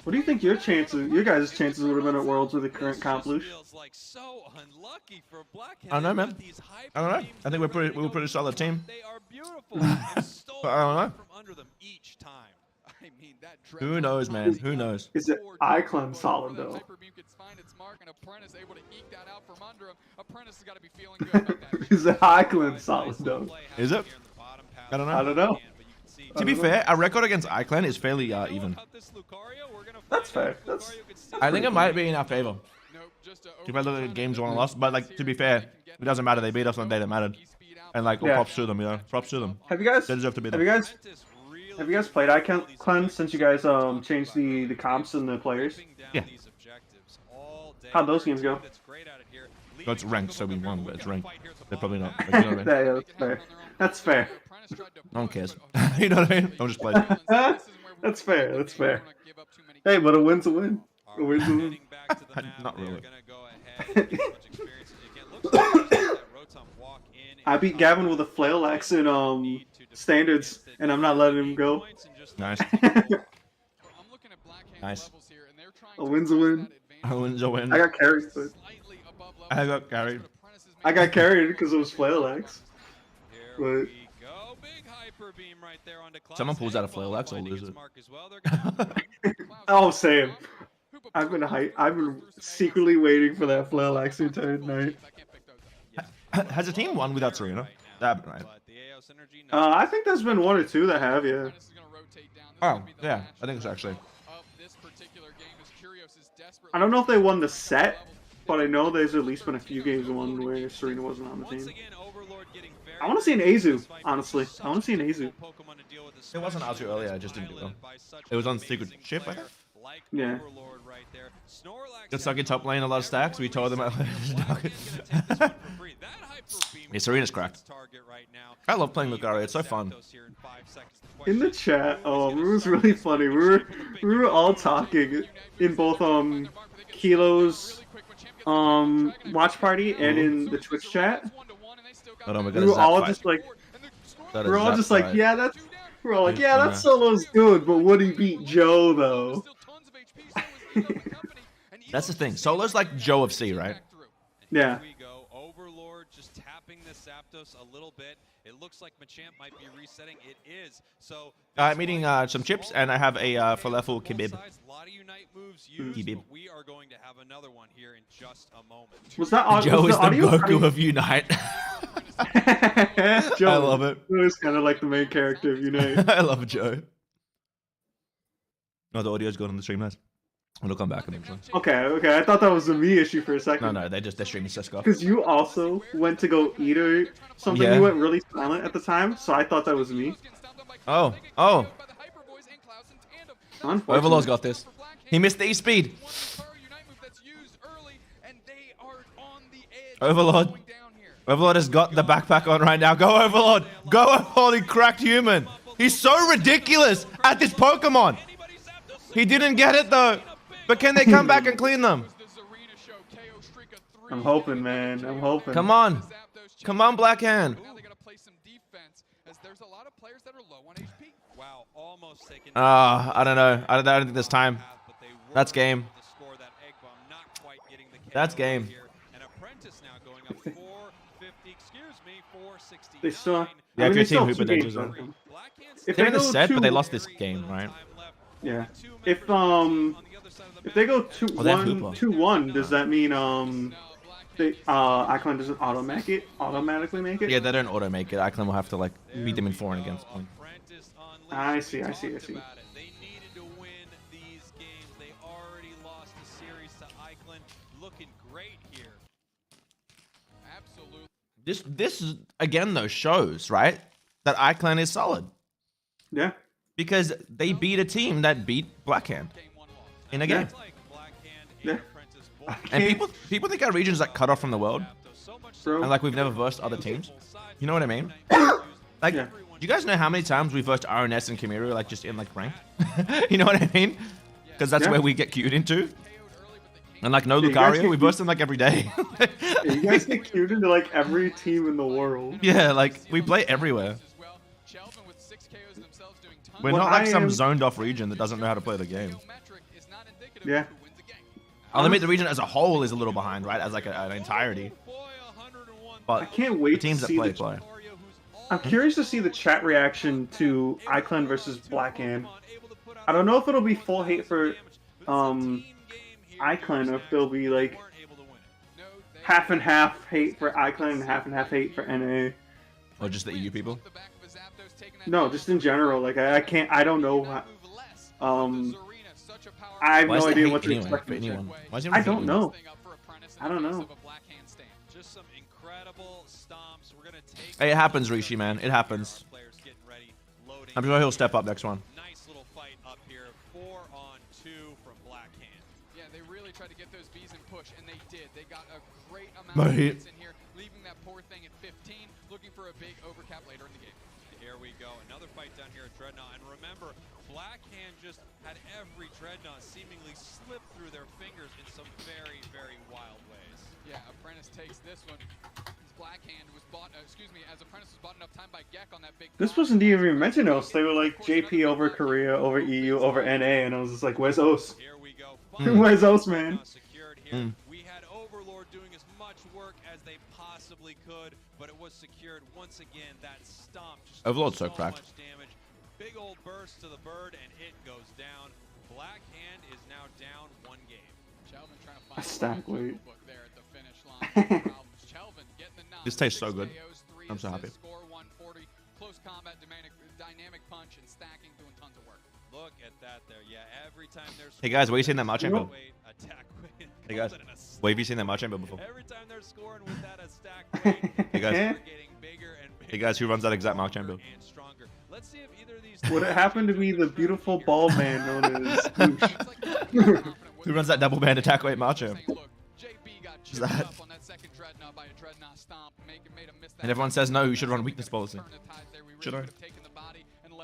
What do you think your guys' chances would have been at Worlds with the current comp, Louche? I don't know, man. I don't know. I think we were a pretty solid team. But I don't know. Who knows, man? Who knows? Is it Icon solid though? Is it Icon solid though? Is it? I don't know. I don't know. To be fair, our record against iClan is fairly even. That's fair. I think it might be in our favor. If I look at games won and lost, but like to be fair, it doesn't matter. They beat us on the day that mattered, and like props to them, you know, props to them. Have you guys? They deserve to be there. Have you guys played Icon since you guys changed the comps and the players? Yeah. How'd those games go? No, it's ranked, so we won, but it's ranked. They're probably not. Like, you know what I mean? That's fair. That's fair. No one cares. You know what I mean? I'll just play. That's fair. That's fair. Hey, but a win's a win. A win's a win. Not really. I beat Gavin with a flail axe in standards, and I'm not letting him go. Nice. Nice. A win's a win. A win's a win. I got carried, but I got carried. I got carried because it was Flail X. But Someone pulls out a Flail X, I'll lose it. oh, same. I've been secretly waiting for that Flail X the entire night. Has a team won without Serena? That happened, right? I think there's been one or two that have, yeah. Oh, yeah, I think so actually. I don't know if they won the set, but I know there's at least been a few games won where Serena wasn't on the team. I want to see an Azu, honestly. I want to see an Azu. It wasn't Azu earlier, I just didn't do well. It was on Secret Ship, I think? Yeah. Got stuck in top lane, a lot of stacks. We told them. Yeah, Serena's cracked. I love playing Lucario. It's so fun. In the chat, it was really funny. We were all talking in both Kilo's watch party and in the Twitch chat. Oh my God, we were all just like, yeah, that solo's good, but would he beat Joe though? That's the thing. Solo's like Joe of C, right? Yeah. Overlord just tapping the Zapdos a little bit. It looks like Machamp might be resetting. It is. So I'm eating some chips and I have a falafel kebab. Kebab. We are going to have another one here in just a moment. Was that Joe was is the Goku of Unite. Joe, I love it. Joe is kind of like the main character of Unite. I love Joe. No, the audio's going on the stream, guys. It'll come back eventually. Okay. I thought that was a me issue for a second. No, they're streaming Cisco. Because you also went to go eat or something. Yeah. You went really silent at the time, so I thought that was me. Oh. Overlord's got this. He missed the E-speed. Overlord has got the backpack on right now. Go Overlord! Go Overlord, he cracked human! He's so ridiculous at this Pokemon! He didn't get it though! But can they come back and clean them? I'm hoping, man. I'm hoping. Come on! Come on, Blackhand! I don't know. I don't think there's time. That's game. That's game. They still. Yeah, if your team Hooper Dangers are. They're in the set, but they lost this game, right? Yeah. If they go 2-1, does that mean Icon doesn't automatically make it? Yeah, they don't auto make it. Icon will have to like beat them in 4 and against point. I see. They needed to win these games. They already lost the series to Icon. Looking great here. Absolutely. This again though shows, right, that iClan is solid. Yeah. Because they beat a team that beat Blackhand in a game. Yeah. And people think our region's like cut off from the world. And like we've never versed other teams. You know what I mean? Like, do you guys know how many times we versed RNS and Kamiru like just in like ranked? You know what I mean? Because that's where we get queued into. And like no Lucario, we versed them like every day. Yeah, you guys get queued into like every team in the world. Yeah, like we play everywhere. We're not like some zoned off region that doesn't know how to play the game. Yeah. I'll admit the region as a whole is a little behind, right? As like an entirety. But I can't wait the teams to that see play. I'm curious to see the chat reaction to iClan versus Blackhand. I don't know if it'll be full hate for iClan or if there'll be like half and half hate for iClan and half hate for NA. Or just the EU people? No, just in general. Like I don't know how, I have no idea what to expect from anyone. I don't know. I don't know. Just some incredible stomps. We're gonna take. Hey, it happens, Rishi, man. It happens. I'm sure he'll step up next one. Nice little fight up here. 4-on-2 from Blackhand. Yeah, they really tried to get those Bs in push, and they did. They got a great amount Right. of hits in here, leaving that poor thing at 15, looking for a big overcap later in the game. Here we go. Another fight down here at Dreadnought. And remember, Blackhand just had every Dreadnought seemingly slip through their fingers in some very, very wild ways. Yeah, Apprentice takes this one. Blackhand was bought, as Apprentice was bought enough time by Gek on that big. This wasn't even mentioned else. They were like JP over Korea, over EU, over NA, and I was just like, where's Os? Here we go. Where's Os, man? We had Overlord doing as much work as they possibly could, but it was secured once again. That stomp just Overlord's so so cracked. much damage. Big old burst to the bird, and it goes down. Black Hand is now down 1 game. Chelvin trying to A find stack weight. there at the finish line. Chelvin getting the knock. This tastes so good. KOs, 3 I'm so happy. assists, Score 140. Close combat, dynamic punch, and stacking, doing tons of work. Look at that there. Yeah, every time there's Hey guys, where you seen that match chamber? attack weight. Hey guys, where have you seen that match chamber before? Every time they're scoring with that attack weight, Hey guys. they're getting bigger and bigger. Hey guys, who runs that exact match chamber? And stronger. Let's see if either of these Would it happen to be the beautiful bald man known as Louche? Who runs that double band attack weight match chamber? Who's that? And everyone says no, you should run weakness policy. Should I?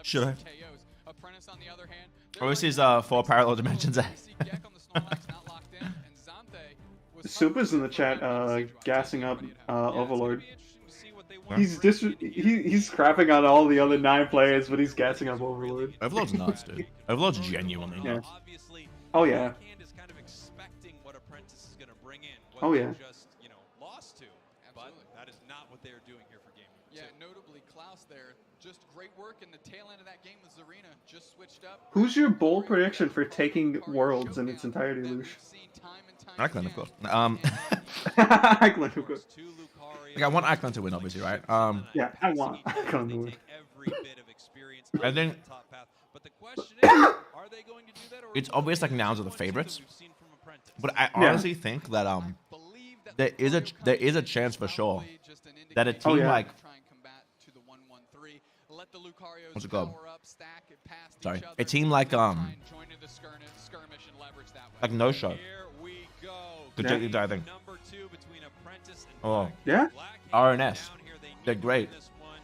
Should I? Oh, this is 4 parallel dimensions. Super's in the chat, gassing up Overlord. He's crapping on all the other 9 players, but he's gassing up Overlord. Overlord's nuts, dude. Overlord's genuinely Yeah. nuts. Oh yeah. Oh yeah. Just, lost to, but that is not what they're doing here for game 2. Yeah, notably Klaus there. Just great work in the tail end of that game with Zarina. Just switched up. Who's your bold prediction for taking Worlds in its entirety, Louche? Ackland, of course. Ackland, of course. Like, I want Ackland to win, obviously, right? Yeah, I want Ackland to win. I think it's obvious like Nouns are the favorites, but I honestly think that there is a chance for sure that a team like what's it called? Sorry, a team like No Show could take the entire thing. Oh yeah, RNS, they're great,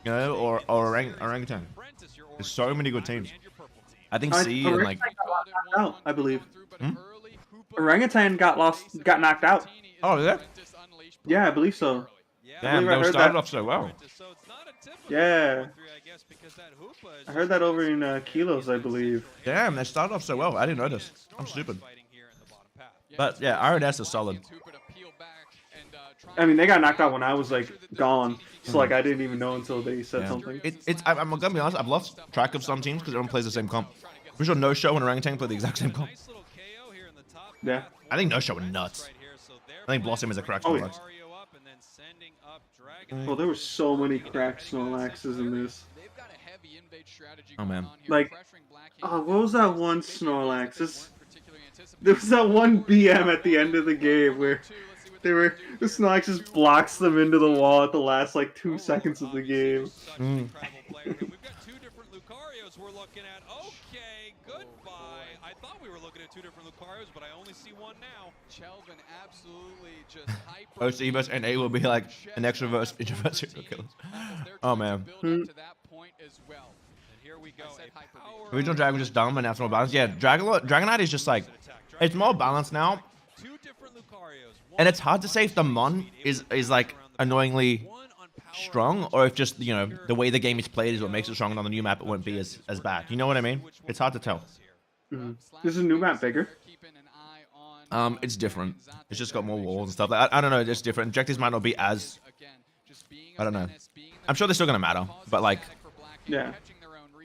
or Orangutan. There's so many good teams. I think C and like out, I believe. Orangutan got knocked out. Oh yeah. Yeah, I believe so. Damn, they started off so well. Yeah. I heard that over in Kilos, I believe. Damn, they started off so well. I didn't know this. I'm stupid. But yeah, RNS is solid. I mean, they got knocked out when I was like gone, so like I didn't even know until they said something. I'm gonna be honest. I've lost track of some teams because everyone plays the same comp. Pretty sure No Show and Orangutan play the exact same comp. Yeah. I think No Show are nuts. I think Blossom is a crack. Oh, yeah. Well, there were so many cracked Snorlaxes in this. Oh man. Like, what was that one Snorlax? There was that one BM at the end of the game where the Snorlax just blocks them into the wall at the last like 2 seconds of the game. We've got 2 different Lucarios we're looking at. Okay, goodbye. I thought we were looking at 2 different Lucarios, but I only see one now. Chelvin absolutely just hyper. OC versus NA will be like an extrovert introvert serial killer. Oh man. Original Dragon was just dumb and now it's more balanced. Yeah, Dragonite is just like, it's more balanced now. And it's hard to say if the Mon is like annoyingly strong or if just, the way the game is played is what makes it strong and on the new map it won't be as bad. You know what I mean? It's hard to tell. Is the new map bigger? It's different. It's just got more walls and stuff. I don't know, it's different. Objectives might not be as, I don't know. I'm sure they're still gonna matter, but like, yeah,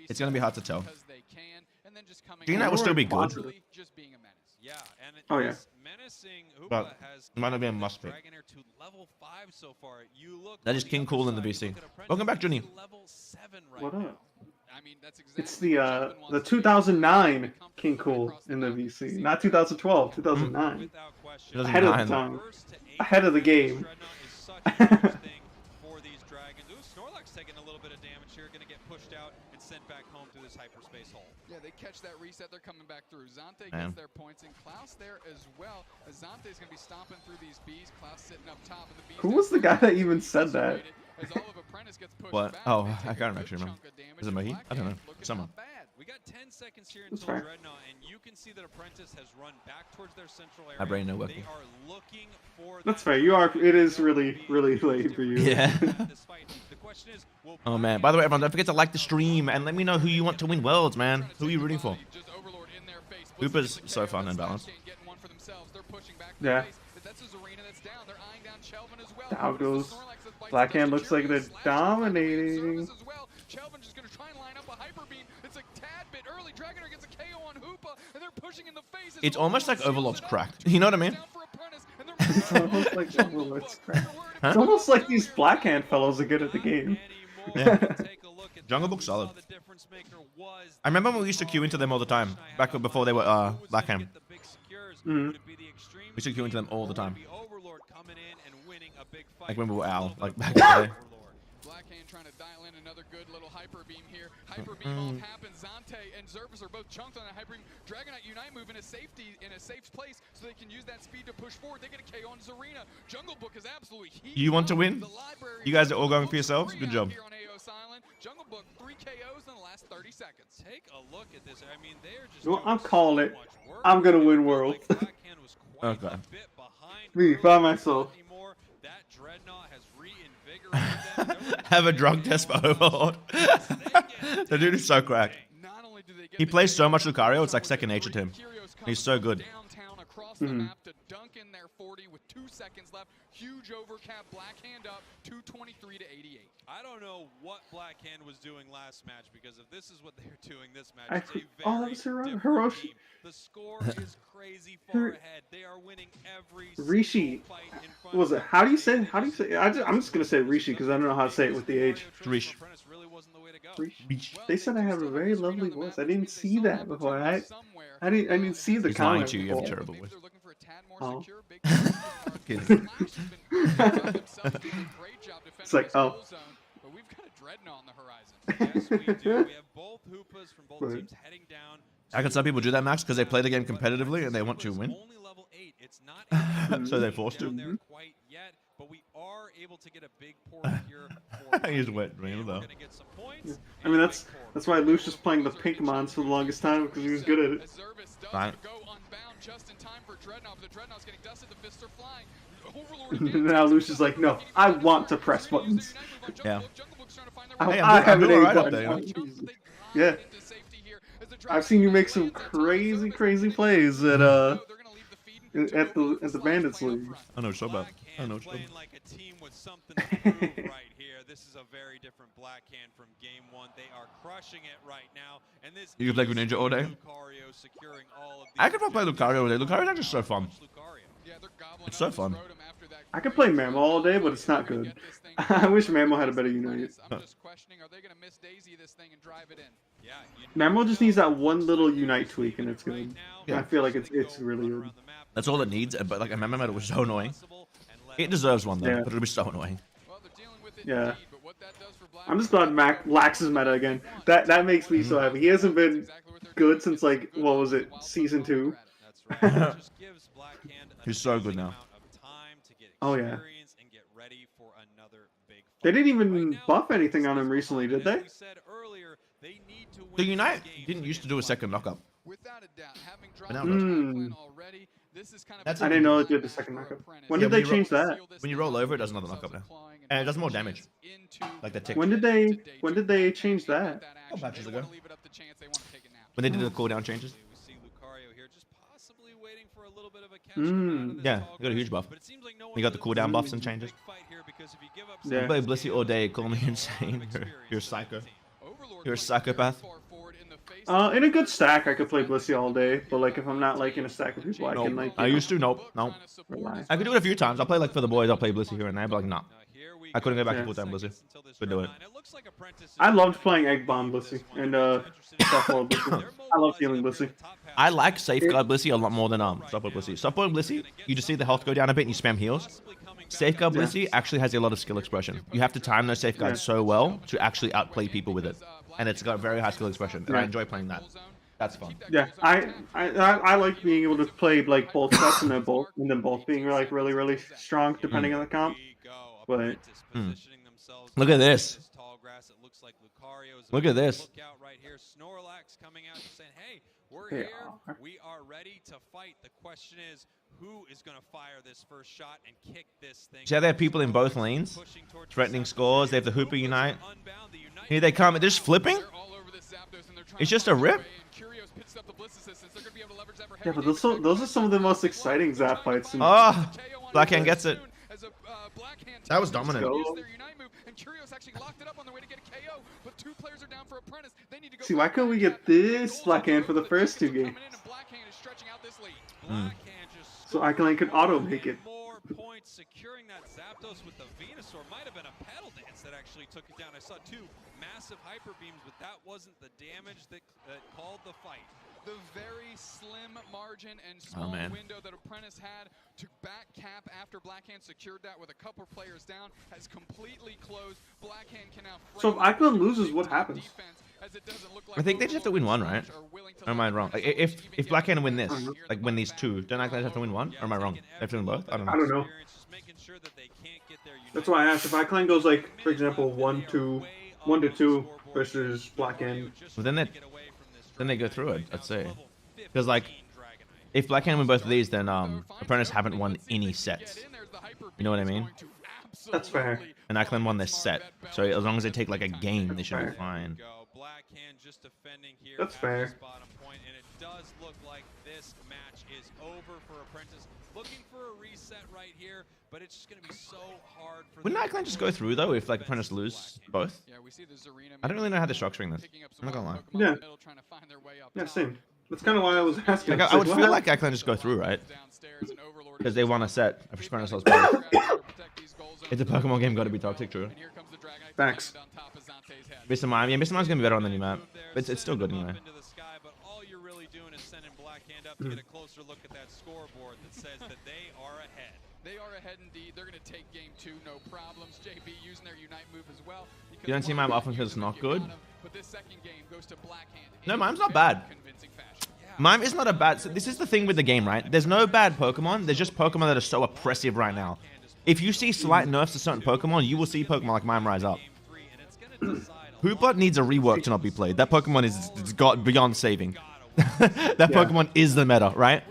it's gonna be hard to tell. Unite will still be good. Oh yeah. But it might not be a must pick. That is King Cool in the VC. Welcome back, Junie. What up? It's the 2009 King Cool in the VC, not 2012, 2009. Ahead of the time. Ahead of the game. Snorlax taking a little bit of damage here, going to get pushed out and sent back home through this hyperspace hole. Yeah, they catch that reset, they're coming back through. Zante gets their points, and Klaus there as well. Zante's going to be stomping through these bees, Klaus sitting up top, and the bees. Who was the guy that even said that? What? Oh, I can't actually remember. Is it Mahi? I don't know. Someone. We got 10 seconds here until Dreadnought, and you can see that Apprentice has run back towards their central area. My brain no working. They are looking for That's fair. It is really, really late for you. Yeah. Oh man. By the way, everyone, don't forget to like the stream and let me know who you want to win Worlds, man. Who are you rooting for? Hooper's so fun and balanced. Yeah. That's his arena that's down. They're eyeing down Chelvin as well. Down goes. Blackhand looks like they're dominating. Chelvin just gonna try and line up a hyper beam. It's a tad bit early. Dragonair gets a KO on Hoopa, and they're pushing in the face. It's almost like Overlord's cracked. You know what I mean? It's almost like Overlord's crap. It's almost like these Blackhand fellows are good at the game. Yeah. Jungle Book's solid. I remember when we used to queue into them all the time, back before they were Blackhand. Mm. We used to queue into them all the time. Like when we were Owl, like back in the day. Blackhand trying to dial in another good little hyper beam here. Hyper beam off happens. Zante and Zervis are both chunked on a hyper beam. Dragonite Unite move in a safe place so they can use that speed to push forward. They get a KO on Zarina. Jungle Book is absolutely heating. You want to win? You guys are all going for yourselves? Good job. Here on AO Silent. Jungle Book 3 KOs in the last 30 seconds. Take a look at this. I mean, they're just Well, I'm calling it. I'm gonna win World. Okay. Me by myself. Have a drug test for Overlord. The dude is so cracked. He plays so much Lucario, it's like second nature to him. He's so good. Across the map to dunk in their 40 with 2 seconds left. Huge overcap. Blackhand up 223 to 88. I don't know what Blackhand was doing last match, because if this is what they're doing this match, it's a that was different Hiroshi. team. The score is crazy far ahead. They are winning every Rishi. fight in front What was it? How do you say? I'm just gonna say Rishi because I don't know how to say it with the H. Rishi. They said I have a very lovely voice. I didn't see that before. I didn't see the He's lying comment. to you. You have a terrible voice. Oh. Kidding. It's like, oh. But we've got a Dreadnought on the horizon. Yes, we do. We have both Hoopas from both teams heading down. I can some people do that, Max, because they play the game competitively and they want to win. Only level 8. It's not So they're forced down to. there quite yet, but we are able to get a big port here. He's wet dream though. I mean, that's why Louche was playing the pink mons for the longest time because he was good at it. Fine. Just in time for Dreadnought, but the Dreadnought's getting dusted, the fists are flying. Now Louche is like, no, I want to press buttons. Yeah. I have an A right up button. there. Yeah. I've seen you make some crazy plays at the Bandits League. I know so bad. I know so bad. Like a team with something to prove right here. This is a very different Blackhand from game 1. They are crushing it right now, and this You can play Greninja all day. Lucario securing all of I could probably play Lucario all day. Lucario's actually so fun. It's so fun. I could play Mammo all day, but it's not good. I wish Mammo had a better Unite. I'm just questioning, are they going to miss Daisy this thing and drive it in? Yeah. Mammo just needs that one little Unite tweak, and it's good. Yeah. I feel like it's really good. That's all it needs. But like a Mega Metal was so annoying. It deserves one though, Yeah. but it'll be so annoying. Yeah. I'm just glad Mac laxes meta again. That makes me so happy. He hasn't been good since like what was it, season 2? He's so good now. Oh yeah. They didn't even buff anything on him recently, did they? The Unite didn't used to do a second knockup. Without a doubt, having dropped But now the it does. track plan already, this is kind of I didn't know it did the second knockup. When did they change that? When you roll over, it does another knockup now, and it does more damage. Like the tick. When did they change that? Oh, patches ago. When they did the cooldown changes. Yeah, you got a huge buff. You got the cooldown buffs and changes. Yeah. You play Blissey all day, call me insane. You're a psycho. You're a psychopath. In a good stack, I could play Blissey all day, but like if I'm not like in a stack of people, I can like. I used to. Nope. Rely. I could do it a few times. I'll play like for the boys. I'll play Blissey here and there, but like nah. I couldn't go back to full time Blissey. Could do it. I loved playing Egg Bomb Blissey and Softball Blissey. I love feeling Blissey. I like Safeguard Blissey a lot more than Softball Blissey. Softball Blissey, you just see the health go down a bit and you spam heals. Safeguard Blissey actually has a lot of skill expression. You have to time those safeguards so well to actually outplay people with it, and it's got a very high skill expression. And I enjoy playing that. That's fun. Yeah, I like being able to play like both sets and then both being like really strong depending on the comp. But look at this. Look at this. Snorlax coming out and saying, "Hey, we're here. We are ready to fight." The question is, who is going to fire this first shot and kick this thing? See how they have people in both lanes, threatening scores. They have the Hooper Unite. Here they come. They're just flipping. It's just a rip. yeah, but those are some of the most exciting Zap fights. Blackhand gets it. That was dominant. See, why couldn't we get this Blackhand for the first two games? So Icon could auto make it. Points securing that Zapdos with the Venusaur might have been a pedal dance that actually took it down. I saw two massive hyper beams, but that wasn't the damage that called the fight. The very slim margin and small window that Apprentice had to back cap after Blackhand secured that with a couple players down has completely closed. Blackhand can now. So if Icon loses, what happens? I think they just have to win one, right? Or am I wrong? Like, if Blackhand win this, like win these two, don't Icon have to win one? Or am I wrong? They have to win both? I don't know. I don't know. That's why I asked. If Icon goes like, for example, 1-2 versus Blackhand. Well, then they go through it, I'd say. Because like, if Blackhand win both of these, then Apprentice haven't won any sets. You know what I mean? That's fair. And Icon won this set, so as long as they take like a game, they should be fine. That's fair. And it does look like this match is over for Apprentice. Looking for a reset right here, but it's just going to be so hard for. Wouldn't Icon just go through though if like Apprentice lose both? I don't really know how they're structuring this. I'm not gonna lie. Yeah. Yeah, same. That's kind of why I was asking. Like, I would feel like Icon just go through, right? Because they won a set. I just ourselves both. It's a Pokemon game, got to be toxic, true. Facts. Mr. Mime, yeah, Mr. Mime's gonna be better on the new map, but it's still good anyway. Up to get a closer look at that scoreboard that says that they are ahead. They are ahead indeed. They're going to take game 2, no problems. JB using their Unite move as well. You don't see Mime often because it's not good. But this second game goes to Blackhand. No, Mime's not bad. Mime is not a bad. So this is the thing with the game, right? There's no bad Pokemon. There's just Pokemon that are so oppressive right now. If you see slight nerfs to certain Pokemon, you will see Pokemon like Mime rise up. Hoopla needs a rework to not be played. That Pokemon is got beyond saving. That Pokemon is the meta, right?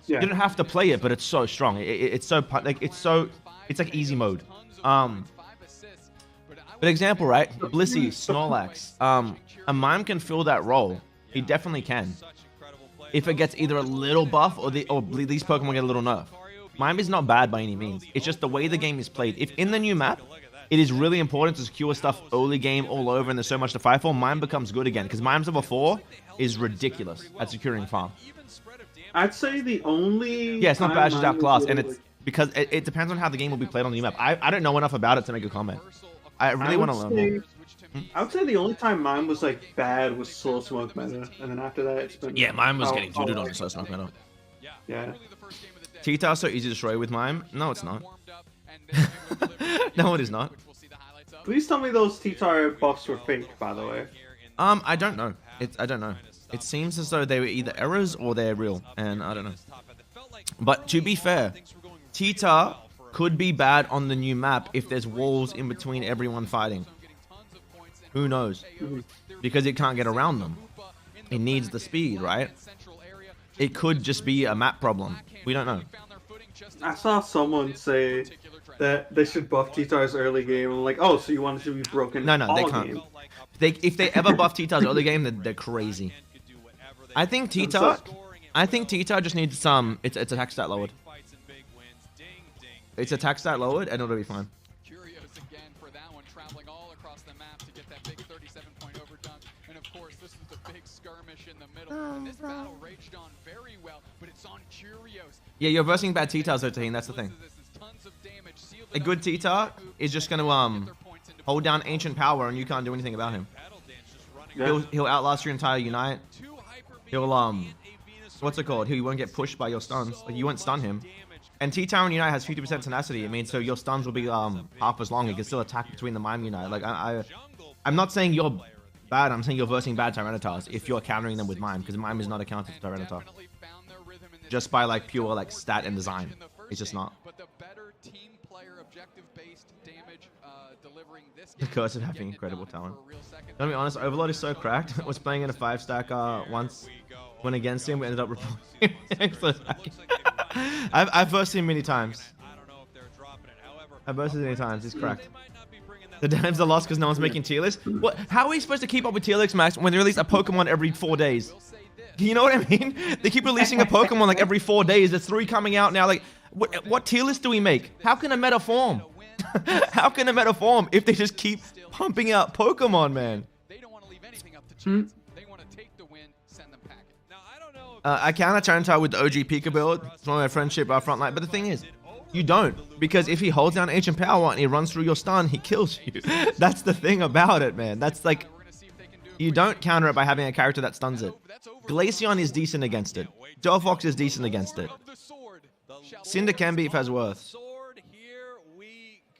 You don't have to play it, but it's so strong. It's so like it's like easy mode. But example, right? Blissey, Snorlax. A Mime can fill that role. He definitely can. If it gets either a little buff or these Pokemon get a little nerf. Mime is not bad by any means. It's just the way the game is played. If in the new map, it is really important to secure stuff early game all over and there's so much to fight for, Mime becomes good again. Because Mime's level 4 is ridiculous at securing farm. I'd say the only... Yeah, it's not bad, just outclassed. And it's because it depends on how the game will be played on the new map. I don't know enough about it to make a comment. I really want to learn more. I would say the only time Mime was like bad was Slow Smoke meta. And then after that, it's been... Yeah, Mime was getting dooted on the Slow Smoke meta. Yeah. T-Tar's so easy to destroy with Mime. No, it's not. No, it is not. Please tell me those T-Tar buffs were fake, by the way. I don't know. I don't know. It seems as though they were either errors or they're real, and I don't know. But to be fair, T-Tar could be bad on the new map if there's walls in between everyone fighting. Who knows? Because it can't get around them. It needs the speed, right? It could just be a map problem. We don't know. I saw someone say that they should buff T-Tar's early game. I'm like, oh, so you want it to be broken? No, they can't. If they ever buff T-Tar's early game, they're crazy. I think T-Tar just needs some. It's attack stat lowered. It's attack stat lowered, and it'll be fine. Curious again for that one, traveling all across the map to get that big 37-point overdunk. And of course, this is the big skirmish in the middle. And this battle raged on very well, but it's on Curios. Yeah, you're versing bad T-Tars, though, Taheen. That's the thing. A good T-Tar is just gonna hold down Ancient Power, and you can't do anything about him. Yeah. He'll outlast your entire Unite. He'll what's it called? He won't get pushed by your stuns. Like, you won't stun him. And T-Tower and Unite has 50% tenacity. It means so your stuns will be half as long. You can still attack between the Mime Unite. Like I'm not saying you're bad. I'm saying you're versing bad Tyranitar if you're countering them with Mime, because Mime is not a counter to Tyranitar. Just by like pure like stat and design, it's just not. The curse of having incredible talent. To be honest, Overlord is so cracked. I was playing in a 5-stack once. Went against him, we ended up reporting. I've versed him many times. I've versed him many times. He's cracked. The dams are lost because no one's making tier lists. What? How are we supposed to keep up with tier lists, Max, when they release a Pokemon every 4 days? You know what I mean? They keep releasing a Pokemon like every 4 days. There's 3 coming out now. Like, What tier list do we make? How can a meta form? How can a meta form if they just keep pumping out Pokemon, man? I counter Tyranitar with the OG Pika build. It's one of my friendship frontline. But the thing is, you don't. Because if he holds down Ancient Power and he runs through your stun, he kills you. That's the thing about it, man. That's like, you don't counter it by having a character that stuns it. Glaceon is decent against it. Delphox is decent against it. Cinder can be if has worth.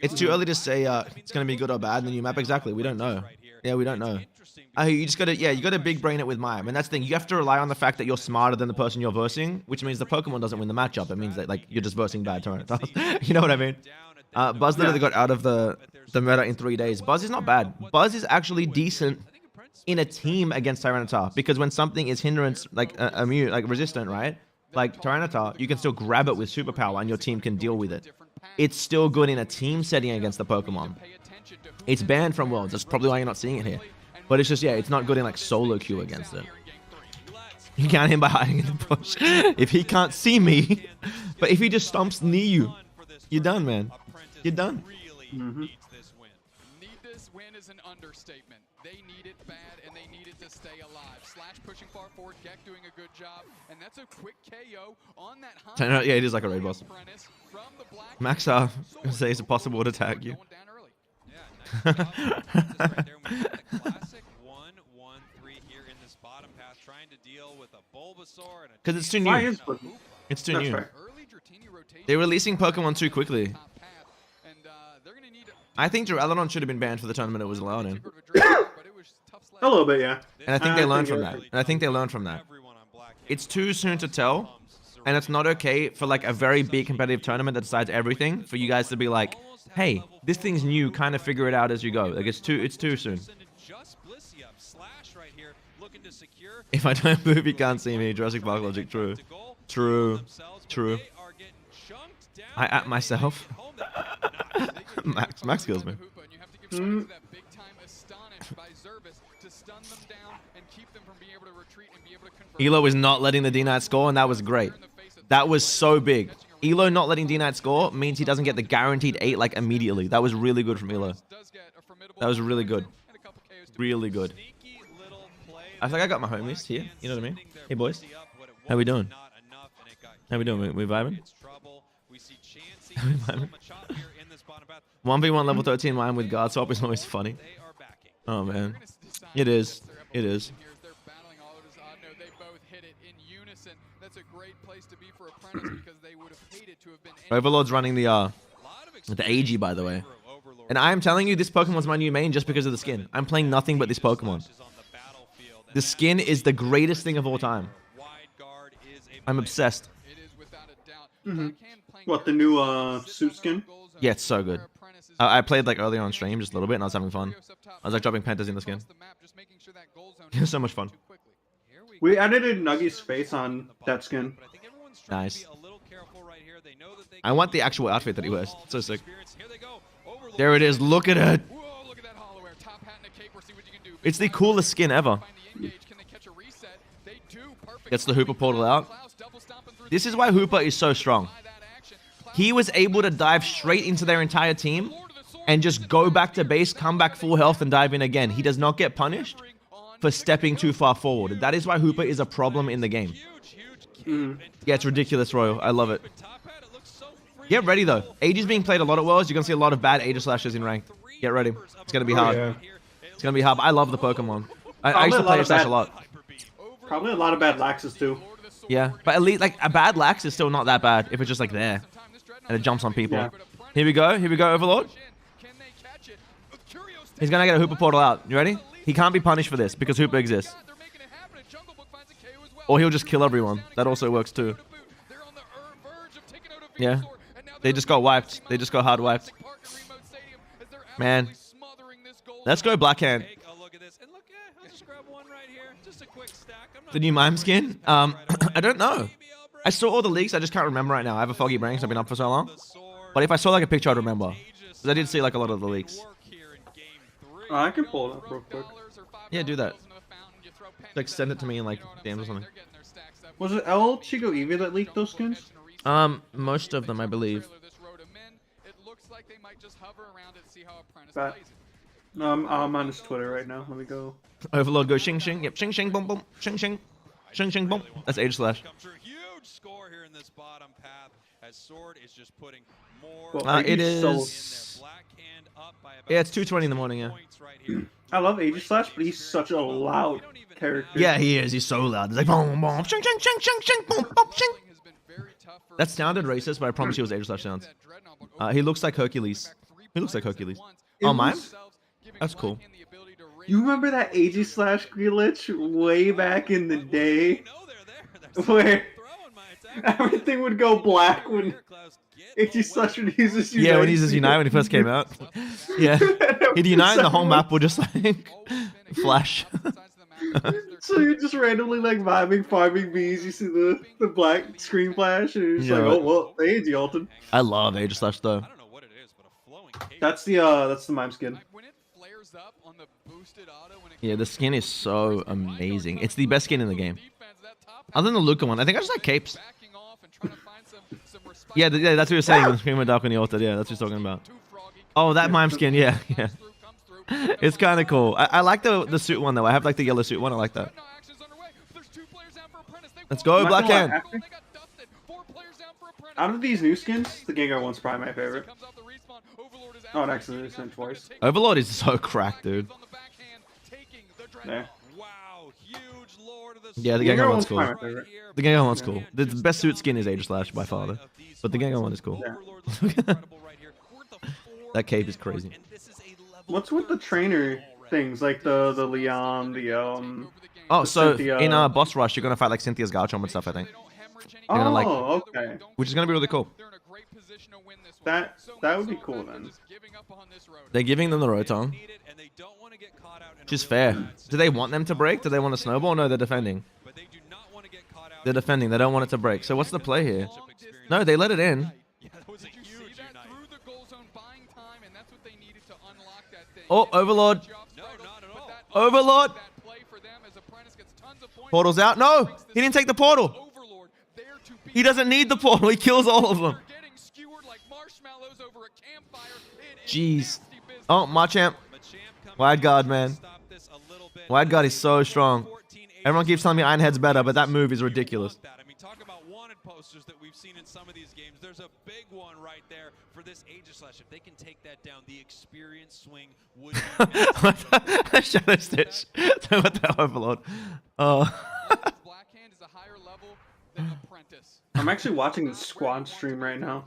It's too early to say it's going to be good or bad in the new map. Exactly. We don't know. Yeah, we don't know. You just gotta, you gotta big brain it with Mime. And that's the thing. You have to rely on the fact that you're smarter than the person you're versing, which means the Pokemon doesn't win the matchup. It means that, like, you're just versing bad Tyranitar. You know what I mean? Buzz literally got out of the meta in 3 days. Buzz is not bad. Buzz is actually decent in a team against Tyranitar, because when something is hindrance, like immune, like resistant, right? Like Tyranitar, you can still grab it with superpower and your team can deal with it. It's still good in a team setting against the Pokemon. It's banned from Worlds. That's probably why you're not seeing it here. But it's just, it's not good in like solo queue against it. You count him by hiding in the bush. If he can't see me, but if he just stomps near you, you're done, man. You're done. Need this win is an understatement. They need it bad, and they need it to stay alive. Slash pushing far forward, Gek doing a good job, and that's a quick KO on that high. Yeah, it is like a raid boss. Max says it's possible to tag you. Because it's too new. It's too new. They're releasing Pokemon too quickly. I think Duraludon should have been banned for the tournament it was allowed in. A little bit, yeah. And I think they learned from that. And I think they learned from that. It's too soon to tell. And it's not okay for like a very big competitive tournament that decides everything for you guys to be like, hey, this thing's new, kind of figure it out as you go. Like it's too soon. If I don't move, you can't see me. Jurassic Park logic, true. True. I at myself. Max kills me. Elo is not letting the D-Knight score, and that was great. That was so big. Elo not letting D-Knight score means he doesn't get the guaranteed 8 like immediately. That was really good from Elo. That was really good. Really good. I think I got my homies here. You know what I mean? Hey boys. How we doing? How we doing? We vibing? How we vibing? 1v1 level 13 Mime with guard swap is always funny. Oh man. It is. It is. Overlord's running the AG, by the way. And I am telling you, this Pokemon's my new main just because of the skin. I'm playing nothing but this Pokemon. The skin is the greatest thing of all time. I'm obsessed. What, the new suit skin? Yeah, it's so good. I played like earlier on stream just a little bit and I was having fun. I was like dropping pentas in the skin. It was so much fun. We edited Nuggy's face on that skin. Nice. I want the actual outfit that he wears. It's so sick. There it is. Look at it. It's the coolest skin ever. Gets the Hooper portal out. This is why Hooper is so strong. He was able to dive straight into their entire team and just go back to base, come back full health, and dive in again. He does not get punished for stepping too far forward. That is why Hooper is a problem in the game. Yeah, it's ridiculous, Royal. I love it. Get ready, though. Aegis being played a lot at Worlds. You're going to see a lot of bad Aegis slashes in ranked. Get ready. It's going to be hard. Yeah. It's going to be hard. I love the Pokemon. I used to play Slash a lot. Probably a lot of bad Laxes, too. Yeah, but at least, like, a bad Lax is still not that bad if it's just, like, there. And it jumps on people. Yeah. Here we go. Here we go, Overlord. He's going to get a Hooper portal out. You ready? He can't be punished for this because Hooper exists. Or he'll just kill everyone. That also works, too. Yeah. They just got wiped. They just got hard wiped. Man. Let's go, Blackhand. The new Mime skin? I don't know. I saw all the leaks. I just can't remember right now. I have a foggy brain because I've been up for so long. But if I saw like a picture, I'd remember. Because I did see like a lot of the leaks. I can pull it up real quick. Yeah, do that. Like send it to me in like DMs or something. Was it El Chico Eevee that leaked those skins? Most of them, I believe. But, I'm on his Twitter right now. Let me go. Overlord go shing shing. Yep, shing shing boom boom. Shing shing. Shing shing boom. That's Age Slash. Huge score here in this bottom path as Sword is just putting more. It is. Yeah, it's 2:20 in the morning. Yeah. I love Aegis Slash, but he's such a loud character. Yeah, he is. He's so loud. He's like boom boom. Shing shing shing shing shing boom boom shing. That sounded racist, but I promise you it was Age Slash sounds. He looks like Hercules. He looks like Hercules. Oh, mine? That's cool. You remember that Aegis Slash glitch way back in the day? Where everything would go black when Aegis Slash would use his Unite. Yeah, when he uses Unite when he first came out. Yeah. He'd Unite and the whole map would just like flash. So you're just randomly like vibing, farming bees, you see the black screen flash, and you're just like, oh well, they AG ulted. I love Age Slash though. That's the mime skin. Yeah, the skin is so amazing. It's the best skin in the game. Other than the Luca one, I think I just like capes. Yeah, that's what you're saying. The screen went dark when he ulted. Yeah, that's what you're talking about. Oh, that mime skin. Yeah, yeah. It's kind of cool. I like the suit one though. I have like the yellow suit one. I like that. Let's go, Black Hand. Out of these new skins, the Gengar one's probably my favorite. Oh, it actually is sent twice. Overlord is so cracked, dude. There. Yeah, the Gengar one's cool. The Gengar one's cool. The best suit skin is Age Slash by far, though. But the Gengar one is cool. Yeah. That cape is crazy. What's with the trainer things, like the Leon, Oh, so Cynthia... in Boss Rush, you're gonna fight like Cynthia's Garchomp and stuff, I think. You're gonna, like, okay. Which is gonna be really cool. That would be cool then. They're giving them the Rotom. Which is fair. Do they want them to break? Do they want to snowball? No, they're defending. They're defending. They don't want it to break. So what's the play here? No, they let it in. Oh, Overlord. Overlord. Portal's out. No, he didn't take the portal. He doesn't need the portal. He kills all of them. Jeez. Oh, Machamp. Wide guard, man. Wide guard is so strong. Everyone keeps telling me Ironhead's better, but that move is ridiculous. I mean, talk about wanted posters that we've seen in some of these games. There's a big one right there for this Aegis Slash. If they can take that down, the experience swing would be Shadow Stitch. What the Overlord? Oh. I'm actually watching the squad stream right now,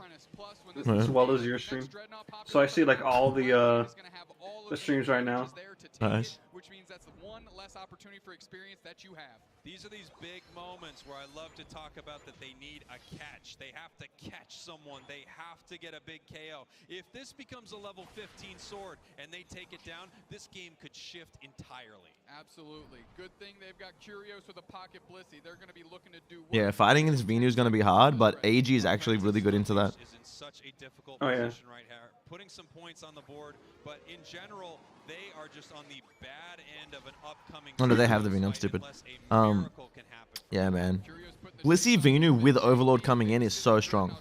as well as your stream. So I see like all the streams right now. Nice. Which means that's one less opportunity for experience that you have. These are these big moments where I love to talk about that they need a catch. They have to catch someone. They have to get a big KO. If this becomes a level 15 sword and they take it down, this game could shift entirely. Absolutely. Good thing they've got Curios with a pocket Blissey. They're going to be looking to do work. Yeah, fighting against Venu is going to be hard, but AG is actually really good into that. Is in such a difficult position right here. Putting some points on the board, but in general, they are just on the bad end of an upcoming. Oh no, they have the Venu. I'm stupid. Yeah, man. Blissey Venu with Overlord coming in is so strong.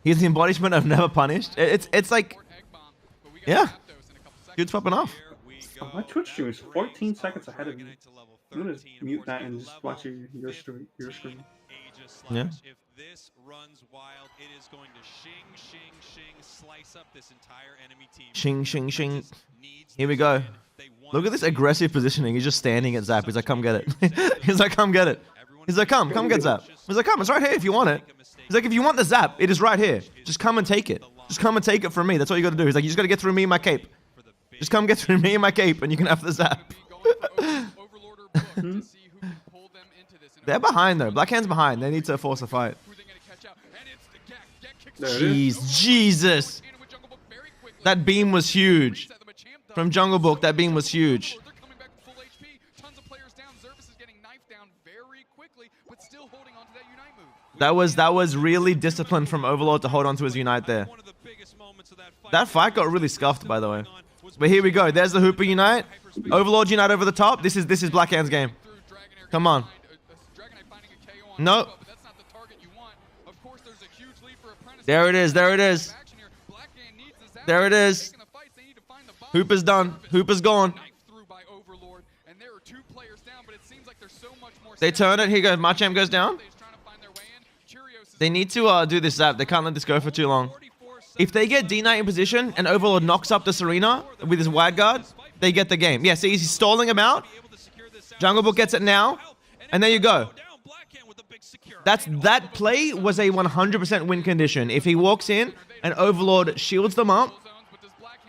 He's the embodiment of never punished. It's like, yeah, dude's popping off. Oh, my Twitch stream is 14 seconds ahead of me. I'm gonna mute that and just watch your screen. Yeah. If this runs wild, it is going to shing, slice up this entire enemy team. Shing. Here we go. Look at this aggressive positioning. He's just standing at Zap. He's like, come get it. He's like, come get it. He's like, come get Zap. He's like, come, it's right here if you want it. He's like, if you want the Zap, it is right here. Just come and take it. Just come and take it from me. That's all you got to do. He's like, you just got to get through me and my cape. Just come get through me and my cape, and you can have the Zap. They're behind, though. Black Hand's behind. They need to force a fight. Jeez, Jesus. That beam was huge. From Jungle Book, that beam was huge. That was really disciplined from Overlord to hold on to his Unite there. That fight got really scuffed, by the way. But here we go. There's the Hooper Unite. Overlord Unite over the top. This is Black Hand's game. Come on. No. There it is. There it is. There it is. Hooper's done. Hooper's gone. They turn it. Here goes. Machamp goes down. They need to do this zap. They can't let this go for too long. If they get D-Knight in position and Overlord knocks up the Serena with his wide guard, they get the game. Yeah, see, he's stalling him out. Jungle Book gets it now. And there you go. That play was a 100% win condition. If he walks in and Overlord shields them up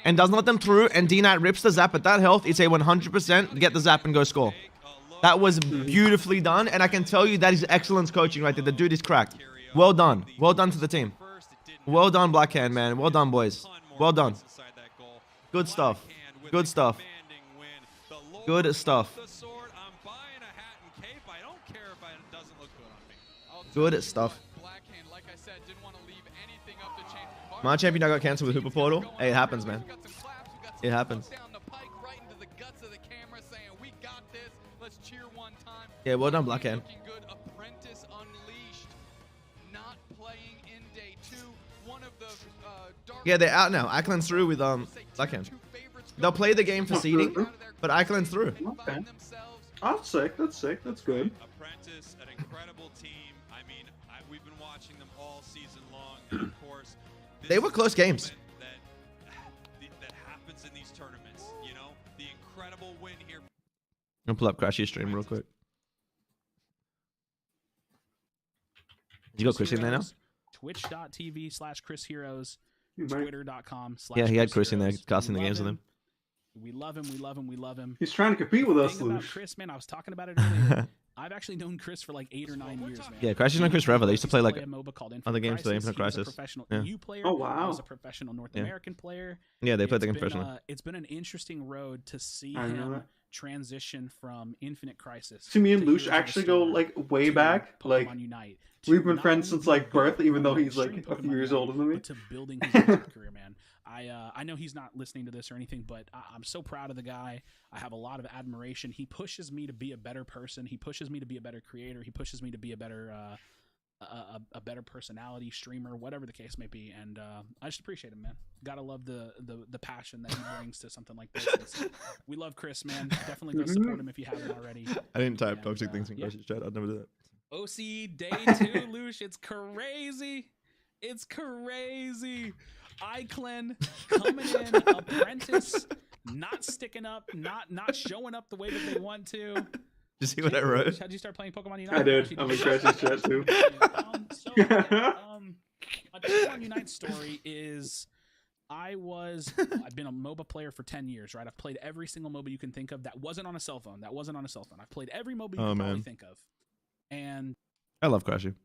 and doesn't let them through and D-Knight rips the zap at that health, it's a 100% get the zap and go score. That was beautifully done, and I can tell you that is excellence coaching right there. The dude is cracked. Well done. Well done to the team. Well done, Blackhand, man. Well done, boys. Well done. Good stuff. Good stuff. Good stuff. Good stuff. My champion I got cancelled with Hooper Portal. Hey, it happens, man. It happens. Yeah, well done, Blackhand. Yeah, they're out now. Ikeland's through with Blackhand. They'll play the game for seeding, but Ikeland's through. Okay. Oh, that's sick. That's sick. That's good. Apprentice, an incredible team. I mean, we've been watching them all season long, and of course, They were close games. That happens in these tournaments. You know, the incredible win here. I'm gonna pull up Crashy's stream real quick. You got Chris in there now? Twitch.tv/Chris Heroes. Twitter.com/. Yeah, he had Chris in there casting the games with him. We love him. We love him. We love him. He's trying to compete with us, Thing about Louche. Chris, man, I was talking about it earlier. I've actually known Chris for like 8 or 9 years, man. Yeah, Crashy's known Chris forever. They used to play like a MOBA called other games for the Crisis. Infinite He was a Crisis. professional Yeah. EU player. Oh, wow. I was a professional North American player. Yeah, they played the It's game been, professionally. It's been an interesting road to see I know him that. transition from Infinite Crisis. See, me and to Louche Heroes of the actually go Storm like way to back. Like Pokemon Unite. we've been friends since like birth, even though he's like a few years older than me. To building his YouTube career, man. I know he's not listening to this or anything, but I'm so proud of the guy. I have a lot of admiration. He pushes me to be a better person. He pushes me to be a better creator. He pushes me to be a better a better personality, streamer, whatever the case may be. And I just appreciate him, man. Gotta love the passion that he brings to something like this. We love Chris, man. Definitely go support him if you haven't already. I didn't type toxic things in yeah. Crashy's chat. I'd never do that. OC day 2, Louche. It's crazy. It's crazy. Ikeland coming in, Apprentice not sticking up, not showing up the way that they want to. Did you see what I wrote? How'd you start playing Pokemon Unite? I did. I'm in Crash's chat too. A Pokemon Unite story is I've been a MOBA player for 10 years, right? I've played every single MOBA you can think of that wasn't on a cell phone. I've played every MOBA you can probably think of. And I love Crashy.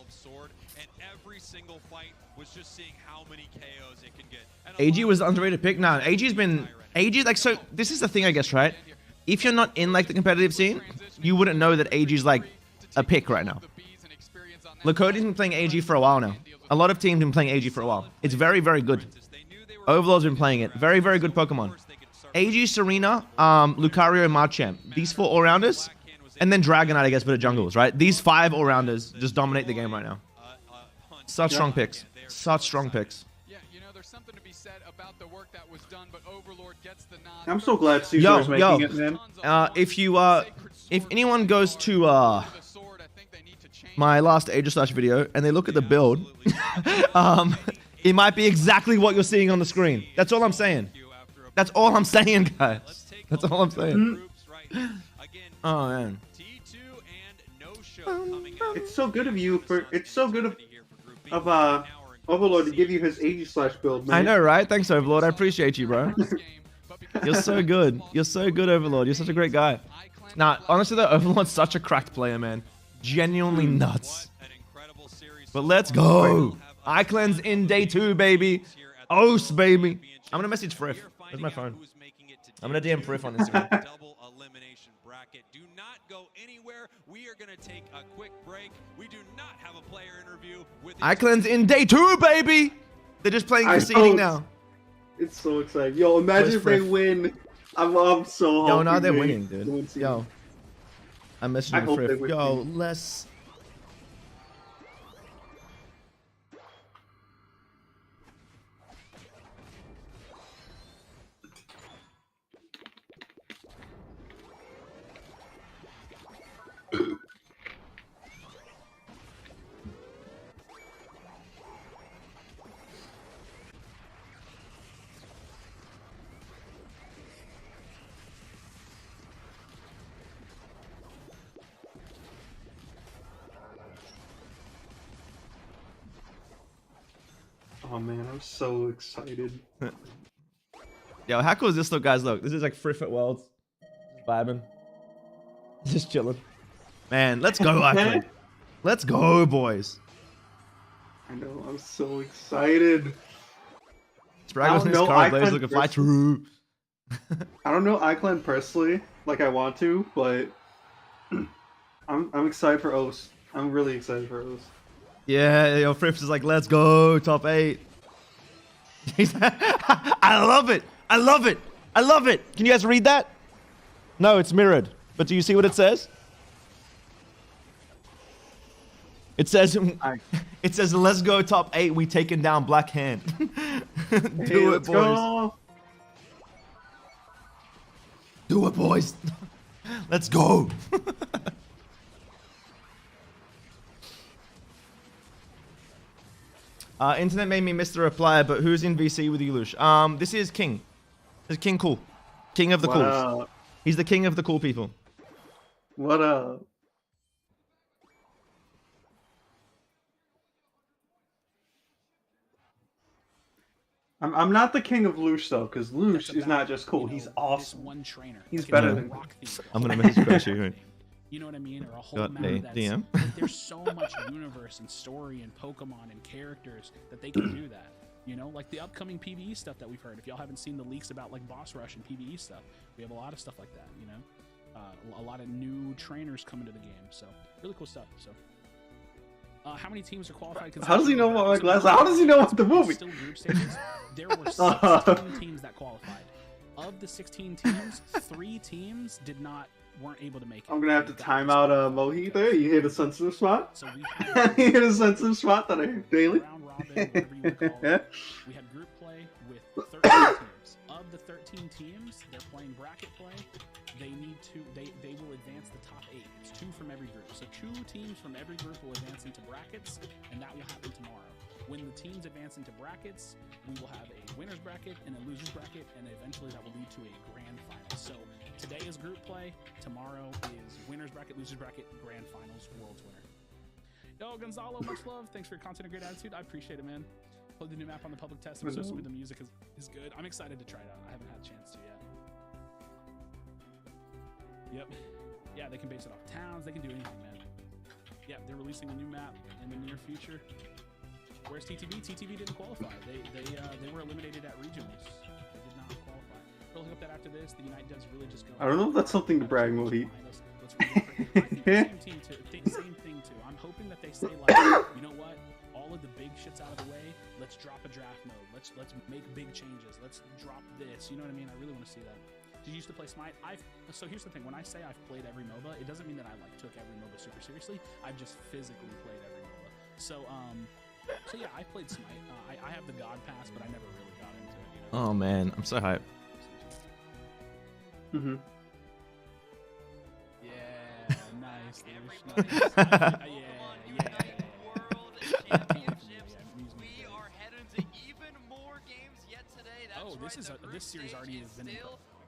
Sword, and every single fight was just seeing how many KOs it can get. And AG was the underrated pick. Nah, AG's been like, so this is the thing, I guess, right? If you're not in like the competitive scene, you wouldn't know that AG's like a pick right now. Lakoti's been playing AG for a while now. A lot of teams have been playing AG for a while. It's very, very good. Overlord's been playing it. Very, very good Pokemon. AG, Serena, Lucario, and Machamp. These 4 all-rounders. And then Dragonite, I guess, but at jungles, right? These 5 all-rounders just dominate the game right now. Such strong picks. Such strong picks. Yeah, you know, there's something to be said about the work that was done, but Overlord gets the nod. I'm so glad Caesar's making it, man. If anyone goes to my last Aegis video and they look at the build, it might be exactly what you're seeing on the screen. That's all I'm saying. That's all I'm saying, guys. That's all I'm saying. Oh man. It's so good of you it's so good of Overlord to give you his AG/ build, man. I know, right? Thanks, Overlord. I appreciate you, bro. You're so good. You're so good, Overlord. You're such a great guy. Nah, honestly though, Overlord's such a cracked player, man. Genuinely nuts. But let's go. Ikeland's in day 2, baby. Os, baby. I'm gonna message Frith. Where's my phone? I'm gonna DM Frith on Instagram. Double elimination bracket. Do not go anywhere. We are going to take a quick break. We do not have a player interview with Ikeland's in day 2, baby. They're just playing for seeding now. It's so exciting. Yo, imagine if they win. I'm so Yo, happy. now they're winning, dude. Yo. I'm messaging Frith. Yo, let's... Oh man, I'm so excited. Yo, how cool is this look, guys? Look, this is like Free Fit Worlds. Just vibing. Just chilling. Man, let's go, Iceland. Let's go, boys. I know, I'm so excited. Spraggles in his car, Blaze looking fly true. I don't know iClan personally, like I want to, but I'm excited for Os. I'm really excited for Os. Yeah, yo, Frips is like, let's go, top 8. I love it. I love it. I love it. Can you guys read that? No, it's mirrored. But do you see what it says? It says, let's go top 8. We taking down Black Hand. Do it, boys. Go. Do it, boys. Let's go. Internet made me miss the reply, but who's in VC with you, Louche? This is King. This is King Cool. King of the cools. He's the king of the cool people. What up? I'm not the king of Louche though, because Louche is not just cool. He's awesome. One trainer. He's better than. I'm gonna message Crash you. You know what I mean? Or a whole Got map a that's, DM. there's so much universe and story and Pokemon and characters that they can do that. You know, like the upcoming PvE stuff that we've heard. If y'all haven't seen the leaks about like Boss Rush and PvE stuff, we have a lot of stuff like that. You know, a lot of new trainers coming to the game. So really cool stuff. So. How many teams are qualified? How does he know about my glasses? How does he know about the movie? Still group stages. There were 16 teams that qualified. Of the 16 teams, 3 teams weren't able to make it. I'm gonna have to time out Mohi there. You hit a sensitive spot. So we you hit a sensitive spot that I hit daily. Round robin, whatever you would call it. We had group play with 13 teams. Of the 13 teams, they're playing bracket play. They will advance the top 8. It's 2 from every group. So 2 teams from every group will advance into brackets, and that will happen tomorrow. When the teams advance into brackets, we will have a winner's bracket and a loser's bracket, and eventually that will lead to a grand final. So today is group play, tomorrow is winner's bracket, loser's bracket, grand finals, world's winner. Yo, Gonzalo, much love. Thanks for your content and great attitude. I appreciate it, man. Played the new map on the public test. I'm so smooth. The music is good. I'm excited to try it out. I haven't had a chance to yet. Yep. Yeah, they can base it off towns. They can do anything, man. Yeah, they're releasing a new map in the near future. Where's TTV? TTV didn't qualify. They were eliminated at regionals. They did not qualify. We'll hook up that after this. The Unite devs really just go. I don't know if that's something to brag, Mohi. Same thing too. I'm hoping that they say like, you know what? All of the big shit's out of the way. Let's drop a draft mode. Let's make big changes. Let's drop this. You know what I mean? I really want to see that. Did you used to play Smite? So here's the thing. When I say I've played every MOBA, it doesn't mean that I like took every MOBA super seriously. I've just physically played every MOBA. So yeah, I played Smite. I have the God Pass, but I never really got into it. You know? Oh man, I'm so hyped. Mm-hmm. Yeah, nice. Nice. We are heading to even more games yet today. That's this series already has been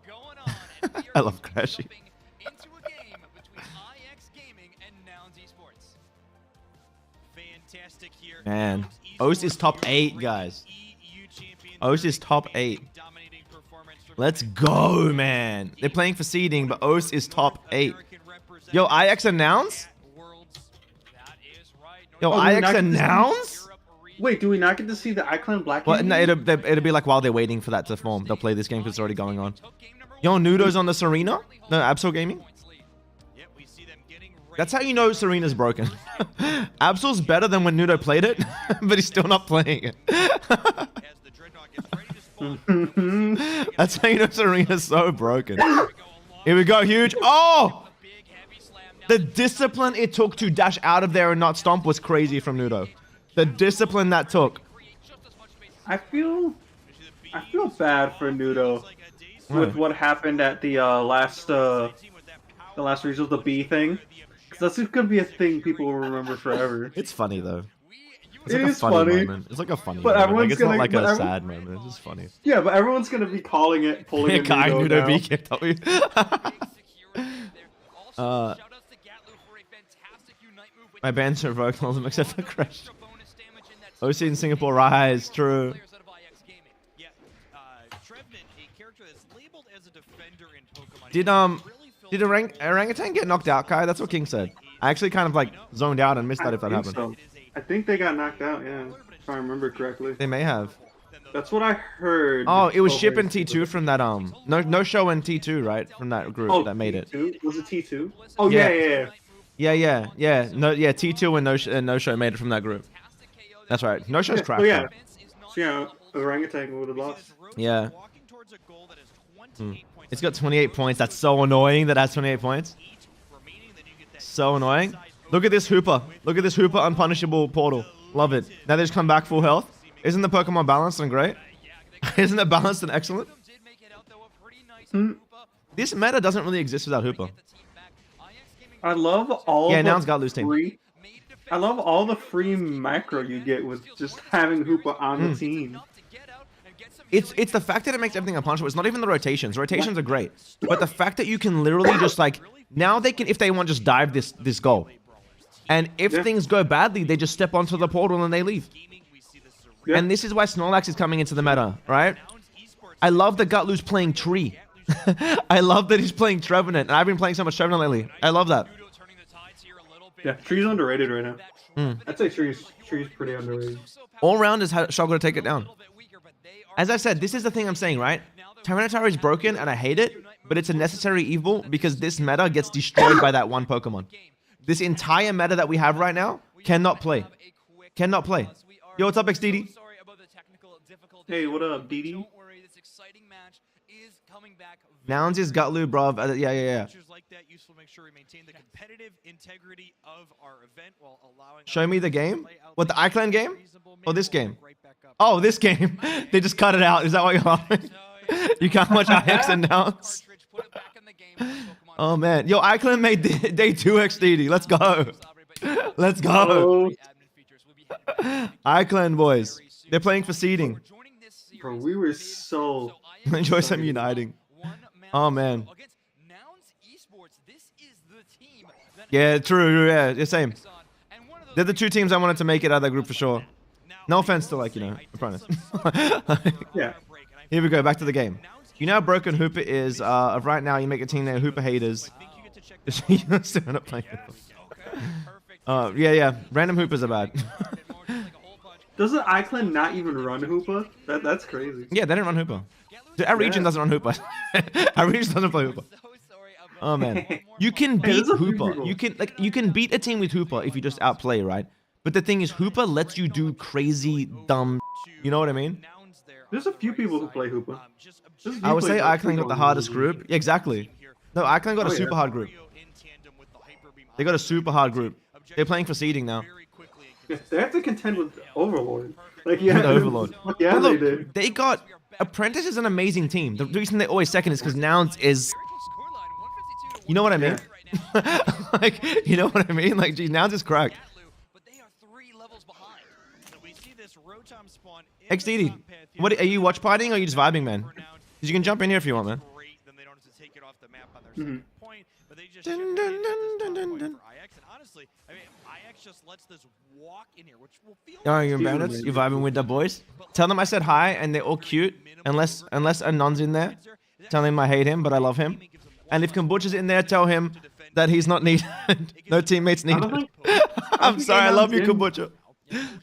going on. And I love Crashy. Into a game between IX Gaming and Nouns Esports. Fantastic here. Man, Os is top 8, guys. Os is top 8. Let's go, man. They're playing for seeding, but Os is top 8. Yo, IX announce? Yo, IX announce? Wait, do we not get to see the iClan Black? Well, no, it'll be like while they're waiting for that to form. They'll play this game because it's already going on. Yo, Nudo's on the Serena? No, Absol Gaming? That's how you know Serena's broken. Absol's better than when Nudo played it, but he's still not playing it. That's how you know Serena's so broken. Here we go, huge. Oh! The discipline it took to dash out of there and not stomp was crazy from Nudo. The discipline that took. I feel bad for Nudo with what happened at the last regional, the B thing. Because that's gonna be a thing people will remember forever. It's funny though. It's It like a is funny funny. moment. It's like a funny But moment. Like, everyone's it's not gonna- like but a every- sad moment. It's just funny. Yeah, but everyone's gonna be calling it, pulling it. Guy Nudo Nudo now. B kicked up. My band's revoked all of them except for Crash. OC in Singapore rise, true. Did orangutan get knocked out, Kai? That's what King said. I actually kind of like zoned out and missed that if that happened. So. I think they got knocked out, yeah. If I remember correctly. They may have. That's what I heard. Oh, it was Ship and T2 from that no show and T2, right? From that group that made T2? it. Was it T2? Oh yeah. T2 and no show made it from that group. That's right. No show's crap. Oh yeah. So yeah, orangutan would have lost. Yeah. It's got 28 points. That's so annoying that it has 28 points. So annoying. Look at this Hooper. Look at this Hooper unpunishable portal. Love it. Now they just come back full health. Isn't the Pokemon balanced and great? Isn't it balanced and excellent? This meta doesn't really exist without Hooper. I love all now it's got loose team. I love all the free macro you get with just having Hooper on the team. It's the fact that it makes everything unpunishable. It's not even the rotations. Rotations are great. But the fact that you can literally just like, now they can, if they want, just dive this goal. And if things go badly, they just step onto the portal and they leave. Yeah. And this is why Snorlax is coming into the meta, right? I love that Gutlu's playing Tree. I love that he's playing Trevenant. And I've been playing so much Trevenant lately. I love that. Yeah, Tree's underrated right now. I'd say Tree's pretty underrated. All rounders struggle to take it down. As I said, this is the thing I'm saying, right? Tyranitar is broken and I hate it, but it's a necessary evil because this meta gets destroyed by that one Pokemon. This entire meta that we have right now cannot play. Cannot play. Yo, what's up, XDD? Hey, what up, DD? Nouns is Gutlu, bruv. Yeah. Show me the game? What, the iClan game? Or this game? Oh, this game. They just cut it out. Is that why you're laughing? You can't watch IX and Nouns? Oh, man. Yo, iClan made day 2 XDD. Let's go. Let's go. iClan boys. They're playing for seeding. Bro, we were so... Enjoy some uniting. Oh, man. Yeah, true. Yeah, same. They're the two teams I wanted to make it out of that group for sure. No offense to, like, Apprentice. Yeah. Here we go, back to the game. You know how broken Hooper is? Right now, you make a team named Hooper Haters. Still not playing yeah. Random Hoopers are bad. Doesn't iClan not even run Hooper? That's crazy. Yeah, they don't run Hooper. Dude, our region doesn't run Hooper. Our region doesn't play Hooper. Oh man, you can beat Hooper. You can beat a team with Hooper if you just outplay, right? But the thing is, Hooper lets you do crazy, dumb. You know what I mean? There's a few people who play Hooper. I would say iClan got the hardest group. Yeah, exactly. No, iClan got a super hard group. They got a super hard group. They're playing for seeding now. Yeah, they have to contend with Overlord. Like, yeah, with Overlord. Yeah, look, they did. They got Apprentice is an amazing team. The reason they're always second is because Nouns is. You know what I mean? Yeah. Like, you know what I mean? Like, geez, Nouns is cracked. XDD, what are you watch partying or are you just vibing, man? Because you can jump in here if you want, man. Oh, you're in bandits? You vibing with the boys? Tell them I said hi and they're all cute. Unless Anon's in there. Tell him I hate him, but I love him. And if Kombucha's in there, tell him that he's not needed. No teammates needed. I'm sorry, I love you, Kombucha.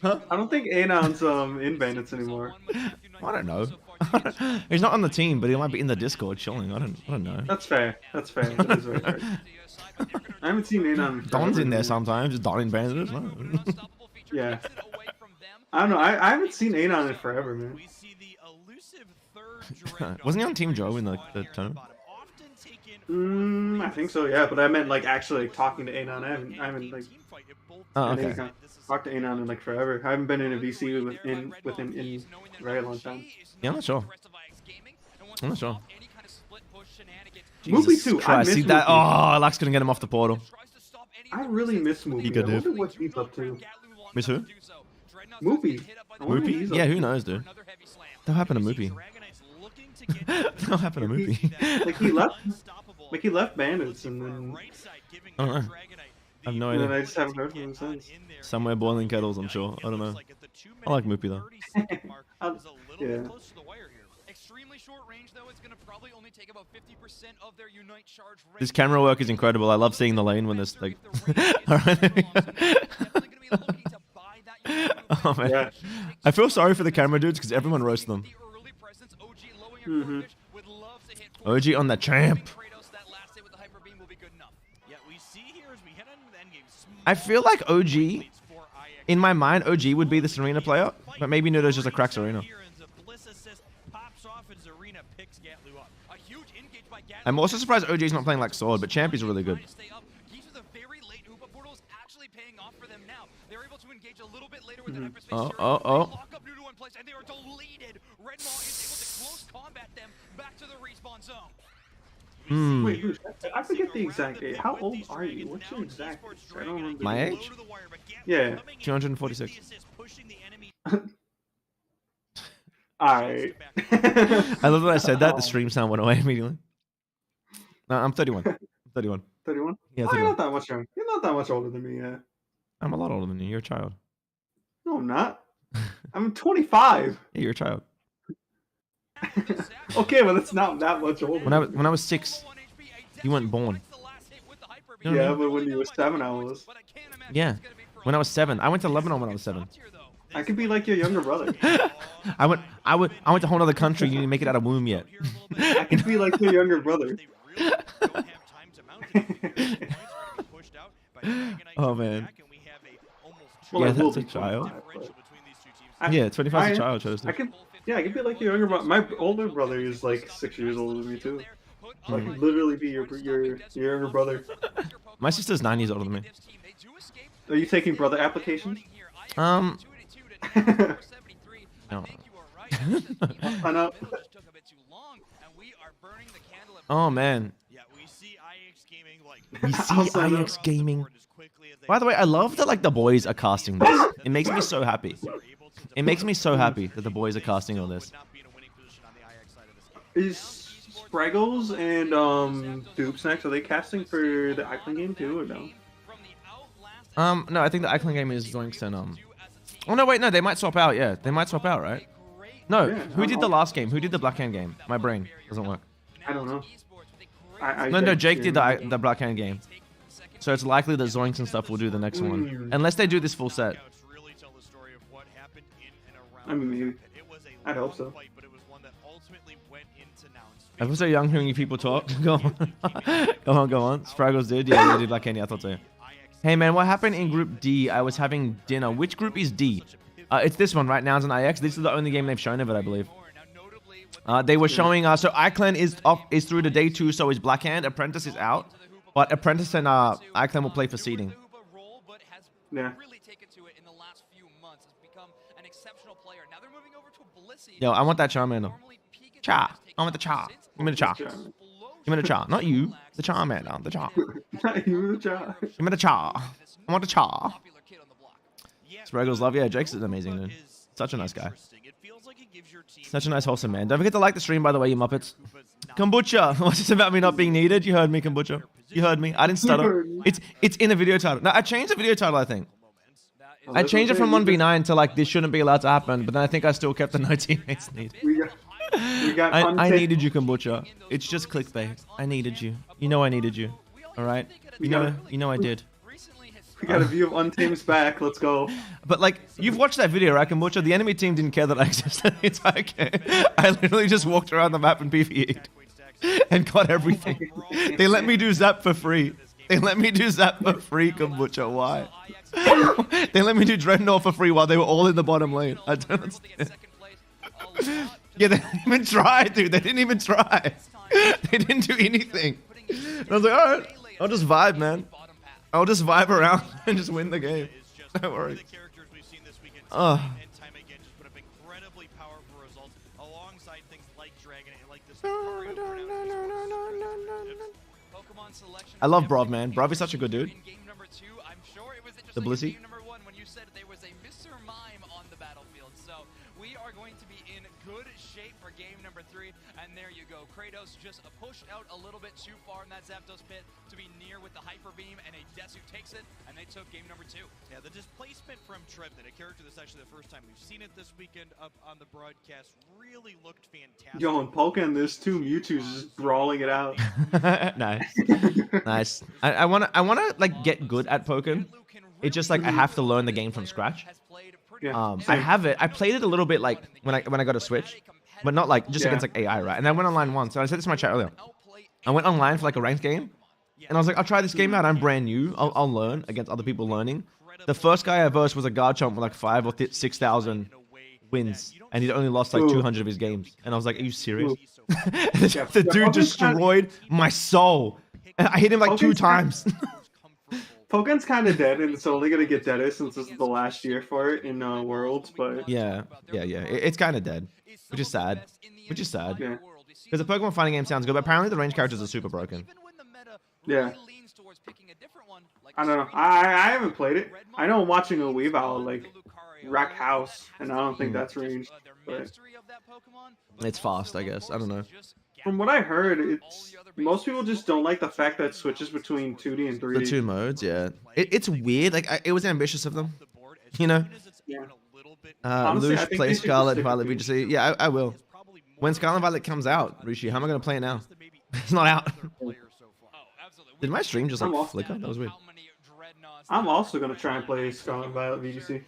Huh? I don't think Anon's in bandits anymore. I don't know. He's not on the team, but he might be in the Discord chilling. I don't know. That's fair. That is very fair. I haven't seen Anon. Don's in there sometimes. Is Don in bandits? No. Yeah. I don't know. I haven't seen Anon in forever, man. Wasn't he on Team Joe in the tournament? I think so, yeah. But I meant like actually talking to Anon. I haven't like. Oh, okay. Talked to Anon in like forever. I haven't been in a VC with him in a very long time. Yeah, I'm not sure. Moopy too. I miss that. Oh, Lux couldn't get him off the portal. I really miss Moopy. I wonder what he's up to. Miss who? Moopy. Moopy? Yeah, who knows, dude? What happened to Moopy? What happened to Moopy? Like he left bandits and then. I don't know. I have no And then idea. I just haven't heard from him since. Somewhere boiling kettles, I'm sure. I don't know. I like Moopy though. Yeah. Extremely short range though. It's gonna probably only take about 50% of their Unite charge range. This camera work is incredible. I love seeing the lane when there's like. Oh man, Yeah. I feel sorry for the camera dudes because everyone roasts them. Mm-hmm. OG on the champ. I feel like OG, in my mind, OG would be the Serena player, but maybe Nudo's just a crack Serena. I'm also surprised OG's not playing like Sword, but Champ is really good. Oh, oh, oh. Hmm. Wait, Louche, I forget the exact age. How old are you? What's your exact age? I don't remember. My age? Yeah. 246. Alright. I love that I said that. The stream sound went away immediately. No, I'm 31. I'm 31. 31? Yeah, Oh, you're 31. not that much young. You're not that much older than me, yeah. I'm a lot older than you. You're a child. No, I'm not. I'm 25. Yeah, you're a child. Okay, well, that's not that much older. When I was 6, you weren't born. You know what I Yeah, mean? but when you were 7, I was. Yeah. When I was 7, I went to Lebanon when I was 7. I could be like your younger brother. I went to a whole other country. You didn't make it out of womb yet. I could be like your younger brother. Oh man. Well, Yeah, I will that's a be child. 25, Yeah, 25 is a child. Chose I could be like your younger brother. My older brother is like 6 years older than me too. So I could literally be your younger brother. My sister's 9 years older than me. Are you taking brother applications? No. I know. Oh man. We see IX Gaming. By the way, I love that like the boys are casting this. It makes me so happy. It makes me so happy that the boys are casting all this. Is Spraggles and Dupe Snacks, are they casting for the Icon game too or no? No, I think the Icon game is Zoinks and Oh no, wait, no, they might swap out. Yeah, they might swap out, right? No, Yeah, who did the last game? Who did the Black Hand game? My brain doesn't work. I don't know. No, Jake did the Black Hand game. So it's likely that Zoinks and stuff will do the next one, unless they do this full set. I mean, maybe. I'd hope so. I was so young hearing you people talk. Go on. Go on. Spraggles did. Yeah, they did Black Hand. Yeah, I thought so. Hey man, what happened in Group D? I was having dinner. Which group is D? It's this one right now. It's an IX. This is the only game they've shown of it, I believe. They were showing. So iClan is through to day 2. So is Black Hand. Apprentice is out, but Apprentice and iClan will play for seeding. Yeah. Yo, I want that Charmander. Char. I want the Char. Give me the Char. Give me the Char. Not you. The Charmander. The Char. Not you, the Char. Give me the Char. I want the Char. Spraggles love. Yeah, Jake's is amazing, dude. Such a nice guy. Such a nice, wholesome man. Don't forget to like the stream, by the way, you Muppets. Kombucha. What's this about me not being needed? You heard me, Kombucha. You heard me. I didn't stutter. It's in the video title. No, I changed the video title, I think. I changed it from 1v9 to like this shouldn't be allowed to happen, but then I think I still kept the no teammates need. I needed you, Kombucha. It's just clickbait. I needed you. You know I needed you. All right. You know I did. We got a view of Untame's back. Let's go. But like, you've watched that video, right, Kombucha? The enemy team didn't care that I existed the entire game. I literally just walked around the map and PvE'd and got everything. They let me do Zap for free. They let me do Zap for free, Kombucha. Why? They let me do Dreadnought for free while they were all in the bottom lane. I don't understand. Yeah, they didn't even try, dude. They didn't even try. They didn't do anything. And I was like, all right, I'll just vibe, man. I'll just vibe around and just win the game. Don't worry. Pokemon selection. I love Brov, man. Brov is such a good dude. In game number 2, I'm sure it was The interesting in Blissey. game number 1 when you said there was a Mr. Mime on the battlefield. So we are going to be in good shape for game number 3. And there you go. Kratos just pushed out a little bit too far in that Zapdos pit to be near with the Hyper Beam, and a Desu takes it, and they took game number 2. Yeah, the displacement from Trevnet, a character that's actually the first time we've seen it this weekend up on the broadcast, really looked fantastic. Yo, in Pokemon, there's 2 Mewtwo's just brawling it out. Nice. Nice. I wanna like get good at Pokemon. It's just like I have to learn the game from scratch. Yeah, I have it. I played it a little bit like when I got a Switch, but not like just against like AI, right? And I went online once, and I said this in my chat earlier. I went online for like a ranked game, and I was like, I'll try this game out. I'm brand new. I'll learn against other people learning. The first guy I versed was a Garchomp with like 5,000 or 6,000 wins, and he'd only lost like 200 of his games. And I was like, are you serious? The dude destroyed my soul. And I hit him like 2 times. Pokemon's kind of dead, and it's only gonna get deader since this is the last year for it in Worlds. But yeah. It's kind of dead, which is sad. Yeah. Because the Pokemon fighting game sounds good, but apparently the range characters are super broken. Yeah. I don't know. I haven't played it. I know I'm watching a Weavile like wreck house, and I don't think that's ranged. But It's fast, I guess. I don't know. from what I heard, it's most people just don't like the fact that it switches between 2D and 3D. The 2 modes, yeah. It's weird. Like it was ambitious of them, you know. Yeah. Honestly, I Louche, think play they should Scarlet, just Violet, VGC. Yeah, I will. When Scarlet Violet comes out, Rishi, how am I gonna play it now? It's not out. Did my stream just like flicker? That was weird. I'm also gonna try and play Scarlet Violet VGC.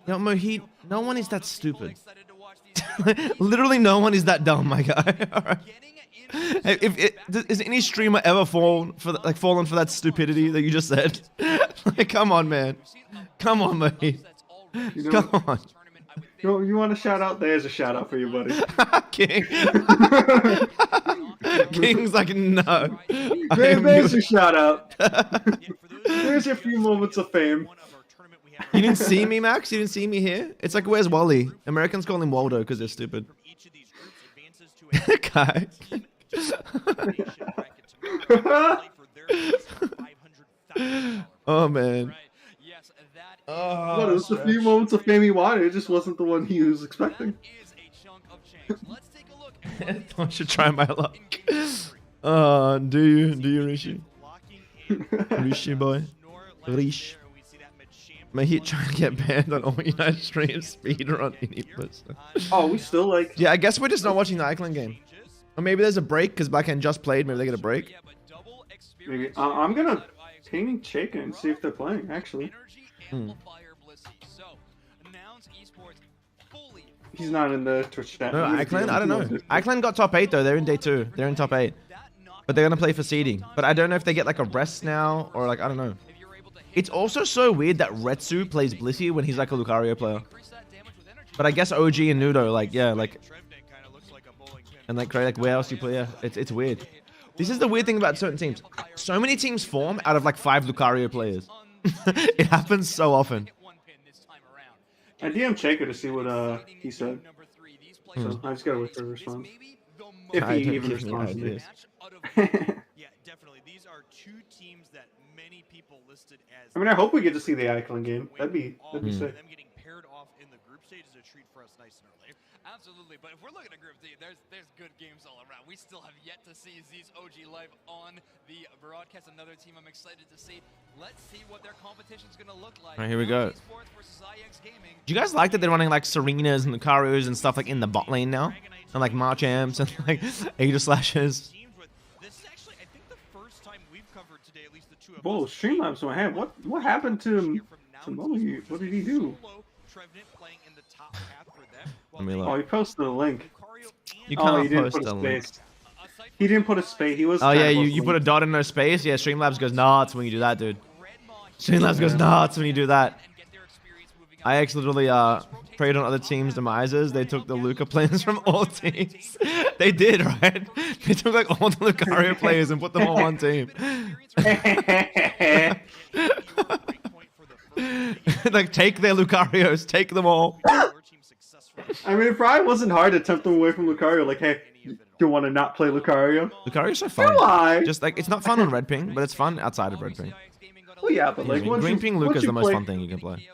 Yo, Mohit, no one is that stupid. Literally, no one is that dumb, my guy. Alright. Is any streamer ever fallen for that stupidity that you just said? Like, come on, man. Come on, Mohit. Come on. You want a shout out? There's a shout out for you, buddy. King. King's like, no. There's your shout out. There's your few moments of fame. You didn't see me, Max? You didn't see me here? It's like, where's Wally? Americans call him Waldo because they're stupid. Guy. Oh, man. Oh, what is the few moments of fame he wanted? It just wasn't the one he was expecting. I should try my luck. Do you, Rishi? Rishi boy? Rish. Mahit trying to get banned on all Unite streams, speedrun any person. Oh, we still like... Yeah, I guess we're just not watching the Iceland game. Or maybe there's a break because Blackhand just played, maybe they get a break. Maybe. I'm gonna ping Chaka and see if they're playing, actually. He's not in the Twitch chat. No, Iceland? I don't know. Iceland got top 8 though, they're in day 2. They're in top 8. But they're gonna play for seeding. But I don't know if they get like a rest now, or like, I don't know. It's also so weird that Retsu plays Blissey when he's like a Lucario player. But I guess OG and Nudo, like, yeah, like... And like, where else do you play? Yeah, it's weird. This is the weird thing about certain teams. So many teams form out of like 5 Lucario players. It happens so often. I DM'd Chaka to see what he said. So I just gotta wait for a response. If he even responds to me. Yeah, definitely. These are 2 teams that many people listed as... I mean, I hope we get to see the Icon game. That'd be sick. Them getting paired off in the group stage is a treat for us nice and early. Absolutely, but if we're looking at Group D, there's good games all around. We still have yet to see Z's OG live on the broadcast. Another team I'm excited to see. Let's see what their competition's going to look like. All right, here we go. Do you guys like that they're running like Serenas and Lucarios and stuff like in the bot lane now? And like Marchamps and like Aegis Slashes? Whoa, Streamlabs went ahead. What happened to Mohi? What did he do? Let me look. Oh, he posted a link. You can't he didn't post put a space. link. He didn't put a space. He was. Oh yeah, you put a dot in no space. Yeah, Streamlabs goes nuts when you do that, dude. Streamlabs goes nuts when you do that. I literally preyed on other teams' demises. They took the Luca players from all teams. They did, right? They took like all the Lucario players and put them on one team. Like, take their Lucarios, take them all. I mean, it probably wasn't hard to tempt them away from Lucario. Like, hey, you want to not play Lucario? Lucario's so fun. Why? Just like it's not fun on red ping, but it's fun outside of red ping. Well, yeah, but like once green you, ping once Luca's you the most play, fun thing you can play.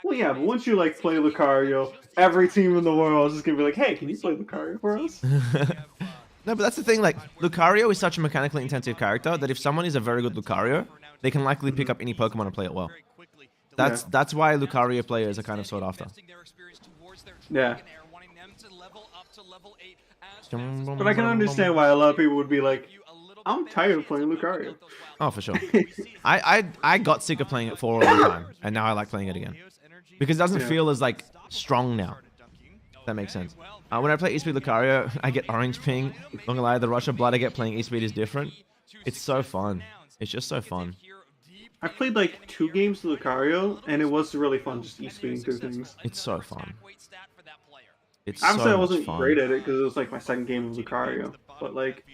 Well, yeah, but once you like play Lucario, every team in the world is just gonna be like, hey, can you play Lucario for us? No, but that's the thing. Like Lucario is such a mechanically intensive character that if someone is a very good Lucario, they can likely pick up any Pokemon and play it well. That's why Lucario players are kind of sought after. Yeah. But I can understand why a lot of people would be like, I'm tired of playing Lucario. Oh, for sure. I got sick of playing it for a long time, and now I like playing it again. Because it doesn't feel as, like, strong now. If that makes sense. When I play E-Speed Lucario, I get orange ping. Not gonna lie, the rush of blood I get playing E-Speed is different. It's so fun. It's just so fun. I played like 2 games of Lucario, and it was really fun just e-speeding through things. It's so fun. It's Obviously, so I wasn't fun. great at it because it was like my second game of Lucario, but like,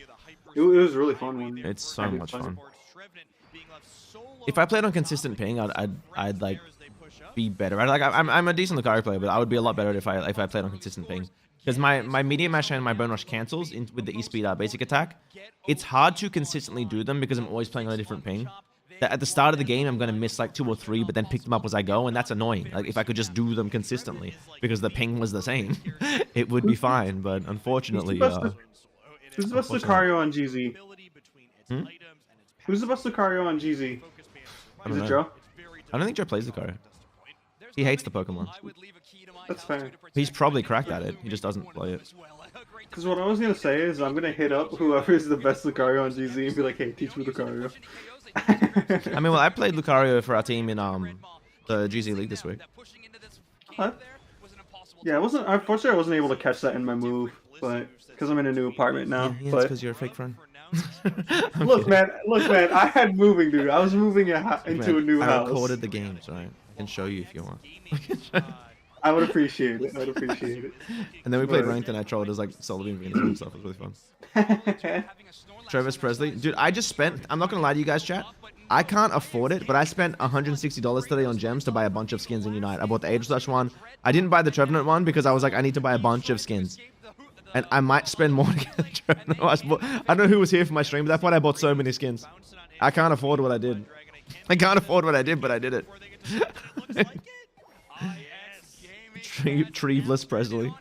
it was really fun. It's so much fun. If I played on consistent ping, I'd like be better. Like I'm a decent Lucario player, but I would be a lot better if I played on consistent ping. Because my medium mash and my bone rush cancels with the E-speed basic attack. It's hard to consistently do them because I'm always playing on a different ping. At the start of the game, I'm going to miss like 2 or 3, but then pick them up as I go, and that's annoying. Like, if I could just do them consistently, because the ping was the same, it would be fine, but unfortunately... Who's the best Lucario on GZ? Hmm? Who's the best Lucario on GZ? Is it Joe? I don't think Joe plays Lucario. He hates the Pokemon. That's fair. He's probably cracked at it, he just doesn't play it. Because what I was going to say is I'm going to hit up whoever is the best Lucario on GZ and be like, hey, teach me Lucario. I mean, well, I played Lucario for our team in the GZ League this week. Huh? Yeah, unfortunately, I wasn't able to catch that in my move, but because I'm in a new apartment now. Yeah, but because you're a fake friend. look, man, I had moving, dude. I was moving into a new house. I recorded the games, right? I can show you if you want. I would appreciate it. I'd appreciate it. And then we played ranked and I trolled as like Solar Beam Venus and stuff. It was really fun. Travis Presley. Dude, I just spent, I'm not going to lie to you guys, chat. I can't afford it, but I spent $160 today on gems to buy a bunch of skins in Unite. I bought the Age one. I didn't buy the Trevenant one because I was like, I need to buy a bunch of skins. And I might spend more to get the Trevenant. I don't know who was here for my stream, but that's why I bought so many skins. I can't afford what I did. I can't afford what I did, but I did it. Treveless Presley.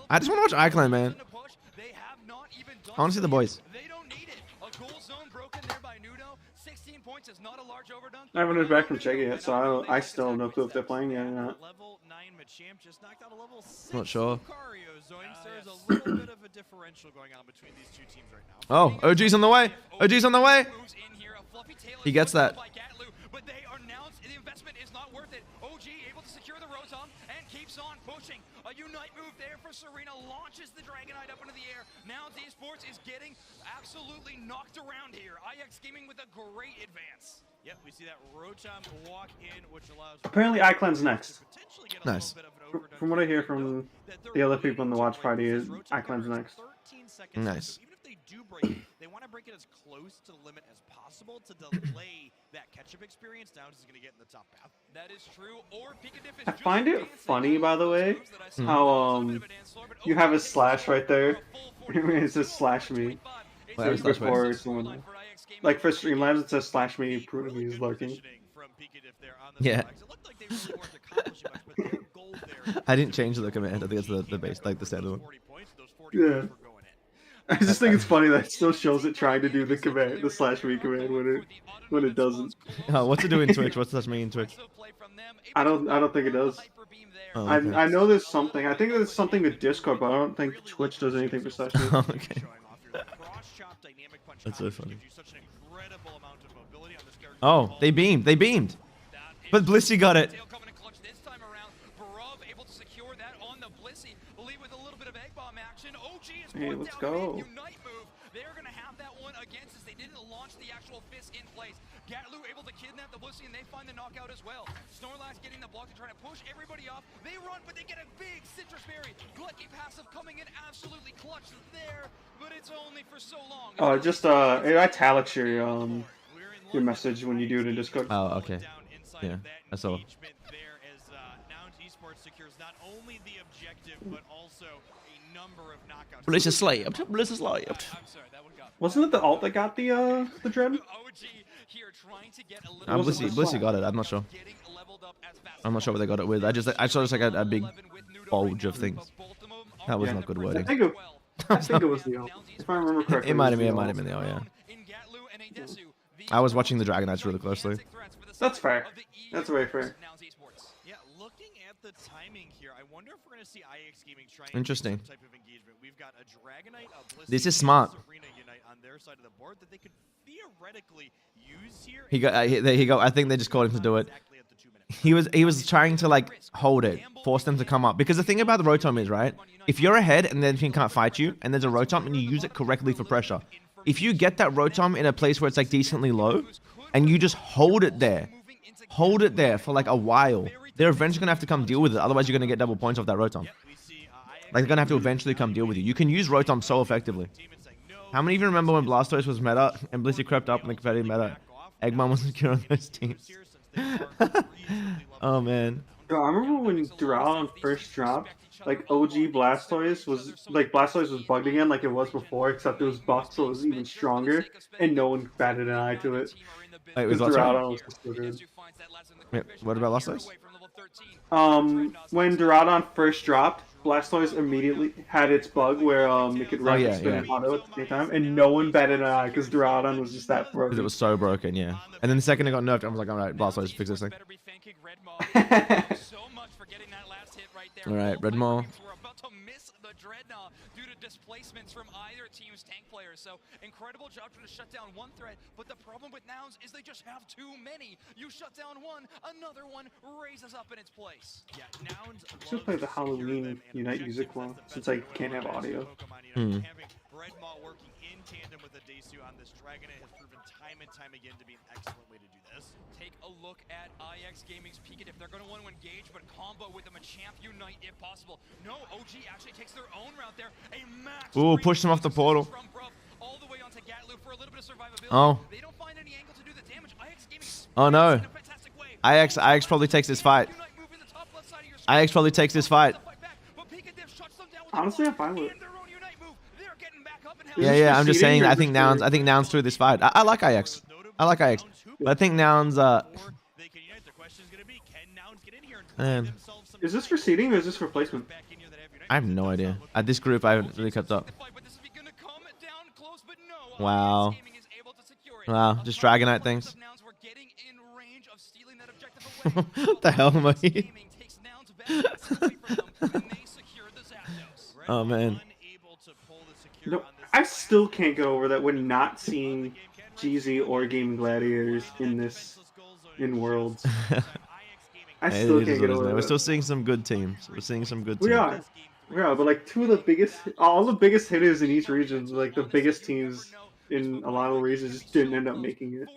I just want to watch iClan, man. I want to see the boys. I haven't heard back from Cheggy yet, so I still have no clue if they're playing yet or not. Not sure. Oh, OG's on the way. OG's on the way. He gets that. But they are now, the investment is not worth it. OG able to secure the Rotom and keeps on pushing. A Unite move there for Serena, launches the Dragonite up into the air. Now Z Sports is getting absolutely knocked around here. IX Gaming with a great advance. Yep, we see that Rotom walk in, which allows... Apparently iClan's next. Nice. From what I hear from the other people in the watch party, is iClan's next. Nice. They want to break it as close to the limit as possible to delay that catch-up experience down as he's going to get in the top path. That is true. Or I find it funny, by the way, how you have a slash right there. It says slash me. Before someone, like for Streamlabs, it says slash me, proving he's lurking. Yeah. I didn't change the command. I think it's the base, like the standard one. Yeah. I just think it's funny that it still shows it trying to do the command, the slash me command when it doesn't. Oh, what's it do in Twitch? What's slash me in Twitch? I don't think it does. Oh, okay. I know there's something. I think there's something with Discord, but I don't think Twitch does anything for slash me. Okay. That's so funny. Oh, they beamed. They beamed. But Blissey got it. Hey, let's go. They're going to have that one against us. They didn't launch the actual fist in place. Gatlu able to kidnap the Blissey, and they find the knockout as well. Snorlax getting the block and trying to push everybody off. They run, but they get a big Citrus Berry. Glucky passive coming in absolutely clutch there, but it's only for so long. Oh, just it italics your message when you do it in Discord. Oh, okay. Yeah, I saw. There as Nouns Esports secures not only the objective but also a number of knockouts. Bliss is slayed. Bliss is slayed. Wasn't it the alt that got the dread? Blissy got it. I'm not sure. I'm not sure what they got it with. I saw just like a big bulge of things. That was not good wording. I think it was the alt. If I remember correctly. It might have been the alt, yeah. I was watching the Dragon Knights really closely. That's fair. That's very fair. Yeah, looking at the timing here, I wonder if we're going to see IX Gaming trying Interesting. some type of engagement. We've got a Dragonite, a Blissey, This is smart. Arena Unite on their side of the board that they could theoretically use here. There you go. I think they just called him to do it. He was trying to like hold it, force them to come up. Because the thing about the Rotom is, right? If you're ahead and then team can't fight you, and there's a Rotom and you use it correctly for pressure, if you get that Rotom in a place where it's like decently low, and you just hold it there for like a while, they're eventually gonna have to come deal with it. Otherwise, you're gonna get double points off that Rotom. Like they're gonna have to eventually come deal with you. You can use Rotom so effectively. How many of you remember when Blastoise was meta and Blissey crept up in the competitive meta? Eggman wasn't secure on those teams. Oh man. Yo, I remember when Duraludon first dropped, like OG Blastoise was bugged again like it was before, except it was buffed so it was even stronger, and no one batted an eye to it. Wait, was Duraludon was just so good. Wait, what about Blastoise? When Duraludon first dropped, Blastoise immediately had its bug where it could rapid spin and auto at the same time, and no one batted an eye because Duraludon was just that broken. Because it was so broken, yeah. And then the second it got nerfed, I was like, alright, Blastoise, fix this thing. Alright, Redmaw. Due to displacements from either team's tank players. So incredible job trying to shut down one threat, but the problem with Nouns is they just have too many. You shut down one, another one raises up in its place. Yeah, Nouns Should play the Halloween Unite music one since I can't have audio. Having Redmaw working in tandem with a Desu on this Dragonite has proven time and time again to be an excellent way to do this. Take a look at IX Gaming's Pikachu if they're going to want to engage, but combo with them a Champ Unite if possible. No, OG actually takes their own route there. A max. Ooh, push them off the portal. All the way onto Gatlu for a little bit of survivability. Oh. They don't find any angle to do the damage. IX Gaming Oh no. IX probably takes this fight. IX probably takes this fight. Honestly, I'm fine with it. Yeah, I'm just saying. I think Nouns threw this fight. I like IX. But I think Nouns. Man, is this for seeding or is this for placement? I have no idea. At this group, I haven't really kept up. Wow. Wow, just Dragonite things. What the hell, mate? Oh man. No, I still can't get over that we're not seeing GZ or Gaming Gladiators in Worlds. I still can't get over that. We're still seeing some good teams. We're seeing some good teams. We are, but like all the biggest hitters in each region, like the biggest teams in a lot of regions, just didn't end up making it.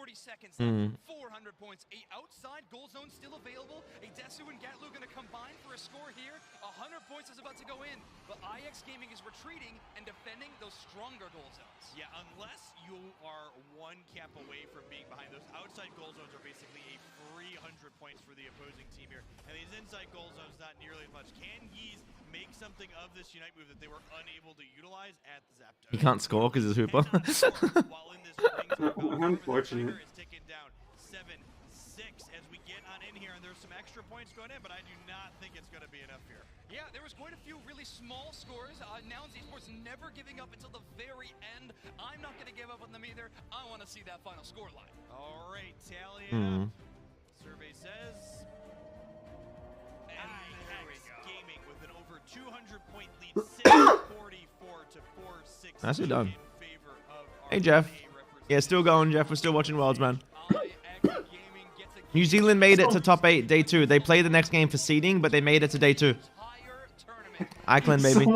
400 points. Outside goal zone still available. A Desu and Gatlu going to combine for a score here. 100 points is about to go in, but IX Gaming is retreating and defending those stronger goal zones. Yeah, unless you are one cap away from being behind, those outside goal zones are basically a 300 points for the opposing team here, and these inside goal zones not nearly as much. Can Yeez make something of this Unite move that they were unable to utilize at Zapdos? He can't score because he's Hooper. Unfortunate. Down 7-6 as we get on in here, and there's some extra points going in, but I do not think it's going to be enough here. Yeah, there was quite a few really small scores. Nouns Esports never giving up until the very end. I'm not going to give up on them either. I want to see that final score line. All right, tally it up. Survey says IX Gaming with an over 200-point lead, 644 to 4-6. Nicely done. Hey Jeff. Yeah, still going, Jeff. We're still watching Worlds, man. New Zealand made it to top 8 day 2. They played the next game for seeding, but they made it to day 2. Iceland, baby.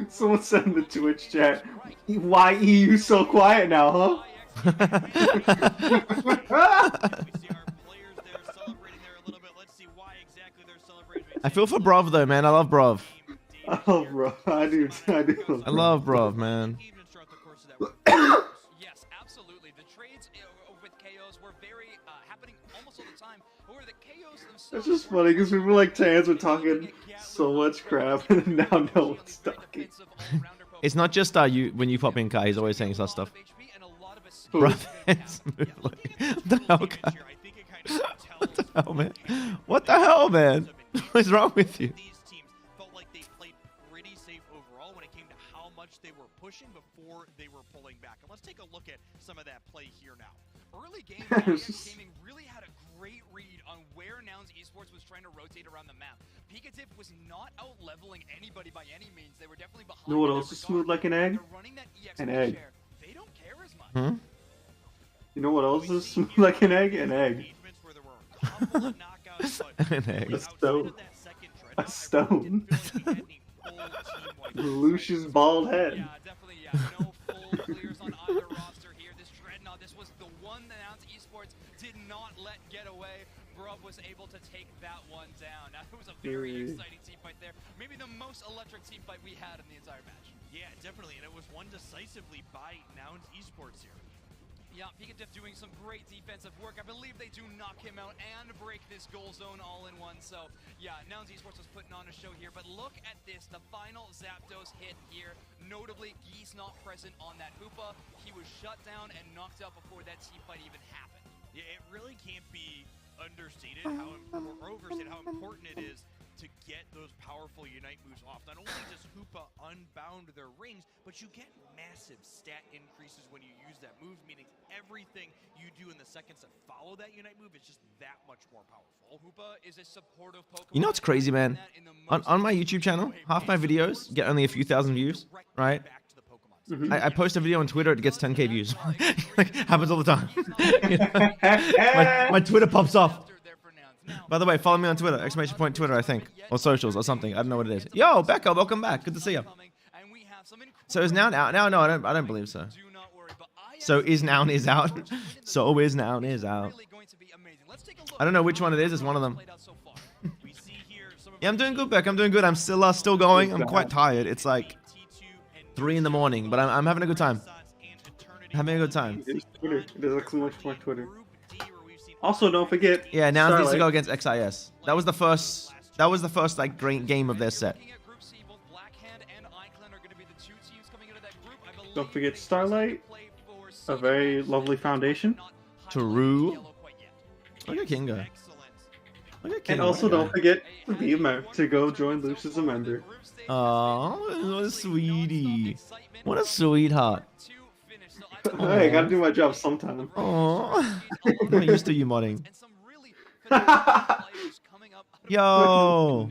Someone said in the Twitch chat, why EU so quiet now, huh? I feel for Brov though, man. I love Brov. I love Brov. I do. I love Brov, man. Yes, absolutely. The trades with KOs were very happening almost all the time. It's just funny because people like Tans were talking so much crap, and now no one's talking. It's not just you when you pop in, Kai. He's always saying such stuff. Bro, it's like, what the hell, Kai? What the hell, man? What the hell, man? What is wrong with you? These teams felt like they played pretty safe overall when it came to how much they were pushing before they were pulling back. And let's take a look at some of that play here now. Early game, EX Gaming really had a great read on where Nouns Esports was trying to rotate around the map. Pikatif was not out-leveling anybody by any means. They were definitely behind. You know what else is smooth like an egg? An egg. They don't care as much. Hmm? You know what else is smooth like an egg? An egg. An egg. A stone. A stone. Louche's bald head. Yeah, definitely, yeah. No full clears on either roster here. This Dreadnought, this was the one that Nouns Esports did not let get away. Brub was able to take that one down. Now, it was a very exciting team fight there. Maybe the most electric team fight we had in the entire match. Yeah, definitely, and it was won decisively by Nouns Esports here. Yeah, Pikatif doing some great defensive work. I believe they do knock him out and break this goal zone all in one. So, yeah, Nouns Esports was putting on a show here. But look at this, the final Zapdos hit here. Notably, Geese not present on that Hoopa. He was shut down and knocked out before that team fight even happened. Yeah, it really can't be understated how or overstated how important it is to get those powerful Unite moves off. Not only does Hoopa unbound their rings, but you get massive stat increases when you use that move, meaning everything you do in the seconds that follow that Unite move is just that much more powerful. Hoopa is a supportive Pokemon. You know what's crazy, man? On my YouTube channel, half my videos get only a few thousand views, right? I post a video on Twitter, it gets 10k views. Like, happens all the time. my Twitter pops off. By the way, follow me on Twitter, !Twitter, I think, or socials or something. I don't know what it is. Yo, Becca, welcome back. Good to see you. So is Noun out? No, I don't believe so. So is Noun is out. So is Noun is out. I don't know which one it is. It's one of them. Yeah, I'm doing good, Beck. I'm doing good. I'm still going. I'm quite tired. It's like 3 in the morning, but I'm having a good time. Having a good time. It is Twitter. It is exclamation point Twitter. Also, don't forget. Yeah, Nouns needs to Starlight. go against XIS. That was the first. That was the first like great game of their set. Don't forget Starlight. A very lovely foundation. True. Look at Kinga. Look at Kinga. And also, don't forget to be a member, to go join Louche as a member. Oh, what a sweetie. What a sweetheart. Hey, I gotta do my job sometime. Oh, I'm not used to you modding. Yo.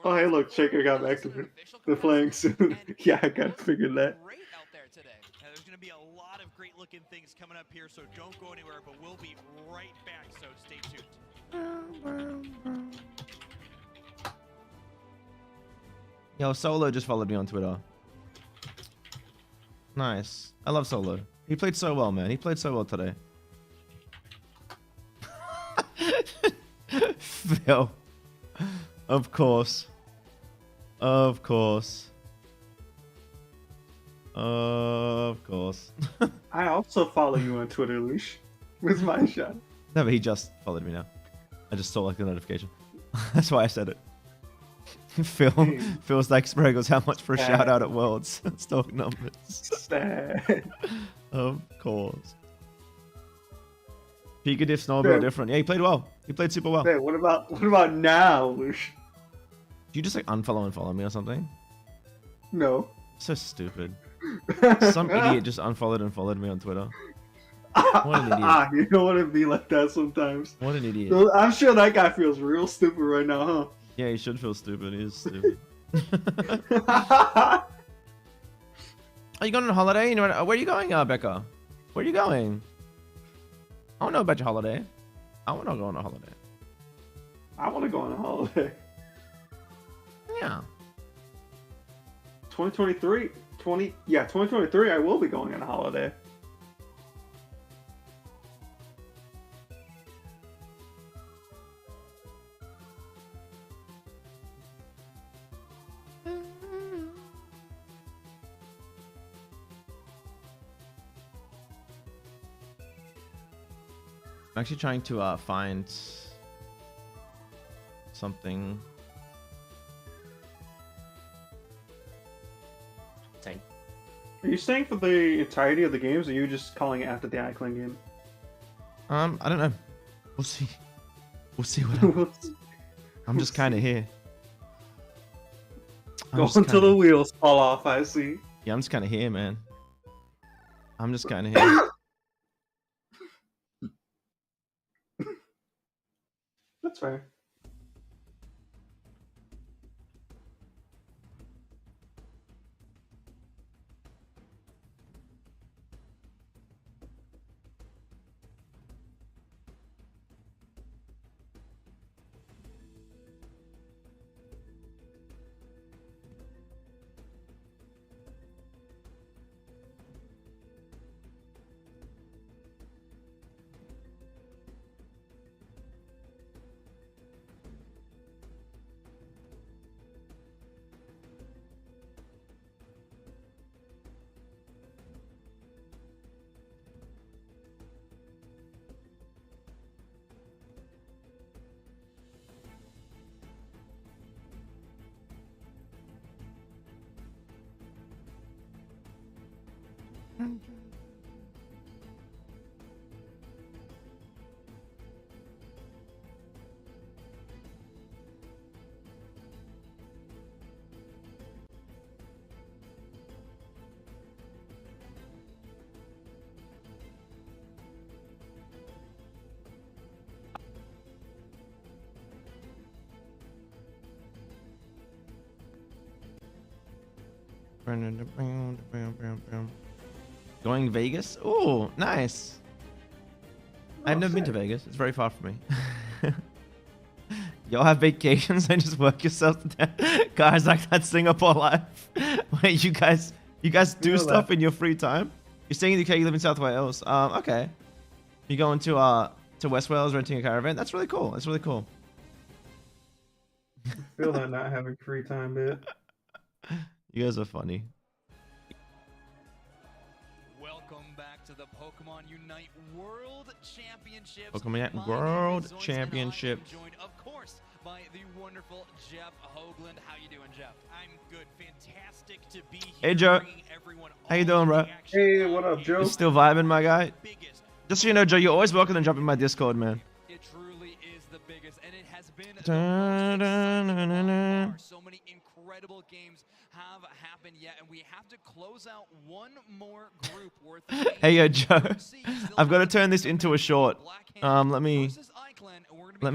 Oh, hey, look, Shaker got back to me. They're playing soon. Yeah, I gotta figure that. There's going to be a lot of great looking things coming up here, so don't go anywhere, but we'll be right back, so stay tuned. Yo, Solo just followed me on Twitter. Nice. I love Solo. He played so well, man. He played so well today. Phil. Of course. Of course. Of course. I also follow you on Twitter, Louche. With my shot. No, but he just followed me now. I just saw like the notification. That's why I said it. Phil's like Spraggles, how much for a shout out at Worlds? Stock numbers. Sad. Of course. Pikatif Snowball different. Yeah, he played well. He played super well. Hey, what about now, Louche? Do you just like unfollow and follow me or something? No. So stupid. Some idiot just unfollowed and followed me on Twitter. What an idiot. You don't want to be like that sometimes. What an idiot. So, I'm sure that guy feels real stupid right now, huh? Yeah, he should feel stupid. He is stupid. Are you going on holiday? You know, where are you going, Becca? Where are you going? I don't know about your holiday. I want to go on a holiday. I want to go on a holiday. Yeah. 2023, 2023, I will be going on a holiday. I'm actually trying to find something. Are you staying for the entirety of the games, or are you just calling it after the iClan game? I don't know. We'll see. We'll see what happens. I'm just kind of here. Go until the wheels fall off, I see. Yeah, I'm just kind of here, man. I'm just kind of here. That's fair. Going Vegas? Oh, nice. I've never been to Vegas. It's very far from me. Y'all have vacations and just work yourself to death. Guys, like that Singapore life. Wait, you guys do stuff in your free time? You're staying in the UK, you live in South Wales. Okay. You going to West Wales renting a caravan? That's really cool. That's really cool. I feel that not having free time bit. You guys are funny. Welcome back to the Pokemon Unite World Championships. Pokemon Unite World Championship. Joined, of course, by the wonderful Jeff Hoagland. How you doing, Jeff? I'm good. Fantastic to be here. Hey, Joe. How you doing, bro? Hey, what up, Joe? You still vibing, my guy? Just so you know, Joe, you're always welcome to jump in my Discord, man. It truly is the biggest, and it has been so many incredible games have happened yet, and we have to close out one more group worth. Hey, yo, Joe. I've got to turn this into a short. Let me. Right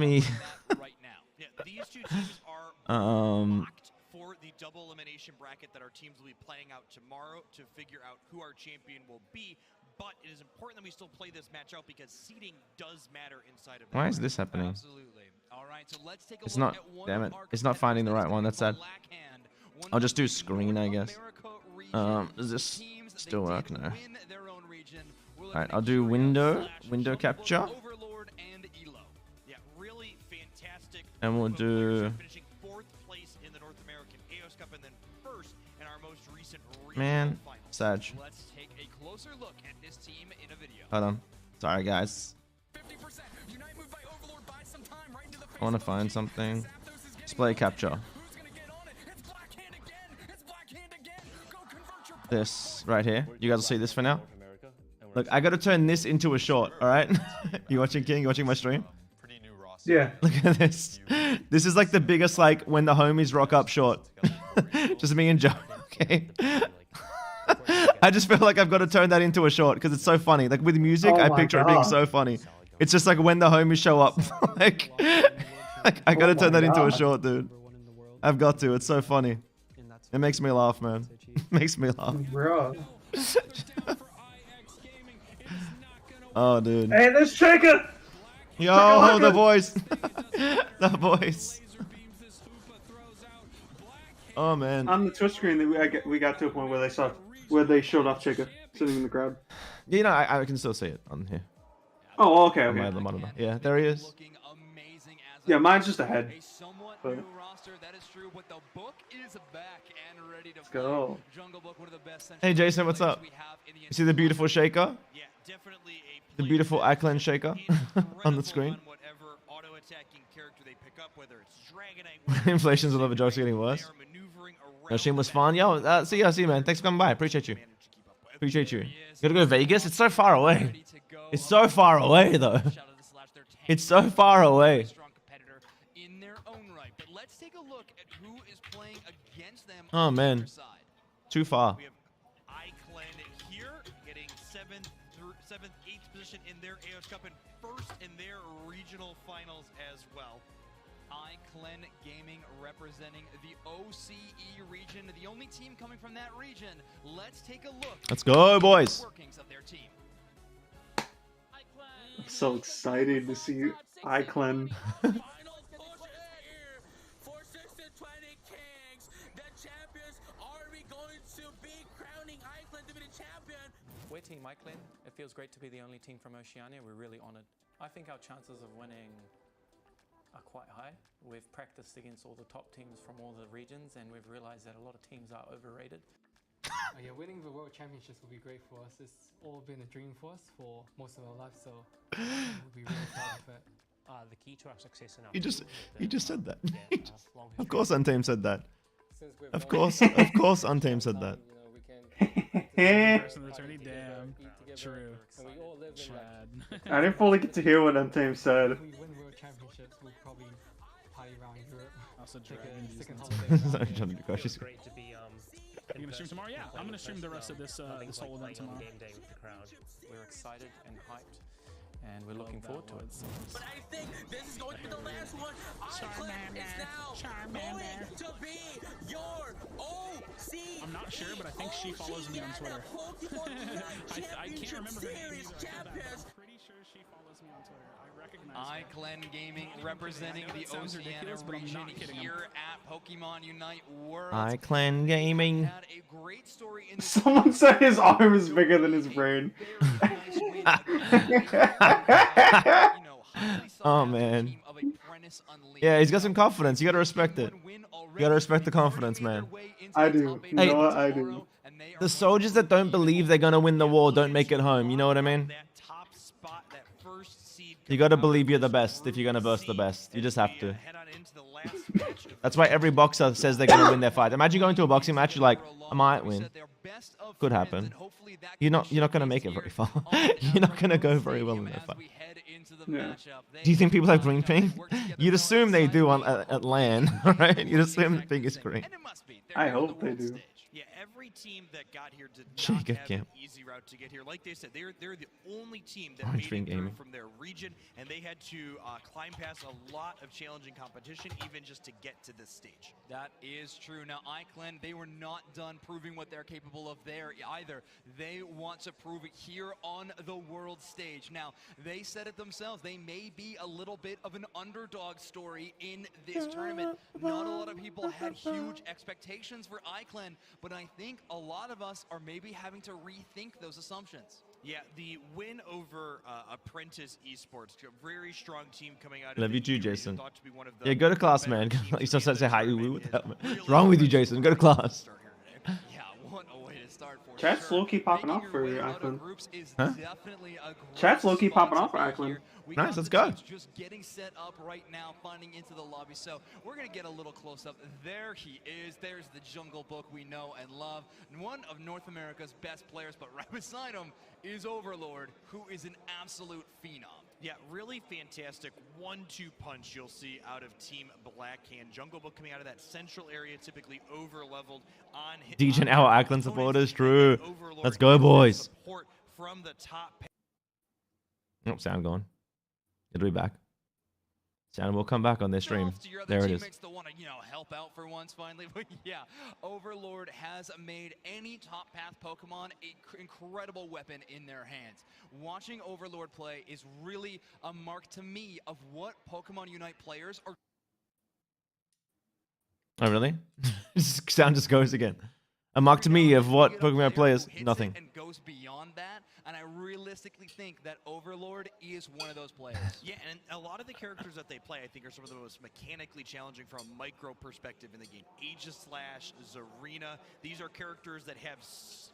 now. Yeah, these two teams are locked for the double elimination bracket that our teams will be playing out tomorrow to figure out who our champion will be. But it is important that we still play this match out because seeding does matter inside of. Why is this happening? Absolutely. All right, so let's take a It's look not. at one Damn it! of our It's not finding the right one. That's sad. Blackhand, one I'll of just the do screen, I guess. Does this teams, still work? No. win their own region. We're All right, looking I'll at do Curio, window capture, Overlord, and Elo. Yeah, really fantastic. and we'll do. Finishing 4th place in the North American AOS Cup and then 1st in our most recent regional Man, finals. Sag. Let's take a closer look at this team in a video. Hold on. Sorry, guys. I want to find something. Display capture. This right here. You guys will see this for now. Look, I got to turn this into a short. All right. You watching, King? You watching my stream? Yeah. Look at this. This is like the biggest, like, when the homies rock up short. Just me and Joe. Okay. I just feel like I've got to turn that into a short because it's so funny. Like with music, I picture it being so funny. It's just like when the homies show up. like I got to turn that into a short, dude. I've got to. It's so funny. It makes me laugh, man. Makes me laugh. Bro. Oh, dude. Hey, there's Shaker! Yo, the voice. The voice. Oh, man. On the Twitch screen, we got to a point where they showed off Shaker sitting in the crowd. You know, I can still see it on here. Oh, okay, On my okay. other monitor. Yeah, there he is. Looking amazing Yeah, mine's just ahead. A somewhat But new roster, that is true, but the book is back and ready to let's go. Jungle Book, one of the best Hey Jason, what's up? You see the beautiful shaker? Yeah, definitely The beautiful Ackland shaker on the screen. whatever auto-attacking character they pick up, whether it's Dragonite, Inflation's all over jokes are getting worse. No, stream was fun. Yo, see you, man. Thanks for coming by. Appreciate you. Appreciate you. You gotta go to Vegas? It's so far away. It's so far away, though. It's so far away. in their own right. But let's take a look at who is playing against them Oh, on the man. other side. Too far. We have iClan here getting 7th, 8th position in their AOS Cup and 1st in their regional finals as well. iClan Gaming representing the OCE region, the only team coming from that region. Let's take a look. Let's go, boys. Workings of their team. I'm so excited to see iClan. We're Team iClan. It feels great to be the only team from Oceania. We're really honored. I think our chances of winning are quite high. We've practiced against all the top teams from all the regions, and we've realized that a lot of teams are overrated. Yeah, winning the World Championships would be great for us. It's all been a dream for us for most of our lives, so we'll be really proud of it. The key to our success in our You just said that. long Of course, Untamed said that. Since we've Of known course, Untamed said that. Person attorney, damn. True. And we all live in Chad. I didn't fully get to hear what Untamed said. If we win World Championships, we'll probably party around Europe. Also, Take Dragon a second Disney. holiday. Sorry, I'm trying to be cautious. great to be You gonna stream tomorrow? Yeah, I'm gonna stream the rest of this this whole event tomorrow. game day with the crowd. We're excited and hyped, and we're looking forward to it. But I think this is going to be the last one. iClan is now going to be your OC. I'm not sure, but I think she follows me on Twitter. I can't remember her name either. I'm pretty sure she follows me on Twitter. I recognize her. iClan Gaming representing the sounds Oceania ridiculous, but I'm region not kidding. here at Pokemon Unite World. iClan Gaming. Had a great story in the Someone said his arm is bigger than his brain. Oh man. Yeah, he's got some confidence. You gotta respect it. You gotta respect the confidence, man. I do. You know what? I do. The soldiers that don't believe they're gonna win the war don't make it home. You know what I mean? You gotta believe you're the best if you're gonna verse the best. You just have to. That's why every boxer says they're gonna win their fight. Imagine going to a boxing match, you're like, I might win. Could happen. You're not gonna make it very far. You're not gonna go very well in that fight. Yeah. Do you think people have green ping? You'd assume they do on at LAN, right? You'd assume the ping is green. I hope they do. Yeah, every team that got here did Shake not a have camp. an easy route to get here. Like they said, they're the only team that Orange made Ring it through Gaming. from their region, and they had to climb past a lot of challenging competition even just to get to this stage. That is true. Now, iClan, they were not done proving what they're capable of there either. They want to prove it here on the world stage. Now, they said it themselves. They may be a little bit of an underdog story in this tournament. Not a lot of people had huge expectations for iClan, but I think a lot of us are maybe having to rethink those assumptions. Yeah, the win over Apprentice Esports, a very strong team coming out of Love you the too, E region, Jason. thought to be one of the Yeah, go to class, man. You still say hi. What the hell, man? What's wrong with you, Jason? Go to class. Yeah, what a way to start for Chat's sure. low-key popping Making off your for way out of iClan. groups is Huh? definitely a great Chat's low-key spot popping to off for be iClan. here. We Nice, got let's the go. teams just getting set up right now, finding into the lobby. So we're gonna get a little close up. There he is. There's the Jungle Book we know and love. One of North America's best players, but right beside him is Overlord, who is an absolute phenom. Yeah, really fantastic 1-2 punch you'll see out of Team Blackhand. Jungle Book coming out of that central area, typically over-leveled on DJ and our Ackland supporters, true. Overlord Let's go, boys. Support from the top. Oh, sound gone. It'll be back. Sound will come back on their stream. To your other There it is. teammates that want to, help out for once finally. But yeah, Overlord has made any top path Pokemon an incredible weapon in their hands. Watching Overlord play is really a mark to me of what Pokemon Unite players are. Oh, really? Sound just goes again. A mark to me of what Pokemon players, nothing. And goes beyond that. and I realistically think that Overlord is one of those players. Yeah, and a lot of the characters that they play, I think, are some of the most mechanically challenging from a micro perspective in the game. Aegislash, Zarina, these are characters that have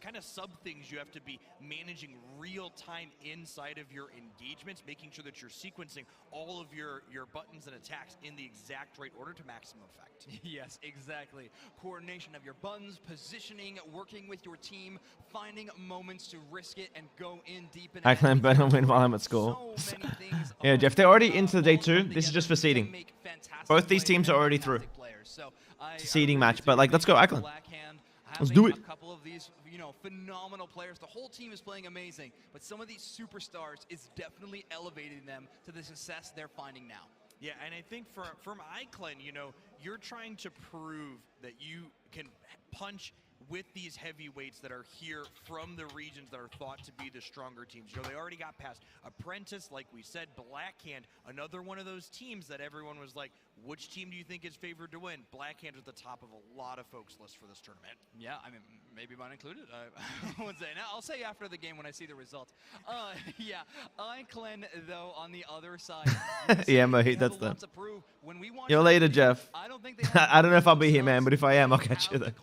kind of sub-things you have to be managing real time inside of your engagements, making sure that you're sequencing all of your buttons and attacks in the exact right order to maximum effect. Yes, exactly. Coordination of your buttons, positioning, working with your team, finding moments to risk it and go in deep. I can better win while I'm at school. Yeah, Jeff, they're already into the day 2. This is just for seeding. Both these teams are already through. It's a seeding match, but like, let's go Iceland. Let's do it. A couple of these, phenomenal players. The whole team is playing amazing, but some of these superstars is definitely elevating them to the success they're finding now. Yeah, and I think from Iclan, you're trying to prove that you can punch with these heavyweights that are here from the regions that are thought to be the stronger teams. They already got past Apprentice, like we said, Blackhand, another one of those teams that everyone was like, which team do you think is favored to win? Blackhand is at the top of a lot of folks' list for this tournament. Yeah, I mean, maybe mine included. I wouldn't say. Now, I'll say after the game when I see the results. Yeah, Iclan, though, on the other side. Yeah, mate, that's them. You're later, Jeff. I don't know if I'll be here, man, but if I am, I'll catch you there.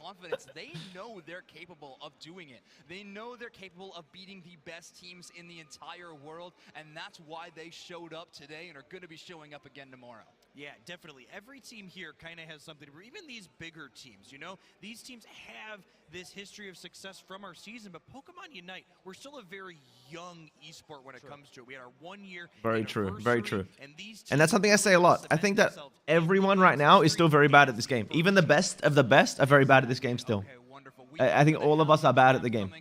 They know they're capable of doing it. They know they're capable of beating the best teams in the entire world, and that's why they showed up today and are going to be showing up again tomorrow. Yeah, definitely. Every team here kind of has something to, even these bigger teams, these teams have this history of success from our season, but Pokemon Unite, we're still a very young esport when it comes to it. We had our 1 year Very true, very true. And And that's something I say a lot. I think that everyone right now is still very bad at this game. Even the best of the best are very bad at this game still. I think all of us are bad at the game.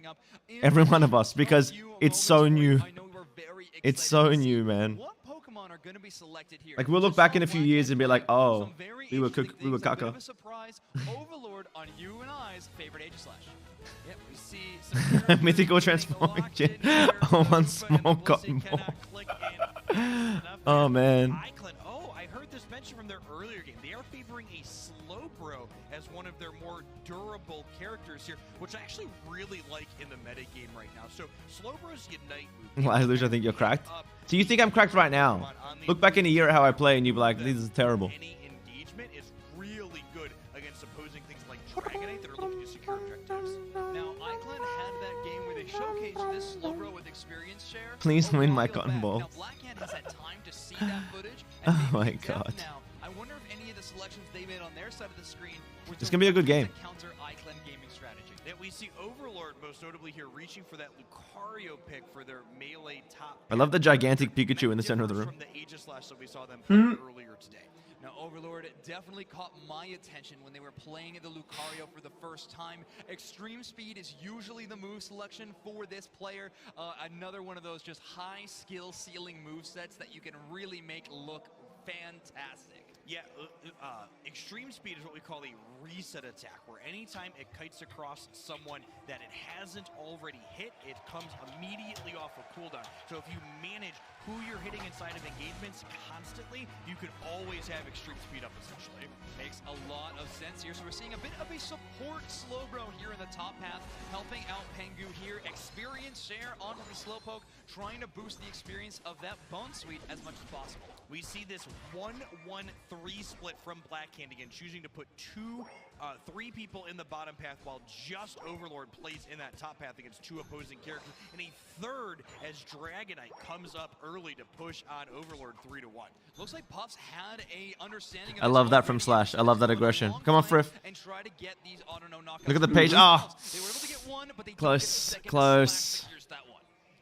Every one of us, because it's so new. It's so new, man. Like, we'll look back in a few years and be like, oh, we were caca. Overlord on you and I's favorite Aegislash. Yep, we see some Mythical transformation. Oh, one small cotton ball. Oh, man. Oh, I heard this mentioned from their earlier game. They are favoring a Slowbro as one of their more durable characters here, which I actually really like in the meta game right now. So Slowbro's Unite move. Why, Louche, I think you're cracked. So you think I'm cracked right now? Look back in a year at how I play and you'd be like, this is terrible. Any engagement is really good against opposing things like Dragonite that are looking to secure objectives. Now, Iclan had that game where they showcased this Slowbro with experience share. Please win my cotton ball. Now, Blackhand has had time to see that footage. Oh my god. Now, I wonder if any of the selections they made on their side of the screen were It's gonna be a good game. counter Iclan gaming strategy. That we see Overlord most notably here reaching for that Lucario pick for their melee top. I love the gigantic Pikachu in the center of the room. From the Aegislash that we saw them play earlier today. Now, Overlord definitely caught my attention when they were playing the Lucario for the first time. Extreme Speed is usually the move selection for this player. Another one of those just high skill ceiling move sets that you can really make look fantastic. Yeah, Extreme Speed is what we call a reset attack, where anytime it kites across someone that it hasn't already hit, it comes immediately off a cooldown. So if you manage who you're hitting inside of engagements constantly, you can always have Extreme Speed up, essentially. Makes a lot of sense here. So we're seeing a bit of a support Slowbro here in the top half, helping out Pengu here. Experience share onto the Slowpoke, trying to boost the experience of that Bone Suite as much as possible. We see this 1-1-3 split from Blackhand again, choosing to put three people in the bottom path while just Overlord plays in that top path against two opposing characters, and a third as Dragonite comes up early to push on Overlord 3-1. Looks like Puffs had a understanding of I love that from Slash. I love that aggression. Come on, Frith. Look at the page. Ah! Close, close.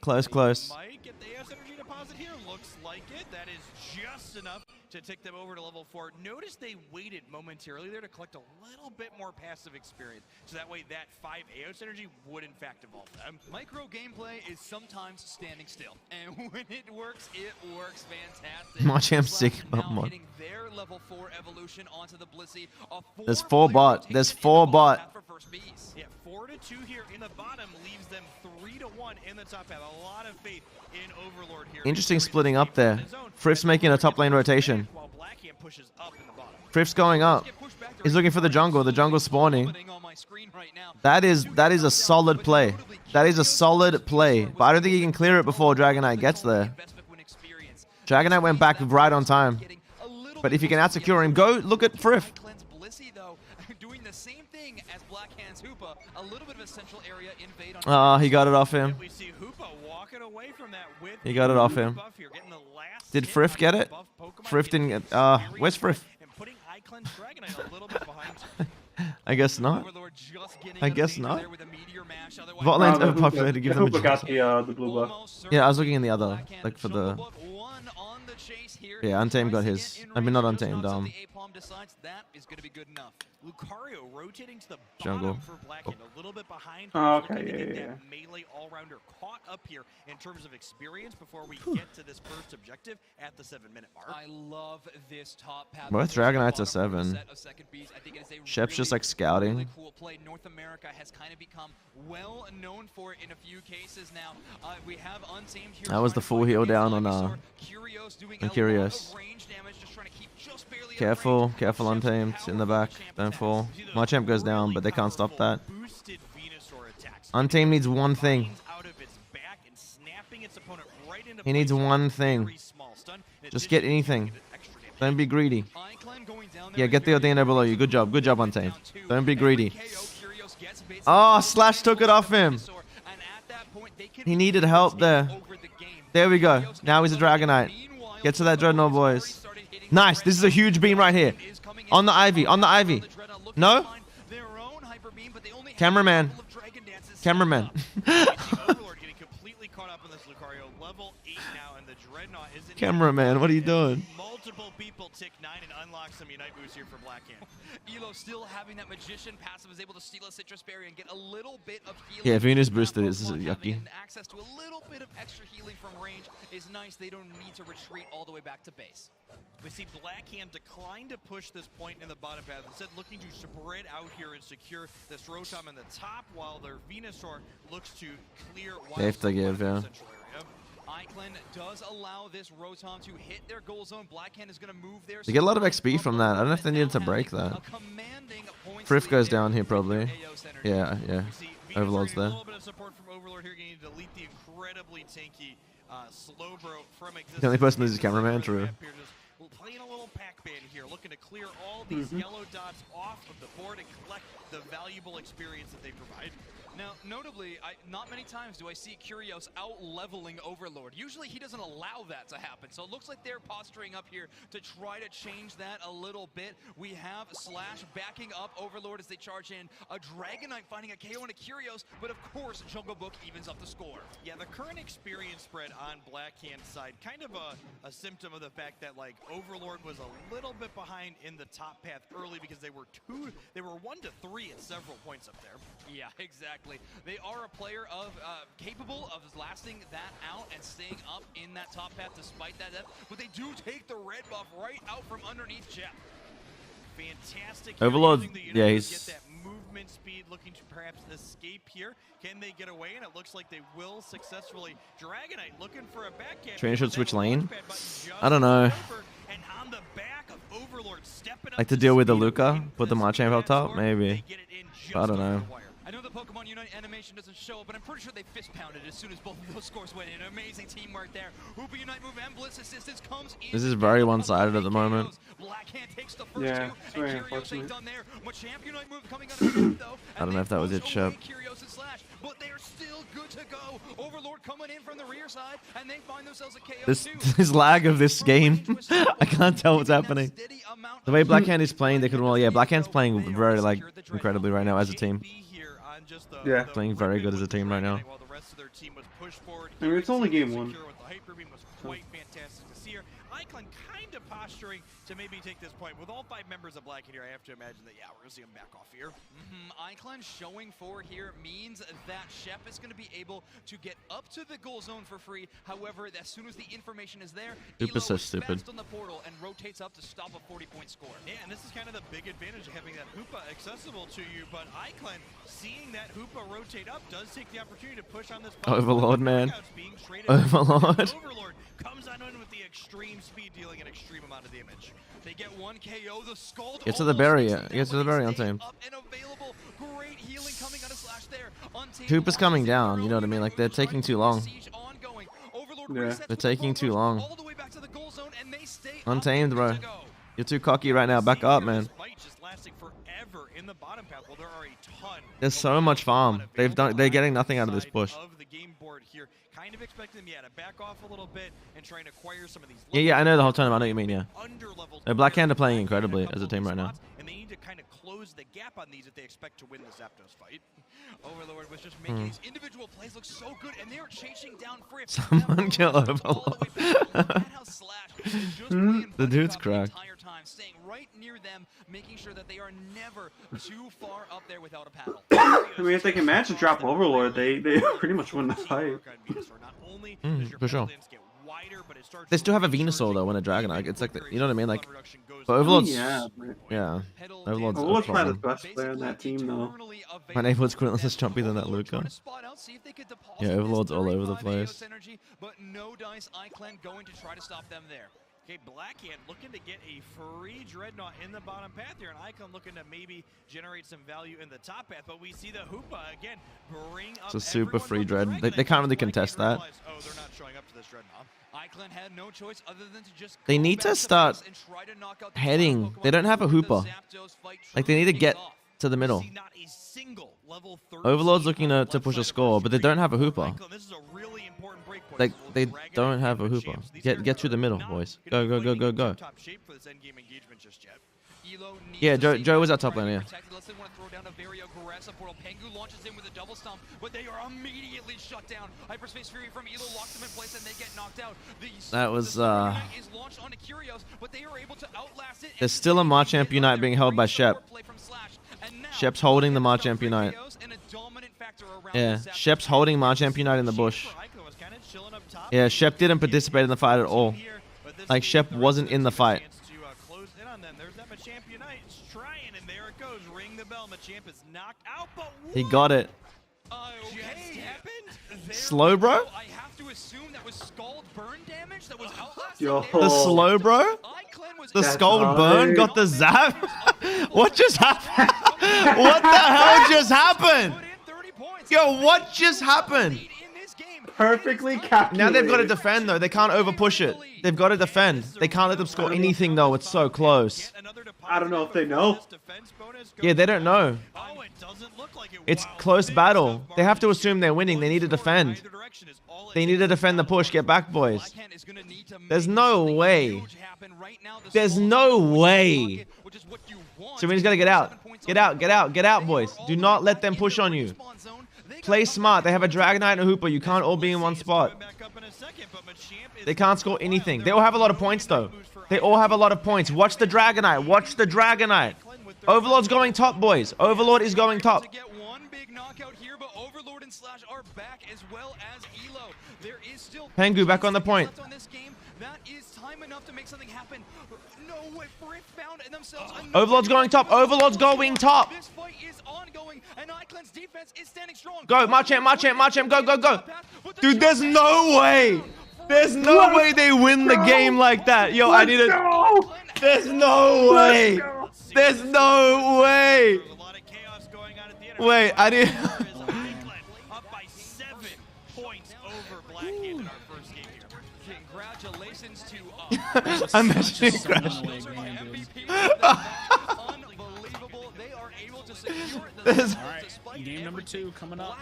Close. Might get the AS energy deposit here. Looks like it. That is just enough to take them over to level 4. Notice they waited momentarily there to collect a little bit more passive experience, so that way that 5 AOS energy would in fact evolve them. Micro gameplay is sometimes standing still, and when it works fantastic. Machamp sick. Hitting their level 4 evolution onto the Blissey. There's 4 bot. There's 4 bot. Yeah, 4-2 here in the bottom leaves them 3-1 in the top half. A lot of faith in Overlord here. Interesting splitting up there. Frith's making a top lane rotation. While Blackhand pushes up in the bottom. Frith's going up. He's looking for the jungle. The jungle's spawning. That is a solid play. That is a solid play, but I don't think he can clear it before Dragonite gets there. Dragonite went back right on time. But if you can out-secure him, go look at Frith. Doing the same thing as Black Hand's Hoopa, a little bit of a central area invade on. Oh, he got it off him. He got it off him. Did Frith get it? Frith didn't get... where's Frith? I guess not. I guess not. Botlane's overpopulated. Give them a got the blue buff. Yeah, I was looking in the other, like for the... Yeah, Untamed got his. I mean, not Untamed. Lucario rotating to the Jungle. bottom for Blackhand, a little bit behind. Oh, Looking okay, to get yeah. that melee all-rounder caught up here in terms of experience before we get to this first objective at the 7-minute mark. I love this top path. Both Dragonite's a 7. Shep's just like scouting. Really cool play. North America has kind of become well known for it in a few cases now. We have Untamed here. That was the full heal down on Curious. Careful, careful Untamed in the back. Don't fall. Machamp goes down, but they can't stop that. Untamed needs one thing. He needs one thing. Just get anything. Don't be greedy. Yeah, get the Ordino below you. Good job, Untamed. Don't be greedy. Oh, Slash took it off him. He needed help there. There we go. Now he's a Dragonite. Get to that Dreadnought, boys. Nice. This is a huge beam right here. On the Ivy. On the Ivy. No? Cameraman. Cameraman. Cameraman, what are you doing? Multiple people tick 9 and unlock some Unite boosts here for Blackhand. Elo still having that magician passive is able to steal a citrus berry and get a little bit of healing. Yeah, Venus boosted. This is yucky. And access to a little bit of extra healing from range is nice. They don't need to retreat all the way back to base. We see Blackhand decline to push this point in the bottom path, instead looking to spread out here and secure this Rotom in the top, while their Venusaur looks to clear. They have to give, yeah. Iclin does allow this Rotom to hit their goal zone. Blackhand is going to move there. They get a lot of XP from that. I don't know if they needed to break that. Frith goes down here probably. Yeah, yeah. Overlord's there. A little bit of support from Overlord here, getting to delete the incredibly tanky Slowbro from existence. The only person who's cameraman, true. Playing a little Pac-Man here, looking to clear all these yellow dots off of the board and collect the valuable experience that they provide. Now, notably, not many times do I see Curios out-leveling Overlord. Usually he doesn't allow that to happen, so it looks like they're posturing up here to try to change that a little bit. We have Slash backing up Overlord as they charge in. A Dragonite finding a KO and a Curios, but of course, Jungle Book evens up the score. Yeah, the current experience spread on Blackhand's side, kind of a symptom of the fact that, like, Overlord was a little bit behind in the top path early because they were 1 to 3 at several points up there. Yeah, exactly. They are a player capable of lasting that out and staying up in that top path despite that depth, but they do take the red buff right out from underneath Jeff. Fantastic. Overlord, yeah, he's... Get that movement speed, looking to perhaps escape here. Can they get away? And it looks like they will successfully. Dragonite looking for a backhand. Trainer should switch lane. I don't know. And on the back of Overlord stepping up like to deal with the Luca, put the Machamp up top, maybe. I don't know. I know the Pokemon Unite animation doesn't show, but I'm pretty sure they fist pounded as soon as both of those scores went in. Amazing teamwork there. Hoopa Unite move and Blitz assistance comes in. This is very one-sided at the moment. Blackhand takes the first Yeah, two, it's very and Curios unfortunate. ain't done there. Machamp Unite move coming out of the though. I don't know if that was it, Shep. Curios and Slash, but they're still good to go. Overlord coming in from the rear side, and they find themselves a KO This lag of this game, I can't tell what's happening. The way Blackhand is playing, they could well, yeah, Blackhand's playing very like incredibly right now as a team. Yeah, playing very good as a team right now. I mean, it's only game 1. Quite fantastic to see here. Icon kind of posturing to maybe take this point. With all 5 members of Black here, I have to imagine that, yeah, we're going to see him back off here. Icon showing 4 here means that Shep is going to be able to get up to the goal zone for free. However, as soon as the information is there, Hoopa's so stupid. fast on the portal and rotates up to stop a 40-point score. Yeah, and this is kind of the big advantage of having that Hoopa accessible to you, but Icon, seeing that Hoopa rotate up, does take the opportunity to push on this button. Overlord, man. Overlord. Overlord comes on in with the extreme speed. really dealing an extreme amount of damage. They get one KO. The Scald Get to the barrier. Get to the barrier, Untamed. Great healing coming out of Slash there. Hoop is coming down. You know what I mean? Like they're taking too long. Yeah. They're taking too long. Untamed, bro. You're too cocky right now. Back up, man. There's so much farm. They're getting nothing out of this push. Kind of expecting them, to back off a little bit and try and acquire some of these. Yeah, I know the whole time. I know what you mean, yeah. Black Hand are playing incredibly as a team right now. And they need to kind of close the gap on these if they expect to win the Zapdos fight. Overlord was just making these individual plays look so good, and they're chasing down Fripp. Someone kill Overlord. The dude's cracked. Staying right near them, making sure that they are never too far up there without a paddle. I mean, if they can manage to drop Overlord, they pretty much win the fight. For sure. They still have a Venusaur though when a Dragonite. It's like, you know what I mean? Like, but Overlord's... Yeah. Overlord's probably the best player on that team though. My name was Quintless less jumpy than that Luca. Yeah, Overlord's all over the place. But no dice, iClan going to try to stop them there. Okay, Blackhand looking to get a free Dreadnought in the bottom path here, and Icon looking to maybe generate some value in the top path, but we see the Hoopa again bring up. It's a super free Dread. They can't really contest that. Oh, they're not showing up to this Dreadnought. Icon had no choice other than to just They need to start heading. They don't have a Hoopa. Like, they need to get to the middle. Overlord's looking to push a score, but they don't have a Hoopa. Like, they don't have a Hoopa. Get to the middle, boys. Go, go, go, go, go. Yeah, Joe was at top lane, yeah. Pengu launches in with a double stomp, but they are immediately shut down. Hyperspace Fury from Elo locks them in place and they get knocked out. That was, is launched onto Curios, but they are able to outlast it. There's still a Machamp Unite being held by Shep. Shep's holding the Machamp Unite. Yeah, Shep's holding Machamp Unite in the bush. Yeah, Shep didn't participate in the fight at all. Like, Shep wasn't in the fight. He got it. Slow, bro? Yo. The slow, bro? The Scald Burn got the zap? What just happened? What the hell just happened? Yo, what just happened? Perfectly calculated. Now they've got to defend, though. They can't overpush it. They've got to defend. They can't let them score anything, though. It's so close. I don't know if they know. Yeah, they don't know. It's close battle. They have to assume they're winning. They need to defend. They need to defend the push. Get back, boys. There's no way. There's no way. Serena's got to get out. Get out, get out, get out, boys. Do not let them push on you. Play smart. They have a Dragonite and a Hooper. You can't all be in one spot. They can't score anything. They all have a lot of points, though. They all have a lot of points. Watch the Dragonite. Watch the Dragonite. Overlord's going top, boys. Overlord is going top. Pengu back on the point. Overlord's going top. Overlord's going top. Go, Machamp, Machamp, Machamp, go, go, go. Dude, there's no way. There's no way they win the game like that. Yo, I need it. There's no way. There's no way. Wait, I need. I'm mentioning Crash. Game number 2 coming up.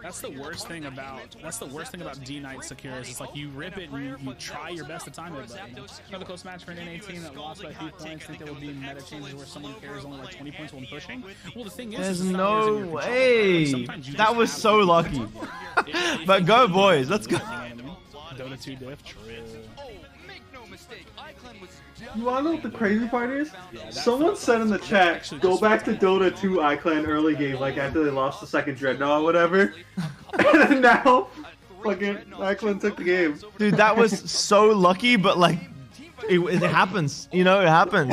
That's the worst thing about D-Night Secures. It's like you rip it and you try your best to time it, but another close match for an NA team that lost by a few points. Think there will be meta changes where someone carries only like 20 points when pushing. Well, the thing is, there's no way. That was so lucky. But go, boys. Let's go. Dota 2 diff. You wanna know what the crazy part is? Someone said in the chat, go back to Dota 2 iClan early game, like after they lost the second Dreadnought or whatever. And now, fucking iClan took the game. Dude, that was so lucky, but like, it happens. You know, it happens.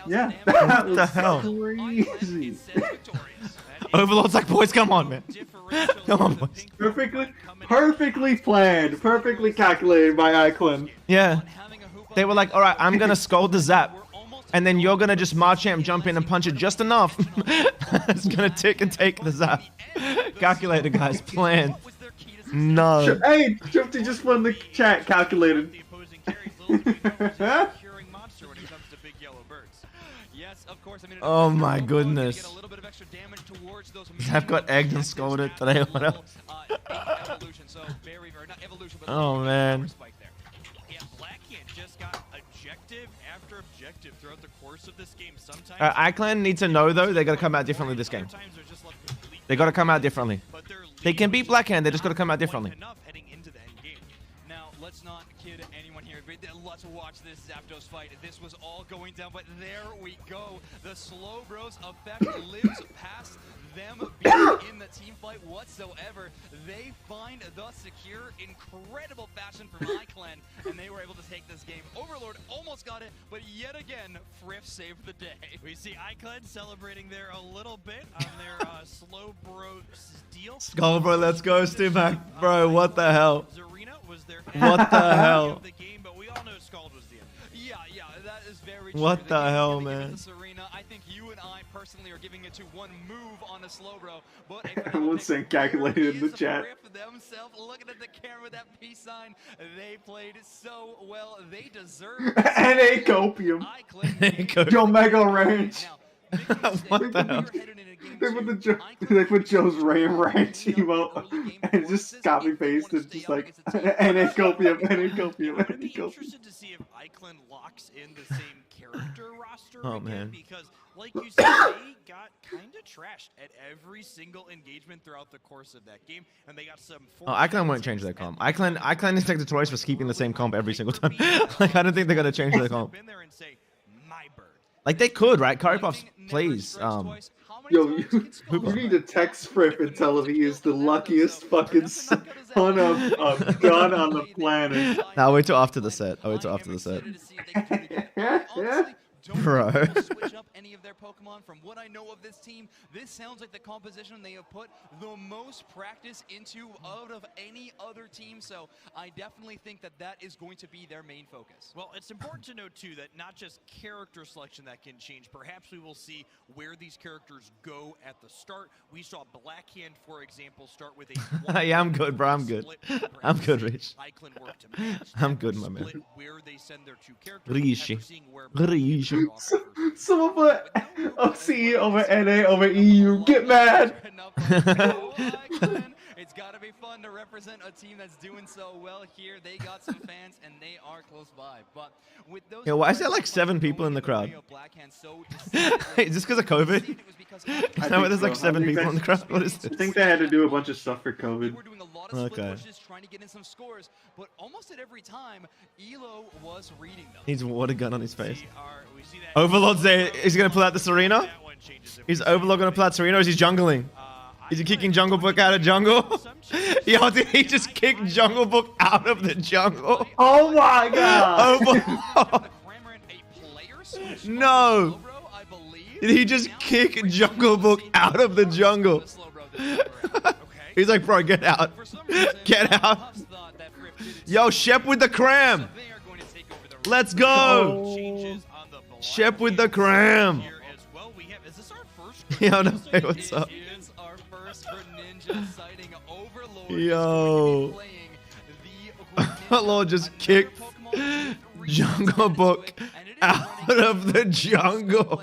Yeah, what the hell? Crazy. Overlord's like, boys, come on, man. Almost. Perfectly planned, perfectly calculated by Iclin. Yeah. They were like, all right, I'm gonna scold the Zap, and then you're gonna just Marchamp jump in and punch it just enough. It's gonna tick and take the Zap. Calculated, guys. Plan. No. Hey, Shifty just won the chat. Calculated. Oh my goodness. I've got egged and scolded today. What else? Oh man. iClan need to know though, they gotta come out differently this game. They gotta come out differently. They can beat Blackhand, they just gotta come out differently. Now, let's not kid anyone here, but let's watch this Zapdos fight. This was all going down, but there we go. The Slow Bros effect lives past them being in the team fight whatsoever. They find the secure, incredible fashion from iClan, and they were able to take this game. Overlord almost got it, but yet again, Friff saved the day. We see iClan celebrating there a little bit on their Slow Bro steal. Skull bro, let's go, Stimac. Bro, what the hell? Was their what the hell? The game, but we all know Scald was the MVP. Yeah, that is very what true. the hell, man? Serena, I think you and I personally are giving it to one move on a slow bro, but everyone's saying calculated in the chat. Themselves looking at the camera with that peace sign. They played so well. They deserve NA Copium. Joe Mega Ranch. What the hell? They put Joe's Ray Ranch emote and just copy pasted, just like NA Copium, NA Copium, NA Copium. Interested to see if iClan locks in the same character roster again, man. because like you said, they got kind of trashed at every single engagement throughout the course of that game, and they got some. Oh, iClan won't change their comp. iClan is take the choice for keeping the same comp every single time. Like I don't think they're gonna change their comp. Like they could, right? Curry Puffs, please. Yo, you need to text Fripp and tell him he is the luckiest fucking son of gun on the planet. Nah, I'll wait till after the set. I'll wait till after the set. Bro. Switch up any of their Pokemon. From what I know of this team, this sounds like the composition they have put the most practice into out of any other team, so I definitely think that that is going to be their main focus. Well, it's important to note too that not just character selection that can change. Perhaps we will see where these characters go at the start. We saw Blackhand, for example, start with a Yeah, I'm good, bro. I'm good. I'm good, Rich. I'm good, my man. Where they send their two characters. Rich. Someone put OCE over NA over EU. Get mad. It's got to be fun to represent a team that's doing so well here. They got some fans and they are close by. But with those Yo, why is there like 7 people in the crowd? Is this because of COVID? I know there's like 7 people in the crowd. What is this? I think they had to do a bunch of stuff for COVID. Okay. Trying to get in some scores, but almost at every time, Elo was reading them. He's water gun on his face. Overlord's there. Is he gonna pull out the Serena? Is Overlord gonna pull out Serena, or is he jungling? Is he kicking Jungle Book out of jungle? Yo, did he just kick Jungle Book out of the jungle? Oh my god! Overlord. No! Did he just kick Jungle Book out of the jungle? He's like, bro, get out. Get out. Yo, Shep with the cram. Let's go. Shep with the cram. Yo, no, hey, what's up? Yo. Lord just kicked Jungle Book out of the jungle.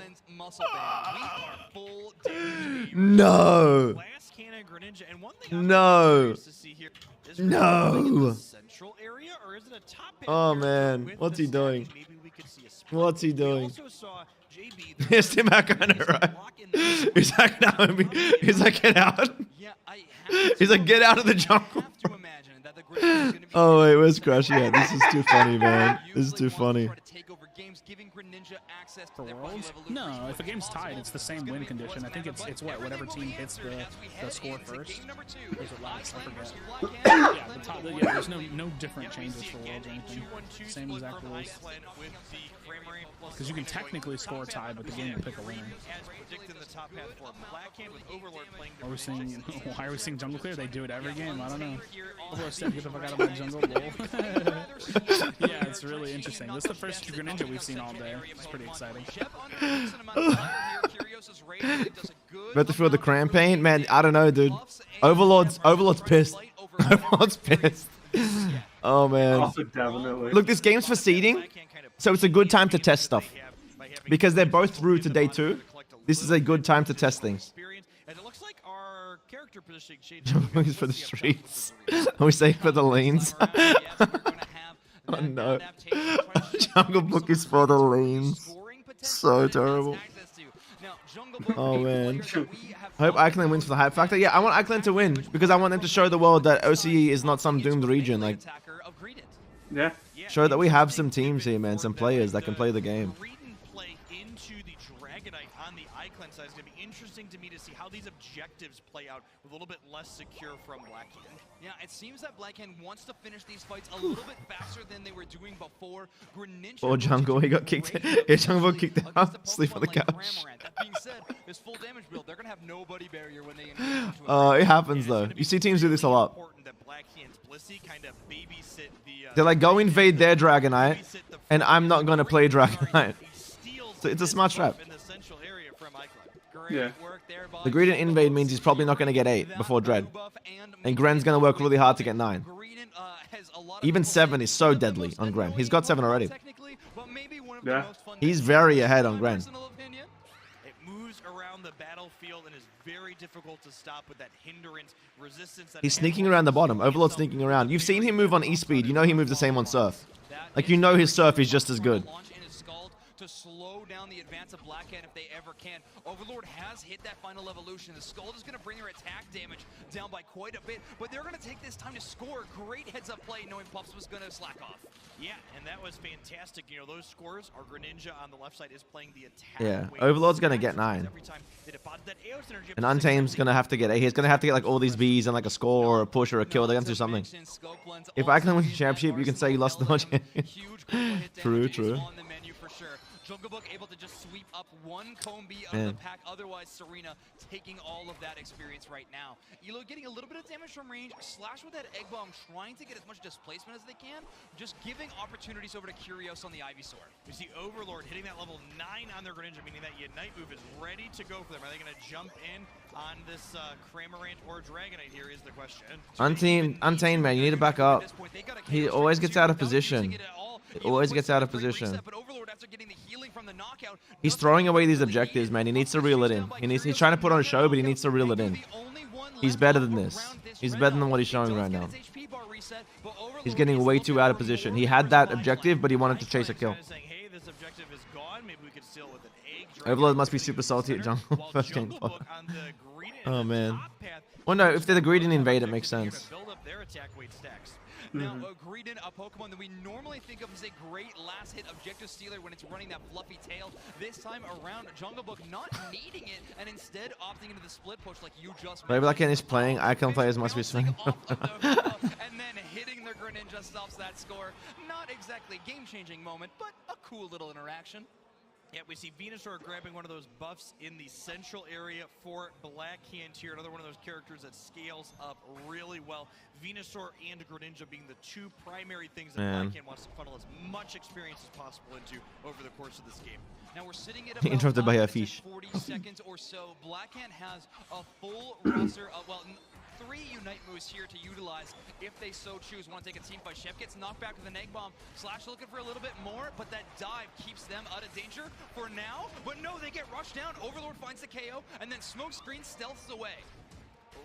No. No. No. Oh man, what's he doing? What's he doing? Here's Tim back on it, right? He's like, no, he's like, get out. He's like, get out of the jungle. Oh wait, where's Crash? Yeah, this is too funny, man. This is too funny. For Worlds? No, if a game's tied, it's the same win condition. I think it's whatever team hits the score first. Or is it last? I forget. Yeah, there's no different changes for Worlds or anything. Same exact rules. Because you can technically score a tie, but the game will pick a winner. Why are we seeing jungle clear? They do it every game. I don't know. Overlord said, get the fuck out of my jungle. Yeah, it's really interesting. This is the first Greninja we've seen all day. It's pretty exciting. Battlefield the campaign, man. I don't know, dude. Overlord's pissed. Overlord's pissed. Oh man. Also, definitely. Look, this game's for seeding, so it's a good time to test stuff. Because they're both through to day 2. This is a good time to test things. Jungle is for the streets. Are we safe for the lanes? Oh no. Jungle Book is for the lanes. So terrible. Oh man. I hope Iceland wins for the hype factor. Yeah, I want Iceland to win because I want them to show the world that OCE is not some doomed region. Like, yeah, show that we have some teams here, man. Some players that can play the game. It's going to be interesting to me to see how these objectives play out with a little bit less secure from Blackhand. Yeah, it seems that Blackhand wants to finish these fights a little bit faster than they were doing before. Greninja Or Jungle, he got kicked. Yeah, Jungle kicked out. Sleep on the couch. That being said, this full damage build, they're going to have no buddy barrier when they It happens though. You see teams do this a lot. They're like, go invade their Dragonite, and I'm not going to play Dragonite. So it's a smart trap. Yeah. The greed and invade means he's probably not going to get 8 before Dread. And Gren's going to work really hard to get 9. Even 7 is so deadly on Gren. He's got 7 already. Yeah. He's very ahead on Gren. It moves around the battlefield and is very difficult to stop with that hindrance resistance. He's sneaking around the bottom. Overlord sneaking around. You've seen him move on E-Speed. You know he moves the same on Surf. Like, you know his Surf is just as good. To slow down the advance of Blackhand if they ever can. Overlord has hit that final evolution. The Skull is going to bring their attack damage down by quite a bit, but they're going to take this time to score. Great heads-up play knowing Pups was going to slack off. Yeah, and that was fantastic. You know, those scores, our Greninja on the left side is playing the attack. Yeah, Overlord's going to get 9. And Untamed's going to have to get 8. He's going to have to get like all these Bs and like a score or a push or a kill. They're going to do something. If I can win the championship, you can say you lost the champion. True. Jungle Book able to just sweep up one Combi of the pack. Otherwise, Serena taking all of that experience right now. Elo getting a little bit of damage from range. Slash with that Egg Bomb, trying to get as much displacement as they can. Just giving opportunities over to Curios on the Ivysaur. We see Overlord hitting that level 9 on their Greninja, meaning that Unite move is ready to go for them. Are they going to jump in on this Cramorant or Dragonite? Here is the question. Untamed, man, you need to back up. He always gets out of position. He always gets out of position. He's throwing away these objectives, man. He needs to reel it in. He's trying to put on a show, but he needs to reel it in. He's better than this. He's better than what he's showing right now. He's getting way too out of position. He had that objective, but he wanted to chase a kill. Overlord must be super salty at jungle. First game. Oh, man. Well, no, if they're the greed and invade, it makes sense. Now, Greedent, a Pokemon that we normally think of as a great last-hit objective stealer when it's running that fluffy tail. This time around, Jungle Book not needing it and instead opting into the split push like you just Maybe like is playing, Icon players must be swinging. And then hitting the Greninja stops that score. Not exactly game-changing moment, but a cool little interaction. Yeah, we see Venusaur grabbing one of those buffs in the central area for Blackhand here. Another one of those characters that scales up really well. Venusaur and Greninja being the 2 primary things that Blackhand wants to funnel as much experience as possible into over the course of this game. Now we're sitting at about interrupted by a fish. 40 seconds or so. Blackhand has a full roster of, well, 3 Unite moves here to utilize if they so choose. Want to take a team fight. Chef gets knocked back with an Egg Bomb. Slash looking for a little bit more, but that dive keeps them out of danger for now. But no, they get rushed down. Overlord finds the KO, and then Smoke Screen stealths away.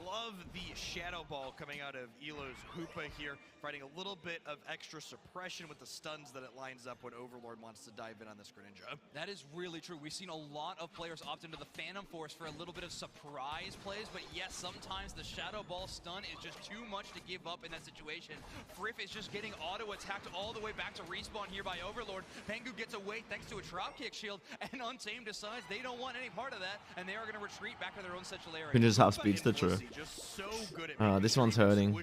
Love the shadow ball coming out of Elo's Hoopa here, providing a little bit of extra suppression with the stuns that it lines up when Overlord wants to dive in on this Greninja. That is really true. We've seen a lot of players opt into the Phantom Force for a little bit of surprise plays, but yes, sometimes the shadow ball stun is just too much to give up in that situation. Friff is just getting auto-attacked all the way back to respawn here by Overlord. Pengu gets away thanks to a drop kick shield, and Untamed decides they don't want any part of that, and they are going to retreat back to their own central area. Can just have speedster, true. This one's hurting.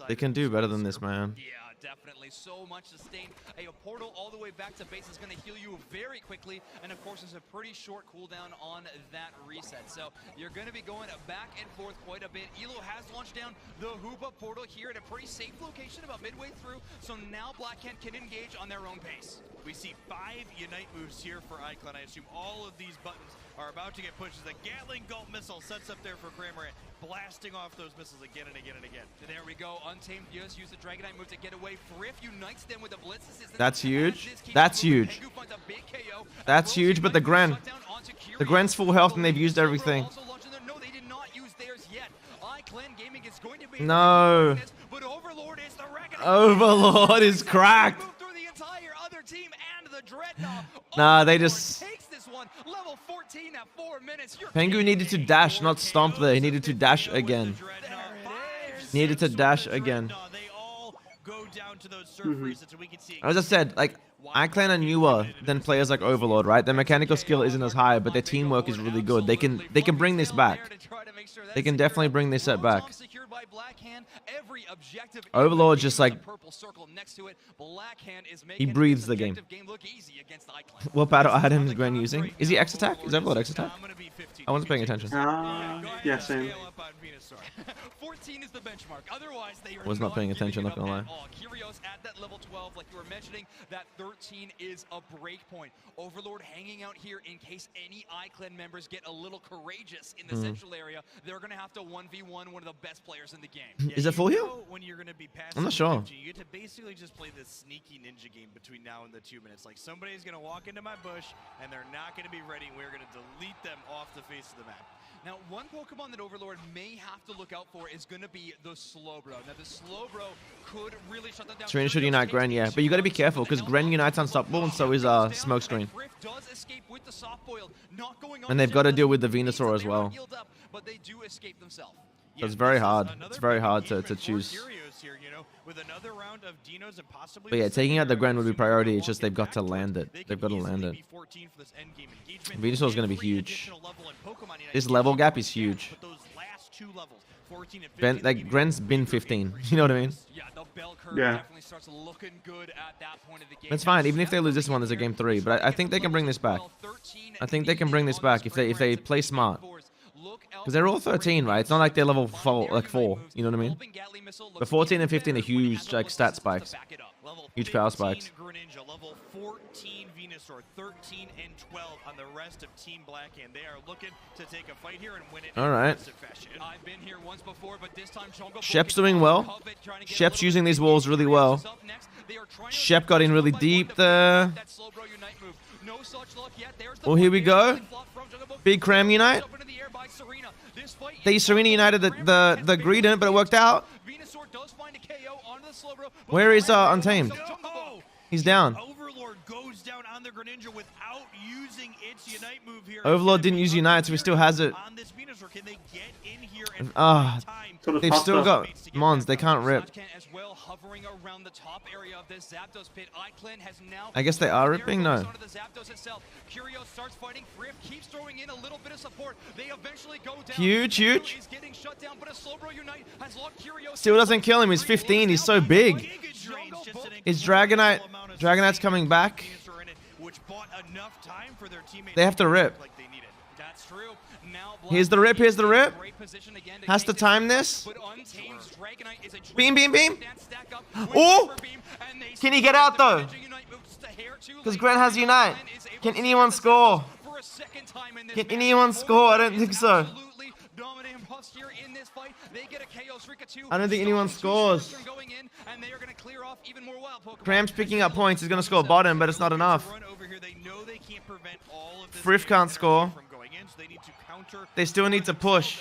They can do better than this, man. Yeah, definitely. So much sustain. A portal all the way back to base is going to heal you very quickly, and of course, there's a pretty short cooldown on that reset. So you're going to be going back and forth quite a bit. Elo has launched down the Hoopa portal here at a pretty safe location about midway through, so now Black Hand can engage on their own pace. We see 5 Unite moves here for Icon. I assume all of these buttons are about to get pushed. The Gatling Gulp missile sets up there for Cramorant, blasting off those missiles again and again and again. There we go. Untamed just used the Dragonite move to get away. Friff unites them with a blitz assist. That's huge. That's huge. That's huge, but the Gren's full health and they've used everything. No, they did not use theirs yet. iClan Gaming is going to be No. but Overlord is the Overlord is cracked. Team and the Dreadnought. Nah, they just... Takes this one. Level 14 at 4 minutes. Pengu needed to dash, not stomp there. He needed to dash again. Needed to dash again. As I said, like, iClan are newer than players like Overlord, right? Their mechanical skill isn't as high, but their teamwork is really good. They can bring this back. They can definitely bring this set back. Overlord just like he breathes the game. What battle item is Gren using? Is he X attack? Is Overlord X attack? I wasn't paying attention. Yeah, same. 14 is the benchmark. Otherwise, they are Was not paying attention, not gonna lie. Curios at that level 12, like you were mentioning, that 13 is a break point. Overlord hanging out here in case any iClan members get a little courageous in the central area. They're gonna have to 1v1 one of the best players in the game. Is it full heal? When you're gonna be I'm not sure. You get to basically just play this sneaky ninja game between now and the 2 minutes. Like somebody's gonna walk into my bush and they're not gonna be ready. We're gonna delete them off the face of the map. Now, one Pokemon that Overlord may have to look out for is going to be the Slowbro. Now, the Slowbro could really shut them down. Serena should unite Gren, yeah. But you got to be careful, because Gren unites unstoppable, and so is Smokescreen. And they've got to deal with the Venusaur as well. But they do escape themselves. So it's very hard. It's very hard to choose. But yeah, taking out the Gren would be priority. It's just they've got to land it. They've got to land it. Venusaur is going to be huge. This level gap is huge. Like Gren's been 15. You know what I mean? Yeah. That's fine. Even if they lose this one, there's a game 3. But I think they can bring this back. I think they can bring this back if they play smart. Because they're all 13, right? It's not like they're level 4, like 4. You know what I mean? The 14 and 15 are huge, like stat spikes, huge power spikes. Level 14 Venusaur, 13 and 12 on the rest of Team Blackhand. They are looking to take a fight here and win it. All right. I've been here once before, but this time Shep's doing well. Shep's using these walls really well. Shep got in really deep there. Well, here we go. Big Cram Unite. They Serena united the Greedent, but it worked out. Where is Untamed? He's down. Overlord goes down on the Greninja without using its Unite move here. Overlord didn't use Unite, so he still has it. On this Venusaur, can they get in here and they've still got Mons. They can't rip. As well, hovering around the top area of this Zapdos pit. iClan has now I guess they are ripping? No. Curios starts fighting. Friff keeps throwing in a little bit of support. They eventually go down. Huge, huge. He's getting shut down, but a Slowbro Unite has locked Curios. Still doesn't kill him. He's 15. He's so big. Is Dragonite's coming back? They have to rip. Here's the rip. Here's the rip. Has to time this. Beam, beam, beam. Oh! Can he get out though? Because Gren has Unite. Can anyone score? Can anyone score? I don't think so. I don't think anyone scores. Cram's picking up points. He's going to score bottom, but it's not enough. Friff can't score. They still need to push.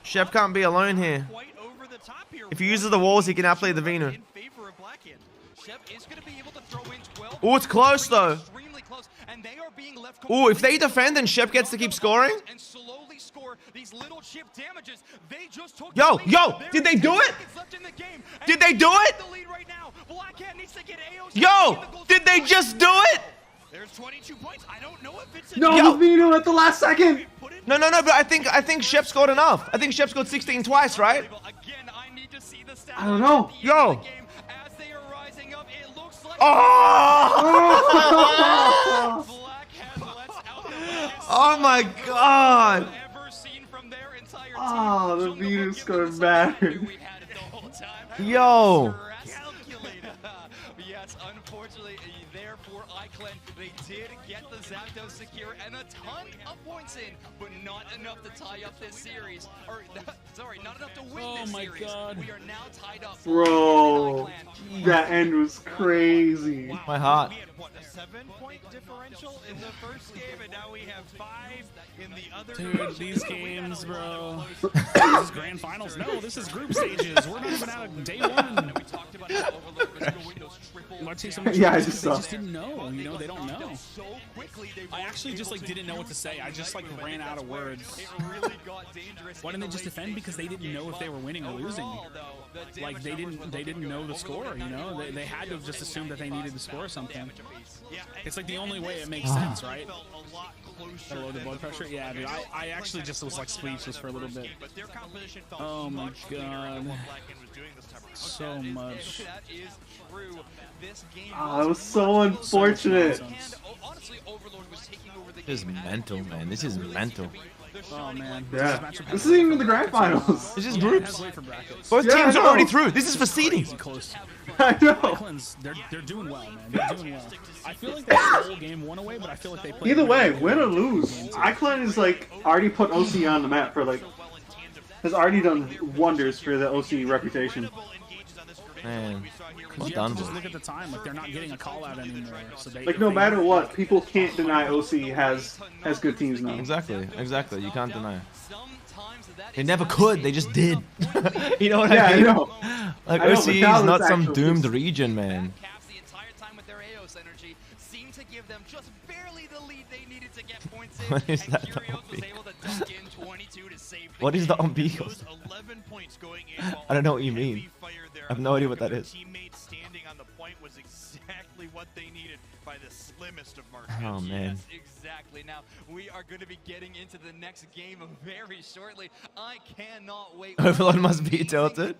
Shep can't be alone here. If he uses the walls, he can outplay the Vino. Oh, it's close though. Oh, if they defend and Shep gets to keep scoring. Yo, did they do it? Did they do it? Yo, did they just do it? There's 22 points. I don't know if it's No, Vino at the last second. No, but I think Shep scored enough. I think Shep scored 16 twice, right? I don't know. Yo. Oh! Oh my god. Oh, the Vino scored mattered. Yo. Yes, unfortunately, therefore, iClan, they did get the Zapdos secure and a ton of points in, but not enough to tie up this series. Or, sorry, not enough to win this series. God. We are now tied up. Bro, that end was crazy. My heart. We had, what, a 7-point differential in the first game, and now we have 5 in the other. Dude, these games, bro. This is grand finals. No, this is group stages. We're not even out of day one. We talked about how Overlord was going those triple. Yeah, I just saw. They just didn't know. You know, they don't know. I actually just like didn't know what to say. I just like ran out of words. Why didn't they just defend? Because they didn't know if they were winning or losing. Like they didn't know the score. You know, they had to have just assumed that they needed to score something. It's like the only way it makes sense, right? Hello, the blood pressure. Yeah, dude. I actually just was like speechless for a little bit. Oh my god. So much. Oh, it was so unfortunate. This is mental, man. This is mental. Oh man. Yeah. This isn't even the grand finals. This is groups. Both Yeah, teams I are know. already through. This is for seeding. I know. Iceland's, they're doing well, man. They're doing well. I feel like they stole game one away, but I feel like they played. Either way, win or lose, iClan is like already put OC on the map for like has already done wonders for the OC reputation. Man, well You done, have to just boy. look at the time. Like they're not getting a call out anymore. So they, Like no matter what, people can't deny OC has good teams now. Exactly. You can't deny it. They never could. They just did. You know what Yeah, I mean? I know. Like I know, OC but is now not it's some actual doomed teams. region, man. The entire time with their AOS energy seemed to give them just barely the lead they needed to get points in. What is and that Curios was able to dunk in 22 to save the What is the game. umbilicals? 11 points going in. I don't know what you mean. I have no idea what that is. Teammate standing on the point was exactly what they needed by the slimmest of margins. Oh man. Exactly. Now, we are going to be getting into the next game very shortly. I cannot wait. Overlord must be tilted.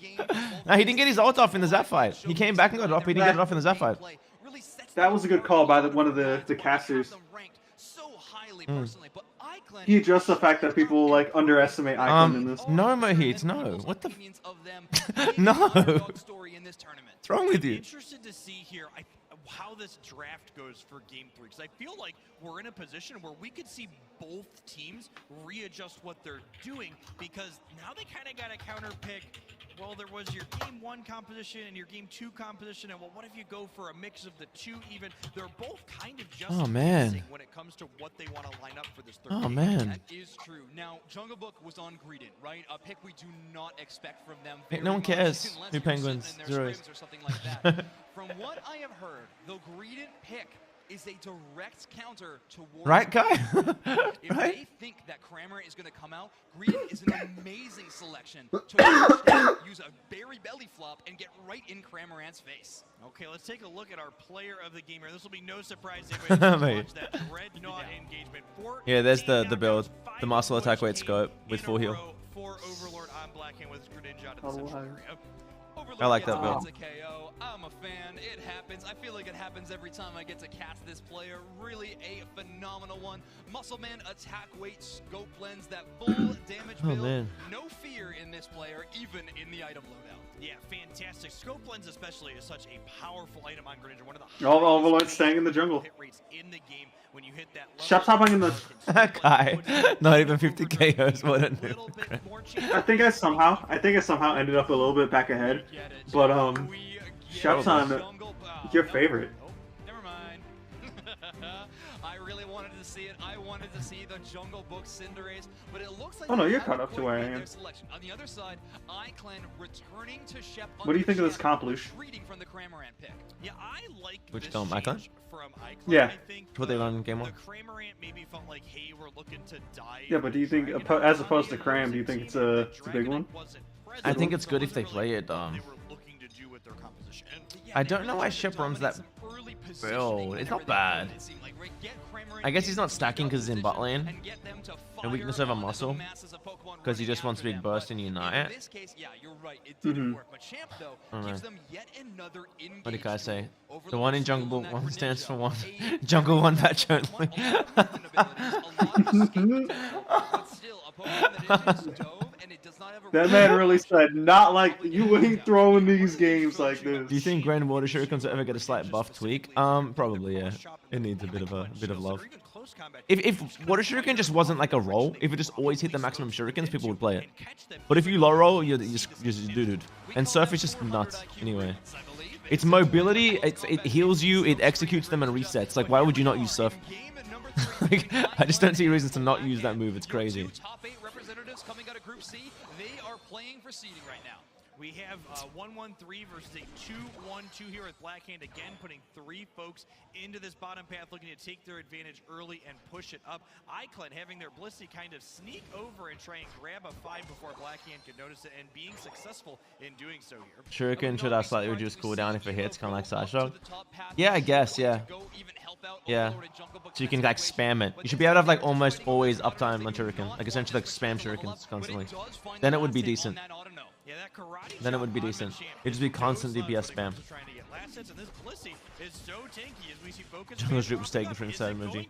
No, he didn't get his ult off in the Zap fight. He came back and got it off, but he didn't get it off in the Zap fight. That was a good call by one of the casters. He addressed the fact that people like underestimate iClan in this. No, Mohit, no. What the? No. What's wrong with you? Interested to see here how this draft goes for Game 3, because I feel like we're in a position where we could see both teams readjust what they're doing, because now they kind of got to counter pick. Well, there was your Game 1 composition and your Game 2 composition, and well, what if you go for a mix of the two even? They're both kind of just man. when it comes to what they want to line up for this third Oh game. man. That is true. Now, Jungle Book was on Greedent, right? A pick we do not expect from them. Hey, very no one much, cares unless who you're Penguins sitting in their zeros. scrims or something like that. From what I have heard, the Greedent pick is a direct counter towards Right, guy? If Right? they think that Kramer is going to come out, Greedent is an amazing selection to use a berry belly flop and get right in Cramorant's face. Okay, let's take a look at our player of the game here. This will be no surprise to anybody who's Mate. watched that Dreadnought engagement. Yeah, there's the build. The muscle attack weight scope with full heal. For Overlord on Blackhand with Greninja to the Oh, central wow. area. I like that Overlord build. gets a KO. I'm a fan. It happens. I feel like it happens every time I get to cast this player. Really a phenomenal one. Muscle Man attack weight scope lens, that full damage Oh, build. man. No fear in this player, even in the item loadout. Yeah, fantastic. Scope lens especially is such a powerful item on Greninja. One of the All Overlord staying in the jungle. hit rates in the game when you hit that level. Shep's hopping in the. That guy. Not even 50 KOs. What a noob. I think I somehow ended up a little bit back ahead, but Shep's on your favorite. Never mind. I really wanted to to see it. I wanted to see the Jungle Book Cinderace, but it looks like Oh no, they you're haven't caught up to quite where I made am. their selection. On the other side, iClan returning to Shep. What do you think of this comp, Louche? Retreating from the Cramorant pick. Yeah, I like Which this comp, change iClan? from iClan. Yeah. I think What they run game the one? Cramorant maybe felt like, hey, we're looking to dive. Yeah, but do you think, as opposed to Cram, do you think it's a big one? I think it's good if they play it. I don't know why Shep runs that build. It's not bad. I guess he's not stacking because he's in bot lane. And weakness over muscle. Because he just wants big burst in Unite. In this case, yeah, you're right. It didn't work. But Champ, though, gives them yet another What did I say? The Overlord one in still Jungle in that one stands for one. Greninja, Jungle one patch only. That man really said, not like you ain't throwing these games like this. Do you think Grand Water Shurikens will ever get a slight buff tweak? Probably, yeah. It needs a bit of love. If Water Shuriken just wasn't like a roll, if it just always hit the maximum shurikens, people would play it. But if you low roll, you're dude. And Surf is just nuts anyway. Its mobility, it heals you, it executes them and resets. Like, why would you not use Surf? Like, I just don't see reasons to not use that move. It's crazy. Top 8 representatives coming out of Group C. They are playing for seeding right now. We have 1-1-3 versus a 2-1-2 here with Blackhand again, putting 3 folks into this bottom path, looking to take their advantage early and push it up. iClan having their Blissey kind of sneak over and try and grab a 5 before Blackhand can notice it, and being successful in doing so here. Shuriken should have slightly reduced cooldown if it hits, kind of like Sideshow. Yeah, I guess, yeah. Yeah. So you can like spam it. You should be able to have like almost always uptime on Shuriken. Like essentially like spam Shurikens constantly. Then it would be decent. Then it would be decent. It'd just be constant DPS spam. Jungle's Root was taken for inside emoji.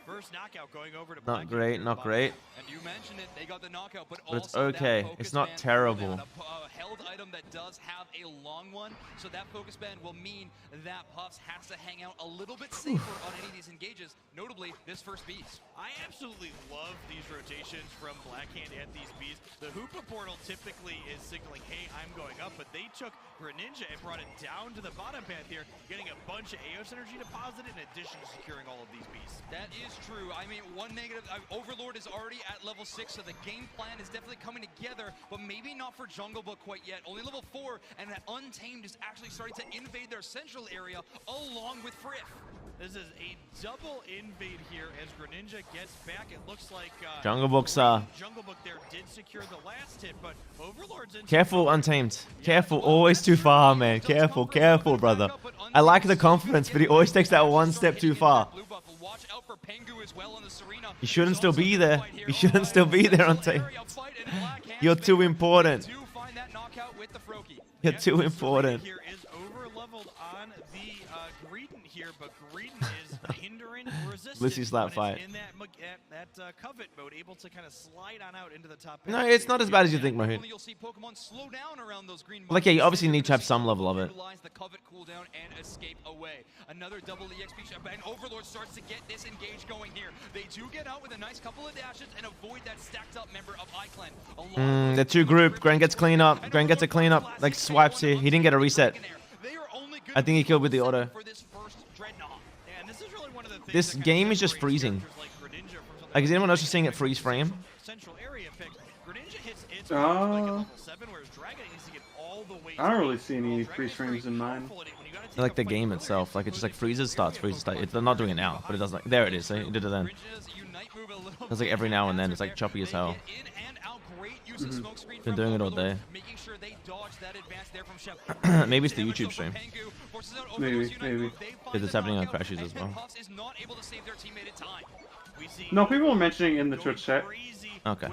First knockout going over to Not great, not great. And you mentioned it, they got the knockout, but it's also okay. that It's not focus band terrible. cooldown, a held item that does have a long one, so that focus band will mean that Puffs has to hang out a little bit safer on any of these engages, notably this first beast. I absolutely love these rotations from Blackhand at these bees. The Hoopa portal typically is signaling, hey, I'm going up, but they took Greninja and brought it down to the bottom path here, getting a bunch of Aeos energy deposited in addition to securing all of these beasts. That is true. I mean, one negative, Overlord is already at level 6, so the game plan is definitely coming together, but maybe not for Jungle Book quite yet. Only level 4, and that Untamed is actually starting to invade their central area along with Frith. This is a double invade here as Greninja gets back. It looks like Jungle Book's Jungle Book there did secure the last hit, but Overlord's in. Careful, Untamed. Careful, always too far, man. Careful, careful, brother. I like the confidence, but he always takes that one step too far. You shouldn't still be there. You shouldn't still be there, Untamed. You're too important. You're too important. Here is over leveled on the Greedent here, but Greedent is hindering resistance. Blissey slap fight. In that covet mode, able to kind of slide on out into the top. No, it's not as bad as you think, Mohit. You'll see Pokemon slow down around those green. Like, yeah, you obviously need to have some level of it. Utilize the covet cooldown and escape away. Another double EXP shot, and Overlord starts to get this engage going here. They do get out with a nice couple of dashes and avoid that stacked up member of iClan. The two group. Gren gets clean up. Gren gets a clean up. Like swipes here. He didn't get a reset. I think he killed with the auto. This game is just freezing. Like, is anyone else just seeing it freeze frame? I don't really see any freeze frames in mine. Like the game itself, like it just like freezes, starts, freezes, starts. They're not doing it now, but it does like there it is. So it did it then. It's like every now and then, it's like choppy as hell. Been doing it all day. Maybe it's the YouTube stream. Maybe. Because it's happening on crashes as well. No, people were mentioning in the Twitch chat. Okay.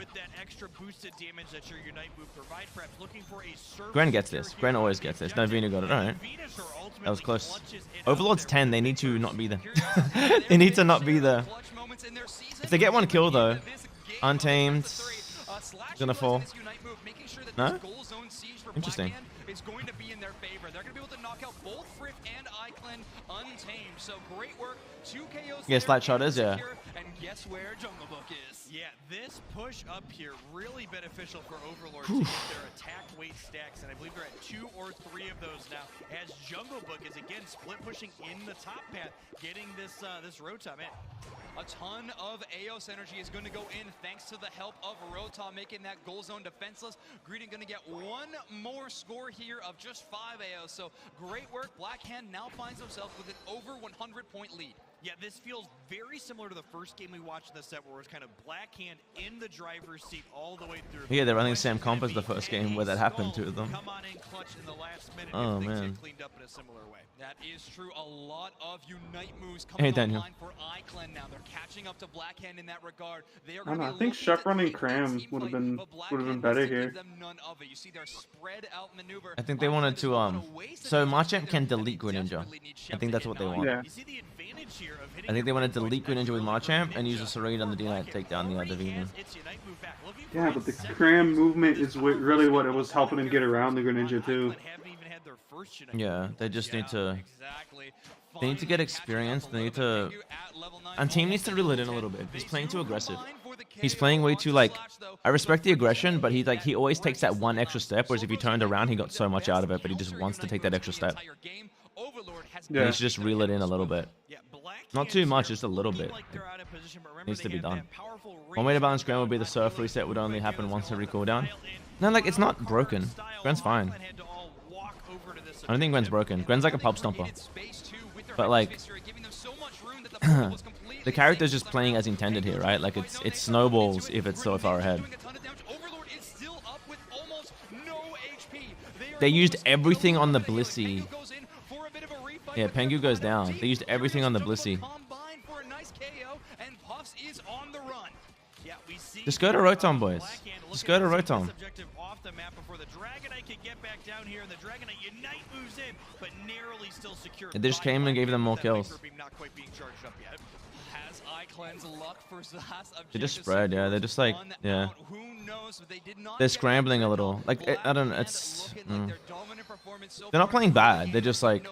Gren gets this. Gren always gets this. No, Vina got it. Alright. That was close. Overlord's 10. They need to not be there. They need to not be there. If they get one kill, though, Untamed gonna fall. No? Interesting. is going to be in their favor. They're going to be able to knock out both Friff and Iclin untamed. So great work. 2 KOs. Yeah, slight shotters, yeah. And guess where Jungle Book is? Yeah, this push up here really beneficial for Overlord to get their attack weight stacks, and I believe they're at 2 or 3 of those now. As Jungle Book is again split pushing in the top path, getting this this Rotom in. A ton of Eos energy is going to go in thanks to the help of Rotom, making that goal zone defenseless. Greedent going to get one more score here of just 5 Eos. So great work. Blackhand now finds himself with an over 100-point lead. Yeah, this feels very similar to the first game we watched in the set, where it was kind of Blackhand in the driver's seat all the way through. Yeah, they're running the same comp as the first game where that happened to them. Come on in clutch in the last minute. Oh, if things man. get cleaned up in a similar way. That is true. A lot of Unite moves Hey, coming Daniel. online for Iclin now. They're catching up to Blackhand in that regard. They are I don't going know. to I be think looking Chef to running take that Cram team would have fight, been but better Blackhand wants here. to give them none of it. You see their spread out maneuver. I think they wanted to so Machamp can delete Greninja. I think that's what they want. Yeah. You see the advantage here of hitting I think they want to delete Greninja with Machamp and use a Serene on the D-Knight to take down the other demon. Yeah, but the cram movement is really what it was helping him get around the Greninja too. Yeah, they just need to. They need to get experience. They need to. And team needs to reel it in a little bit. He's playing too aggressive. He's playing way too like. I respect the aggression, but he always takes that one extra step. Whereas if he turned around, he got so much out of it. But he just wants to take that extra step. Yeah. He should just reel it in a little bit. Not too much, just a little bit. Needs to be done. One way to balance Gren would be the surf reset would only happen once every cooldown. No, like it's not broken. Gren's fine. I don't think Gren's broken. Gren's like a pub stomper. But like, the character's just playing as intended here, right? Like it snowballs if it's so far ahead. They used everything on the Blissey. Yeah, Pengu goes down. They used everything on the Blissey. Just go to Rotom, boys. Just go to Rotom. They just came and gave them more kills. They just spread, yeah. They're just like, yeah. They're scrambling a little. Like, I don't know, it's... They're not playing bad. They're just like...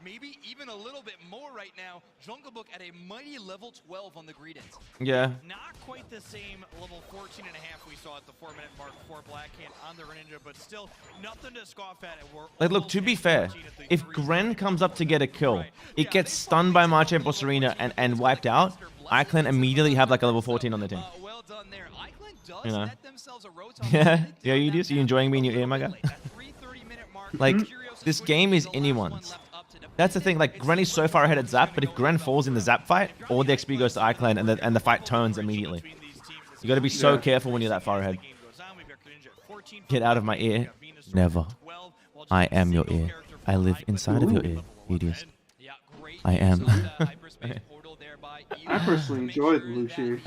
Maybe even a little bit more right now. Jungle Book at a mighty level 12 on the Greedent. Yeah. Not quite the same level 14 and a half we saw at the 4-minute mark for Blackhand on the Greninja, but still nothing to scoff at. Like, look, to be fair, if Gren comes up to get a kill, it gets stunned by Machamp or Serena and wiped out, Iclin immediately have like a level 14 on their team. Well done there. Iclin does You know? net themselves a Rotom. Yeah, yeah, you do. You enjoying me in your ear, my guy? Like, this game is anyone's. That's the thing, like, Gren is so far ahead at Zap, but if Gren falls in the Zap fight, all the XP goes to Iclin and the fight turns immediately. You gotta be so careful when you're that far ahead. Get out of my ear. Never. I am your ear. I live inside of your ear, idiot. I am. I personally enjoy the Louche.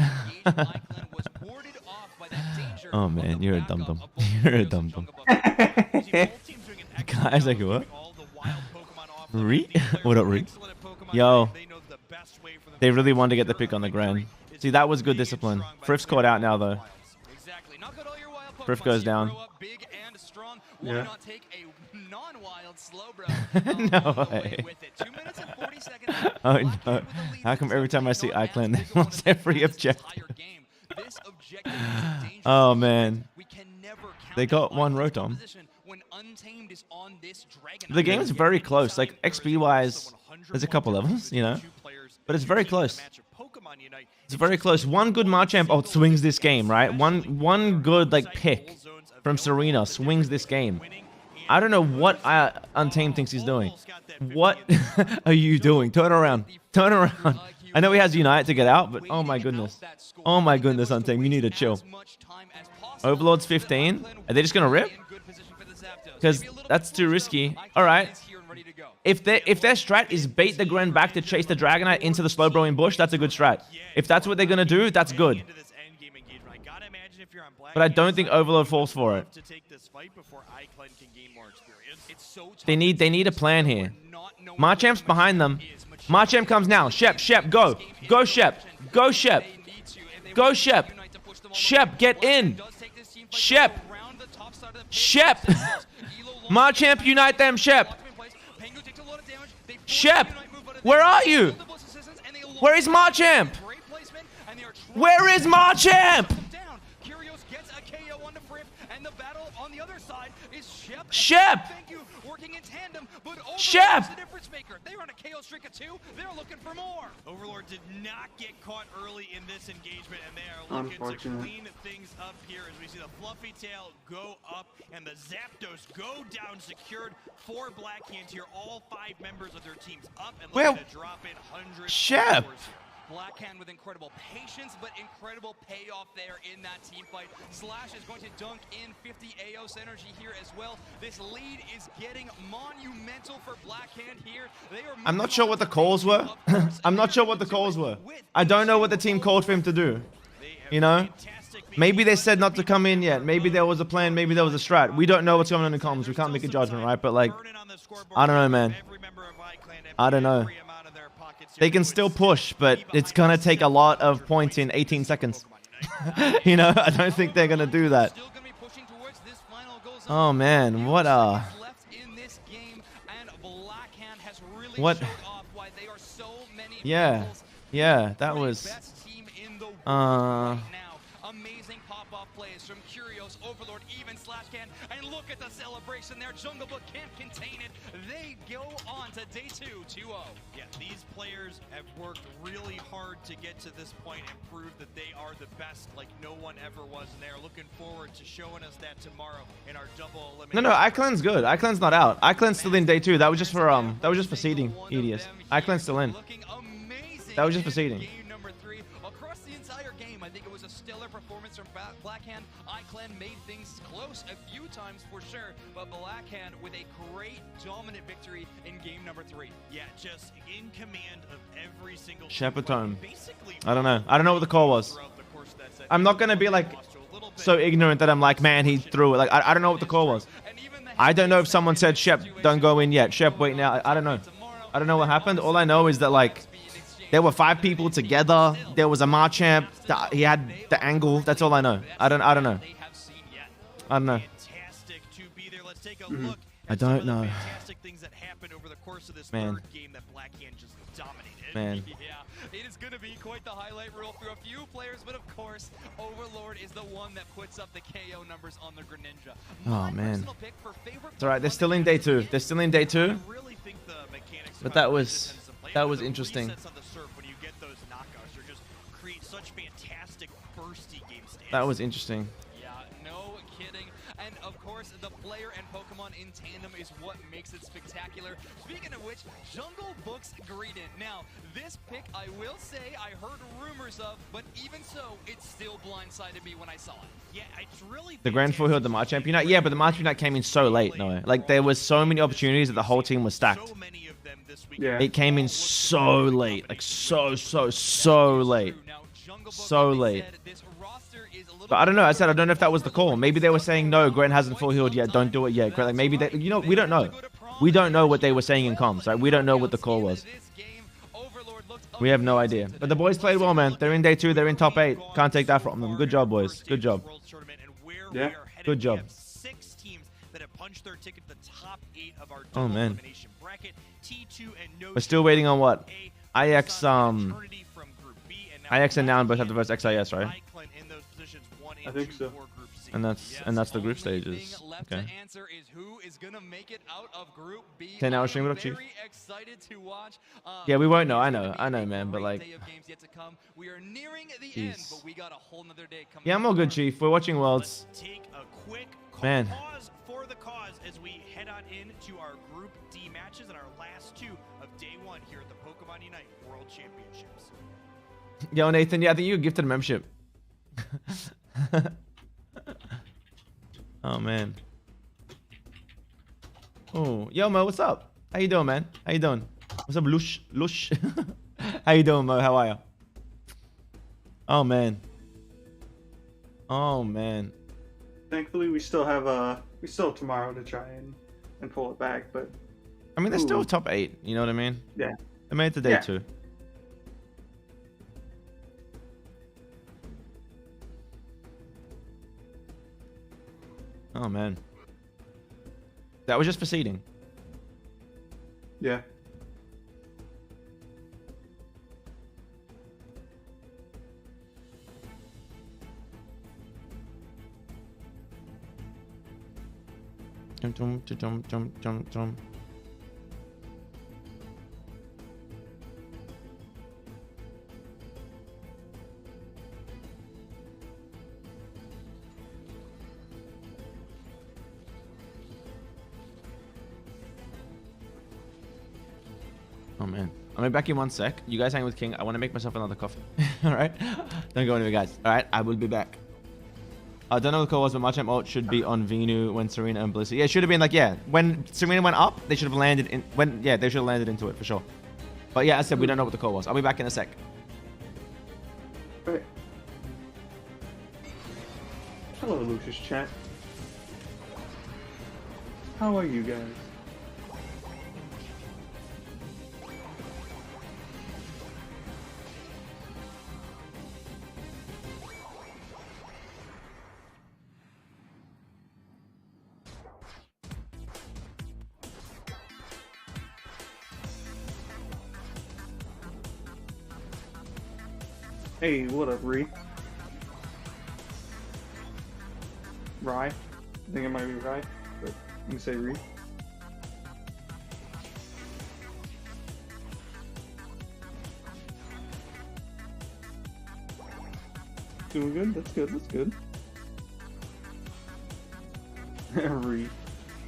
Oh man, you're a dum-dum. You're a dum-dum. Guys, like, what? Re? What up, Re? Yo. They really wanted to get the pick on the Gren. See, that was good discipline. Friff's caught out now, though. Friff goes down. Yeah. No way. Oh no. How come every time I see Iclin, they lost every objective? Oh man. They got one Rotom. The game is very close. Like, XP-wise, there's a couple levels, you know? But it's very close. It's very close. One good Machamp swings this game, right? One good, like, pick from Serena swings this game. I don't know what Untamed thinks he's doing. What are you doing? Turn around. Turn around. I know he has Unite to get out, but oh my goodness. Oh my goodness, Untamed. You need to chill. Overlord's 15. Are they just going to rip? Because that's too risky. Alright. If their strat is bait the Gren back to chase the Dragonite into the slow blowing bush, that's a good strat. If that's what they're going to do, that's good. But I don't think Overlord falls for it. They need a plan here. Machamp's behind them. Machamp comes now. Shep, go. Go, Shep. Go, Shep. Go, Shep. Shep, get in. Shep. Shep! Machamp, unite them, Shep! Shep! Where are you? Where is Machamp? Where is Machamp? Shep! Shep! They're on a KO streak of 2. They're looking for more. Overlord did not get caught early in this engagement, and they are looking to clean things up here as we see the Fluffy Tail go up and the Zapdos go down, secured for Blackhand here. All 5 members of their teams up and looking to drop in hundreds. Shep! Blackhand with incredible patience, but incredible payoff there in that team fight. Slash is going to dunk in 50 AOS energy here as well. This lead is getting monumental for Blackhand here. I'm not sure what the calls were. I'm not sure what the calls were. I don't know what the team called for him to do. You know? Maybe they said not to come in yet. Maybe there was a plan. Maybe there was a strat. We don't know what's going on in the comms. We can't make a judgment, right? But like, I don't know, man. I don't know. They can still push, but it's gonna take a lot of points in 18 seconds. You know, I don't think they're gonna do that. Oh man, what what? Yeah, that was. Amazing pop-off plays from Curios, Overlord, even Slashcan, and look at the celebration there. Jungle Book can't contain it. They go on to day 2, 2-0. Yeah, these players have worked really hard to get to this point and prove that they are the best like no one ever was, and they are looking forward to showing us that tomorrow in our double elimination. No, Iclan's good. Iclan's not out. Iclan's still in day 2. That was just for seeding, Edius. Iclan's still in. That was just for seeding. Across the entire game, I think it was a stellar performance from Blackhand. Iclan made things close a few times for sure, but Blackhand with a great dominant victory in game number 3. Yeah, just in command of every single Shepatone. I don't know. I don't know what the call was. I'm not gonna be like so ignorant that I'm like, man, he threw it. Like, I don't know what the call was. I don't know if someone said, Shep, don't go in yet. Shep, wait now. I don't know. I don't know what happened. All I know is that like, there were 5 people together. There was a Machamp. He had the angle. That's all I know. I don't know. I don't know. I don't know. Man. Man. Yeah, it is going to be quite the highlight reel through a few players, but of course, Overlord is the one that puts up the KO numbers on the Greninja. Oh man. It's alright. They're still in day 2. They're still in day 2. But that was interesting. That was interesting. Yeah, no kidding. And of course, the player and Pokemon in tandem is what makes it spectacular. Speaking of which, Jungle Book's Greedent. Now, this pick, I will say, I heard rumors of, but even so, it still blindsided me when I saw it. Yeah, it's really The Grand Four Hill, the Machamp Unite. Yeah, but the Machamp Unite came in so late. No, like there was so many opportunities that the whole team was stacked. Yeah. It came in so late, like so late, so late. But I don't know. I said I don't know if that was the call. Maybe they were saying no, Gren hasn't full healed yet. Don't do it yet. Like maybe they, you know, we don't know. We don't know what they were saying in comms. Right? We don't know what the call was. We have no idea. But the boys played well, man. They're in day 2. They're in top 8. Can't take that from them. Good job, boys. Good job. Yeah. Good job. 6 teams that have punched their ticket to the top 8 of our Oh man. elimination bracket. T2 and no We're still waiting on what? IX and Noun both have the first XIS, right? I think so. And that's the group stages. Okay. 10-hour stream, what up, Chief? Yeah, we won't know. I know, man. But like, jeez. Yeah, I'm all good, Chief. We're watching Worlds. Man. Pause for the cause as we head on into our Group D matches and our last 2 of day 1 here at the Pokemon Unite World Championships. Yo, Nathan. Yeah, I think you gifted a membership. Oh man. Oh, yo Mo, what's up? How you doing, man? How you doing? What's up, Louche? Louche? How you doing, Mo? How are you? Oh man. Oh man. Thankfully, we still have tomorrow to try and pull it back, but I mean, they're still top 8. You know what I mean? Yeah. They made it to day 2. Oh man. That was just for seeding. Yeah. Dum, dum, dum, dum, dum, dum. Oh man, I'll be back in 1 sec. You guys hang with King. I want to make myself another coffee. All right, don't go anywhere, guys. All right, I will be back. I don't know what the call was, but Machamp ult should be on Venu when Serena and Blissey. Yeah, it should have been like, yeah, when Serena went up, they should have landed in, yeah, they should have landed into it for sure. But yeah, as I said, we don't know what the call was. I'll be back in a sec. Alright. Hello, Lucius chat. How are you guys? Hey, what up, Ree? Rye? I think it might be Rye, but you can say Ree. Doing good? That's good, that's good. Ree.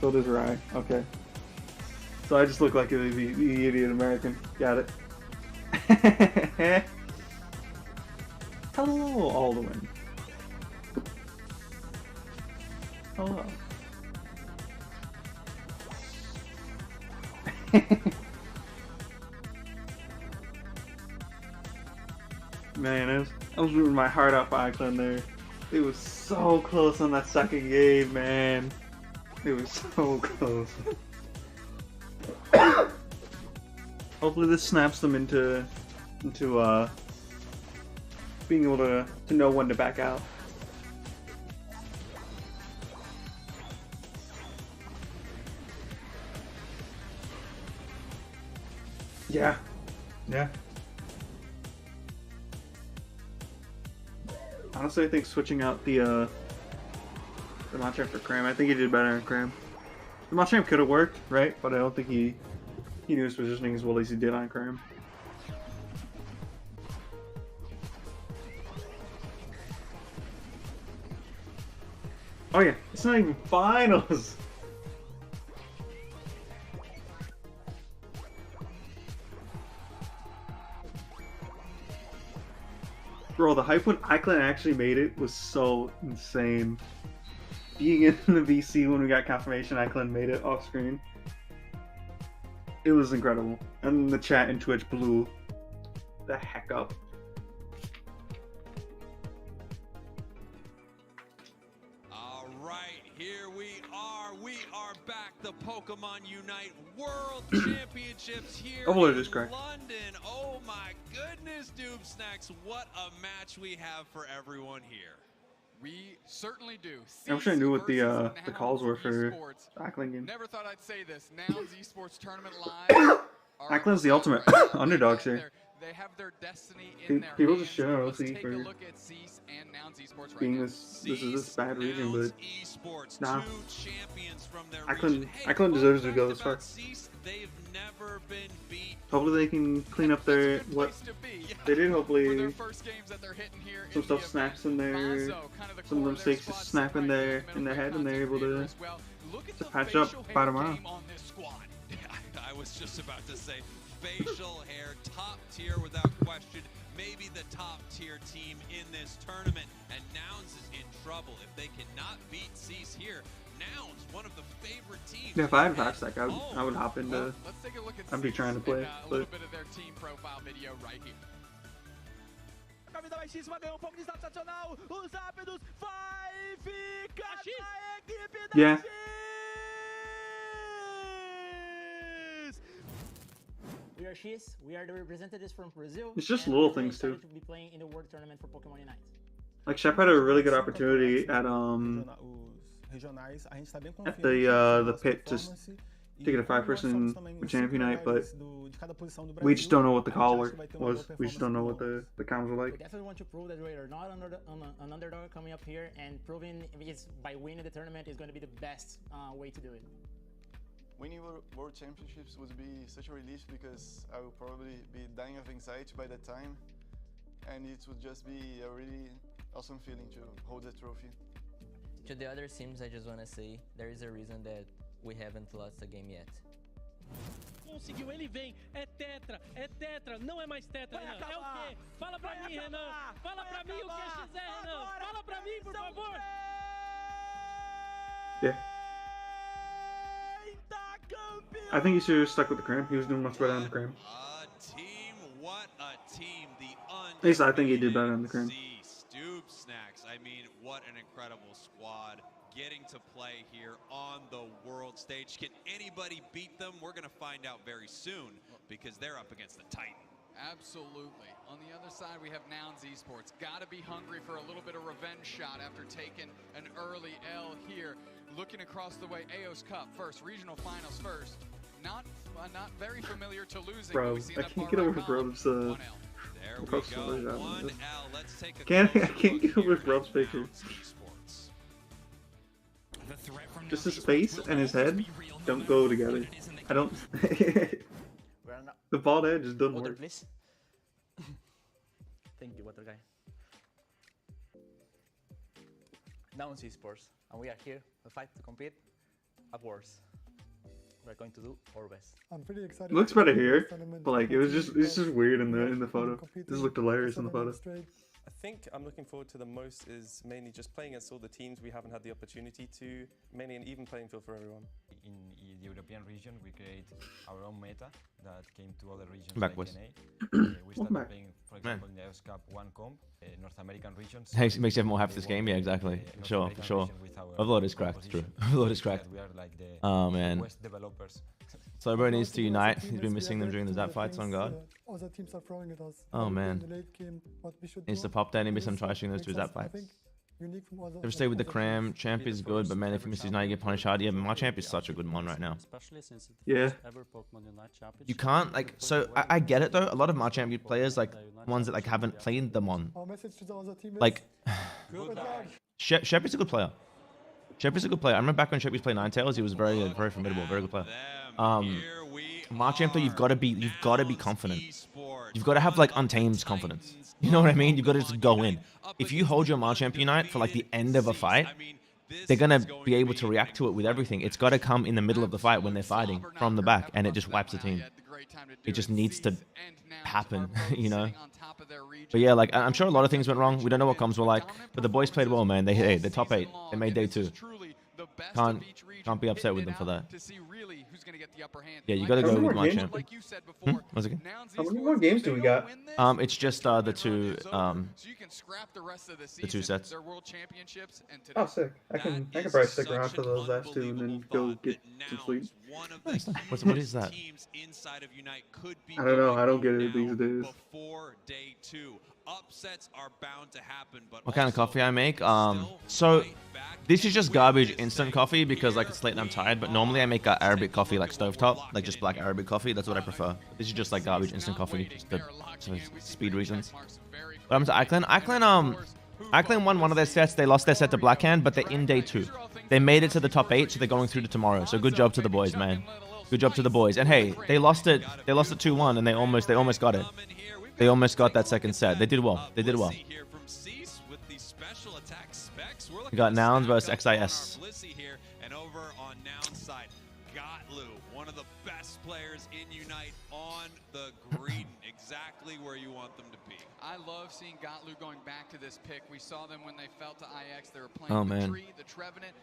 So does Rye. Okay. So I just look like the idiot American. Got it. Hello, Alduin. Hello. Man, I was rooting my heart out for Iceland there. It was so close on that second game, man. It was so close. Hopefully this snaps them into being able to know when to back out. Yeah. Yeah. Honestly, I think switching out the Machamp for Cram, I think he did better in Cram. The Machamp could have worked, right? But I don't think he knew his positioning as well as he did on Cram. Oh yeah, it's not even finals! Bro, the hype when Iceland actually made it was so insane. Being in the VC when we got confirmation Iceland made it off screen. It was incredible. And the chat in Twitch blew the heck up. Here we are. We are back. The Pokémon Unite World Championships here in London. Oh my goodness, Doob Snacks. What a match we have for everyone here. We certainly do. I wish I knew what the calls were for Ackland game. Never thought I'd say this. Nouns Esports Tournament Live. Ackland's the ultimate underdogs here. They have their destiny in their People hands. just shit on Let's OC take for a look at Cease and Nouns Esports right being now. this is this bad region, but nah. Region. Ackland deserves to go this far. They've never been beat. Hopefully they can clean up their what they did. Hopefully some stuff snaps in there, some of mistakes just snap in their head, and they're able to patch up by tomorrow. I was just about to say facial hair, top tier without question. Maybe the top tier team in this tournament, and Nouns is in trouble if they cannot beat Cease here. Nouns, one of the favorite teams. Yeah, if I had Fast Stack, I would hop into. I'd be trying to play, a little bit of their team profile video right here. Camisa baixíssima ganhou pouco de status adicional. Os rápidos vai ficar na equipe da Yeah. We are X. We are the representatives from Brazil. It's just and little we're really things too. excited to be playing in the World Tournament for Pokémon Unite. Like Shep had a really good opportunity at at the pit just to get a 5-person with Champion Unite, but we just don't know what the call was. We just don't know what the comms were We like. definitely want to prove that we are not an underdog coming up here, and proving is by winning the tournament is going to be the best way to do it. Winning World Championships would be such a relief because I will probably be dying of anxiety by that time, and it would just be a really awesome feeling to hold the trophy. To the other teams, I just want to say there is a reason that we haven't lost a game yet. Conseguiu, ele vem, é tetra, não é mais tetra, Renan, é o quê? Fala pra mim, Renan, fala pra mim o que é XZ, Renan, fala pra mim, por favor. Yeah. I think he should have stuck with the cram. He was doing much better on the cram. What a team. At least I think he did better on the cram. Stoop Snacks. I mean, what an incredible squad getting to play here on the world stage. Can anybody beat them? We're going to find out very soon because they're up against the Titan. Absolutely. On the other side, we have Nouns Esports. Got to be hungry for a little bit of revenge shot after taking an early L here. Looking across the way, AO's Cup first, regional finals first. Not very familiar to losing. Bro, I can't get over Rob's There we go. 1L. Let's take a I can't get over Rob's picture. Just his face and his head don't go together. I don't. The bald head just doesn't Water, work. please. Thank you, water guy. Nouns Esports, and we are here to fight to compete at Worlds. We're going to do our best. I'm pretty excited. It looks better here, but like it's just weird in the photo. This looked hilarious in the photo. I think I'm looking forward to the most is mainly just playing against all the teams we haven't had the opportunity to, mainly an even playing field for everyone. In the European region, we create our own meta that came to other regions Backwards. like NA. We Welcome started back. playing, for example, in the EOS Cup 1 comp, North American regions. Makes you more happy this game, yeah, exactly. Sure, for sure. Overlord is cracked, true. Overlord is cracked. Oh man. Slowbro needs to unite. He's been missing them during the Zap fights on guard. Other teams are throwing at us. Oh man. In the late game, what we should Needs do to pop down and miss some is, try-shooting those two makes us, Zap I fights. think, unique from other- Never stay with the other cram. teams. Champ is good, but man, if he misses now, you get punished hard. Yeah, but my champ is such a good mon right now. Especially since it's the Yeah. first ever Pokemon Unite championship. You can't like. So I get it though. A lot of my champion players, like ones that like haven't played the mon, Our message to the other teammates. like Good luck. Shep is a good player. Shep is a good player. I remember back when Shep used to play Ninetales, he was very formidable, very good player. Marchamp though, you've got to be confident. You've got to have like Untamed confidence. You know what I mean? You've got to just go in. If you hold your Marchamp Unite for like the end of a fight, they're gonna be able to react to it with everything. It's got to come in the middle of the fight when they're fighting from the back, and it just wipes the team. It just needs to happen, you know. But yeah, like I'm sure a lot of things went wrong. We don't know what comms were like, but the boys played well, man. They're top 8. They made day 2. Can't be upset with them for that. Yeah, you gotta go with my champ. Once again. How many more games do we got? It's just the two sets. Oh, sick! I can probably stick around for those last 2 and then go get some sleep. Nice. What is that? I don't know. I don't get it these days. Upsets are bound to happen, but What kind of coffee I make? So this is just garbage instant coffee because like it's late and I'm tired. But normally I make Arabic coffee like stovetop, like just black Arabic coffee. That's what I prefer. This is just like garbage instant coffee, just for speed reasons. But I'm to Iclan won one of their sets. They lost their set to Blackhand, but they're in day 2. They made it to the top 8, so they're going through to tomorrow. So good job to the boys, man. Good job to the boys. And hey, they lost it 2-1, and they almost got it. They almost got that second set. They did well. They did well. We got Nouns versus XIS. And over on Nouns side, Gotlu, one of the best players in Unite on the green, exactly where you want them to be. I love seeing Gotlu going back to this pick. We saw them when they fell to IX. They were playing Oh, the man. Tree, the Trevenant.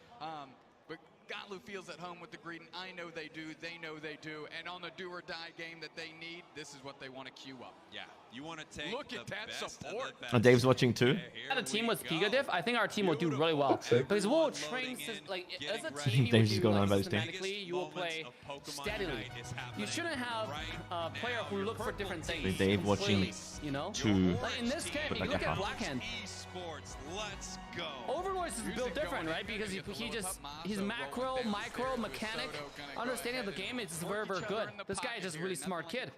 But Gatlu feels at home with the Greedent. I know they do. They know they do. And on the do or die game that they need, this is what they want to queue up. Yeah, you want to take Look at that support. Oh, Dave's watching too. Had a team with Giga Diff, I think our team will do really well. Because we'll train, like, as a team, Dave's you just will going do, on about like, his team. systematically, you will play steadily. You shouldn't have a player who look for different things. Dave watching completely, you know? two. Like in this game, But you like look a at half. Blackhand. Let's go. Overlord is built different, right? Because he just, his macro, micro, mechanic, understanding of the game is very, very good. This guy is just a really smart kid,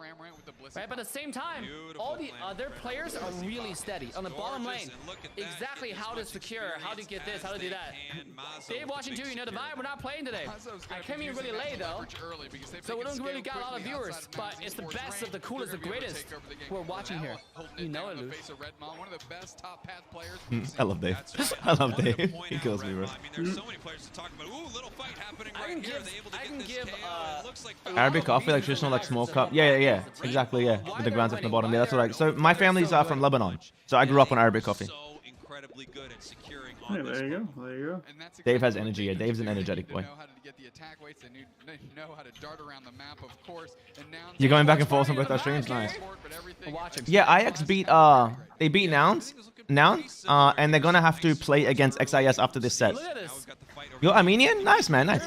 right? But at the same time, all the other players are really steady on the bottom lane. Exactly how to secure, how to get this, how to do that. Dave watching too, you know the vibe. We're not playing today. I came in really late though, so we don't really got a lot of viewers. But it's the best of the coolest, the greatest who are watching here. You know it, Louche. I love Dave. I love Dave. He kills me, bro. I can give Arabic coffee, like traditional, like small cup. Yeah. Exactly, yeah. With the grounds up in the bottom. Yeah, that's what I. So my family's from Lebanon, so I grew up on Arabic coffee. Hey, there you go. There you go. Dave has energy. Yeah, Dave's an energetic boy. You're going back and forth on both our streams, nice. Yeah, IX beat they beat Nouns, and they're gonna have to play against XIS after this set. You're Armenian? Nice, man, nice.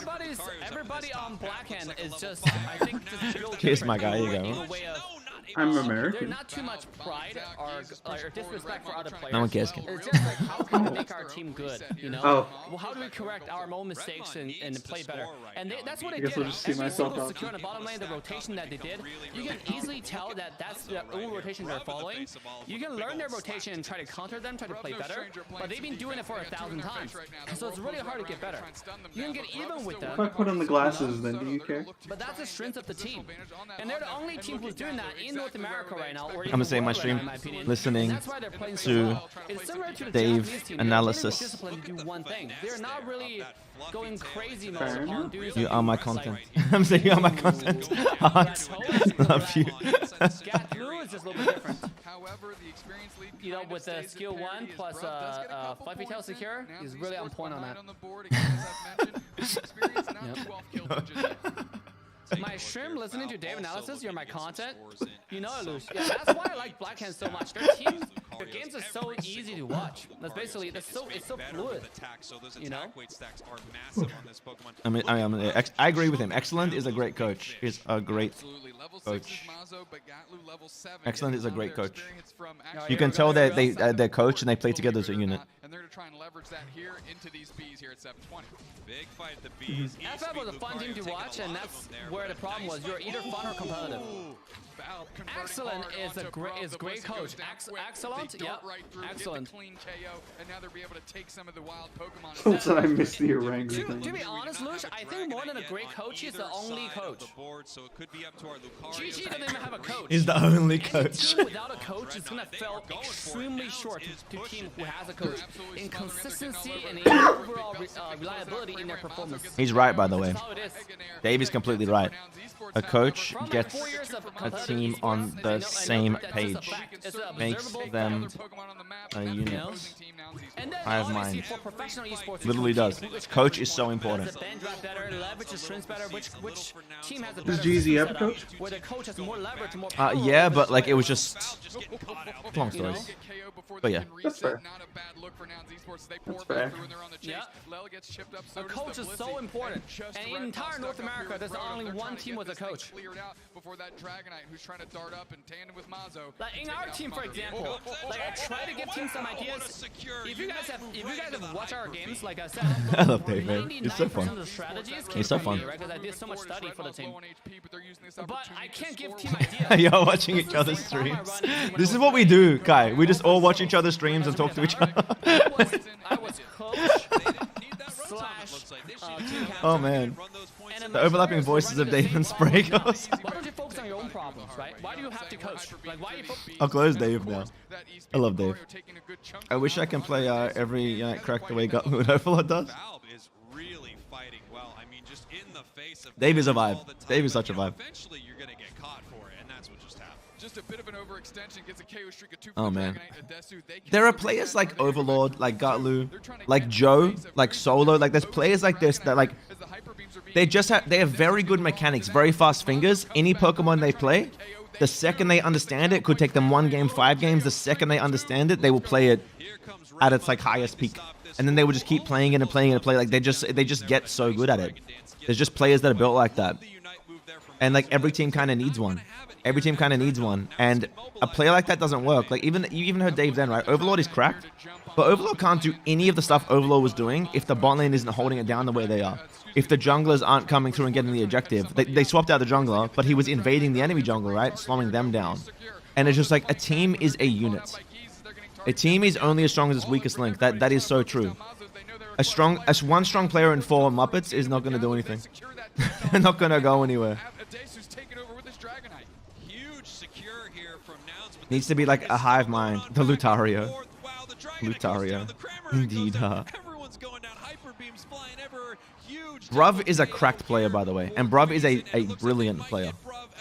Everybody on Blackhand is just, I think, just built Here's my guy. Here you in go. a way of, I'm there's American. not too much pride or disrespect for other players. No one cares. It's just like, how can we make our team good, you know? Oh. Well, how do we correct our own mistakes and play better? And that's what I they guess did. I'll just see Every myself single out. secure on the bottom lane, the rotation that they did, you can easily tell that that's the own rotation they're following. You can learn their rotation and try to counter them, try to play better, but they've been doing it for 1,000 times. So it's really hard to get better. You can get even with them. If I put on the glasses, then do you care? But that's the strength of the team. And they're the only team who's doing that in North America right now. I'm gonna say my stream, listening to Dave analysis. To do one thing. They're not really going crazy mode on doing You are my content. I'm saying you are my content. Heart. Love you. Gatlu is just a little bit different. You know, with the skill 1 plus Fluffy Tail secure, he's really on point on that. My stream listening to Dave analysis, you're my content. You know it, Louche. Yeah, that's why I like Blackhand so much. Their teams, their games are so easy to watch. That's basically, it's so fluid. You know? I agree with him. Excellent is a great coach. He's a great coach. Excellent is a great coach. You can tell that they're coach and they play together as a unit. And they're going to try and leverage that here into these Bs here at 720. Big fight at the Bs. FF was a fun team to watch, and that's where the problem was. You're either fun or competitive. Excellent is a great coach. Excellent, yeah, excellent. That's what I missed the Orangu thing. To be honest, Louche, I think more than a great coach, he's the only coach. GG doesn't even have a coach. He's the only coach. Team without a coach is gonna fall extremely short to team who has a coach in consistency and in overall reliability in their performance. He's right, by the way. That's how it is. Dave is completely right. A coach gets a team on the same page, makes them a unit. I have mine. Literally does. Coach is so important. Does GZ have a coach? Where the coach has more leverage, more power. Yeah, but like it was just long stories. But yeah. That's fair. That's fair. Yeah. A coach is so important. And in entire North America, there's only one team with a coach. Like in our team, for example, like I try to give teams some ideas. If you guys have watched our games, like I said, I love Dave, man. It's so fun. He's so fun. Because I did so much study for the team. But I can't give team ideas. You're watching each other's streams. This is what we do, Kai. We just all watch each other's streams and talk to each other. I was coach slash team captain. Oh man. The overlapping voices of Dave and Spray goes. Why don't you focus on your own problems, right? Why do you have to coach? Like, why you I'll close Dave now. I love Dave. I wish I can play every Unite crack the way Gatlu and Overlord does. Dave is a vibe. Dave is such a vibe. Eventually, you're gonna get caught for it, and that's what just happened. Just a bit of an overextension, gets a KO streak of 2 Oh for man. Dragonite. Adesu, they There are can players reset like their Overlord, like Gutlu, like Joe, like Solo. Like there's players like this that like they have very good mechanics, very fast fingers. Any Pokemon they play, the second they understand it, could take them 1 game, 5 games. The second they understand it, they will play it at its like highest peak, and then they will just keep playing it and playing it and playing. Like they just get so good at it. There's just players that are built like that, and like every team kind of needs one. Every team kind of needs one, and a player like that doesn't work. Like you even heard Dave then, right? Overlord is cracked, but Overlord can't do any of the stuff Overlord was doing if the bot lane isn't holding it down the way they are. If the junglers aren't coming through and getting the objective, they swapped out the jungler, but he was invading the enemy jungler, right? Slowing them down. And it's just like a team is a unit. A team is only as strong as its weakest link. That is so true. One strong player in 4 Muppets is not going to do anything. They're not going to go anywhere. Needs to be like a hive mind. The Lutario. Lutario. Indeed, Bruv is a cracked player, by the way. And Bruv is a brilliant player.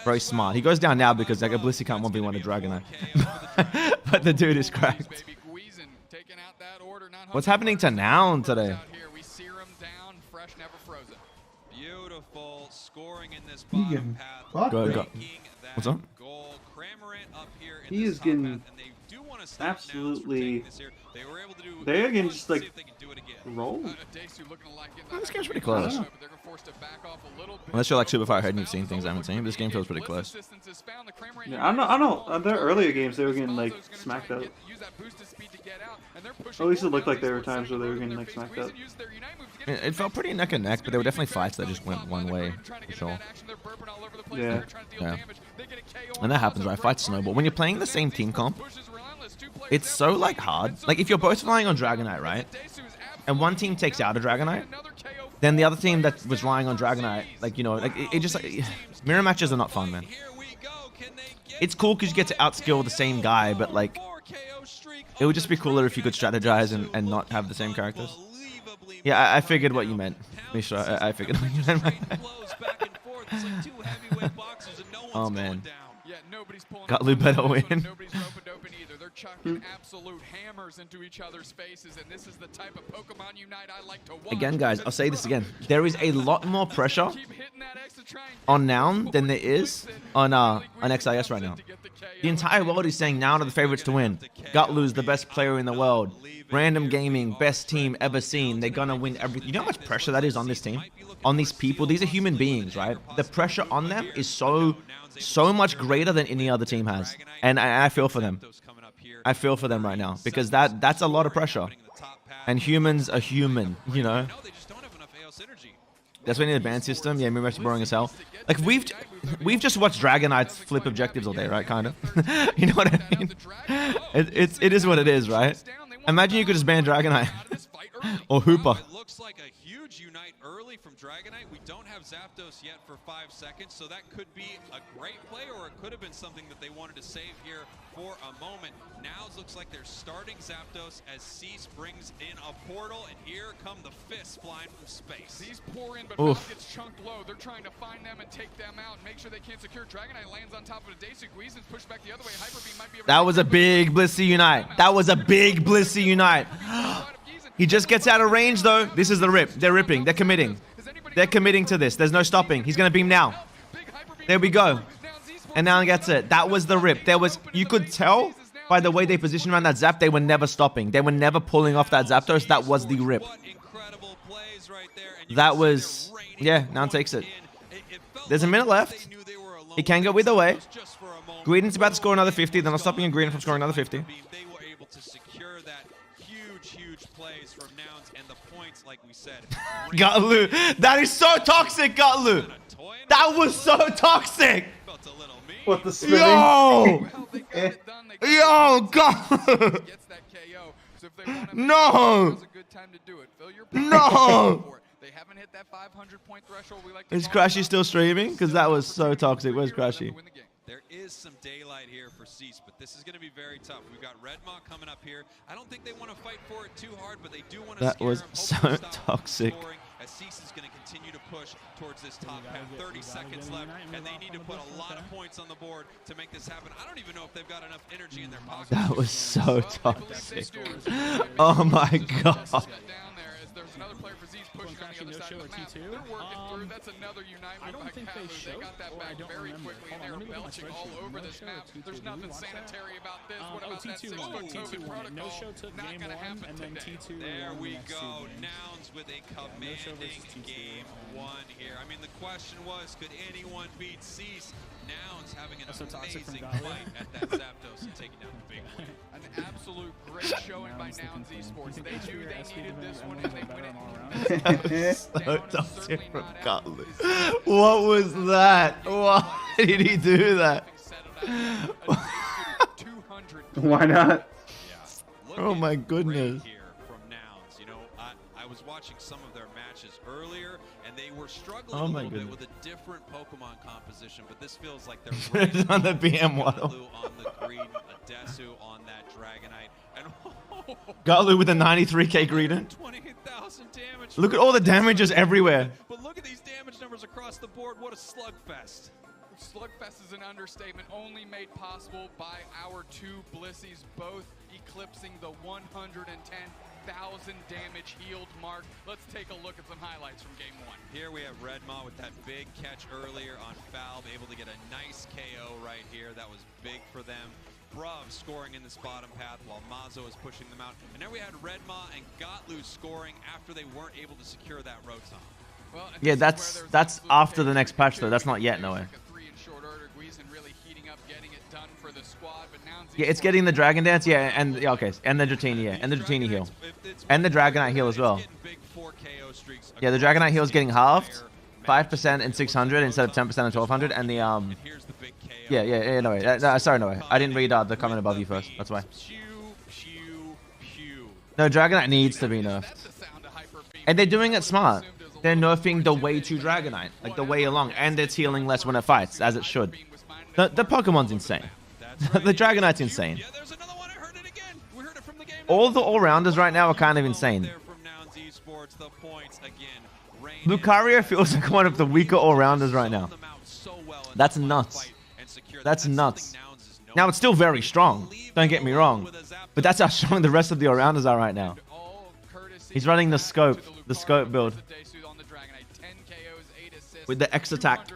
Very smart. He goes down now because like a Blissey can't 1v1 a Dragonite. But the dude is cracked. What's happening to Noun today? Beautiful scoring in this He bottom getting path. fucked, Go, man. go. What's up? He is getting absolutely. They again just like roll. This game's pretty close. Unless you're like super far ahead and you've seen things I haven't seen, this game feels pretty close. Yeah, I don't. On their earlier games, they were getting like smacked out. At least it looked like there were times where they were getting like smacked out. It felt pretty neck and neck, but there were definitely fights that just went one way, for sure. Yeah. Yeah. And that happens, right? Fights snowball. When you're playing the same team comp, it's so like hard. Like if you're both relying on Dragonite, right? And one team takes out a Dragonite, then the other team that was relying on Dragonite, like, you know, like it just like mirror matches are not fun, man. It's cool because you get to outskill the same guy, but like it would just be cooler if you could strategize and not have the same characters. Yeah, I figured what you meant, Mishra. I figured what you meant. Oh man. Gutlu better win. They're chucking absolute hammers into each other's faces, and this is the type of Pokemon Unite I like to watch. Again, guys, I'll say this again. There is a lot more pressure on Noun than there is on XIS right now. The entire world is saying Noun are the favorites to win. Gutlu's the best player in the world. Random Gaming, best team ever seen. They're gonna win everything. You know how much pressure that is on this team? On these people? These are human beings, right? The pressure on them is so much greater than any other team has. And I feel for them. I feel for them right now. Because that's a lot of pressure. And humans are human, you know? That's why we need a ban system. Yeah, Mirror's boring as hell. Like, we've just watched Dragonites flip objectives all day, right? Kind of. You know what I mean? It is what it is, right? Imagine you could just ban Dragonite. Or Hooper. It looks like a huge Unite early from Dragonite. We don't have Zapdos yet for 5 seconds, so that could be a great play, or it could have been something that they wanted to save here for a moment. Now it looks like they're starting Zapdos as Cease brings in a portal, and here come the fists flying from space. These pour in, but Mouth gets chunked low. They're trying to find them and take them out and make sure they can't secure. Dragonite lands on top of the Daisy. Guizen's pushed back the other way. Hyper Beam might be able to. That was a big Blissey Unite. That was a big Blissey Unite. He just gets out of range, though. This is the rip. They're ripping. They're committing. They're committing to this. There's no stopping. He's going to beam now. There we go. And now he gets it. That was the rip. You could tell by the way they positioned around that Zap, they were never stopping. They were never pulling off that Zapdos. That was the rip. That was, yeah, now takes it. There's a minute left. He can go either way. Greedent's about to score another 50. They're not stopping a Greedent from scoring another 50. Gutlu. That is so toxic, Gutlu. That was so toxic. What the spinning? Yo! Yo, God. No. No. Is Crashy still streaming? Because that was so toxic. Where's Crashy? There is some daylight here for Cease, but this is going to be very tough. We've got Redmaw coming up here. I don't think they want to fight for it too hard, but they do want to That scare was him, so toxic. as Cease is going to continue to push towards this top path. 30 seconds left, and they need to put a lot of points on the board to make this happen. I don't even know if they've got enough energy in their pockets. That was so toxic. Oh my god. There's another player for Z's pushing on the other side of the map. T2? They're working through. That's another Unite I don't think they They showed, got that or I back don't very remember. quickly, Hold and on, they're let me look at my belching all spreadsheet. over No this show map. T2. There's Did we nothing watch that? sanitary about this. What about that T2 6-foot won it. COVID T2 won it. protocol? No show took Not game gonna 1, happen and then today. T2 There won the we next go. 2 games. Nouns with a commanding game 1 here. I mean, the question was, could anyone beat Cease? Nouns having an amazing fight at that Zapdos and taking down the big one. An absolute great showing by Nouns Esports. They knew they needed this one, and they win it. So toxic from Cutler. What was that? Why did he do that? Why not? Oh my goodness. From Nouns, you know, I was watching some of their matches earlier, and they were struggling Oh a my little bit goodness. with a different Pokemon composition, but this feels like they're right On the BM waddle. Galu on the green, a Desu on that Dragonite, and Galu with a 93k greeting. 28,000 damage. Look at all the damages everywhere. But look at these damage numbers across the board. What a slugfest. Slugfest is an understatement only made possible by our two Blissies, both eclipsing the 110,000 damage healed mark. Let's take a look at some highlights from game 1. Here we have Redmaw with that big catch earlier on Falb, able to get a nice KO right here. That was big for them. Bruv scoring in this bottom path while Mazo is pushing them out. And now we had Redmaw and Gotlu scoring after they weren't able to secure that Rotom. Well, Yeah, that's after the next patch though. That's not yet, no way. Yeah, it's getting the Dragon Dance, yeah, and yeah, okay, and the Dratini, yeah, and the Dratini heal, and the Dragonite heal as well. Yeah, the Dragonite heal is getting halved, 5% and 600 instead of 10% and 1200, and the yeah, no way, sorry, no way, I didn't read the comment above you first. That's why. No, Dragonite needs to be nerfed, and they're doing it smart. They're nerfing the way to Dragonite, like the way along, and it's healing less when it fights, as it should. The Pokemon's insane. The Dragonite's insane. All the all-rounders right now are kind of insane. Lucario feels like one of the weaker all-rounders right now. That's nuts. That's nuts. Now, it's still very strong. Don't get me wrong. But that's how strong the rest of the all-rounders are right now. He's running the scope build. With the X attack.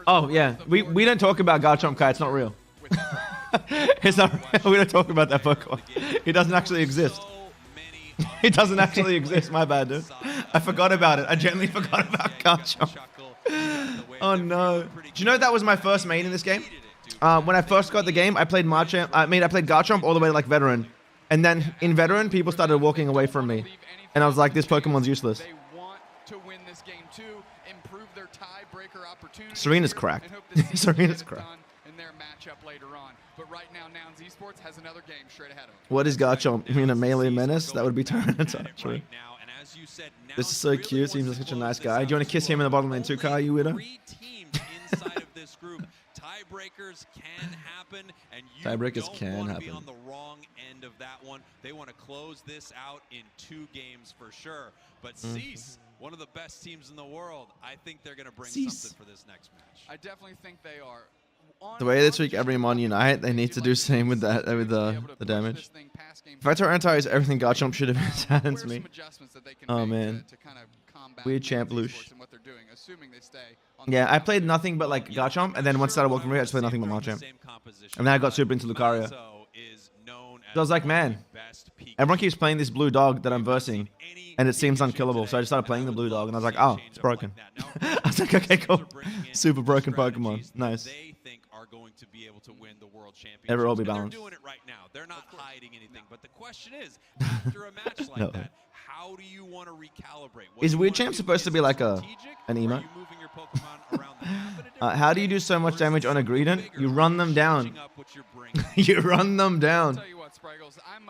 Oh, yeah. We don't talk about Garchomp Kai. It's not real. It's not real. We don't talk about that Pokemon. He doesn't actually exist. He doesn't actually exist. My bad, dude. I forgot about it. I genuinely forgot about Garchomp. Oh, no. Do you know that was my first main in this game? When I first got the game, I played Marcham. I played Garchomp all the way to like Veteran. And then in Veteran, people started walking away from me. And I was like, this Pokemon's useless. Serena's cracked. Serena's cracked. But right now, Nouns Esports has another game straight ahead of them. What is Garchomp? You mean a melee menace? That would be Tyranitar. True. This is so cute. Seems like such a nice guy. Do you want to kiss him in the bottom lane too, Kai? You widow? Tiebreakers can happen, and you Tiebreakers can don't want to happen. be on the wrong end of that one. They want to close this out in 2 games for sure. But Cease, one of the best teams in the world, I think they're going to bring something for this next match. I definitely think they are. The way they tweak every Mon Unite, they need to do same with that with the damage. If I Tyranitar everything Garchomp should have saddened me. Oh man. Weird champ Louche. Yeah, I played nothing but like Garchomp, and then once I started walking away, I just played nothing but Machamp. And then I got super into Lucario. So I was like, man, everyone keeps playing this blue dog that I'm versing, and it seems unkillable. So I just started playing the blue dog, and I was like, oh, it's broken. I was like, okay, cool. Super broken Pokemon. Nice. To be able to win the world championship. Never all be balanced. They're doing it right now. They're not hiding anything. But the question is, after a match like that, how do you want to recalibrate? Is Weird Champ supposed to be like an emo? How do you do so much damage on a Greedent? You run them down. You run them down. I'll tell you what, Spriggles, I'm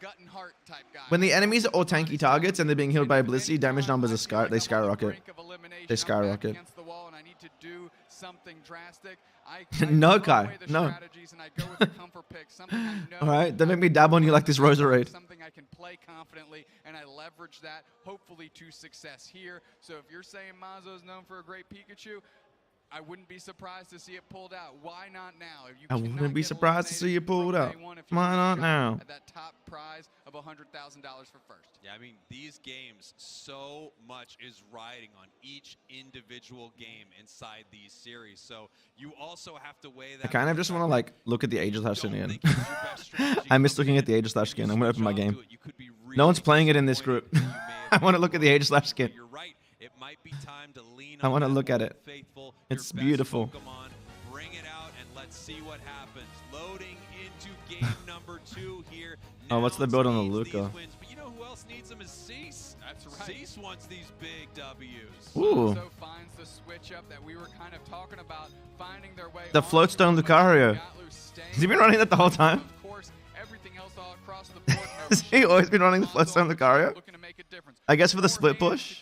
gut and heart type guy. When the enemies are all tanky targets and they're being healed by Blissey, damage numbers are they skyrocket. They skyrocket. Against the wall and I need to do something drastic. No, Kai. No. Alright, don't make me dab on you like this Roserade. Something I can play confidently, and I leverage that, hopefully, to success here. So if you're saying Mazo is known for a great Pikachu, I wouldn't be surprised to see it pulled out. Why not now? If you I wouldn't be surprised to see you pulled out. Why not now? At that top prize of $100,000 for first. Yeah, I mean, these games, so much is riding on each individual game inside these series. So you also have to weigh that. I kind of just want to like look at the Aegis skin again. I miss looking at the Aegis skin. I'm gonna open my game. No one's playing it in this group. I want to look at the Aegis skin. It might be time to lean I want to look at it. It's beautiful. Pokemon, bring it out and let's see what happens. Loading into game number 2 here. Oh, what's the build on the Luca? But you know who else needs them is Cease. That's right. Cease wants these big W's. Ooh. So finds the switch up that we were kind of talking about, finding their way. The Floatstone Lucario. Has he been running that the whole time? Of course, everything else all across the board. Has he always been running the Floatstone Lucario? I guess for the split push.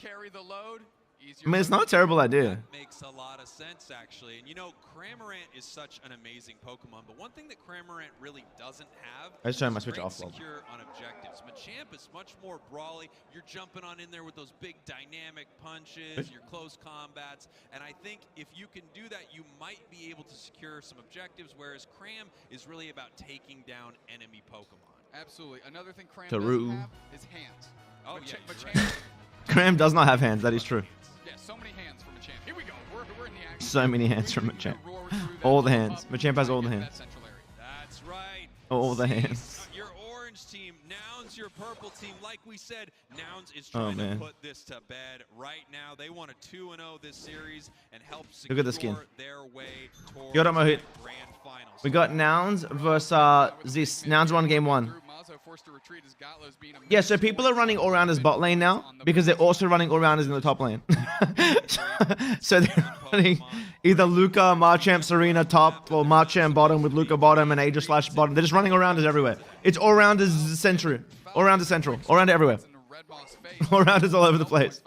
I mean, it's not a terrible idea. Makes a lot of sense, actually. And you know, Cramorant is such an amazing Pokemon, but one thing that Cramorant really doesn't have I just turned my is switch great off, lol. secure on objectives. Machamp is much more brawly. You're jumping on in there with those big dynamic punches, your close combats, and I think if you can do that, you might be able to secure some objectives, whereas Cram is really about taking down enemy Pokemon. Absolutely. Another thing Cram Taru. doesn't have is hands. Oh, Cram does not have hands, that is true. Yeah, so many hands from Machamp. Here we go. We're in the action. So many hands from Machamp. All the hands. Machamp has all the hands. That's right. All the hands. Your orange team, Nouns, your purple team. Like we said, Nouns is trying to put this to bed right now. They want a 2-0 this series and help secure Look at the skin. their way towards Yo, Mohit. grand finals. We got Nouns versus this. Nouns won game 1. Yeah, so people are running all-rounders bot lane now because they're also running all-rounders in the top lane. So they're running either Luca, Marchamp, Serena top, or Marchamp bottom with Luca bottom and Aegis slash bottom. They're just running all-rounders everywhere. It's all-rounders central. All-rounders central. All-rounder everywhere. All-rounders all over the place.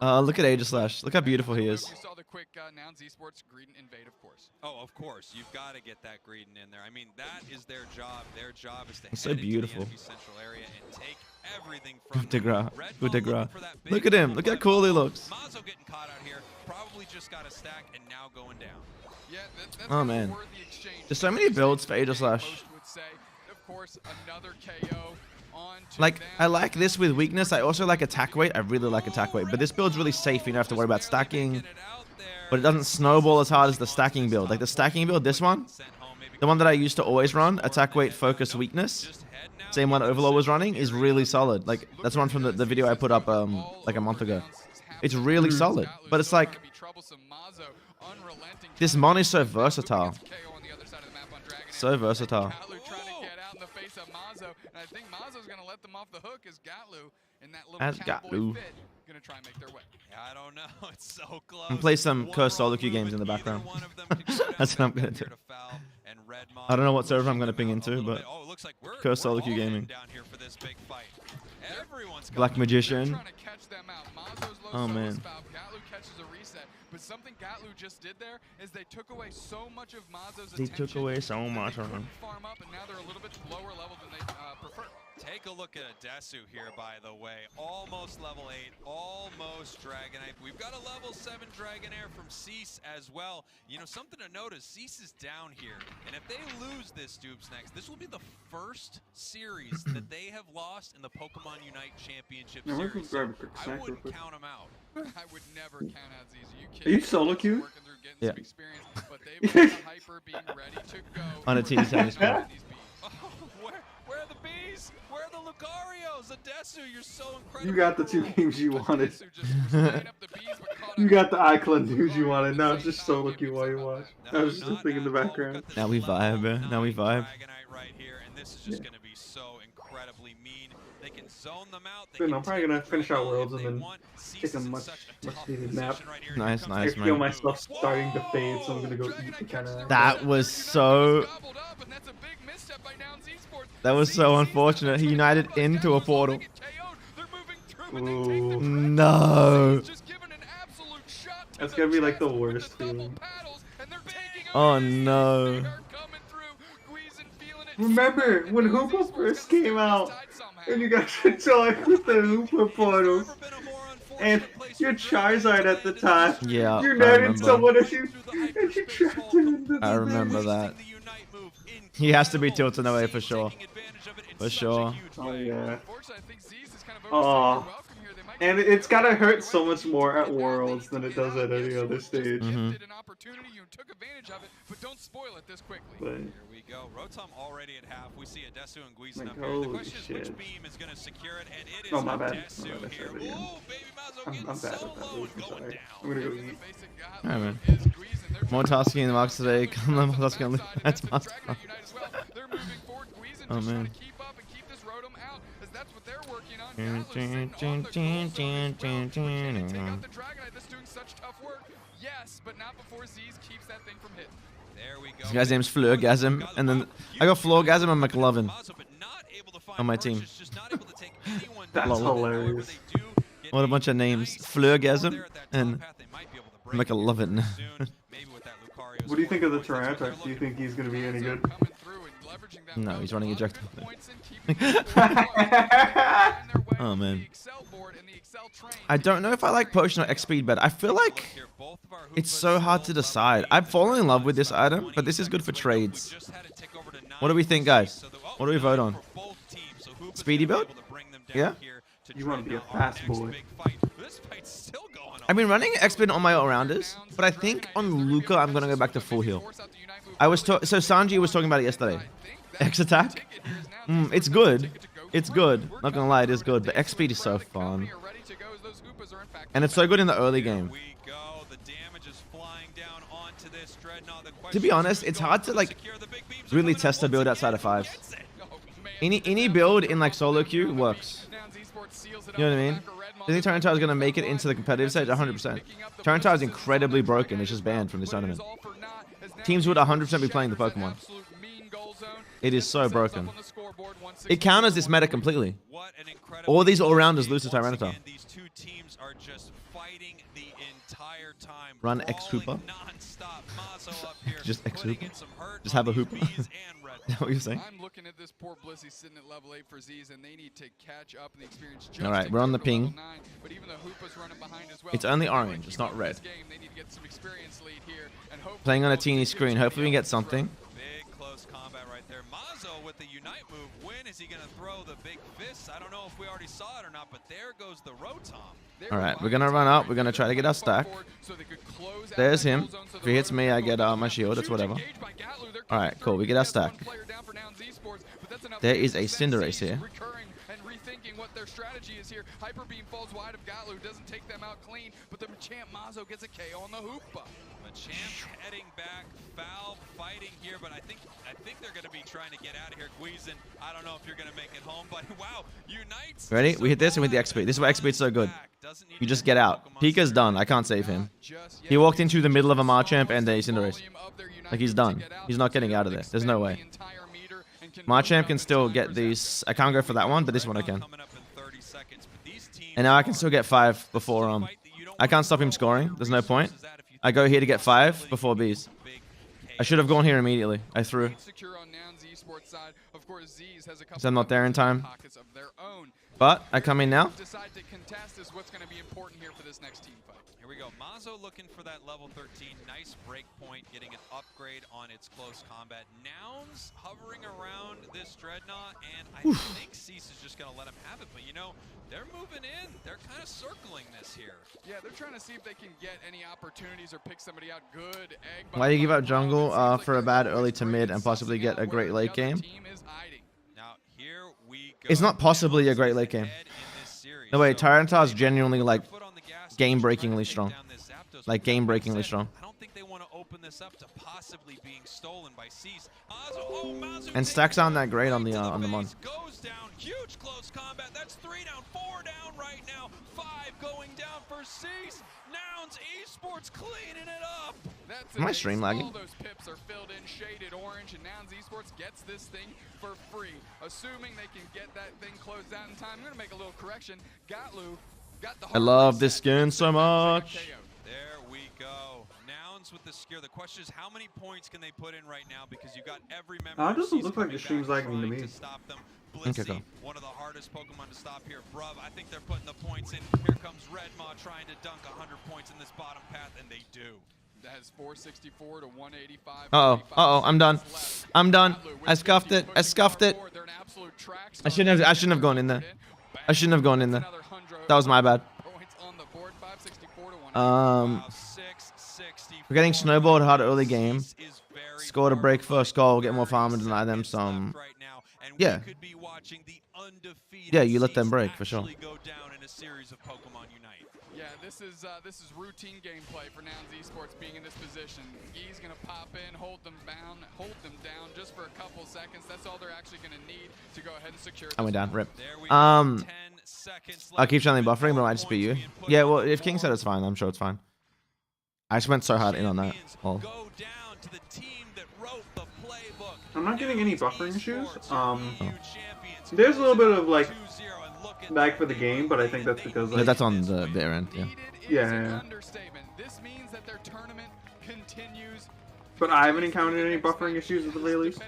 Look at Aegis slash. Look how beautiful he is. Quick Nouns Esports Greedent invade, of course. Oh, of course. You've got to get that Greedent in there. I mean, that is their job. Their job is to It's head so beautiful. into the central area and take everything from Good them. de Gras. Look at him. Look how cool he looks. Mazo getting caught out here. Probably just got a stack and now going down. Yeah, that's Oh, man. There's so many builds for Aegis slash. Of course, another KO. Like, I like this with weakness. I also like attack weight. I really like attack weight. But this build's really safe. You don't have to worry about stacking. But it doesn't snowball as hard as the stacking build. Like the stacking build, this one, the one that I used to always run, attack weight, focus, weakness, same one Overlord was running, is really solid. Like, that's one from the video I put up like a month ago. It's really solid. But it's like, this mon is so versatile. So versatile. I think Mazo's going to let them off the hook as Gatlu in that little As cowboy Gatlu. fit going to try and make their way. I don't know. It's so close. And play some cursed solo queue games in the background. That's what I'm gonna do. I don't know what server I'm gonna ping into, but cursed solo queue gaming. Black Magician. Oh man. Gatlu catches a reset, but something Gatlu just did there is they took away so much of Mazo's They attention. took away so much of him. Farm up, and now they're a little bit lower level than they prefer. Take a look at Adesu here, by the way. Almost level 8, almost Dragonite. We've got a level 7 Dragonair from Cease as well. You know, something to notice, Cease is down here. And if they lose this Dupes next, this will be the first series that they have lost in the Pokemon Unite Championship Yeah, we're gonna series. grab a quick I snack real wouldn't quick. count them out. I would never count out Zizu. Are you solo queue? Yeah. But they were hyper being ready to go. On a team tennis court. Where are the bees? Where are the Lucarios? Adesu, you're so incredible. You got the 2 games you wanted. You got the Icon news you wanted. Now it's just solo queue while you watch. I was just thinking in the background. Now we vibe, Now we vibe. Right here, and this is just going to be so incredibly mean. They can Good, I'm probably gonna finish out Worlds and then take a much needed nap. Nice, nice, I feel man. myself starting to fade, so I'm gonna go eat the cataract. That was so... That was so unfortunate. He united into a portal. Ooh. No. That's gonna be like the worst feeling. Oh no. Remember when Hoopa first came out and you got to join with the Hoopa portals and your Charizard at the time. Yeah, you I united remember. someone and you trapped him into the I remember that. He has to be tilted away for sure. For sure. Oh yeah. Oh. And it's gotta hurt so much more at Worlds than it does at any other stage. Mm-hmm. But, Here we go. Rotom already at half. We see Adesu and Guizen like, up here. The holy question is shit. which beam is going to secure it, and it is Oh, my bad. Adesu here. Again. Ooh, Baby Mazo I'm getting bad so at that. low and I'm going sorry. down. I'm gonna go eat. Alright, man. More tasking in the box today. Come on, tasking on That's master. Oh man. This guy's name's Flurgasm, and then I got Florgasm and McLovin on my team. That's hilarious. What a bunch of names. Flurgasm and McLovin. What do you think of the Tyranitar? Do you think he's gonna be any good? No, he's running ejector. Oh man. I don't know if I like Potion or X-Speed better. I feel like it's so hard to decide. I've fallen in love with this item, but this is good for trades. What do we think, guys? What do we vote on? Speedy build? Yeah? You want to be a fast boy. I've been running X-Speed on my all-rounders, but I think on Luca I'm gonna go back to full heal. So Sanji was talking about it yesterday. X attack? It's good. It's good. Not gonna lie, it is good. But X speed is so fun. And it's so good in the early game. To be honest, it's hard to like really test a build outside of 5s. Any build in like solo queue works. You know what I mean? Do you think Tyranitar is gonna make it into the competitive stage? 100%. Tyranitar is incredibly broken. It's just banned from this tournament. Teams would 100% be playing the Pokemon. It is so broken. It counters this meta completely. All these all-rounders lose to Tyranitar. Run X-Hooper. Just X-Hooper. Just have a Hooper. Is that what you're saying? I'm looking at this poor Blissey sitting at level 8 for Z's, and they need to catch up in the experience. All right, we're on the ping. 9, but even the Hoopa's running behind as well. It's only orange. It's not red. They need to get some experience lead here, and Playing on a teeny screen. Hopefully we can get something. Big close combat right there. Mazo with the Unite move. When is he going to throw the big fists? I don't know if we already saw it or not, but there goes the Rotom. All right, we're gonna run up. We're gonna try to get our stack. There's him. If he hits me, I get my shield. That's whatever. All right, cool. We get our stack. There is a Cinderace here. And rethinking what their strategy is here. Hyper Beam falls wide of Gatlu, doesn't take them out clean, but the Machamp Mazo gets a KO on the Hoopa. Machamp heading back, Valve fighting here, but I think they're going to be trying to get out of here. Guizen, I don't know if you're going to make it home, but wow, Unites. Ready? We hit this and with the X-Speed. This is why X-Speed's so good. You just get out. Pika's done. I can't save him. He walked into the middle of a Machamp and a Cinderace. Like, he's done. He's not getting out of there. There's no way. Machamp can still get these. I can't go for that one, but this one I can. And now I can still get 5 before I can't stop him scoring. There's no point. I go here to get 5 before B's. I should have gone here immediately. I threw. So I'm not there in time. But I come in now. Here we go. Mazo looking for that level 13. Nice break point, getting an upgrade on its close combat. Nouns hovering around this Dreadnought, and I think Cease is just going to let him have it. But, you know, they're moving in. They're kind of circling this here. Yeah, they're trying to see if they can get any opportunities or pick somebody out good. Why do you give up jungle for a bad early to mid and possibly get a great late game? Now, here we go. It's not possibly a great late game. No way, Tyranitar is genuinely like game-breakingly strong. like game-breakingly strong. I don't think they want to open this up to possibly being stolen by Cease. And stacks aren't that great on the mon. Goes down, huge close combat. That's 3 down, 4 down right now. 5 going down for Cease. Nouns Esports cleaning it up. Am I stream lagging? All those pips are filled in shaded orange, and Nouns Esports gets this thing for free. Assuming they can get that thing closed out in time. I'm gonna make a little correction. Gatlu got the I love this skin so much. There we go. Nouns with the scare. The question is, how many points can they put in right now? Because you got every member. It doesn't look like the stream's lagging to me. Okay, cool. One of the hardest Pokemon to stop here. Bruv, I think they're putting the points in. Here comes Redmaw trying to dunk 100 points in this bottom path, and they do. That has 464 to 185. Uh-oh, I'm done. I'm done. I scuffed it. I scuffed it. I shouldn't have gone in there. I shouldn't have gone in there. That was my bad. We're getting snowballed hard early game. Score to break first goal, get more farm and deny them some. Yeah. Yeah, you let them break for sure. Yeah, this is routine gameplay for Nouns Esports being in this position. Gee's gonna pop in, hold them down just for a couple seconds. That's all they're actually gonna need to go ahead and secure. I went down. Rip. I keep trying buffering, but I might just be you. Yeah, well, if King said it's fine, I'm sure it's fine. I just went so hard in on that. Oh. I'm not getting any buffering issues. There's a little bit of like lag for the game, but I think that's because like, that's on their end. Yeah. Yeah. But I haven't encountered any buffering issues at the very least.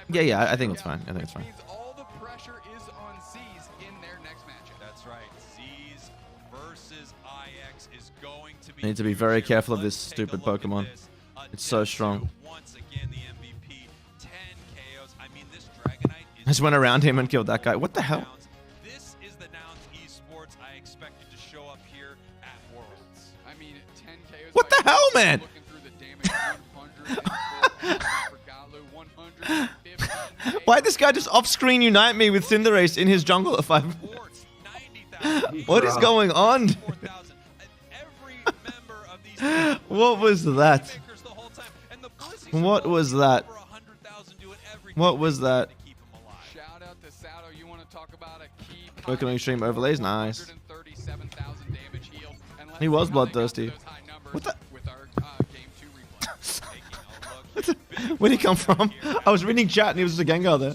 Yeah, I think it's fine. I think it's fine. All the pressure is on Z's in their next matchup. That's right. Z's versus IX is going to be. I need to be very careful of this stupid Pokemon. It's so strong. Once again, the MVP, 10 KOs. I mean, this Dragonite is I just went around him and killed that guy. What the hell? This is the Nouns Esports I expected to show up here at Worlds. I mean, 10 KOs. What the hell, man? Why'd this guy just off-screen unite me with Cinderace in his jungle at 5? What is going on? What was that? What was that? What was that? Shout out to Sato. You want to talk about a key Pokemon Extreme overlays, nice. He was bloodthirsty. What the? Where'd he come from? I was reading chat and he was just a Gengar there.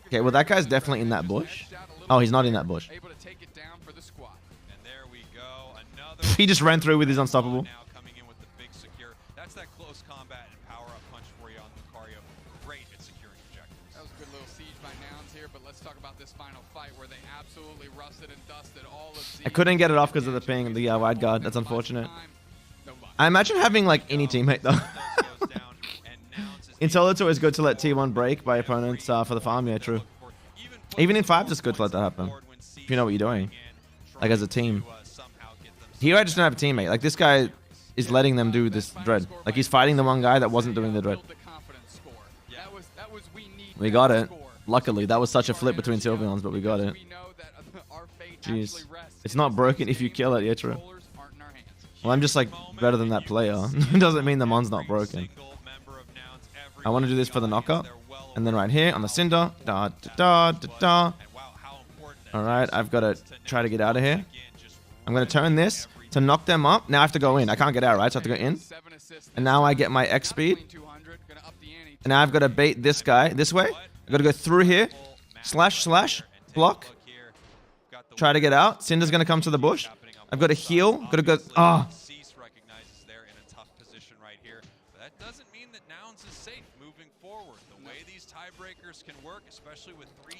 Okay, well that guy's definitely in that bush. Oh, he's not in that bush. He just ran through with his unstoppable. That's that close combat and power-up punch for you on Lucario. Great at securing objectives. That was a good little siege by Nouns here, but let's talk about this final fight where they absolutely rusted and dusted all of Z. I couldn't get it off because of the ping and the wide guard. That's unfortunate. I imagine having like any teammate though. In solo, it's always good to let T1 break by opponents for the farm. Yeah, true. Even in 5s, it's good to let that happen. If you know what you're doing. Like as a team. Here, I just don't have a teammate. Like this guy is letting them do this dread. Like he's fighting the one guy that wasn't doing the dread. We got it. Luckily, that was such a flip between Sylveons, but we got it. Jeez. It's not broken if you kill it. Yeah, true. Well, I'm just like better than that player. Doesn't mean the mon's not broken. I want to do this for the knockup. And then right here on the Cinder. Da, da, da, da, da. Alright, I've got to try to get out of here. I'm going to turn this to knock them up. Now I have to go in. I can't get out, right? So I have to go in. And now I get my X speed. And now I've got to bait this guy this way. I've got to go through here. Slash, slash. Block. Try to get out. Cinder's going to come to the bush. I've got to heal. Got to go. Ah. Oh.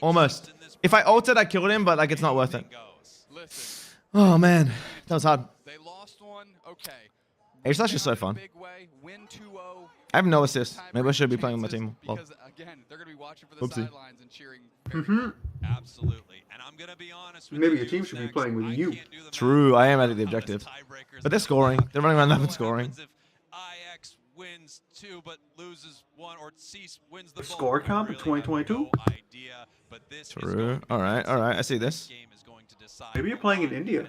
Almost. If I ulted, I killed him, but like it's not worth it. Oh man, that was hard. They lost one. Okay. H-Slash is so fun. I have no assist. Maybe I should be playing with my team. Well. Because again, they're gonna be watching for the sidelines and cheering. Absolutely. And I'm gonna be honest with maybe your team should be playing with you. True, I am at the objective. But they're scoring. They're running around the map and scoring. IX wins 2 but loses 1 or Cease wins the score comp in 2022. True. All right. I see this. decide. Maybe you're playing in India.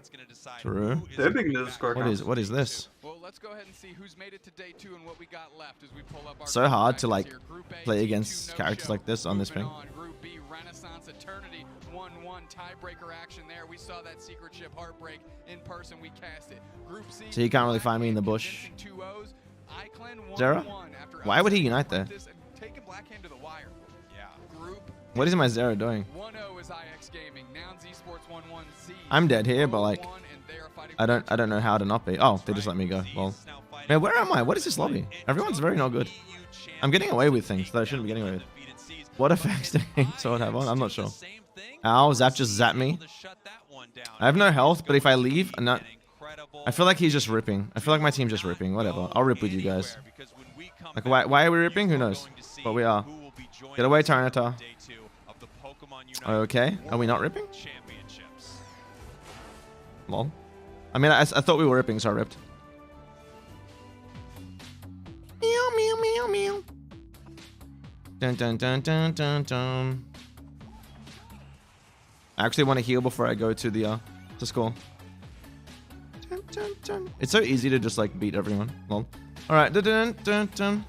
True. They're big into the score. What is this? Well, let's go ahead and see who's made it to day 2 and what we got left as we pull up our So hard to brackets like here. Group A, play Team against 2 characters no-show. like this on this Moving thing. on, Group B, Renaissance Eternity, 1-1 tiebreaker action there. We saw that secret ship Heartbreak in person. We cast it. Group C. So you can't really find me in the bush. 2-0s. Iclan Zero? 1-1 after Why would he upsetting unite there? Apprentice and taking Blackhand to the wire. Yeah. Group What is my Zero doing? 1-0 is IX Gaming. Nouns Esports 1-1 Z. I'm dead here, but like, I don't know how to not be. Oh, they just let me go. Well, man, where am I? What is this lobby? Everyone's very not good. I'm getting away with things that I shouldn't be getting away with. What effects did Sword have on? I'm not sure. Ow, Zap just zapped me. I have no health, but if I leave, I'm not. I feel like he's just ripping. I feel like my team's just ripping. Whatever. I'll rip with you guys. Like, why are we ripping? Who knows? But we are. Get away, Tyranitar. Okay. Are we not ripping? Lol. I mean, I thought we were ripping, so I ripped. Meow, meow, meow, meow. Dun, dun, dun, dun, dun, dun. I actually want to heal before I go to the to score. Dun, dun, dun. It's so easy to just like beat everyone. Lol. All right. Dun, dun, dun, dun.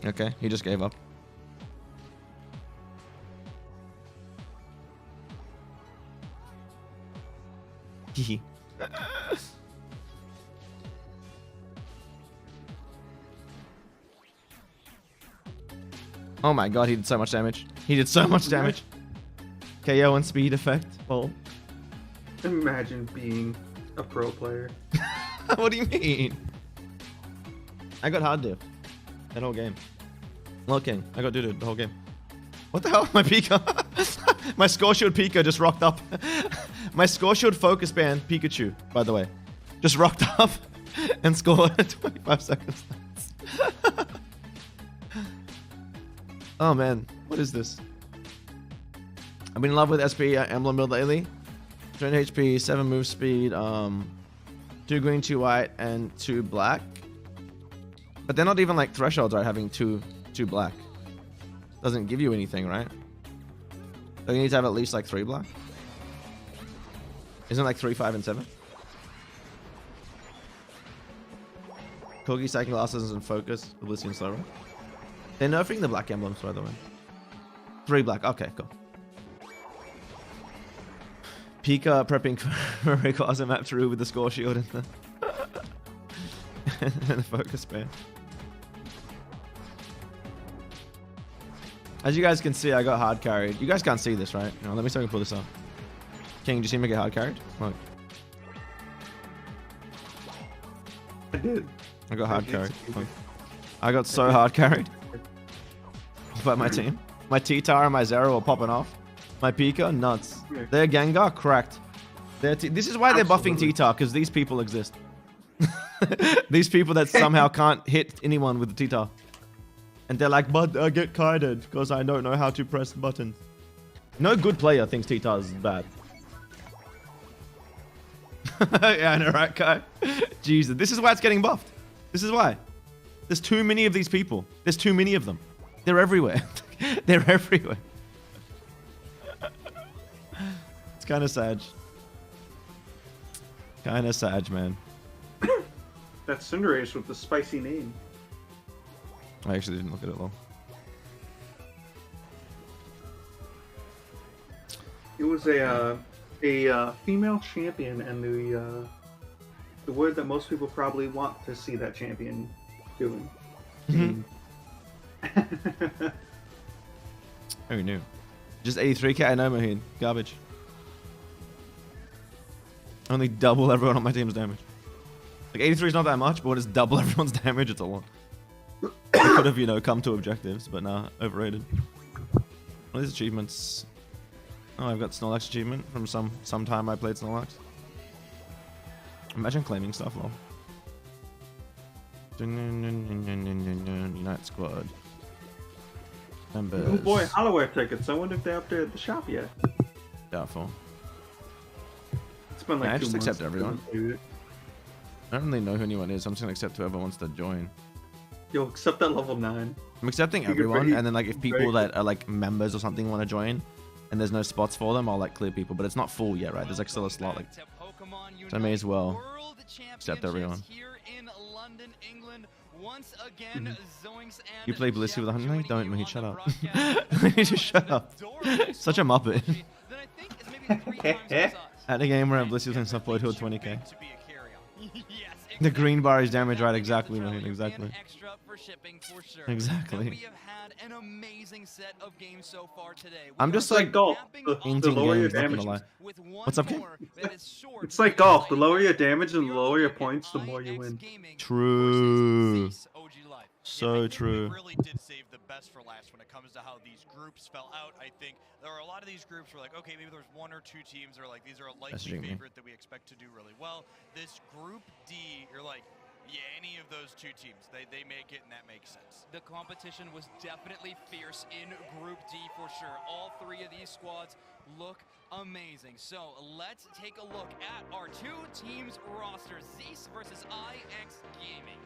Okay, he just gave up. Hehe. Oh my god, he did so much damage. He did so much damage. KO and speed effect. Oh. Imagine being a pro player. What do you mean? I got hard diff. That whole game. Looking. I got doo-doo the whole game. What the hell? My Pika. My score shield Pika just rocked up. My score shield focus band Pikachu, by the way, just rocked up and scored 25 seconds. Oh man, what is this? I've been in love with SP emblem build lately. 20 HP, 7 move speed, 2 green, 2 white, and 2 black. But they're not even like thresholds, right? Having two black doesn't give you anything, right? So you need to have at least like 3 black. Isn't it like 3, 5, and 7? Corgi second glasses and focus. Elysian slower. They're nerfing the black emblems, by the way. 3 black. Okay, cool. Pika prepping for Rayquaza map through with the score shield and the, and the focus band. As you guys can see, I got hard carried. You guys can't see this, right? No, let me see if I can pull this up. King, did you see me get hard carried? Look. I did. I got hard carried. Look. I got so hard carried by my team. My T-Tar and my Zero are popping off. My Pika, nuts. Their Gengar, cracked. This is why they're buffing T-Tar, because these people exist. These people that somehow can't hit anyone with the T-Tar. And they're like, but I get kited because I don't know how to press buttons. No good player thinks T-Tar is bad. Yeah, I know, right, Kai? Jesus, this is why it's getting buffed. This is why. There's too many of these people. There's too many of them. They're everywhere. They're everywhere. It's kind of sad. Kind of sad, man. That's Cinderace with the spicy name. I actually didn't look at it though. It was a female champion, and the word that most people probably want to see that champion doing. Who knew? Just 83k. I know, Moheen. Garbage. Only double everyone on my team's damage. Like 83 is not that much, but when it's double everyone's damage, it's a lot. I could have, you know, come to objectives, but nah, overrated. What are these achievements? Oh, I've got Snorlax achievement from some time I played Snorlax. Imagine claiming stuff, lol. Unite squad. Members. Oh boy, Hollowware tickets. I wonder if they're up there at the shop yet. Doubtful. It's been like I 2 just months. accept everyone. I don't really know who anyone is. I'm just gonna accept whoever wants to join. Yo, accept that level 9. I'm accepting everyone, and then like if people that are like members or something want to join, and there's no spots for them, I'll like clear people. But it's not full yet, right? There's like still a slot, like, so I may as well accept everyone. Once again, You play Blissey with a hunting knife? Don't, mate. Shut up. Just shut up. Such a muppet. At a game where Blissey and stuff played to 20k. The green bar is damage, right? Exactly, man. Exactly. Exactly. We have had an amazing set of games so far today. I'm just like golf. The lower your damage. What's up, King? It's like golf. The lower your damage and the lower your points, the more you win. True. So true. They really did save the best for last when it comes to how these groups fell out. I think there are a lot of these groups where like, okay, maybe there's one or two teams that are like, these are a likely favorite that we expect to do really well. This group D, you're like, yeah, any of those two teams, they make it, and that makes sense. The competition was definitely fierce in Group D for sure. All three of these squads look amazing. So let's take a look at our two teams rosters, Zeus versus IX Gaming.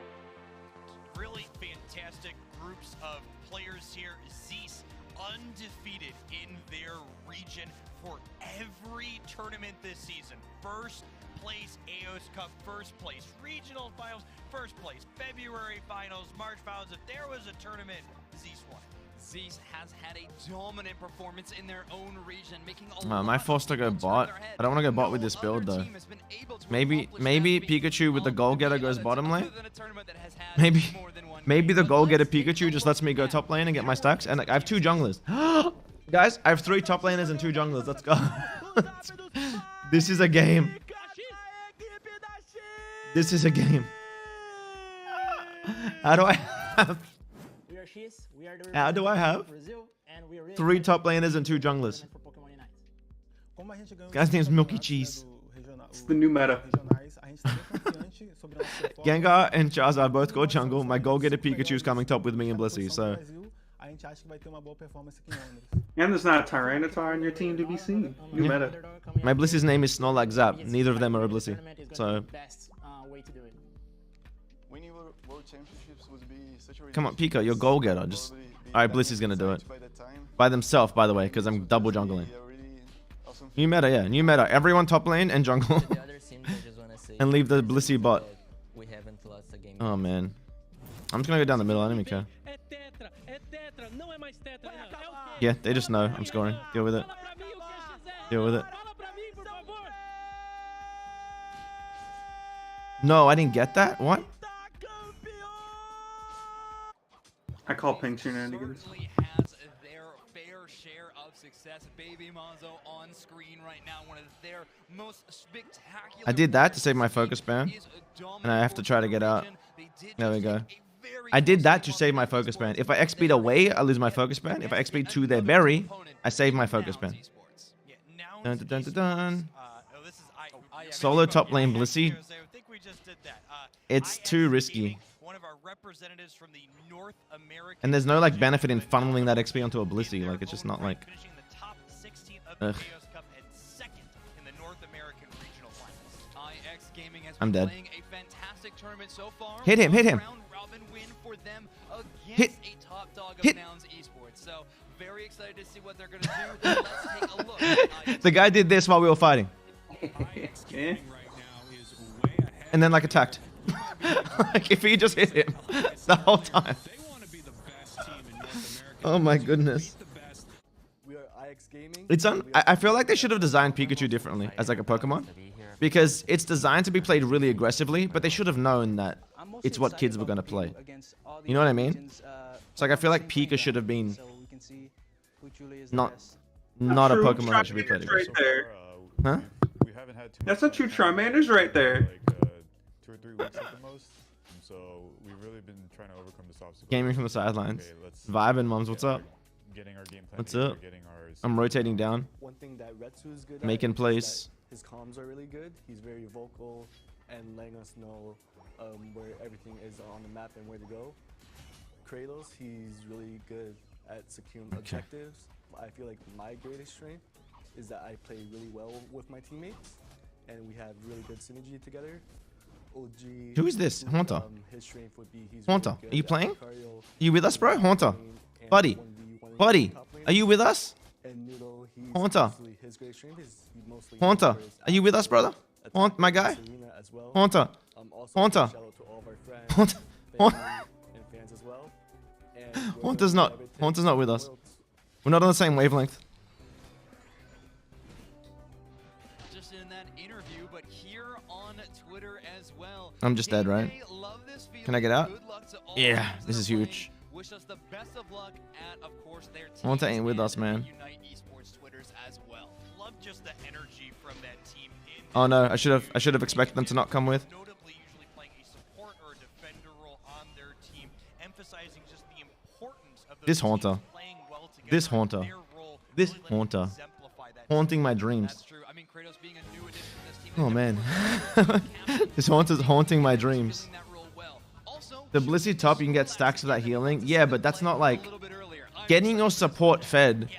Really fantastic groups of players here. Zeus undefeated in their region for every tournament this season. First place AOS Cup, first place regional finals, first place February finals, March finals. If there was a tournament, Zeus won. Zeus has had a dominant performance in their own region, making a Am I forced to go bot? I don't want to go bot with this build though. Maybe Pikachu with the goal getter goes bottom lane. Maybe the goal getter Pikachu just lets me go top lane and get my stacks. And like, I have 2 junglers. Guys, I have 3 top laners and 2 junglers. Let's go. This is a game. This is a game. How do I have? How do I have 3 top laners and 2 junglers? Guy's name's Milky Cheese. It's the new meta. Gengar and Charizard both go jungle. My goal getter Pikachu's coming top with me and Blissey, so. And there's not a Tyranitar on your team to be seen. New meta. My Blissey's name is Snorlax Zap. Neither of them are a Blissey. So. Come on, Pika, you're goal getter. Just. Alright, Blissey's gonna do it. By themselves, by the way, because I'm double jungling. New meta, yeah. New meta. Everyone top lane and jungle. And leave the Blissey bot. Oh, man. I'm just gonna go down the middle. I don't even care. Yeah, they just know I'm scoring. Deal with it. Deal with it. No, I didn't get that. What? I call pink shenanigans. Baby Monzo on screen right now, one of their most spectacular. I did that to save my focus ban, and I have to try to get out. There we go. I did that to save my focus ban. If I XP'd away, I lose my focus ban. If I XP'd to their berry, I save my focus ban. Dun, dun, dun, dun, dun. Solo top lane Blissey. It's too risky. And there's no like benefit in funneling that XP onto a Blissey. Like it's just not like. Ugh. I'm dead. Hit him, hit him. Hit. Hit. The guy did this while we were fighting. And then like attacked. Like if he just hit him the whole time. Oh my goodness. It's I feel like they should have designed Pikachu differently as like a Pokemon. Because it's designed to be played really aggressively, but they should have known that it's what kids were going to play. You know what I mean? It's like I feel like Pika should have been not a Pokemon that should be played aggressively. Huh? That's not true. Charmander's right there. 2 or 3 weeks at the most. And so we've really been trying to overcome this obstacle. Gaming from the sidelines. Vibing, moms. What's up? What's up? I'm rotating down. One thing that Retsu's good making plays. His comms are really good. He's very vocal and letting us know where everything is on the map and where to go. Kratos, he's really good at securing objectives. I feel like my greatest strength is that I play really well with my teammates and we have really good synergy together. Who is this? Haunter. His strength would be he's Haunter, really are you good playing? at cardio, You with us, bro? Haunter. and Buddy. 1v1 Buddy. top lane. Are you with us? And Noodle, he's Haunter. mostly- his great strength is he mostly Haunter. for his Are you with us, brother? Haunt, my guy? Serena as well. Haunter. Also Haunter. shout out to all of our friends, Haunter. family, and fans as well. And we're Haunter's gonna not. do everything Haunter's not in with the us. world We're not on the same wavelength. Just in that interview, but here on Twitter as well. I'm just dead, right? Can I get out? Yeah, this is huge. Wish us the best of luck at, of course, their Haunter ain't with us, man. Unite Esports Twitters as well. Love just the energy from that team in Oh no, I should have expected them to not come with. notably usually playing a support or a defender role on their team, emphasizing just the importance of those This Haunter. teams playing well together. This Haunter. Their role This really lets them Haunter. exemplify that. Haunting my dreams. That's true. I mean, Kratos being a new addition to this team. Oh man. This Haunter's haunting my dreams. The Blissey top, you can get stacks of that healing. Yeah, but that's not like getting your support fed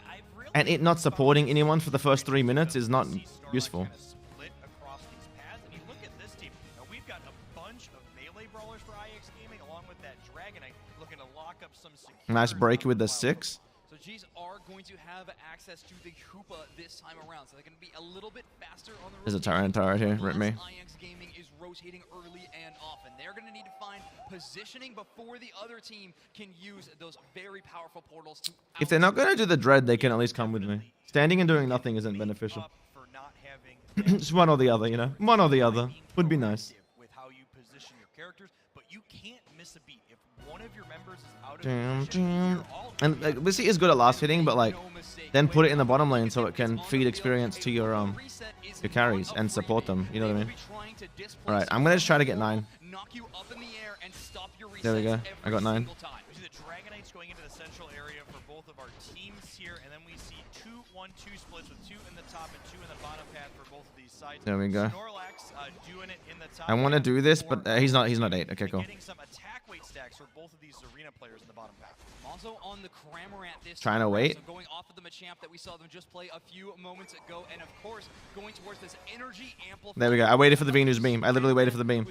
and it not supporting anyone for the first 3 minutes is not useful. Split across these paths, and you look at this team. Now we've got a bunch of melee brawlers for IX Gaming, along with that Dragonite, looking to lock up some security. Nice break with the 6. So G's are going to have access to the Hoopa this time around, so they're going to be a little bit faster on the There's a turret here. Rip me. IX Gaming is rotating early and often. They're going to need to find positioning before the other team can use those very powerful portals to If they're not going to do the dread, they can at least come with me. Standing and doing nothing isn't beneficial. Just one or the other, you know? One or the other. Would be nice. With how you position your characters, but you can't miss a beat. If one of your members is out of Damn, position, damn. you're all And like, Blissey is good at last hitting, but like, then put it in the bottom lane so it can feed experience to your carries and support them. You know what I mean? All right, I'm gonna just try to get 9. There we go. I got 9. We see the Dragonites going into the central area for both of our teams here, and then we see 2-1-2 splits with 2 in the top and 2 in the bottom path for both of these sides. There we go. Snorlax doing it in the top. I want to do this, but he's not 8. Okay, cool. Getting some attack weight stacks for both of these arena players in the bottom path. Also on the Cramorant this Trying to time, wait. So going off of the Machamp that we saw them just play a few moments ago, and of course going towards this energy amplifier. There we go. I waited for the Venus beam. I literally waited for the beam.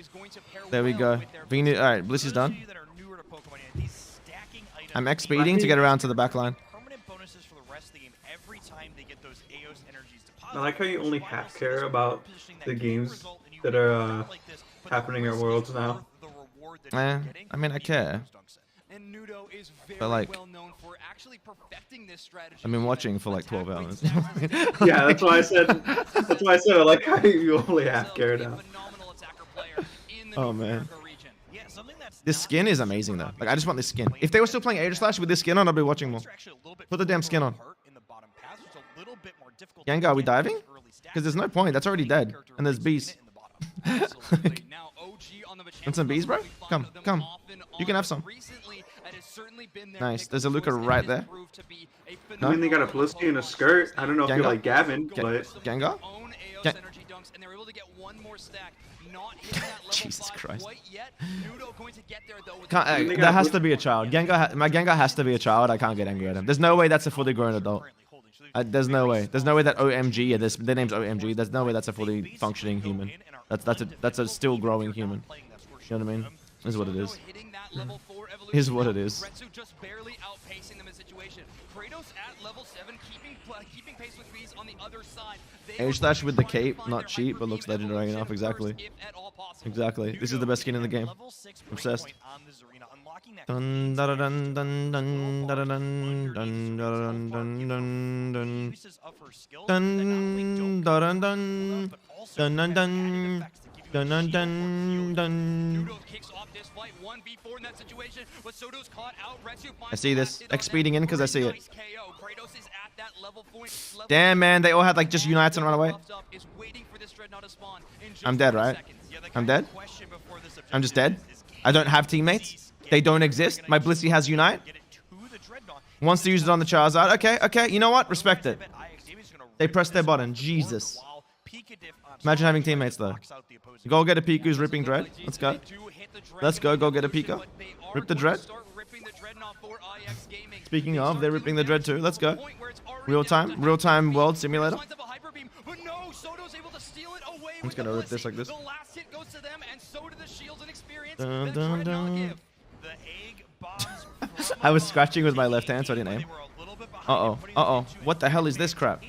There we go. Venus. All right, Blissey's done. I'm X speeding to get around to the back line. Permanent bonuses for the rest of the game every time they get those Aeos energies deposited. I like how you only half care about the games that are happening at Worlds now. I mean, I care. And Nudo is very But like, well known for actually perfecting this strategy. I've been watching for like 12 hours. Yeah, that's why I said. That's why I said I like how you only half care now. Oh man. This skin is amazing though. Like I just want this skin. If they were still playing Aegislash with this skin on, I'd be watching more. Put the damn skin on. Gengar, are we diving? Because there's no point. That's already dead. And there's bees. Want some bees, bro? Come, come. You can have some. Nice. There's a Luca right there. I mean, they got a Blissey and a skirt. I don't know if you Gengar? like Gavin, but Gengar? Jesus Christ. There has to be a child. My Gengar has to be a child. I can't get angry at him. There's no way that's a fully grown adult. There's no way. There's no way that OMG, yeah, their name's OMG. There's no way that's a fully functioning human. That's a still growing human. You know what I mean? Is what it is. Is what it is. Retsu just barely outpacing them in situation. Kratos at level 7, keeping pace with bees on the other side. Aegislash with the cape, not cheap, but looks legendary enough. Exactly. Exactly. This is the best skin in the game. Obsessed. Dun da da dun dun dun da da dun dun da dun dun dun dun dun da dun dun dun dun dun dun dun dun dun. I see this. X speeding in because I see it. Damn, man, they all had like just unites and run away. I'm dead, right? I'm dead? I'm just dead? I don't have teammates? They don't exist? My Blissey has unite? Wants to use it on the Charizard? Okay, okay, you know what? Respect it. They pressed their button. Jesus. Imagine having teammates though. Go get a Pika who's ripping Dread. Let's go. Let's go get a Pika. Rip the Dread. Speaking of, they're ripping the Dread too. Let's go. Real-time world simulator. I'm just gonna rip this like this. Dun, dun, dun. I was scratching with my left hand, so I didn't aim. Uh-oh. Uh-oh. What the hell is this crap?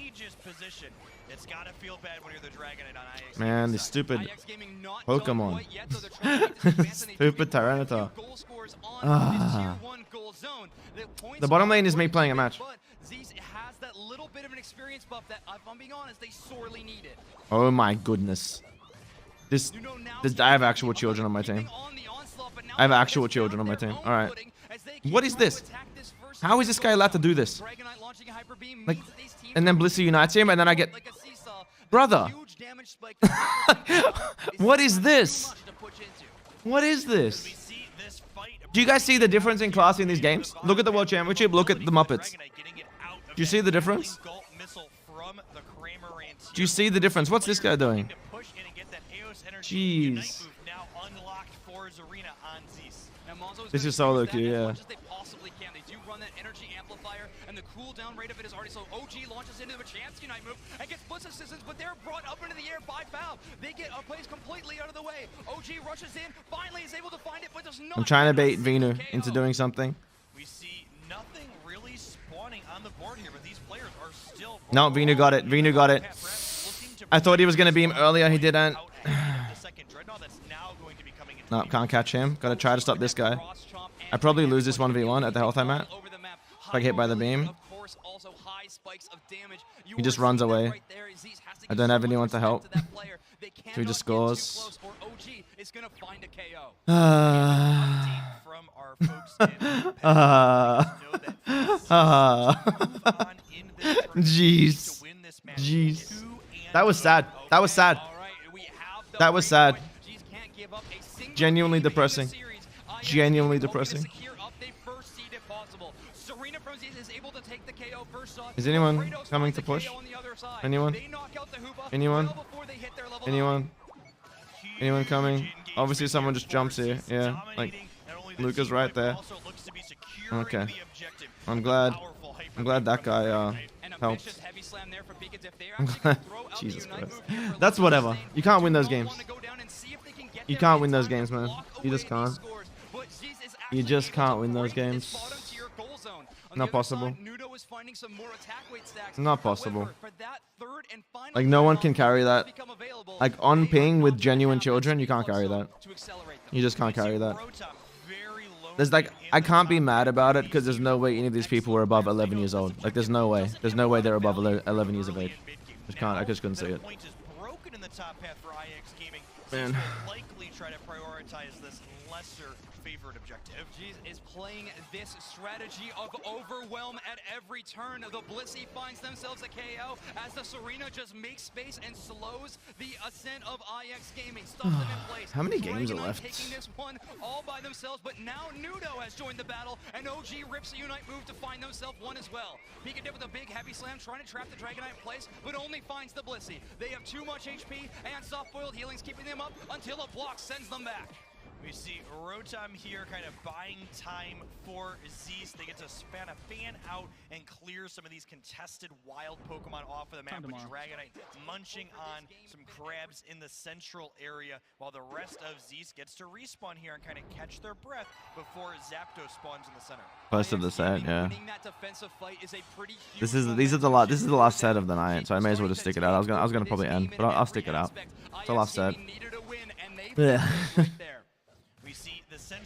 Man, this stupid Pokemon. Stupid Tyranitar. Ah. The bottom lane is me playing a match. Oh my goodness. This I have actual children on my team. I have actual children on my team. Alright. What is this? How is this guy allowed to do this? Like, and then Blissey unites him, and then I get... Brother! What is this? What is this? Do you guys see the difference in class in these games? Look at the World Championship, look at the Muppets. Do you see the difference? Do you see the difference? What's this guy doing? Jeez. This is solo queue, yeah. And the cooldown rate of it is already so OG launches into a chance Unite move and gets Blitz assistance, but they're brought up into the air by Foul. They get a place completely out of the way. OG rushes in, finally is able to find it, but does not. I'm trying to bait Venu into doing something. We see nothing really spawning on the board here, but these players are still. No, Venu got it. Venu got it. I thought he was going to beam earlier. He didn't. No, can't catch him. Gotta try to stop this guy. I probably lose this 1v1 at the health I'm at. If I get hit by the beam. He just runs away. I don't have anyone to help. So he just scores. Jeez. Jeez. That was sad. That was sad. That was sad. Genuinely depressing. Genuinely depressing. Is anyone coming to push? Anyone? Anyone? Anyone? Anyone coming? Obviously someone just jumps here. Yeah, like Luca's right there. Okay. I'm glad that guy helped. I'm glad. Jesus Christ. That's whatever. You can't win those games. You can't win those games, man. You just can't. You just can't win those games. Not possible. Not possible. Like, no one can carry that. Like, on ping with genuine children, you can't carry that. You just can't carry that. There's like, I can't be mad about it because there's no way any of these people were above 11 years old. Like, there's no way. There's no way they're above 11 years of age. I just couldn't see it. Man. Try to prioritize this lesser favored objective. Jeez is playing this strategy of overwhelm at every turn. The Blissey finds themselves a KO as the Serena just makes space and slows the ascent of IX Gaming. Stops them in place. How many games are left? Taking this one all by themselves, but now Nudo has joined the battle, and OG rips a Unite move to find themselves one as well. Pika did with a big heavy slam, trying to trap the Dragonite in place, but only finds the Blissey. They have too much HP, and soft-boiled healing's keeping them up until a block sends them back. We see Rotom here kind of buying time for Zeus. They get to span a fan out and clear some of these contested wild Pokemon off of the map with Dragonite munching on some crabs in the central area, while the rest of Zeus gets to respawn here and kind of catch their breath before Zapdos spawns in the center. Most of the set, yeah. This is the last set of the night, so I may as well just stick it out. I was gonna probably end, but I'll stick it out. It's the last set. Yeah.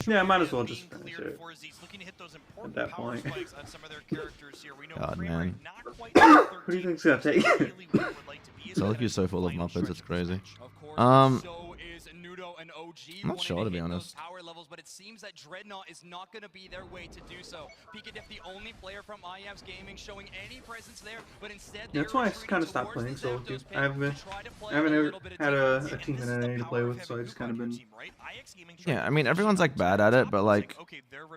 Yeah, I might as well just finish it at that point. God, man. Who do you think's gonna take it? Soliku's so full of Muppets, it's crazy. I'm not sure, to be honest. Power levels, but it seems that Dreadnought is not going to be their way to do so. Pikachu's the only player from IF's Gaming showing any presence there, but instead That's why I kind of stopped playing solo queue. I haven't ever had a team that I need to play with, so I just kind of been. Yeah, I mean everyone's like bad at it, but like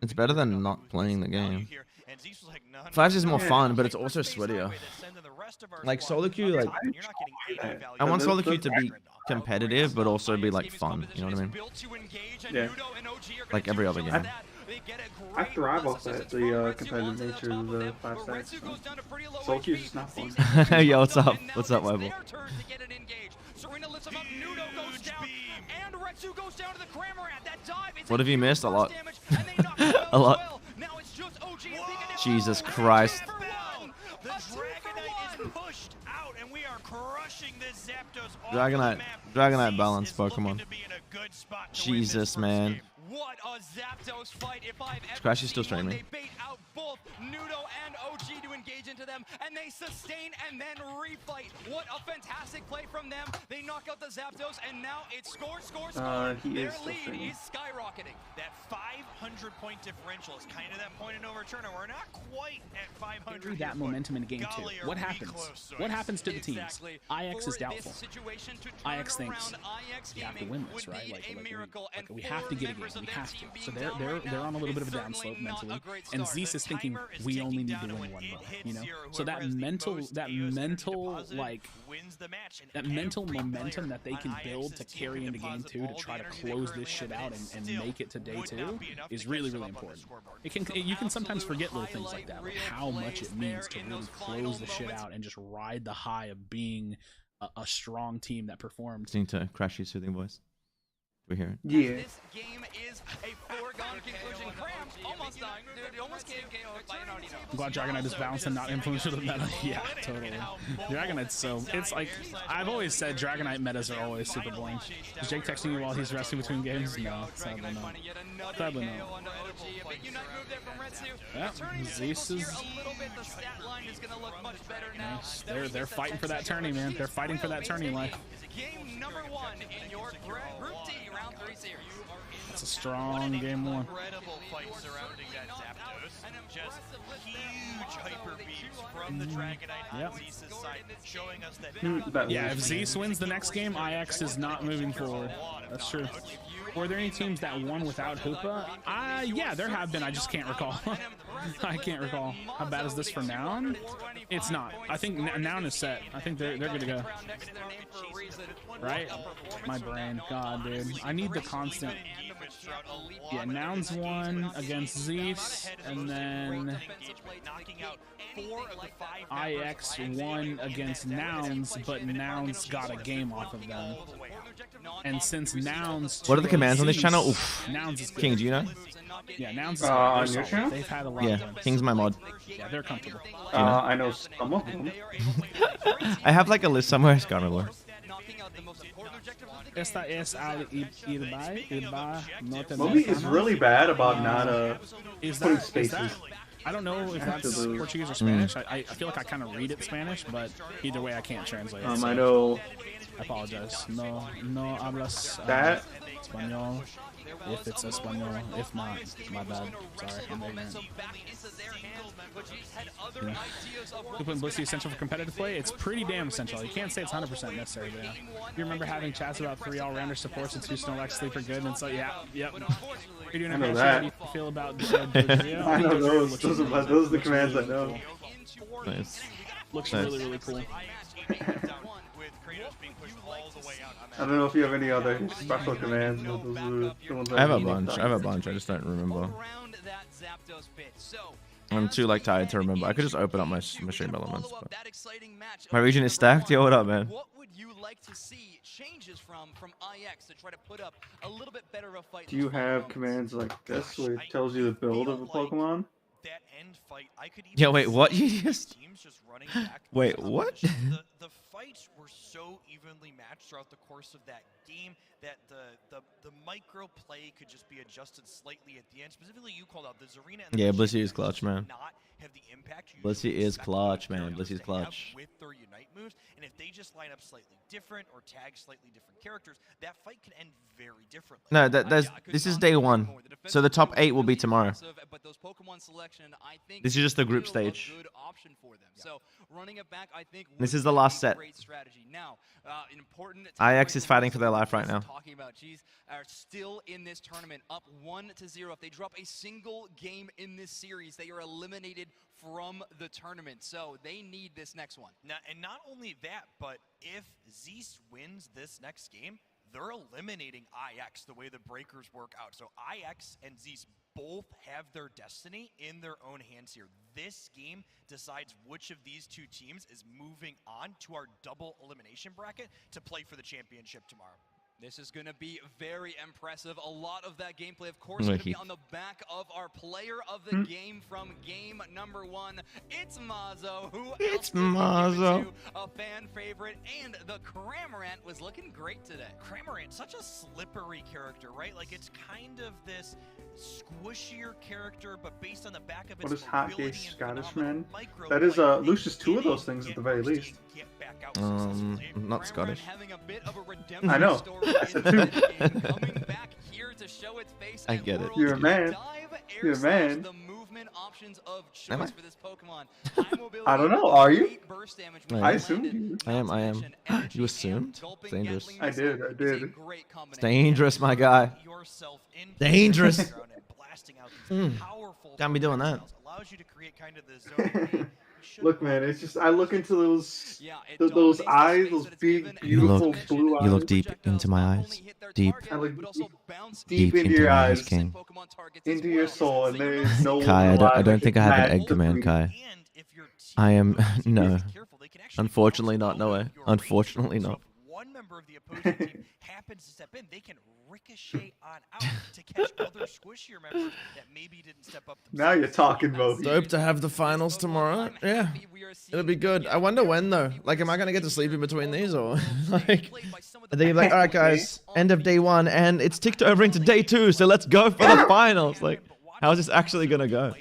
it's better than not playing the game. 5s is more fun, but it's also sweatier. Like solo queue, like I want solo queue to be competitive, but also be like fun. You know what I mean? Yeah. Like every other game. I thrive off that, the competitive nature of the 5 stacks. So. Solo queue is just not fun. Yo, what's up? What's up, Weibel? Serena lifts him up. Nudo goes down. And Retsu goes down to the Cramorant. That dive is What have you missed? A lot. damage, and they knock him out A lot. as well. Now it's just OG and Beacon. Jesus Christ. The Dragonite is pushed out, and we are crushing this Zapdos off Dragonite. the map. Dragonite balance Pokemon. To be in a good spot to Jesus, man. What a Zapdos fight if I've ever Scratchy's still seen one. streaming. They bait out both Nudo and OG to engage into them, and they sustain and then refight. What a fantastic play from them. They knock out the Zapdos, and now it's score. He Their is still lead streaming. is skyrocketing. That 500-point differential is kind of that point of no return, and we're not quite at 500. Carry that momentum in game 2. What happens? What happens to the teams? Exactly. IX is For doubtful. this situation to turn IX thinks around, IX we have to Gaming win this, would right? be Like, a miracle, and we have to get a game. members of We their have team to. So being down right they're now on a little bit of a is down slope certainly not mentally, a great and start. Zeus is thinking we only need to win one, bro. You know, so that mental like that mental momentum that they can build to carry into game 2 to try to close this shit out and make it to day 2 is really important. You can sometimes forget little things like that, like how much it means to really close the shit out and just ride the high of being a strong team that performed. Listening to Crashy's soothing voice. We hear it. Yeah. This game is a foregone conclusion. Cram almost dying. Dude, almost gave game over by an Audino. I'm glad Dragonite is balanced and not influenced with the meta. Yeah, totally. Dragonite's so... It's like... I've always said Dragonite metas are always super boring. Is Jake texting you while he's resting between games? No, sadly not. Sadly not. Yeah, Zeus is... Nice. They're fighting for that tourney, man. They're fighting for that tourney life. Game number 1 in your Group D Round 3 series. It's a strong game 1. Incredible fight surrounding that Zapdos. Just huge hyper beams from the Dragonite Yep. on Zeus's side, showing us that. Yeah, if Zeus wins the next game, IX is not moving forward. That's true. Were there any teams that won without Hoopa? Yeah, there have been. I just can't recall. I can't recall. How bad is this for Noun? It's not. I think Noun is set. I think they're good to go. Right? My brain. God, dude. I need the constant. Yeah, Noun's won against Zeus, and then IX won against Nouns, but Nouns got a game off of them. And since Nouns... What are the commands on this channel? Oof. Nouns is good. King, do you know? Yeah, Nouns is on good. your channel? They've had a lot Yeah, of them. King's my mod. Yeah, they're comfortable. Do you know? I know some of them. I have like a list somewhere. I can't remember. Esta es al Irba Norte Moby is really bad about not putting spaces. I don't know if that's Absolutely. Portuguese or Spanish. I feel like I kind of read it Spanish, but either way I can't translate it. So I know. I apologize. No hablas That? Español. If it's Español. If not, my bad. Sorry, I'm ignorant. Hoopa and Blissey essential for competitive play? It's pretty damn essential. You can't say it's 100% necessary, but yeah. You remember having chats about 3 all-rounder supports and 2 Snorlax sleeper good, and so yeah, yep. You're doing I know a that. How do you feel about Dojia? I know those. Those are the commands I know. Nice. Looks Nice. really cool. I don't know if you have any other special commands. But those are the ones I have a need. bunch. I have a bunch. I just don't remember. I'm too like tired to remember. I could just open up my stream elements. But... My region is stacked. Yo, what up, man? What would you like to see changes from IX to try to put up a little bit better of a fight? Do you have commands like this where it tells you the build of a Pokemon? That end fight, I could even Yeah, wait, what? You just... teams just running back. Wait, what? The fights were so evenly matched throughout the course of that game that the micro play could just be adjusted slightly at the end. Specifically, you called out the Zarina and Yeah, the Blissey is clutch, man. not have the impact you Blissey usually is expect clutch, them man. Blissey's to have clutch. with their Unite moves, and if they just line up slightly different or tag slightly different characters, that fight can end very differently. No, this is day 1. So the top 8 will be tomorrow. But those Pokemon selection, I think, This is just the group a stage. good option for them. So running it back, I think This would is the be last a set. Great strategy. Now, an important IX is fighting for their life right now. Talking about are still in this tournament, up 1-0. If they drop a single game in this series, they are eliminated from the tournament. So they need this next one. Now, and not only that, but if Zeus wins this next game, they're eliminating IX the way the breakers work out. So IX and Zeus both have their destiny in their own hands here. this game decides which of these two teams is moving on to our double elimination bracket to play for the championship tomorrow. This is going to be very impressive. A lot of that gameplay, of course, going to be on the back of our player of the game from game number 1. It's Mazo, who It's Mazo. A fan favorite, and the Cramorant was looking great today. Cramorant, such a slippery character, right? Like, it's kind of this squishier character, but based on the back of its What is hot gay mobility and Scottish man? micro, That is like, Louche is 2 of those things at the very least. Not Scottish. I know. I get it. You're a man. You're a man. Am I? I don't know. Are you? I I assumed you. I am. You assumed? It's dangerous. I did. It's dangerous, my guy. Dangerous. Can't be doing that. Look, man, it's just I look into those eyes, those big, beautiful blue eyes. You look deep into my eyes. Deep. I look deep into your my eyes, King. into your soul, and there is no. Kai, I don't logic think I have an in egg that. command, Kai. I am no. Unfortunately not, no way. Unfortunately not. One member of the opposing team happens to step in, they can ricochet on out to catch other squishier members that maybe didn't step up themselves. Now you're talking, Mo. Dope to have the finals tomorrow. Yeah, it'll be good. I wonder when though. Like, am I gonna get to sleep in between these, or like, are they like, all right, guys, end of day 1, and it's ticked over into day 2, so let's go for the finals. Like, how's this actually gonna go?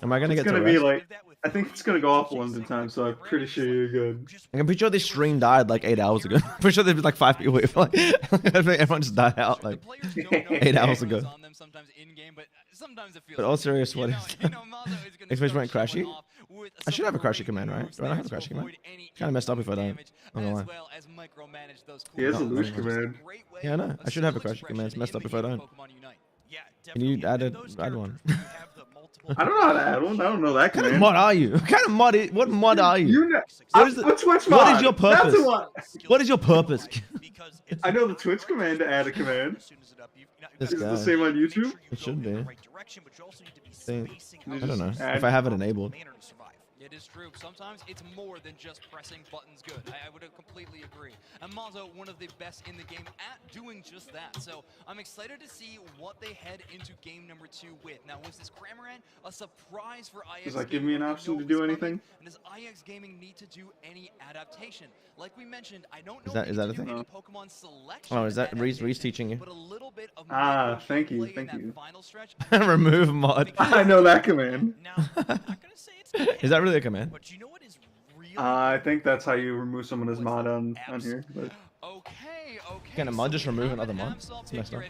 Am I gonna It's get to gonna be rest? like, I think it's gonna go off London time, so I'm pretty sure you're good. I'm pretty sure this stream died like 8 hours ago. Pretty sure there was like 5 people here. Like, I think everyone just died out like 8 hours ago. But all serious, what is Xbox went crashy? I should have a crashy command, right? Do I not have a crashy command? Kind of messed up if I don't. I'm gonna lie. He has a Louche command. Yeah, I know. I should have a crashy command. It's messed up if I don't. Can you add one? I don't know how to add one. I don't know that What kind of command. mod are you? What kind of mod? What mod are you? What's Twitch What mod? is your That's purpose? the one. What is your purpose? I know the Twitch command to add a command. This Is it guy. the same on YouTube? It should be. I don't know. Add- If I have it enabled. It is true. Sometimes it's more than just pressing buttons good. I would completely agree. And Mazo, one of the best in the game at doing just that. So I'm excited to see what they head into game number 2 with. Now, was this Cramorant a surprise for IX? Does that give me an option to do anything? And does IX Gaming need to do any adaptation? Like we mentioned, I don't know Is that a thing? Pokemon selection. Oh, is that Reese teaching you? But a little bit of Ah, thank you, thank you. Remove mod. I know that command. Is that really a command? I think that's how you remove someone's mod on here. But Can a mod just remove another mod? It's messed up.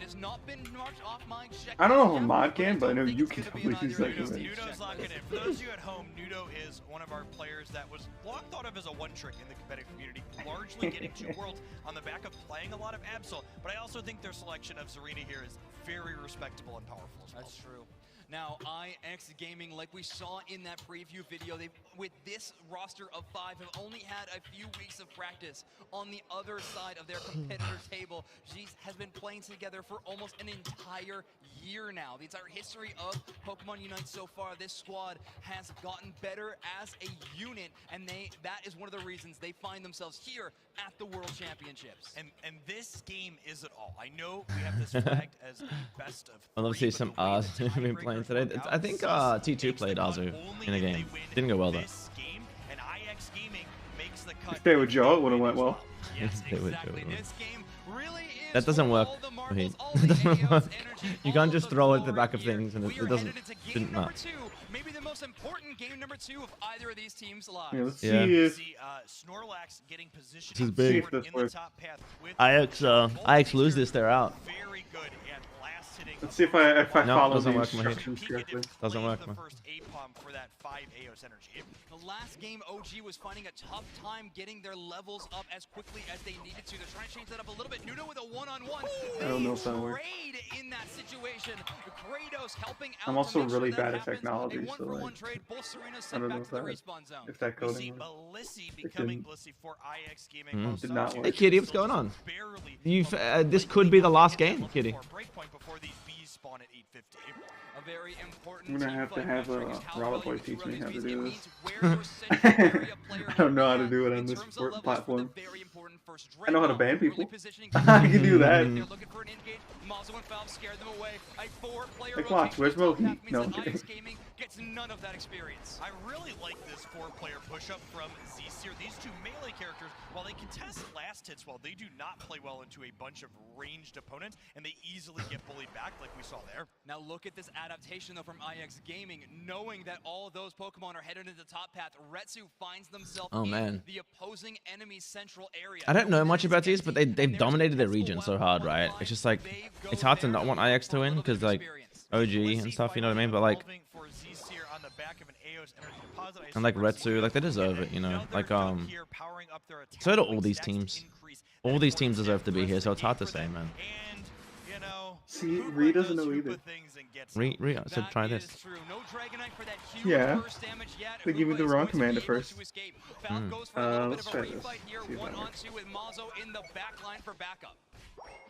I don't know if a mod can, but I know you can totally use that command. Nudo's locking in. For those of you at home, Nudo is one of our players that was long thought of as a one-trick in the competitive community, largely getting 2 worlds on the back of playing a lot of Absol. But I also think their selection of Zarina here is very respectable and powerful as well. That's true. Now, IX Gaming, like we saw in that preview video, they, with this roster of 5, have only had a few weeks of practice. On the other side of their competitor table, Jeez has been playing together for almost an entire year now. The entire history of Pokemon Unite so far, this squad has gotten better as a unit, and that is one of the reasons they find themselves here at the World Championships. And this game is it all. I know we have this flagged as the best of I'd love to see some Azu been playing today. I think T2 played Azu in a game. Didn't go well though. If they were Joe, it would have went well. They would do it. That doesn't work. Wait, that doesn't work. You can't just throw it at the back of things and it doesn't. Didn't matter. Maybe the most important game number 2 of either of these teams live. Yeah, let's see if Snorlax getting positioned This is big. forward in the top path with IX lose this, they're out. very good and last hitting. Let's see if I No, follow doesn't the work, Mahit. instructions correctly. Doesn't work, man. First A-Palm for that 5 Aos energy. The last game, OG was finding a tough time getting their levels up as quickly as they needed to. They're trying to change that up a little bit. Nudo with a one-on-one. I don't know if that works. Trade in that situation. Kratos helping out. I'm to also make sure really that bad at happens. technology, A so one-for-one like, trade. Both Serenas I sent don't know back if to the that respawn zone. if that We see coding works. Blissey It becoming didn't. Blissey for IX Gaming. Did not work. Hey Kitty, what's going on? You've this could be the last game, Kitty. these bees spawn at 850. A very important I'm gonna have to have Robert Boy teach me how to do this. I I don't know how to do it on this platform. I know how to ban people. I can do that. Like, watch, where's Mohi? No, I'm kidding. Gets none of that experience. I really like this 4-player push-up from Z-Seer. These two melee characters, while they contest last hits well, they do not play well into a bunch of ranged opponents, and they easily get bullied back like we saw there. Now look at this adaptation though from IX Gaming, knowing that all those Pokemon are headed into the top path. Retsu finds themselves in the opposing enemy's central area. I don't know much about these, but they've dominated their region so hard, right? It's just like, it's hard to not want IX to win, because like, OG and stuff, you know what I mean? But like, and like Retsu, like they deserve it, you know? Like, so do all these teams. All these teams deserve to be here, so it's hard to say, man. See, Ree doesn't know either. Ree, I said try this. Yeah. They give me the wrong command at first. Let's try this.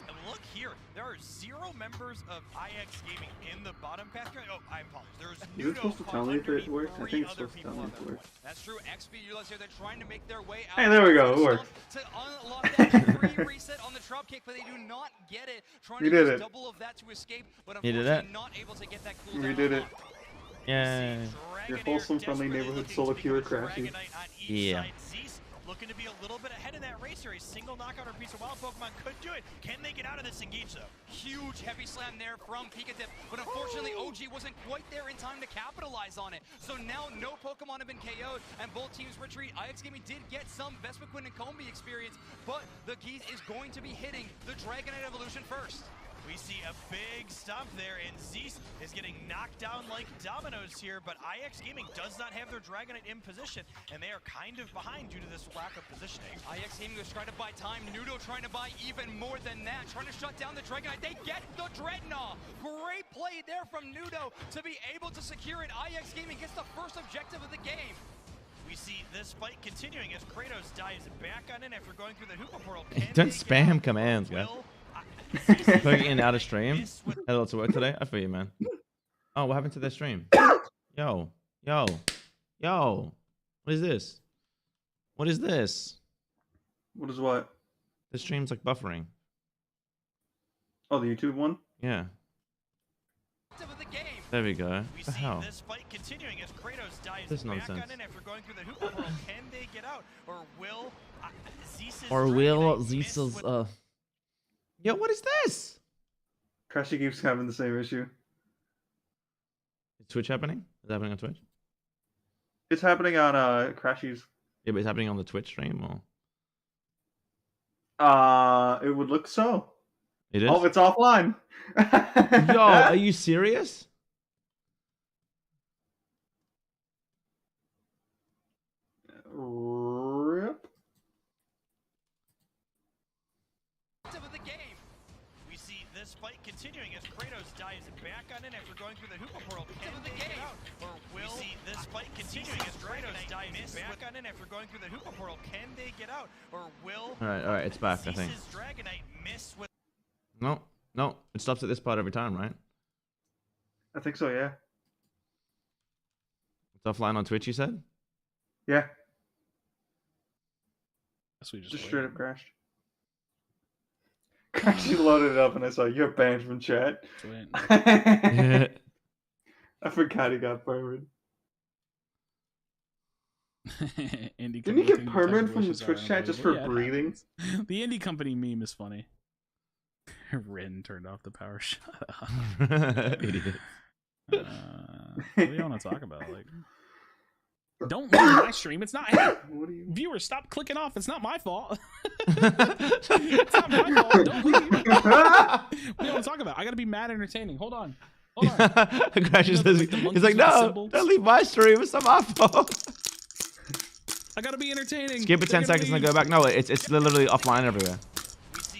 And look here, there are 0 members of IX Gaming in the bottom path. Oh, I apologize. There's Is it supposed to tell me if it works? I think it's supposed to tell me if it works. That's true. XP, they're trying to make their way out. Hey, there we go. It worked. To unlock that free reset on the drop kick, but they do not get it. Trying You to did use it. double of that to escape, but You did that? not able to get that You cooldown. did it. Yeah. Your wholesome, friendly neighborhood solo queue crashy. Yeah. Looking to be a little bit ahead in that race here. A single knockout or piece of wild Pokemon could do it. Can they get out of this engage though? Huge heavy slam there from Pikachu, but unfortunately OG wasn't quite there in time to capitalize on it. So now no Pokemon have been KO'd and both teams retreat. IX Gaming did get some Vespiquen and Combi experience, but the Geese is going to be hitting the Dragonite evolution first. We see a big stomp there, and Zeus is getting knocked down like dominoes here, but IX Gaming does not have their Dragonite in position, and they are kind of behind due to this lack of positioning. IX Gaming was trying to buy time, Nudo trying to buy even more than that, trying to shut down the Dragonite. They get the Dreadnought! Great play there from Nudo to be able to secure it. IX Gaming gets the first objective of the game. We see this fight continuing as Kratos dives back on in after going through the Hoopa portal. Don't spam commands, guys. Putting in out of stream. Had lots of work today. I feel you, man. Oh, what happened to their stream? Yo. What is this? What is this? What is what? The stream's like buffering. Oh, the YouTube one? Yeah. There we go. What the hell? This fight continuing as Kratos dives This back nonsense. on in after going through the Hoopa portal. Can they get out, or will Zeus's Yo, what is this? Crashy keeps having the same issue. Is Twitch happening? Is it happening on Twitch? It's happening on Crashy's. Yeah, but it's happening on the Twitch stream, or? It would look so. It is? Oh, it's offline. Yo, are you serious? Rip. We see this fight continuing as Kratos dives back on in after going through the Hoopa portal. Can they get out, or will we see this fight continuing as Kratos dives back on in after going through the Hoopa portal? Can they get out, or will All right, it's back. I think. Dragonite miss with No, it stops at this part every time, right? I think so, yeah. It's offline on Twitch, you said? Yeah. So we just straight up crashed. Crashy loaded it up and I saw you're banned from chat. I forgot he got permanent. Didn't he get permanent from the Twitch chat just for breathing? The indie company meme is funny. Rin turned off the power. Shut up. Idiot. What do you want to talk about? Like, don't leave my stream. It's not. Hey, viewers, stop clicking off. It's not my fault. It's not my fault. Don't leave. What do you want to talk about? I gotta be mad entertaining. Hold on. Crash says, he's like, no, don't leave my stream. It's not my fault. I gotta be entertaining. Skip it 10 seconds and then go back. No, it's literally offline everywhere.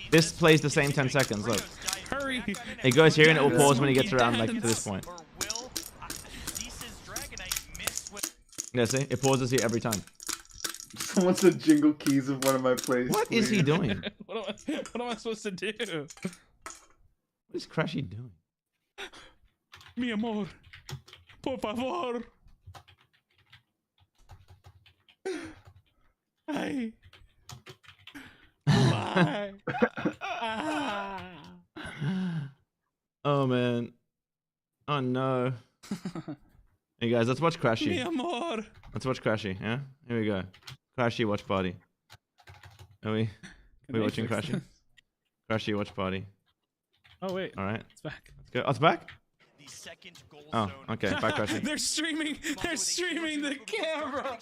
This plays the same 10 seconds. Look. Hurry. It goes here and it will pause when he gets around like to this point. Yeah, see? It pauses here every time. Someone said jingle keys of one of my plays. What is he doing? What am I supposed to do? What is Crashy doing? Mi amor. Por favor. Ay. Why? Oh man. Oh no. Hey guys, let's watch Crashy. Mi amor. Let's watch Crashy, yeah? Here we go. Crashy watch party. Are we watching fix Crashy? this? Crashy watch party. Oh wait. Alright. It's back. Let's go. Oh, it's back? Oh, okay. Back Crashy. They're streaming the camera.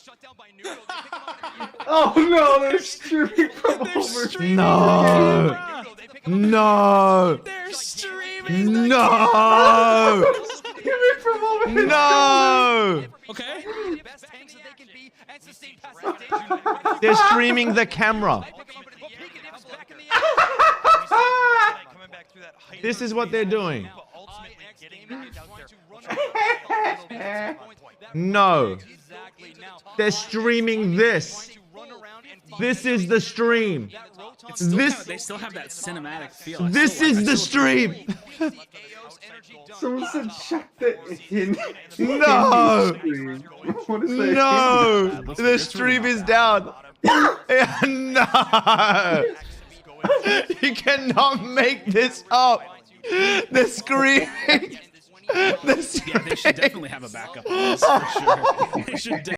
Oh no, they're streaming from over. No! No! They're streaming No! Streaming from over. No! Okay. They're streaming the camera. This is what they're doing. No. They're streaming this. This is the stream. They still have that cinematic feel. This is the stream. Someone said check the in. No. What is that? No. The stream is down. No. You cannot make this up. The screaming. Yeah, they should definitely have a backup on this for sure. They should